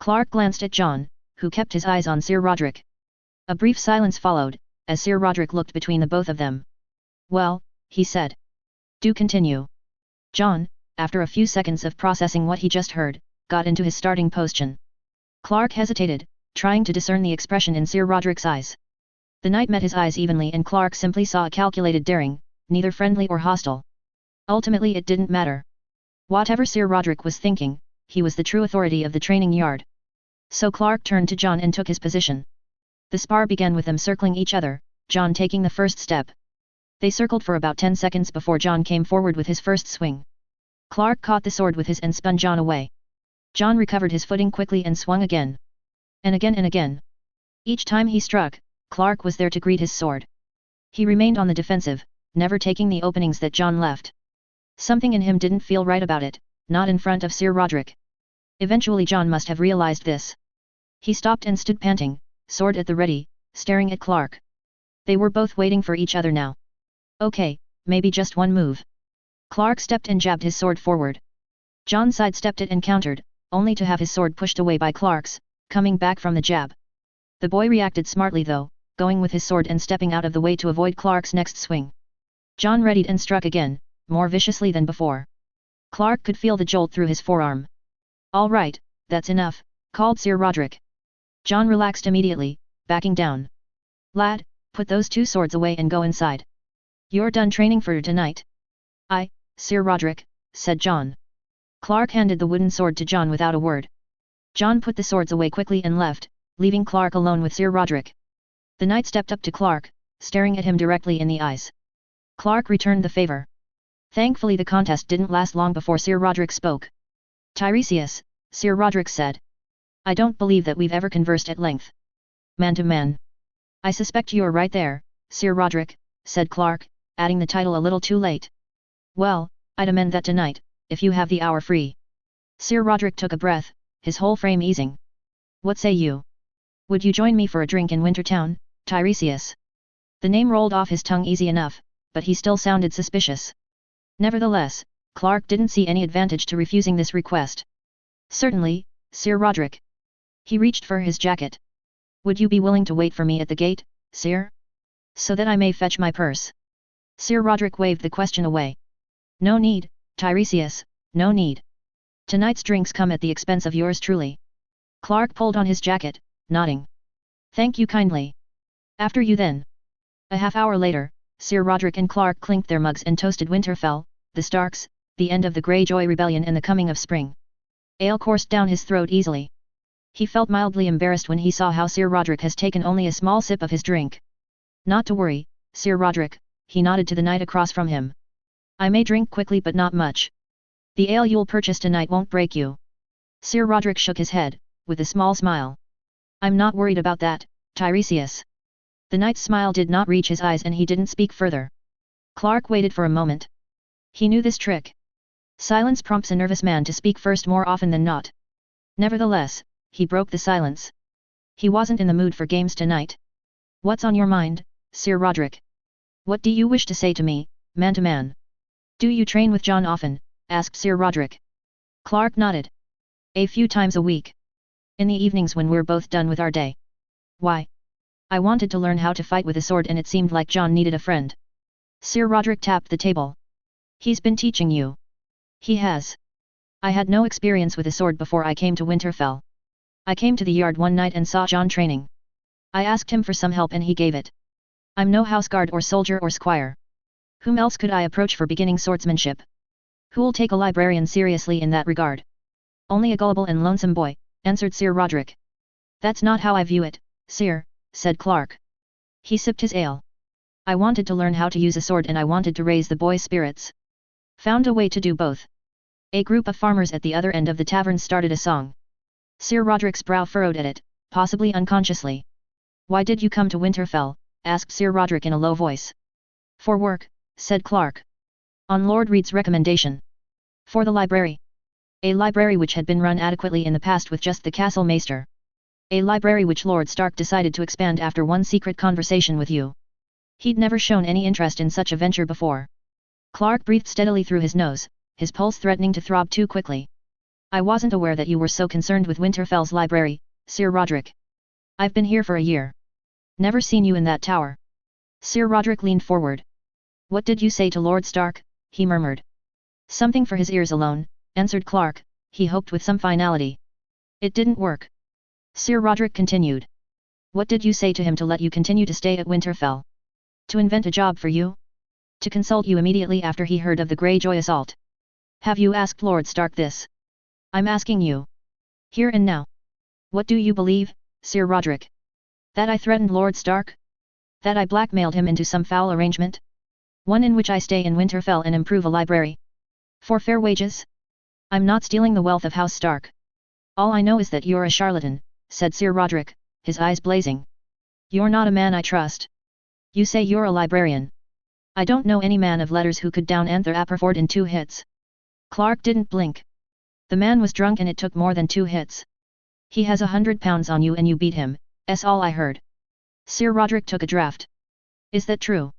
Clark glanced at John, who kept his eyes on Sir Roderick. A brief silence followed, as Sir Roderick looked between the both of them. Well, he said. Do continue. John, after a few seconds of processing what he just heard, got into his starting position. Clark hesitated, trying to discern the expression in Sir Roderick's eyes. The knight met his eyes evenly and Clark simply saw a calculated daring, neither friendly or hostile. Ultimately it didn't matter. Whatever Sir Roderick was thinking, he was the true authority of the training yard. So Clark turned to John and took his position. The spar began with them circling each other, John taking the first step. They circled for about 10 seconds before John came forward with his first swing. Clark caught the sword with his and spun John away. John recovered his footing quickly and swung again. And again and again. Each time he struck, Clark was there to greet his sword. He remained on the defensive, never taking the openings that John left. Something in him didn't feel right about it, not in front of Sir Roderick. Eventually John must have realized this. He stopped and stood panting, sword at the ready, staring at Clark. They were both waiting for each other now. Okay, maybe just one move. Clark stepped and jabbed his sword forward. John sidestepped it and countered, only to have his sword pushed away by Clark's, coming back from the jab. The boy reacted smartly though, going with his sword and stepping out of the way to avoid Clark's next swing. John readied and struck again, more viciously than before. Clark could feel the jolt through his forearm. All right, that's enough, called Sir Roderick. John relaxed immediately, backing down. Lad, put those two swords away and go inside. You're done training for tonight. Sir Roderick, said John. Clark handed the wooden sword to John without a word. John put the swords away quickly and left, leaving Clark alone with Sir Roderick. The knight stepped up to Clark, staring at him directly in the eyes. Clark returned the favor. Thankfully the contest didn't last long before Sir Roderick spoke. Tiresias, Sir Roderick said. I don't believe that we've ever conversed at length. Man to man. I suspect you're right there, Sir Roderick, said Clark, adding the title a little too late. Well, I'd amend that tonight, if you have the hour free. Sir Roderick took a breath, his whole frame easing. What say you? Would you join me for a drink in Wintertown, Tiresias? The name rolled off his tongue easy enough, but he still sounded suspicious. Nevertheless, Clark didn't see any advantage to refusing this request. Certainly, Sir Roderick. He reached for his jacket. Would you be willing to wait for me at the gate, sir? So that I may fetch my purse. Sir Roderick waved the question away. No need, Tiresias, no need. Tonight's drinks come at the expense of yours truly. Clark pulled on his jacket, nodding. Thank you kindly. After you then. A half hour later, Sir Roderick and Clark clinked their mugs and toasted Winterfell, the Starks, the end of the Greyjoy rebellion and the coming of spring. Ale coursed down his throat easily. He felt mildly embarrassed when he saw how Sir Roderick has taken only a small sip of his drink. Not to worry, Sir Roderick, he nodded to the knight across from him. I may drink quickly but not much. The ale you'll purchase tonight won't break you. Sir Roderick shook his head, with a small smile. I'm not worried about that, Tiresias. The knight's smile did not reach his eyes and he didn't speak further. Clark waited for a moment. He knew this trick. Silence prompts a nervous man to speak first more often than not. Nevertheless, he broke the silence. He wasn't in the mood for games tonight. What's on your mind, Sir Roderick? What do you wish to say to me, man to man? Do you train with John often? Asked Sir Roderick. Clark nodded. A few times a week. In the evenings when we're both done with our day. Why? I wanted to learn how to fight with a sword and it seemed like John needed a friend. Sir Roderick tapped the table. He's been teaching you. He has. I had no experience with a sword before I came to Winterfell. I came to the yard one night and saw John training. I asked him for some help and he gave it. I'm no houseguard or soldier or squire. Whom else could I approach for beginning swordsmanship? Who'll take a librarian seriously in that regard? Only a gullible and lonesome boy, answered Sir Roderick. That's not how I view it, sir, said Clark. He sipped his ale. I wanted to learn how to use a sword and I wanted to raise the boy's spirits. Found a way to do both. A group of farmers at the other end of the tavern started a song. Sir Roderick's brow furrowed at it, possibly unconsciously. Why did you come to Winterfell? Asked Sir Roderick in a low voice. For work, said Clark. On Lord Reed's recommendation. For the library. A library which had been run adequately in the past with just the castle maester. A library which Lord Stark decided to expand after one secret conversation with you. He'd never shown any interest in such a venture before. Clark breathed steadily through his nose, his pulse threatening to throb too quickly. I wasn't aware that you were so concerned with Winterfell's library, Sir Roderick. I've been here for a year. Never seen you in that tower. Sir Roderick leaned forward. What did you say to Lord Stark? He murmured. Something for his ears alone, answered Clark, he hoped with some finality. It didn't work. Sir Roderick continued. What did you say to him to let you continue to stay at Winterfell? To invent a job for you? To consult you immediately after he heard of the Greyjoy assault? Have you asked Lord Stark this? I'm asking you. Here and now. What do you believe, Sir Roderick? That I threatened Lord Stark? That I blackmailed him into some foul arrangement? One in which I stay in Winterfell and improve a library? For fair wages? I'm not stealing the wealth of House Stark. All I know is that you're a charlatan, said Sir Roderick, his eyes blazing. You're not a man I trust. You say you're a librarian. I don't know any man of letters who could down Anther Aperford in 2 hits. Clark didn't blink. The man was drunk and it took more than 2 hits. He has £100 on you and you beat him, that's all I heard. Sir Roderick took a draught. Is that true?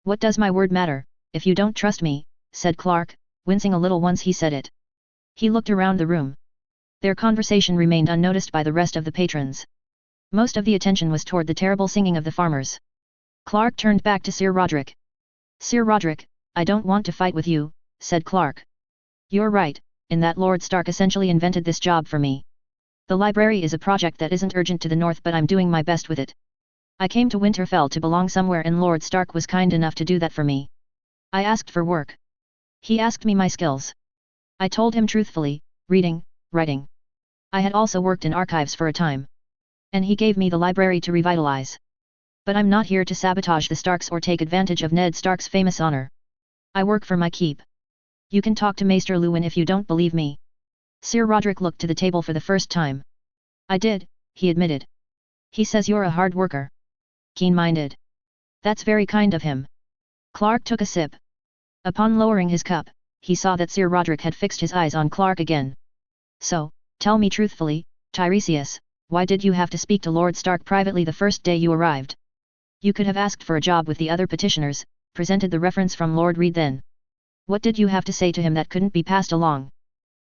What does my word matter, if you don't trust me, said Clark, wincing a little once he said it. He looked around the room. Their conversation remained unnoticed by the rest of the patrons. Most of the attention was toward the terrible singing of the farmers. Clark turned back to Sir Roderick. Sir Roderick, I don't want to fight with you, said Clark. You're right, in that Lord Stark essentially invented this job for me. The library is a project that isn't urgent to the north but I'm doing my best with it. I came to Winterfell to belong somewhere and Lord Stark was kind enough to do that for me. I asked for work. He asked me my skills. I told him truthfully, reading, writing. I had also worked in archives for a time. And he gave me the library to revitalize. But I'm not here to sabotage the Starks or take advantage of Ned Stark's famous honor. I work for my keep. You can talk to Maester Luwin if you don't believe me. Sir Roderick looked to the table for the first time. I did, he admitted. He says you're a hard worker. Keen-minded. That's very kind of him. Clark took a sip. Upon lowering his cup, he saw that Sir Roderick had fixed his eyes on Clark again. So, tell me truthfully, Tiresias, why did you have to speak to Lord Stark privately the first day you arrived? You could have asked for a job with the other petitioners, presented the reference from Lord Reed then. What did you have to say to him that couldn't be passed along?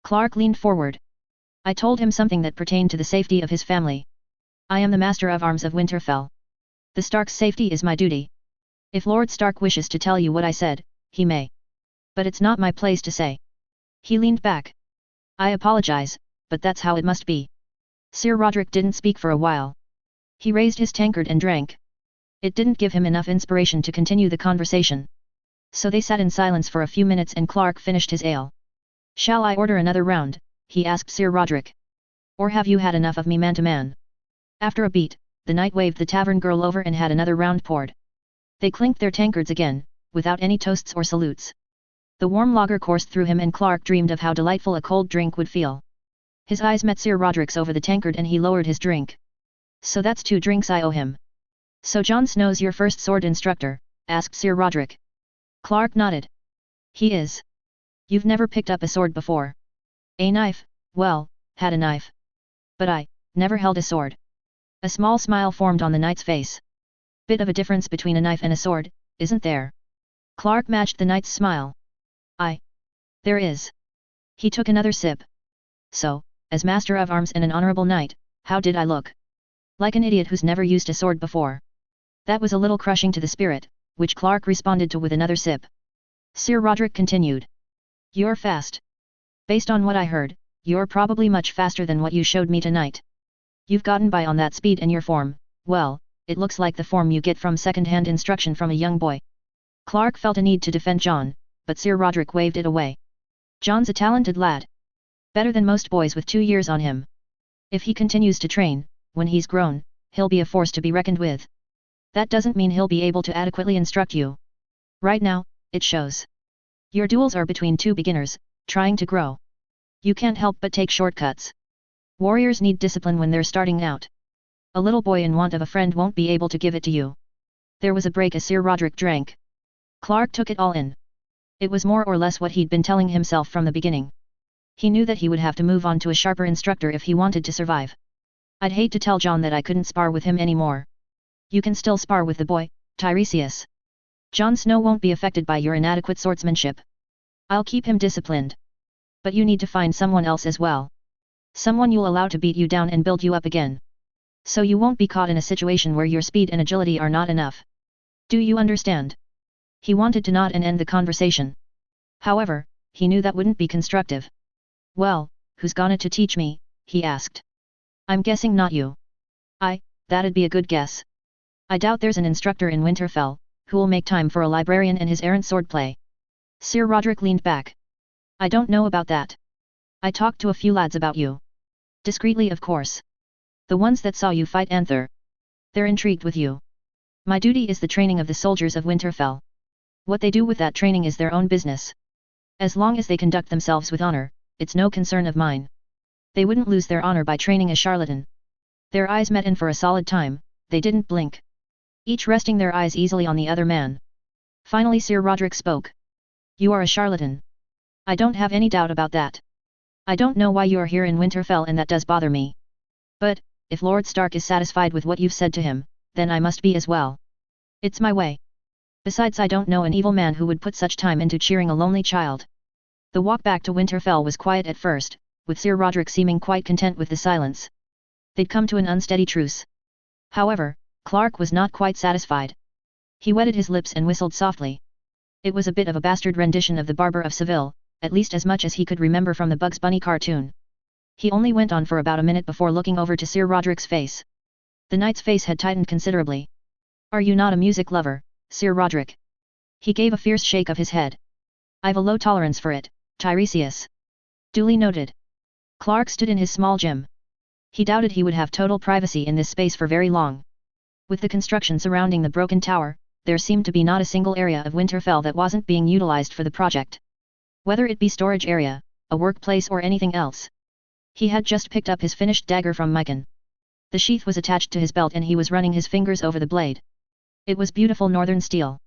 Clark leaned forward. I told him something that pertained to the safety of his family. I am the Master of Arms of Winterfell. The Stark's safety is my duty. If Lord Stark wishes to tell you what I said, he may. But it's not my place to say. He leaned back. I apologize, but that's how it must be. Sir Roderick didn't speak for a while. He raised his tankard and drank. It didn't give him enough inspiration to continue the conversation. So they sat in silence for a few minutes and Clark finished his ale. Shall I order another round? He asked Sir Roderick. Or have you had enough of me man to man? After a beat, the knight waved the tavern girl over and had another round poured. They clinked their tankards again, without any toasts or salutes. The warm lager coursed through him and Clark dreamed of how delightful a cold drink would feel. His eyes met Sir Roderick's over the tankard and he lowered his drink. So that's 2 drinks I owe him. So Jon Snow's your first sword instructor? Asked Sir Roderick. Clark nodded. He is. You've never picked up a sword before. A knife, well, had a knife. But I, never held a sword. A small smile formed on the knight's face. Bit of a difference between a knife and a sword, isn't there? Clark matched the knight's smile. There is. He took another sip. So, as Master of Arms and an honorable knight, how did I look? Like an idiot who's never used a sword before. That was a little crushing to the spirit, which Clark responded to with another sip. Sir Roderick continued. You're fast. Based on what I heard, you're probably much faster than what you showed me tonight. You've gotten by on that speed and your form, well, it looks like the form you get from second-hand instruction from a young boy. Clark felt a need to defend Jon, but Sir Roderick waved it away. Jon's a talented lad. Better than most boys with 2 years on him. If he continues to train, when he's grown, he'll be a force to be reckoned with. That doesn't mean he'll be able to adequately instruct you. Right now, it shows. Your duels are between 2 beginners, trying to grow. You can't help but take shortcuts. Warriors need discipline when they're starting out. A little boy in want of a friend won't be able to give it to you. There was a break as Sir Roderick drank. Clark took it all in. It was more or less what he'd been telling himself from the beginning. He knew that he would have to move on to a sharper instructor if he wanted to survive. I'd hate to tell Jon that I couldn't spar with him anymore. You can still spar with the boy, Tiresias. Jon Snow won't be affected by your inadequate swordsmanship. I'll keep him disciplined. But you need to find someone else as well. Someone you'll allow to beat you down and build you up again. So you won't be caught in a situation where your speed and agility are not enough. Do you understand? He wanted to nod and end the conversation. However, he knew that wouldn't be constructive. Well, who's gonna to teach me? He asked. I'm guessing not you. That'd be a good guess. I doubt there's an instructor in Winterfell, who'll make time for a librarian and his errant swordplay. Sir Roderick leaned back. I don't know about that. I talked to a few lads about you. Discreetly of course. The ones that saw you fight Anther. They're intrigued with you. My duty is the training of the soldiers of Winterfell. What they do with that training is their own business. As long as they conduct themselves with honor, it's no concern of mine. They wouldn't lose their honor by training a charlatan. Their eyes met and for a solid time, they didn't blink. Each resting their eyes easily on the other man. Finally Sir Roderick spoke. You are a charlatan. I don't have any doubt about that. I don't know why you are here in Winterfell and that does bother me. But, if Lord Stark is satisfied with what you've said to him, then I must be as well. It's my way. Besides I don't know an evil man who would put such time into cheering a lonely child. The walk back to Winterfell was quiet at first, with Sir Roderick seeming quite content with the silence. They'd come to an unsteady truce. However, Clark was not quite satisfied. He wetted his lips and whistled softly. It was a bit of a bastard rendition of the Barber of Seville, at least as much as he could remember from the Bugs Bunny cartoon. He only went on for about a minute before looking over to Sir Roderick's face. The knight's face had tightened considerably. Are you not a music lover, Sir Roderick? He gave a fierce shake of his head. I've a low tolerance for it, Tiresias. Duly noted. Clark stood in his small gym. He doubted he would have total privacy in this space for very long. With the construction surrounding the broken tower, there seemed to be not a single area of Winterfell that wasn't being utilized for the project. Whether it be storage area, a workplace or anything else. He had just picked up his finished dagger from Mycon. The sheath was attached to his belt and he was running his fingers over the blade. It was beautiful northern steel.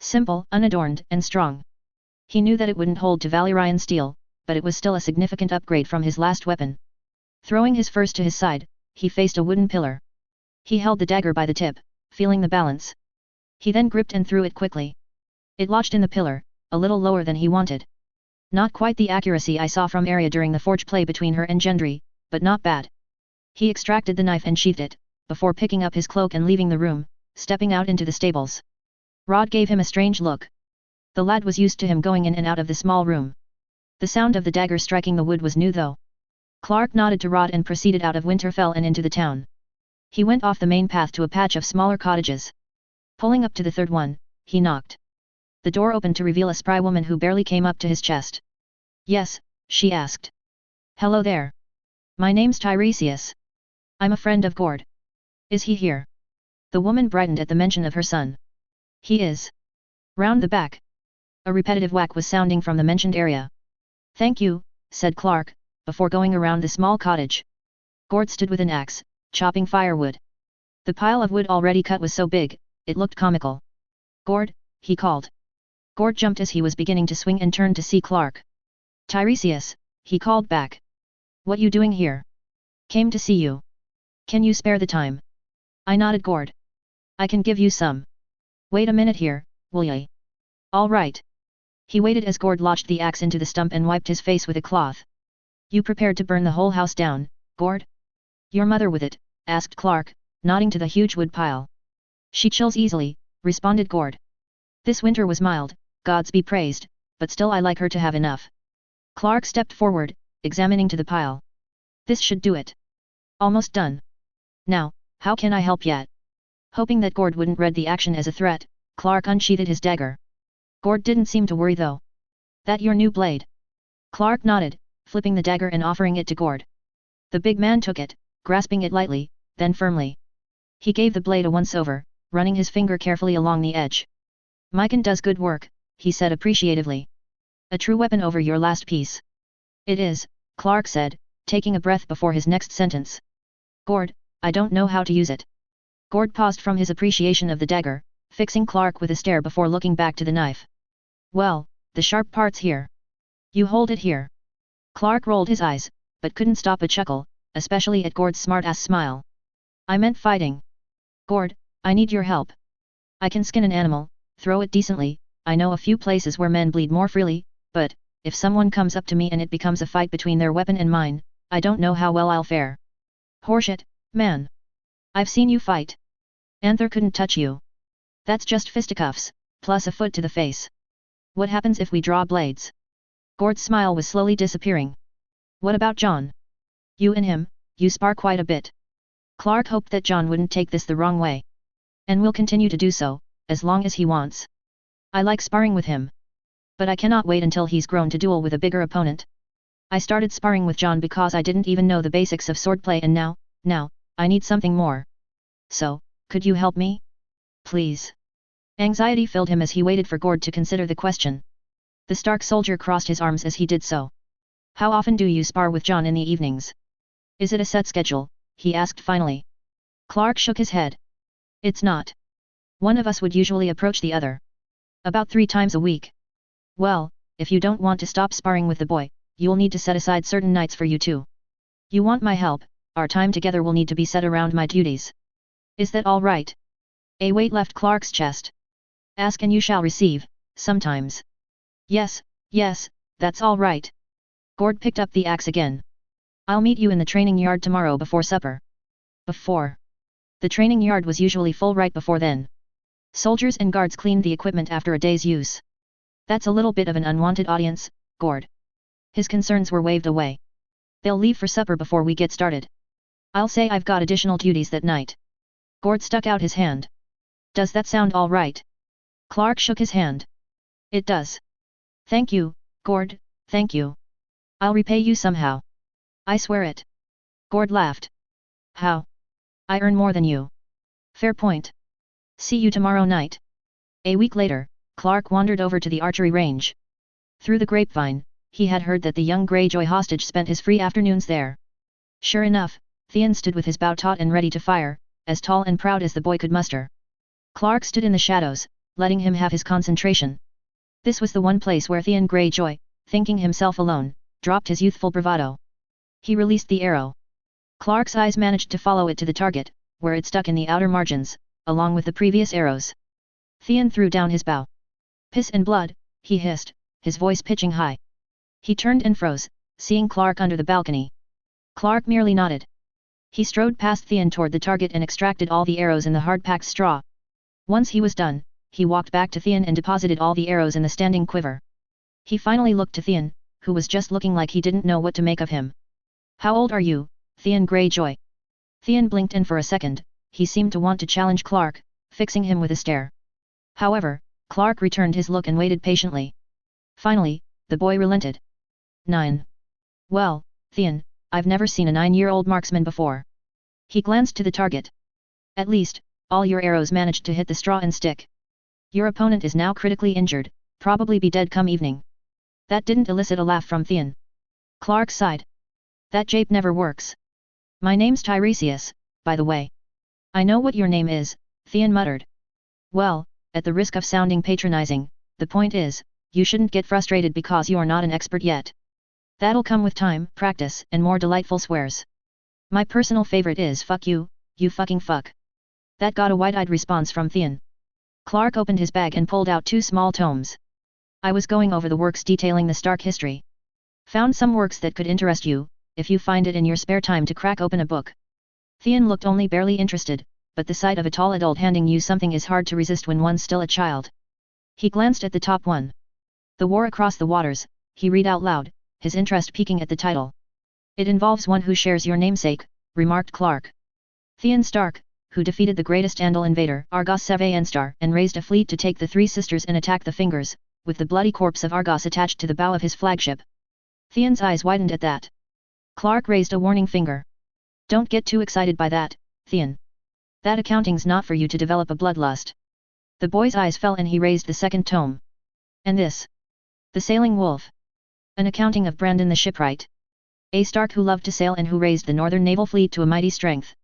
Simple, unadorned, and strong. He knew that it wouldn't hold to Valyrian steel, but it was still a significant upgrade from his last weapon. Throwing his furs to his side, he faced a wooden pillar. He held the dagger by the tip, feeling the balance. He then gripped and threw it quickly. It lodged in the pillar, a little lower than he wanted. Not quite the accuracy I saw from Arya during the forge play between her and Gendry, but not bad. He extracted the knife and sheathed it, before picking up his cloak and leaving the room, stepping out into the stables. Rod gave him a strange look. The lad was used to him going in and out of the small room. The sound of the dagger striking the wood was new though. Clark nodded to Rod and proceeded out of Winterfell and into the town. He went off the main path to a patch of smaller cottages. Pulling up to the third one, he knocked. The door opened to reveal a spry woman who barely came up to his chest. Yes, she asked. Hello there. My name's Tiresias. I'm a friend of Gord. Is he here? The woman brightened at the mention of her son. He is. Round the back. A repetitive whack was sounding from the mentioned area. Thank you, said Clark, before going around the small cottage. Gord stood with an axe, chopping firewood. The pile of wood already cut was so big, it looked comical. Gord, he called. Gord jumped as he was beginning to swing and turned to see Clark. Tiresias, he called back. What you doing here? Came to see you. Can you spare the time? I nodded Gord. I can give you some. Wait a minute here, will ye? All right. He waited as Gord lodged the axe into the stump and wiped his face with a cloth. You prepared to burn the whole house down, Gord? Your mother with it, asked Clark, nodding to the huge wood pile. She chills easily, responded Gord. This winter was mild, gods be praised, but still I like her to have enough. Clark stepped forward, examining to the pile. This should do it. Almost done. Now, how can I help yet? Hoping that Gord wouldn't read the action as a threat, Clark unsheathed his dagger. Gord didn't seem to worry though. That your new blade? Clark nodded, flipping the dagger and offering it to Gord. The big man took it, grasping it lightly, then firmly. He gave the blade a once-over, running his finger carefully along the edge. Mycon does good work, he said appreciatively. A true weapon over your last piece. It is, Clark said, taking a breath before his next sentence. Gord, I don't know how to use it. Gord paused from his appreciation of the dagger, fixing Clark with a stare before looking back to the knife. Well, the sharp part's here. You hold it here. Clark rolled his eyes, but couldn't stop a chuckle, especially at Gord's smart-ass smile. I meant fighting. Gord, I need your help. I can skin an animal, throw it decently. I know a few places where men bleed more freely, but, if someone comes up to me and it becomes a fight between their weapon and mine, I don't know how well I'll fare. Horseshit, man. I've seen you fight. Anther couldn't touch you. That's just fisticuffs, plus a foot to the face. What happens if we draw blades? Gord's smile was slowly disappearing. What about John? You and him, you spar quite a bit. Clark hoped that John wouldn't take this the wrong way. And will continue to do so, as long as he wants. I like sparring with him. But I cannot wait until he's grown to duel with a bigger opponent. I started sparring with John because I didn't even know the basics of swordplay and now, I need something more. So, could you help me? Please. Anxiety filled him as he waited for Gord to consider the question. The Stark soldier crossed his arms as he did so. How often do you spar with John in the evenings? Is it a set schedule? He asked finally. Clark shook his head. It's not. One of us would usually approach the other. About 3 times a week. Well, if you don't want to stop sparring with the boy, you'll need to set aside certain nights for you two. You want my help, our time together will need to be set around my duties. Is that all right? A weight left Clark's chest. Ask and you shall receive, sometimes. Yes, that's all right. Gord picked up the axe again. I'll meet you in the training yard tomorrow before supper. Before. The training yard was usually full right before then. Soldiers and guards cleaned the equipment after a day's use. That's a little bit of an unwanted audience, Gord. His concerns were waved away. They'll leave for supper before we get started. I'll say I've got additional duties that night. Gord stuck out his hand. Does that sound all right? Clark shook his hand. It does. Thank you, Gord, thank you. I'll repay you somehow. I swear it. Gord laughed. How? I earn more than you. Fair point. See you tomorrow night. A week later, Clark wandered over to the archery range. Through the grapevine, he had heard that the young Greyjoy hostage spent his free afternoons there. Sure enough, Theon stood with his bow taut and ready to fire, as tall and proud as the boy could muster. Clark stood in the shadows, letting him have his concentration. This was the one place where Theon Greyjoy, thinking himself alone, dropped his youthful bravado. He released the arrow. Clark's eyes managed to follow it to the target, where it stuck in the outer margins, along with the previous arrows. Theon threw down his bow. Piss and blood, he hissed, his voice pitching high. He turned and froze, seeing Clark under the balcony. Clark merely nodded. He strode past Theon toward the target and extracted all the arrows in the hard-packed straw. Once he was done, he walked back to Theon and deposited all the arrows in the standing quiver. He finally looked to Theon, who was just looking like he didn't know what to make of him. How old are you, Theon Greyjoy? Theon blinked and for a second, he seemed to want to challenge Clark, fixing him with a stare. However, Clark returned his look and waited patiently. Finally, the boy relented. 9. Well, Theon, I've never seen a 9-year-old marksman before. He glanced to the target. At least, all your arrows managed to hit the straw and stick. Your opponent is now critically injured, probably be dead come evening. That didn't elicit a laugh from Theon. Clark sighed. That jape never works. My name's Tiresias, by the way. I know what your name is, Theon muttered. Well, at the risk of sounding patronizing, the point is, you shouldn't get frustrated because you're not an expert yet. That'll come with time, practice, and more delightful swears. My personal favorite is fuck you, you fucking fuck. That got a wide-eyed response from Theon. Clark opened his bag and pulled out 2 small tomes. I was going over the works detailing the Stark history. Found some works that could interest you, if you find it in your spare time to crack open a book. Theon looked only barely interested, but the sight of a tall adult handing you something is hard to resist when one's still a child. He glanced at the top one. The War Across the Waters, he read out loud, his interest peaking at the title. It involves one who shares your namesake, remarked Clark. Theon Stark, who defeated the greatest Andal invader, Argos Sevaenstar, and raised a fleet to take the Three Sisters and attack the Fingers, with the bloody corpse of Argos attached to the bow of his flagship. Theon's eyes widened at that. Clark raised a warning finger. Don't get too excited by that, Theon. That accounting's not for you to develop a bloodlust. The boy's eyes fell and he raised the second tome. And this? The Sailing Wolf. An accounting of Brandon the shipwright. A Stark who loved to sail and who raised the northern naval fleet to a mighty strength.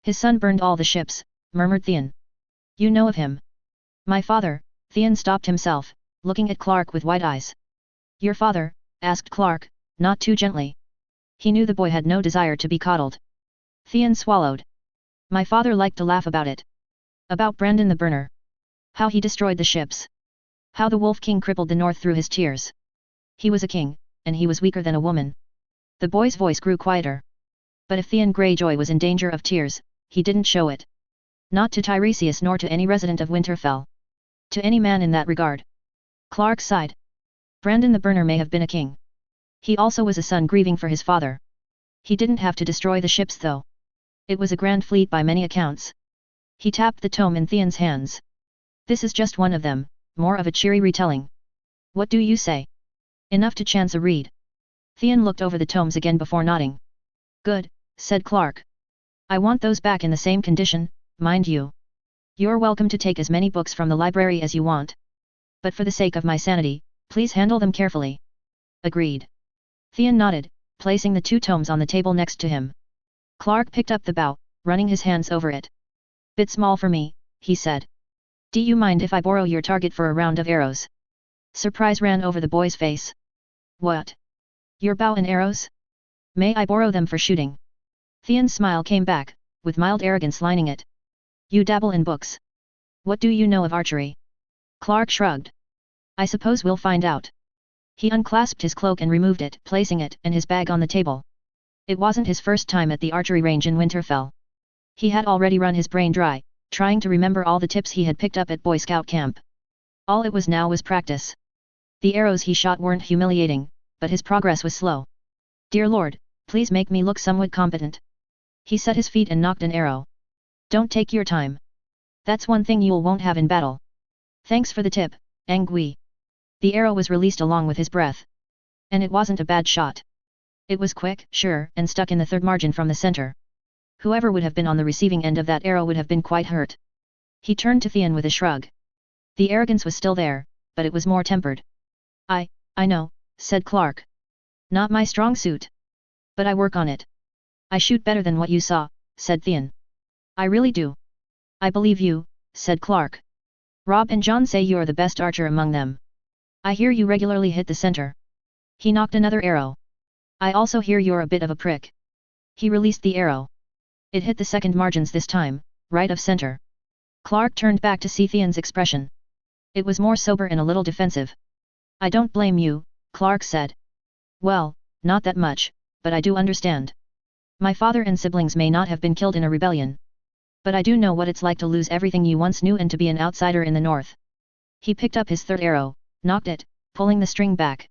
His son burned all the ships, murmured Theon. You know of him? My father. Theon stopped himself, looking at Clark with wide eyes. Your father? Asked Clark, not too gently. He knew the boy had no desire to be coddled. Theon swallowed. My father liked to laugh about it. About Brandon the Burner. How he destroyed the ships. How the Wolf King crippled the north through his tears. He was a king, and he was weaker than a woman. The boy's voice grew quieter. But if Theon Greyjoy was in danger of tears, he didn't show it. Not to Tiresias nor to any resident of Winterfell. To any man in that regard. Clark sighed. Brandon the Burner may have been a king. He also was a son grieving for his father. He didn't have to destroy the ships though. It was a grand fleet by many accounts. He tapped the tome in Theon's hands. This is just one of them, more of a cheery retelling. What do you say? Enough to chance a read. Theon looked over the tomes again before nodding. Good, said Clark. I want those back in the same condition, mind you. You're welcome to take as many books from the library as you want. But for the sake of my sanity, please handle them carefully. Agreed. Theon nodded, placing the 2 tomes on the table next to him. Clark picked up the bow, running his hands over it. Bit small for me, he said. Do you mind if I borrow your target for a round of arrows? Surprise ran over the boy's face. What? Your bow and arrows? May I borrow them for shooting? Theon's smile came back, with mild arrogance lining it. You dabble in books. What do you know of archery? Clark shrugged. I suppose we'll find out. He unclasped his cloak and removed it, placing it and his bag on the table. It wasn't his first time at the archery range in Winterfell. He had already run his brain dry, trying to remember all the tips he had picked up at Boy Scout camp. All it was now was practice. The arrows he shot weren't humiliating, but his progress was slow. Dear Lord, please make me look somewhat competent. He set his feet and knocked an arrow. Don't take your time. That's one thing you won't have in battle. Thanks for the tip, Angui. The arrow was released along with his breath. And it wasn't a bad shot. It was quick, sure, and stuck in the third margin from the center. Whoever would have been on the receiving end of that arrow would have been quite hurt. He turned to Theon with a shrug. The arrogance was still there, but it was more tempered. I know, said Clark. Not my strong suit. But I work on it. I shoot better than what you saw, said Theon. I really do. I believe you, said Clark. Robb and Jon say you're the best archer among them. I hear you regularly hit the center. He knocked another arrow. I also hear you're a bit of a prick. He released the arrow. It hit the second margins this time, right of center. Clark turned back to see Theon's expression. It was more sober and a little defensive. I don't blame you, Clark said. Well, not that much, but I do understand. My father and siblings may not have been killed in a rebellion. But I do know what it's like to lose everything you once knew and to be an outsider in the north. He picked up his third arrow, knocked it, pulling the string back.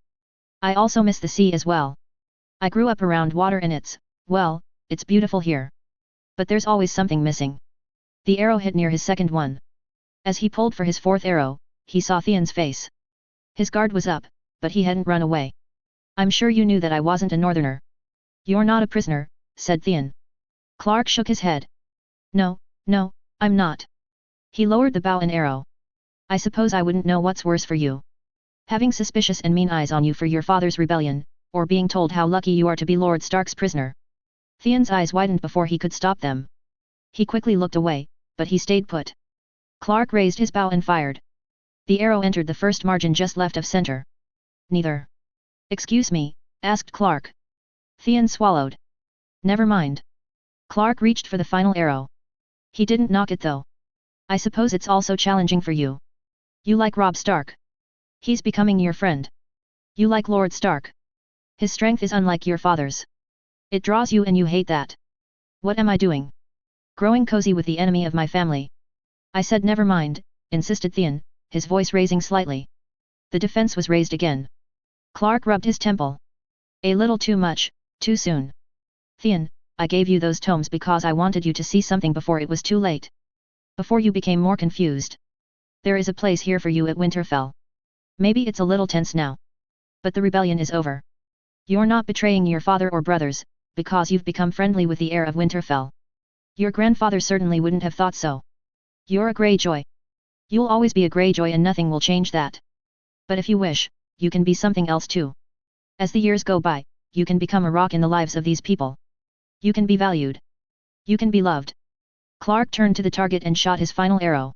I also miss the sea as well. I grew up around water and it's beautiful here. But there's always something missing. The arrow hit near his second one. As he pulled for his fourth arrow, he saw Theon's face. His guard was up, but he hadn't run away. I'm sure you knew that I wasn't a northerner. You're not a prisoner, said Theon. Clark shook his head. No, I'm not. He lowered the bow and arrow. I suppose I wouldn't know what's worse for you. Having suspicious and mean eyes on you for your father's rebellion, or being told how lucky you are to be Lord Stark's prisoner. Theon's eyes widened before he could stop them. He quickly looked away, but he stayed put. Clark raised his bow and fired. The arrow entered the first margin just left of center. Neither. Excuse me, asked Clark. Theon swallowed. Never mind. Clark reached for the final arrow. He didn't knock it though. I suppose it's also challenging for you. You like Robb Stark. He's becoming your friend. You like Lord Stark. His strength is unlike your father's. It draws you and you hate that. What am I doing? Growing cozy with the enemy of my family. I said never mind, insisted Theon, his voice raising slightly. The defense was raised again. Clark rubbed his temple. A little too much, too soon. Theon, I gave you those tomes because I wanted you to see something before it was too late. Before you became more confused. There is a place here for you at Winterfell. Maybe it's a little tense now. But the rebellion is over. You're not betraying your father or brothers, because you've become friendly with the heir of Winterfell. Your grandfather certainly wouldn't have thought so. You're a Greyjoy. You'll always be a Greyjoy and nothing will change that. But if you wish, you can be something else too. As the years go by, you can become a rock in the lives of these people. You can be valued. You can be loved. Clark turned to the target and shot his final arrow.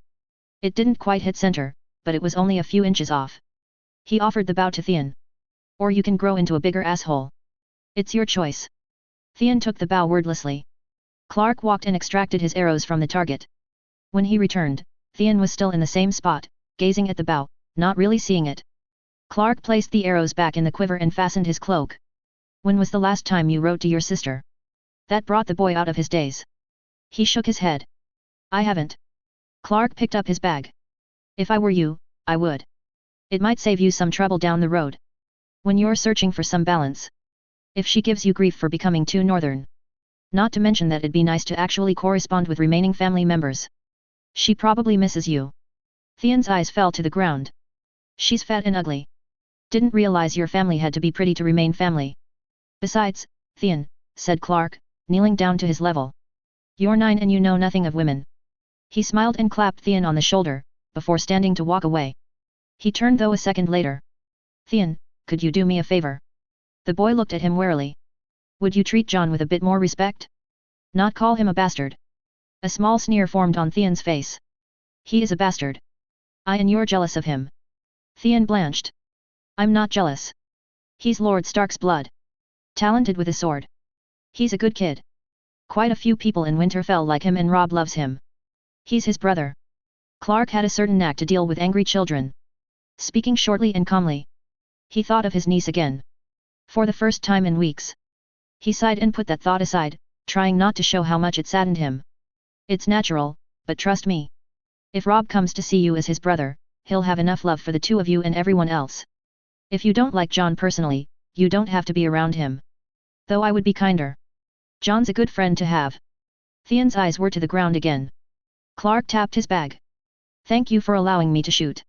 It didn't quite hit center, but it was only a few inches off. He offered the bow to Theon. Or you can grow into a bigger asshole. It's your choice. Theon took the bow wordlessly. Clark walked and extracted his arrows from the target. When he returned, Theon was still in the same spot, gazing at the bow, not really seeing it. Clark placed the arrows back in the quiver and fastened his cloak. When was the last time you wrote to your sister? That brought the boy out of his daze. He shook his head. I haven't. Clark picked up his bag. If I were you, I would. It might save you some trouble down the road. When you're searching for some balance. If she gives you grief for becoming too northern. Not to mention that it'd be nice to actually correspond with remaining family members. She probably misses you. Theon's eyes fell to the ground. She's fat and ugly. Didn't realize your family had to be pretty to remain family. Besides, Theon, said Clark, kneeling down to his level. You're 9 and you know nothing of women. He smiled and clapped Theon on the shoulder, before standing to walk away. He turned though a second later. Theon, could you do me a favor? The boy looked at him warily. Would you treat John with a bit more respect? Not call him a bastard. A small sneer formed on Theon's face. He is a bastard. And you're jealous of him. Theon blanched. I'm not jealous. He's Lord Stark's blood. Talented with a sword. He's a good kid. Quite a few people in Winterfell like him and Robb loves him. He's his brother. Clark had a certain knack to deal with angry children. Speaking shortly and calmly. He thought of his niece again. For the first time in weeks. He sighed and put that thought aside, trying not to show how much it saddened him. It's natural, but trust me. If Robb comes to see you as his brother, he'll have enough love for the two of you and everyone else. If you don't like John personally, you don't have to be around him. Though I would be kinder. John's a good friend to have. Theon's eyes were to the ground again. Clark tapped his bag. Thank you for allowing me to shoot.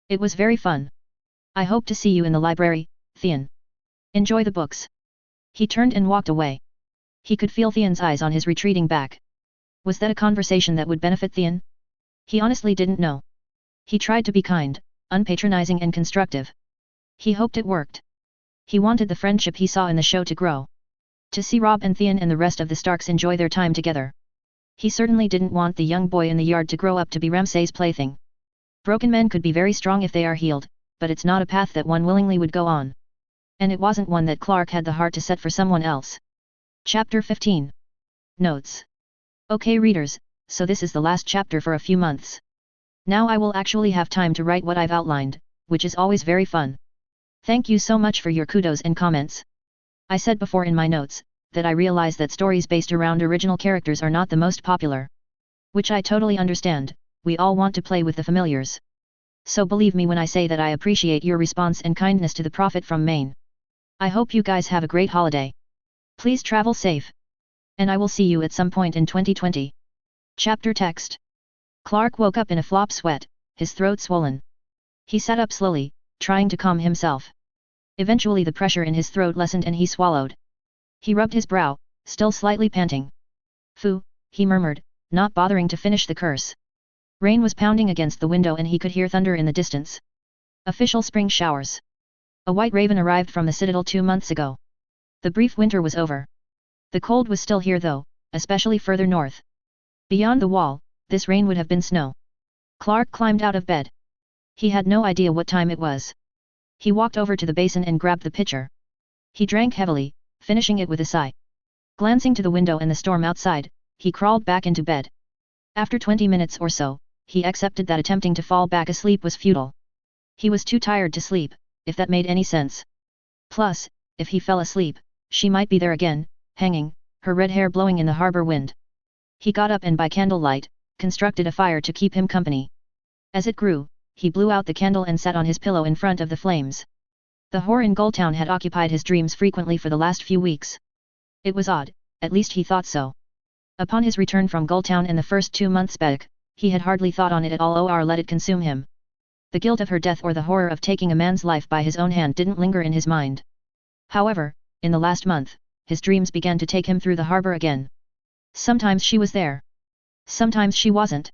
It was very fun. I hope to see you in the library, Theon. Enjoy the books. He turned and walked away. He could feel Theon's eyes on his retreating back. Was that a conversation that would benefit Theon? He honestly didn't know. He tried to be kind, unpatronizing and constructive. He hoped it worked. He wanted the friendship he saw in the show to grow. To see Robb and Theon and the rest of the Starks enjoy their time together. He certainly didn't want the young boy in the yard to grow up to be Ramsay's plaything. Broken men could be very strong if they are healed, but it's not a path that one willingly would go on. And it wasn't one that Clark had the heart to set for someone else. Chapter 15. Notes. Okay readers, so this is the last chapter for a few months. Now I will actually have time to write what I've outlined, which is always very fun. Thank you so much for your kudos and comments. I said before in my notes, that I realize that stories based around original characters are not the most popular. Which I totally understand, we all want to play with the familiars. So believe me when I say that I appreciate your response and kindness to the Prophet from Maine. I hope you guys have a great holiday. Please travel safe. And I will see you at some point in 2020. Chapter text. Clark woke up in a flop sweat, his throat swollen. He sat up slowly, trying to calm himself. Eventually the pressure in his throat lessened and he swallowed. He rubbed his brow, still slightly panting. Phew, he murmured, not bothering to finish the curse. Rain was pounding against the window and he could hear thunder in the distance. Official spring showers. A white raven arrived from the citadel 2 months ago. The brief winter was over. The cold was still here though, especially further north. Beyond the wall, this rain would have been snow. Clark climbed out of bed. He had no idea what time it was. He walked over to the basin and grabbed the pitcher. He drank heavily, finishing it with a sigh. Glancing to the window and the storm outside, he crawled back into bed. After 20 minutes or so, he accepted that attempting to fall back asleep was futile. He was too tired to sleep, if that made any sense. Plus, if he fell asleep, she might be there again, hanging, her red hair blowing in the harbor wind. He got up and by candlelight, constructed a fire to keep him company. As it grew, he blew out the candle and sat on his pillow in front of the flames. The whore in Gulltown had occupied his dreams frequently for the last few weeks. It was odd, at least he thought so. Upon his return from Gulltown and the first 2 months back, he had hardly thought on it at all or let it consume him. The guilt of her death or the horror of taking a man's life by his own hand didn't linger in his mind. However, in the last month, his dreams began to take him through the harbor again. Sometimes she was there. Sometimes she wasn't.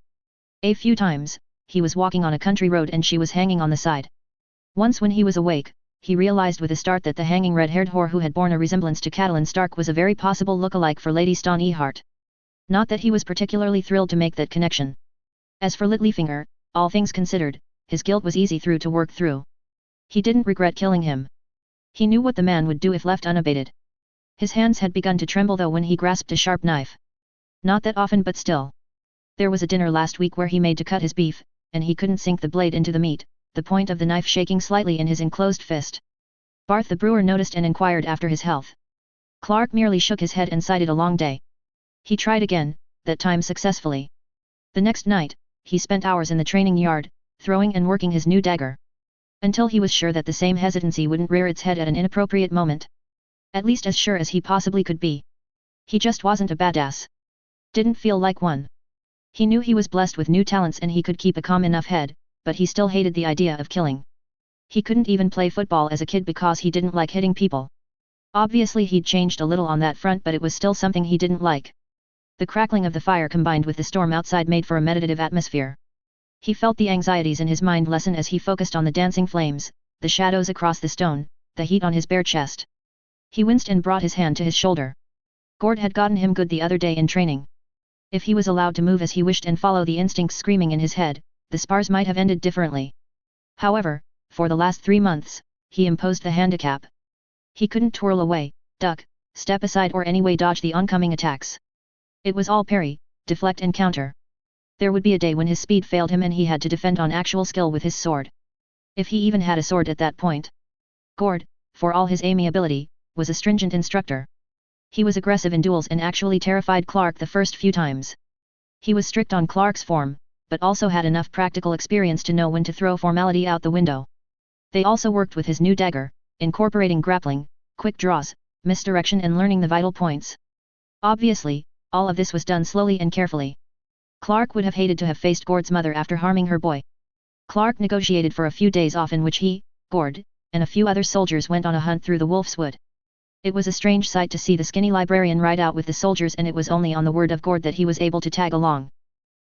A few times, he was walking on a country road and she was hanging on the side. Once when he was awake, he realized with a start that the hanging red-haired whore who had borne a resemblance to Catelyn Stark was a very possible look-alike for Lady Ston Ehart. Not that he was particularly thrilled to make that connection. As for Littlefinger, all things considered, his guilt was easy to work through. He didn't regret killing him. He knew what the man would do if left unabated. His hands had begun to tremble though when he grasped a sharp knife. Not that often but still. There was a dinner last week where he made to cut his beef, and he couldn't sink the blade into the meat, the point of the knife shaking slightly in his enclosed fist. Barth the brewer noticed and inquired after his health. Clark merely shook his head and cited a long day. He tried again, that time successfully. The next night, he spent hours in the training yard, throwing and working his new dagger. Until he was sure that the same hesitancy wouldn't rear its head at an inappropriate moment. At least as sure as he possibly could be. He just wasn't a badass. Didn't feel like one. He knew he was blessed with new talents and he could keep a calm enough head, but he still hated the idea of killing. He couldn't even play football as a kid because he didn't like hitting people. Obviously he'd changed a little on that front, but it was still something he didn't like. The crackling of the fire combined with the storm outside made for a meditative atmosphere. He felt the anxieties in his mind lessen as he focused on the dancing flames, the shadows across the stone, the heat on his bare chest. He winced and brought his hand to his shoulder. Gord had gotten him good the other day in training. If he was allowed to move as he wished and follow the instincts screaming in his head, the spars might have ended differently. However, for the last 3 months, he imposed the handicap. He couldn't twirl away, duck, step aside or anyway dodge the oncoming attacks. It was all parry, deflect and counter. There would be a day when his speed failed him and he had to defend on actual skill with his sword. If he even had a sword at that point. Gord, for all his amiability, was a stringent instructor. He was aggressive in duels and actually terrified Clark the first few times. He was strict on Clark's form, but also had enough practical experience to know when to throw formality out the window. They also worked with his new dagger, incorporating grappling, quick draws, misdirection and learning the vital points. Obviously, all of this was done slowly and carefully. Clark would have hated to have faced Gord's mother after harming her boy. Clark negotiated for a few days off in which he, Gord, and a few other soldiers went on a hunt through the Wolf's Wood. It was a strange sight to see the skinny librarian ride out with the soldiers, and it was only on the word of Gord that he was able to tag along.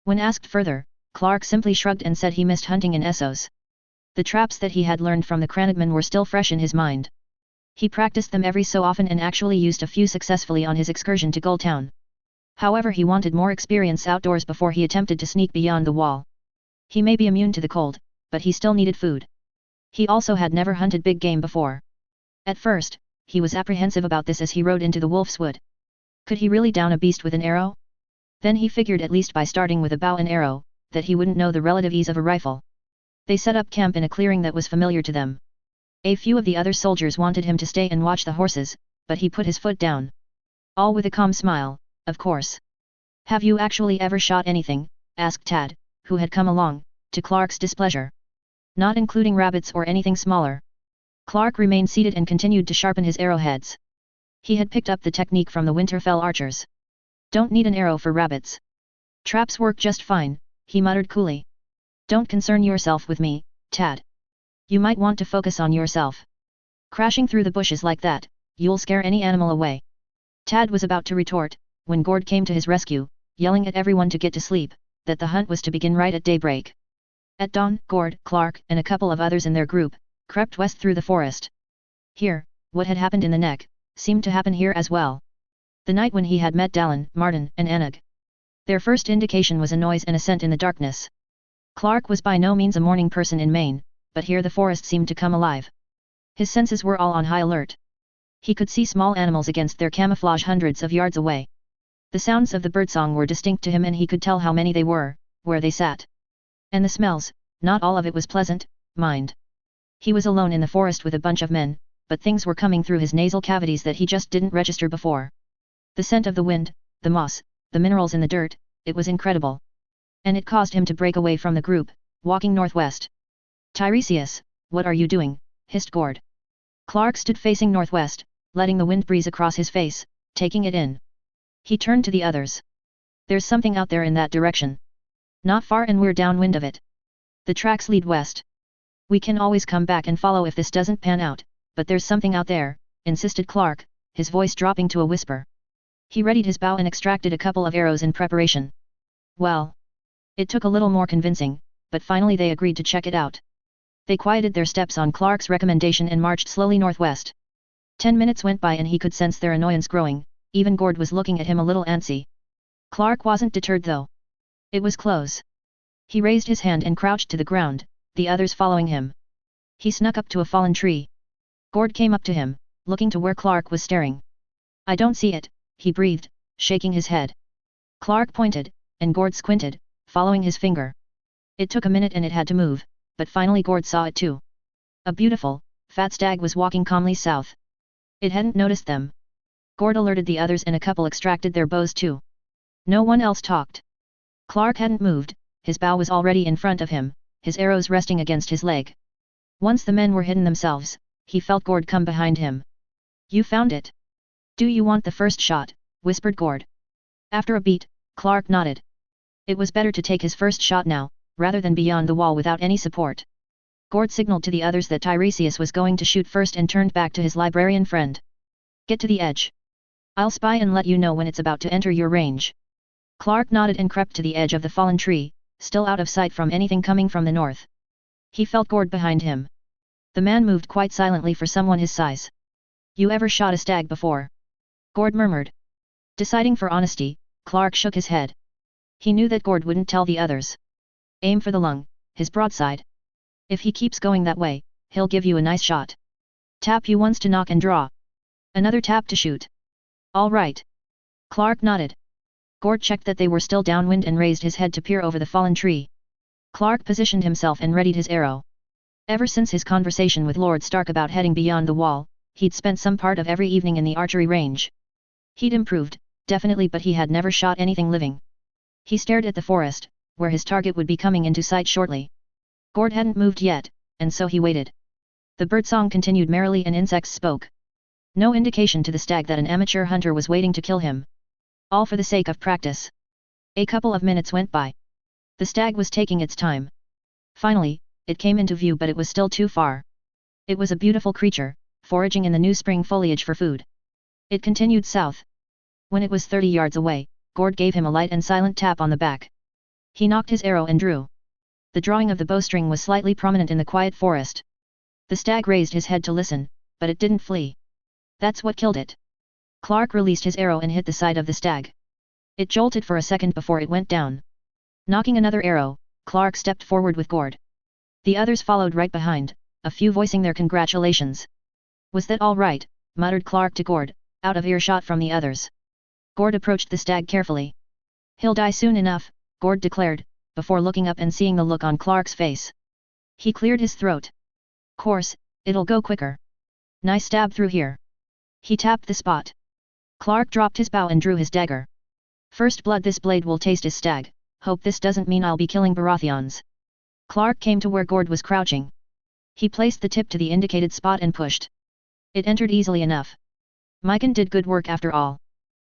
When asked further, Clark simply shrugged and said he missed hunting in Essos. The traps that he had learned from the Cranagman were still fresh in his mind. He practiced them every so often and actually used a few successfully on his excursion to Gulltown. However, he wanted more experience outdoors before he attempted to sneak beyond the wall. He may be immune to the cold, but he still needed food. He also had never hunted big game before. At first, he was apprehensive about this as he rode into the Wolf's Wood. Could he really down a beast with an arrow? Then he figured, at least by starting with a bow and arrow, that he wouldn't know the relative ease of a rifle. They set up camp in a clearing that was familiar to them. A few of the other soldiers wanted him to stay and watch the horses, but he put his foot down. All with a calm smile, of course. "Have you actually ever shot anything?" asked Tad, who had come along, to Clark's displeasure. "Not including rabbits or anything smaller." Clark remained seated and continued to sharpen his arrowheads. He had picked up the technique from the Winterfell archers. "Don't need an arrow for rabbits. Traps work just fine," he muttered coolly. "Don't concern yourself with me, Tad. You might want to focus on yourself. Crashing through the bushes like that, you'll scare any animal away." Tad was about to retort, when Gord came to his rescue, yelling at everyone to get to sleep, that the hunt was to begin right at daybreak. At dawn, Gord, Clark, and a couple of others in their group, crept west through the forest. Here, what had happened in the neck, seemed to happen here as well. The night when he had met Dallin, Martin, and Anug. Their first indication was a noise and a scent in the darkness. Clark was by no means a morning person in Maine, but here the forest seemed to come alive. His senses were all on high alert. He could see small animals against their camouflage hundreds of yards away. The sounds of the birdsong were distinct to him and he could tell how many they were, where they sat. And the smells, not all of it was pleasant, mind. He was alone in the forest with a bunch of men, but things were coming through his nasal cavities that he just didn't register before. The scent of the wind, the moss, the minerals in the dirt, it was incredible. And it caused him to break away from the group, walking northwest. "Tiresias, what are you doing?" hissed Gord. Clark stood facing northwest, letting the wind breeze across his face, taking it in. He turned to the others. "There's something out there in that direction. Not far and we're downwind of it. The tracks lead west. We can always come back and follow if this doesn't pan out, but there's something out there," insisted Clark, his voice dropping to a whisper. He readied his bow and extracted a couple of arrows in preparation. Well. It took a little more convincing, but finally they agreed to check it out. They quieted their steps on Clark's recommendation and marched slowly northwest. 10 minutes went by and he could sense their annoyance growing, even Gord was looking at him a little antsy. Clark wasn't deterred though. It was close. He raised his hand and crouched to the ground, the others following him. He snuck up to a fallen tree. Gord came up to him, looking to where Clark was staring. "I don't see it," he breathed, shaking his head. Clark pointed, and Gord squinted, following his finger. It took a minute and it had to move, but finally Gord saw it too. A beautiful, fat stag was walking calmly south. It hadn't noticed them. Gord alerted the others and a couple extracted their bows too. No one else talked. Clark hadn't moved, his bow was already in front of him, his arrows resting against his leg. Once the men were hidden themselves, he felt Gord come behind him. "You found it. Do you want the first shot?" whispered Gord. After a beat, Clark nodded. It was better to take his first shot now, rather than beyond the wall without any support. Gord signaled to the others that Tiresias was going to shoot first and turned back to his librarian friend. "Get to the edge. I'll spy and let you know when it's about to enter your range." Clark nodded and crept to the edge of the fallen tree, still out of sight from anything coming from the north. He felt Gord behind him. The man moved quite silently for someone his size. "You ever shot a stag before?" Gord murmured. Deciding for honesty, Clark shook his head. He knew that Gord wouldn't tell the others. "Aim for the lung, his broadside. If he keeps going that way, he'll give you a nice shot. Tap you once to knock and draw. Another tap to shoot." "All right." Clark nodded. Gord checked that they were still downwind and raised his head to peer over the fallen tree. Clark positioned himself and readied his arrow. Ever since his conversation with Lord Stark about heading beyond the wall, he'd spent some part of every evening in the archery range. He'd improved, definitely, but he had never shot anything living. He stared at the forest, where his target would be coming into sight shortly. Gord hadn't moved yet, and so he waited. The birdsong continued merrily and insects spoke. No indication to the stag that an amateur hunter was waiting to kill him. All for the sake of practice. A couple of minutes went by. The stag was taking its time. Finally, it came into view, but it was still too far. It was a beautiful creature, foraging in the new spring foliage for food. It continued south. When it was 30 yards away, Gord gave him a light and silent tap on the back. He knocked his arrow and drew. The drawing of the bowstring was slightly prominent in the quiet forest. The stag raised his head to listen, but it didn't flee. That's what killed it. Clark released his arrow and hit the side of the stag. It jolted for a second before it went down. Knocking another arrow, Clark stepped forward with Gord. The others followed right behind, a few voicing their congratulations. "Was that all right?" muttered Clark to Gord, out of earshot from the others. Gord approached the stag carefully. "He'll die soon enough," Gord declared, before looking up and seeing the look on Clark's face. He cleared his throat. "Course, it'll go quicker. Nice stab through here." He tapped the spot. Clark dropped his bow and drew his dagger. "First blood this blade will taste as stag, hope this doesn't mean I'll be killing Baratheons." Clark came to where Gord was crouching. He placed the tip to the indicated spot and pushed. It entered easily enough. Mycon did good work after all.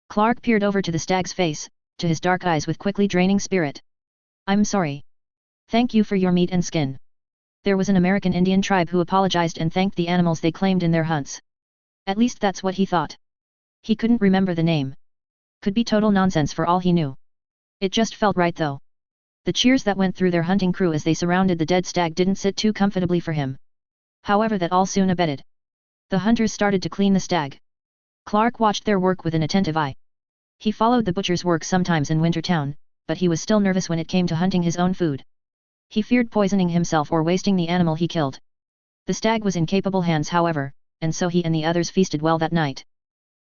Clark peered over to the stag's face, to his dark eyes with quickly draining spirit. "I'm sorry. Thank you for your meat and skin." There was an American Indian tribe who apologized and thanked the animals they claimed in their hunts. At least that's what he thought. He couldn't remember the name. Could be total nonsense for all he knew. It just felt right though. The cheers that went through their hunting crew as they surrounded the dead stag didn't sit too comfortably for him. However, that all soon abated. The hunters started to clean the stag. Clark watched their work with an attentive eye. He followed the butcher's work sometimes in Wintertown, but he was still nervous when it came to hunting his own food. He feared poisoning himself or wasting the animal he killed. The stag was in capable hands, however, and so he and the others feasted well that night.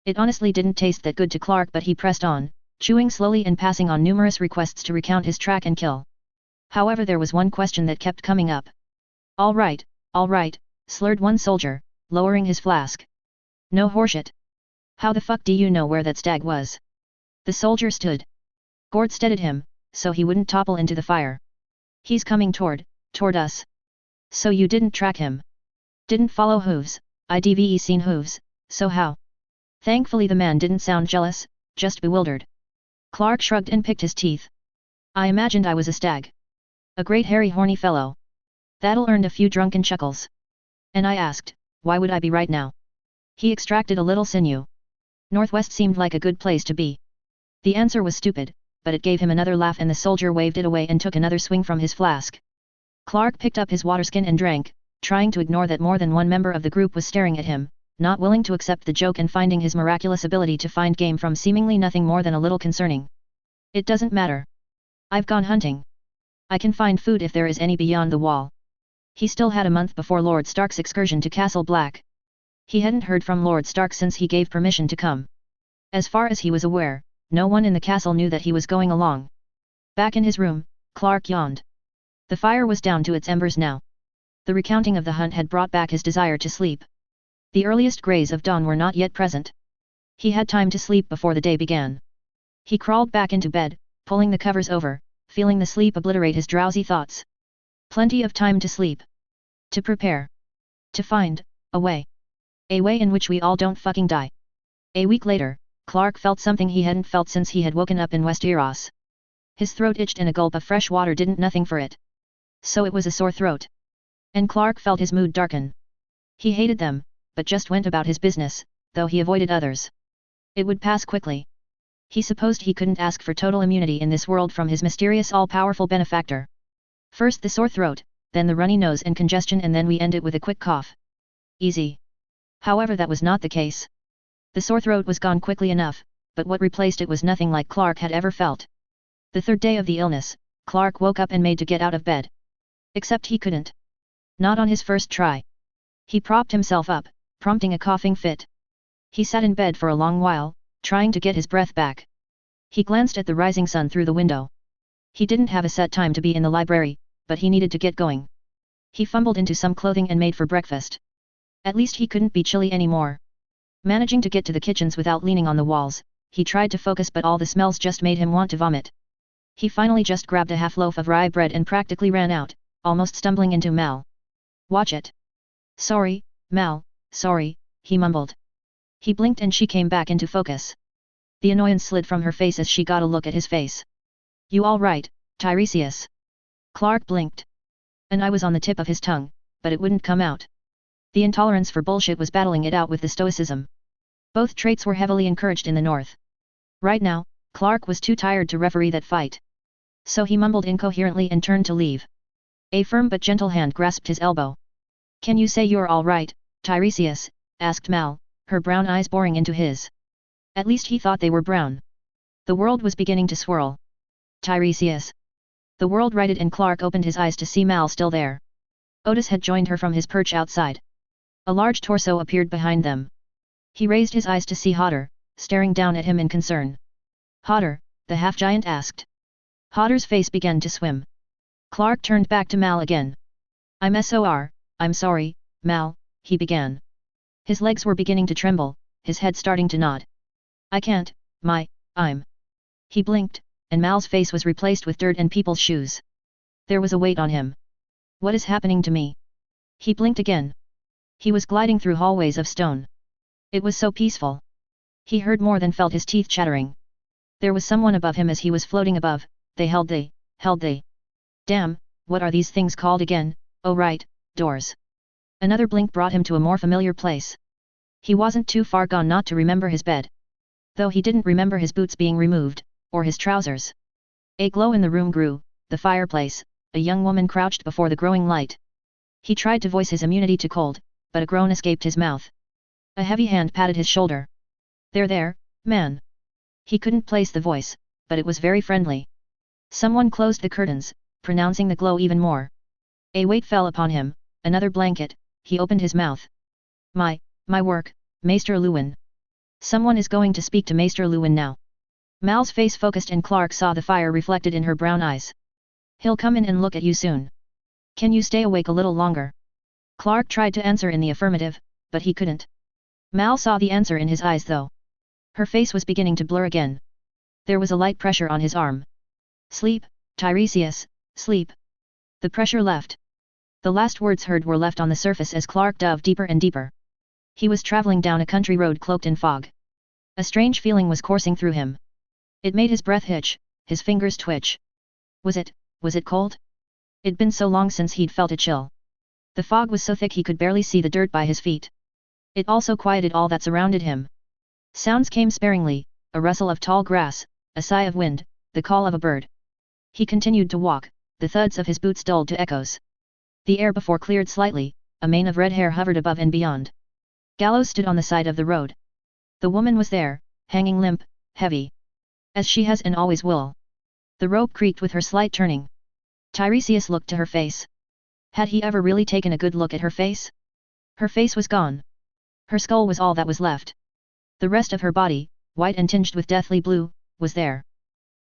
It honestly didn't taste that good to Clark, but he pressed on, chewing slowly and passing on numerous requests to recount his track and kill. However, there was one question that kept coming up. All right, slurred one soldier, lowering his flask. "No horseshit. How the fuck do you know where that stag was?" The soldier stood. Gord steadied him, so he wouldn't topple into the fire. "He's coming toward us." "So you didn't track him?" "Didn't follow hooves, I've seen hooves, so how?" Thankfully the man didn't sound jealous, just bewildered. Clark shrugged and picked his teeth. "I imagined I was a stag. A great hairy horny fellow. That'll earn a few drunken chuckles. And I asked, why would I be right now?" He extracted a little sinew. Northwest seemed like a good place to be. The answer was stupid, but it gave him another laugh and the soldier waved it away and took another swing from his flask. Clark picked up his waterskin and drank, trying to ignore that more than one member of the group was staring at him, not willing to accept the joke and finding his miraculous ability to find game from seemingly nothing more than a little concerning. "It doesn't matter. I've gone hunting. I can find food if there is any beyond the wall." He still had a month before Lord Stark's excursion to Castle Black. He hadn't heard from Lord Stark since he gave permission to come. As far as he was aware, no one in the castle knew that he was going along. Back in his room, Clark yawned. The fire was down to its embers now. The recounting of the hunt had brought back his desire to sleep. The earliest grays of dawn were not yet present. He had time to sleep before the day began. He crawled back into bed, pulling the covers over, feeling the sleep obliterate his drowsy thoughts. Plenty of time to sleep. To prepare. To find a way. A way in which we all don't fucking die. A week later, Clark felt something he hadn't felt since he had woken up in Westeros. His throat itched and a gulp of fresh water didn't nothing for it. So it was a sore throat. And Clark felt his mood darken. He hated them, but just went about his business, though he avoided others. It would pass quickly. He supposed he couldn't ask for total immunity in this world from his mysterious all-powerful benefactor. First the sore throat, then the runny nose and congestion, and then we end it with a quick cough. Easy. However, that was not the case. The sore throat was gone quickly enough, but what replaced it was nothing like Clark had ever felt. The third day of the illness, Clark woke up and made to get out of bed. Except he couldn't. Not on his first try. He propped himself up, prompting a coughing fit. He sat in bed for a long while, trying to get his breath back. He glanced at the rising sun through the window. He didn't have a set time to be in the library, but he needed to get going. He fumbled into some clothing and made for breakfast. At least he couldn't be chilly anymore. Managing to get to the kitchens without leaning on the walls, he tried to focus, but all the smells just made him want to vomit. He finally just grabbed a half loaf of rye bread and practically ran out, almost stumbling into Mal. "Watch it." "Sorry, Mal, sorry," he mumbled. He blinked and she came back into focus. The annoyance slid from her face as she got a look at his face. "You all right, Tiresias?" Clark blinked. And I was on the tip of his tongue, but it wouldn't come out. The intolerance for bullshit was battling it out with the stoicism. Both traits were heavily encouraged in the North. Right now, Clark was too tired to referee that fight. So he mumbled incoherently and turned to leave. A firm but gentle hand grasped his elbow. "Can you say you're all right, Tiresias?" asked Mal, her brown eyes boring into his. At least he thought they were brown. The world was beginning to swirl. "Tiresias." The world righted and Clark opened his eyes to see Mal still there. Otis had joined her from his perch outside. A large torso appeared behind them. He raised his eyes to see Hodder, staring down at him in concern. "Hodder?" the half-giant asked. Hodder's face began to swim. Clark turned back to Mal again. I'm sorry, Mal," he began. His legs were beginning to tremble, his head starting to nod. "I can't, I'm." He blinked, and Mal's face was replaced with dirt and people's shoes. There was a weight on him. "What is happening to me?" He blinked again. He was gliding through hallways of stone. It was so peaceful. He heard more than felt his teeth chattering. There was someone above him as he was floating above. They held the. Damn, what are these things called again? Oh right, doors. Another blink brought him to a more familiar place. He wasn't too far gone not to remember his bed. Though he didn't remember his boots being removed, or his trousers. A glow in the room grew, the fireplace, a young woman crouched before the growing light. He tried to voice his immunity to cold, but a groan escaped his mouth. A heavy hand patted his shoulder. There, man." He couldn't place the voice, but it was very friendly. Someone closed the curtains, pronouncing the glow even more. A weight fell upon him, another blanket. He opened his mouth. My work, Maester Lewin. Someone is going to speak to Maester Lewin now." Mal's face focused and Clark saw the fire reflected in her brown eyes. "He'll come in and look at you soon. Can you stay awake a little longer?" Clark tried to answer in the affirmative, but he couldn't. Mal saw the answer in his eyes though. Her face was beginning to blur again. There was a light pressure on his arm. "Sleep, Tiresias, sleep." The pressure left. The last words heard were left on the surface as Clark dove deeper and deeper. He was traveling down a country road cloaked in fog. A strange feeling was coursing through him. It made his breath hitch, his fingers twitch. Was it cold? It'd been so long since he'd felt a chill. The fog was so thick he could barely see the dirt by his feet. It also quieted all that surrounded him. Sounds came sparingly, a rustle of tall grass, a sigh of wind, the call of a bird. He continued to walk, the thuds of his boots dulled to echoes. The air before cleared slightly, a mane of red hair hovered above and beyond. Gallows stood on the side of the road. The woman was there, hanging limp, heavy. As she has and always will. The rope creaked with her slight turning. Tiresias looked to her face. Had he ever really taken a good look at her face? Her face was gone. Her skull was all that was left. The rest of her body, white and tinged with deathly blue, was there.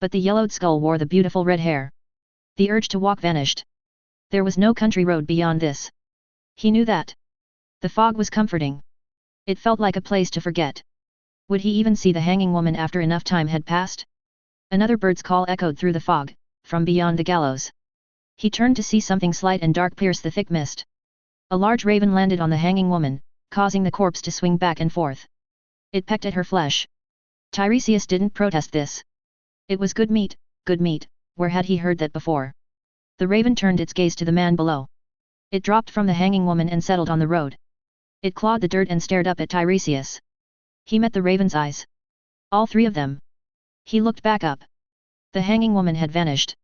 But the yellowed skull wore the beautiful red hair. The urge to walk vanished. There was no country road beyond this. He knew that. The fog was comforting. It felt like a place to forget. Would he even see the hanging woman after enough time had passed? Another bird's call echoed through the fog, from beyond the gallows. He turned to see something slight and dark pierce the thick mist. A large raven landed on the hanging woman, causing the corpse to swing back and forth. It pecked at her flesh. Tiresias didn't protest this. It was good meat, where had he heard that before? The raven turned its gaze to the man below. It dropped from the hanging woman and settled on the road. It clawed the dirt and stared up at Tiresias. He met the raven's eyes. All three of them. He looked back up. The hanging woman had vanished.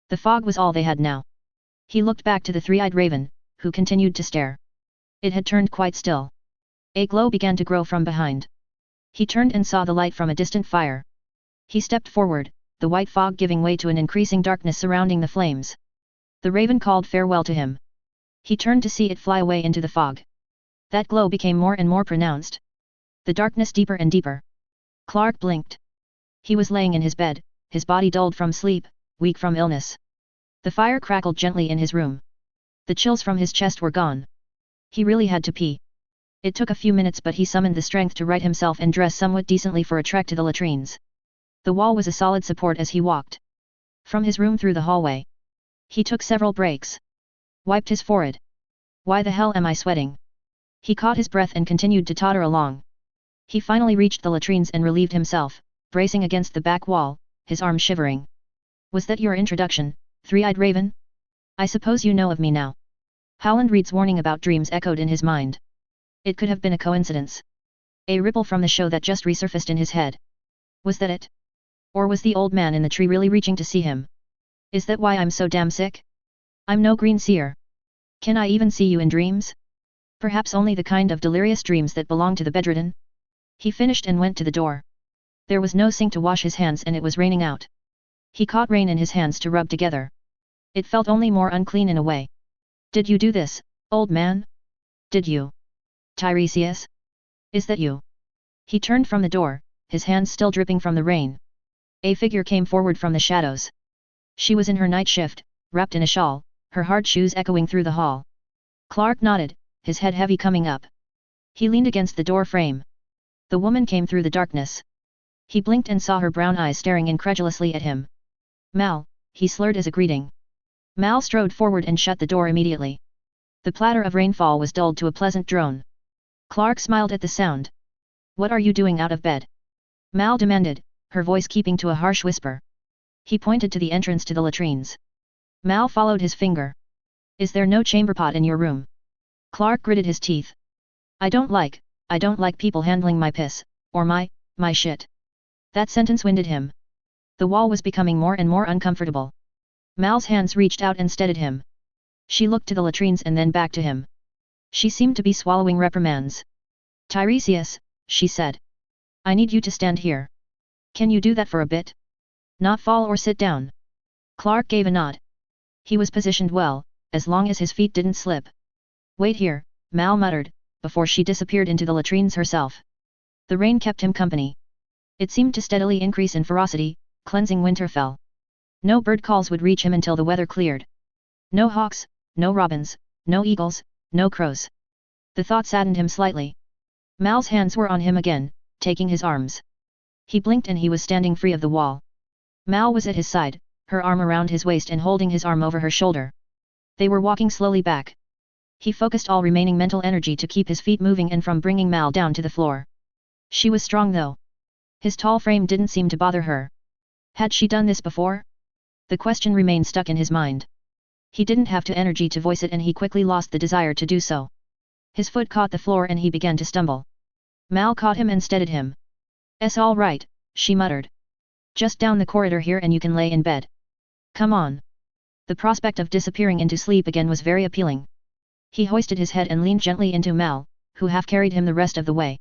The fog was all they had now. He looked back to the three-eyed raven, who continued to stare. It had turned quite still. A glow began to grow from behind. He turned and saw the light from a distant fire. He stepped forward, the white fog giving way to an increasing darkness surrounding the flames. The raven called farewell to him. He turned to see it fly away into the fog. That glow became more and more pronounced. The darkness deeper and deeper. Clark blinked. He was laying in his bed, his body dulled from sleep, weak from illness. The fire crackled gently in his room. The chills from his chest were gone. He really had to pee. It took a few minutes, but he summoned the strength to right himself and dress somewhat decently for a trek to the latrines. The wall was a solid support as he walked. From his room through the hallway. He took several breaks. Wiped his forehead. Why the hell am I sweating? He caught his breath and continued to totter along. He finally reached the latrines and relieved himself, bracing against the back wall, his arm shivering. Was that your introduction, three-eyed raven? I suppose you know of me now. Howland Reed's warning about dreams echoed in his mind. It could have been a coincidence. A ripple from the show that just resurfaced in his head. Was that it? Or was the old man in the tree really reaching to see him? Is that why I'm so damn sick? I'm no green seer. Can I even see you in dreams? Perhaps only the kind of delirious dreams that belong to the bedridden? He finished and went to the door. There was no sink to wash his hands and it was raining out. He caught rain in his hands to rub together. It felt only more unclean in a way. Did you do this, old man? Did you? Tiresias? Is that you? He turned from the door, his hands still dripping from the rain. A figure came forward from the shadows. She was in her night shift, wrapped in a shawl, her hard shoes echoing through the hall. Clark nodded, his head heavy coming up. He leaned against the door frame. The woman came through the darkness. He blinked and saw her brown eyes staring incredulously at him. Mal, he slurred as a greeting. Mal strode forward and shut the door immediately. The platter of rainfall was dulled to a pleasant drone. Clark smiled at the sound. What are you doing out of bed? Mal demanded, her voice keeping to a harsh whisper. He pointed to the entrance to the latrines. Mal followed his finger. Is there no chamber pot in your room? Clark gritted his teeth. I don't like people handling my piss, or my shit. That sentence winded him. The wall was becoming more and more uncomfortable. Mal's hands reached out and steadied him. She looked to the latrines and then back to him. She seemed to be swallowing reprimands. Tiresias, she said. I need you to stand here. Can you do that for a bit? Not fall or sit down. Clark gave a nod. He was positioned well, as long as his feet didn't slip. Wait here, Mal muttered, before she disappeared into the latrines herself. The rain kept him company. It seemed to steadily increase in ferocity, cleansing Winterfell. No bird calls would reach him until the weather cleared. No hawks, no robins, no eagles, no crows. The thought saddened him slightly. Mal's hands were on him again, taking his arms. He blinked and he was standing free of the wall. Mal was at his side, her arm around his waist and holding his arm over her shoulder. They were walking slowly back. He focused all remaining mental energy to keep his feet moving and from bringing Mal down to the floor. She was strong though. His tall frame didn't seem to bother her. Had she done this before? The question remained stuck in his mind. He didn't have the energy to voice it and he quickly lost the desire to do so. His foot caught the floor and he began to stumble. Mal caught him and steadied him. "'S all right," she muttered. "Just down the corridor here and you can lay in bed. Come on." The prospect of disappearing into sleep again was very appealing. He hoisted his head and leaned gently into Mal, who half carried him the rest of the way.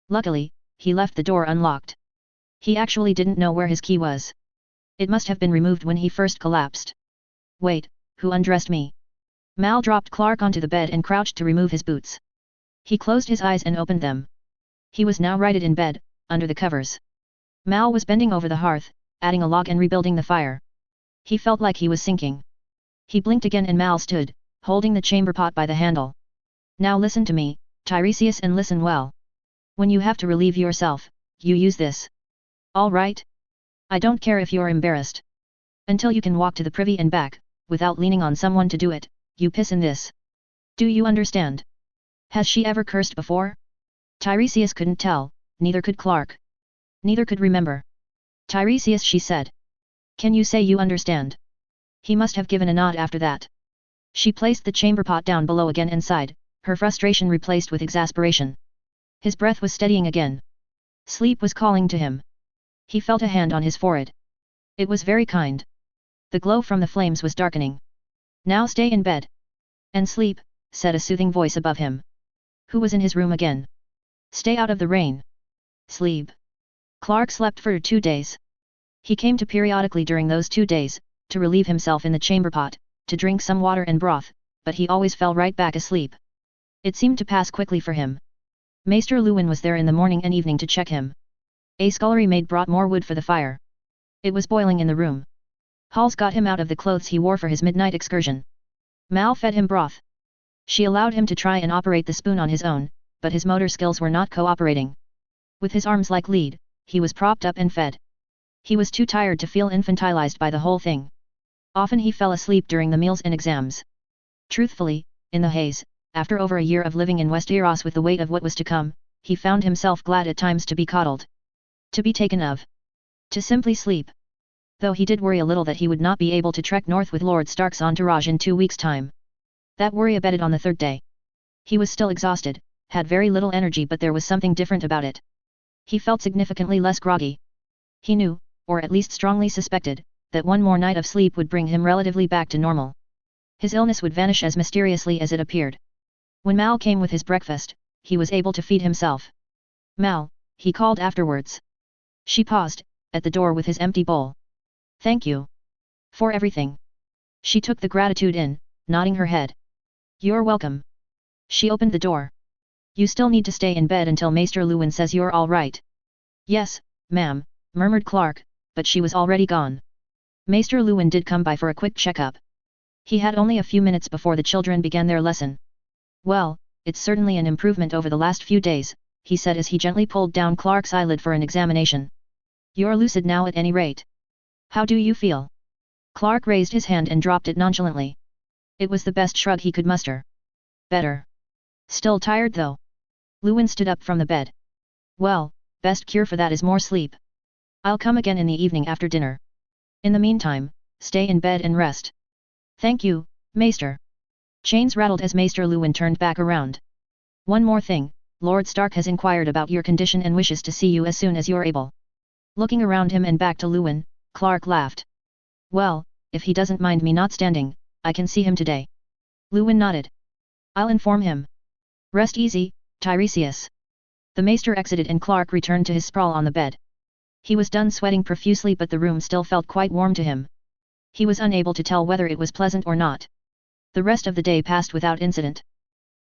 Luckily, he left the door unlocked. He actually didn't know where his key was. It must have been removed when he first collapsed. Wait, who undressed me? Mal dropped Clark onto the bed and crouched to remove his boots. He closed his eyes and opened them. He was now righted in bed, under the covers. Mal was bending over the hearth, adding a log and rebuilding the fire. He felt like he was sinking. He blinked again and Mal stood, holding the chamber pot by the handle. Now listen to me, Tiresias, and listen well. When you have to relieve yourself, you use this. All right? I don't care if you're embarrassed. Until you can walk to the privy and back, without leaning on someone to do it, you piss in this. Do you understand? Has she ever cursed before? Tiresias couldn't tell, neither could Clark. Neither could remember. Tiresias, she said. Can you say you understand? He must have given a nod after that. She placed the chamber pot down below again and sighed, her frustration replaced with exasperation. His breath was steadying again. Sleep was calling to him. He felt a hand on his forehead. It was very kind. The glow from the flames was darkening. Now stay in bed. And sleep, said a soothing voice above him. Who was in his room again? Stay out of the rain. Sleep. Clark slept for 2 days. He came to periodically during those 2 days, to relieve himself in the chamber pot, to drink some water and broth, but he always fell right back asleep. It seemed to pass quickly for him. Maester Lewin was there in the morning and evening to check him. A scullery maid brought more wood for the fire. It was boiling in the room. Halls got him out of the clothes he wore for his midnight excursion. Mal fed him broth. She allowed him to try and operate the spoon on his own, but his motor skills were not cooperating. With his arms like lead, he was propped up and fed. He was too tired to feel infantilized by the whole thing. Often he fell asleep during the meals and exams. Truthfully, in the haze, after over a year of living in Westeros with the weight of what was to come, he found himself glad at times to be coddled. To be taken of. To simply sleep. Though he did worry a little that he would not be able to trek north with Lord Stark's entourage in 2 weeks' time. That worry abated on the 3rd day. He was still exhausted, had very little energy, but there was something different about it. He felt significantly less groggy. He knew, or at least strongly suspected, that one more night of sleep would bring him relatively back to normal. His illness would vanish as mysteriously as it appeared. When Mal came with his breakfast, he was able to feed himself. Mal, he called afterwards. She paused, at the door with his empty bowl. Thank you. For everything. She took the gratitude in, nodding her head. You're welcome. She opened the door. You still need to stay in bed until Maester Lewin says you're all right. Yes, ma'am, murmured Clark, but she was already gone. Maester Lewin did come by for a quick checkup. He had only a few minutes before the children began their lesson. Well, it's certainly an improvement over the last few days, he said as he gently pulled down Clark's eyelid for an examination. You're lucid now at any rate. How do you feel? Clark raised his hand and dropped it nonchalantly. It was the best shrug he could muster. Better. Still tired though. Lewin stood up from the bed. Well, best cure for that is more sleep. I'll come again in the evening after dinner. In the meantime, stay in bed and rest. Thank you, Maester. Chains rattled as Maester Lewin turned back around. One more thing, Lord Stark has inquired about your condition and wishes to see you as soon as you're able. Looking around him and back to Lewin, Clark laughed. Well, if he doesn't mind me not standing, I can see him today. Lewin nodded. I'll inform him. Rest easy, Tiresias. The Maester exited and Clark returned to his sprawl on the bed. He was done sweating profusely, but the room still felt quite warm to him. He was unable to tell whether it was pleasant or not. The rest of the day passed without incident.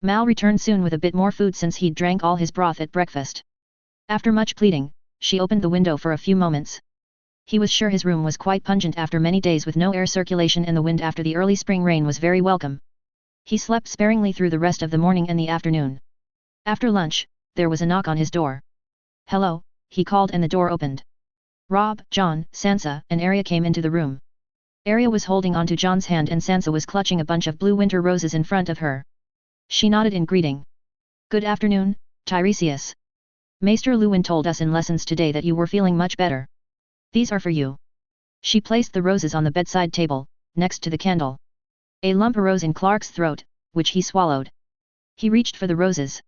Mal returned soon with a bit more food since he'd drank all his broth at breakfast. After much pleading, she opened the window for a few moments. He was sure his room was quite pungent after many days with no air circulation, and the wind after the early spring rain was very welcome. He slept sparingly through the rest of the morning and the afternoon. After lunch, there was a knock on his door. Hello, he called and the door opened. Rob, John, Sansa, and Arya came into the room. Arya was holding onto John's hand and Sansa was clutching a bunch of blue winter roses in front of her. She nodded in greeting. Good afternoon, Tiresias. Maester Lewin told us in lessons today that you were feeling much better. These are for you. She placed the roses on the bedside table, next to the candle. A lump arose in Clark's throat, which he swallowed. He reached for the roses.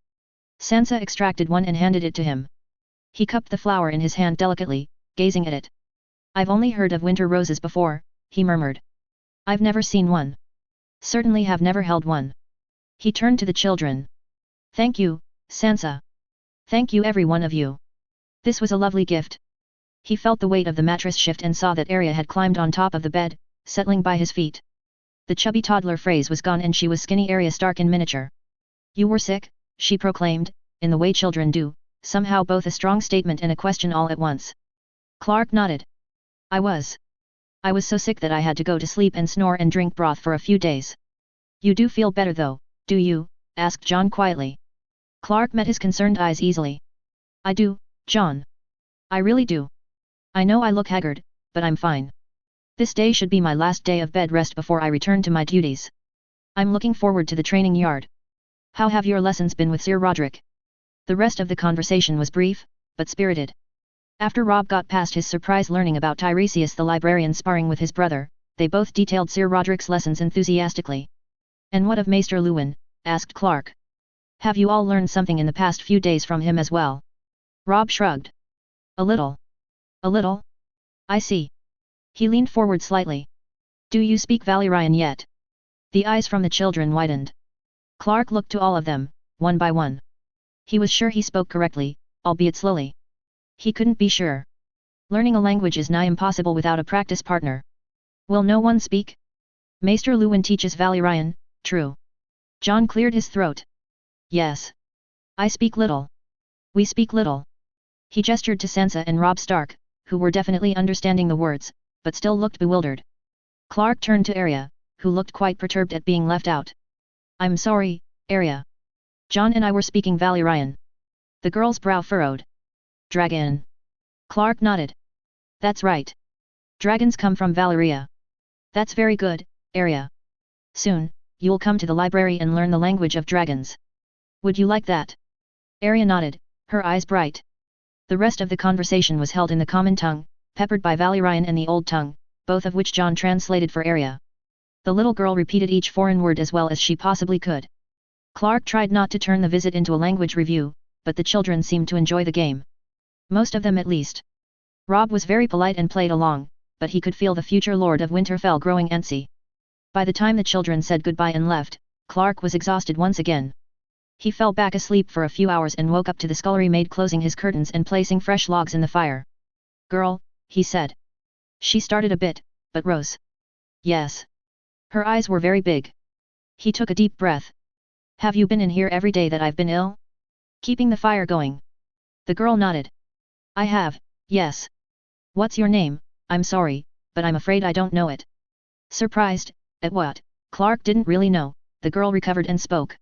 Sansa extracted one and handed it to him. He cupped the flower in his hand delicately, gazing at it. I've only heard of winter roses before, he murmured. I've never seen one. Certainly have never held one. He turned to the children. Thank you, Sansa. Thank you every one of you. This was a lovely gift. He felt the weight of the mattress shift and saw that Arya had climbed on top of the bed, settling by his feet. The chubby toddler phrase was gone and she was skinny Arya Stark in miniature. You were sick, she proclaimed, in the way children do, somehow both a strong statement and a question all at once. Clark nodded. I was so sick that I had to go to sleep and snore and drink broth for a few days. You do feel better though, do you? Asked John quietly. Clark met his concerned eyes easily. I do, John. I really do. I know I look haggard, but I'm fine. This day should be my last day of bed rest before I return to my duties. I'm looking forward to the training yard. How have your lessons been with Sir Roderick? The rest of the conversation was brief, but spirited. After Rob got past his surprise learning about Tiresias the librarian sparring with his brother, they both detailed Sir Roderick's lessons enthusiastically. And what of Maester Lewin? Asked Clark. Have you all learned something in the past few days from him as well? Rob shrugged. A little. A little? I see. He leaned forward slightly. Do you speak Valyrian yet? The eyes from the children widened. Clark looked to all of them, one by one. He was sure he spoke correctly, albeit slowly. He couldn't be sure. Learning a language is nigh impossible without a practice partner. Will no one speak? Maester Lewin teaches Valyrian, true. John cleared his throat. Yes. I speak little. We speak little. He gestured to Sansa and Robb Stark, who were definitely understanding the words, but still looked bewildered. Clark turned to Arya, who looked quite perturbed at being left out. I'm sorry, Arya. John and I were speaking Valyrian. The girl's brow furrowed. Dragon. Clark nodded. That's right. Dragons come from Valyria. That's very good, Arya. Soon, you'll come to the library and learn the language of dragons. Would you like that? Arya nodded, her eyes bright. The rest of the conversation was held in the common tongue, peppered by Valyrian and the Old Tongue, both of which John translated for Arya. The little girl repeated each foreign word as well as she possibly could. Clark tried not to turn the visit into a language review, but the children seemed to enjoy the game. Most of them at least. Robb was very polite and played along, but he could feel the future Lord of Winterfell growing antsy. By the time the children said goodbye and left, Clark was exhausted once again. He fell back asleep for a few hours and woke up to the scullery maid closing his curtains and placing fresh logs in the fire. Girl, he said. She started a bit, but rose. Yes. Her eyes were very big. He took a deep breath. Have you been in here every day that I've been ill? Keeping the fire going. The girl nodded. I have, yes. What's your name? I'm sorry, but I'm afraid I don't know it. Surprised, at what? Clark didn't really know. The girl recovered and spoke.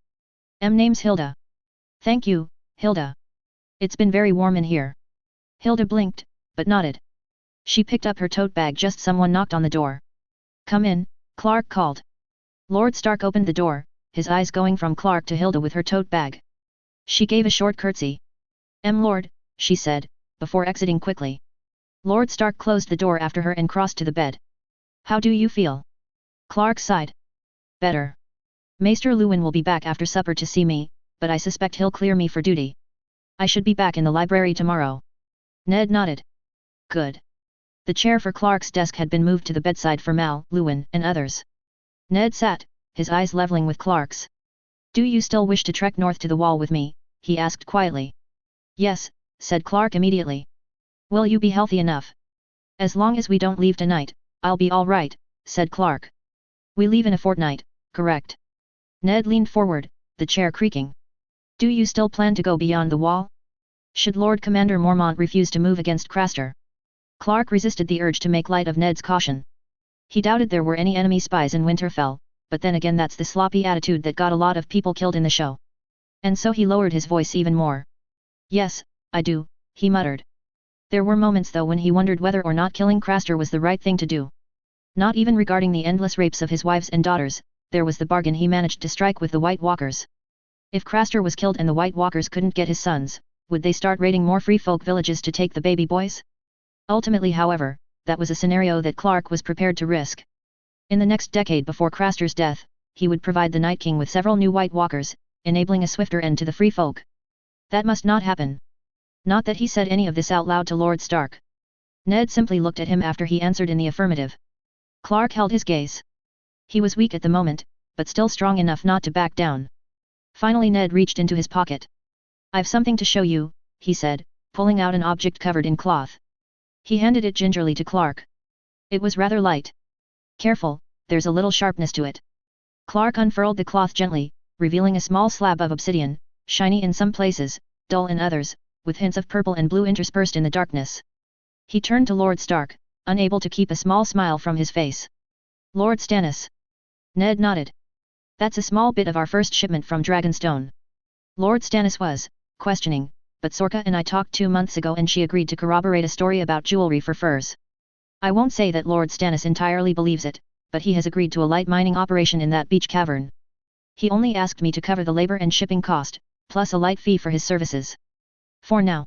Name's Hilda. Thank you, Hilda. It's been very warm in here. Hilda blinked, but nodded. She picked up her tote bag just someone knocked on the door. Come in, Clark called. Lord Stark opened the door, his eyes going from Clark to Hilda with her tote bag. She gave a short curtsy. Lord, she said, before exiting quickly. Lord Stark closed the door after her and crossed to the bed. How do you feel? Clark sighed. Better. Maester Lewin will be back after supper to see me, but I suspect he'll clear me for duty. I should be back in the library tomorrow. Ned nodded. Good. The chair for Clark's desk had been moved to the bedside for Mal, Lewin, and others. Ned sat, his eyes leveling with Clark's. Do you still wish to trek north to the wall with me? He asked quietly. Yes, said Clark immediately. Will you be healthy enough? As long as we don't leave tonight, I'll be all right, said Clark. We leave in a fortnight, correct? Ned leaned forward, the chair creaking. Do you still plan to go beyond the wall? Should Lord Commander Mormont refuse to move against Craster? Clark resisted the urge to make light of Ned's caution. He doubted there were any enemy spies in Winterfell, but then again that's the sloppy attitude that got a lot of people killed in the show. And so he lowered his voice even more. Yes, I do, he muttered. There were moments though when he wondered whether or not killing Craster was the right thing to do. Not even regarding the endless rapes of his wives and daughters, there was the bargain he managed to strike with the White Walkers. If Craster was killed and the White Walkers couldn't get his sons, would they start raiding more free folk villages to take the baby boys? Ultimately however, that was a scenario that Clark was prepared to risk. In the next decade before Craster's death, he would provide the Night King with several new White Walkers, enabling a swifter end to the free folk. That must not happen. Not that he said any of this out loud to Lord Stark. Ned simply looked at him after he answered in the affirmative. Clark held his gaze. He was weak at the moment, but still strong enough not to back down. Finally Ned reached into his pocket. I've something to show you, he said, pulling out an object covered in cloth. He handed it gingerly to Clark. It was rather light. Careful, there's a little sharpness to it. Clark unfurled the cloth gently, revealing a small slab of obsidian, shiny in some places, dull in others, with hints of purple and blue interspersed in the darkness. He turned to Lord Stark, unable to keep a small smile from his face. Lord Stannis. Ned nodded. That's a small bit of our first shipment from Dragonstone. Lord Stannis was questioning, but Sorka and I talked 2 months ago and she agreed to corroborate a story about jewelry for furs. I won't say that Lord Stannis entirely believes it, but he has agreed to a light mining operation in that beach cavern. He only asked me to cover the labor and shipping cost, plus a light fee for his services. For now.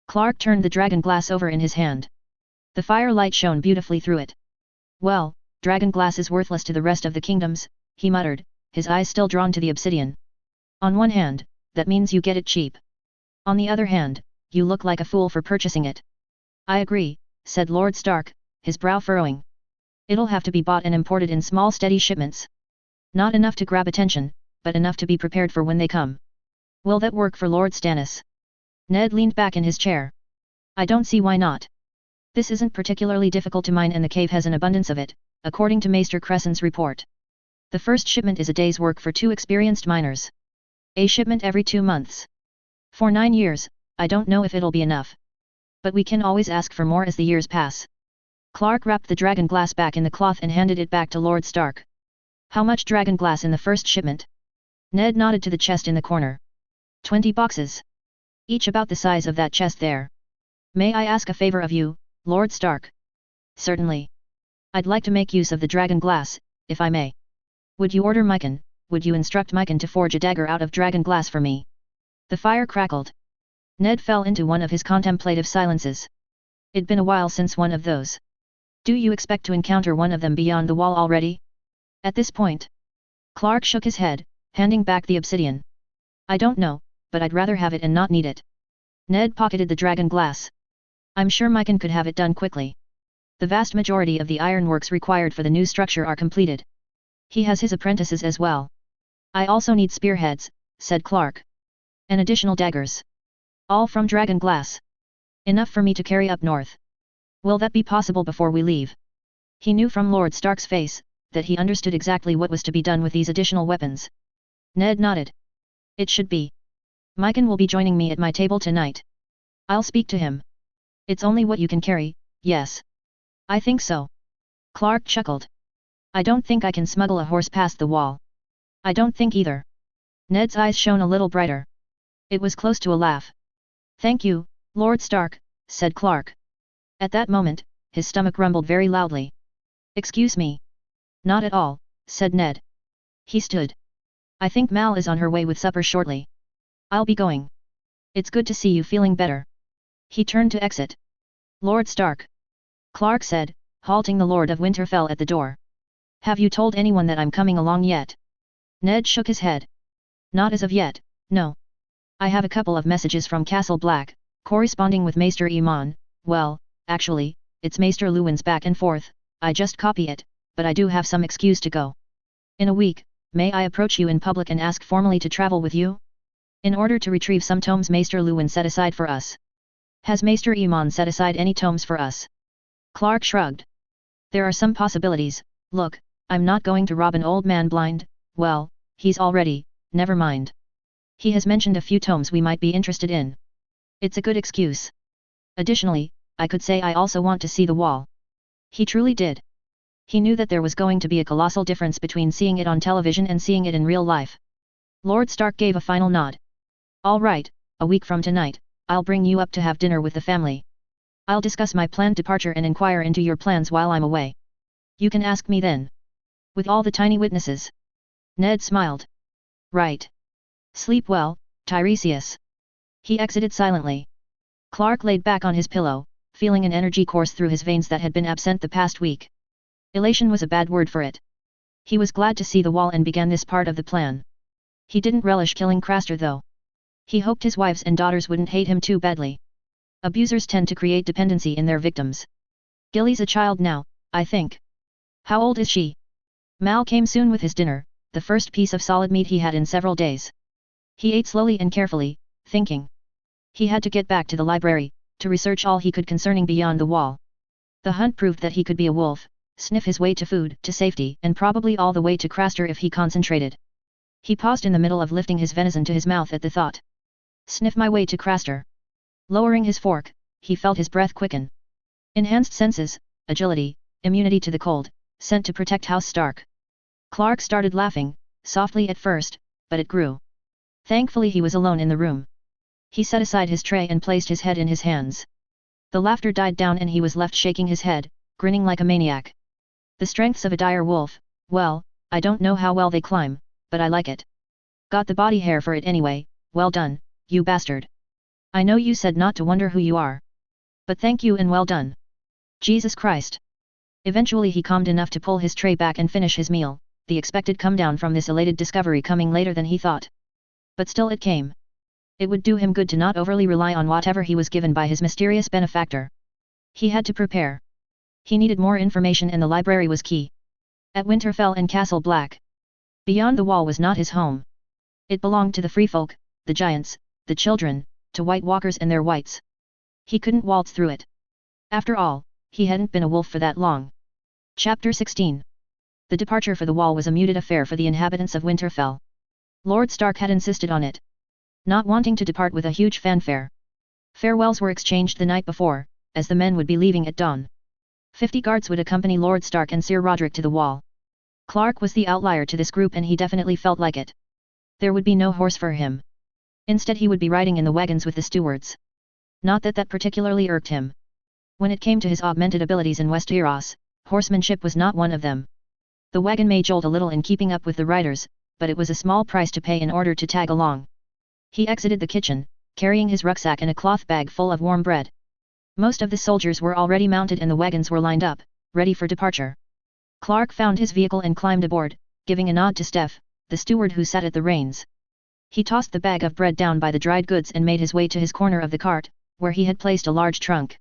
Clark turned the dragon glass over in his hand. The firelight shone beautifully through it. Well, dragon glass is worthless to the rest of the kingdoms, he muttered, his eyes still drawn to the obsidian. On one hand, that means you get it cheap. On the other hand, you look like a fool for purchasing it. I agree, said Lord Stark, his brow furrowing. It'll have to be bought and imported in small steady shipments. Not enough to grab attention, but enough to be prepared for when they come. Will that work for Lord Stannis? Ned leaned back in his chair. I don't see why not. This isn't particularly difficult to mine and the cave has an abundance of it, according to Maester Crescent's report. The first shipment is a day's work for 2 experienced miners. A shipment every 2 months. For 9 years, I don't know if it'll be enough. But we can always ask for more as the years pass. Clark wrapped the dragon glass back in the cloth and handed it back to Lord Stark. How much dragon glass in the first shipment? Ned nodded to the chest in the corner. 20 boxes. Each about the size of that chest there. May I ask a favor of you, Lord Stark? Certainly. I'd like to make use of the dragon glass, if I may. Would you order Mycon, would you instruct Mycon to forge a dagger out of dragon glass for me? The fire crackled. Ned fell into one of his contemplative silences. It'd been a while since one of those. Do you expect to encounter one of them beyond the wall already? At this point. Clark shook his head, handing back the obsidian. I don't know, but I'd rather have it and not need it. Ned pocketed the dragon glass. I'm sure Mycon could have it done quickly. The vast majority of the ironworks required for the new structure are completed. He has his apprentices as well. I also need spearheads, said Clark. And additional daggers. All from dragon glass. Enough for me to carry up north. Will that be possible before we leave? He knew from Lord Stark's face, that he understood exactly what was to be done with these additional weapons. Ned nodded. It should be. Mycon will be joining me at my table tonight. I'll speak to him. It's only what you can carry, yes. I think so. Clark chuckled. I don't think I can smuggle a horse past the wall. I don't think either. Ned's eyes shone a little brighter. It was close to a laugh. Thank you, Lord Stark, said Clark. At that moment, his stomach rumbled very loudly. Excuse me. Not at all, said Ned. He stood. I think Mal is on her way with supper shortly. I'll be going. It's good to see you feeling better. He turned to exit. Lord Stark. Clark said, halting the Lord of Winterfell at the door. Have you told anyone that I'm coming along yet? Ned shook his head. Not as of yet, no. I have a couple of messages from Castle Black, corresponding with Maester Aemon. Well, actually, it's Maester Luwin's back and forth, I just copy it, but I do have some excuse to go. In a week, may I approach you in public and ask formally to travel with you? In order to retrieve some tomes Maester Luwin set aside for us. Has Maester Aemon set aside any tomes for us? Clark shrugged. There are some possibilities. Look, I'm not going to rob an old man blind. Well, he's already, never mind. He has mentioned a few tomes we might be interested in. It's a good excuse. Additionally, I could say I also want to see the wall. He truly did. He knew that there was going to be a colossal difference between seeing it on television and seeing it in real life. Lord Stark gave a final nod. All right, a week from tonight, I'll bring you up to have dinner with the family. I'll discuss my planned departure and inquire into your plans while I'm away. You can ask me then. With all the tiny witnesses. Ned smiled. Right. Sleep well, Tiresias. He exited silently. Clark laid back on his pillow, feeling an energy course through his veins that had been absent the past week. Elation was a bad word for it. He was glad to see the wall and began this part of the plan. He didn't relish killing Craster though. He hoped his wives and daughters wouldn't hate him too badly. Abusers tend to create dependency in their victims. Gilly's a child now, I think. How old is she? Mal came soon with his dinner, the first piece of solid meat he had in several days. He ate slowly and carefully, thinking. He had to get back to the library, to research all he could concerning Beyond the Wall. The hunt proved that he could be a wolf, sniff his way to food, to safety, and probably all the way to Craster if he concentrated. He paused in the middle of lifting his venison to his mouth at the thought. Sniff my way to Craster. Lowering his fork, he felt his breath quicken. Enhanced senses, agility, immunity to the cold, sent to protect House Stark. Clark started laughing, softly at first, but it grew. Thankfully he was alone in the room. He set aside his tray and placed his head in his hands. The laughter died down and he was left shaking his head, grinning like a maniac. The strengths of a dire wolf, well, I don't know how well they climb, but I like it. Got the body hair for it anyway, well done, you bastard. I know you said not to wonder who you are. But thank you and well done. Jesus Christ. Eventually he calmed enough to pull his tray back and finish his meal, the expected come down from this elated discovery coming later than he thought. But still it came. It would do him good to not overly rely on whatever he was given by his mysterious benefactor. He had to prepare. He needed more information and the library was key. At Winterfell and Castle Black. Beyond the wall was not his home. It belonged to the free folk, the giants, the children, to White Walkers and their whites. He couldn't waltz through it. After all, he hadn't been a wolf for that long. Chapter 16. The departure for the wall was a muted affair for the inhabitants of Winterfell. Lord Stark had insisted on it. Not wanting to depart with a huge fanfare. Farewells were exchanged the night before, as the men would be leaving at dawn. 50 guards would accompany Lord Stark and Sir Roderick to the wall. Clark was the outlier to this group and he definitely felt like it. There would be no horse for him. Instead he would be riding in the wagons with the stewards. Not that that particularly irked him. When it came to his augmented abilities in Westeros, horsemanship was not one of them. The wagon may jolt a little in keeping up with the riders, but it was a small price to pay in order to tag along. He exited the kitchen, carrying his rucksack and a cloth bag full of warm bread. Most of the soldiers were already mounted and the wagons were lined up, ready for departure. Clark found his vehicle and climbed aboard, giving a nod to Steph, the steward who sat at the reins. He tossed the bag of bread down by the dried goods and made his way to his corner of the cart, where he had placed a large trunk.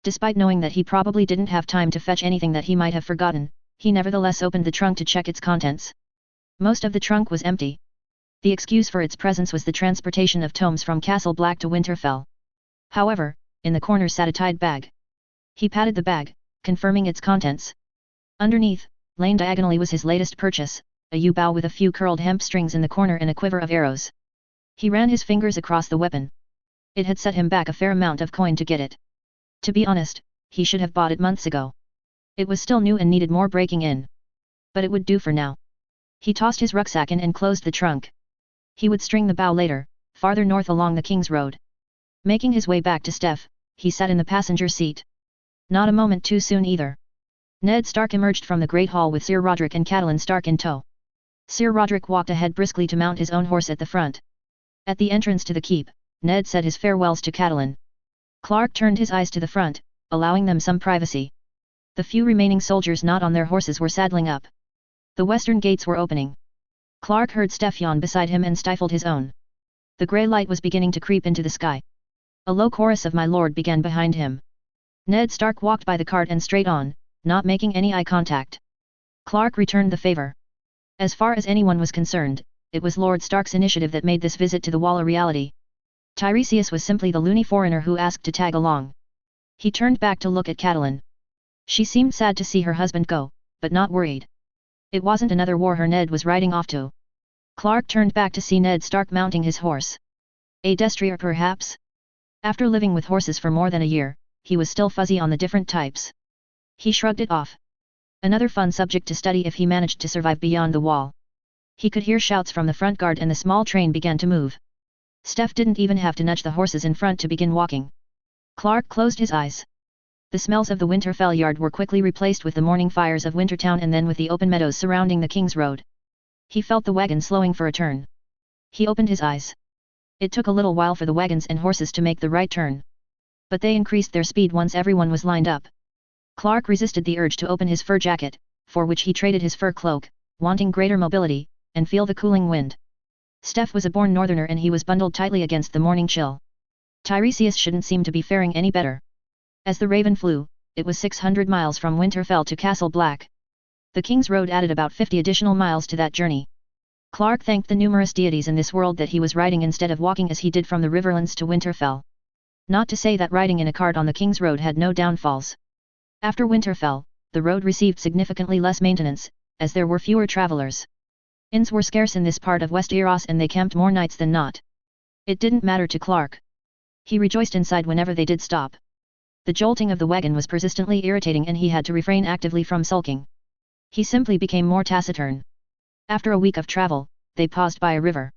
Despite knowing that he probably didn't have time to fetch anything that he might have forgotten, he nevertheless opened the trunk to check its contents. Most of the trunk was empty. The excuse for its presence was the transportation of tomes from Castle Black to Winterfell. However, in the corner sat a tied bag. He patted the bag, confirming its contents. Underneath, laying diagonally was his latest purchase, a yew bow with a few curled hemp strings in the corner and a quiver of arrows. He ran his fingers across the weapon. It had set him back a fair amount of coin to get it. To be honest, he should have bought it months ago. It was still new and needed more breaking in. But it would do for now. He tossed his rucksack in and closed the trunk. He would string the bow later, farther north along the King's Road. Making his way back to Steph, he sat in the passenger seat. Not a moment too soon either. Ned Stark emerged from the Great Hall with Sir Roderick and Catelyn Stark in tow. Sir Roderick walked ahead briskly to mount his own horse at the front. At the entrance to the keep, Ned said his farewells to Catelyn. Clark turned his eyes to the front, allowing them some privacy. The few remaining soldiers not on their horses were saddling up. The western gates were opening. Clark heard Steph yawn beside him and stifled his own. The grey light was beginning to creep into the sky. A low chorus of "My Lord" began behind him. Ned Stark walked by the cart and straight on, not making any eye contact. Clark returned the favor. As far as anyone was concerned, it was Lord Stark's initiative that made this visit to the wall a reality. Tiresias was simply the loony foreigner who asked to tag along. He turned back to look at Catelyn. She seemed sad to see her husband go, but not worried. It wasn't another war her Ned was riding off to. Clark turned back to see Ned Stark mounting his horse. A destrier perhaps? After living with horses for more than a year, he was still fuzzy on the different types. He shrugged it off. Another fun subject to study if he managed to survive beyond the wall. He could hear shouts from the front guard and the small train began to move. Steph didn't even have to nudge the horses in front to begin walking. Clark closed his eyes. The smells of the Winterfell yard were quickly replaced with the morning fires of Wintertown and then with the open meadows surrounding the King's Road. He felt the wagon slowing for a turn. He opened his eyes. It took a little while for the wagons and horses to make the right turn. But they increased their speed once everyone was lined up. Clark resisted the urge to open his fur jacket, for which he traded his fur cloak, wanting greater mobility, and feel the cooling wind. Steph was a born northerner and he was bundled tightly against the morning chill. Tiresias shouldn't seem to be faring any better. As the raven flew, it was 600 miles from Winterfell to Castle Black. The King's Road added about 50 additional miles to that journey. Clark thanked the numerous deities in this world that he was riding instead of walking as he did from the Riverlands to Winterfell. Not to say that riding in a cart on the King's Road had no downfalls. After Winterfell, the road received significantly less maintenance, as there were fewer travelers. Inns were scarce in this part of Westeros and they camped more nights than not. It didn't matter to Clark. He rejoiced inside whenever they did stop. The jolting of the wagon was persistently irritating and he had to refrain actively from sulking. He simply became more taciturn. After a week of travel, they paused by a river.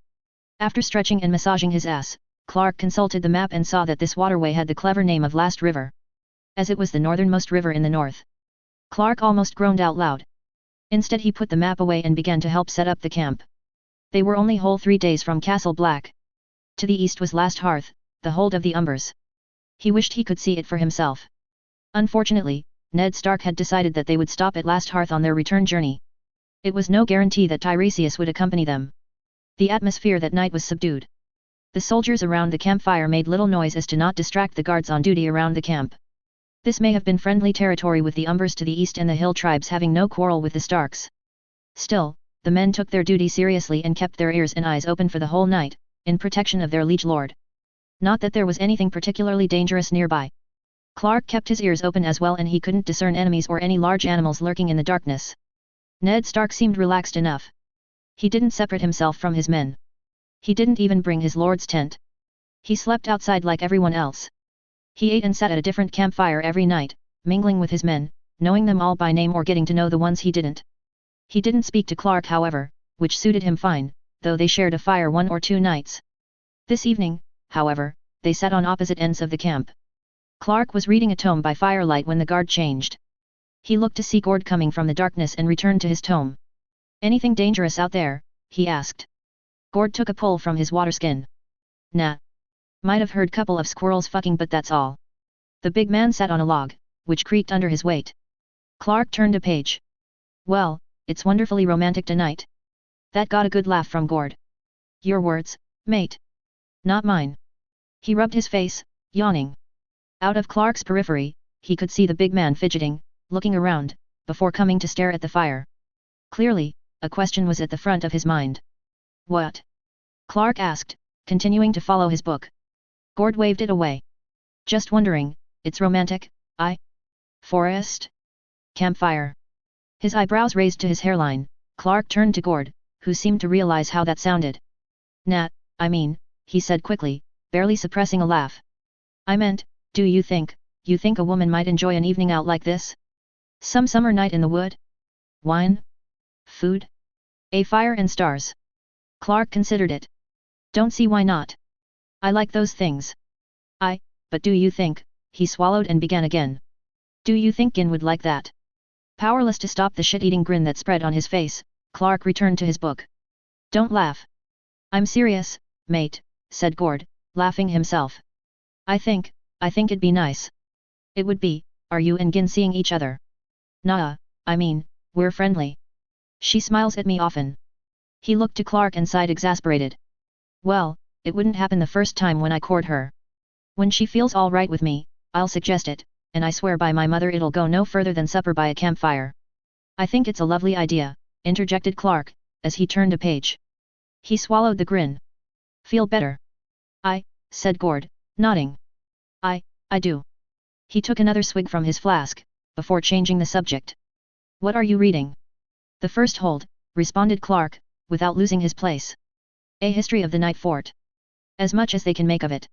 After stretching and massaging his ass, Clark consulted the map and saw that this waterway had the clever name of Last River, as it was the northernmost river in the north. Clark almost groaned out loud. Instead he put the map away and began to help set up the camp. They were only whole 3 days from Castle Black. To the east was Last Hearth, the hold of the Umbers. He wished he could see it for himself. Unfortunately, Ned Stark had decided that they would stop at Last Hearth on their return journey. It was no guarantee that Tiresias would accompany them. The atmosphere that night was subdued. The soldiers around the campfire made little noise as to not distract the guards on duty around the camp. This may have been friendly territory with the Umbers to the east and the hill tribes having no quarrel with the Starks. Still, the men took their duty seriously and kept their ears and eyes open for the whole night, in protection of their liege lord. Not that there was anything particularly dangerous nearby. Clark kept his ears open as well and he couldn't discern enemies or any large animals lurking in the darkness. Ned Stark seemed relaxed enough. He didn't separate himself from his men. He didn't even bring his lord's tent. He slept outside like everyone else. He ate and sat at a different campfire every night, mingling with his men, knowing them all by name or getting to know the ones he didn't. He didn't speak to Clark however, which suited him fine, though they shared a fire 1 or 2 nights. This evening, however, they sat on opposite ends of the camp. Clark was reading a tome by firelight when the guard changed. He looked to see Gord coming from the darkness and returned to his tome. "Anything dangerous out there?" he asked. Gord took a pull from his waterskin. "Nah. Might have heard couple of squirrels fucking but that's all." The big man sat on a log, which creaked under his weight. Clark turned a page. "Well, it's wonderfully romantic tonight." That got a good laugh from Gord. "Your words, mate. Not mine." He rubbed his face, yawning. Out of Clark's periphery, he could see the big man fidgeting, looking around, before coming to stare at the fire. Clearly, a question was at the front of his mind. "What?" Clark asked, continuing to follow his book. Gord waved it away. "Just wondering, it's romantic, Forest? Campfire." His eyebrows raised to his hairline, Clark turned to Gord, who seemed to realize how that sounded. "Nah, I mean," he said quickly, barely suppressing a laugh. "I meant, do you think a woman might enjoy an evening out like this? Some summer night in the wood? Wine? Food? A fire and stars." Clark considered it. "Don't see why not. I like those things. But do you think," he swallowed and began again. "Do you think Gin would like that?" Powerless to stop the shit-eating grin that spread on his face, Clark returned to his book. "Don't laugh. I'm serious, mate," said Gord, laughing himself. I think it'd be nice." "It would be, are you and Gin seeing each other?" "Nah, I mean, we're friendly. She smiles at me often." He looked to Clark and sighed exasperated. "Well, it wouldn't happen the first time when I court her. When she feels all right with me, I'll suggest it, and I swear by my mother it'll go no further than supper by a campfire." "I think it's a lovely idea," interjected Clark, as he turned a page. He swallowed the grin. "Feel better?" Said Gord, nodding. I do." He took another swig from his flask, before changing the subject. "What are you reading?" "The First Hold," responded Clark, without losing his place. "A history of the Night Fort. As much as they can make of it.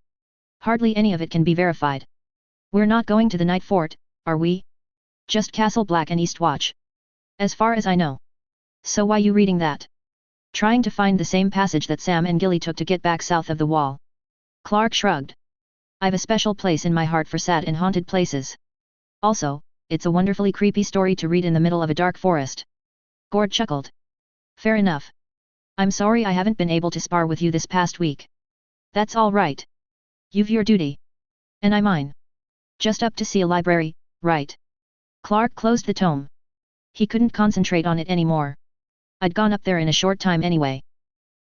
Hardly any of it can be verified." "We're not going to the Night Fort, are we?" "Just Castle Black and Eastwatch. As far as I know." "So why you reading that?" "Trying to find the same passage that Sam and Gilly took to get back south of the wall." Clark shrugged. "I've a special place in my heart for sad and haunted places. Also, it's a wonderfully creepy story to read in the middle of a dark forest." Gord chuckled. "Fair enough. I'm sorry I haven't been able to spar with you this past week." "That's all right. You've your duty. And I mine. Just up to see a library, right?" Clark closed the tome. He couldn't concentrate on it anymore. "I'd gone up there in a short time anyway.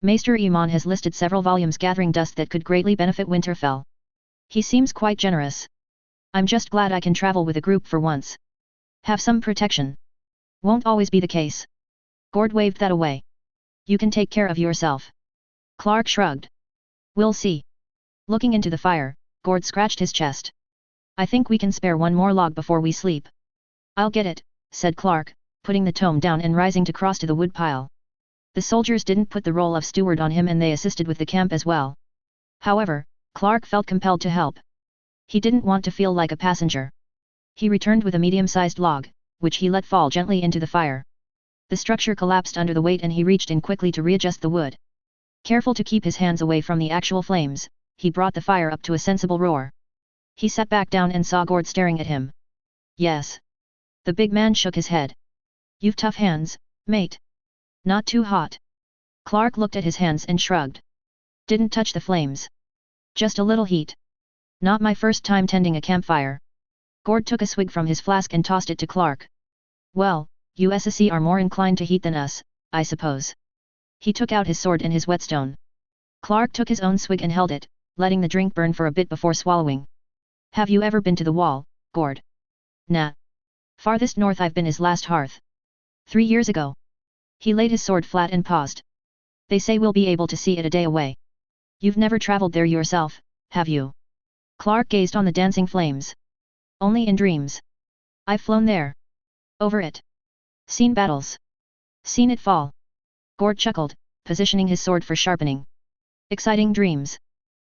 Maester Iman has listed several volumes gathering dust that could greatly benefit Winterfell. He seems quite generous. I'm just glad I can travel with a group for once. Have some protection. Won't always be the case." Gord waved that away. "You can take care of yourself." Clark shrugged. "We'll see." Looking into the fire, Gord scratched his chest. "I think we can spare one more log before we sleep." "I'll get it," said Clark, putting the tome down and rising to cross to the wood pile. The soldiers didn't put the role of steward on him and they assisted with the camp as well. However, Clark felt compelled to help. He didn't want to feel like a passenger. He returned with a medium-sized log, which he let fall gently into the fire. The structure collapsed under the weight and he reached in quickly to readjust the wood. Careful to keep his hands away from the actual flames, he brought the fire up to a sensible roar. He sat back down and saw Gord staring at him. Yes. The big man shook his head. You've tough hands, mate. Not too hot. Clark looked at his hands and shrugged. Didn't touch the flames. Just a little heat. Not my first time tending a campfire. Gord took a swig from his flask and tossed it to Clark. Well, you SSE are more inclined to heat than us, I suppose. He took out his sword and his whetstone. Clark took his own swig and held it, letting the drink burn for a bit before swallowing. Have you ever been to the wall, Gord? Nah. Farthest north I've been is last hearth. 3 years ago. He laid his sword flat and paused. They say we'll be able to see it a day away. You've never traveled there yourself, have you? Clark gazed on the dancing flames. Only in dreams. I've flown there. Over it. Seen battles. Seen it fall. Gord chuckled, positioning his sword for sharpening. Exciting dreams.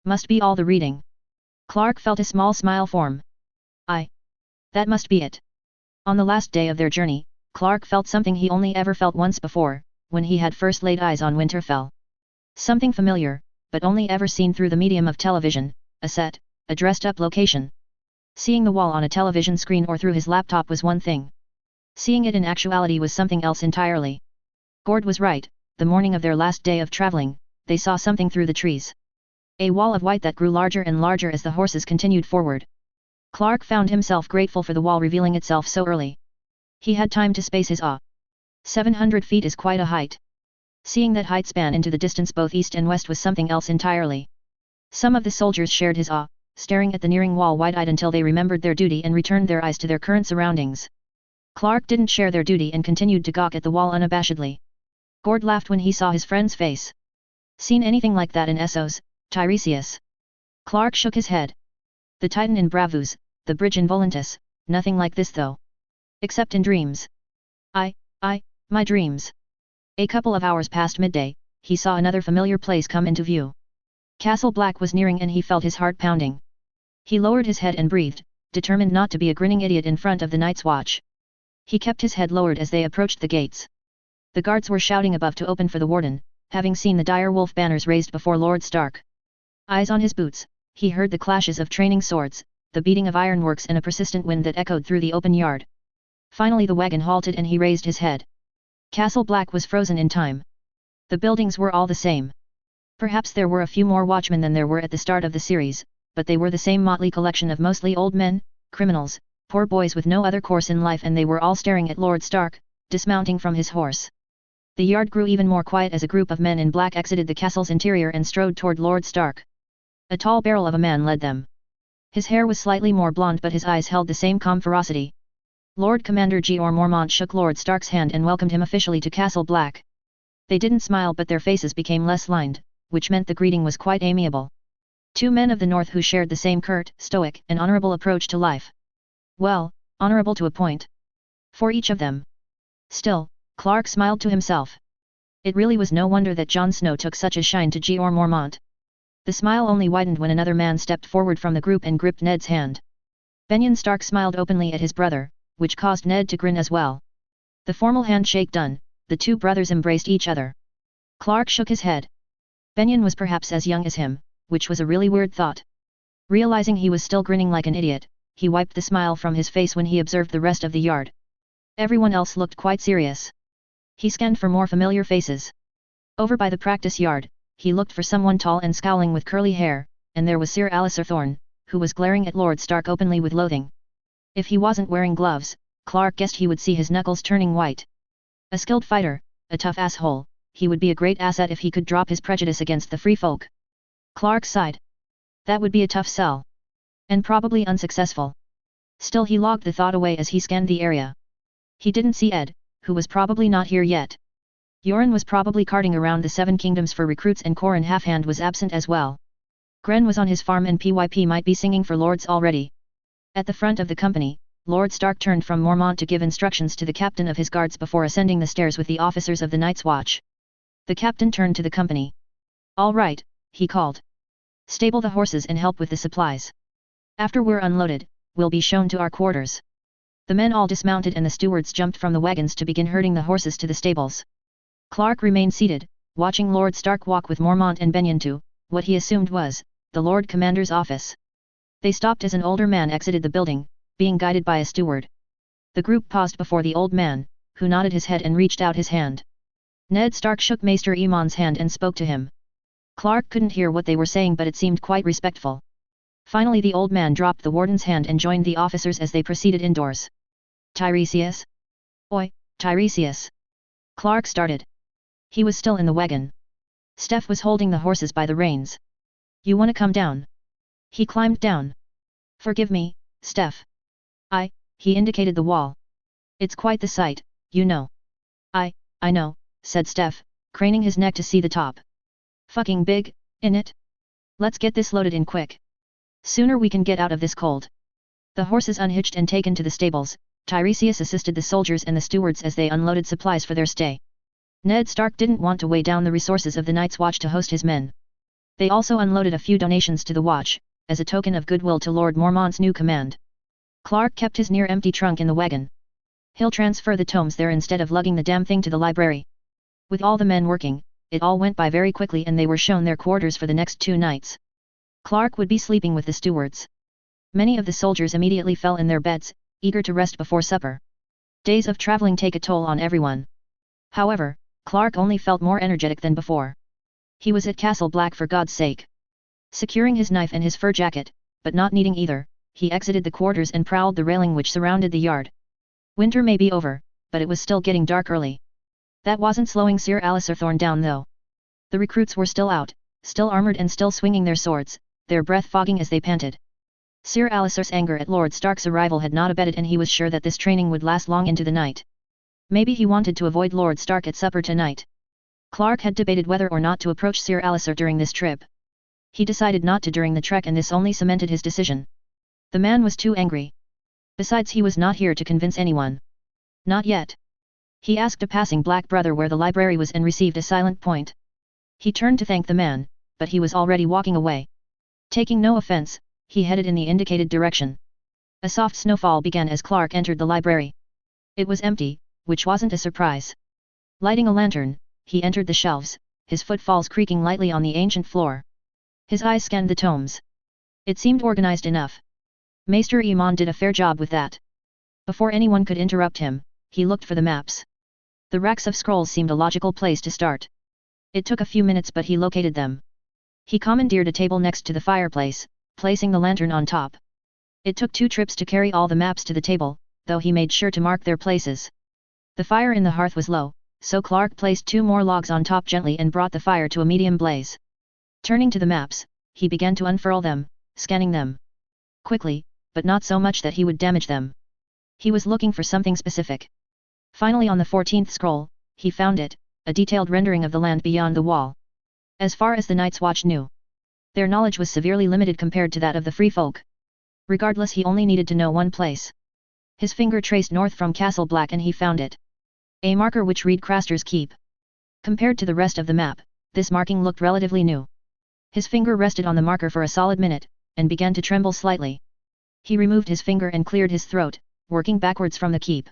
Must be all the reading. Clark felt a small smile form. That must be it. On the last day of their journey, Clark felt something he only ever felt once before, when he had first laid eyes on Winterfell. Something familiar, but only ever seen through the medium of television, a set, a dressed-up location. Seeing the wall on a television screen or through his laptop was one thing. Seeing it in actuality was something else entirely. Gord was right, the morning of their last day of traveling, they saw something through the trees. A wall of white that grew larger and larger as the horses continued forward. Clark found himself grateful for the wall revealing itself so early. He had time to space his awe. 700 feet is quite a height. Seeing that height span into the distance both east and west was something else entirely. Some of the soldiers shared his awe, staring at the nearing wall wide-eyed until they remembered their duty and returned their eyes to their current surroundings. Clark didn't share their duty and continued to gawk at the wall unabashedly. Gord laughed when he saw his friend's face. Seen anything like that in Essos, Tiresias? Clark shook his head. The Titan in Bravus, the bridge in Volantis, nothing like this though. Except in dreams. My dreams. A couple of hours past midday, he saw another familiar place come into view. Castle Black was nearing and he felt his heart pounding. He lowered his head and breathed, determined not to be a grinning idiot in front of the Night's Watch. He kept his head lowered as they approached the gates. The guards were shouting above to open for the warden, having seen the dire wolf banners raised before Lord Stark. Eyes on his boots, he heard the clashes of training swords, the beating of ironworks and a persistent wind that echoed through the open yard. Finally the wagon halted and he raised his head. Castle Black was frozen in time. The buildings were all the same. Perhaps there were a few more watchmen than there were at the start of the series, but they were the same motley collection of mostly old men, criminals, poor boys with no other course in life, and they were all staring at Lord Stark, dismounting from his horse. The yard grew even more quiet as a group of men in black exited the castle's interior and strode toward Lord Stark. A tall barrel of a man led them. His hair was slightly more blonde but his eyes held the same calm ferocity. Lord Commander Jeor Mormont shook Lord Stark's hand and welcomed him officially to Castle Black. They didn't smile but their faces became less lined, which meant the greeting was quite amiable. Two men of the north who shared the same curt, stoic, and honorable approach to life. Well, honorable to a point. For each of them. Still, Clark smiled to himself. It really was no wonder that Jon Snow took such a shine to Jeor Mormont. The smile only widened when another man stepped forward from the group and gripped Ned's hand. Benyon Stark smiled openly at his brother, which caused Ned to grin as well. The formal handshake done, the two brothers embraced each other. Clark shook his head. Benyon was perhaps as young as him, which was a really weird thought. Realizing he was still grinning like an idiot, he wiped the smile from his face when he observed the rest of the yard. Everyone else looked quite serious. He scanned for more familiar faces. Over by the practice yard, he looked for someone tall and scowling with curly hair, and there was Sir Alliser Thorne, who was glaring at Lord Stark openly with loathing. If he wasn't wearing gloves, Clark guessed he would see his knuckles turning white. A skilled fighter, a tough asshole, he would be a great asset if he could drop his prejudice against the free folk. Clark sighed. That would be a tough sell. And probably unsuccessful. Still he logged the thought away as he scanned the area. He didn't see Ed, who was probably not here yet. Yoren was probably carting around the Seven Kingdoms for recruits and Corin Halfhand was absent as well. Gren was on his farm and PYP might be singing for lords already. At the front of the company, Lord Stark turned from Mormont to give instructions to the captain of his guards before ascending the stairs with the officers of the Night's Watch. The captain turned to the company. All right, he called. Stable the horses and help with the supplies. After we're unloaded, we'll be shown to our quarters. The men all dismounted and the stewards jumped from the wagons to begin herding the horses to the stables. Clark remained seated, watching Lord Stark walk with Mormont and Benyon to, what he assumed was, the Lord Commander's office. They stopped as an older man exited the building, being guided by a steward. The group paused before the old man, who nodded his head and reached out his hand. Ned Stark shook Maester Aemon's hand and spoke to him. Clark couldn't hear what they were saying, but it seemed quite respectful. Finally the old man dropped the warden's hand and joined the officers as they proceeded indoors. Tiresias? Oi, Tiresias! Clark started. He was still in the wagon. Steph was holding the horses by the reins. You wanna come down? He climbed down. Forgive me, Steph. He indicated the wall. It's quite the sight, you know. I know, said Steph, craning his neck to see the top. Fucking big, innit? Let's get this loaded in quick. Sooner we can get out of this cold. The horses unhitched and taken to the stables, Tiresias assisted the soldiers and the stewards as they unloaded supplies for their stay. Ned Stark didn't want to weigh down the resources of the Night's Watch to host his men. They also unloaded a few donations to the watch, as a token of goodwill to Lord Mormont's new command. Clark kept his near-empty trunk in the wagon. He'll transfer the tomes there instead of lugging the damn thing to the library. With all the men working, it all went by very quickly and they were shown their quarters for the next 2 nights. Clark would be sleeping with the stewards. Many of the soldiers immediately fell in their beds, eager to rest before supper. Days of traveling take a toll on everyone. However, Clark only felt more energetic than before. He was at Castle Black for God's sake. Securing his knife and his fur jacket, but not needing either, he exited the quarters and prowled the railing which surrounded the yard. Winter may be over, but it was still getting dark early. That wasn't slowing Sir Alistair Thorne down though. The recruits were still out, still armored and still swinging their swords, their breath fogging as they panted. Sir Alistair's anger at Lord Stark's arrival had not abated and he was sure that this training would last long into the night. Maybe he wanted to avoid Lord Stark at supper tonight. Clark had debated whether or not to approach Sir Alistair during this trip. He decided not to during the trek and this only cemented his decision. The man was too angry. Besides, he was not here to convince anyone. Not yet. He asked a passing black brother where the library was and received a silent point. He turned to thank the man, but he was already walking away. Taking no offense, he headed in the indicated direction. A soft snowfall began as Clark entered the library. It was empty, which wasn't a surprise. Lighting a lantern, he entered the shelves, his footfalls creaking lightly on the ancient floor. His eyes scanned the tomes. It seemed organized enough. Maester Aemon did a fair job with that. Before anyone could interrupt him, he looked for the maps. The racks of scrolls seemed a logical place to start. It took a few minutes but he located them. He commandeered a table next to the fireplace, placing the lantern on top. It took 2 trips to carry all the maps to the table, though he made sure to mark their places. The fire in the hearth was low, so Clark placed 2 more logs on top gently and brought the fire to a medium blaze. Turning to the maps, he began to unfurl them, scanning them. Quickly, but not so much that he would damage them. He was looking for something specific. Finally on the 14th scroll, he found it, a detailed rendering of the land beyond the wall. As far as the Night's Watch knew, their knowledge was severely limited compared to that of the free folk. Regardless, he only needed to know one place. His finger traced north from Castle Black and he found it. A marker which read Craster's Keep. Compared to the rest of the map, this marking looked relatively new. His finger rested on the marker for a solid minute, and began to tremble slightly. He removed his finger and cleared his throat, working backwards from the keep.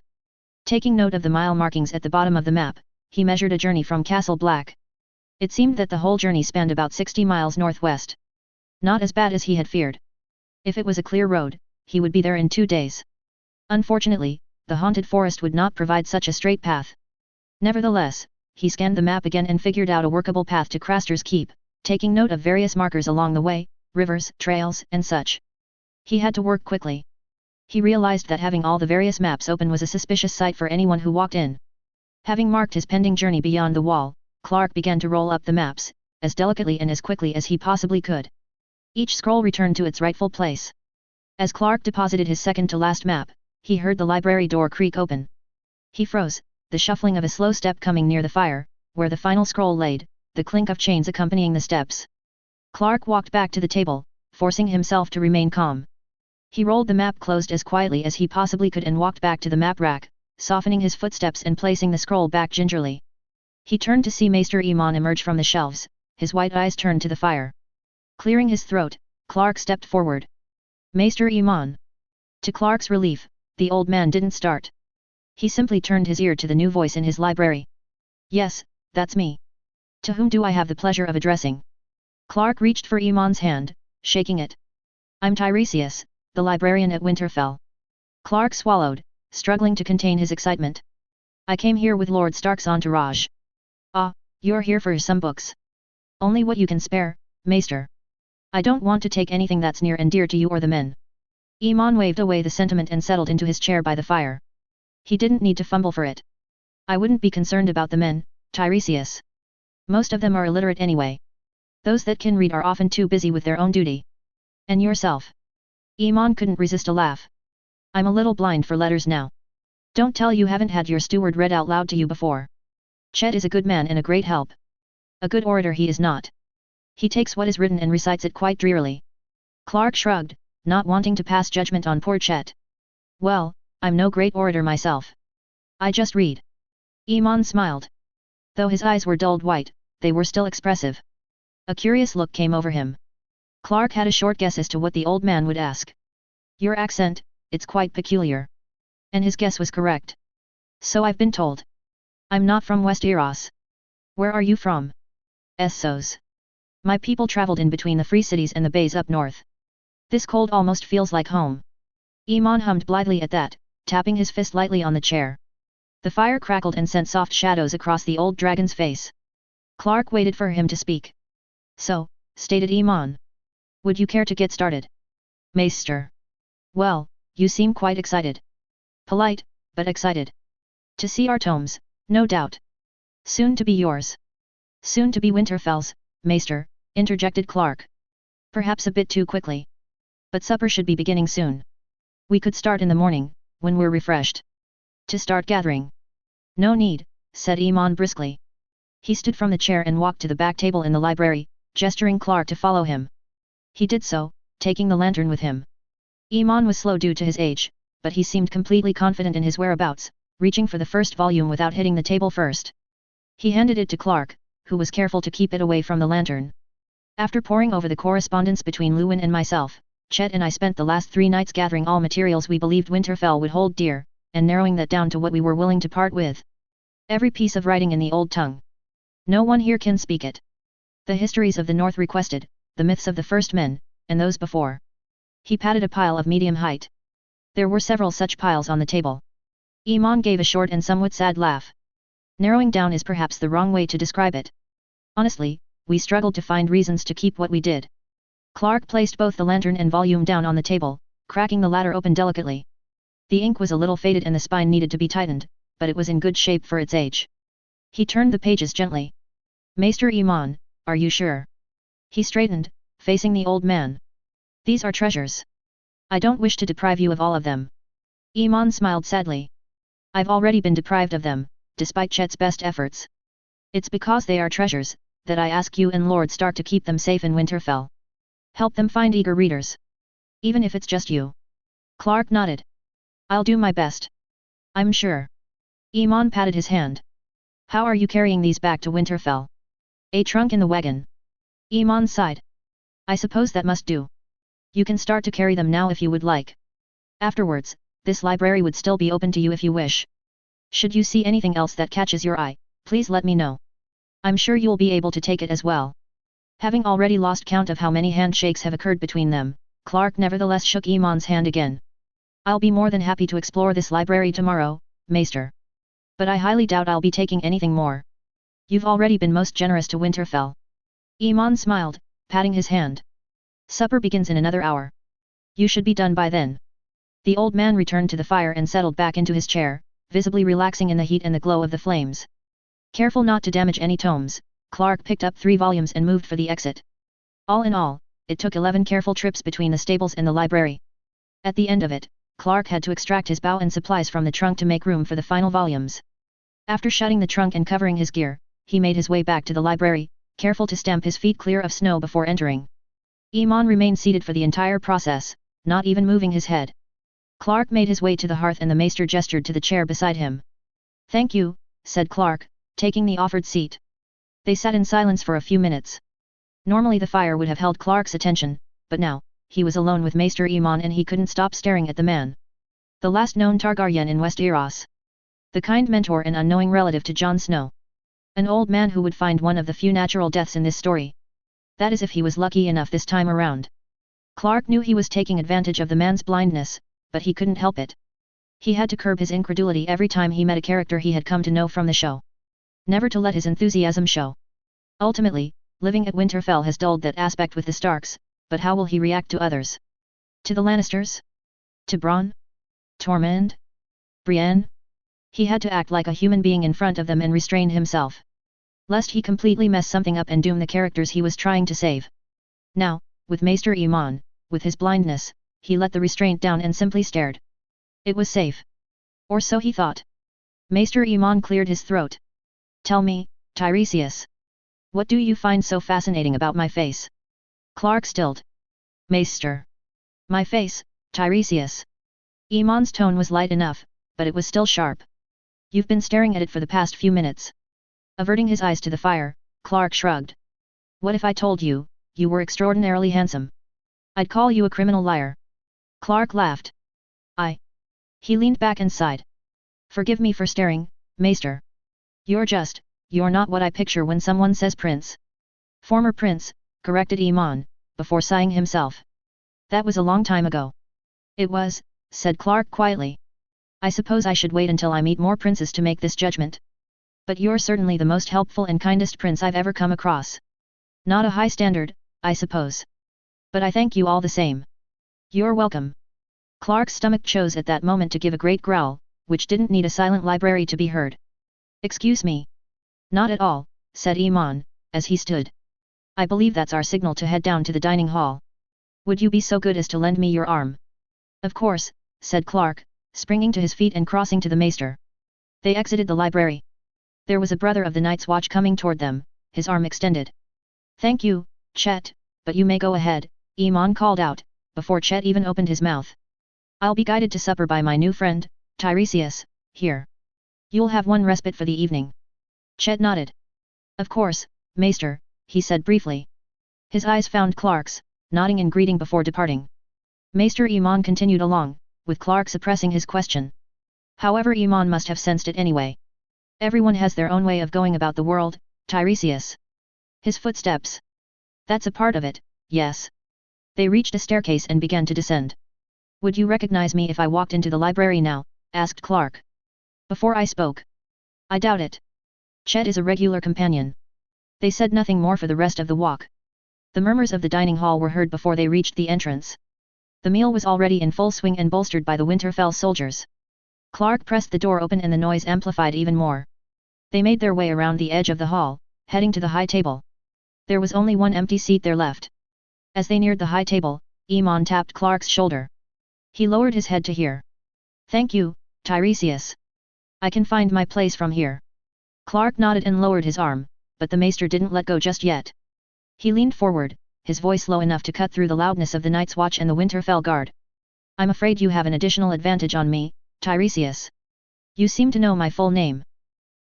Taking note of the mile markings at the bottom of the map, he measured a journey from Castle Black. It seemed that the whole journey spanned about 60 miles northwest. Not as bad as he had feared. If it was a clear road, he would be there in 2 days. Unfortunately, the haunted forest would not provide such a straight path. Nevertheless, he scanned the map again and figured out a workable path to Craster's Keep, taking note of various markers along the way, rivers, trails, and such. He had to work quickly. He realized that having all the various maps open was a suspicious sight for anyone who walked in. Having marked his pending journey beyond the wall, Clark began to roll up the maps, as delicately and as quickly as he possibly could. Each scroll returned to its rightful place. As Clark deposited his second-to-last map, he heard the library door creak open. He froze, the shuffling of a slow step coming near the fire, where the final scroll laid, the clink of chains accompanying the steps. Clark walked back to the table, forcing himself to remain calm. He rolled the map closed as quietly as he possibly could and walked back to the map rack, softening his footsteps and placing the scroll back gingerly. He turned to see Maester Aemon emerge from the shelves, his white eyes turned to the fire. Clearing his throat, Clark stepped forward. Maester Iman. To Clark's relief, the old man didn't start. He simply turned his ear to the new voice in his library. Yes, that's me. To whom do I have the pleasure of addressing? Clark reached for Iman's hand, shaking it. I'm Tiresias, the librarian at Winterfell. Clark swallowed, struggling to contain his excitement. I came here with Lord Stark's entourage. Ah, you're here for some books. Only what you can spare, Maester. I don't want to take anything that's near and dear to you or the men. Iman waved away the sentiment and settled into his chair by the fire. He didn't need to fumble for it. I wouldn't be concerned about the men, Tiresias. Most of them are illiterate anyway. Those that can read are often too busy with their own duty. And yourself? Iman couldn't resist a laugh. I'm a little blind for letters now. Don't tell you haven't had your steward read out loud to you before. Chet is a good man and a great help. A good orator he is not. He takes what is written and recites it quite drearily. Clark shrugged, not wanting to pass judgment on poor Chet. Well, I'm no great orator myself. I just read. Iman smiled. Though his eyes were dulled white, they were still expressive. A curious look came over him. Clark had a short guess as to what the old man would ask. Your accent, it's quite peculiar. And his guess was correct. So I've been told. I'm not from Westeros. Where are you from? Essos. My people traveled in between the free cities and the bays up north. This cold almost feels like home. Iman hummed blithely at that, tapping his fist lightly on the chair. The fire crackled and sent soft shadows across the old dragon's face. Clark waited for him to speak. So, stated Iman. Would you care to get started? Maester. Well, you seem quite excited. Polite, but excited. To see our tomes, no doubt. Soon to be yours. Soon to be Winterfell's, Maester, interjected Clark. Perhaps a bit too quickly. But supper should be beginning soon. We could start in the morning, when we're refreshed. To start gathering. No need, said Iman briskly. He stood from the chair and walked to the back table in the library, gesturing Clark to follow him. He did so, taking the lantern with him. Iman was slow due to his age, but he seemed completely confident in his whereabouts, reaching for the first volume without hitting the table first. He handed it to Clark, who was careful to keep it away from the lantern. After poring over the correspondence between Lewin and myself, Chet and I spent the last 3 nights gathering all materials we believed Winterfell would hold dear, and narrowing that down to what we were willing to part with. Every piece of writing in the old tongue. No one here can speak it. The histories of the North requested, the myths of the first men, and those before. He patted a pile of medium height. There were several such piles on the table. Iman gave a short and somewhat sad laugh. Narrowing down is perhaps the wrong way to describe it. Honestly, we struggled to find reasons to keep what we did. Clark placed both the lantern and volume down on the table, cracking the latter open delicately. The ink was a little faded and the spine needed to be tightened, but it was in good shape for its age. He turned the pages gently. Maester Iman, are you sure? He straightened, facing the old man. These are treasures. I don't wish to deprive you of all of them. Iman smiled sadly. I've already been deprived of them, despite Chet's best efforts. It's because they are treasures, that I ask you and Lord Stark to keep them safe in Winterfell. Help them find eager readers. Even if it's just you. Clark nodded. I'll do my best. I'm sure. Iman patted his hand. How are you carrying these back to Winterfell? A trunk in the wagon. Iman sighed. I suppose that must do. You can start to carry them now if you would like. Afterwards, this library would still be open to you if you wish. Should you see anything else that catches your eye, please let me know. I'm sure you'll be able to take it as well. Having already lost count of how many handshakes have occurred between them, Clark nevertheless shook Iman's hand again. I'll be more than happy to explore this library tomorrow, Maester. But I highly doubt I'll be taking anything more. You've already been most generous to Winterfell. Iman smiled, patting his hand. Supper begins in another hour. You should be done by then. The old man returned to the fire and settled back into his chair, visibly relaxing in the heat and the glow of the flames. Careful not to damage any tomes, Clark picked up 3 volumes and moved for the exit. All in all, it took 11 careful trips between the stables and the library. At the end of it, Clark had to extract his bow and supplies from the trunk to make room for the final volumes. After shutting the trunk and covering his gear, he made his way back to the library, careful to stamp his feet clear of snow before entering. Iman remained seated for the entire process, not even moving his head. Clark made his way to the hearth and the maester gestured to the chair beside him. Thank you, said Clark, taking the offered seat. They sat in silence for a few minutes. Normally the fire would have held Clark's attention, but now, he was alone with Maester Aemon and he couldn't stop staring at the man. The last known Targaryen in Westeros. The kind mentor and unknowing relative to Jon Snow. An old man who would find one of the few natural deaths in this story. That is if he was lucky enough this time around. Clark knew he was taking advantage of the man's blindness, but he couldn't help it. He had to curb his incredulity every time he met a character he had come to know from the show. Never to let his enthusiasm show. Ultimately, living at Winterfell has dulled that aspect with the Starks, but how will he react to others? To the Lannisters? To Bronn? Tormund? Brienne? He had to act like a human being in front of them and restrain himself. Lest he completely mess something up and doom the characters he was trying to save. Now, with Maester Aemon, with his blindness, he let the restraint down and simply stared. It was safe. Or so he thought. Maester Aemon cleared his throat. Tell me, Tiresias. What do you find so fascinating about my face? Clark stilled. Maester. My face, Tiresias. Aemon's tone was light enough, but it was still sharp. You've been staring at it for the past few minutes. Averting his eyes to the fire, Clark shrugged. What if I told you, you were extraordinarily handsome? I'd call you a criminal liar. Clark laughed. He leaned back and sighed. Forgive me for staring, Maester. You're not what I picture when someone says prince. Former prince, corrected Aemon, before sighing himself. That was a long time ago. It was, said Clark quietly. I suppose I should wait until I meet more princes to make this judgment. But you're certainly the most helpful and kindest prince I've ever come across. Not a high standard, I suppose. But I thank you all the same. You're welcome. Clark's stomach chose at that moment to give a great growl, which didn't need a silent library to be heard. Excuse me. Not at all, said Aemon, as he stood. I believe that's our signal to head down to the dining hall. Would you be so good as to lend me your arm? Of course, said Clark, springing to his feet and crossing to the maester. They exited the library. There was a brother of the Night's Watch coming toward them, his arm extended. Thank you, Chet, but you may go ahead, Aemon called out, before Chet even opened his mouth. I'll be guided to supper by my new friend, Tiresias, here. You'll have one respite for the evening. Chet nodded. Of course, Maester, he said briefly. His eyes found Clark's, nodding in greeting before departing. Maester Aemon continued along, with Clark suppressing his question. However, Aemon must have sensed it anyway. Everyone has their own way of going about the world, Tiresias. His footsteps. That's a part of it, yes. They reached a staircase and began to descend. Would you recognize me if I walked into the library now? Asked Clark. Before I spoke. I doubt it. Chet is a regular companion. They said nothing more for the rest of the walk. The murmurs of the dining hall were heard before they reached the entrance. The meal was already in full swing and bolstered by the Winterfell soldiers. Clark pressed the door open and the noise amplified even more. They made their way around the edge of the hall, heading to the high table. There was only one empty seat there left. As they neared the high table, Aemon tapped Clark's shoulder. He lowered his head to hear. Thank you, Tiresias. I can find my place from here. Clark nodded and lowered his arm, but the maester didn't let go just yet. He leaned forward, his voice low enough to cut through the loudness of the Night's Watch and the Winterfell Guard. I'm afraid you have an additional advantage on me, Tiresias. You seem to know my full name.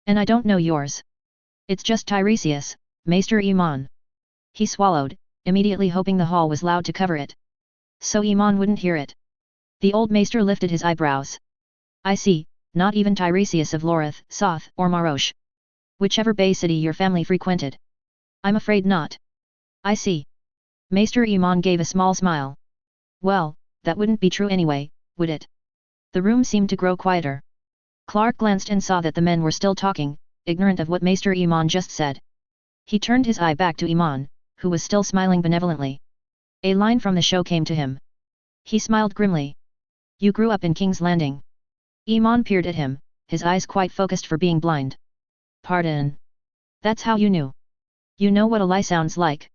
And I don't know yours. It's just Tiresias, Maester Aemon. He swallowed, immediately hoping the hall was loud to cover it. So Aemon wouldn't hear it. The old maester lifted his eyebrows. I see, not even Tiresias of Loreth, Soth, or Marosh. Whichever bay city your family frequented. I'm afraid not. I see. Maester Aemon gave a small smile. Well, that wouldn't be true anyway, would it? The room seemed to grow quieter. Clark glanced and saw that the men were still talking, ignorant of what Maester Aemon just said. He turned his eye back to Aemon, who was still smiling benevolently. A line from the show came to him. He smiled grimly. You grew up in King's Landing. Aemon peered at him, his eyes quite focused for being blind. Pardon. That's how you knew. You know what a lie sounds like?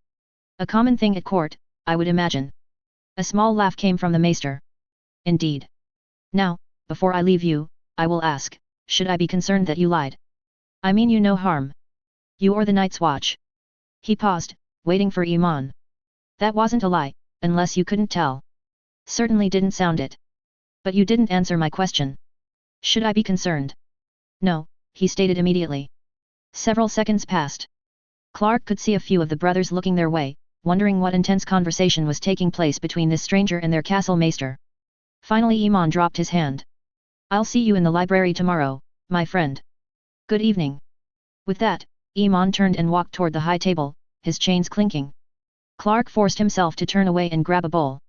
A common thing at court, I would imagine. A small laugh came from the maester. Indeed. Now, before I leave you, I will ask, should I be concerned that you lied? I mean you no harm. You or the Night's Watch. He paused, waiting for Aemon. That wasn't a lie, unless you couldn't tell. Certainly didn't sound it. But you didn't answer my question. Should I be concerned? No, he stated immediately. Several seconds passed. Clark could see a few of the brothers looking their way, wondering what intense conversation was taking place between this stranger and their castle maester. Finally Iman dropped his hand. "I'll see you in the library tomorrow, my friend. Good evening." With that, Iman turned and walked toward the high table, his chains clinking. Clark forced himself to turn away and grab a bowl.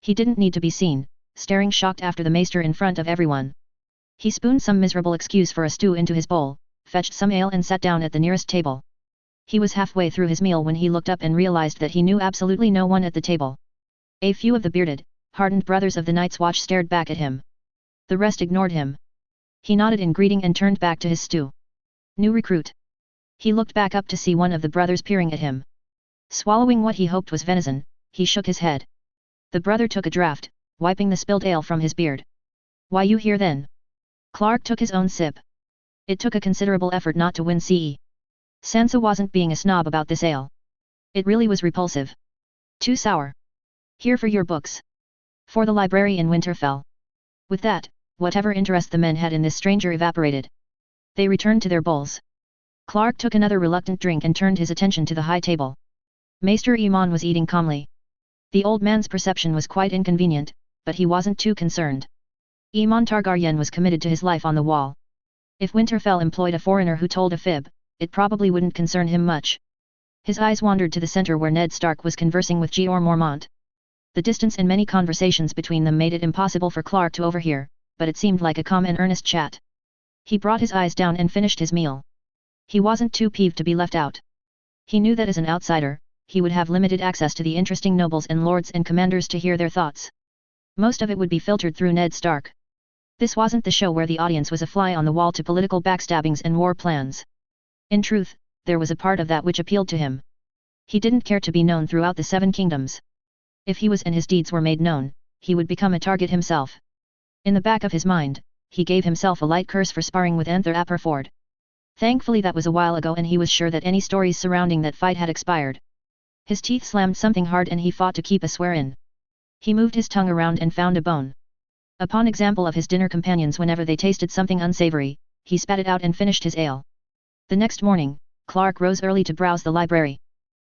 He didn't need to be seen, staring shocked after the maester in front of everyone. He spooned some miserable excuse for a stew into his bowl, fetched some ale and sat down at the nearest table. He was halfway through his meal when he looked up and realized that he knew absolutely no one at the table. A few of the bearded, hardened brothers of the Night's Watch stared back at him. The rest ignored him. He nodded in greeting and turned back to his stew. New recruit. He looked back up to see one of the brothers peering at him. Swallowing what he hoped was venison, he shook his head. The brother took a draught, wiping the spilled ale from his beard. "Why you here then?" Clark took his own sip. It took a considerable effort not to win CE. Sansa wasn't being a snob about this ale. It really was repulsive. Too sour. "Here for your books. For the library in Winterfell." With that, whatever interest the men had in this stranger evaporated. They returned to their bowls. Clark took another reluctant drink and turned his attention to the high table. Maester Iman was eating calmly. The old man's perception was quite inconvenient, but he wasn't too concerned. Iman Targaryen was committed to his life on the wall. If Winterfell employed a foreigner who told a fib, it probably wouldn't concern him much. His eyes wandered to the center where Ned Stark was conversing with Jeor Mormont. The distance and many conversations between them made it impossible for Clark to overhear, but it seemed like a calm and earnest chat. He brought his eyes down and finished his meal. He wasn't too peeved to be left out. He knew that as an outsider, he would have limited access to the interesting nobles and lords and commanders to hear their thoughts. Most of it would be filtered through Ned Stark. This wasn't the show where the audience was a fly on the wall to political backstabbings and war plans. In truth, there was a part of that which appealed to him. He didn't care to be known throughout the Seven Kingdoms. If he was and his deeds were made known, he would become a target himself. In the back of his mind, he gave himself a light curse for sparring with Anther Aperford. Thankfully that was a while ago and he was sure that any stories surrounding that fight had expired. His teeth slammed something hard and he fought to keep a swear in. He moved his tongue around and found a bone. Upon example of his dinner companions whenever they tasted something unsavory, he spat it out and finished his ale. The next morning, Clark rose early to browse the library.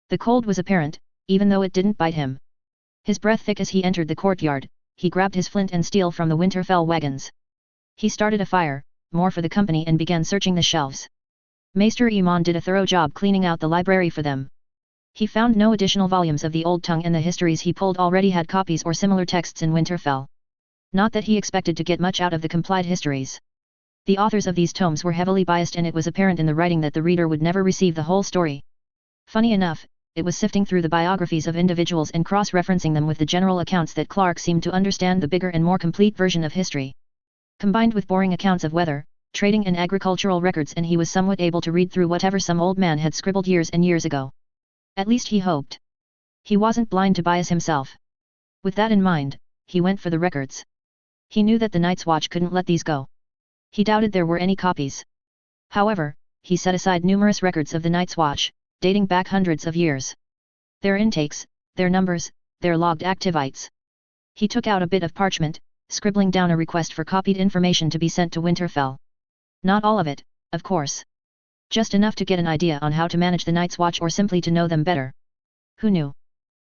The cold was apparent, even though it didn't bite him. His breath thick as he entered the courtyard, he grabbed his flint and steel from the Winterfell wagons. He started a fire, more for the company, and began searching the shelves. Maester Iman did a thorough job cleaning out the library for them. He found no additional volumes of the Old Tongue, and the histories he pulled already had copies or similar texts in Winterfell. Not that he expected to get much out of the compiled histories. The authors of these tomes were heavily biased, and it was apparent in the writing that the reader would never receive the whole story. Funny enough, it was sifting through the biographies of individuals and cross-referencing them with the general accounts that Clark seemed to understand the bigger and more complete version of history. Combined with boring accounts of weather, trading and agricultural records, and he was somewhat able to read through whatever some old man had scribbled years and years ago. At least he hoped. He wasn't blind to bias himself. With that in mind, he went for the records. He knew that the Night's Watch couldn't let these go. He doubted there were any copies. However, he set aside numerous records of the Night's Watch, dating back hundreds of years. Their intakes, their numbers, their logged activities. He took out a bit of parchment, scribbling down a request for copied information to be sent to Winterfell. Not all of it, of course. Just enough to get an idea on how to manage the Night's Watch, or simply to know them better. Who knew?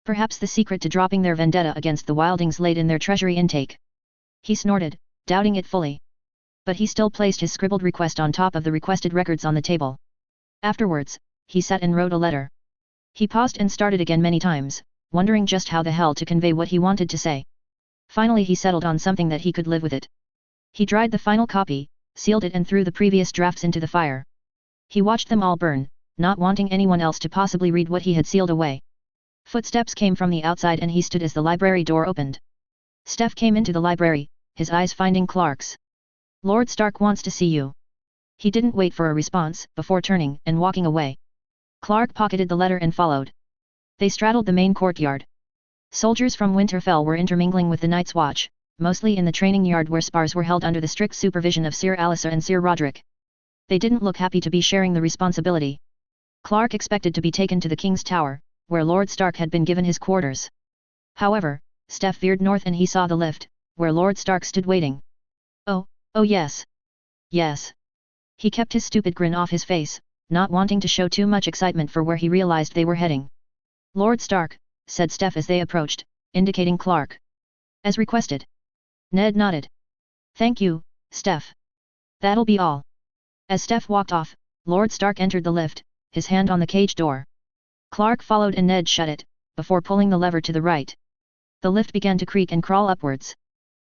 Perhaps the secret to dropping their vendetta against the Wildings laid in their treasury intake. He snorted, doubting it fully. But he still placed his scribbled request on top of the requested records on the table. Afterwards, he sat and wrote a letter. He paused and started again many times, wondering just how the hell to convey what he wanted to say. Finally he settled on something that he could live with it. He dried the final copy, sealed it, and threw the previous drafts into the fire. He watched them all burn, not wanting anyone else to possibly read what he had sealed away. Footsteps came from the outside and he stood as the library door opened. Steph came into the library, his eyes finding Clark's. "Lord Stark wants to see you." He didn't wait for a response, before turning and walking away. Clark pocketed the letter and followed. They straddled the main courtyard. Soldiers from Winterfell were intermingling with the Night's Watch, mostly in the training yard where spars were held under the strict supervision of Sir Alliser and Sir Roderick. They didn't look happy to be sharing the responsibility. Clark expected to be taken to the King's Tower, where Lord Stark had been given his quarters. However, Steph veered north and he saw the lift, where Lord Stark stood waiting. Oh yes. Yes. He kept his stupid grin off his face, not wanting to show too much excitement for where he realized they were heading. Lord Stark, said Steph as they approached, indicating Clark. As requested. Ned nodded. Thank you, Steph. That'll be all. As Steph walked off, Lord Stark entered the lift, his hand on the cage door. Clark followed and Ned shut it, before pulling the lever to the right. The lift began to creak and crawl upwards.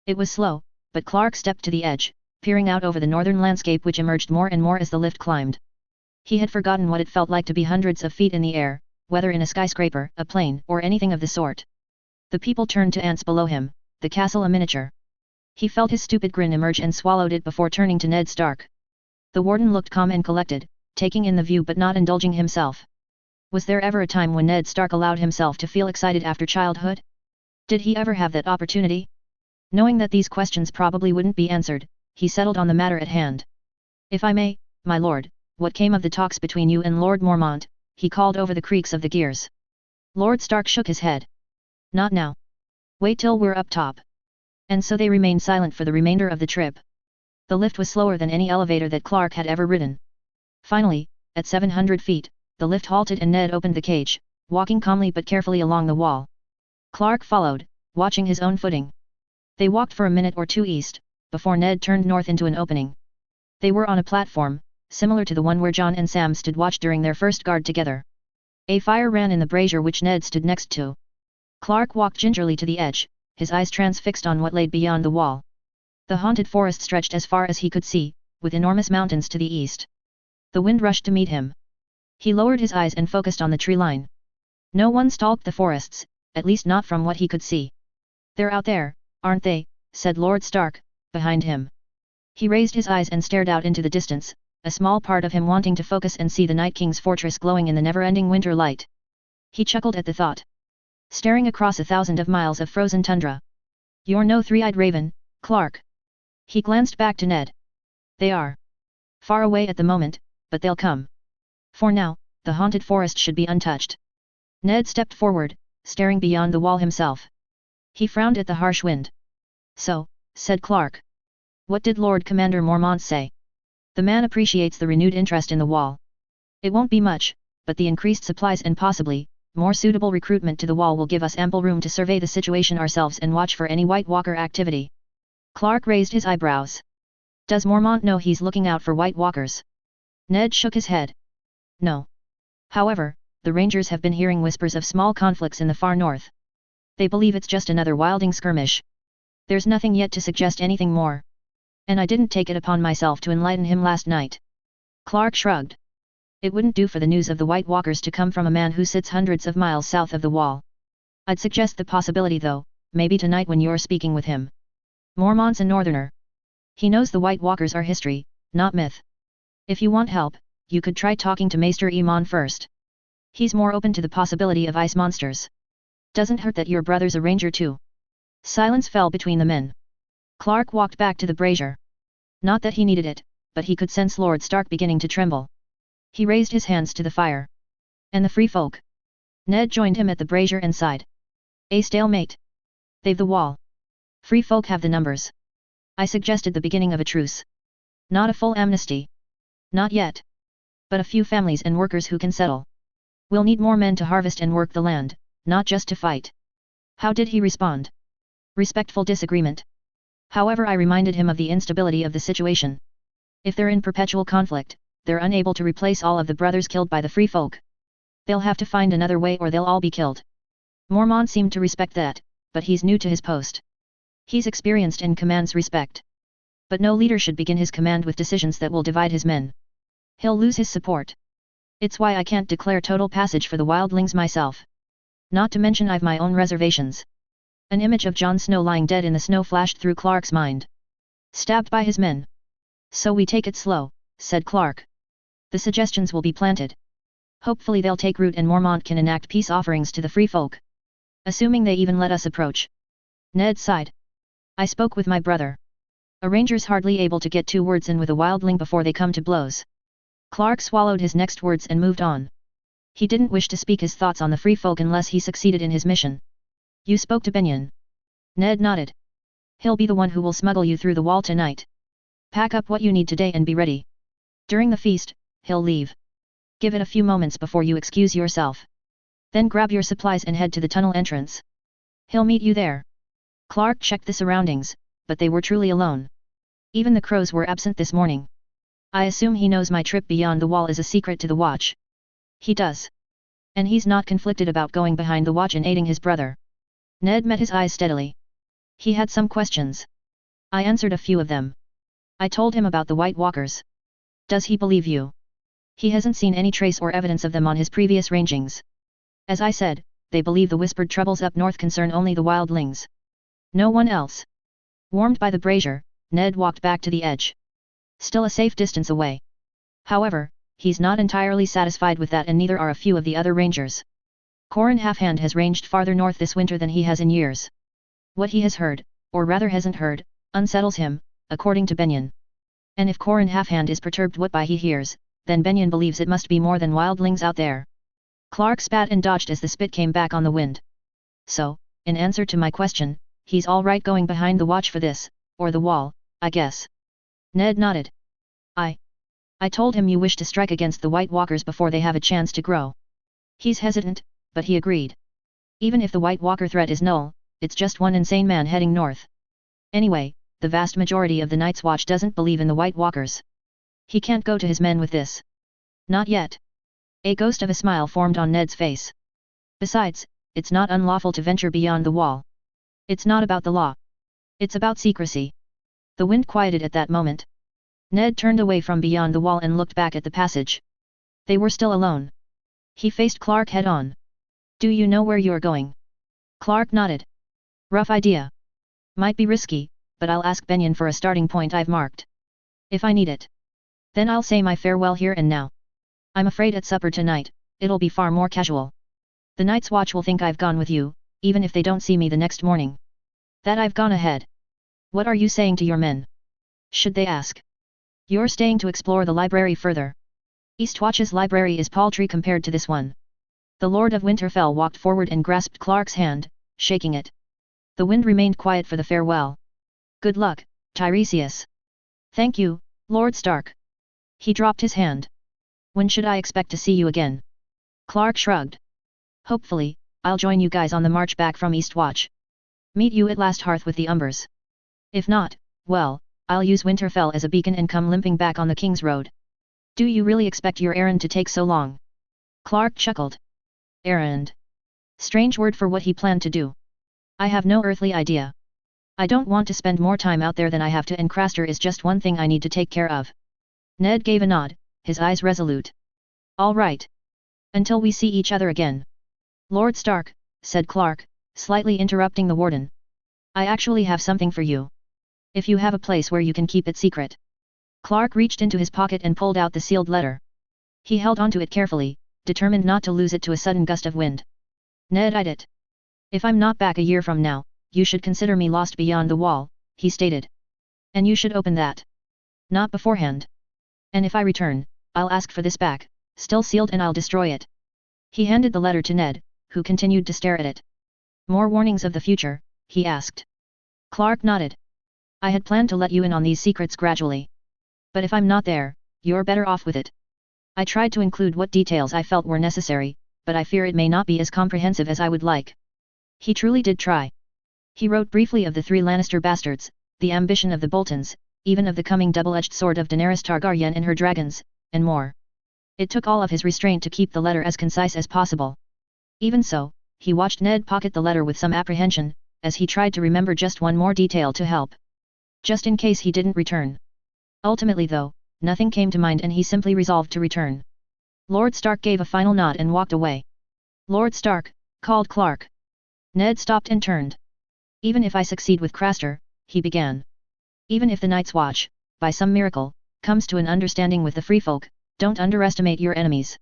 It was slow, but Clark stepped to the edge, peering out over the northern landscape which emerged more and more as the lift climbed. He had forgotten what it felt like to be hundreds of feet in the air, whether in a skyscraper, a plane, or anything of the sort. The people turned to ants below him, the castle a miniature. He felt his stupid grin emerge and swallowed it before turning to Ned Stark. The warden looked calm and collected, taking in the view but not indulging himself. Was there ever a time when Ned Stark allowed himself to feel excited after childhood? Did he ever have that opportunity? Knowing that these questions probably wouldn't be answered, he settled on the matter at hand. If I may, my lord, what came of the talks between you and Lord Mormont? He called over the creaks of the gears. Lord Stark shook his head. Not now. Wait till we're up top. And so they remained silent for the remainder of the trip. The lift was slower than any elevator that Clark had ever ridden. Finally, at 700 feet, the lift halted and Ned opened the cage, walking calmly but carefully along the wall. Clark followed, watching his own footing. They walked for a minute or two east, before Ned turned north into an opening. They were on a platform, similar to the one where John and Sam stood watch during their first guard together. A fire ran in the brazier which Ned stood next to. Clark walked gingerly to the edge, his eyes transfixed on what lay beyond the wall. The haunted forest stretched as far as he could see, with enormous mountains to the east. The wind rushed to meet him. He lowered his eyes and focused on the tree line. No one stalked the forests, at least not from what he could see. They're out there, aren't they? Said Lord Stark, behind him. He raised his eyes and stared out into the distance, a small part of him wanting to focus and see the Night King's fortress glowing in the never-ending winter light. He chuckled at the thought. Staring across 1,000 of miles of frozen tundra. You're no three-eyed raven, Clark. He glanced back to Ned. They are. Far away at the moment, but they'll come. For now, the haunted forest should be untouched. Ned stepped forward, staring beyond the wall himself. He frowned at the harsh wind. So, said Clark. What did Lord Commander Mormont say? The man appreciates the renewed interest in the wall. It won't be much, but the increased supplies and possibly, more suitable recruitment to the wall will give us ample room to survey the situation ourselves and watch for any White Walker activity. Clark raised his eyebrows. Does Mormont know he's looking out for White Walkers? Ned shook his head. No. However, the Rangers have been hearing whispers of small conflicts in the far north. They believe it's just another wilding skirmish. There's nothing yet to suggest anything more. And I didn't take it upon myself to enlighten him last night. Clark shrugged. It wouldn't do for the news of the White Walkers to come from a man who sits hundreds of miles south of the wall. I'd suggest the possibility though, maybe tonight when you're speaking with him. Mormont's a northerner. He knows the White Walkers are history, not myth. If you want help, you could try talking to Maester Aemon first. He's more open to the possibility of ice monsters. Doesn't hurt that your brother's a ranger too. Silence fell between the men. Clark walked back to the brazier. Not that he needed it, but he could sense Lord Stark beginning to tremble. He raised his hands to the fire. And the free folk? Ned joined him at the brazier and sighed. A stalemate. They've the wall. Free folk have the numbers. I suggested the beginning of a truce. Not a full amnesty. Not yet. But a few families and workers who can settle. We'll need more men to harvest and work the land, not just to fight. How did he respond? Respectful disagreement. However, I reminded him of the instability of the situation. If they're in perpetual conflict, they're unable to replace all of the brothers killed by the free folk. They'll have to find another way or they'll all be killed. Mormont seemed to respect that, but he's new to his post. He's experienced and commands respect. But no leader should begin his command with decisions that will divide his men. He'll lose his support. It's why I can't declare total passage for the wildlings myself. Not to mention I've my own reservations. An image of Jon Snow lying dead in the snow flashed through Clark's mind. Stabbed by his men. So we take it slow, said Clark. The suggestions will be planted. Hopefully they'll take root and Mormont can enact peace offerings to the free folk. Assuming they even let us approach. Ned sighed. I spoke with my brother. A ranger's hardly able to get 2 words in with a wildling before they come to blows. Clark swallowed his next words and moved on. He didn't wish to speak his thoughts on the free folk unless he succeeded in his mission. You spoke to Benyon. Ned nodded. He'll be the one who will smuggle you through the wall tonight. Pack up what you need today and be ready. During the feast, he'll leave. Give it a few moments before you excuse yourself. Then grab your supplies and head to the tunnel entrance. He'll meet you there. Clark checked the surroundings, but they were truly alone. Even the crows were absent this morning. I assume he knows my trip beyond the wall is a secret to the watch. He does. And he's not conflicted about going behind the watch and aiding his brother. Ned met his eyes steadily. He had some questions. I answered a few of them. I told him about the White Walkers. Does he believe you? He hasn't seen any trace or evidence of them on his previous rangings. As I said, they believe the whispered troubles up north concern only the wildlings. No one else. Warmed by the brazier, Ned walked back to the edge. Still a safe distance away. However, he's not entirely satisfied with that, and neither are a few of the other rangers. Corran Halfhand has ranged farther north this winter than he has in years. What he has heard, or rather hasn't heard, unsettles him, according to Benyon. And if Corran Halfhand is perturbed what by he hears, then Benyon believes it must be more than wildlings out there. Clark spat and dodged as the spit came back on the wind. So, in answer to my question, he's alright going behind the watch for this, or the wall, I guess. Ned nodded. I told him you wish to strike against the White Walkers before they have a chance to grow. He's hesitant, but he agreed. Even if the White Walker threat is null, it's just one insane man heading north. Anyway, the vast majority of the Night's Watch doesn't believe in the White Walkers. He can't go to his men with this. Not yet. A ghost of a smile formed on Ned's face. Besides, it's not unlawful to venture beyond the wall. It's not about the law. It's about secrecy. The wind quieted at that moment. Ned turned away from beyond the wall and looked back at the passage. They were still alone. He faced Clark head-on. Do you know where you're going? Clark nodded. Rough idea. Might be risky, but I'll ask Benyon for a starting point I've marked. If I need it. Then I'll say my farewell here and now. I'm afraid at supper tonight, it'll be far more casual. The Night's Watch will think I've gone with you, even if they don't see me the next morning. That I've gone ahead. What are you saying to your men? Should they ask? You're staying to explore the library further. Eastwatch's library is paltry compared to this one. The Lord of Winterfell walked forward and grasped Clark's hand, shaking it. The wind remained quiet for the farewell. Good luck, Tiresias. Thank you, Lord Stark. He dropped his hand. When should I expect to see you again? Clark shrugged. Hopefully, I'll join you guys on the march back from Eastwatch. Meet you at Last Hearth with the Umbers. If not, well, I'll use Winterfell as a beacon and come limping back on the King's Road. Do you really expect your errand to take so long? Clark chuckled. Errand. Strange word for what he planned to do. I have no earthly idea. I don't want to spend more time out there than I have to, and Craster is just one thing I need to take care of. Ned gave a nod, his eyes resolute. All right. Until we see each other again. Lord Stark, said Clark, slightly interrupting the warden. I actually have something for you. If you have a place where you can keep it secret. Clark reached into his pocket and pulled out the sealed letter. He held onto it carefully, determined not to lose it to a sudden gust of wind. Ned eyed it. If I'm not back a year from now, you should consider me lost beyond the wall, he stated. And you should open that. Not beforehand. And if I return, I'll ask for this back, still sealed, and I'll destroy it. He handed the letter to Ned, who continued to stare at it. More warnings of the future, he asked. Clark nodded. I had planned to let you in on these secrets gradually. But if I'm not there, you're better off with it. I tried to include what details I felt were necessary, but I fear it may not be as comprehensive as I would like. He truly did try. He wrote briefly of the 3 Lannister bastards, the ambition of the Boltons, even of the coming double-edged sword of Daenerys Targaryen and her dragons, and more. It took all of his restraint to keep the letter as concise as possible. Even so, he watched Ned pocket the letter with some apprehension, as he tried to remember just one more detail to help. Just in case he didn't return. Ultimately though, nothing came to mind, and he simply resolved to return. Lord Stark gave a final nod and walked away. Lord Stark, called Clark. Ned stopped and turned. Even if I succeed with Craster, he began. Even if the Night's Watch, by some miracle, comes to an understanding with the Free Folk, don't underestimate your enemies.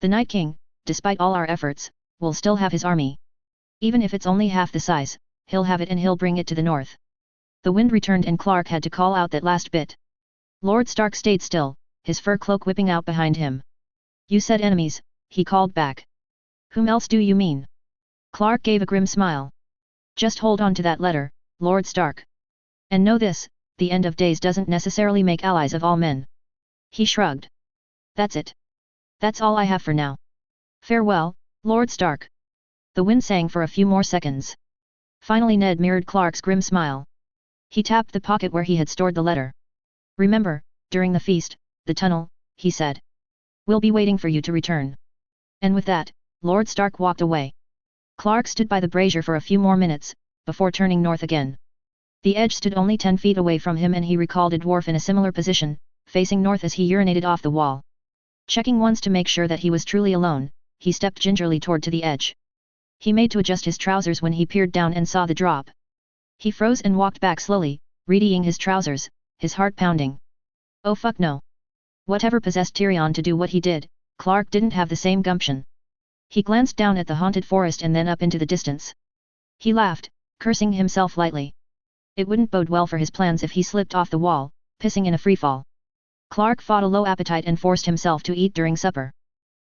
The Night King, despite all our efforts, will still have his army. Even if it's only half the size, he'll have it, and he'll bring it to the north. The wind returned and Clark had to call out that last bit. Lord Stark stayed still, his fur cloak whipping out behind him. You said enemies, he called back. Whom else do you mean? Clark gave a grim smile. Just hold on to that letter, Lord Stark. And know this, the end of days doesn't necessarily make allies of all men. He shrugged. That's it. That's all I have for now. Farewell, Lord Stark. The wind sang for a few more seconds. Finally Ned mirrored Clark's grim smile. He tapped the pocket where he had stored the letter. Remember, during the feast, the tunnel, he said. We'll be waiting for you to return. And with that, Lord Stark walked away. Clark stood by the brazier for a few more minutes, before turning north again. The edge stood only 10 feet away from him and he recalled a dwarf in a similar position, facing north as he urinated off the wall. Checking once to make sure that he was truly alone, he stepped gingerly toward to the edge. He made to adjust his trousers when he peered down and saw the drop. He froze and walked back slowly, readying his trousers, his heart pounding. Oh fuck no. Whatever possessed Tyrion to do what he did, Clark didn't have the same gumption. He glanced down at the haunted forest and then up into the distance. He laughed, cursing himself lightly. It wouldn't bode well for his plans if he slipped off the wall, pissing in a freefall. Clark fought a low appetite and forced himself to eat during supper.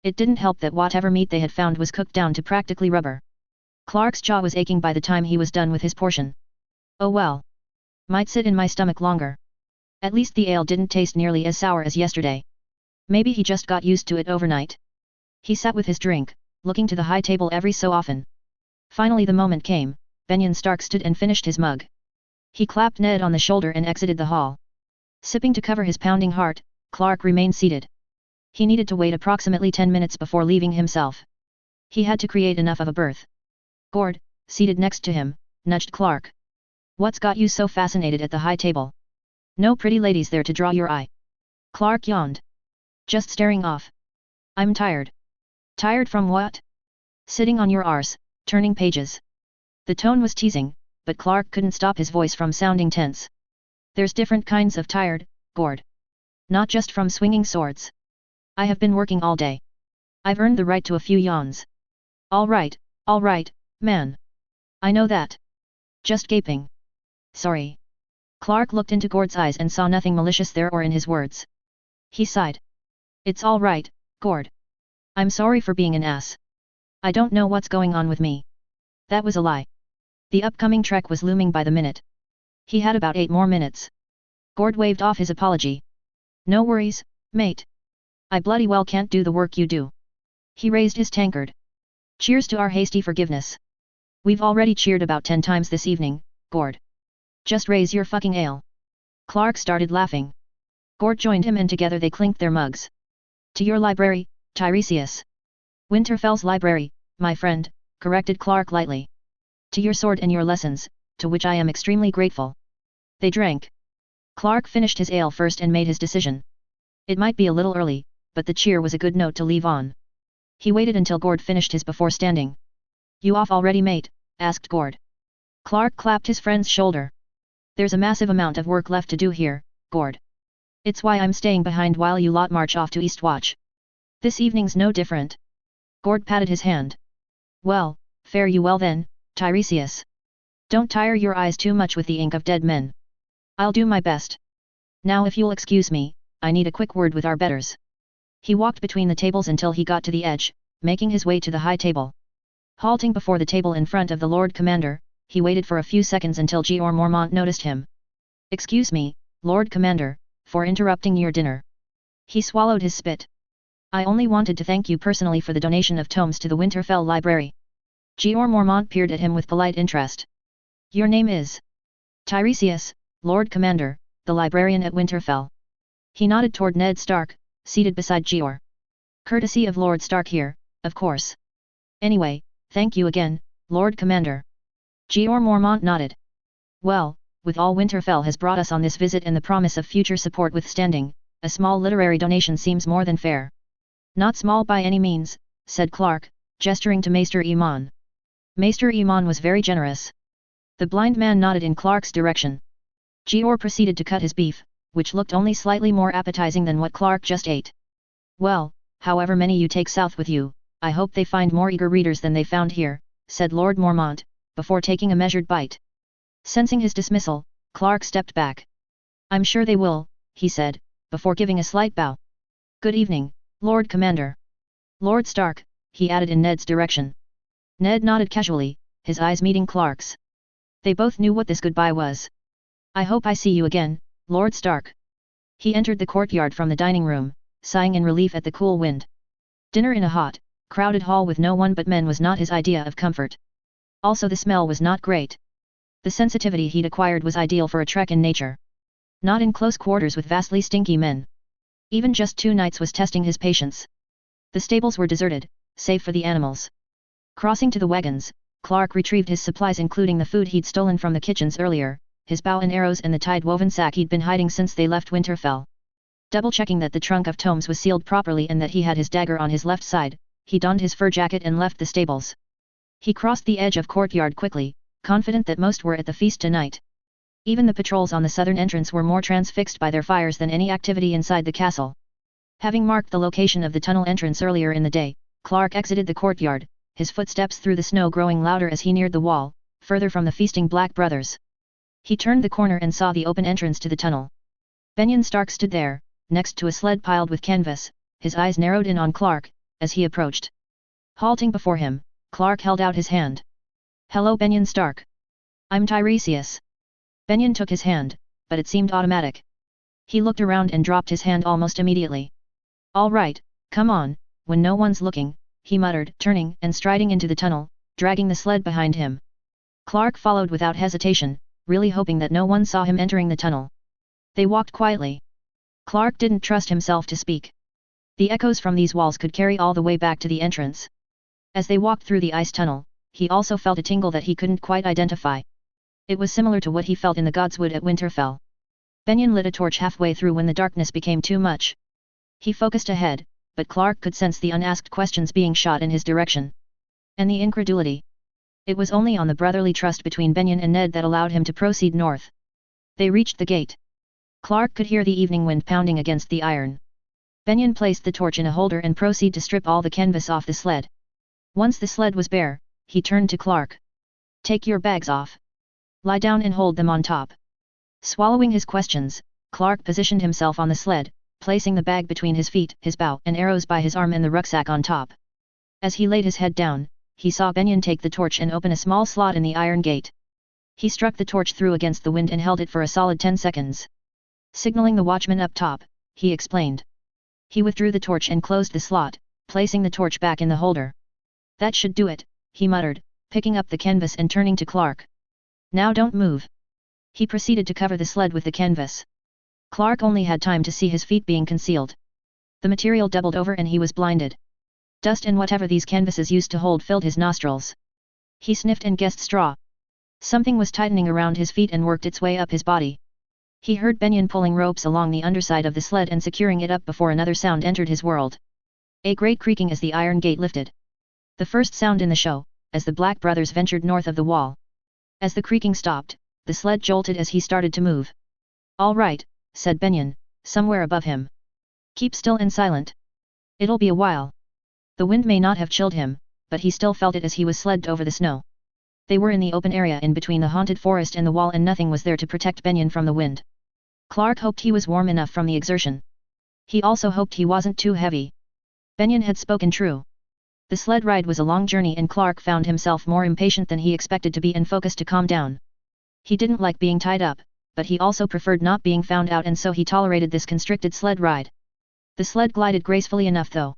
It didn't help that whatever meat they had found was cooked down to practically rubber. Clark's jaw was aching by the time he was done with his portion. Oh well. Might sit in my stomach longer. At least the ale didn't taste nearly as sour as yesterday. Maybe he just got used to it overnight. He sat with his drink, looking to the high table every so often. Finally the moment came, Benyon Stark stood and finished his mug. He clapped Ned on the shoulder and exited the hall. Sipping to cover his pounding heart, Clark remained seated. He needed to wait approximately 10 minutes before leaving himself. He had to create enough of a berth. Gord, seated next to him, nudged Clark. What's got you so fascinated at the high table? No pretty ladies there to draw your eye. Clark yawned. Just staring off. I'm tired. Tired from what? Sitting on your arse, turning pages. The tone was teasing, but Clark couldn't stop his voice from sounding tense. There's different kinds of tired, Gord. Not just from swinging swords. I have been working all day. I've earned the right to a few yawns. All right, man. I know that. Just gaping. Sorry. Clark looked into Gord's eyes and saw nothing malicious there or in his words. He sighed. It's all right, Gord. I'm sorry for being an ass. I don't know what's going on with me. That was a lie. The upcoming trek was looming by the minute. He had about 8 more minutes. Gord waved off his apology. No worries, mate. I bloody well can't do the work you do. He raised his tankard. Cheers to our hasty forgiveness. We've already cheered about 10 times this evening, Gord. Just raise your fucking ale. Clark started laughing. Gord joined him and together they clinked their mugs. To your library, Tiresias. Winterfell's library, my friend, corrected Clark lightly. To your sword and your lessons, to which I am extremely grateful. They drank. Clark finished his ale first and made his decision. It might be a little early, but the cheer was a good note to leave on. He waited until Gord finished his before standing. You off already, mate? Asked Gord. Clark clapped his friend's shoulder. There's a massive amount of work left to do here, Gord. It's why I'm staying behind while you lot march off to Eastwatch. This evening's no different. Gord patted his hand. Well, fare you well then, Tiresias. Don't tire your eyes too much with the ink of dead men. I'll do my best. Now if you'll excuse me, I need a quick word with our betters. He walked between the tables until he got to the edge, making his way to the high table. Halting before the table in front of the Lord Commander, he waited for a few seconds until Jeor Mormont noticed him. Excuse me, Lord Commander, for interrupting your dinner. He swallowed his spit. I only wanted to thank you personally for the donation of tomes to the Winterfell Library. Jeor Mormont peered at him with polite interest. Your name is? Tiresias, Lord Commander, the librarian at Winterfell. He nodded toward Ned Stark, seated beside Jeor. Courtesy of Lord Stark here, of course. Anyway, thank you again, Lord Commander. Jeor Mormont nodded. Well, with all Winterfell has brought us on this visit and the promise of future support withstanding, a small literary donation seems more than fair. Not small by any means, said Clark, gesturing to Maester Aemon. Maester Aemon was very generous. The blind man nodded in Clark's direction. Jeor proceeded to cut his beef, which looked only slightly more appetizing than what Clark just ate. Well, however many you take south with you, I hope they find more eager readers than they found here, said Lord Mormont, before taking a measured bite. Sensing his dismissal, Clark stepped back. I'm sure they will, he said, before giving a slight bow. Good evening, Lord Commander. Lord Stark, he added in Ned's direction. Ned nodded casually, his eyes meeting Clark's. They both knew what this goodbye was. I hope I see you again, Lord Stark. He entered the courtyard from the dining room, sighing in relief at the cool wind. Dinner in a hot, Crowded hall with no one but men was not his idea of comfort. Also the smell was not great. The sensitivity he'd acquired was ideal for a trek in nature. Not in close quarters with vastly stinky men. Even just 2 nights was testing his patience. The stables were deserted, save for the animals. Crossing to the wagons, Clark retrieved his supplies including the food he'd stolen from the kitchens earlier, his bow and arrows and the tied-woven sack he'd been hiding since they left Winterfell. Double-checking that the trunk of tomes was sealed properly and that he had his dagger on his left side, he donned his fur jacket and left the stables. He crossed the edge of courtyard quickly, confident that most were at the feast tonight. Even the patrols on the southern entrance were more transfixed by their fires than any activity inside the castle. Having marked the location of the tunnel entrance earlier in the day, Clark exited the courtyard, his footsteps through the snow growing louder as he neared the wall, further from the feasting Black brothers. He turned the corner and saw the open entrance to the tunnel. Benyon Stark stood there, next to a sled piled with canvas, his eyes narrowed in on Clark, as he approached. Halting before him, Clark held out his hand. "Hello Benyon Stark. I'm Tiresias." Benyon took his hand, but it seemed automatic. He looked around and dropped his hand almost immediately. "All right, come on, when no one's looking," he muttered, turning and striding into the tunnel, dragging the sled behind him. Clark followed without hesitation, really hoping that no one saw him entering the tunnel. They walked quietly. Clark didn't trust himself to speak. The echoes from these walls could carry all the way back to the entrance. As they walked through the ice tunnel, he also felt a tingle that he couldn't quite identify. It was similar to what he felt in the Godswood at Winterfell. Benyon lit a torch halfway through when the darkness became too much. He focused ahead, but Clark could sense the unasked questions being shot in his direction. And the incredulity. It was only on the brotherly trust between Benyon and Ned that allowed him to proceed north. They reached the gate. Clark could hear the evening wind pounding against the iron. Benyon placed the torch in a holder and proceeded to strip all the canvas off the sled. Once the sled was bare, he turned to Clark. "Take your bags off. Lie down and hold them on top." Swallowing his questions, Clark positioned himself on the sled, placing the bag between his feet, his bow and arrows by his arm and the rucksack on top. As he laid his head down, he saw Benyon take the torch and open a small slot in the iron gate. He struck the torch through against the wind and held it for a solid 10 seconds. Signaling the watchman up top, he explained. He withdrew the torch and closed the slot, placing the torch back in the holder. "That should do it," he muttered, picking up the canvas and turning to Clark. "Now don't move." He proceeded to cover the sled with the canvas. Clark only had time to see his feet being concealed. The material doubled over and he was blinded. Dust and whatever these canvases used to hold filled his nostrils. He sniffed and guessed straw. Something was tightening around his feet and worked its way up his body. He heard Benyon pulling ropes along the underside of the sled and securing it up before another sound entered his world. A great creaking as the iron gate lifted. The first sound in the show, as the Black brothers ventured north of the wall. As the creaking stopped, the sled jolted as he started to move. "All right," said Benyon, somewhere above him. "Keep still and silent. It'll be a while." The wind may not have chilled him, but he still felt it as he was sledged over the snow. They were in the open area in between the haunted forest and the wall and nothing was there to protect Benyon from the wind. Clark hoped he was warm enough from the exertion. He also hoped he wasn't too heavy. Benyon had spoken true. The sled ride was a long journey and Clark found himself more impatient than he expected to be and focused to calm down. He didn't like being tied up, but he also preferred not being found out and so he tolerated this constricted sled ride. The sled glided gracefully enough though.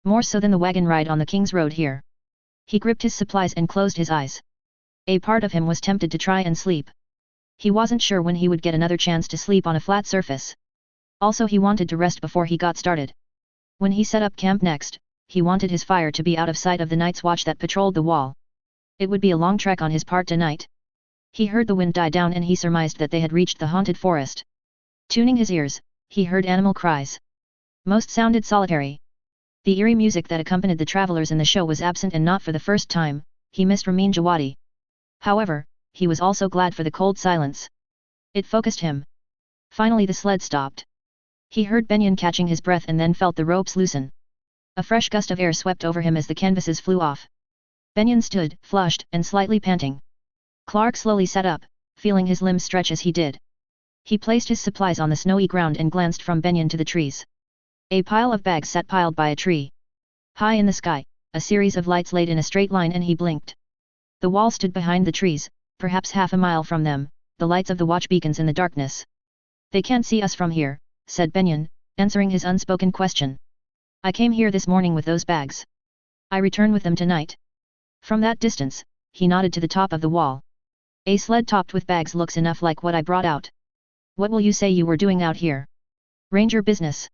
More so than the wagon ride on the King's Road here. He gripped his supplies and closed his eyes. A part of him was tempted to try and sleep. He wasn't sure when he would get another chance to sleep on a flat surface. Also he wanted to rest before he got started. When he set up camp next, he wanted his fire to be out of sight of the Night's Watch that patrolled the wall. It would be a long trek on his part tonight. He heard the wind die down and he surmised that they had reached the haunted forest. Tuning his ears, he heard animal cries. Most sounded solitary. The eerie music that accompanied the travelers in the show was absent and not for the first time, he missed Ramin Djawadi. However, he was also glad for the cold silence. It focused him. Finally the sled stopped. He heard Benyon catching his breath and then felt the ropes loosen. A fresh gust of air swept over him as the canvases flew off. Benyon stood, flushed and slightly panting. Clark slowly sat up, feeling his limbs stretch as he did. He placed his supplies on the snowy ground and glanced from Benyon to the trees. A pile of bags sat piled by a tree. High in the sky, a series of lights laid in a straight line and he blinked. The wall stood behind the trees, perhaps half a mile from them, the lights of the watch beacons in the darkness. "They can't see us from here," said Benyon, answering his unspoken question. "I came here this morning with those bags. I return with them tonight. From that distance, he nodded to the top of the wall. A sled topped with bags looks enough like what I brought out. What will you say you were doing out here? Ranger business.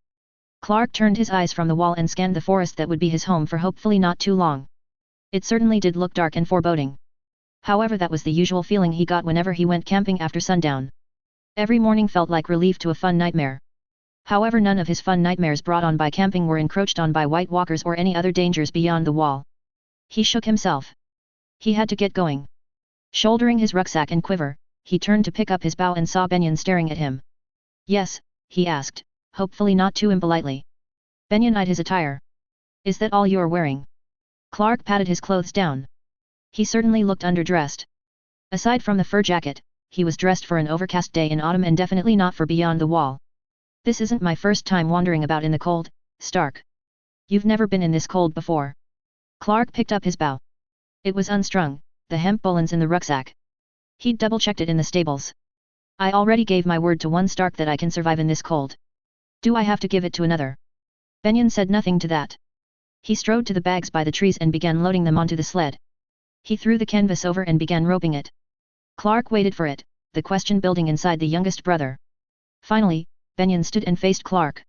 Clark turned his eyes from the wall and scanned the forest that would be his home for hopefully not too long. It certainly did look dark and foreboding. However, that was the usual feeling he got whenever he went camping after sundown. Every morning felt like relief to a fun nightmare. However, none of his fun nightmares brought on by camping were encroached on by White Walkers or any other dangers beyond the wall. He shook himself. He had to get going. Shouldering his rucksack and quiver, he turned to pick up his bow and saw Benyon staring at him. Yes, he asked, hopefully not too impolitely. Benyon eyed his attire. Is that all you're wearing? Clark patted his clothes down. He certainly looked underdressed. Aside from the fur jacket, he was dressed for an overcast day in autumn and definitely not for beyond the wall. This isn't my first time wandering about in the cold, Stark. You've never been in this cold before. Clark picked up his bow. It was unstrung, the hemp bullens in the rucksack. He'd double-checked it in the stables. I already gave my word to one Stark that I can survive in this cold. Do I have to give it to another? Benyon said nothing to that. He strode to the bags by the trees and began loading them onto the sled. He threw the canvas over and began roping it. Clark waited for it, the question building inside the youngest brother. Finally, Benyon stood and faced Clark.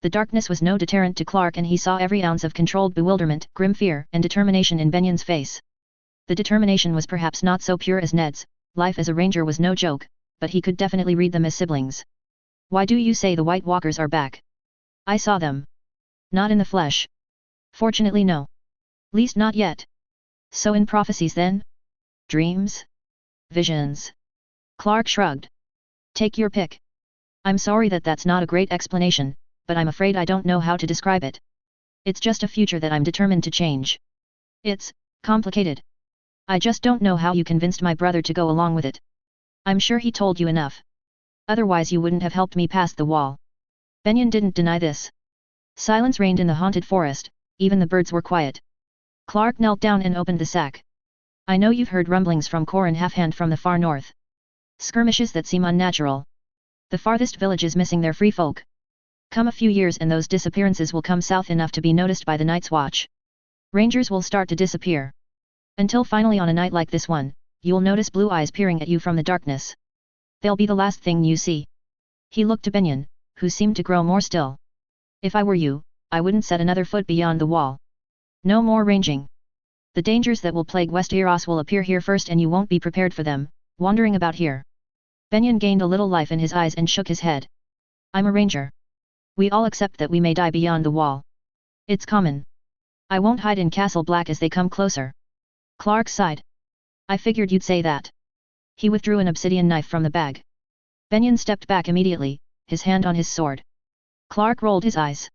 The darkness was no deterrent to Clark and he saw every ounce of controlled bewilderment, grim fear, and determination in Benyon's face. The determination was perhaps not so pure as Ned's, life as a ranger was no joke, but he could definitely read them as siblings. Why do you say the White Walkers are back? I saw them. Not in the flesh. Fortunately no. Least not yet. So in prophecies then? Dreams? Visions? Clark shrugged. Take your pick. I'm sorry that's not a great explanation, but I'm afraid I don't know how to describe it. It's just a future that I'm determined to change. It's complicated. I just don't know how you convinced my brother to go along with it. I'm sure he told you enough. Otherwise you wouldn't have helped me pass the wall. Benyon didn't deny this. Silence reigned in the haunted forest, even the birds were quiet. Clark knelt down and opened the sack. I know you've heard rumblings from Kor and Halfhand from the far north. Skirmishes that seem unnatural. The farthest villages missing their free folk. Come a few years and those disappearances will come south enough to be noticed by the Night's Watch. Rangers will start to disappear. Until finally on a night like this one, you'll notice blue eyes peering at you from the darkness. They'll be the last thing you see. He looked to Benyon, who seemed to grow more still. If I were you, I wouldn't set another foot beyond the wall. No more ranging. The dangers that will plague Westeros will appear here first and you won't be prepared for them, wandering about here. Benyon gained a little life in his eyes and shook his head. I'm a ranger. We all accept that we may die beyond the wall. It's common. I won't hide in Castle Black as they come closer. Clark sighed. I figured you'd say that. He withdrew an obsidian knife from the bag. Benyon stepped back immediately, his hand on his sword. Clark rolled his eyes.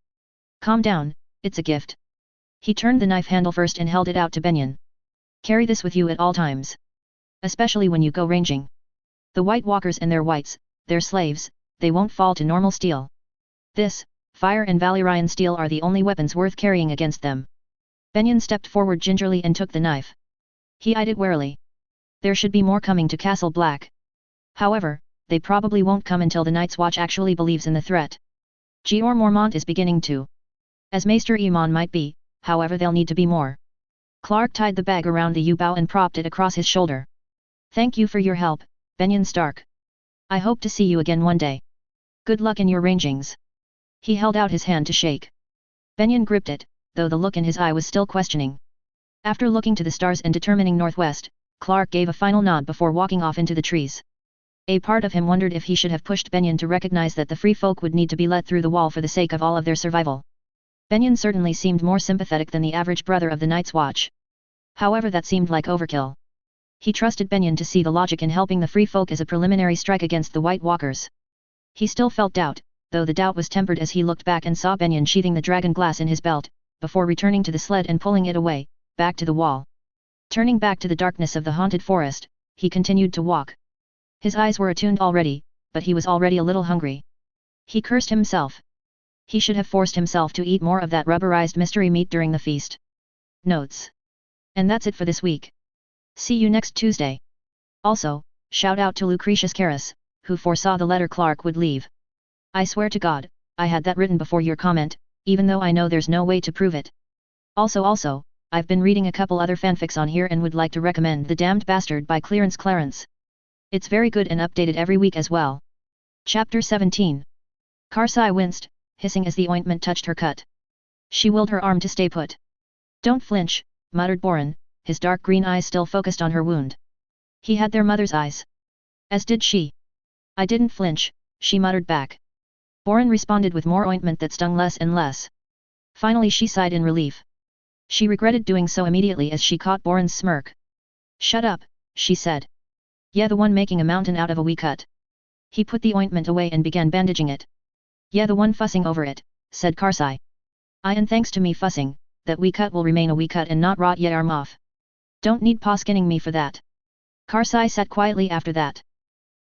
Calm down, it's a gift. He turned the knife handle first and held it out to Benyon. Carry this with you at all times. Especially when you go ranging. The White Walkers and their whites, their slaves, they won't fall to normal steel. This, fire and Valyrian steel are the only weapons worth carrying against them. Benyon stepped forward gingerly and took the knife. He eyed it warily. There should be more coming to Castle Black. However, they probably won't come until the Night's Watch actually believes in the threat. Jeor Mormont is beginning to. As Maester Aemon might be, however they'll need to be more. Clark tied the bag around the yew-bow and propped it across his shoulder. Thank you for your help, Benyon Stark. I hope to see you again one day. Good luck in your rangings. He held out his hand to shake. Benyon gripped it, though the look in his eye was still questioning. After looking to the stars and determining northwest, Clark gave a final nod before walking off into the trees. A part of him wondered if he should have pushed Benyon to recognize that the free folk would need to be let through the wall for the sake of all of their survival. Benyon certainly seemed more sympathetic than the average brother of the Night's Watch. However, that seemed like overkill. He trusted Benyon to see the logic in helping the free folk as a preliminary strike against the White Walkers. He still felt doubt, though the doubt was tempered as he looked back and saw Benyon sheathing the dragon glass in his belt, before returning to the sled and pulling it away, back to the wall. Turning back to the darkness of the haunted forest, he continued to walk. His eyes were attuned already, but he was already a little hungry. He cursed himself. He should have forced himself to eat more of that rubberized mystery meat during the feast. Notes. And that's it for this week. See you next Tuesday. Also, shout out to Lucretius Carus, who foresaw the letter Clark would leave. I swear to God, I had that written before your comment, even though I know there's no way to prove it. Also, I've been reading a couple other fanfics on here and would like to recommend The Damned Bastard by Clarence. It's very good and updated every week as well. Chapter 17. Karsai winced, hissing as the ointment touched her cut. She willed her arm to stay put. Don't flinch, muttered Boren, his dark green eyes still focused on her wound. He had their mother's eyes. As did she. I didn't flinch, she muttered back. Boren responded with more ointment that stung less and less. Finally she sighed in relief. She regretted doing so immediately as she caught Boren's smirk. Shut up, she said. Yeah, the one making a mountain out of a wee cut. He put the ointment away and began bandaging it. Yeah, the one fussing over it, said Karsai. And thanks to me fussing, that wee cut will remain a wee cut and not rot yet arm off. Don't need pa skinning me for that. Karsai sat quietly after that.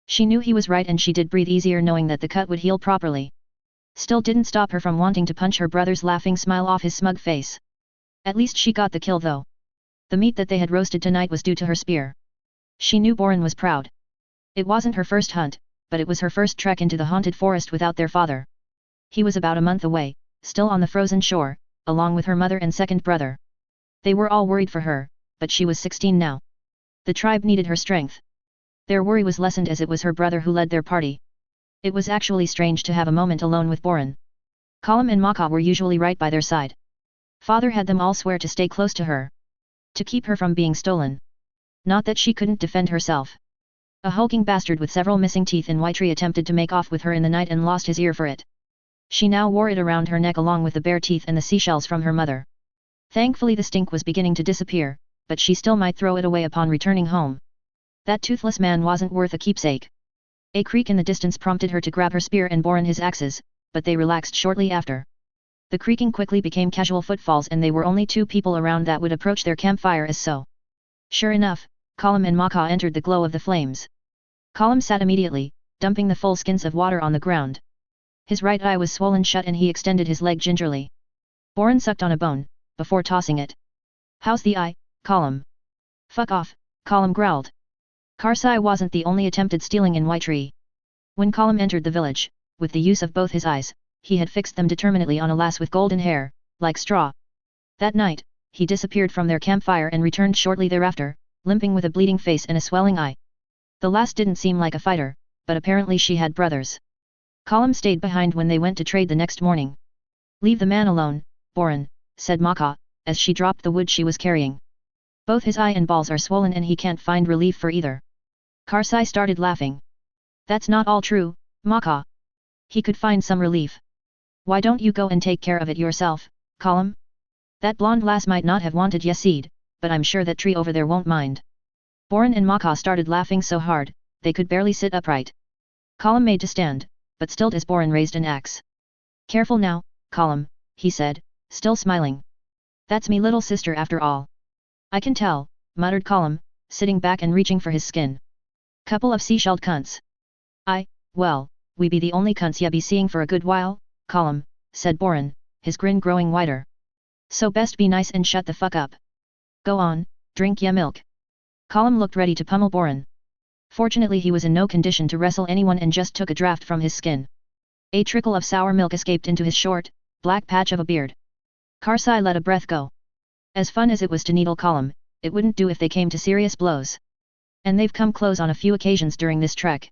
She knew he was right and she did breathe easier knowing that the cut would heal properly. Still didn't stop her from wanting to punch her brother's laughing smile off his smug face. At least she got the kill though. The meat that they had roasted tonight was due to her spear. She knew Boren was proud. It wasn't her first hunt, but it was her first trek into the haunted forest without their father. He was about a month away, still on the frozen shore, along with her mother and second brother. They were all worried for her, but she was 16 now. The tribe needed her strength. Their worry was lessened as it was her brother who led their party. It was actually strange to have a moment alone with Boren. Colum and Maka were usually right by their side. Father had them all swear to stay close to her. To keep her from being stolen. Not that she couldn't defend herself. A hulking bastard with several missing teeth in White Tree attempted to make off with her in the night and lost his ear for it. She now wore it around her neck along with the bare teeth and the seashells from her mother. Thankfully the stink was beginning to disappear, but she still might throw it away upon returning home. That toothless man wasn't worth a keepsake. A creak in the distance prompted her to grab her spear and Boren his axes, but they relaxed shortly after. The creaking quickly became casual footfalls and they were only two people around that would approach their campfire as so. Sure enough, Colum and Maka entered the glow of the flames. Colum sat immediately, dumping the full skins of water on the ground. His right eye was swollen shut and he extended his leg gingerly. Boren sucked on a bone, before tossing it. How's the eye, Colum? Fuck off, Colum growled. Karsai wasn't the only attempted stealing in White Tree. When Colum entered the village, with the use of both his eyes, he had fixed them determinedly on a lass with golden hair, like straw. That night, he disappeared from their campfire and returned shortly thereafter, limping with a bleeding face and a swelling eye. The lass didn't seem like a fighter, but apparently she had brothers. Colum stayed behind when they went to trade the next morning. Leave the man alone, Boren, said Maka, as she dropped the wood she was carrying. Both his eye and balls are swollen and he can't find relief for either. Karsai started laughing. That's not all true, Maka. He could find some relief. Why don't you go and take care of it yourself, Colum? That blonde lass might not have wanted Yesid, but I'm sure that tree over there won't mind. Boren and Maka started laughing so hard, they could barely sit upright. Colum made to stand, but still as Boren raised an axe. Careful now, Colum, he said, still smiling. That's me little sister after all. I can tell, muttered Colum, sitting back and reaching for his skin. Couple of seashelled cunts. Well, we be the only cunts ya be seeing for a good while, Colum, said Boren, his grin growing wider. So best be nice and shut the fuck up. Go on, drink ya milk. Colum looked ready to pummel Boren. Fortunately he was in no condition to wrestle anyone and just took a draught from his skin. A trickle of sour milk escaped into his short, black patch of a beard. Karsai let a breath go. As fun as it was to needle Colum, it wouldn't do if they came to serious blows. And they've come close on a few occasions during this trek.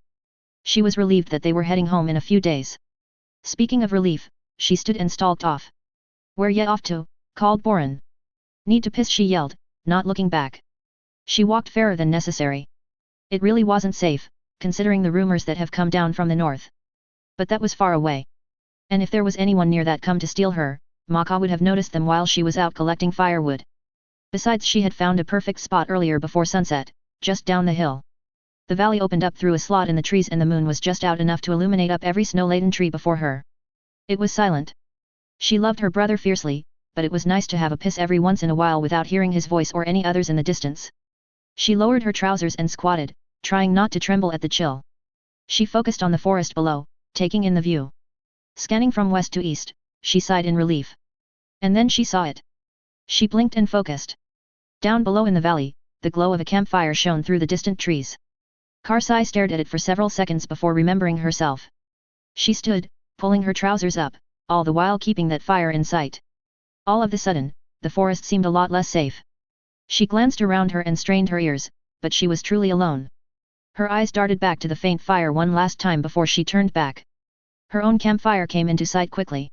She was relieved that they were heading home in a few days. Speaking of relief, she stood and stalked off. Where ya off to? Called Boren. Need to piss, she yelled, not looking back. She walked fairer than necessary. It really wasn't safe, considering the rumors that have come down from the north. But that was far away. And if there was anyone near that come to steal her, Maka would have noticed them while she was out collecting firewood. Besides, she had found a perfect spot earlier before sunset, just down the hill. The valley opened up through a slot in the trees and the moon was just out enough to illuminate up every snow-laden tree before her. It was silent. She loved her brother fiercely, but it was nice to have a piss every once in a while without hearing his voice or any others in the distance. She lowered her trousers and squatted, trying not to tremble at the chill. She focused on the forest below, taking in the view. Scanning from west to east, she sighed in relief. And then she saw it. She blinked and focused. Down below in the valley, the glow of a campfire shone through the distant trees. Karsai stared at it for several seconds before remembering herself. She stood, pulling her trousers up, all the while keeping that fire in sight. All of the sudden, the forest seemed a lot less safe. She glanced around her and strained her ears, but she was truly alone. Her eyes darted back to the faint fire one last time before she turned back. Her own campfire came into sight quickly.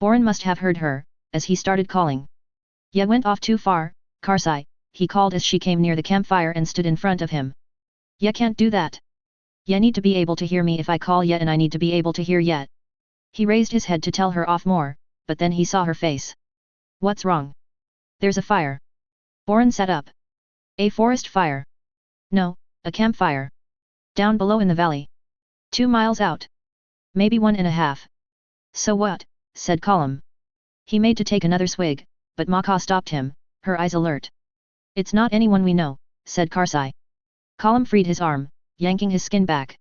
Boren must have heard her, as he started calling. "Ya went off too far, Karsai," he called as she came near the campfire and stood in front of him. "Ya can't do that. Ya need to be able to hear me if I call ya, and I need to be able to hear ya." He raised his head to tell her off more, but then he saw her face. "What's wrong?" "There's a fire." Boren sat up. "A forest fire?" "No, a campfire. Down below in the valley. 2 miles out. Maybe 1.5. "So what?" said Colum. He made to take another swig, but Maka stopped him, her eyes alert. "It's not anyone we know," said Karsai. Colum freed his arm, yanking his skin back.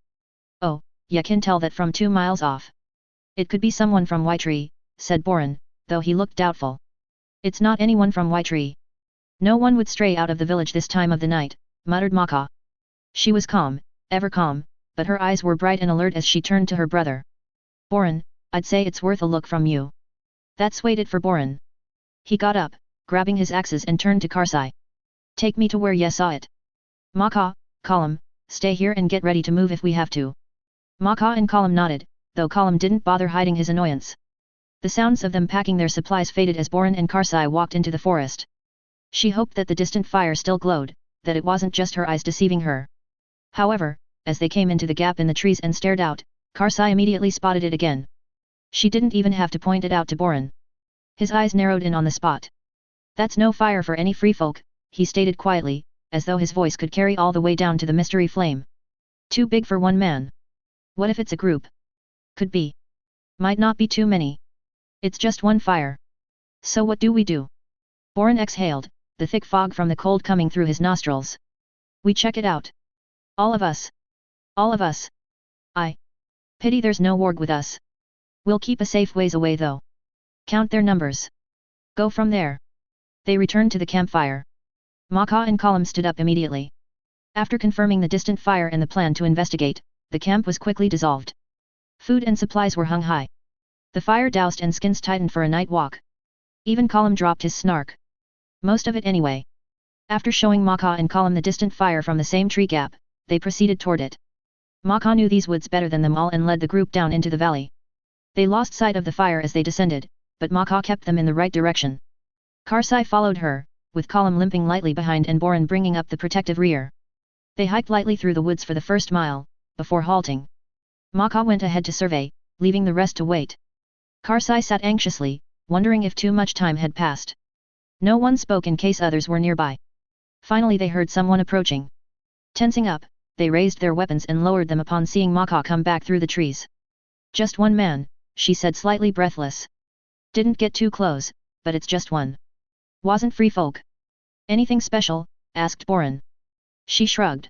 "Oh, ya can tell that from 2 miles off." "It could be someone from Whitetree," said Boren, though he looked doubtful. "It's not anyone from Whitetree. No one would stray out of the village this time of the night," muttered Maka. She was calm, ever calm, but her eyes were bright and alert as she turned to her brother. "Boren, I'd say it's worth a look from you." That swayed it for Boren. He got up, grabbing his axes and turned to Karsai. "Take me to where ye saw it." "Maka, Colum, stay here and get ready to move if we have to." Maka and Colum nodded, though Colum didn't bother hiding his annoyance. The sounds of them packing their supplies faded as Boren and Karsai walked into the forest. She hoped that the distant fire still glowed, that it wasn't just her eyes deceiving her. However, as they came into the gap in the trees and stared out, Karsai immediately spotted it again. She didn't even have to point it out to Boren. His eyes narrowed in on the spot. "That's no fire for any free folk," he stated quietly, as though his voice could carry all the way down to the mystery flame. "Too big for one man. What if it's a group? Could be. Might not be too many. It's just one fire. So what do we do?" Boren exhaled, the thick fog from the cold coming through his nostrils. "We check it out. All of us. All of us. I. Pity there's no warg with us. We'll keep a safe ways away though. Count their numbers. Go from there." They returned to the campfire. Maka and Colum stood up immediately. After confirming the distant fire and the plan to investigate, the camp was quickly dissolved. Food and supplies were hung high. The fire doused and skins tightened for a night walk. Even Colum dropped his snark. Most of it anyway. After showing Maka and Colum the distant fire from the same tree gap, they proceeded toward it. Maka knew these woods better than them all and led the group down into the valley. They lost sight of the fire as they descended, but Maka kept them in the right direction. Karsai followed her, with Colum limping lightly behind and Boren bringing up the protective rear. They hiked lightly through the woods for the first mile, before halting. Maka went ahead to survey, leaving the rest to wait. Karsai sat anxiously, wondering if too much time had passed. No one spoke in case others were nearby. Finally they heard someone approaching. Tensing up, they raised their weapons and lowered them upon seeing Maka come back through the trees. "Just one man," she said slightly breathless. "Didn't get too close, but it's just one. Wasn't free folk." "Anything special?" asked Boren. She shrugged.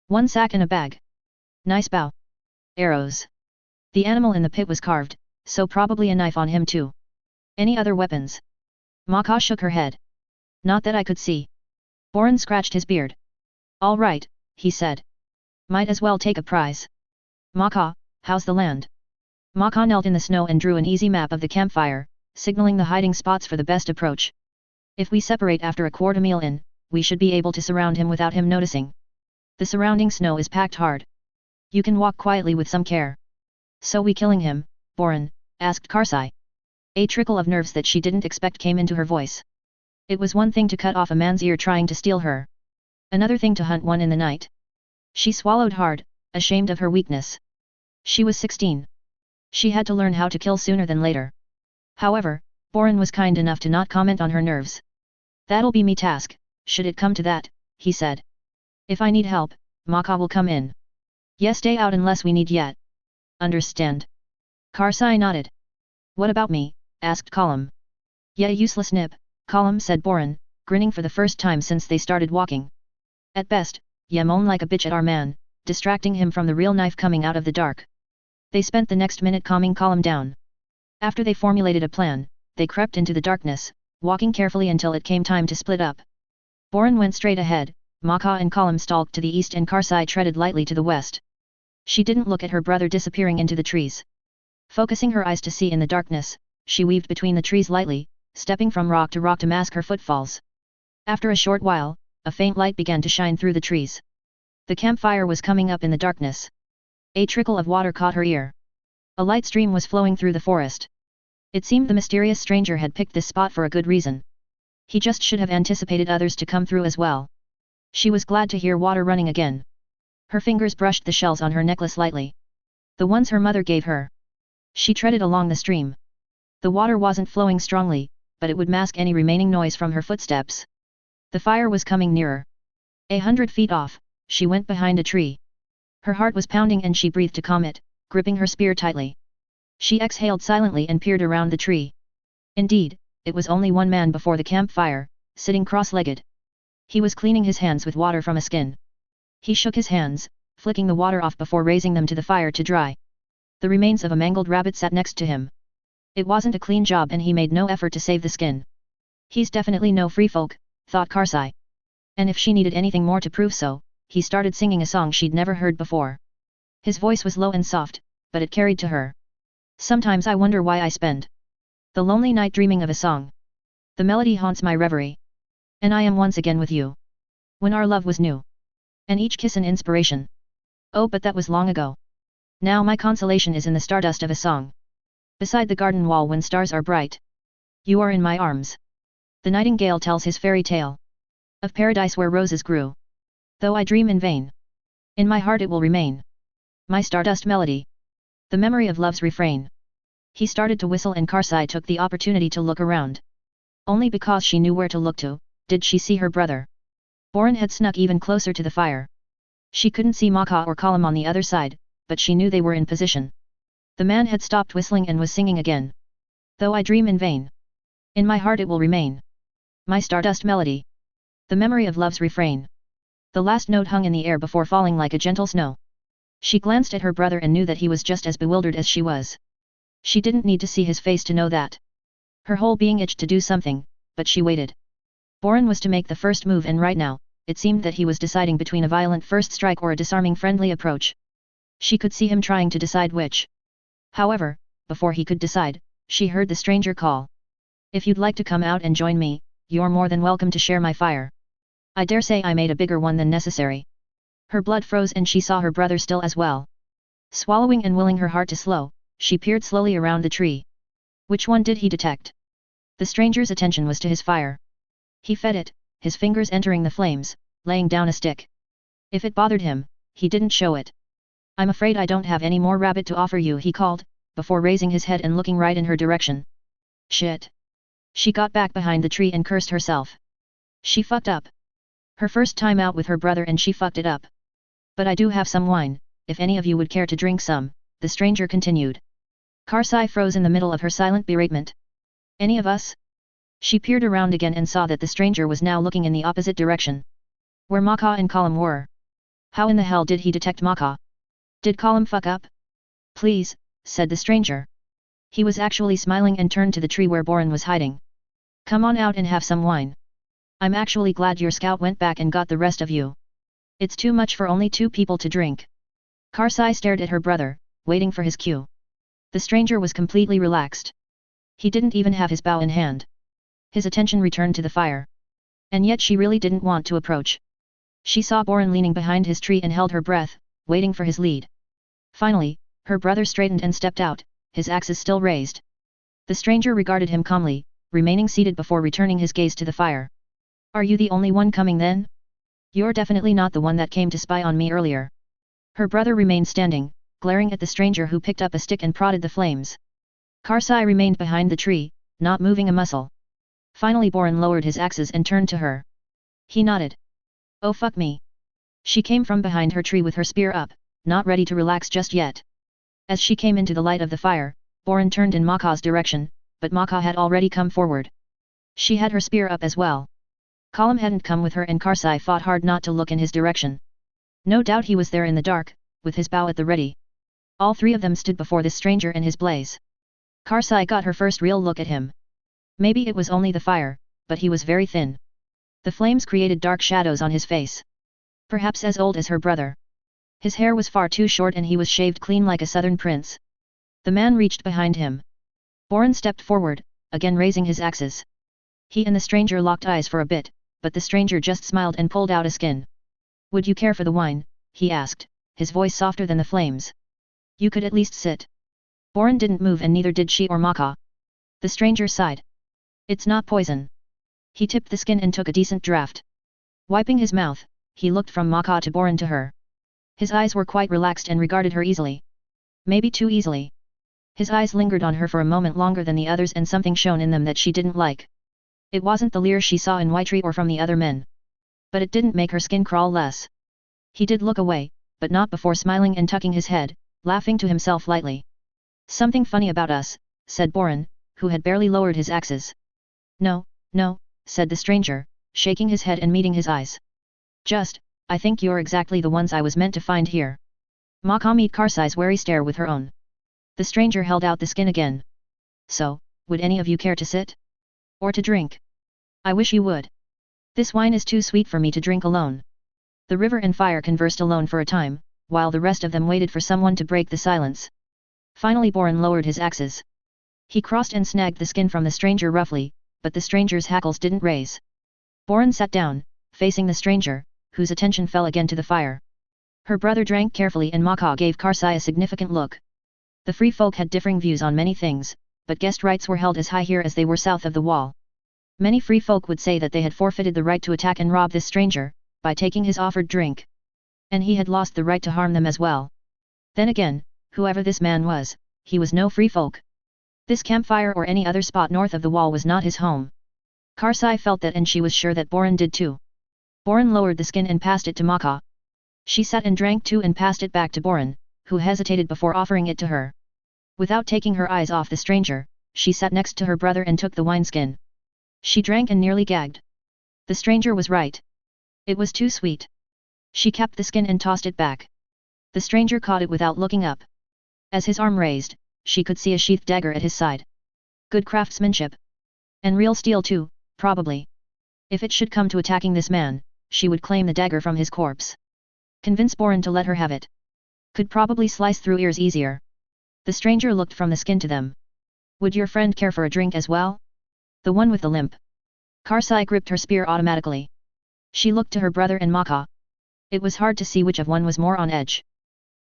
"One sack and a bag. Nice bow. Arrows." The animal in the pit was carved, so probably a knife on him too. "Any other weapons?" Maka shook her head. "Not that I could see." Boren scratched his beard. "All right," he said. "Might as well take a prize. Maka, how's the land?" Maka knelt in the snow and drew an easy map of the campfire, signaling the hiding spots for the best approach. "If we separate after a quarter meal in, we should be able to surround him without him noticing. The surrounding snow is packed hard. You can walk quietly with some care." "So we killing him, Boren?" asked Karsai. A trickle of nerves that she didn't expect came into her voice. It was one thing to cut off a man's ear trying to steal her. Another thing to hunt one in the night. She swallowed hard, ashamed of her weakness. She was 16. She had to learn how to kill sooner than later. However, Boren was kind enough to not comment on her nerves. "That'll be me task, should it come to that," he said. "If I need help, Maka will come in. Yes, stay out unless we need yet. Understand?" Karsai nodded. "What about me?" asked Colum. "Yeah, useless nip," Colum said Boren, grinning for the first time since they started walking. "At best, ya moan like a bitch at our man, distracting him from the real knife coming out of the dark." They spent the next minute calming Colum down. After they formulated a plan, they crept into the darkness, walking carefully until it came time to split up. Boren went straight ahead, Maka and Colum stalked to the east and Karsai treaded lightly to the west. She didn't look at her brother disappearing into the trees. Focusing her eyes to see in the darkness, she weaved between the trees lightly, stepping from rock to mask her footfalls. After a short while, a faint light began to shine through the trees. The campfire was coming up in the darkness. A trickle of water caught her ear. A light stream was flowing through the forest. It seemed the mysterious stranger had picked this spot for a good reason. He just should have anticipated others to come through as well. She was glad to hear water running again. Her fingers brushed the shells on her necklace lightly. The ones her mother gave her. She treaded along the stream. The water wasn't flowing strongly, but it would mask any remaining noise from her footsteps. The fire was coming nearer. 100 feet off, she went behind a tree. Her heart was pounding and she breathed to calm it, gripping her spear tightly. She exhaled silently and peered around the tree. Indeed, it was only one man before the campfire, sitting cross-legged. He was cleaning his hands with water from a skin. He shook his hands, flicking the water off before raising them to the fire to dry. The remains of a mangled rabbit sat next to him. It wasn't a clean job and he made no effort to save the skin. He's definitely no free folk, thought Karsai. And if she needed anything more to prove so, he started singing a song she'd never heard before. His voice was low and soft, but it carried to her. Sometimes I wonder why I spend the lonely night dreaming of a song. The melody haunts my reverie. And I am once again with you. When our love was new. And each kiss an inspiration. Oh, but that was long ago. Now my consolation is in the stardust of a song. Beside the garden wall when stars are bright. You are in my arms. The nightingale tells his fairy tale. Of paradise where roses grew. Though I dream in vain. In my heart it will remain. My stardust melody. The memory of love's refrain. He started to whistle and Karsai took the opportunity to look around. Only because she knew where to look to, did she see her brother. Boren had snuck even closer to the fire. She couldn't see Maka or Colum on the other side, but she knew they were in position. The man had stopped whistling and was singing again. Though I dream in vain. In my heart it will remain. My stardust melody. The memory of love's refrain. The last note hung in the air before falling like a gentle snow. She glanced at her brother and knew that he was just as bewildered as she was. She didn't need to see his face to know that. Her whole being itched to do something, but she waited. Boren was to make the first move and right now, it seemed that he was deciding between a violent first strike or a disarming friendly approach. She could see him trying to decide which. However, before he could decide, she heard the stranger call. If you'd like to come out and join me, you're more than welcome to share my fire. I dare say I made a bigger one than necessary. Her blood froze and she saw her brother still as well. Swallowing and willing her heart to slow, she peered slowly around the tree. Which one did he detect? The stranger's attention was to his fire. He fed it, his fingers entering the flames, laying down a stick. If it bothered him, he didn't show it. I'm afraid I don't have any more rabbit to offer you, he called, before raising his head and looking right in her direction. Shit. She got back behind the tree and cursed herself. She fucked up. Her first time out with her brother and she fucked it up. But I do have some wine, if any of you would care to drink some, the stranger continued. Karsai froze in the middle of her silent beratement. Any of us? She peered around again and saw that the stranger was now looking in the opposite direction. Where Maka and Colum were. How in the hell did he detect Maka? Did Colum fuck up? Please, said the stranger. He was actually smiling and turned to the tree where Boren was hiding. Come on out and have some wine. I'm actually glad your scout went back and got the rest of you. It's too much for only 2 people to drink. Karsai stared at her brother, waiting for his cue. The stranger was completely relaxed. He didn't even have his bow in hand. His attention returned to the fire. And yet she really didn't want to approach. She saw Boren leaning behind his tree and held her breath, waiting for his lead. Finally, her brother straightened and stepped out, his axes still raised. The stranger regarded him calmly, remaining seated before returning his gaze to the fire. Are you the only one coming then? You're definitely not the one that came to spy on me earlier. Her brother remained standing, glaring at the stranger who picked up a stick and prodded the flames. Karsai remained behind the tree, not moving a muscle. Finally Boren lowered his axes and turned to her. He nodded. Oh fuck me. She came from behind her tree with her spear up, not ready to relax just yet. As she came into the light of the fire, Boren turned in Maka's direction, but Maka had already come forward. She had her spear up as well. Colum hadn't come with her and Karsai fought hard not to look in his direction. No doubt he was there in the dark, with his bow at the ready. All 3 of them stood before this stranger in his blaze. Karsai got her first real look at him. Maybe it was only the fire, but he was very thin. The flames created dark shadows on his face. Perhaps as old as her brother. His hair was far too short and he was shaved clean like a southern prince. The man reached behind him. Boren stepped forward, again raising his axes. He and the stranger locked eyes for a bit, but the stranger just smiled and pulled out a skin. Would you care for the wine? He asked, his voice softer than the flames. You could at least sit. Boren didn't move and neither did she or Maka. The stranger sighed. It's not poison. He tipped the skin and took a decent draught. Wiping his mouth, he looked from Maka to Boren to her. His eyes were quite relaxed and regarded her easily. Maybe too easily. His eyes lingered on her for a moment longer than the others and something shone in them that she didn't like. It wasn't the leer she saw in Whitetree or from the other men. But it didn't make her skin crawl less. He did look away, but not before smiling and tucking his head, laughing to himself lightly. Something funny about us, said Boren, who had barely lowered his axes. No, no, said the stranger, shaking his head and meeting his eyes. Just, I think you're exactly the ones I was meant to find here. Maka met Karsai's wary stare with her own. The stranger held out the skin again. So, would any of you care to sit? Or to drink? I wish you would. This wine is too sweet for me to drink alone. The river and fire conversed alone for a time, while the rest of them waited for someone to break the silence. Finally Boren lowered his axes. He crossed and snagged the skin from the stranger roughly, but the stranger's hackles didn't raise. Boren sat down, facing the stranger, whose attention fell again to the fire. Her brother drank carefully and Maka gave Karsai a significant look. The free folk had differing views on many things, but guest rights were held as high here as they were south of the wall. Many free folk would say that they had forfeited the right to attack and rob this stranger, by taking his offered drink. And he had lost the right to harm them as well. Then again, whoever this man was, he was no free folk. This campfire or any other spot north of the wall was not his home. Karsai felt that and she was sure that Boren did too. Boren lowered the skin and passed it to Maka. She sat and drank too and passed it back to Boren, who hesitated before offering it to her. Without taking her eyes off the stranger, she sat next to her brother and took the wineskin. She drank and nearly gagged. The stranger was right. It was too sweet. She capped the skin and tossed it back. The stranger caught it without looking up. As his arm raised, she could see a sheathed dagger at his side. Good craftsmanship. And real steel too, probably. If it should come to attacking this man, she would claim the dagger from his corpse. Convince Boren to let her have it. Could probably slice through ears easier. The stranger looked from the skin to them. Would your friend care for a drink as well? The one with the limp. Karsai gripped her spear automatically. She looked to her brother and Maka. It was hard to see which of one was more on edge.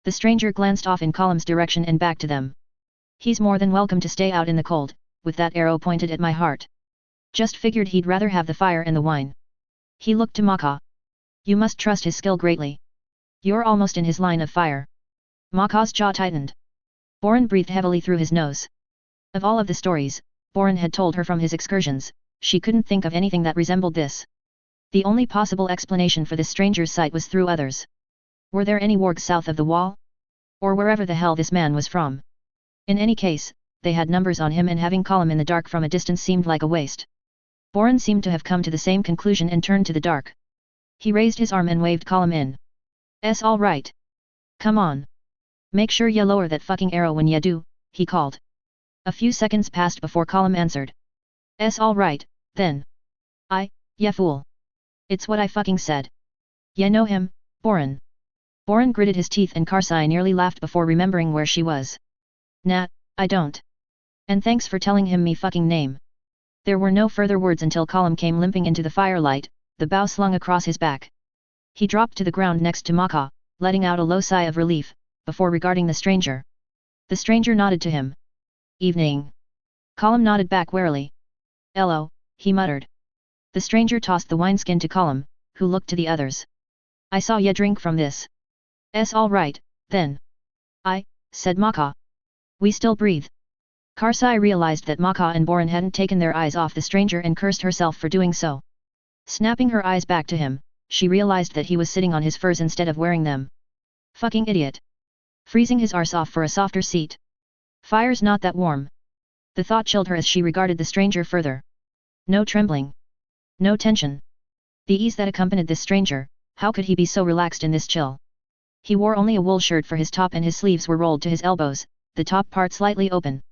The stranger glanced off in Column's direction and back to them. He's more than welcome to stay out in the cold, with that arrow pointed at my heart. Just figured he'd rather have the fire and the wine. He looked to Maka. You must trust his skill greatly. You're almost in his line of fire. Maka's jaw tightened. Boren breathed heavily through his nose. Of all of the stories, Boren had told her from his excursions, she couldn't think of anything that resembled this. The only possible explanation for this stranger's sight was through others. Were there any wargs south of the wall? Or wherever the hell this man was from? In any case, they had numbers on him and having Column in the dark from a distance seemed like a waste. Boren seemed to have come to the same conclusion and turned to the dark. He raised his arm and waved Column in. All right. Come on. Make sure ya lower that fucking arrow when ya do, he called. A few seconds passed before Column answered. All right, then. Ya fool. It's what I fucking said. Ya know him, Boren? Boren gritted his teeth and Karsai nearly laughed before remembering where she was. Nah, I don't. And thanks for telling him me fucking name. There were no further words until Column came limping into the firelight, the bow slung across his back. He dropped to the ground next to Maka, letting out a low sigh of relief, before regarding the stranger. The stranger nodded to him. Evening. Column nodded back warily. Hello, he muttered. The stranger tossed the wineskin to Column, who looked to the others. I saw ya drink from this. All right, then. Said Maka. We still breathe. Karsai realized that Maka and Boren hadn't taken their eyes off the stranger and cursed herself for doing so. Snapping her eyes back to him, she realized that he was sitting on his furs instead of wearing them. Fucking idiot. Freezing his arse off for a softer seat. Fire's not that warm. The thought chilled her as she regarded the stranger further. No trembling. No tension. The ease that accompanied this stranger, how could he be so relaxed in this chill? He wore only a wool shirt for his top and his sleeves were rolled to his elbows, the top part slightly open.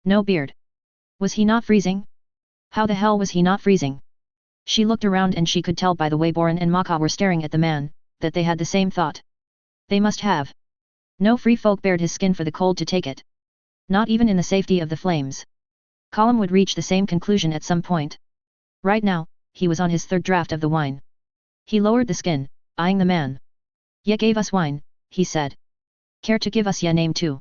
No beard. Was he not freezing? How the hell was he not freezing? She looked around and she could tell by the way Boren and Maka were staring at the man, that they had the same thought. They must have. No free folk bared his skin for the cold to take it. Not even in the safety of the flames. Column would reach the same conclusion at some point. Right now, he was on his third draft of the wine. He lowered the skin, eyeing the man. "Ye gave us wine," he said. "Care to give us ye name too?"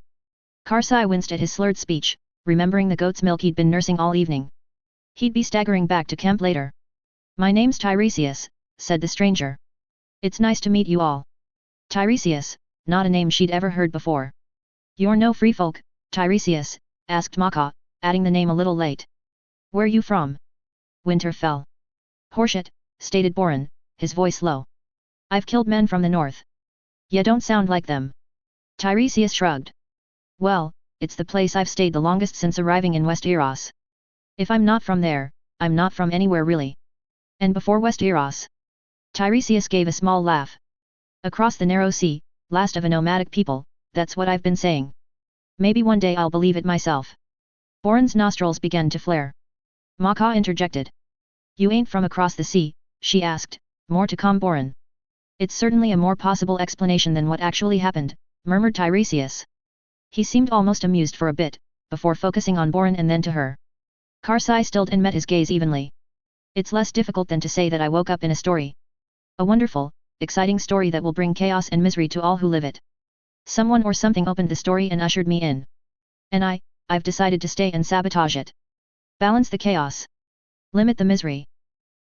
Karsai winced at his slurred speech, remembering the goat's milk he'd been nursing all evening. He'd be staggering back to camp later. "My name's Tiresias," said the stranger. "It's nice to meet you all." Tiresias, not a name she'd ever heard before. "You're no free folk, Tiresias?" asked Maka, adding the name a little late. "Where you from?" "Winterfell." "Horseshit," stated Boren, his voice low. "I've killed men from the north." "Ya don't sound like them." Tiresias shrugged. "Well, it's the place I've stayed the longest since arriving in Westeros. If I'm not from there, I'm not from anywhere really." "And before Westeros?" Tiresias gave a small laugh. "Across the narrow sea, last of a nomadic people, that's what I've been saying. Maybe one day I'll believe it myself." Boren's nostrils began to flare. Maka interjected. "You ain't from across the sea?" she asked, more to calm Boren. "It's certainly a more possible explanation than what actually happened," murmured Tiresias. He seemed almost amused for a bit, before focusing on Boren and then to her. Karsai stilled and met his gaze evenly. "It's less difficult than to say that I woke up in a story. A wonderful, exciting story that will bring chaos and misery to all who live it. Someone or something opened the story and ushered me in. And I've decided to stay and sabotage it. Balance the chaos. Limit the misery.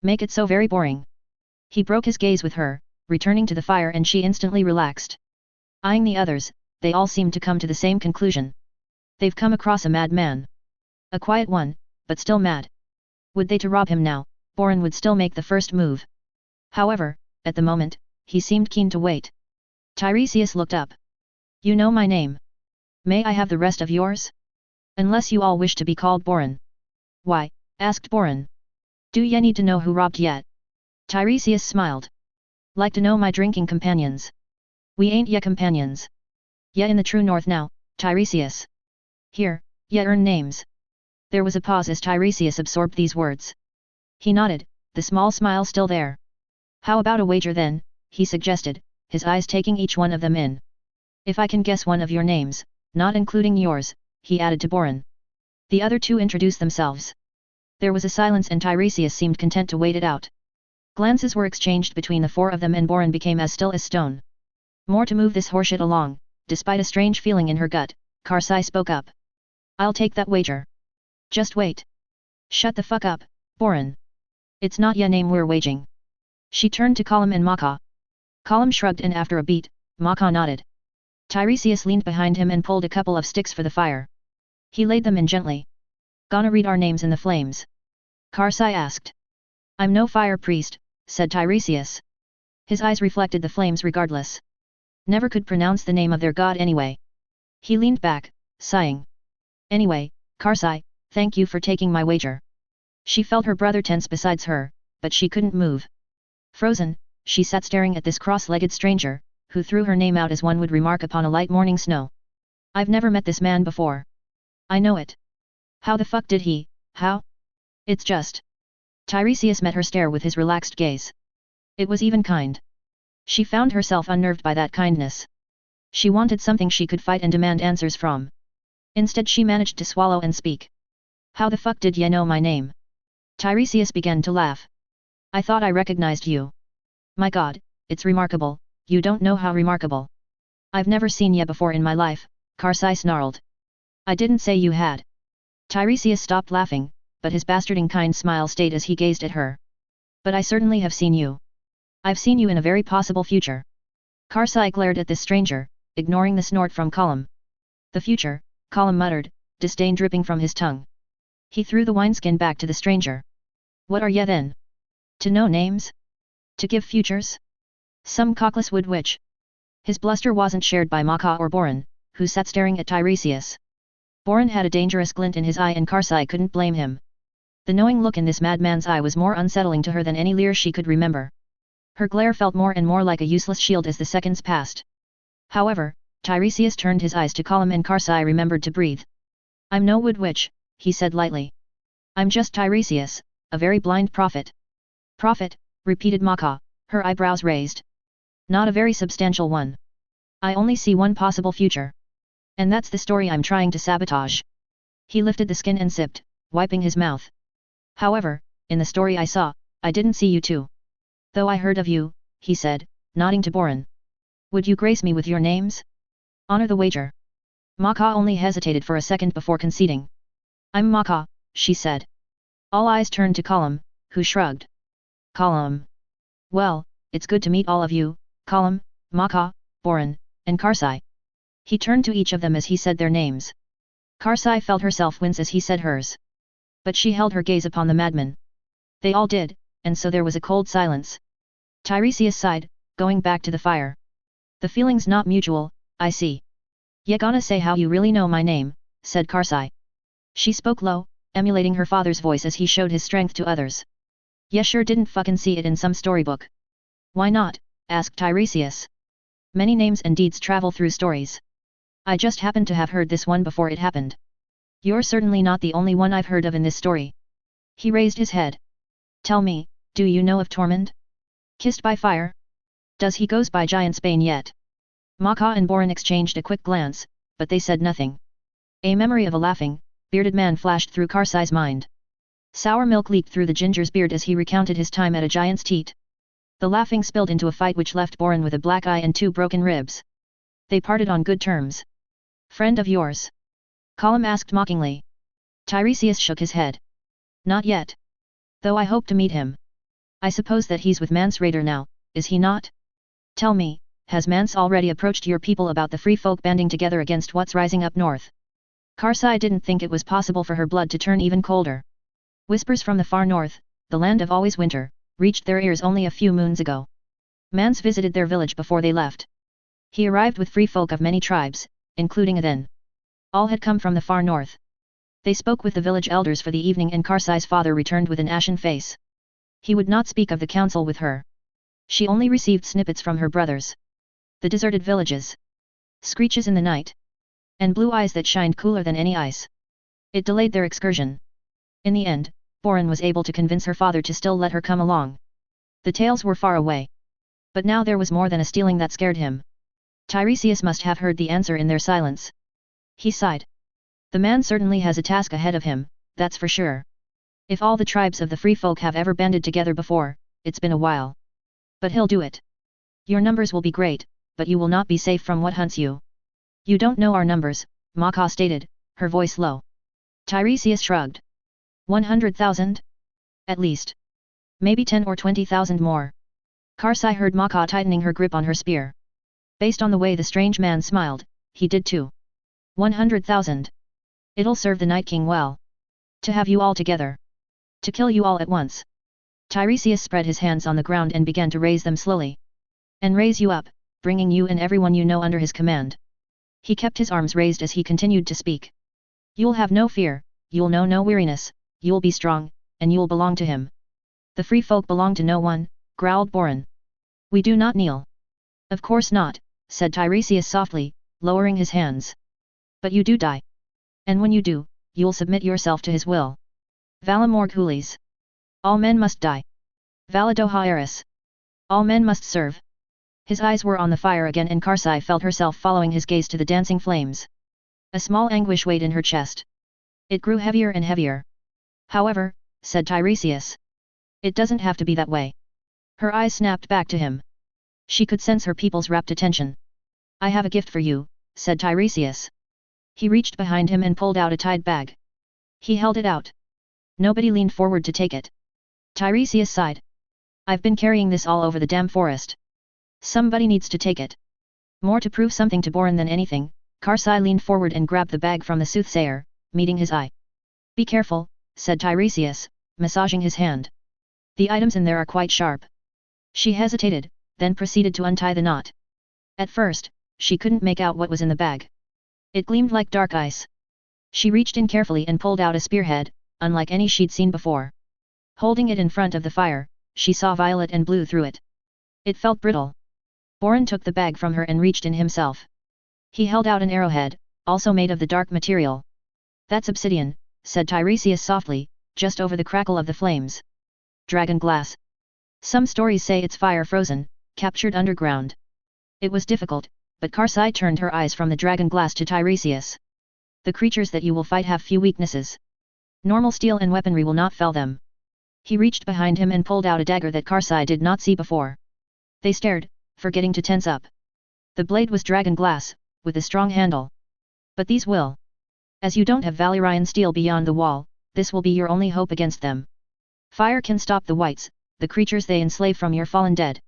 Make it so very boring." He broke his gaze with her, returning to the fire, and she instantly relaxed. Eyeing the others, they all seemed to come to the same conclusion. They've come across a madman. A quiet one, but still mad. Would they to rob him now, Boren would still make the first move. However, at the moment, he seemed keen to wait. Tiresias looked up. "You know my name. May I have the rest of yours? Unless you all wish to be called Boren." "Why?" asked Boren. "Do ye need to know who robbed yet?" Tiresias smiled. "Like to know my drinking companions." "We ain't ye companions. Ye in the true north now, Tiresias. Here, ye earn names." There was a pause as Tiresias absorbed these words. He nodded, the small smile still there. "How about a wager then?" he suggested, his eyes taking each one of them in. "If I can guess one of your names, not including yours," he added to Boren. The other two introduced themselves. There was a silence and Tiresias seemed content to wait it out. Glances were exchanged between the four of them and Boren became as still as stone. More to move this horseshit along, despite a strange feeling in her gut, Karsai spoke up. "I'll take that wager." "Just wait. Shut the fuck up, Boren. It's not ya name we're waging." She turned to Column and Maka. Column shrugged and after a beat, Maka nodded. Tiresias leaned behind him and pulled a couple of sticks for the fire. He laid them in gently. "Gonna read our names in the flames?" Karsai asked. "I'm no fire priest," said Tiresias. His eyes reflected the flames regardless. Never could pronounce the name of their god anyway. He leaned back, sighing. "Anyway, Karsai, thank you for taking my wager." She felt her brother tense besides her, but she couldn't move. Frozen, she sat staring at this cross-legged stranger, who threw her name out as one would remark upon a light morning snow. "I've never met this man before." "I know it." "How the fuck did he, how?" "It's just." Tiresias met her stare with his relaxed gaze. It was even kind. She found herself unnerved by that kindness. She wanted something she could fight and demand answers from. Instead she managed to swallow and speak. "How the fuck did ye know my name?" Tiresias began to laugh. "I thought I recognized you." "My god, it's remarkable, you don't know how remarkable." "I've never seen ye before in my life," Karsai snarled. "I didn't say you had." Tiresias stopped laughing, but his bastarding kind smile stayed as he gazed at her. "But I certainly have seen you. I've seen you in a very possible future." Karsai glared at this stranger, ignoring the snort from Column. "The future," Column muttered, disdain dripping from his tongue. He threw the wineskin back to the stranger. "What are ye then? To know names? To give futures? Some cockless wood witch?" His bluster wasn't shared by Maka or Boren, who sat staring at Tiresias. Boren had a dangerous glint in his eye and Karsai couldn't blame him. The knowing look in this madman's eye was more unsettling to her than any leer she could remember. Her glare felt more and more like a useless shield as the seconds passed. However, Tiresias turned his eyes to Column and Karsai remembered to breathe. "I'm no wood witch," he said lightly. "I'm just Tiresias, a very blind prophet." "Prophet," repeated Maka, her eyebrows raised. "Not a very substantial one. I only see one possible future. And that's the story I'm trying to sabotage." He lifted the skin and sipped, wiping his mouth. However, in the story I saw, I didn't see you two. Though I heard of you, he said, nodding to Boren. Would you grace me with your names? Honor the wager. Maka only hesitated for a second before conceding. I'm Maka, she said. All eyes turned to Colum, who shrugged. Colum. Well, it's good to meet all of you, Colum, Maka, Boren, and Karsai. He turned to each of them as he said their names. Karsai felt herself wince as he said hers. But she held her gaze upon the madman. They all did, and so there was a cold silence. Tiresias sighed, going back to the fire. The feeling's not mutual, I see. Ya gonna say how you really know my name, said Karsai. She spoke low, emulating her father's voice as he showed his strength to others. Ya sure didn't fucking see it in some storybook. Why not? Asked Tiresias. Many names and deeds travel through stories. I just happened to have heard this one before it happened. You're certainly not the only one I've heard of in this story. He raised his head. Tell me, do you know of Tormund? Kissed by fire? Does he goes by Giantsbane yet? Maka and Boren exchanged a quick glance, but they said nothing. A memory of a laughing, bearded man flashed through Karsai's mind. Sour milk leaked through the ginger's beard as he recounted his time at a giant's teat. The laughing spilled into a fight which left Boren with a black eye and 2 broken ribs. They parted on good terms. Friend of yours? Colum asked mockingly. Tiresias shook his head. Not yet. Though I hope to meet him. I suppose that he's with Mance Rayder now, is he not? Tell me, has Mance already approached your people about the free folk banding together against what's rising up north? Karsai didn't think it was possible for her blood to turn even colder. Whispers from the far north, the land of always winter, reached their ears only a few moons ago. Mance visited their village before they left. He arrived with free folk of many tribes, including Athen. All had come from the far north. They spoke with the village elders for the evening and Karsai's father returned with an ashen face. He would not speak of the council with her. She only received snippets from her brothers. The deserted villages. Screeches in the night. And blue eyes that shined cooler than any ice. It delayed their excursion. In the end, Boren was able to convince her father to still let her come along. The tales were far away. But now there was more than a stealing that scared him. Tiresias must have heard the answer in their silence. He sighed. The man certainly has a task ahead of him, that's for sure. If all the tribes of the free folk have ever banded together before, it's been a while. But he'll do it. Your numbers will be great, but you will not be safe from what hunts you. You don't know our numbers, Maka stated, her voice low. Tiresias shrugged. 100,000? At least. Maybe 10 or 20,000 more. Karsai heard Maka tightening her grip on her spear. Based on the way the strange man smiled, he did too. 100,000. It'll serve the Night King well. To have you all together. To kill you all at once. Tiresias spread his hands on the ground and began to raise them slowly. And raise you up, bringing you and everyone you know under his command. He kept his arms raised as he continued to speak. You'll have no fear, you'll know no weariness, you'll be strong, and you'll belong to him. The free folk belong to no one, growled Boren. We do not kneel. Of course not, said Tiresias softly, lowering his hands. But you do die. And when you do, you'll submit yourself to his will. Valamor coolies. All men must die. Valadoha Eris. All men must serve. His eyes were on the fire again and Karsai felt herself following his gaze to the dancing flames. A small anguish weighed in her chest. It grew heavier and heavier. However, said Tiresias. It doesn't have to be that way. Her eyes snapped back to him. She could sense her people's rapt attention. I have a gift for you, said Tiresias. He reached behind him and pulled out a tied bag. He held it out. Nobody leaned forward to take it. Tiresias sighed. I've been carrying this all over the damn forest. Somebody needs to take it. More to prove something to Boren than anything, Karsai leaned forward and grabbed the bag from the soothsayer, meeting his eye. Be careful, said Tiresias, massaging his hand. The items in there are quite sharp. She hesitated, then proceeded to untie the knot. At first, she couldn't make out what was in the bag. It gleamed like dark ice. She reached in carefully and pulled out a spearhead, unlike any she'd seen before. Holding it in front of the fire, she saw violet and blue through it. It felt brittle. Boren took the bag from her and reached in himself. He held out an arrowhead, also made of the dark material. That's obsidian, said Tiresias softly, just over the crackle of the flames. Dragon glass. Some stories say it's fire frozen, captured underground. It was difficult, but Karsai turned her eyes from the dragon glass to Tiresias. The creatures that you will fight have few weaknesses. Normal steel and weaponry will not fell them. He reached behind him and pulled out a dagger that Karsai did not see before. They stared, forgetting to tense up. The blade was dragon glass, with a strong handle. But these will. As you don't have Valyrian steel beyond the wall, this will be your only hope against them. Fire can stop the whites, the creatures they enslave from your fallen dead.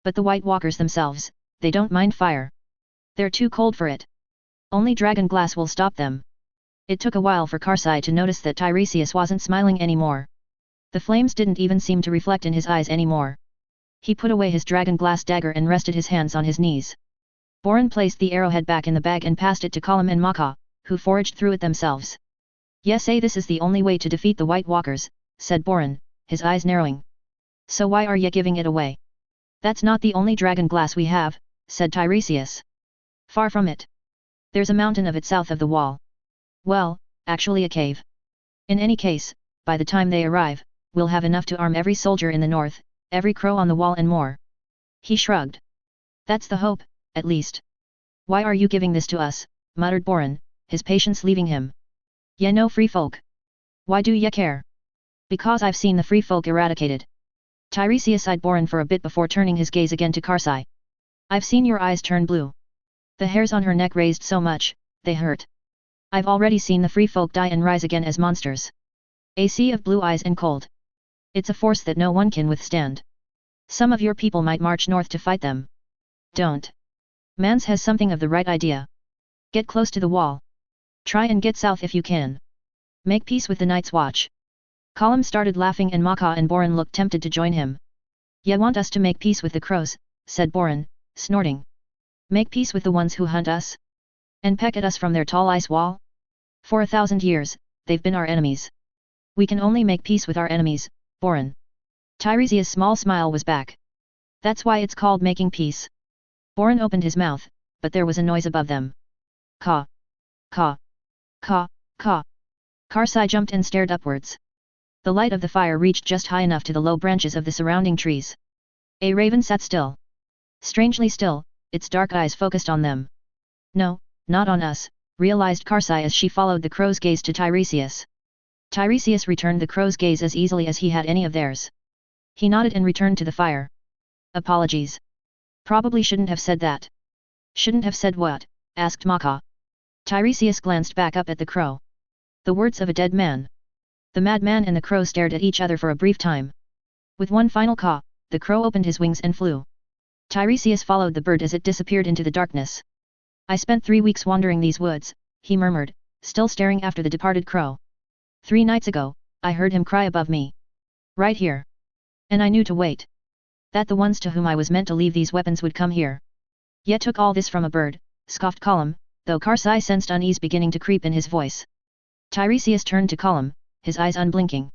But the White Walkers themselves, they don't mind fire. They're too cold for it. Only dragon glass will stop them. It took a while for Karsai to notice that Tiresias wasn't smiling anymore. The flames didn't even seem to reflect in his eyes anymore. He put away his dragon glass dagger and rested his hands on his knees. Boren placed the arrowhead back in the bag and passed it to Colum and Maka, who foraged through it themselves. Yes, this is the only way to defeat the White Walkers, said Boren, his eyes narrowing. So why are ye giving it away? That's not the only dragon glass we have, said Tiresias. Far from it. There's a mountain of it south of the wall. Well, actually a cave. In any case, by the time they arrive, we'll have enough to arm every soldier in the north, every crow on the wall and more. He shrugged. That's the hope, at least. Why are you giving this to us, muttered Boren, his patience leaving him. Ye no free folk. Why do ye care? Because I've seen the free folk eradicated. Tiresias eyed Boren for a bit before turning his gaze again to Karsai. I've seen your eyes turn blue. The hairs on her neck raised so much, they hurt. I've already seen the free folk die and rise again as monsters. A sea of blue eyes and cold. It's a force that no one can withstand. Some of your people might march north to fight them. Don't. Mans has something of the right idea. Get close to the wall. Try and get south if you can. Make peace with the Night's Watch. Colum started laughing and Maka and Boren looked tempted to join him. Ye want us to make peace with the crows, said Boren, snorting. Make peace with the ones who hunt us? And peck at us from their tall ice wall? For 1,000 years, they've been our enemies. We can only make peace with our enemies, Boren. Tiresias' small smile was back. That's why it's called making peace. Boren opened his mouth, but there was a noise above them. Caw. Caw. Caw, caw. Karsai jumped and stared upwards. The light of the fire reached just high enough to the low branches of the surrounding trees. A raven sat still. Strangely still, its dark eyes focused on them. No, not on us, realized Karsai as she followed the crow's gaze to Tiresias. Tiresias returned the crow's gaze as easily as he had any of theirs. He nodded and returned to the fire. Apologies. Probably shouldn't have said that. Shouldn't have said what? Asked Maka. Tiresias glanced back up at the crow. The words of a dead man. The madman and the crow stared at each other for a brief time. With one final caw, the crow opened his wings and flew. Tiresias followed the bird as it disappeared into the darkness. I spent 3 weeks wandering these woods, he murmured, still staring after the departed crow. 3 nights ago, I heard him cry above me. Right here. And I knew to wait. That the ones to whom I was meant to leave these weapons would come here. Yet took all this from a bird, scoffed Colum, though Karsai sensed unease beginning to creep in his voice. Tiresias turned to Colum, his eyes unblinking.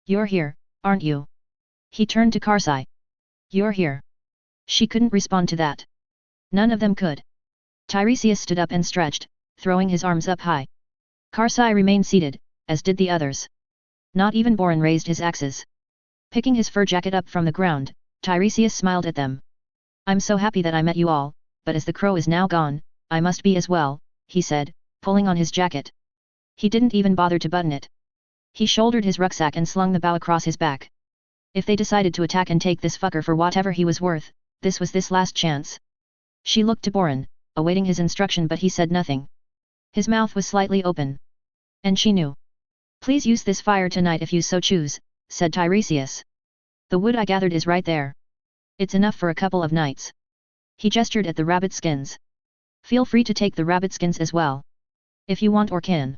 You're here, aren't you? He turned to Karsai. You're here. She couldn't respond to that. None of them could. Tiresias stood up and stretched, throwing his arms up high. Karsai remained seated, as did the others. Not even Boren raised his axes. Picking his fur jacket up from the ground, Tiresias smiled at them. I'm so happy that I met you all, but as the crow is now gone, I must be as well, he said, pulling on his jacket. He didn't even bother to button it. He shouldered his rucksack and slung the bow across his back. If they decided to attack and take this fucker for whatever he was worth, this was this last chance. She looked to Boren, awaiting his instruction, but he said nothing. His mouth was slightly open. And she knew. Please use this fire tonight if you so choose, said Tiresias. The wood I gathered is right there. It's enough for a couple of nights. He gestured at the rabbit skins. Feel free to take the rabbit skins as well. If you want or can.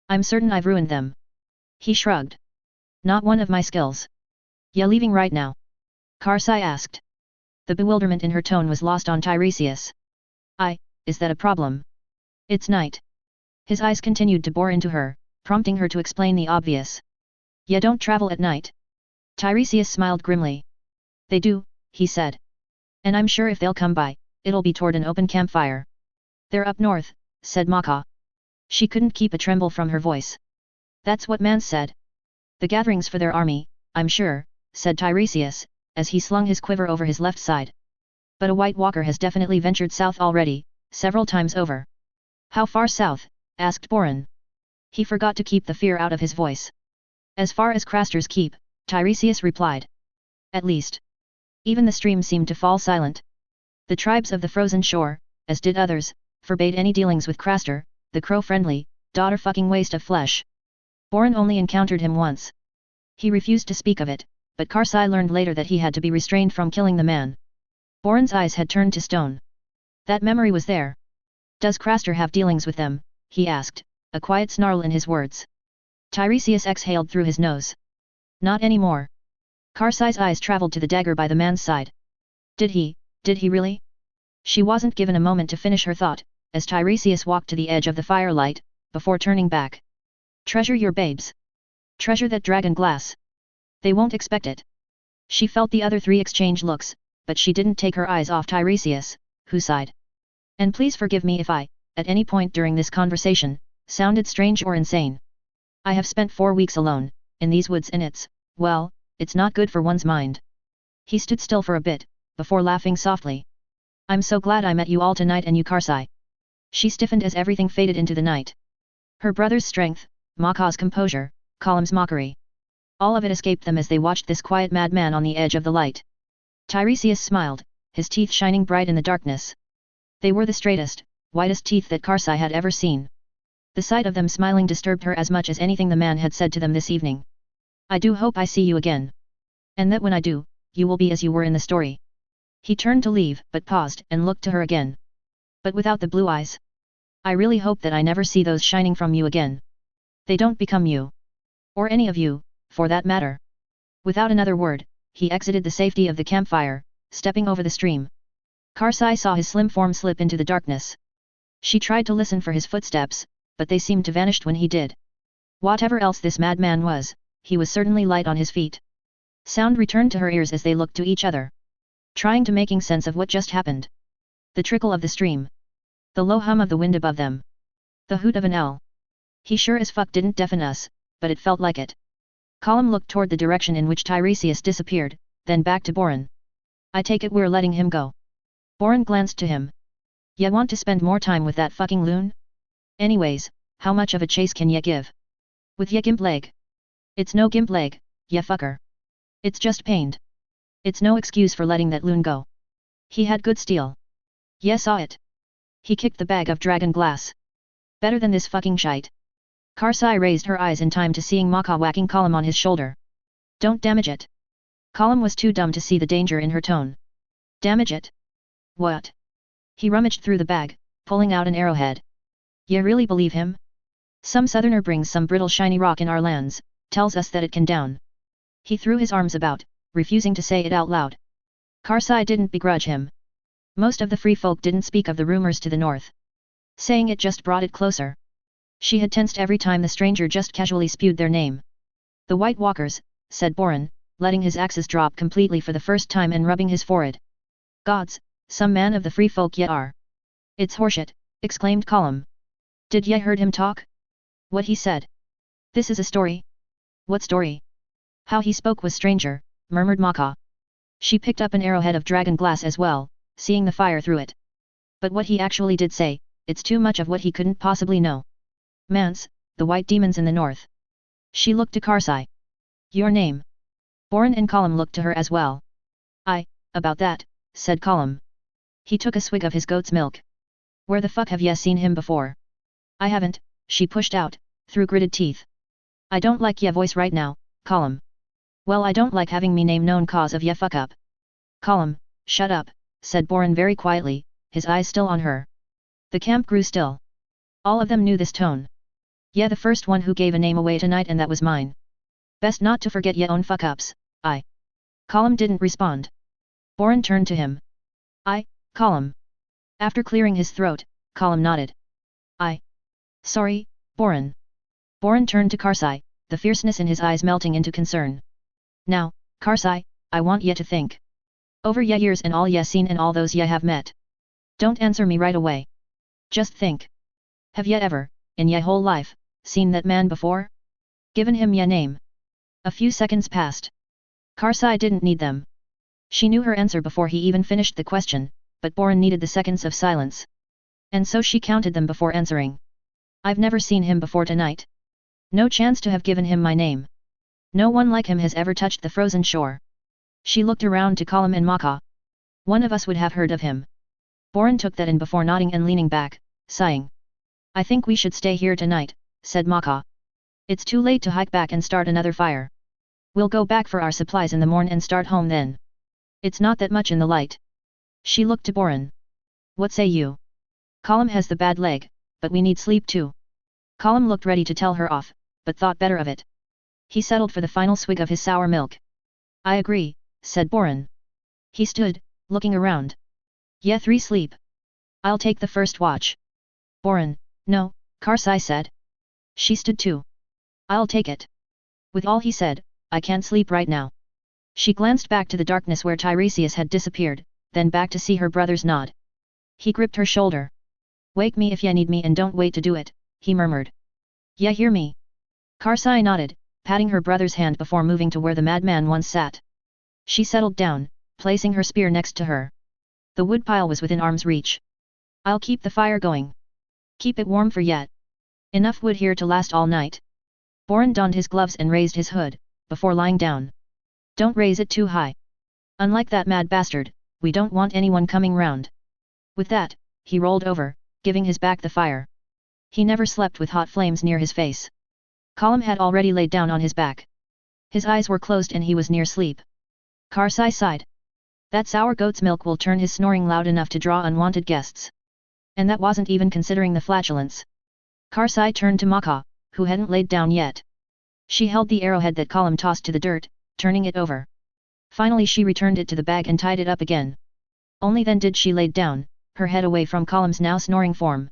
I'm certain I've ruined them. He shrugged. Not one of my skills. Ya leaving right now? Karsai asked. The bewilderment in her tone was lost on Tiresias. Is that a problem? It's night. His eyes continued to bore into her, prompting her to explain the obvious. Ya don't travel at night. Tiresias smiled grimly. They do, he said. And I'm sure if they'll come by, it'll be toward an open campfire. They're up north, said Maka. She couldn't keep a tremble from her voice. That's what Mans said. The gatherings for their army, I'm sure, said Tiresias, as he slung his quiver over his left side. But a White Walker has definitely ventured south already, several times over. How far south? Asked Boren. He forgot to keep the fear out of his voice. As far as Craster's keep, Tiresias replied. At least. Even the stream seemed to fall silent. The tribes of the frozen shore, as did others, forbade any dealings with Craster, the crow-friendly, daughter-fucking waste of flesh. Boren only encountered him once. He refused to speak of it, but Karsai learned later that he had to be restrained from killing the man. Boren's eyes had turned to stone. That memory was there. Does Craster have dealings with them? He asked, a quiet snarl in his words. Tiresias exhaled through his nose. Not anymore. Karsai's eyes traveled to the dagger by the man's side. Did he really? She wasn't given a moment to finish her thought, as Tiresias walked to the edge of the firelight, before turning back. Treasure your babes. Treasure that dragon glass. They won't expect it. She felt the other three exchange looks, but she didn't take her eyes off Tiresias, who sighed. And please forgive me if I, at any point during this conversation, sounded strange or insane. I have spent 4 weeks alone, in these woods and it's not good for one's mind. He stood still for a bit, before laughing softly. I'm so glad I met you all tonight and you Karsai. She stiffened as everything faded into the night. Her brother's strength, Maka's composure, Colum's mockery. All of it escaped them as they watched this quiet madman on the edge of the light. Tiresias smiled, his teeth shining bright in the darkness. They were the straightest, whitest teeth that Karsai had ever seen. The sight of them smiling disturbed her as much as anything the man had said to them this evening. I do hope I see you again. And that when I do, you will be as you were in the story. He turned to leave, but paused and looked to her again. But without the blue eyes. I really hope that I never see those shining from you again. They don't become you. Or any of you, for that matter. Without another word, he exited the safety of the campfire, stepping over the stream. Karsai saw his slim form slip into the darkness. She tried to listen for his footsteps, but they seemed to vanish when he did. Whatever else this madman was, he was certainly light on his feet. Sound returned to her ears as they looked to each other, trying to making sense of what just happened. The trickle of the stream. The low hum of the wind above them. The hoot of an owl. He sure as fuck didn't deafen us, but it felt like it. Colum looked toward the direction in which Tiresias disappeared, then back to Boren. I take it we're letting him go. Boren glanced to him. Ya want to spend more time with that fucking loon? Anyways, how much of a chase can ya give? With ya gimp leg? It's no gimp leg, ya fucker. It's just pained. It's no excuse for letting that loon go. He had good steel. Ya saw it. He kicked the bag of dragon glass. Better than this fucking shite. Karsai raised her eyes in time to seeing Maka whacking Colum on his shoulder. Don't damage it. Colum was too dumb to see the danger in her tone. Damage it? What? He rummaged through the bag, pulling out an arrowhead. Ya really believe him? Some southerner brings some brittle shiny rock in our lands, tells us that it can down. He threw his arms about, refusing to say it out loud. Karsai didn't begrudge him. Most of the free folk didn't speak of the rumors to the north. Saying it just brought it closer. She had tensed every time the stranger just casually spewed their name. The White Walkers, said Boren, letting his axes drop completely for the first time and rubbing his forehead. Gods, some man of the free folk ye are. It's horseshit, exclaimed Colum. Did ye heard him talk? What he said? This is a story? What story? How he spoke was stranger, murmured Maka. She picked up an arrowhead of dragon glass as well, seeing the fire through it. But what he actually did say, it's too much of what he couldn't possibly know. Mance, the white demons in the north. She looked to Karsai. Your name? Boren and Colum looked to her as well. About that, said Colum. He took a swig of his goat's milk. Where the fuck have ye seen him before? I haven't, she pushed out, through gritted teeth. I don't like ye voice right now, Colum. Well, I don't like having me name known cause of ye fuck up. Colum, shut up, said Boren very quietly, his eyes still on her. The camp grew still. All of them knew this tone. Ye the first one who gave a name away tonight and that was mine. Best not to forget ye own fuck ups, I. Colum didn't respond. Boren turned to him. Colum. After clearing his throat, Colum nodded. Sorry, Boren. Boren turned to Karsai, the fierceness in his eyes melting into concern. Now, Karsai, I want ye to think. Over ye years and all ye seen and all those ye have met. Don't answer me right away. Just think. Have ye ever, in ye whole life, seen that man before? Given him ye name? A few seconds passed. Karsai didn't need them. She knew her answer before he even finished the question, but Boren needed the seconds of silence. And so she counted them before answering. I've never seen him before tonight. No chance to have given him my name. No one like him has ever touched the frozen shore. She looked around to Colum and Maka. One of us would have heard of him. Boren took that in before nodding and leaning back, sighing. I think we should stay here tonight, said Maka. It's too late to hike back and start another fire. We'll go back for our supplies in the morn and start home then. It's not that much in the light. She looked to Boren. What say you? Colum has the bad leg, but we need sleep too. Colum looked ready to tell her off, but thought better of it. He settled for the final swig of his sour milk. I agree, said Boren. He stood, looking around. Yeah, 3 sleep. I'll take the first watch. Boren, no, Karsai said. She stood too. I'll take it. With all he said, I can't sleep right now. She glanced back to the darkness where Tiresias had disappeared, then back to see her brother's nod. He gripped her shoulder. Wake me if ya need me and don't wait to do it, he murmured. Ya hear me? Karsai nodded, patting her brother's hand before moving to where the madman once sat. She settled down, placing her spear next to her. The woodpile was within arm's reach. I'll keep the fire going. Keep it warm for yet. Enough wood here to last all night. Boren donned his gloves and raised his hood, before lying down. Don't raise it too high. Unlike that mad bastard, we don't want anyone coming round. With that, he rolled over, giving his back the fire. He never slept with hot flames near his face. Colum had already laid down on his back. His eyes were closed and he was near sleep. Karsai sighed. That sour goat's milk will turn his snoring loud enough to draw unwanted guests. And that wasn't even considering the flatulence. Karsai turned to Maka, who hadn't laid down yet. She held the arrowhead that Colum tossed to the dirt, turning it over. Finally she returned it to the bag and tied it up again. Only then did she lay down, her head away from Colum's now snoring form.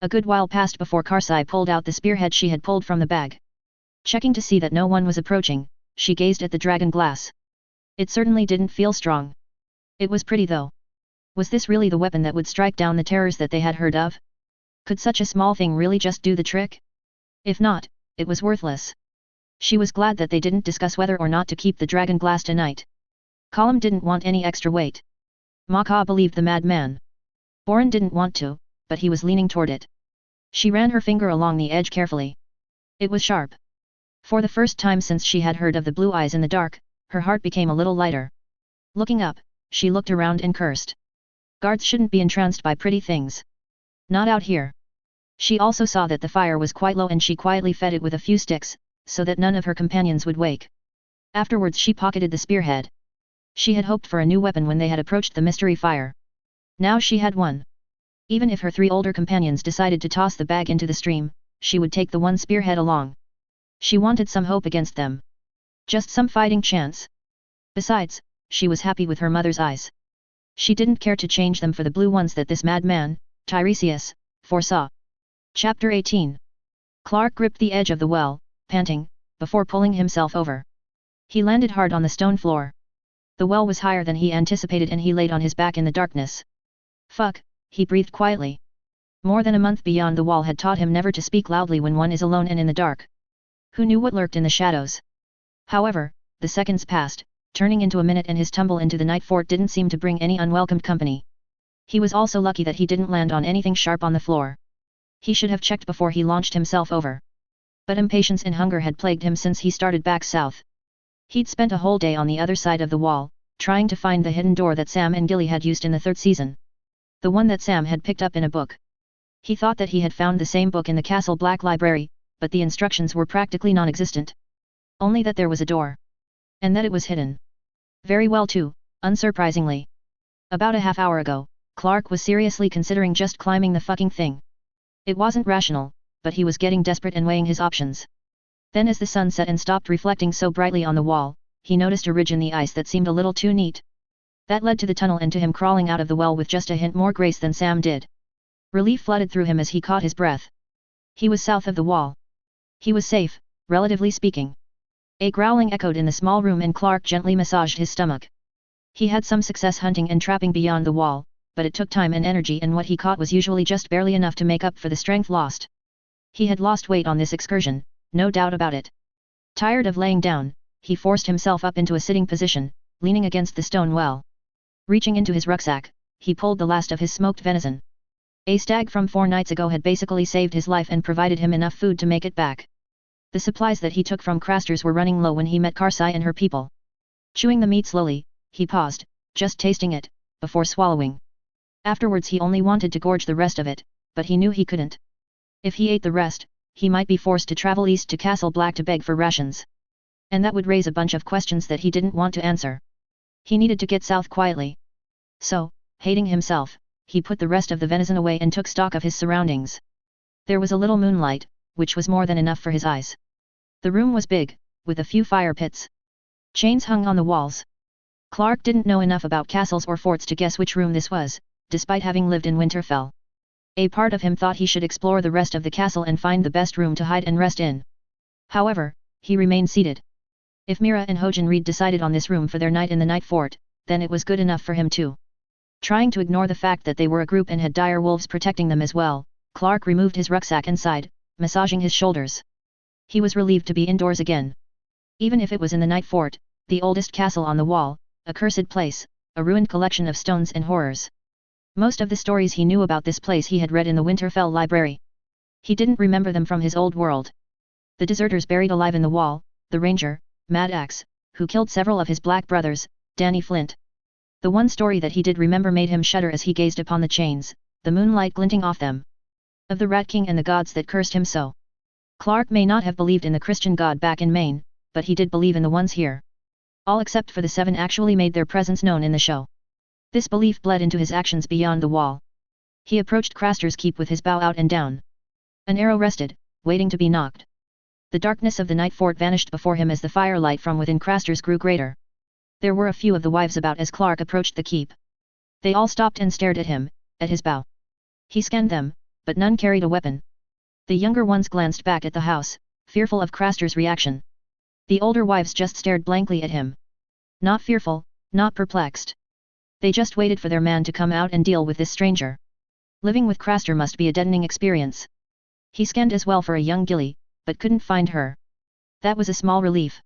A good while passed before Karsai pulled out the spearhead she had pulled from the bag. Checking to see that no one was approaching, she gazed at the dragon glass. It certainly didn't feel strong. It was pretty though. Was this really the weapon that would strike down the terrors that they had heard of? Could such a small thing really just do the trick? If not, it was worthless. She was glad that they didn't discuss whether or not to keep the dragon glass tonight. Colum didn't want any extra weight. Maka believed the madman. Boren didn't want to, but he was leaning toward it. She ran her finger along the edge carefully. It was sharp. For the first time since she had heard of the blue eyes in the dark, her heart became a little lighter. Looking up, she looked around and cursed. Guards shouldn't be entranced by pretty things. Not out here. She also saw that the fire was quite low and she quietly fed it with a few sticks, so that none of her companions would wake. Afterwards she pocketed the spearhead. She had hoped for a new weapon when they had approached the mystery fire. Now she had one. Even if her 3 older companions decided to toss the bag into the stream, she would take the one spearhead along. She wanted some hope against them. Just some fighting chance. Besides, she was happy with her mother's eyes. She didn't care to change them for the blue ones that this madman, Tiresias, foresaw. Chapter 18. Clark gripped the edge of the well, panting, before pulling himself over. He landed hard on the stone floor. The well was higher than he anticipated and he laid on his back in the darkness. Fuck, he breathed quietly. More than a month beyond the wall had taught him never to speak loudly when one is alone and in the dark. Who knew what lurked in the shadows? However, the seconds passed, turning into a minute and his tumble into the night fort didn't seem to bring any unwelcomed company. He was also lucky that he didn't land on anything sharp on the floor. He should have checked before he launched himself over. But impatience and hunger had plagued him since he started back south. He'd spent a whole day on the other side of the wall, trying to find the hidden door that Sam and Gilly had used in the 3rd season. The one that Sam had picked up in a book. He thought that he had found the same book in the Castle Black Library, but the instructions were practically non-existent. Only that there was a door. And that it was hidden. Very well too, unsurprisingly. About a half hour ago, Clark was seriously considering just climbing the fucking thing. It wasn't rational, but he was getting desperate and weighing his options. Then as the sun set and stopped reflecting so brightly on the wall, he noticed a ridge in the ice that seemed a little too neat. That led to the tunnel and to him crawling out of the well with just a hint more grace than Sam did. Relief flooded through him as he caught his breath. He was south of the wall. He was safe, relatively speaking. A growling echoed in the small room and Clark gently massaged his stomach. He had some success hunting and trapping beyond the wall, but it took time and energy and what he caught was usually just barely enough to make up for the strength lost. He had lost weight on this excursion, no doubt about it. Tired of laying down, he forced himself up into a sitting position, leaning against the stone well. Reaching into his rucksack, he pulled the last of his smoked venison. A stag from 4 nights ago had basically saved his life and provided him enough food to make it back. The supplies that he took from Craster's were running low when he met Karsai and her people. Chewing the meat slowly, he paused, just tasting it, before swallowing. Afterwards he only wanted to gorge the rest of it, but he knew he couldn't. If he ate the rest, he might be forced to travel east to Castle Black to beg for rations. And that would raise a bunch of questions that he didn't want to answer. He needed to get south quietly. So, hating himself, he put the rest of the venison away and took stock of his surroundings. There was a little moonlight, which was more than enough for his eyes. The room was big, with a few fire pits. Chains hung on the walls. Clark didn't know enough about castles or forts to guess which room this was, despite having lived in Winterfell. A part of him thought he should explore the rest of the castle and find the best room to hide and rest in. However, he remained seated. If Mira and Hojan Reed decided on this room for their night in the night fort, then it was good enough for him too. Trying to ignore the fact that they were a group and had dire wolves protecting them as well, Clark removed his rucksack and sighed, massaging his shoulders. He was relieved to be indoors again. Even if it was in the night fort, the oldest castle on the wall, a cursed place, a ruined collection of stones and horrors. Most of the stories he knew about this place he had read in the Winterfell library. He didn't remember them from his old world. The deserters buried alive in the wall, the ranger, Mad Axe, who killed several of his black brothers, Danny Flint. The one story that he did remember made him shudder as he gazed upon the chains, the moonlight glinting off them. Of the Rat King and the gods that cursed him so. Clark may not have believed in the Christian God back in Maine, but he did believe in the ones here. All except for the 7 actually made their presence known in the show. This belief bled into his actions beyond the wall. He approached Craster's keep with his bow out and down. An arrow rested, waiting to be knocked. The darkness of the night fort vanished before him as the firelight from within Craster's grew greater. There were a few of the wives about as Clark approached the keep. They all stopped and stared at him, at his bow. He scanned them, but none carried a weapon. The younger ones glanced back at the house, fearful of Craster's reaction. The older wives just stared blankly at him. Not fearful, not perplexed. They just waited for their man to come out and deal with this stranger. Living with Craster must be a deadening experience. He scanned as well for a young Gilly, but couldn't find her. That was a small relief.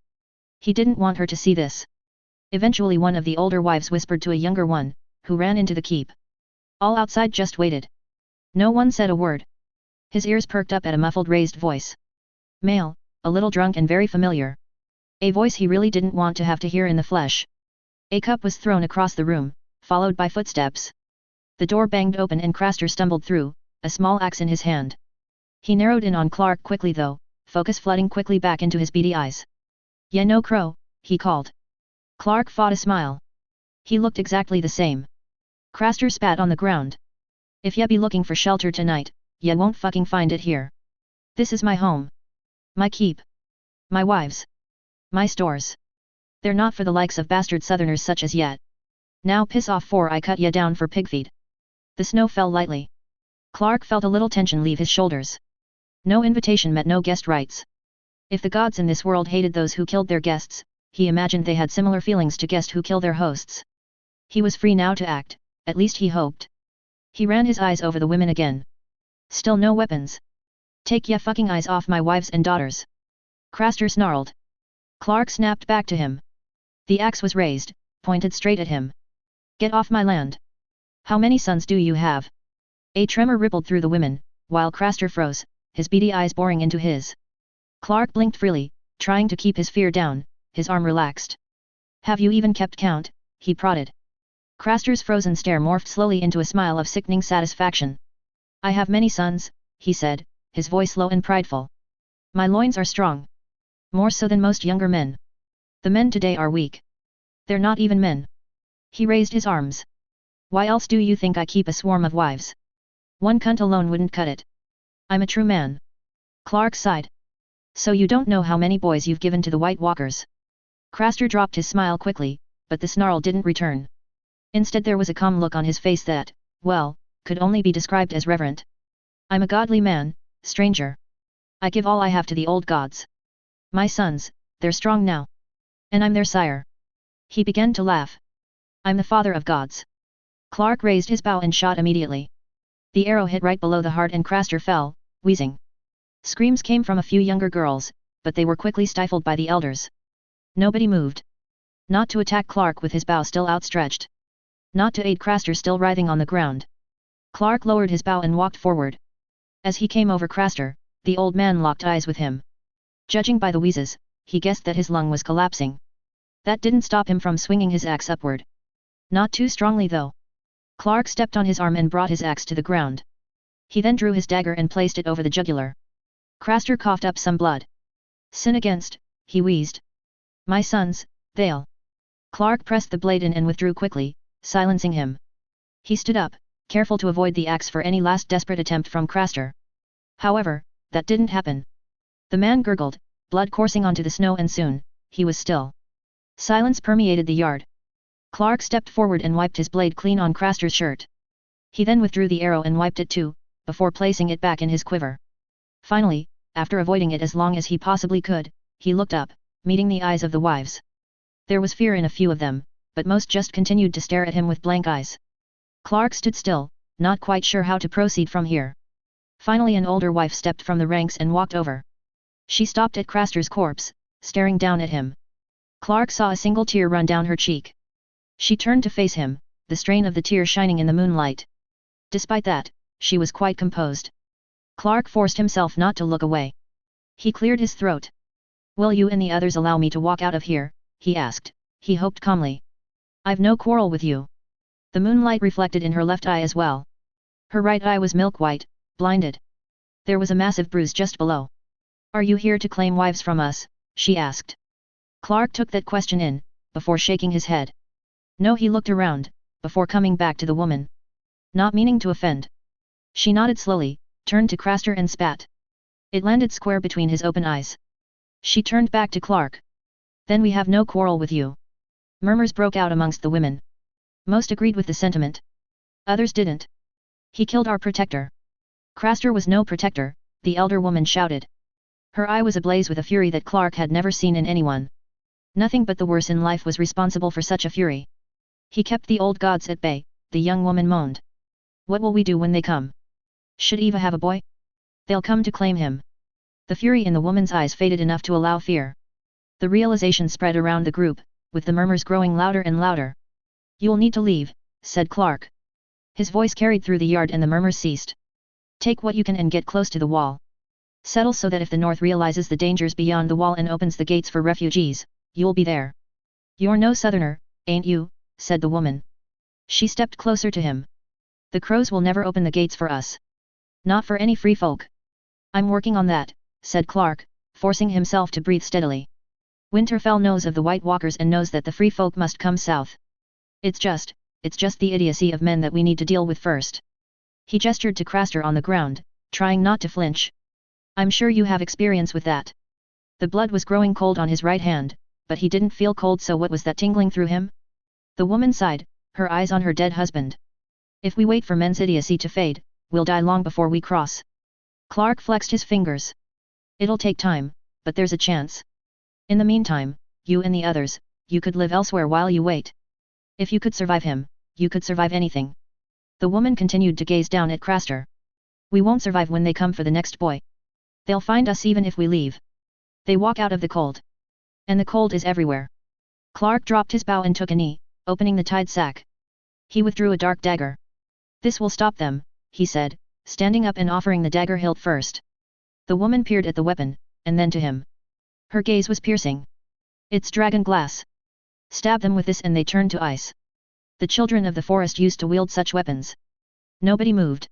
He didn't want her to see this. Eventually one of the older wives whispered to a younger one, who ran into the keep. All outside just waited. No one said a word. His ears perked up at a muffled raised voice. Male, a little drunk and very familiar. A voice he really didn't want to have to hear in the flesh. A cup was thrown across the room, followed by footsteps. The door banged open and Craster stumbled through, a small axe in his hand. He narrowed in on Clark quickly though, focus flooding quickly back into his beady eyes. "Ya no crow," he called. Clark fought a smile. He looked exactly the same. Craster spat on the ground. "If ya be looking for shelter tonight, ya won't fucking find it here. This is my home. My keep. My wives. My stores. They're not for the likes of bastard southerners such as yet. Now piss off 'fore I cut ya down for pig feed." The snow fell lightly. Clark felt a little tension leave his shoulders. No invitation met no guest rights. If the gods in this world hated those who killed their guests, he imagined they had similar feelings to guests who kill their hosts. He was free now to act, at least he hoped. He ran his eyes over the women again. Still no weapons. "Take ya fucking eyes off my wives and daughters." Craster snarled. Clark snapped back to him. The axe was raised, pointed straight at him. "Get off my land. How many sons do you have?" A tremor rippled through the women, while Craster froze, his beady eyes boring into his. Clark blinked freely, trying to keep his fear down, his arm relaxed. "Have you even kept count?" he prodded. Craster's frozen stare morphed slowly into a smile of sickening satisfaction. "I have many sons," he said, his voice low and prideful. "My loins are strong. More so than most younger men. The men today are weak. They're not even men." He raised his arms. "Why else do you think I keep a swarm of wives? One cunt alone wouldn't cut it. I'm a true man." Clark sighed. "So you don't know how many boys you've given to the White Walkers?" Craster dropped his smile quickly, but the snarl didn't return. Instead there was a calm look on his face that, well, could only be described as reverent. "I'm a godly man, stranger. I give all I have to the old gods. My sons, they're strong now. And I'm their sire." He began to laugh. "I'm the father of gods." Clark raised his bow and shot immediately. The arrow hit right below the heart and Craster fell, wheezing. Screams came from a few younger girls, but they were quickly stifled by the elders. Nobody moved. Not to attack Clark with his bow still outstretched. Not to aid Craster still writhing on the ground. Clark lowered his bow and walked forward. As he came over Craster, the old man locked eyes with him. Judging by the wheezes, he guessed that his lung was collapsing. That didn't stop him from swinging his axe upward. Not too strongly though. Clark stepped on his arm and brought his axe to the ground. He then drew his dagger and placed it over the jugular. Craster coughed up some blood. Sin against, he wheezed. My sons, they'll. Clark pressed the blade in and withdrew quickly, silencing him. He stood up, careful to avoid the axe for any last desperate attempt from Craster. However, that didn't happen. The man gurgled, blood coursing onto the snow, and soon, he was still. Silence permeated the yard. Clark stepped forward and wiped his blade clean on Craster's shirt. He then withdrew the arrow and wiped it too, before placing it back in his quiver. Finally, after avoiding it as long as he possibly could, he looked up, meeting the eyes of the wives. There was fear in a few of them, but most just continued to stare at him with blank eyes. Clark stood still, not quite sure how to proceed from here. Finally an older wife stepped from the ranks and walked over. She stopped at Craster's corpse, staring down at him. Clark saw a single tear run down her cheek. She turned to face him, the strain of the tear shining in the moonlight. Despite that, she was quite composed. Clark forced himself not to look away. He cleared his throat. Will you and the others allow me to walk out of here? He asked, he hoped calmly. I've no quarrel with you. The moonlight reflected in her left eye as well. Her right eye was milk white, blinded. There was a massive bruise just below. Are you here to claim wives from us? She asked. Clark took that question in, before shaking his head. No, he looked around, before coming back to the woman. Not meaning to offend. She nodded slowly, turned to Craster and spat. It landed square between his open eyes. She turned back to Clark. Then we have no quarrel with you. Murmurs broke out amongst the women. Most agreed with the sentiment. Others didn't. He killed our protector. Craster was no protector, the elder woman shouted. Her eye was ablaze with a fury that Clark had never seen in anyone. Nothing but the worse in life was responsible for such a fury. He kept the old gods at bay, the young woman moaned. What will we do when they come? Should Eva have a boy? They'll come to claim him. The fury in the woman's eyes faded enough to allow fear. The realization spread around the group, with the murmurs growing louder and louder. You'll need to leave, said Clark. His voice carried through the yard and the murmurs ceased. Take what you can and get close to the wall. Settle so that if the North realizes the dangers beyond the wall and opens the gates for refugees, you'll be there. You're no southerner, ain't you? Said the woman. She stepped closer to him. The crows will never open the gates for us. Not for any free folk. I'm working on that, said Clark, forcing himself to breathe steadily. Winterfell knows of the White Walkers and knows that the free folk must come south. It's just the idiocy of men that we need to deal with first. He gestured to Craster on the ground, trying not to flinch. I'm sure you have experience with that. The blood was growing cold on his right hand, but he didn't feel cold, so what was that tingling through him? The woman sighed, her eyes on her dead husband. If we wait for men's idiocy to fade, we'll die long before we cross. Clark flexed his fingers. It'll take time, but there's a chance. In the meantime, you and the others, you could live elsewhere while you wait. If you could survive him, you could survive anything. The woman continued to gaze down at Craster. We won't survive when they come for the next boy. They'll find us even if we leave. They walk out of the cold. And the cold is everywhere. Clark dropped his bow and took a knee, opening the tied sack. He withdrew a dark dagger. This will stop them, he said, standing up and offering the dagger hilt first. The woman peered at the weapon, and then to him. Her gaze was piercing. It's dragon glass. Stab them with this and they turn to ice. The children of the forest used to wield such weapons. Nobody moved.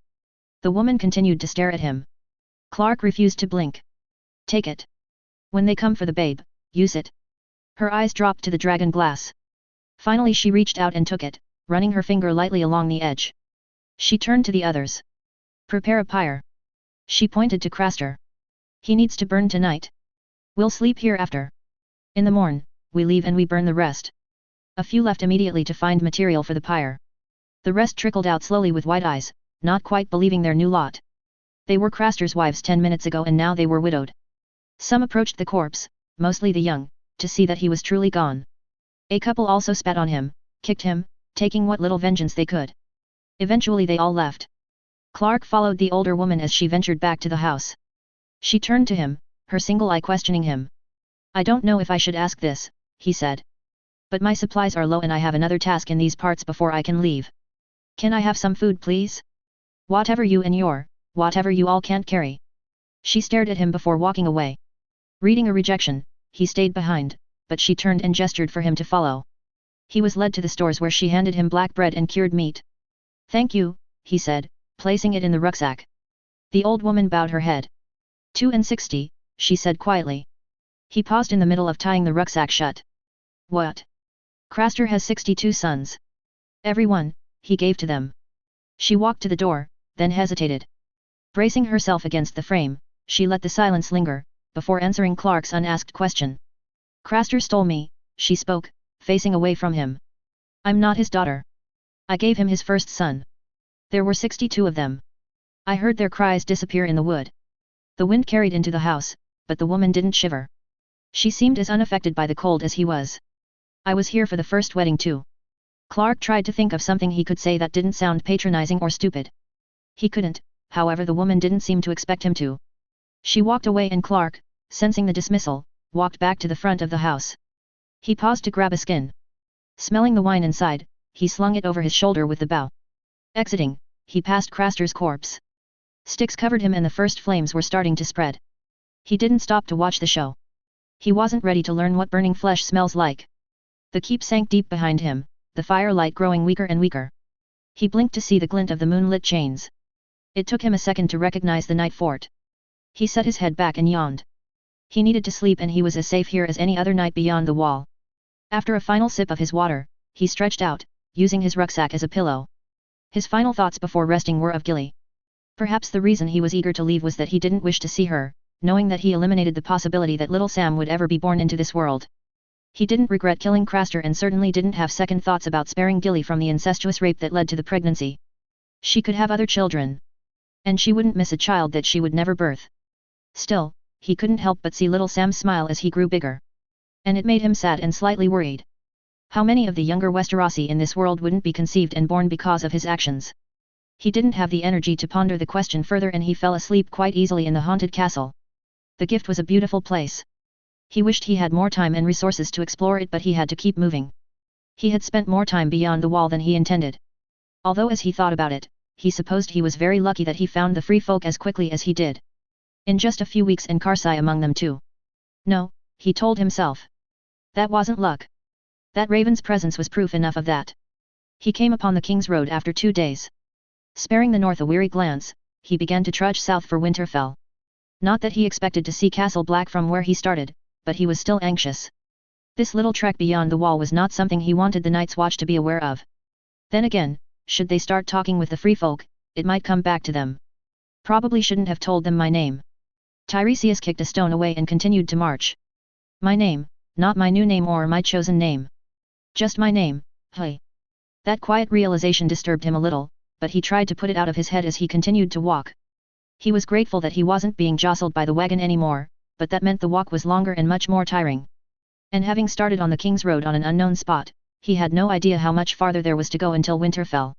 The woman continued to stare at him. Clark refused to blink. Take it. When they come for the babe, use it. Her eyes dropped to the dragon glass. Finally she reached out and took it, running her finger lightly along the edge. She turned to the others. Prepare a pyre. She pointed to Craster. He needs to burn tonight. We'll sleep here after. In the morn, we leave and we burn the rest. A few left immediately to find material for the pyre. The rest trickled out slowly with wide eyes, not quite believing their new lot. They were Craster's wives 10 minutes ago and now they were widowed. Some approached the corpse, mostly the young, to see that he was truly gone. A couple also spat on him, kicked him, taking what little vengeance they could. Eventually they all left. Clark followed the older woman as she ventured back to the house. She turned to him, her single eye questioning him. I don't know if I should ask this, he said. But my supplies are low and I have another task in these parts before I can leave. Can I have some food please? Whatever you all can't carry. She stared at him before walking away. Reading a rejection, he stayed behind, but she turned and gestured for him to follow. He was led to the stores where she handed him black bread and cured meat. "Thank you," he said, placing it in the rucksack. The old woman bowed her head. 260, she said quietly. He paused in the middle of tying the rucksack shut. "What? Craster has 62 sons. Every one," he gave to them. She walked to the door, then hesitated. Bracing herself against the frame, she let the silence linger, before answering Clark's unasked question. "Craster stole me," she spoke, facing away from him. "I'm not his daughter. I gave him his first son. There were 62 of them. I heard their cries disappear in the wood. The wind carried into the house, but the woman didn't shiver. She seemed as unaffected by the cold as he was. I was here for the first wedding too." Clark tried to think of something he could say that didn't sound patronizing or stupid. He couldn't, however the woman didn't seem to expect him to. She walked away and Clark, sensing the dismissal, walked back to the front of the house. He paused to grab a skin. Smelling the wine inside, he slung it over his shoulder with the bow. Exiting, he passed Craster's corpse. Sticks covered him and the first flames were starting to spread. He didn't stop to watch the show. He wasn't ready to learn what burning flesh smells like. The keep sank deep behind him, the firelight growing weaker and weaker. He blinked to see the glint of the moonlit chains. It took him a second to recognize the night fort. He set his head back and yawned. He needed to sleep and he was as safe here as any other night beyond the wall. After a final sip of his water, he stretched out, using his rucksack as a pillow. His final thoughts before resting were of Gilly. Perhaps the reason he was eager to leave was that he didn't wish to see her, knowing that he eliminated the possibility that little Sam would ever be born into this world. He didn't regret killing Craster and certainly didn't have second thoughts about sparing Gilly from the incestuous rape that led to the pregnancy. She could have other children. And she wouldn't miss a child that she would never birth. Still, he couldn't help but see little Sam smile as he grew bigger. And it made him sad and slightly worried. How many of the younger Westerosi in this world wouldn't be conceived and born because of his actions? He didn't have the energy to ponder the question further and he fell asleep quite easily in the haunted castle. The gift was a beautiful place. He wished he had more time and resources to explore it but he had to keep moving. He had spent more time beyond the wall than he intended. Although as he thought about it, he supposed he was very lucky that he found the free folk as quickly as he did. In just a few weeks and Karsai among them too. No, he told himself. That wasn't luck. That Raven's presence was proof enough of that. He came upon the King's Road after 2 days. Sparing the north a weary glance, he began to trudge south for Winterfell. Not that he expected to see Castle Black from where he started, but he was still anxious. This little trek beyond the wall was not something he wanted the Night's Watch to be aware of. Then again, should they start talking with the free folk, it might come back to them. Probably shouldn't have told them my name. Tiresias kicked a stone away and continued to march. My name, not my new name or my chosen name. Just my name, hey. That quiet realization disturbed him a little, but he tried to put it out of his head as he continued to walk. He was grateful that he wasn't being jostled by the wagon anymore, but that meant the walk was longer and much more tiring. And having started on the King's Road on an unknown spot, he had no idea how much farther there was to go until Winterfell.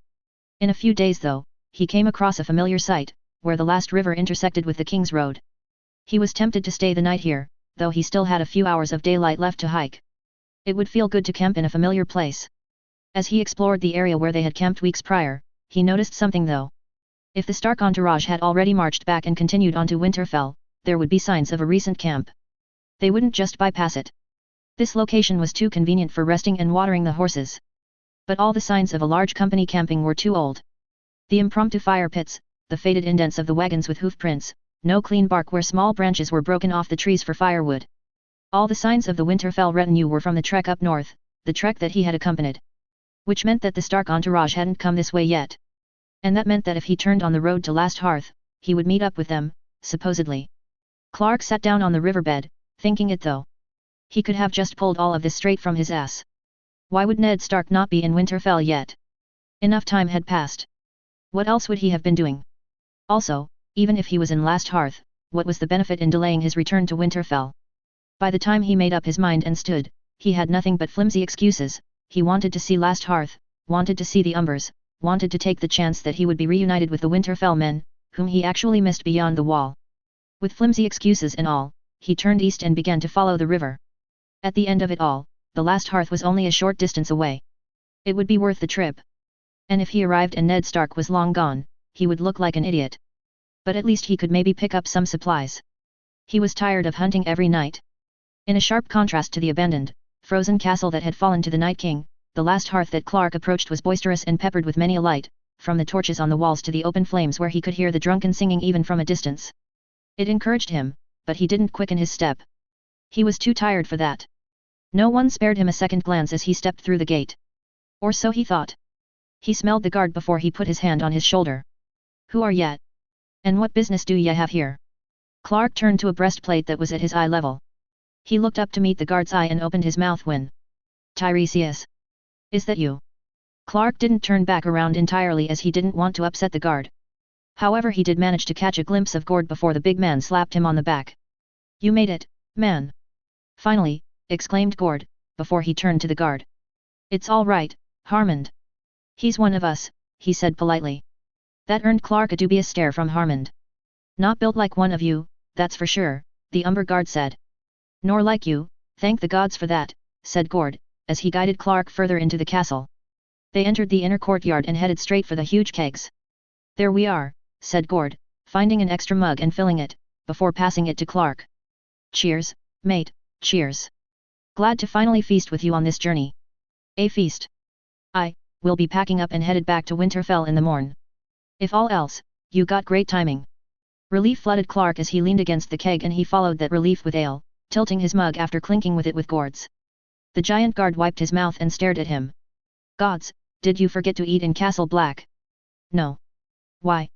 In a few days though, he came across a familiar sight, where the last river intersected with the King's Road. He was tempted to stay the night here, though he still had a few hours of daylight left to hike. It would feel good to camp in a familiar place. As he explored the area where they had camped weeks prior, he noticed something though. If the Stark entourage had already marched back and continued on to Winterfell, there would be signs of a recent camp. They wouldn't just bypass it. This location was too convenient for resting and watering the horses. But all the signs of a large company camping were too old. The impromptu fire pits, the faded indents of the wagons with hoof prints, no clean bark where small branches were broken off the trees for firewood. All the signs of the Winterfell retinue were from the trek up north, the trek that he had accompanied. Which meant that the Stark entourage hadn't come this way yet. And that meant that if he turned on the road to Last Hearth, he would meet up with them, supposedly. Clark sat down on the riverbed, thinking it though. He could have just pulled all of this straight from his ass. Why would Ned Stark not be in Winterfell yet? Enough time had passed. What else would he have been doing? Also, even if he was in Last Hearth, what was the benefit in delaying his return to Winterfell? By the time he made up his mind and stood, he had nothing but flimsy excuses. He wanted to see Last Hearth, wanted to see the Umbers, wanted to take the chance that he would be reunited with the Winterfell men, whom he actually missed beyond the wall. With flimsy excuses and all, he turned east and began to follow the river. At the end of it all, the Last Hearth was only a short distance away. It would be worth the trip. And if he arrived and Ned Stark was long gone, he would look like an idiot. But at least he could maybe pick up some supplies. He was tired of hunting every night. In a sharp contrast to the abandoned, frozen castle that had fallen to the Night King, the last hearth that Clark approached was boisterous and peppered with many a light, from the torches on the walls to the open flames where he could hear the drunken singing even from a distance. It encouraged him, but he didn't quicken his step. He was too tired for that. No one spared him a second glance as he stepped through the gate. Or so he thought. He smelled the guard before he put his hand on his shoulder. "Who are ye? And what business do ye have here?" Clark turned to a breastplate that was at his eye level. He looked up to meet the guard's eye and opened his mouth when, "Tiresias? Is that you?" Clark didn't turn back around entirely as he didn't want to upset the guard. However, he did manage to catch a glimpse of Gord before the big man slapped him on the back. "You made it, man!" Finally, exclaimed Gord, before he turned to the guard. "It's all right, Harmond. He's one of us," he said politely. That earned Clark a dubious stare from Harmond. "Not built like one of you, that's for sure," the Umber guard said. "Nor like you, thank the gods for that," said Gord, as he guided Clark further into the castle. They entered the inner courtyard and headed straight for the huge kegs. "There we are," said Gord, finding an extra mug and filling it, before passing it to Clark. "Cheers, mate, cheers. Glad to finally feast with you on this journey." "A feast? We'll be packing up and headed back to Winterfell in the morn. If all else, you got great timing." Relief flooded Clark as he leaned against the keg, and he followed that relief with ale, tilting his mug after clinking with it with Gord's. The giant guard wiped his mouth and stared at him. "Gods, did you forget to eat in Castle Black?" "No. Why?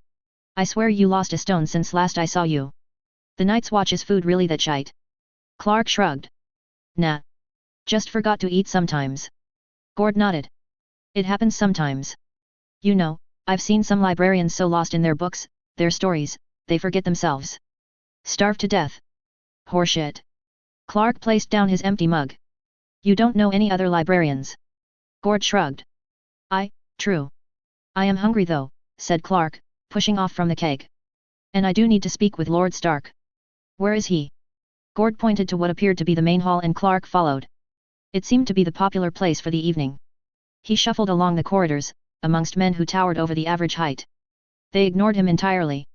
I swear you lost a stone since last I saw you. The Night's Watch's food really that shite?" Clark shrugged. "Nah. Just forgot to eat sometimes." Gord nodded. "It happens sometimes. You know, I've seen some librarians so lost in their books, their stories, they forget themselves. Starve to death. Horseshit." Clark placed down his empty mug. "You don't know any other librarians?" Gord shrugged. True. I am hungry though," said Clark, pushing off from the keg. "And I do need to speak with Lord Stark." "Where is he?" Gord pointed to what appeared to be the main hall, and Clark followed. It seemed to be the popular place for the evening. He shuffled along the corridors, amongst men who towered over the average height. They ignored him entirely.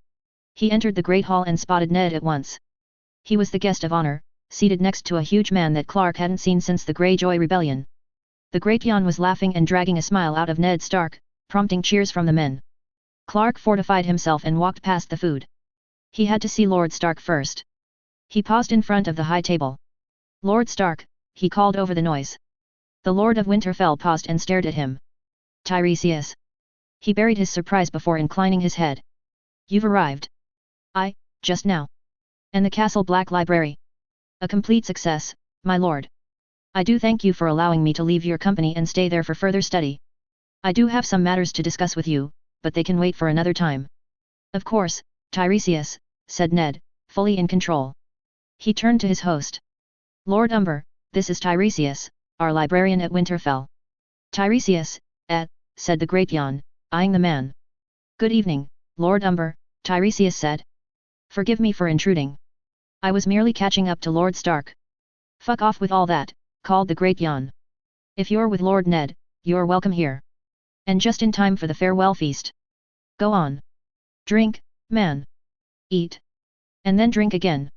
He entered the great hall and spotted Ned at once. He was the guest of honor, seated next to a huge man that Clark hadn't seen since the Greyjoy Rebellion. The Great Jan was laughing and dragging a smile out of Ned Stark, prompting cheers from the men. Clark fortified himself and walked past the food. He had to see Lord Stark first. He paused in front of the high table. "Lord Stark," he called over the noise. The Lord of Winterfell paused and stared at him. "Tiresias." He buried his surprise before inclining his head. "You've arrived." Just now." "And the Castle Black Library?" "A complete success, my lord. I do thank you for allowing me to leave your company and stay there for further study. I do have some matters to discuss with you, but they can wait for another time." "Of course, Tiresias," said Ned, fully in control. He turned to his host. "Lord Umber, this is Tiresias, our librarian at Winterfell." "Tiresias, said the Great Jan, eyeing the man. "Good evening, Lord Umber," Tiresias said. "Forgive me for intruding. I was merely catching up to Lord Stark." "Fuck off with all that," called the Great Jan. "If you're with Lord Ned, you're welcome here. And just in time for the farewell feast. Go on. Drink, man. Eat. And then drink again."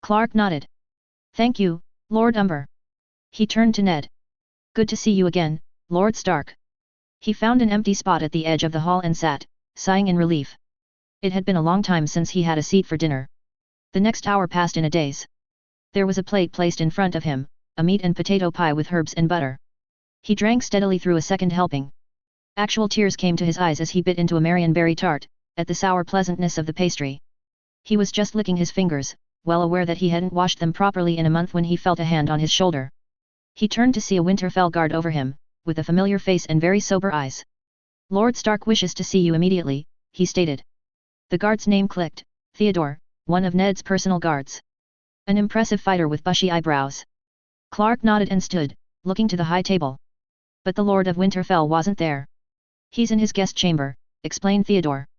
Clark nodded. "Thank you, Lord Umber." He turned to Ned. "Good to see you again, Lord Stark." He found an empty spot at the edge of the hall and sat, sighing in relief. It had been a long time since he had a seat for dinner. The next hour passed in a daze. There was a plate placed in front of him, a meat and potato pie with herbs and butter. He drank steadily through a second helping. Actual tears came to his eyes as he bit into a marionberry tart, at the sour pleasantness of the pastry. He was just licking his fingers, well aware that he hadn't washed them properly in a month, when he felt a hand on his shoulder. He turned to see a Winterfell guard over him, with a familiar face and very sober eyes. "Lord Stark wishes to see you immediately," he stated. The guard's name clicked, Theodore, one of Ned's personal guards. An impressive fighter with bushy eyebrows. Clark nodded and stood, looking to the high table. But the Lord of Winterfell wasn't there. "He's in his guest chamber," explained Theodore.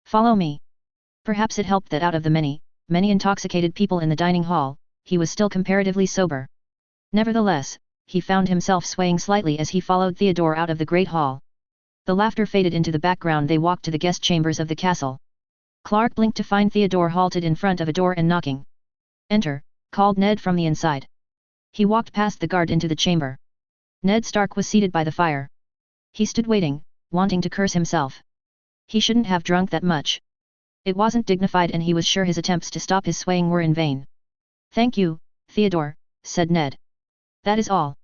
"Follow me." Perhaps it helped that out of the many intoxicated people in the dining hall, he was still comparatively sober. Nevertheless, he found himself swaying slightly as he followed Theodore out of the great hall. The laughter faded into the background. They walked to the guest chambers of the castle. Clark blinked to find Theodore halted in front of a door and knocking. Enter, called Ned from the inside. He walked past the guard into the chamber. Ned Stark was seated by the fire. He stood waiting, wanting to curse himself. He shouldn't have drunk that much. It wasn't dignified, and he was sure his attempts to stop his swaying were in vain. "Thank you, Theodore," said Ned. "That is all."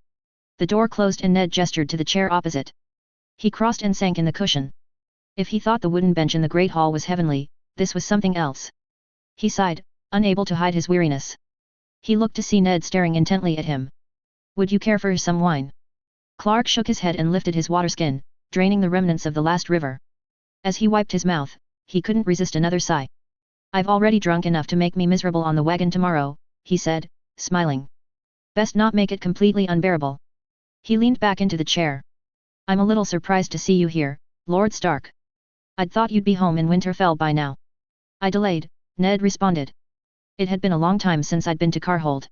The door closed and Ned gestured to the chair opposite. He crossed and sank in the cushion. If he thought the wooden bench in the great hall was heavenly, this was something else. He sighed, unable to hide his weariness. He looked to see Ned staring intently at him. "Would you care for some wine?" Clark shook his head and lifted his waterskin, draining the remnants of the last river. As he wiped his mouth, he couldn't resist another sigh. "I've already drunk enough to make me miserable on the wagon tomorrow," he said, smiling. "Best not make it completely unbearable." He leaned back into the chair. "I'm a little surprised to see you here, Lord Stark. I'd thought you'd be home in Winterfell by now." "I delayed," Ned responded. "It had been a long time since I'd been to Carhold.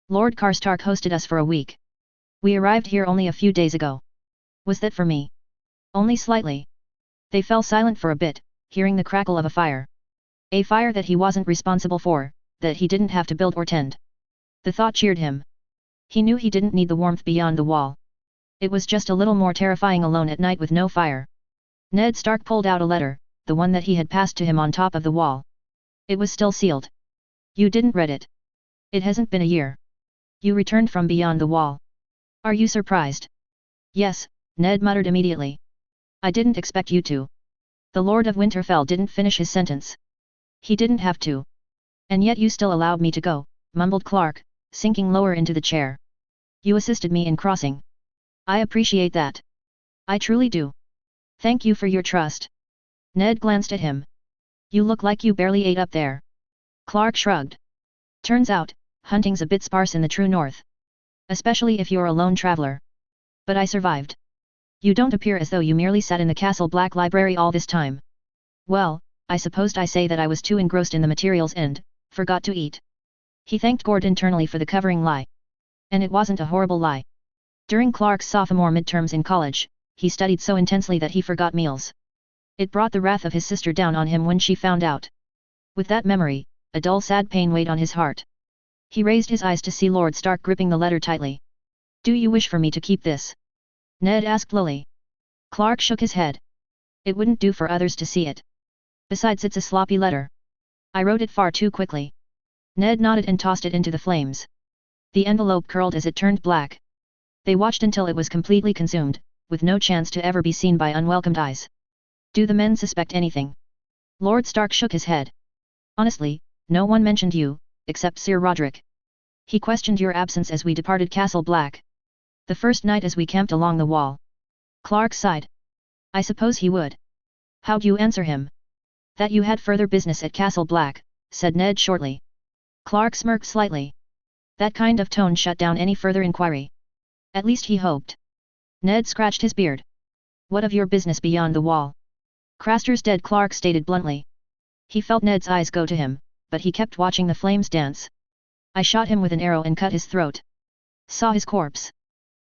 Lord Karstark hosted us for a week. We arrived here only a few days ago." "Was that for me?" "Only slightly." They fell silent for a bit, hearing the crackle of a fire. A fire that he wasn't responsible for, that he didn't have to build or tend. The thought cheered him. He knew he didn't need the warmth beyond the wall. It was just a little more terrifying alone at night with no fire. Ned Stark pulled out a letter, the one that he had passed to him on top of the wall. It was still sealed. "You didn't read it. It hasn't been a year. You returned from beyond the wall. Are you surprised?" "Yes," Ned muttered immediately. "I didn't expect you to." The Lord of Winterfell didn't finish his sentence. "He didn't have to. And yet you still allowed me to go," mumbled Clark, sinking lower into the chair. "You assisted me in crossing. I appreciate that. I truly do. Thank you for your trust." Ned glanced at him. "You look like you barely ate up there." Clark shrugged. "Turns out, hunting's a bit sparse in the true north. Especially if you're a lone traveler. But I survived. You don't appear as though you merely sat in the Castle Black Library all this time." "Well, I supposed I say that I was too engrossed in the materials and forgot to eat." He thanked Gord internally for the covering lie. And it wasn't a horrible lie. During Clark's sophomore midterms in college, he studied so intensely that he forgot meals. It brought the wrath of his sister down on him when she found out. With that memory, a dull sad pain weighed on his heart. He raised his eyes to see Lord Stark gripping the letter tightly. "Do you wish for me to keep this?" Ned asked lowly. Clark shook his head. "It wouldn't do for others to see it. Besides, it's a sloppy letter. I wrote it far too quickly." Ned nodded and tossed it into the flames. The envelope curled as it turned black. They watched until it was completely consumed, with no chance to ever be seen by unwelcomed eyes. "Do the men suspect anything?" Lord Stark shook his head. "Honestly, no one mentioned you, except Sir Roderick. He questioned your absence as we departed Castle Black. The first night as we camped along the wall." Clark sighed. "I suppose he would. How'd you answer him?" "That you had further business at Castle Black," said Ned shortly. Clark smirked slightly. That kind of tone shut down any further inquiry. At least he hoped. Ned scratched his beard. "What of your business beyond the wall?" "Craster's dead," Clark stated bluntly. He felt Ned's eyes go to him, but he kept watching the flames dance. "I shot him with an arrow and cut his throat. Saw his corpse.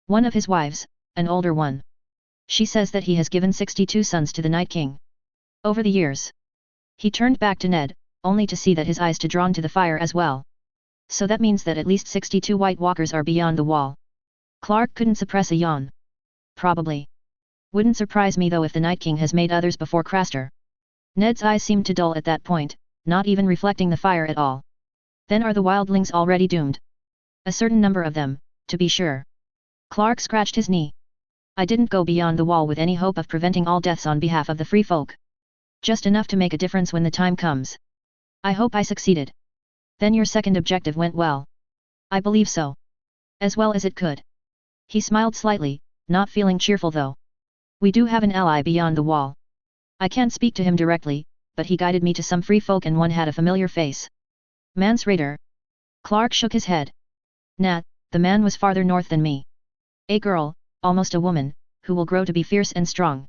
One of his wives, an older one. She says that he has given 62 sons to the Night King. Over the years." He turned back to Ned, only to see that his eyes too drawn to the fire as well. "So that means that at least 62 White Walkers are beyond the wall." Clark couldn't suppress a yawn. "Probably. Wouldn't surprise me though if the Night King has made others before Craster." Ned's eyes seemed to dull at that point, not even reflecting the fire at all. "Then are the wildlings already doomed?" "A certain number of them, to be sure." Clark scratched his knee. "I didn't go beyond the wall with any hope of preventing all deaths on behalf of the free folk. Just enough to make a difference when the time comes. I hope I succeeded." "Then your second objective went well." "I believe so. As well as it could." He smiled slightly, not feeling cheerful though. "We do have an ally beyond the wall. I can't speak to him directly, but he guided me to some free folk and one had a familiar face." "Mance Rayder?" Clark shook his head. "Nah, the man was farther north than me. A girl, almost a woman, who will grow to be fierce and strong.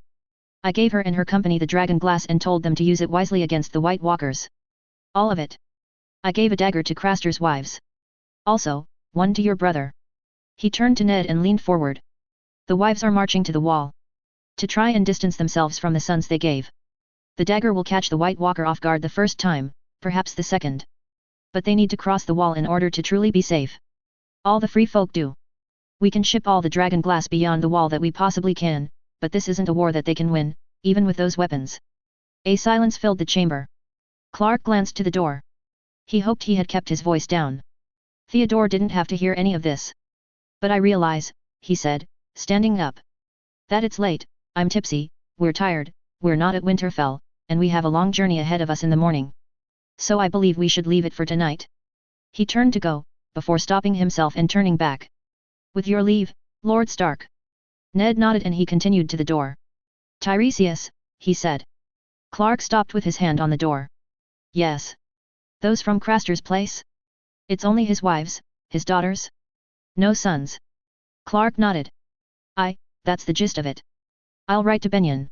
I gave her and her company the dragon glass and told them to use it wisely against the White Walkers. All of it. I gave a dagger to Craster's wives. Also, one to your brother." He turned to Ned and leaned forward. "The wives are marching to the wall. To try and distance themselves from the sons they gave. The dagger will catch the White Walker off guard the first time, perhaps the second. But they need to cross the wall in order to truly be safe. All the free folk do. We can ship all the dragon glass beyond the wall that we possibly can, but this isn't a war that they can win, even with those weapons. A silence filled the chamber. Clark glanced to the door. He hoped he had kept his voice down. Theodore didn't have to hear any of this. But I realize, he said, standing up, that it's late, I'm tipsy, we're tired, we're not at Winterfell, and we have a long journey ahead of us in the morning. So I believe we should leave it for tonight. He turned to go, before stopping himself and turning back. With your leave, Lord Stark. Ned nodded and he continued to the door. Tiresias, he said. Clark stopped with his hand on the door. Yes. Those from Craster's place? It's only his wives, his daughters? No sons. Clark nodded. That's the gist of it. I'll write to Benyon.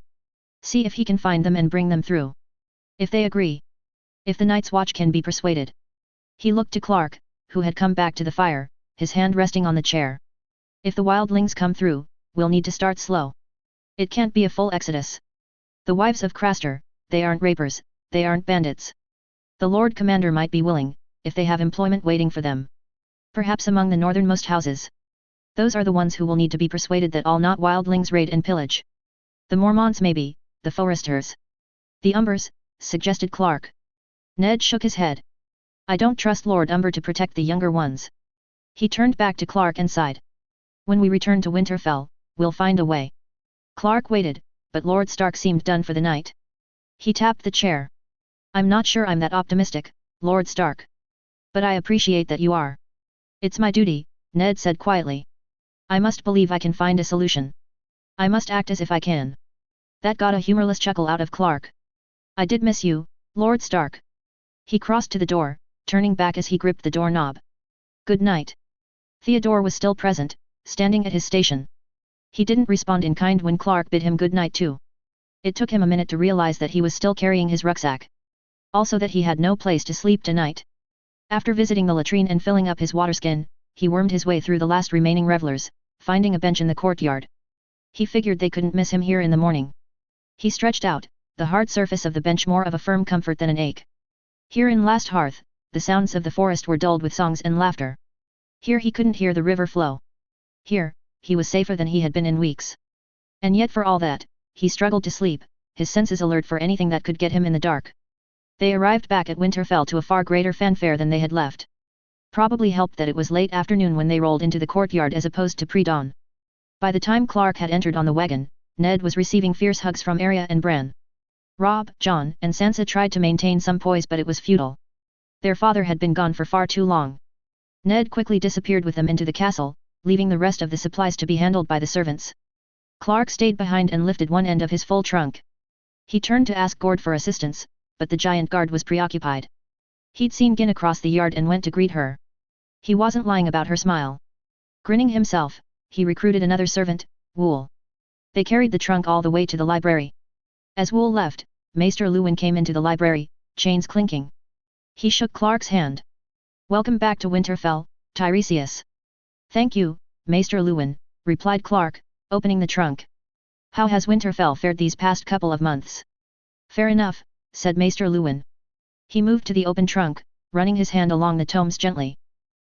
See if he can find them and bring them through. If they agree. If the Night's Watch can be persuaded. He looked to Clark, who had come back to the fire, his hand resting on the chair. If the wildlings come through, we'll need to start slow. It can't be a full exodus. The wives of Craster, they aren't rapers, they aren't bandits. The Lord Commander might be willing, if they have employment waiting for them. Perhaps among the northernmost houses. Those are the ones who will need to be persuaded that all not wildlings raid and pillage. The Mormonts maybe, the Foresters. The Umbers, suggested Clark. Ned shook his head. I don't trust Lord Umber to protect the younger ones. He turned back to Clark and sighed. When we return to Winterfell, we'll find a way. Clark waited, but Lord Stark seemed done for the night. He tapped the chair. I'm not sure I'm that optimistic, Lord Stark. But I appreciate that you are. It's my duty, Ned said quietly. I must believe I can find a solution. I must act as if I can. That got a humorless chuckle out of Clark. I did miss you, Lord Stark. He crossed to the door, turning back as he gripped the doorknob. Good night. Theodore was still present, standing at his station. He didn't respond in kind when Clark bid him good night too. It took him a minute to realize that he was still carrying his rucksack. Also that he had no place to sleep tonight. After visiting the latrine and filling up his waterskin, he wormed his way through the last remaining revelers, finding a bench in the courtyard. He figured they couldn't miss him here in the morning. He stretched out, the hard surface of the bench more of a firm comfort than an ache. Here in Last Hearth, the sounds of the forest were dulled with songs and laughter. Here he couldn't hear the river flow. Here, he was safer than he had been in weeks. And yet for all that, he struggled to sleep, his senses alert for anything that could get him in the dark. They arrived back at Winterfell to a far greater fanfare than they had left. Probably helped that it was late afternoon when they rolled into the courtyard as opposed to pre-dawn. By the time Clark had entered on the wagon, Ned was receiving fierce hugs from Arya and Bran. Robb, Jon, and Sansa tried to maintain some poise but it was futile. Their father had been gone for far too long. Ned quickly disappeared with them into the castle, leaving the rest of the supplies to be handled by the servants. Clark stayed behind and lifted one end of his full trunk. He turned to ask Gord for assistance, but the giant guard was preoccupied. He'd seen Gin across the yard and went to greet her. He wasn't lying about her smile. Grinning himself, he recruited another servant, Wool. They carried the trunk all the way to the library. As Wool left, Maester Luwin came into the library, chains clinking. He shook Clark's hand. Welcome back to Winterfell, Tiresias. Thank you, Maester Luwin, replied Clark, opening the trunk. How has Winterfell fared these past couple of months? Fair enough, said Maester Luwin. He moved to the open trunk, running his hand along the tomes gently.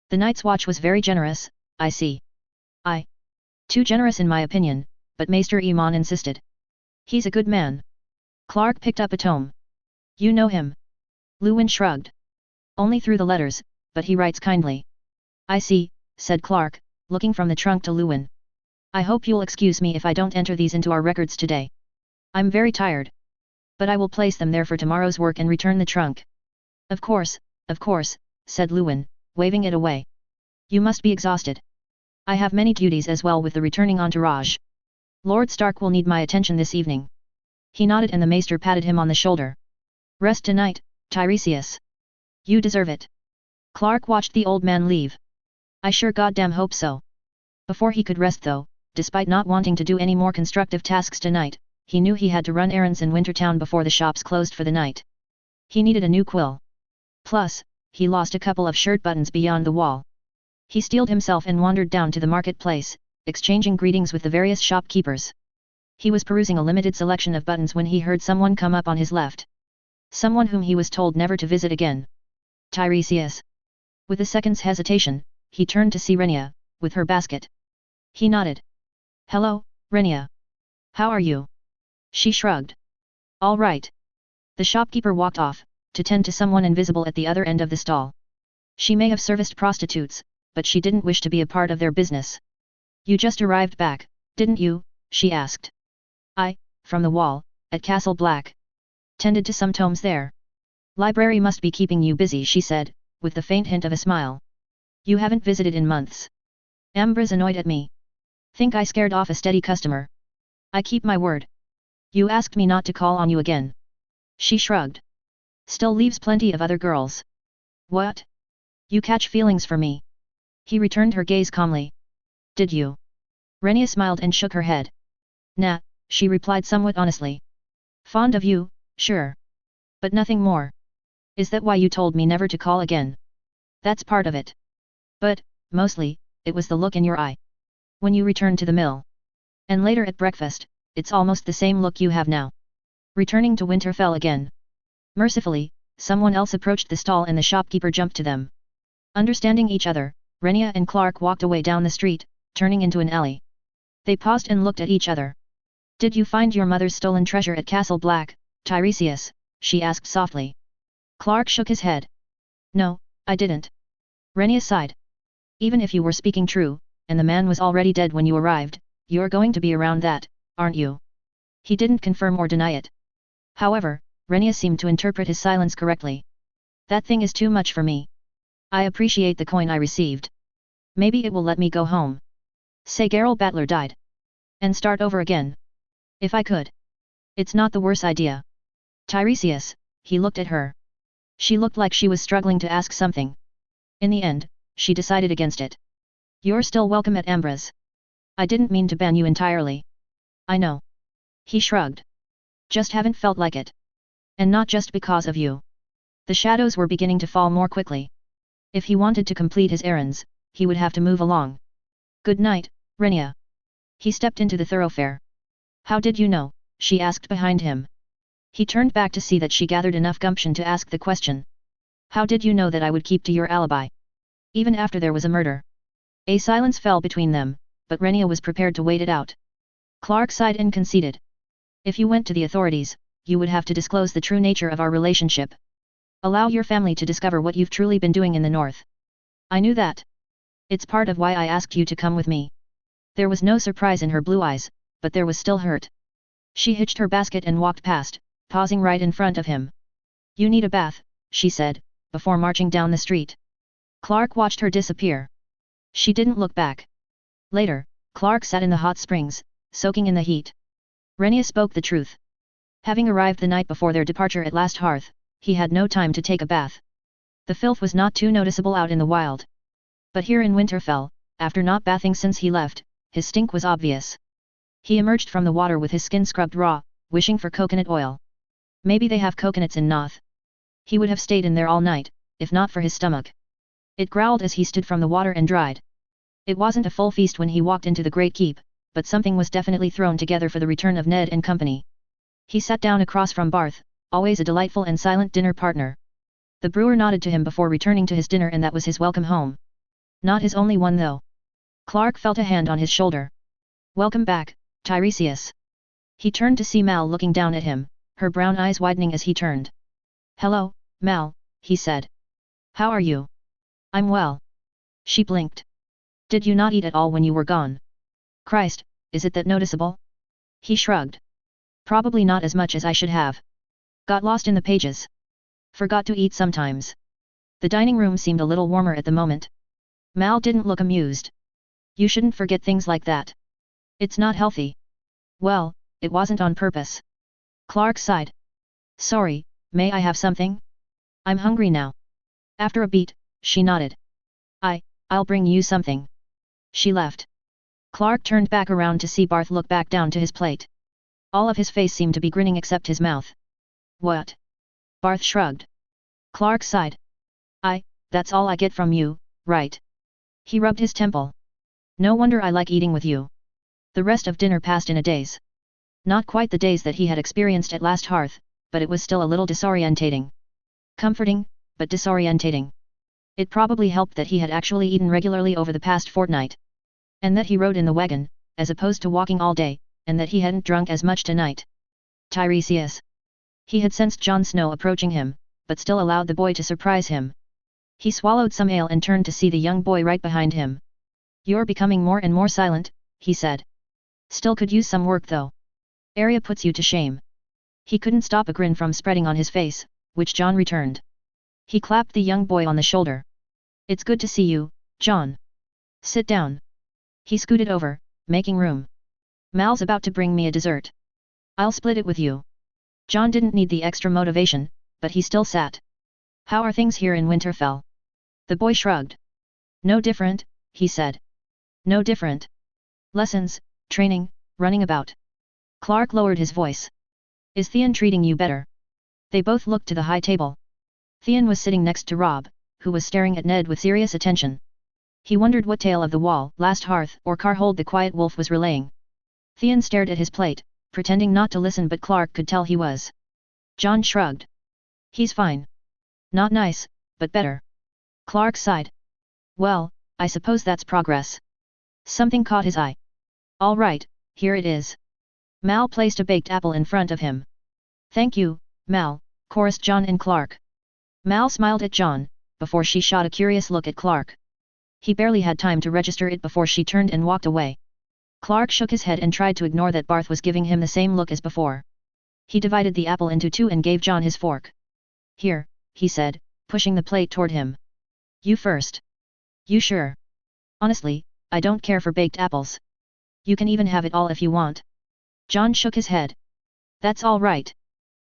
The Night's Watch was very generous, I see. Too generous in my opinion, but Maester Aemon insisted. He's a good man. Clark picked up a tome. You know him? Luwin shrugged. Only through the letters, but he writes kindly. I see, said Clark, looking from the trunk to Luwin. I hope you'll excuse me if I don't enter these into our records today. I'm very tired. But I will place them there for tomorrow's work and return the trunk. Of course, said Luwin, waving it away. You must be exhausted. I have many duties as well with the returning entourage. Lord Stark will need my attention this evening. He nodded and the maester patted him on the shoulder. Rest tonight, Tiresias. You deserve it. Clark watched the old man leave. I sure goddamn hope so. Before he could rest though, despite not wanting to do any more constructive tasks tonight, he knew he had to run errands in Wintertown before the shops closed for the night. He needed a new quill. Plus, he lost a couple of shirt buttons beyond the wall. He steeled himself and wandered down to the marketplace, exchanging greetings with the various shopkeepers. He was perusing a limited selection of buttons when he heard someone come up on his left. Someone whom he was told never to visit again. Tiresias? With a second's hesitation, he turned to see Renia, with her basket. He nodded. Hello, Renia. How are you? She shrugged. All right. The shopkeeper walked off, to tend to someone invisible at the other end of the stall. She may have serviced prostitutes, but she didn't wish to be a part of their business. You just arrived back, didn't you? She asked. From the wall, at Castle Black. Tended to some tomes there. Library must be keeping you busy, she said, with the faint hint of a smile. You haven't visited in months. Ambra's annoyed at me. Think I scared off a steady customer. I keep my word. You asked me not to call on you again. She shrugged. Still leaves plenty of other girls. What? You catch feelings for me? He returned her gaze calmly. Did you? Renia smiled and shook her head. Nah, she replied somewhat honestly. Fond of you, sure. But nothing more. Is that why you told me never to call again? That's part of it. But, mostly, it was the look in your eye. When you returned to the mill. And later at breakfast, it's almost the same look you have now. Returning to Winterfell again. Mercifully, someone else approached the stall and the shopkeeper jumped to them. Understanding each other, Renia and Clark walked away down the street, turning into an alley. They paused and looked at each other. Did you find your mother's stolen treasure at Castle Black, Tiresias? She asked softly. Clark shook his head. No, I didn't. Renia sighed. Even if you were speaking true, and the man was already dead when you arrived, you're going to be around that, aren't you? He didn't confirm or deny it. However, Renia seemed to interpret his silence correctly. That thing is too much for me. I appreciate the coin I received. Maybe it will let me go home. Say Geralt Battler died. And start over again. If I could. It's not the worst idea. Tiresias, he looked at her. She looked like she was struggling to ask something. In the end, she decided against it. You're still welcome at Ambra's. I didn't mean to ban you entirely. I know. He shrugged. Just haven't felt like it. And not just because of you. The shadows were beginning to fall more quickly. If he wanted to complete his errands, he would have to move along. Good night, Renia. He stepped into the thoroughfare. How did you know? She asked behind him. He turned back to see that she gathered enough gumption to ask the question. How did you know that I would keep to your alibi? Even after there was a murder. A silence fell between them, but Renia was prepared to wait it out. Clark sighed and conceded. If you went to the authorities, you would have to disclose the true nature of our relationship. Allow your family to discover what you've truly been doing in the north. I knew that. It's part of why I asked you to come with me. There was no surprise in her blue eyes, but there was still hurt. She hitched her basket and walked past, pausing right in front of him. You need a bath, she said, before marching down the street. Clark watched her disappear. She didn't look back. Later, Clark sat in the hot springs, soaking in the heat. Renia spoke the truth. Having arrived the night before their departure at Last Hearth, he had no time to take a bath. The filth was not too noticeable out in the wild. But here in Winterfell, after not bathing since he left, his stink was obvious. He emerged from the water with his skin scrubbed raw, wishing for coconut oil. Maybe they have coconuts in Noth. He would have stayed in there all night, if not for his stomach. It growled as he stood from the water and dried. It wasn't a full feast when he walked into the Great Keep, but something was definitely thrown together for the return of Ned and company. He sat down across from Barth, always a delightful and silent dinner partner. The brewer nodded to him before returning to his dinner, and that was his welcome home. Not his only one though. Clark felt a hand on his shoulder. Welcome back, Tiresias. He turned to see Mal looking down at him, her brown eyes widening as he turned. Hello, Mal, he said. How are you? I'm well. She blinked. Did you not eat at all when you were gone? Christ, is it that noticeable? He shrugged. Probably not as much as I should have. Got lost in the pages. Forgot to eat sometimes. The dining room seemed a little warmer at the moment. Mal didn't look amused. You shouldn't forget things like that. It's not healthy. Well, it wasn't on purpose. Clark sighed. Sorry, may I have something? I'm hungry now. After a beat, she nodded. I'll bring you something. She left. Clark turned back around to see Barth look back down to his plate. All of his face seemed to be grinning except his mouth. What? Barth shrugged. Clark sighed. That's all I get from you, right? He rubbed his temple. No wonder I like eating with you. The rest of dinner passed in a daze. Not quite the daze that he had experienced at Last Hearth, but it was still a little disorientating. Comforting, but disorientating. It probably helped that he had actually eaten regularly over the past fortnight. And that he rode in the wagon, as opposed to walking all day, and that he hadn't drunk as much tonight. Tiresias. He had sensed Jon Snow approaching him, but still allowed the boy to surprise him. He swallowed some ale and turned to see the young boy right behind him. "You're becoming more and more silent," he said. "Still could use some work though. Arya puts you to shame." He couldn't stop a grin from spreading on his face, which Jon returned. He clapped the young boy on the shoulder. "It's good to see you, Jon. Sit down." He scooted over, making room. "Mal's about to bring me a dessert. I'll split it with you." Jon didn't need the extra motivation, but he still sat. "How are things here in Winterfell?" The boy shrugged. "No different," he said. "No different. Lessons, training, running about." Clark lowered his voice. "Is Theon treating you better?" They both looked to the high table. Theon was sitting next to Robb, who was staring at Ned with serious attention. He wondered what tale of the wall, last hearth, or Carhold the Quiet Wolf was relaying. Theon stared at his plate, pretending not to listen, but Clark could tell he was. Jon shrugged. "He's fine. Not nice, but better." Clark sighed. "Well, I suppose that's progress." Something caught his eye. "All right, here it is." Mal placed a baked apple in front of him. "Thank you, Mal," chorused Jon and Clark. Mal smiled at Jon, before she shot a curious look at Clark. He barely had time to register it before she turned and walked away. Clark shook his head and tried to ignore that Barth was giving him the same look as before. He divided the apple into two and gave Jon his fork. "Here," he said, pushing the plate toward him. "You first." "You sure?" "Honestly, I don't care for baked apples. You can even have it all if you want." Jon shook his head. "That's all right."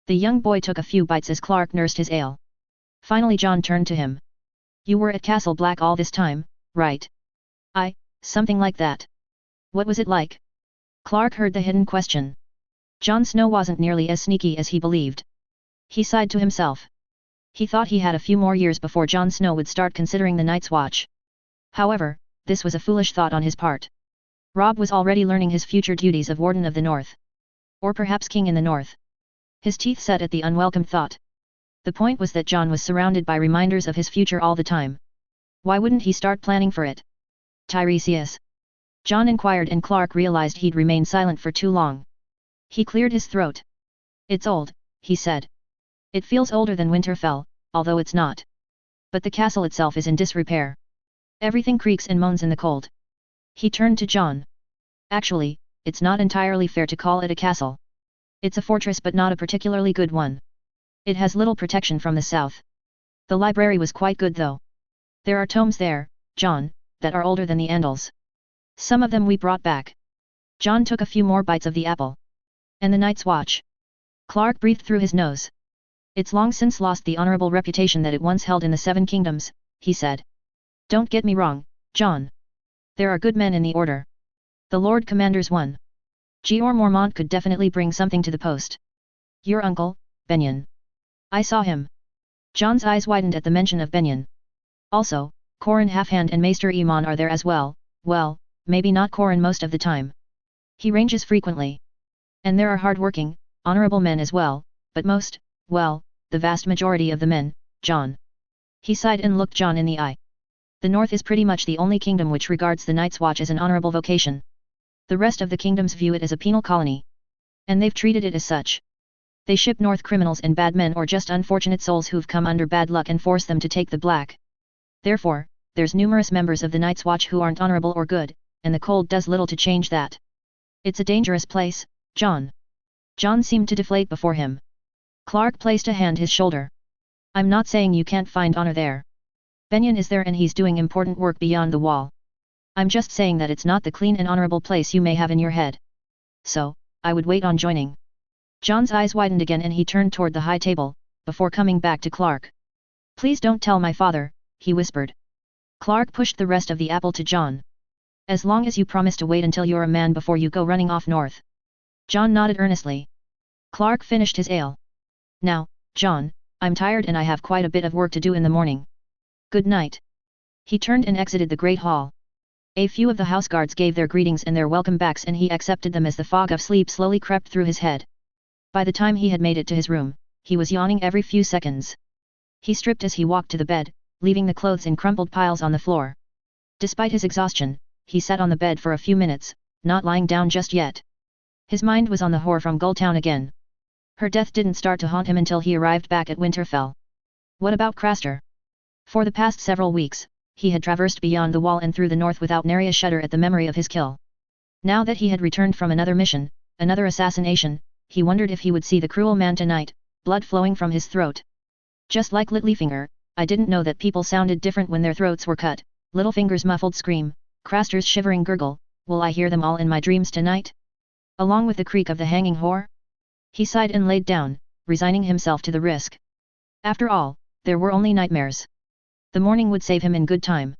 The young boy took a few bites as Clark nursed his ale. Finally Jon turned to him. "You were at Castle Black all this time, right?" Something like that." "What was it like?" Clark heard the hidden question. Jon Snow wasn't nearly as sneaky as he believed. He sighed to himself. He thought he had a few more years before Jon Snow would start considering the Night's Watch. However, this was a foolish thought on his part. Robb was already learning his future duties of Warden of the North. Or perhaps King in the North. His teeth set at the unwelcome thought. The point was that Jon was surrounded by reminders of his future all the time. Why wouldn't he start planning for it? "Tiresias?" Jon inquired, and Clark realized he'd remained silent for too long. He cleared his throat. "It's old," he said. "It feels older than Winterfell, although it's not. But the castle itself is in disrepair. Everything creaks and moans in the cold." He turned to Jon. "Actually, it's not entirely fair to call it a castle. It's a fortress, but not a particularly good one. It has little protection from the south. The library was quite good though. There are tomes there, Jon, that are older than the Andals. Some of them we brought back." Jon took a few more bites of the apple. "And the Night's Watch?" Clark breathed through his nose. "It's long since lost the honorable reputation that it once held in the Seven Kingdoms," he said. "Don't get me wrong, Jon. There are good men in the Order. The Lord Commander's one. Jeor Mormont could definitely bring something to the post. Your uncle, Benyon. I saw him." Jon's eyes widened at the mention of Benyon. "Also, Corran Halfhand and Maester Aemon are there as well. Well, maybe not Corran most of the time. He ranges frequently. And there are hard-working, honorable men as well, but most, well, the vast majority of the men, Jon." He sighed and looked Jon in the eye. "The North is pretty much the only kingdom which regards the Night's Watch as an honorable vocation. The rest of the kingdoms view it as a penal colony. And they've treated it as such. They ship north criminals and bad men, or just unfortunate souls who've come under bad luck, and force them to take the black. Therefore, there's numerous members of the Night's Watch who aren't honorable or good, and the cold does little to change that. It's a dangerous place, Jon." Jon seemed to deflate before him. Clark placed a hand his shoulder. "I'm not saying you can't find honor there. Benyon is there and he's doing important work beyond the wall. I'm just saying that it's not the clean and honorable place you may have in your head. So, I would wait on joining." Jon's eyes widened again and he turned toward the high table, before coming back to Clark. "Please don't tell my father," he whispered. Clark pushed the rest of the apple to Jon. "As long as you promise to wait until you're a man before you go running off north." Jon nodded earnestly. Clark finished his ale. "Now, Jon, I'm tired and I have quite a bit of work to do in the morning. Good night." He turned and exited the great hall. A few of the houseguards gave their greetings and their welcome backs, and he accepted them as the fog of sleep slowly crept through his head. By the time he had made it to his room, he was yawning every few seconds. He stripped as he walked to the bed, leaving the clothes in crumpled piles on the floor. Despite his exhaustion, he sat on the bed for a few minutes, not lying down just yet. His mind was on the whore from Gulltown again. Her death didn't start to haunt him until he arrived back at Winterfell. What about Craster? For the past several weeks, he had traversed beyond the wall and through the north without nary a shudder at the memory of his kill. Now that he had returned from another mission, another assassination, he wondered if he would see the cruel man tonight, blood flowing from his throat. Just like Littlefinger, I didn't know that people sounded different when their throats were cut. Littlefinger's muffled scream, Craster's shivering gurgle, will I hear them all in my dreams tonight? Along with the creak of the hanging whore? He sighed and laid down, resigning himself to the risk. After all, there were only nightmares. The morning would save him in good time.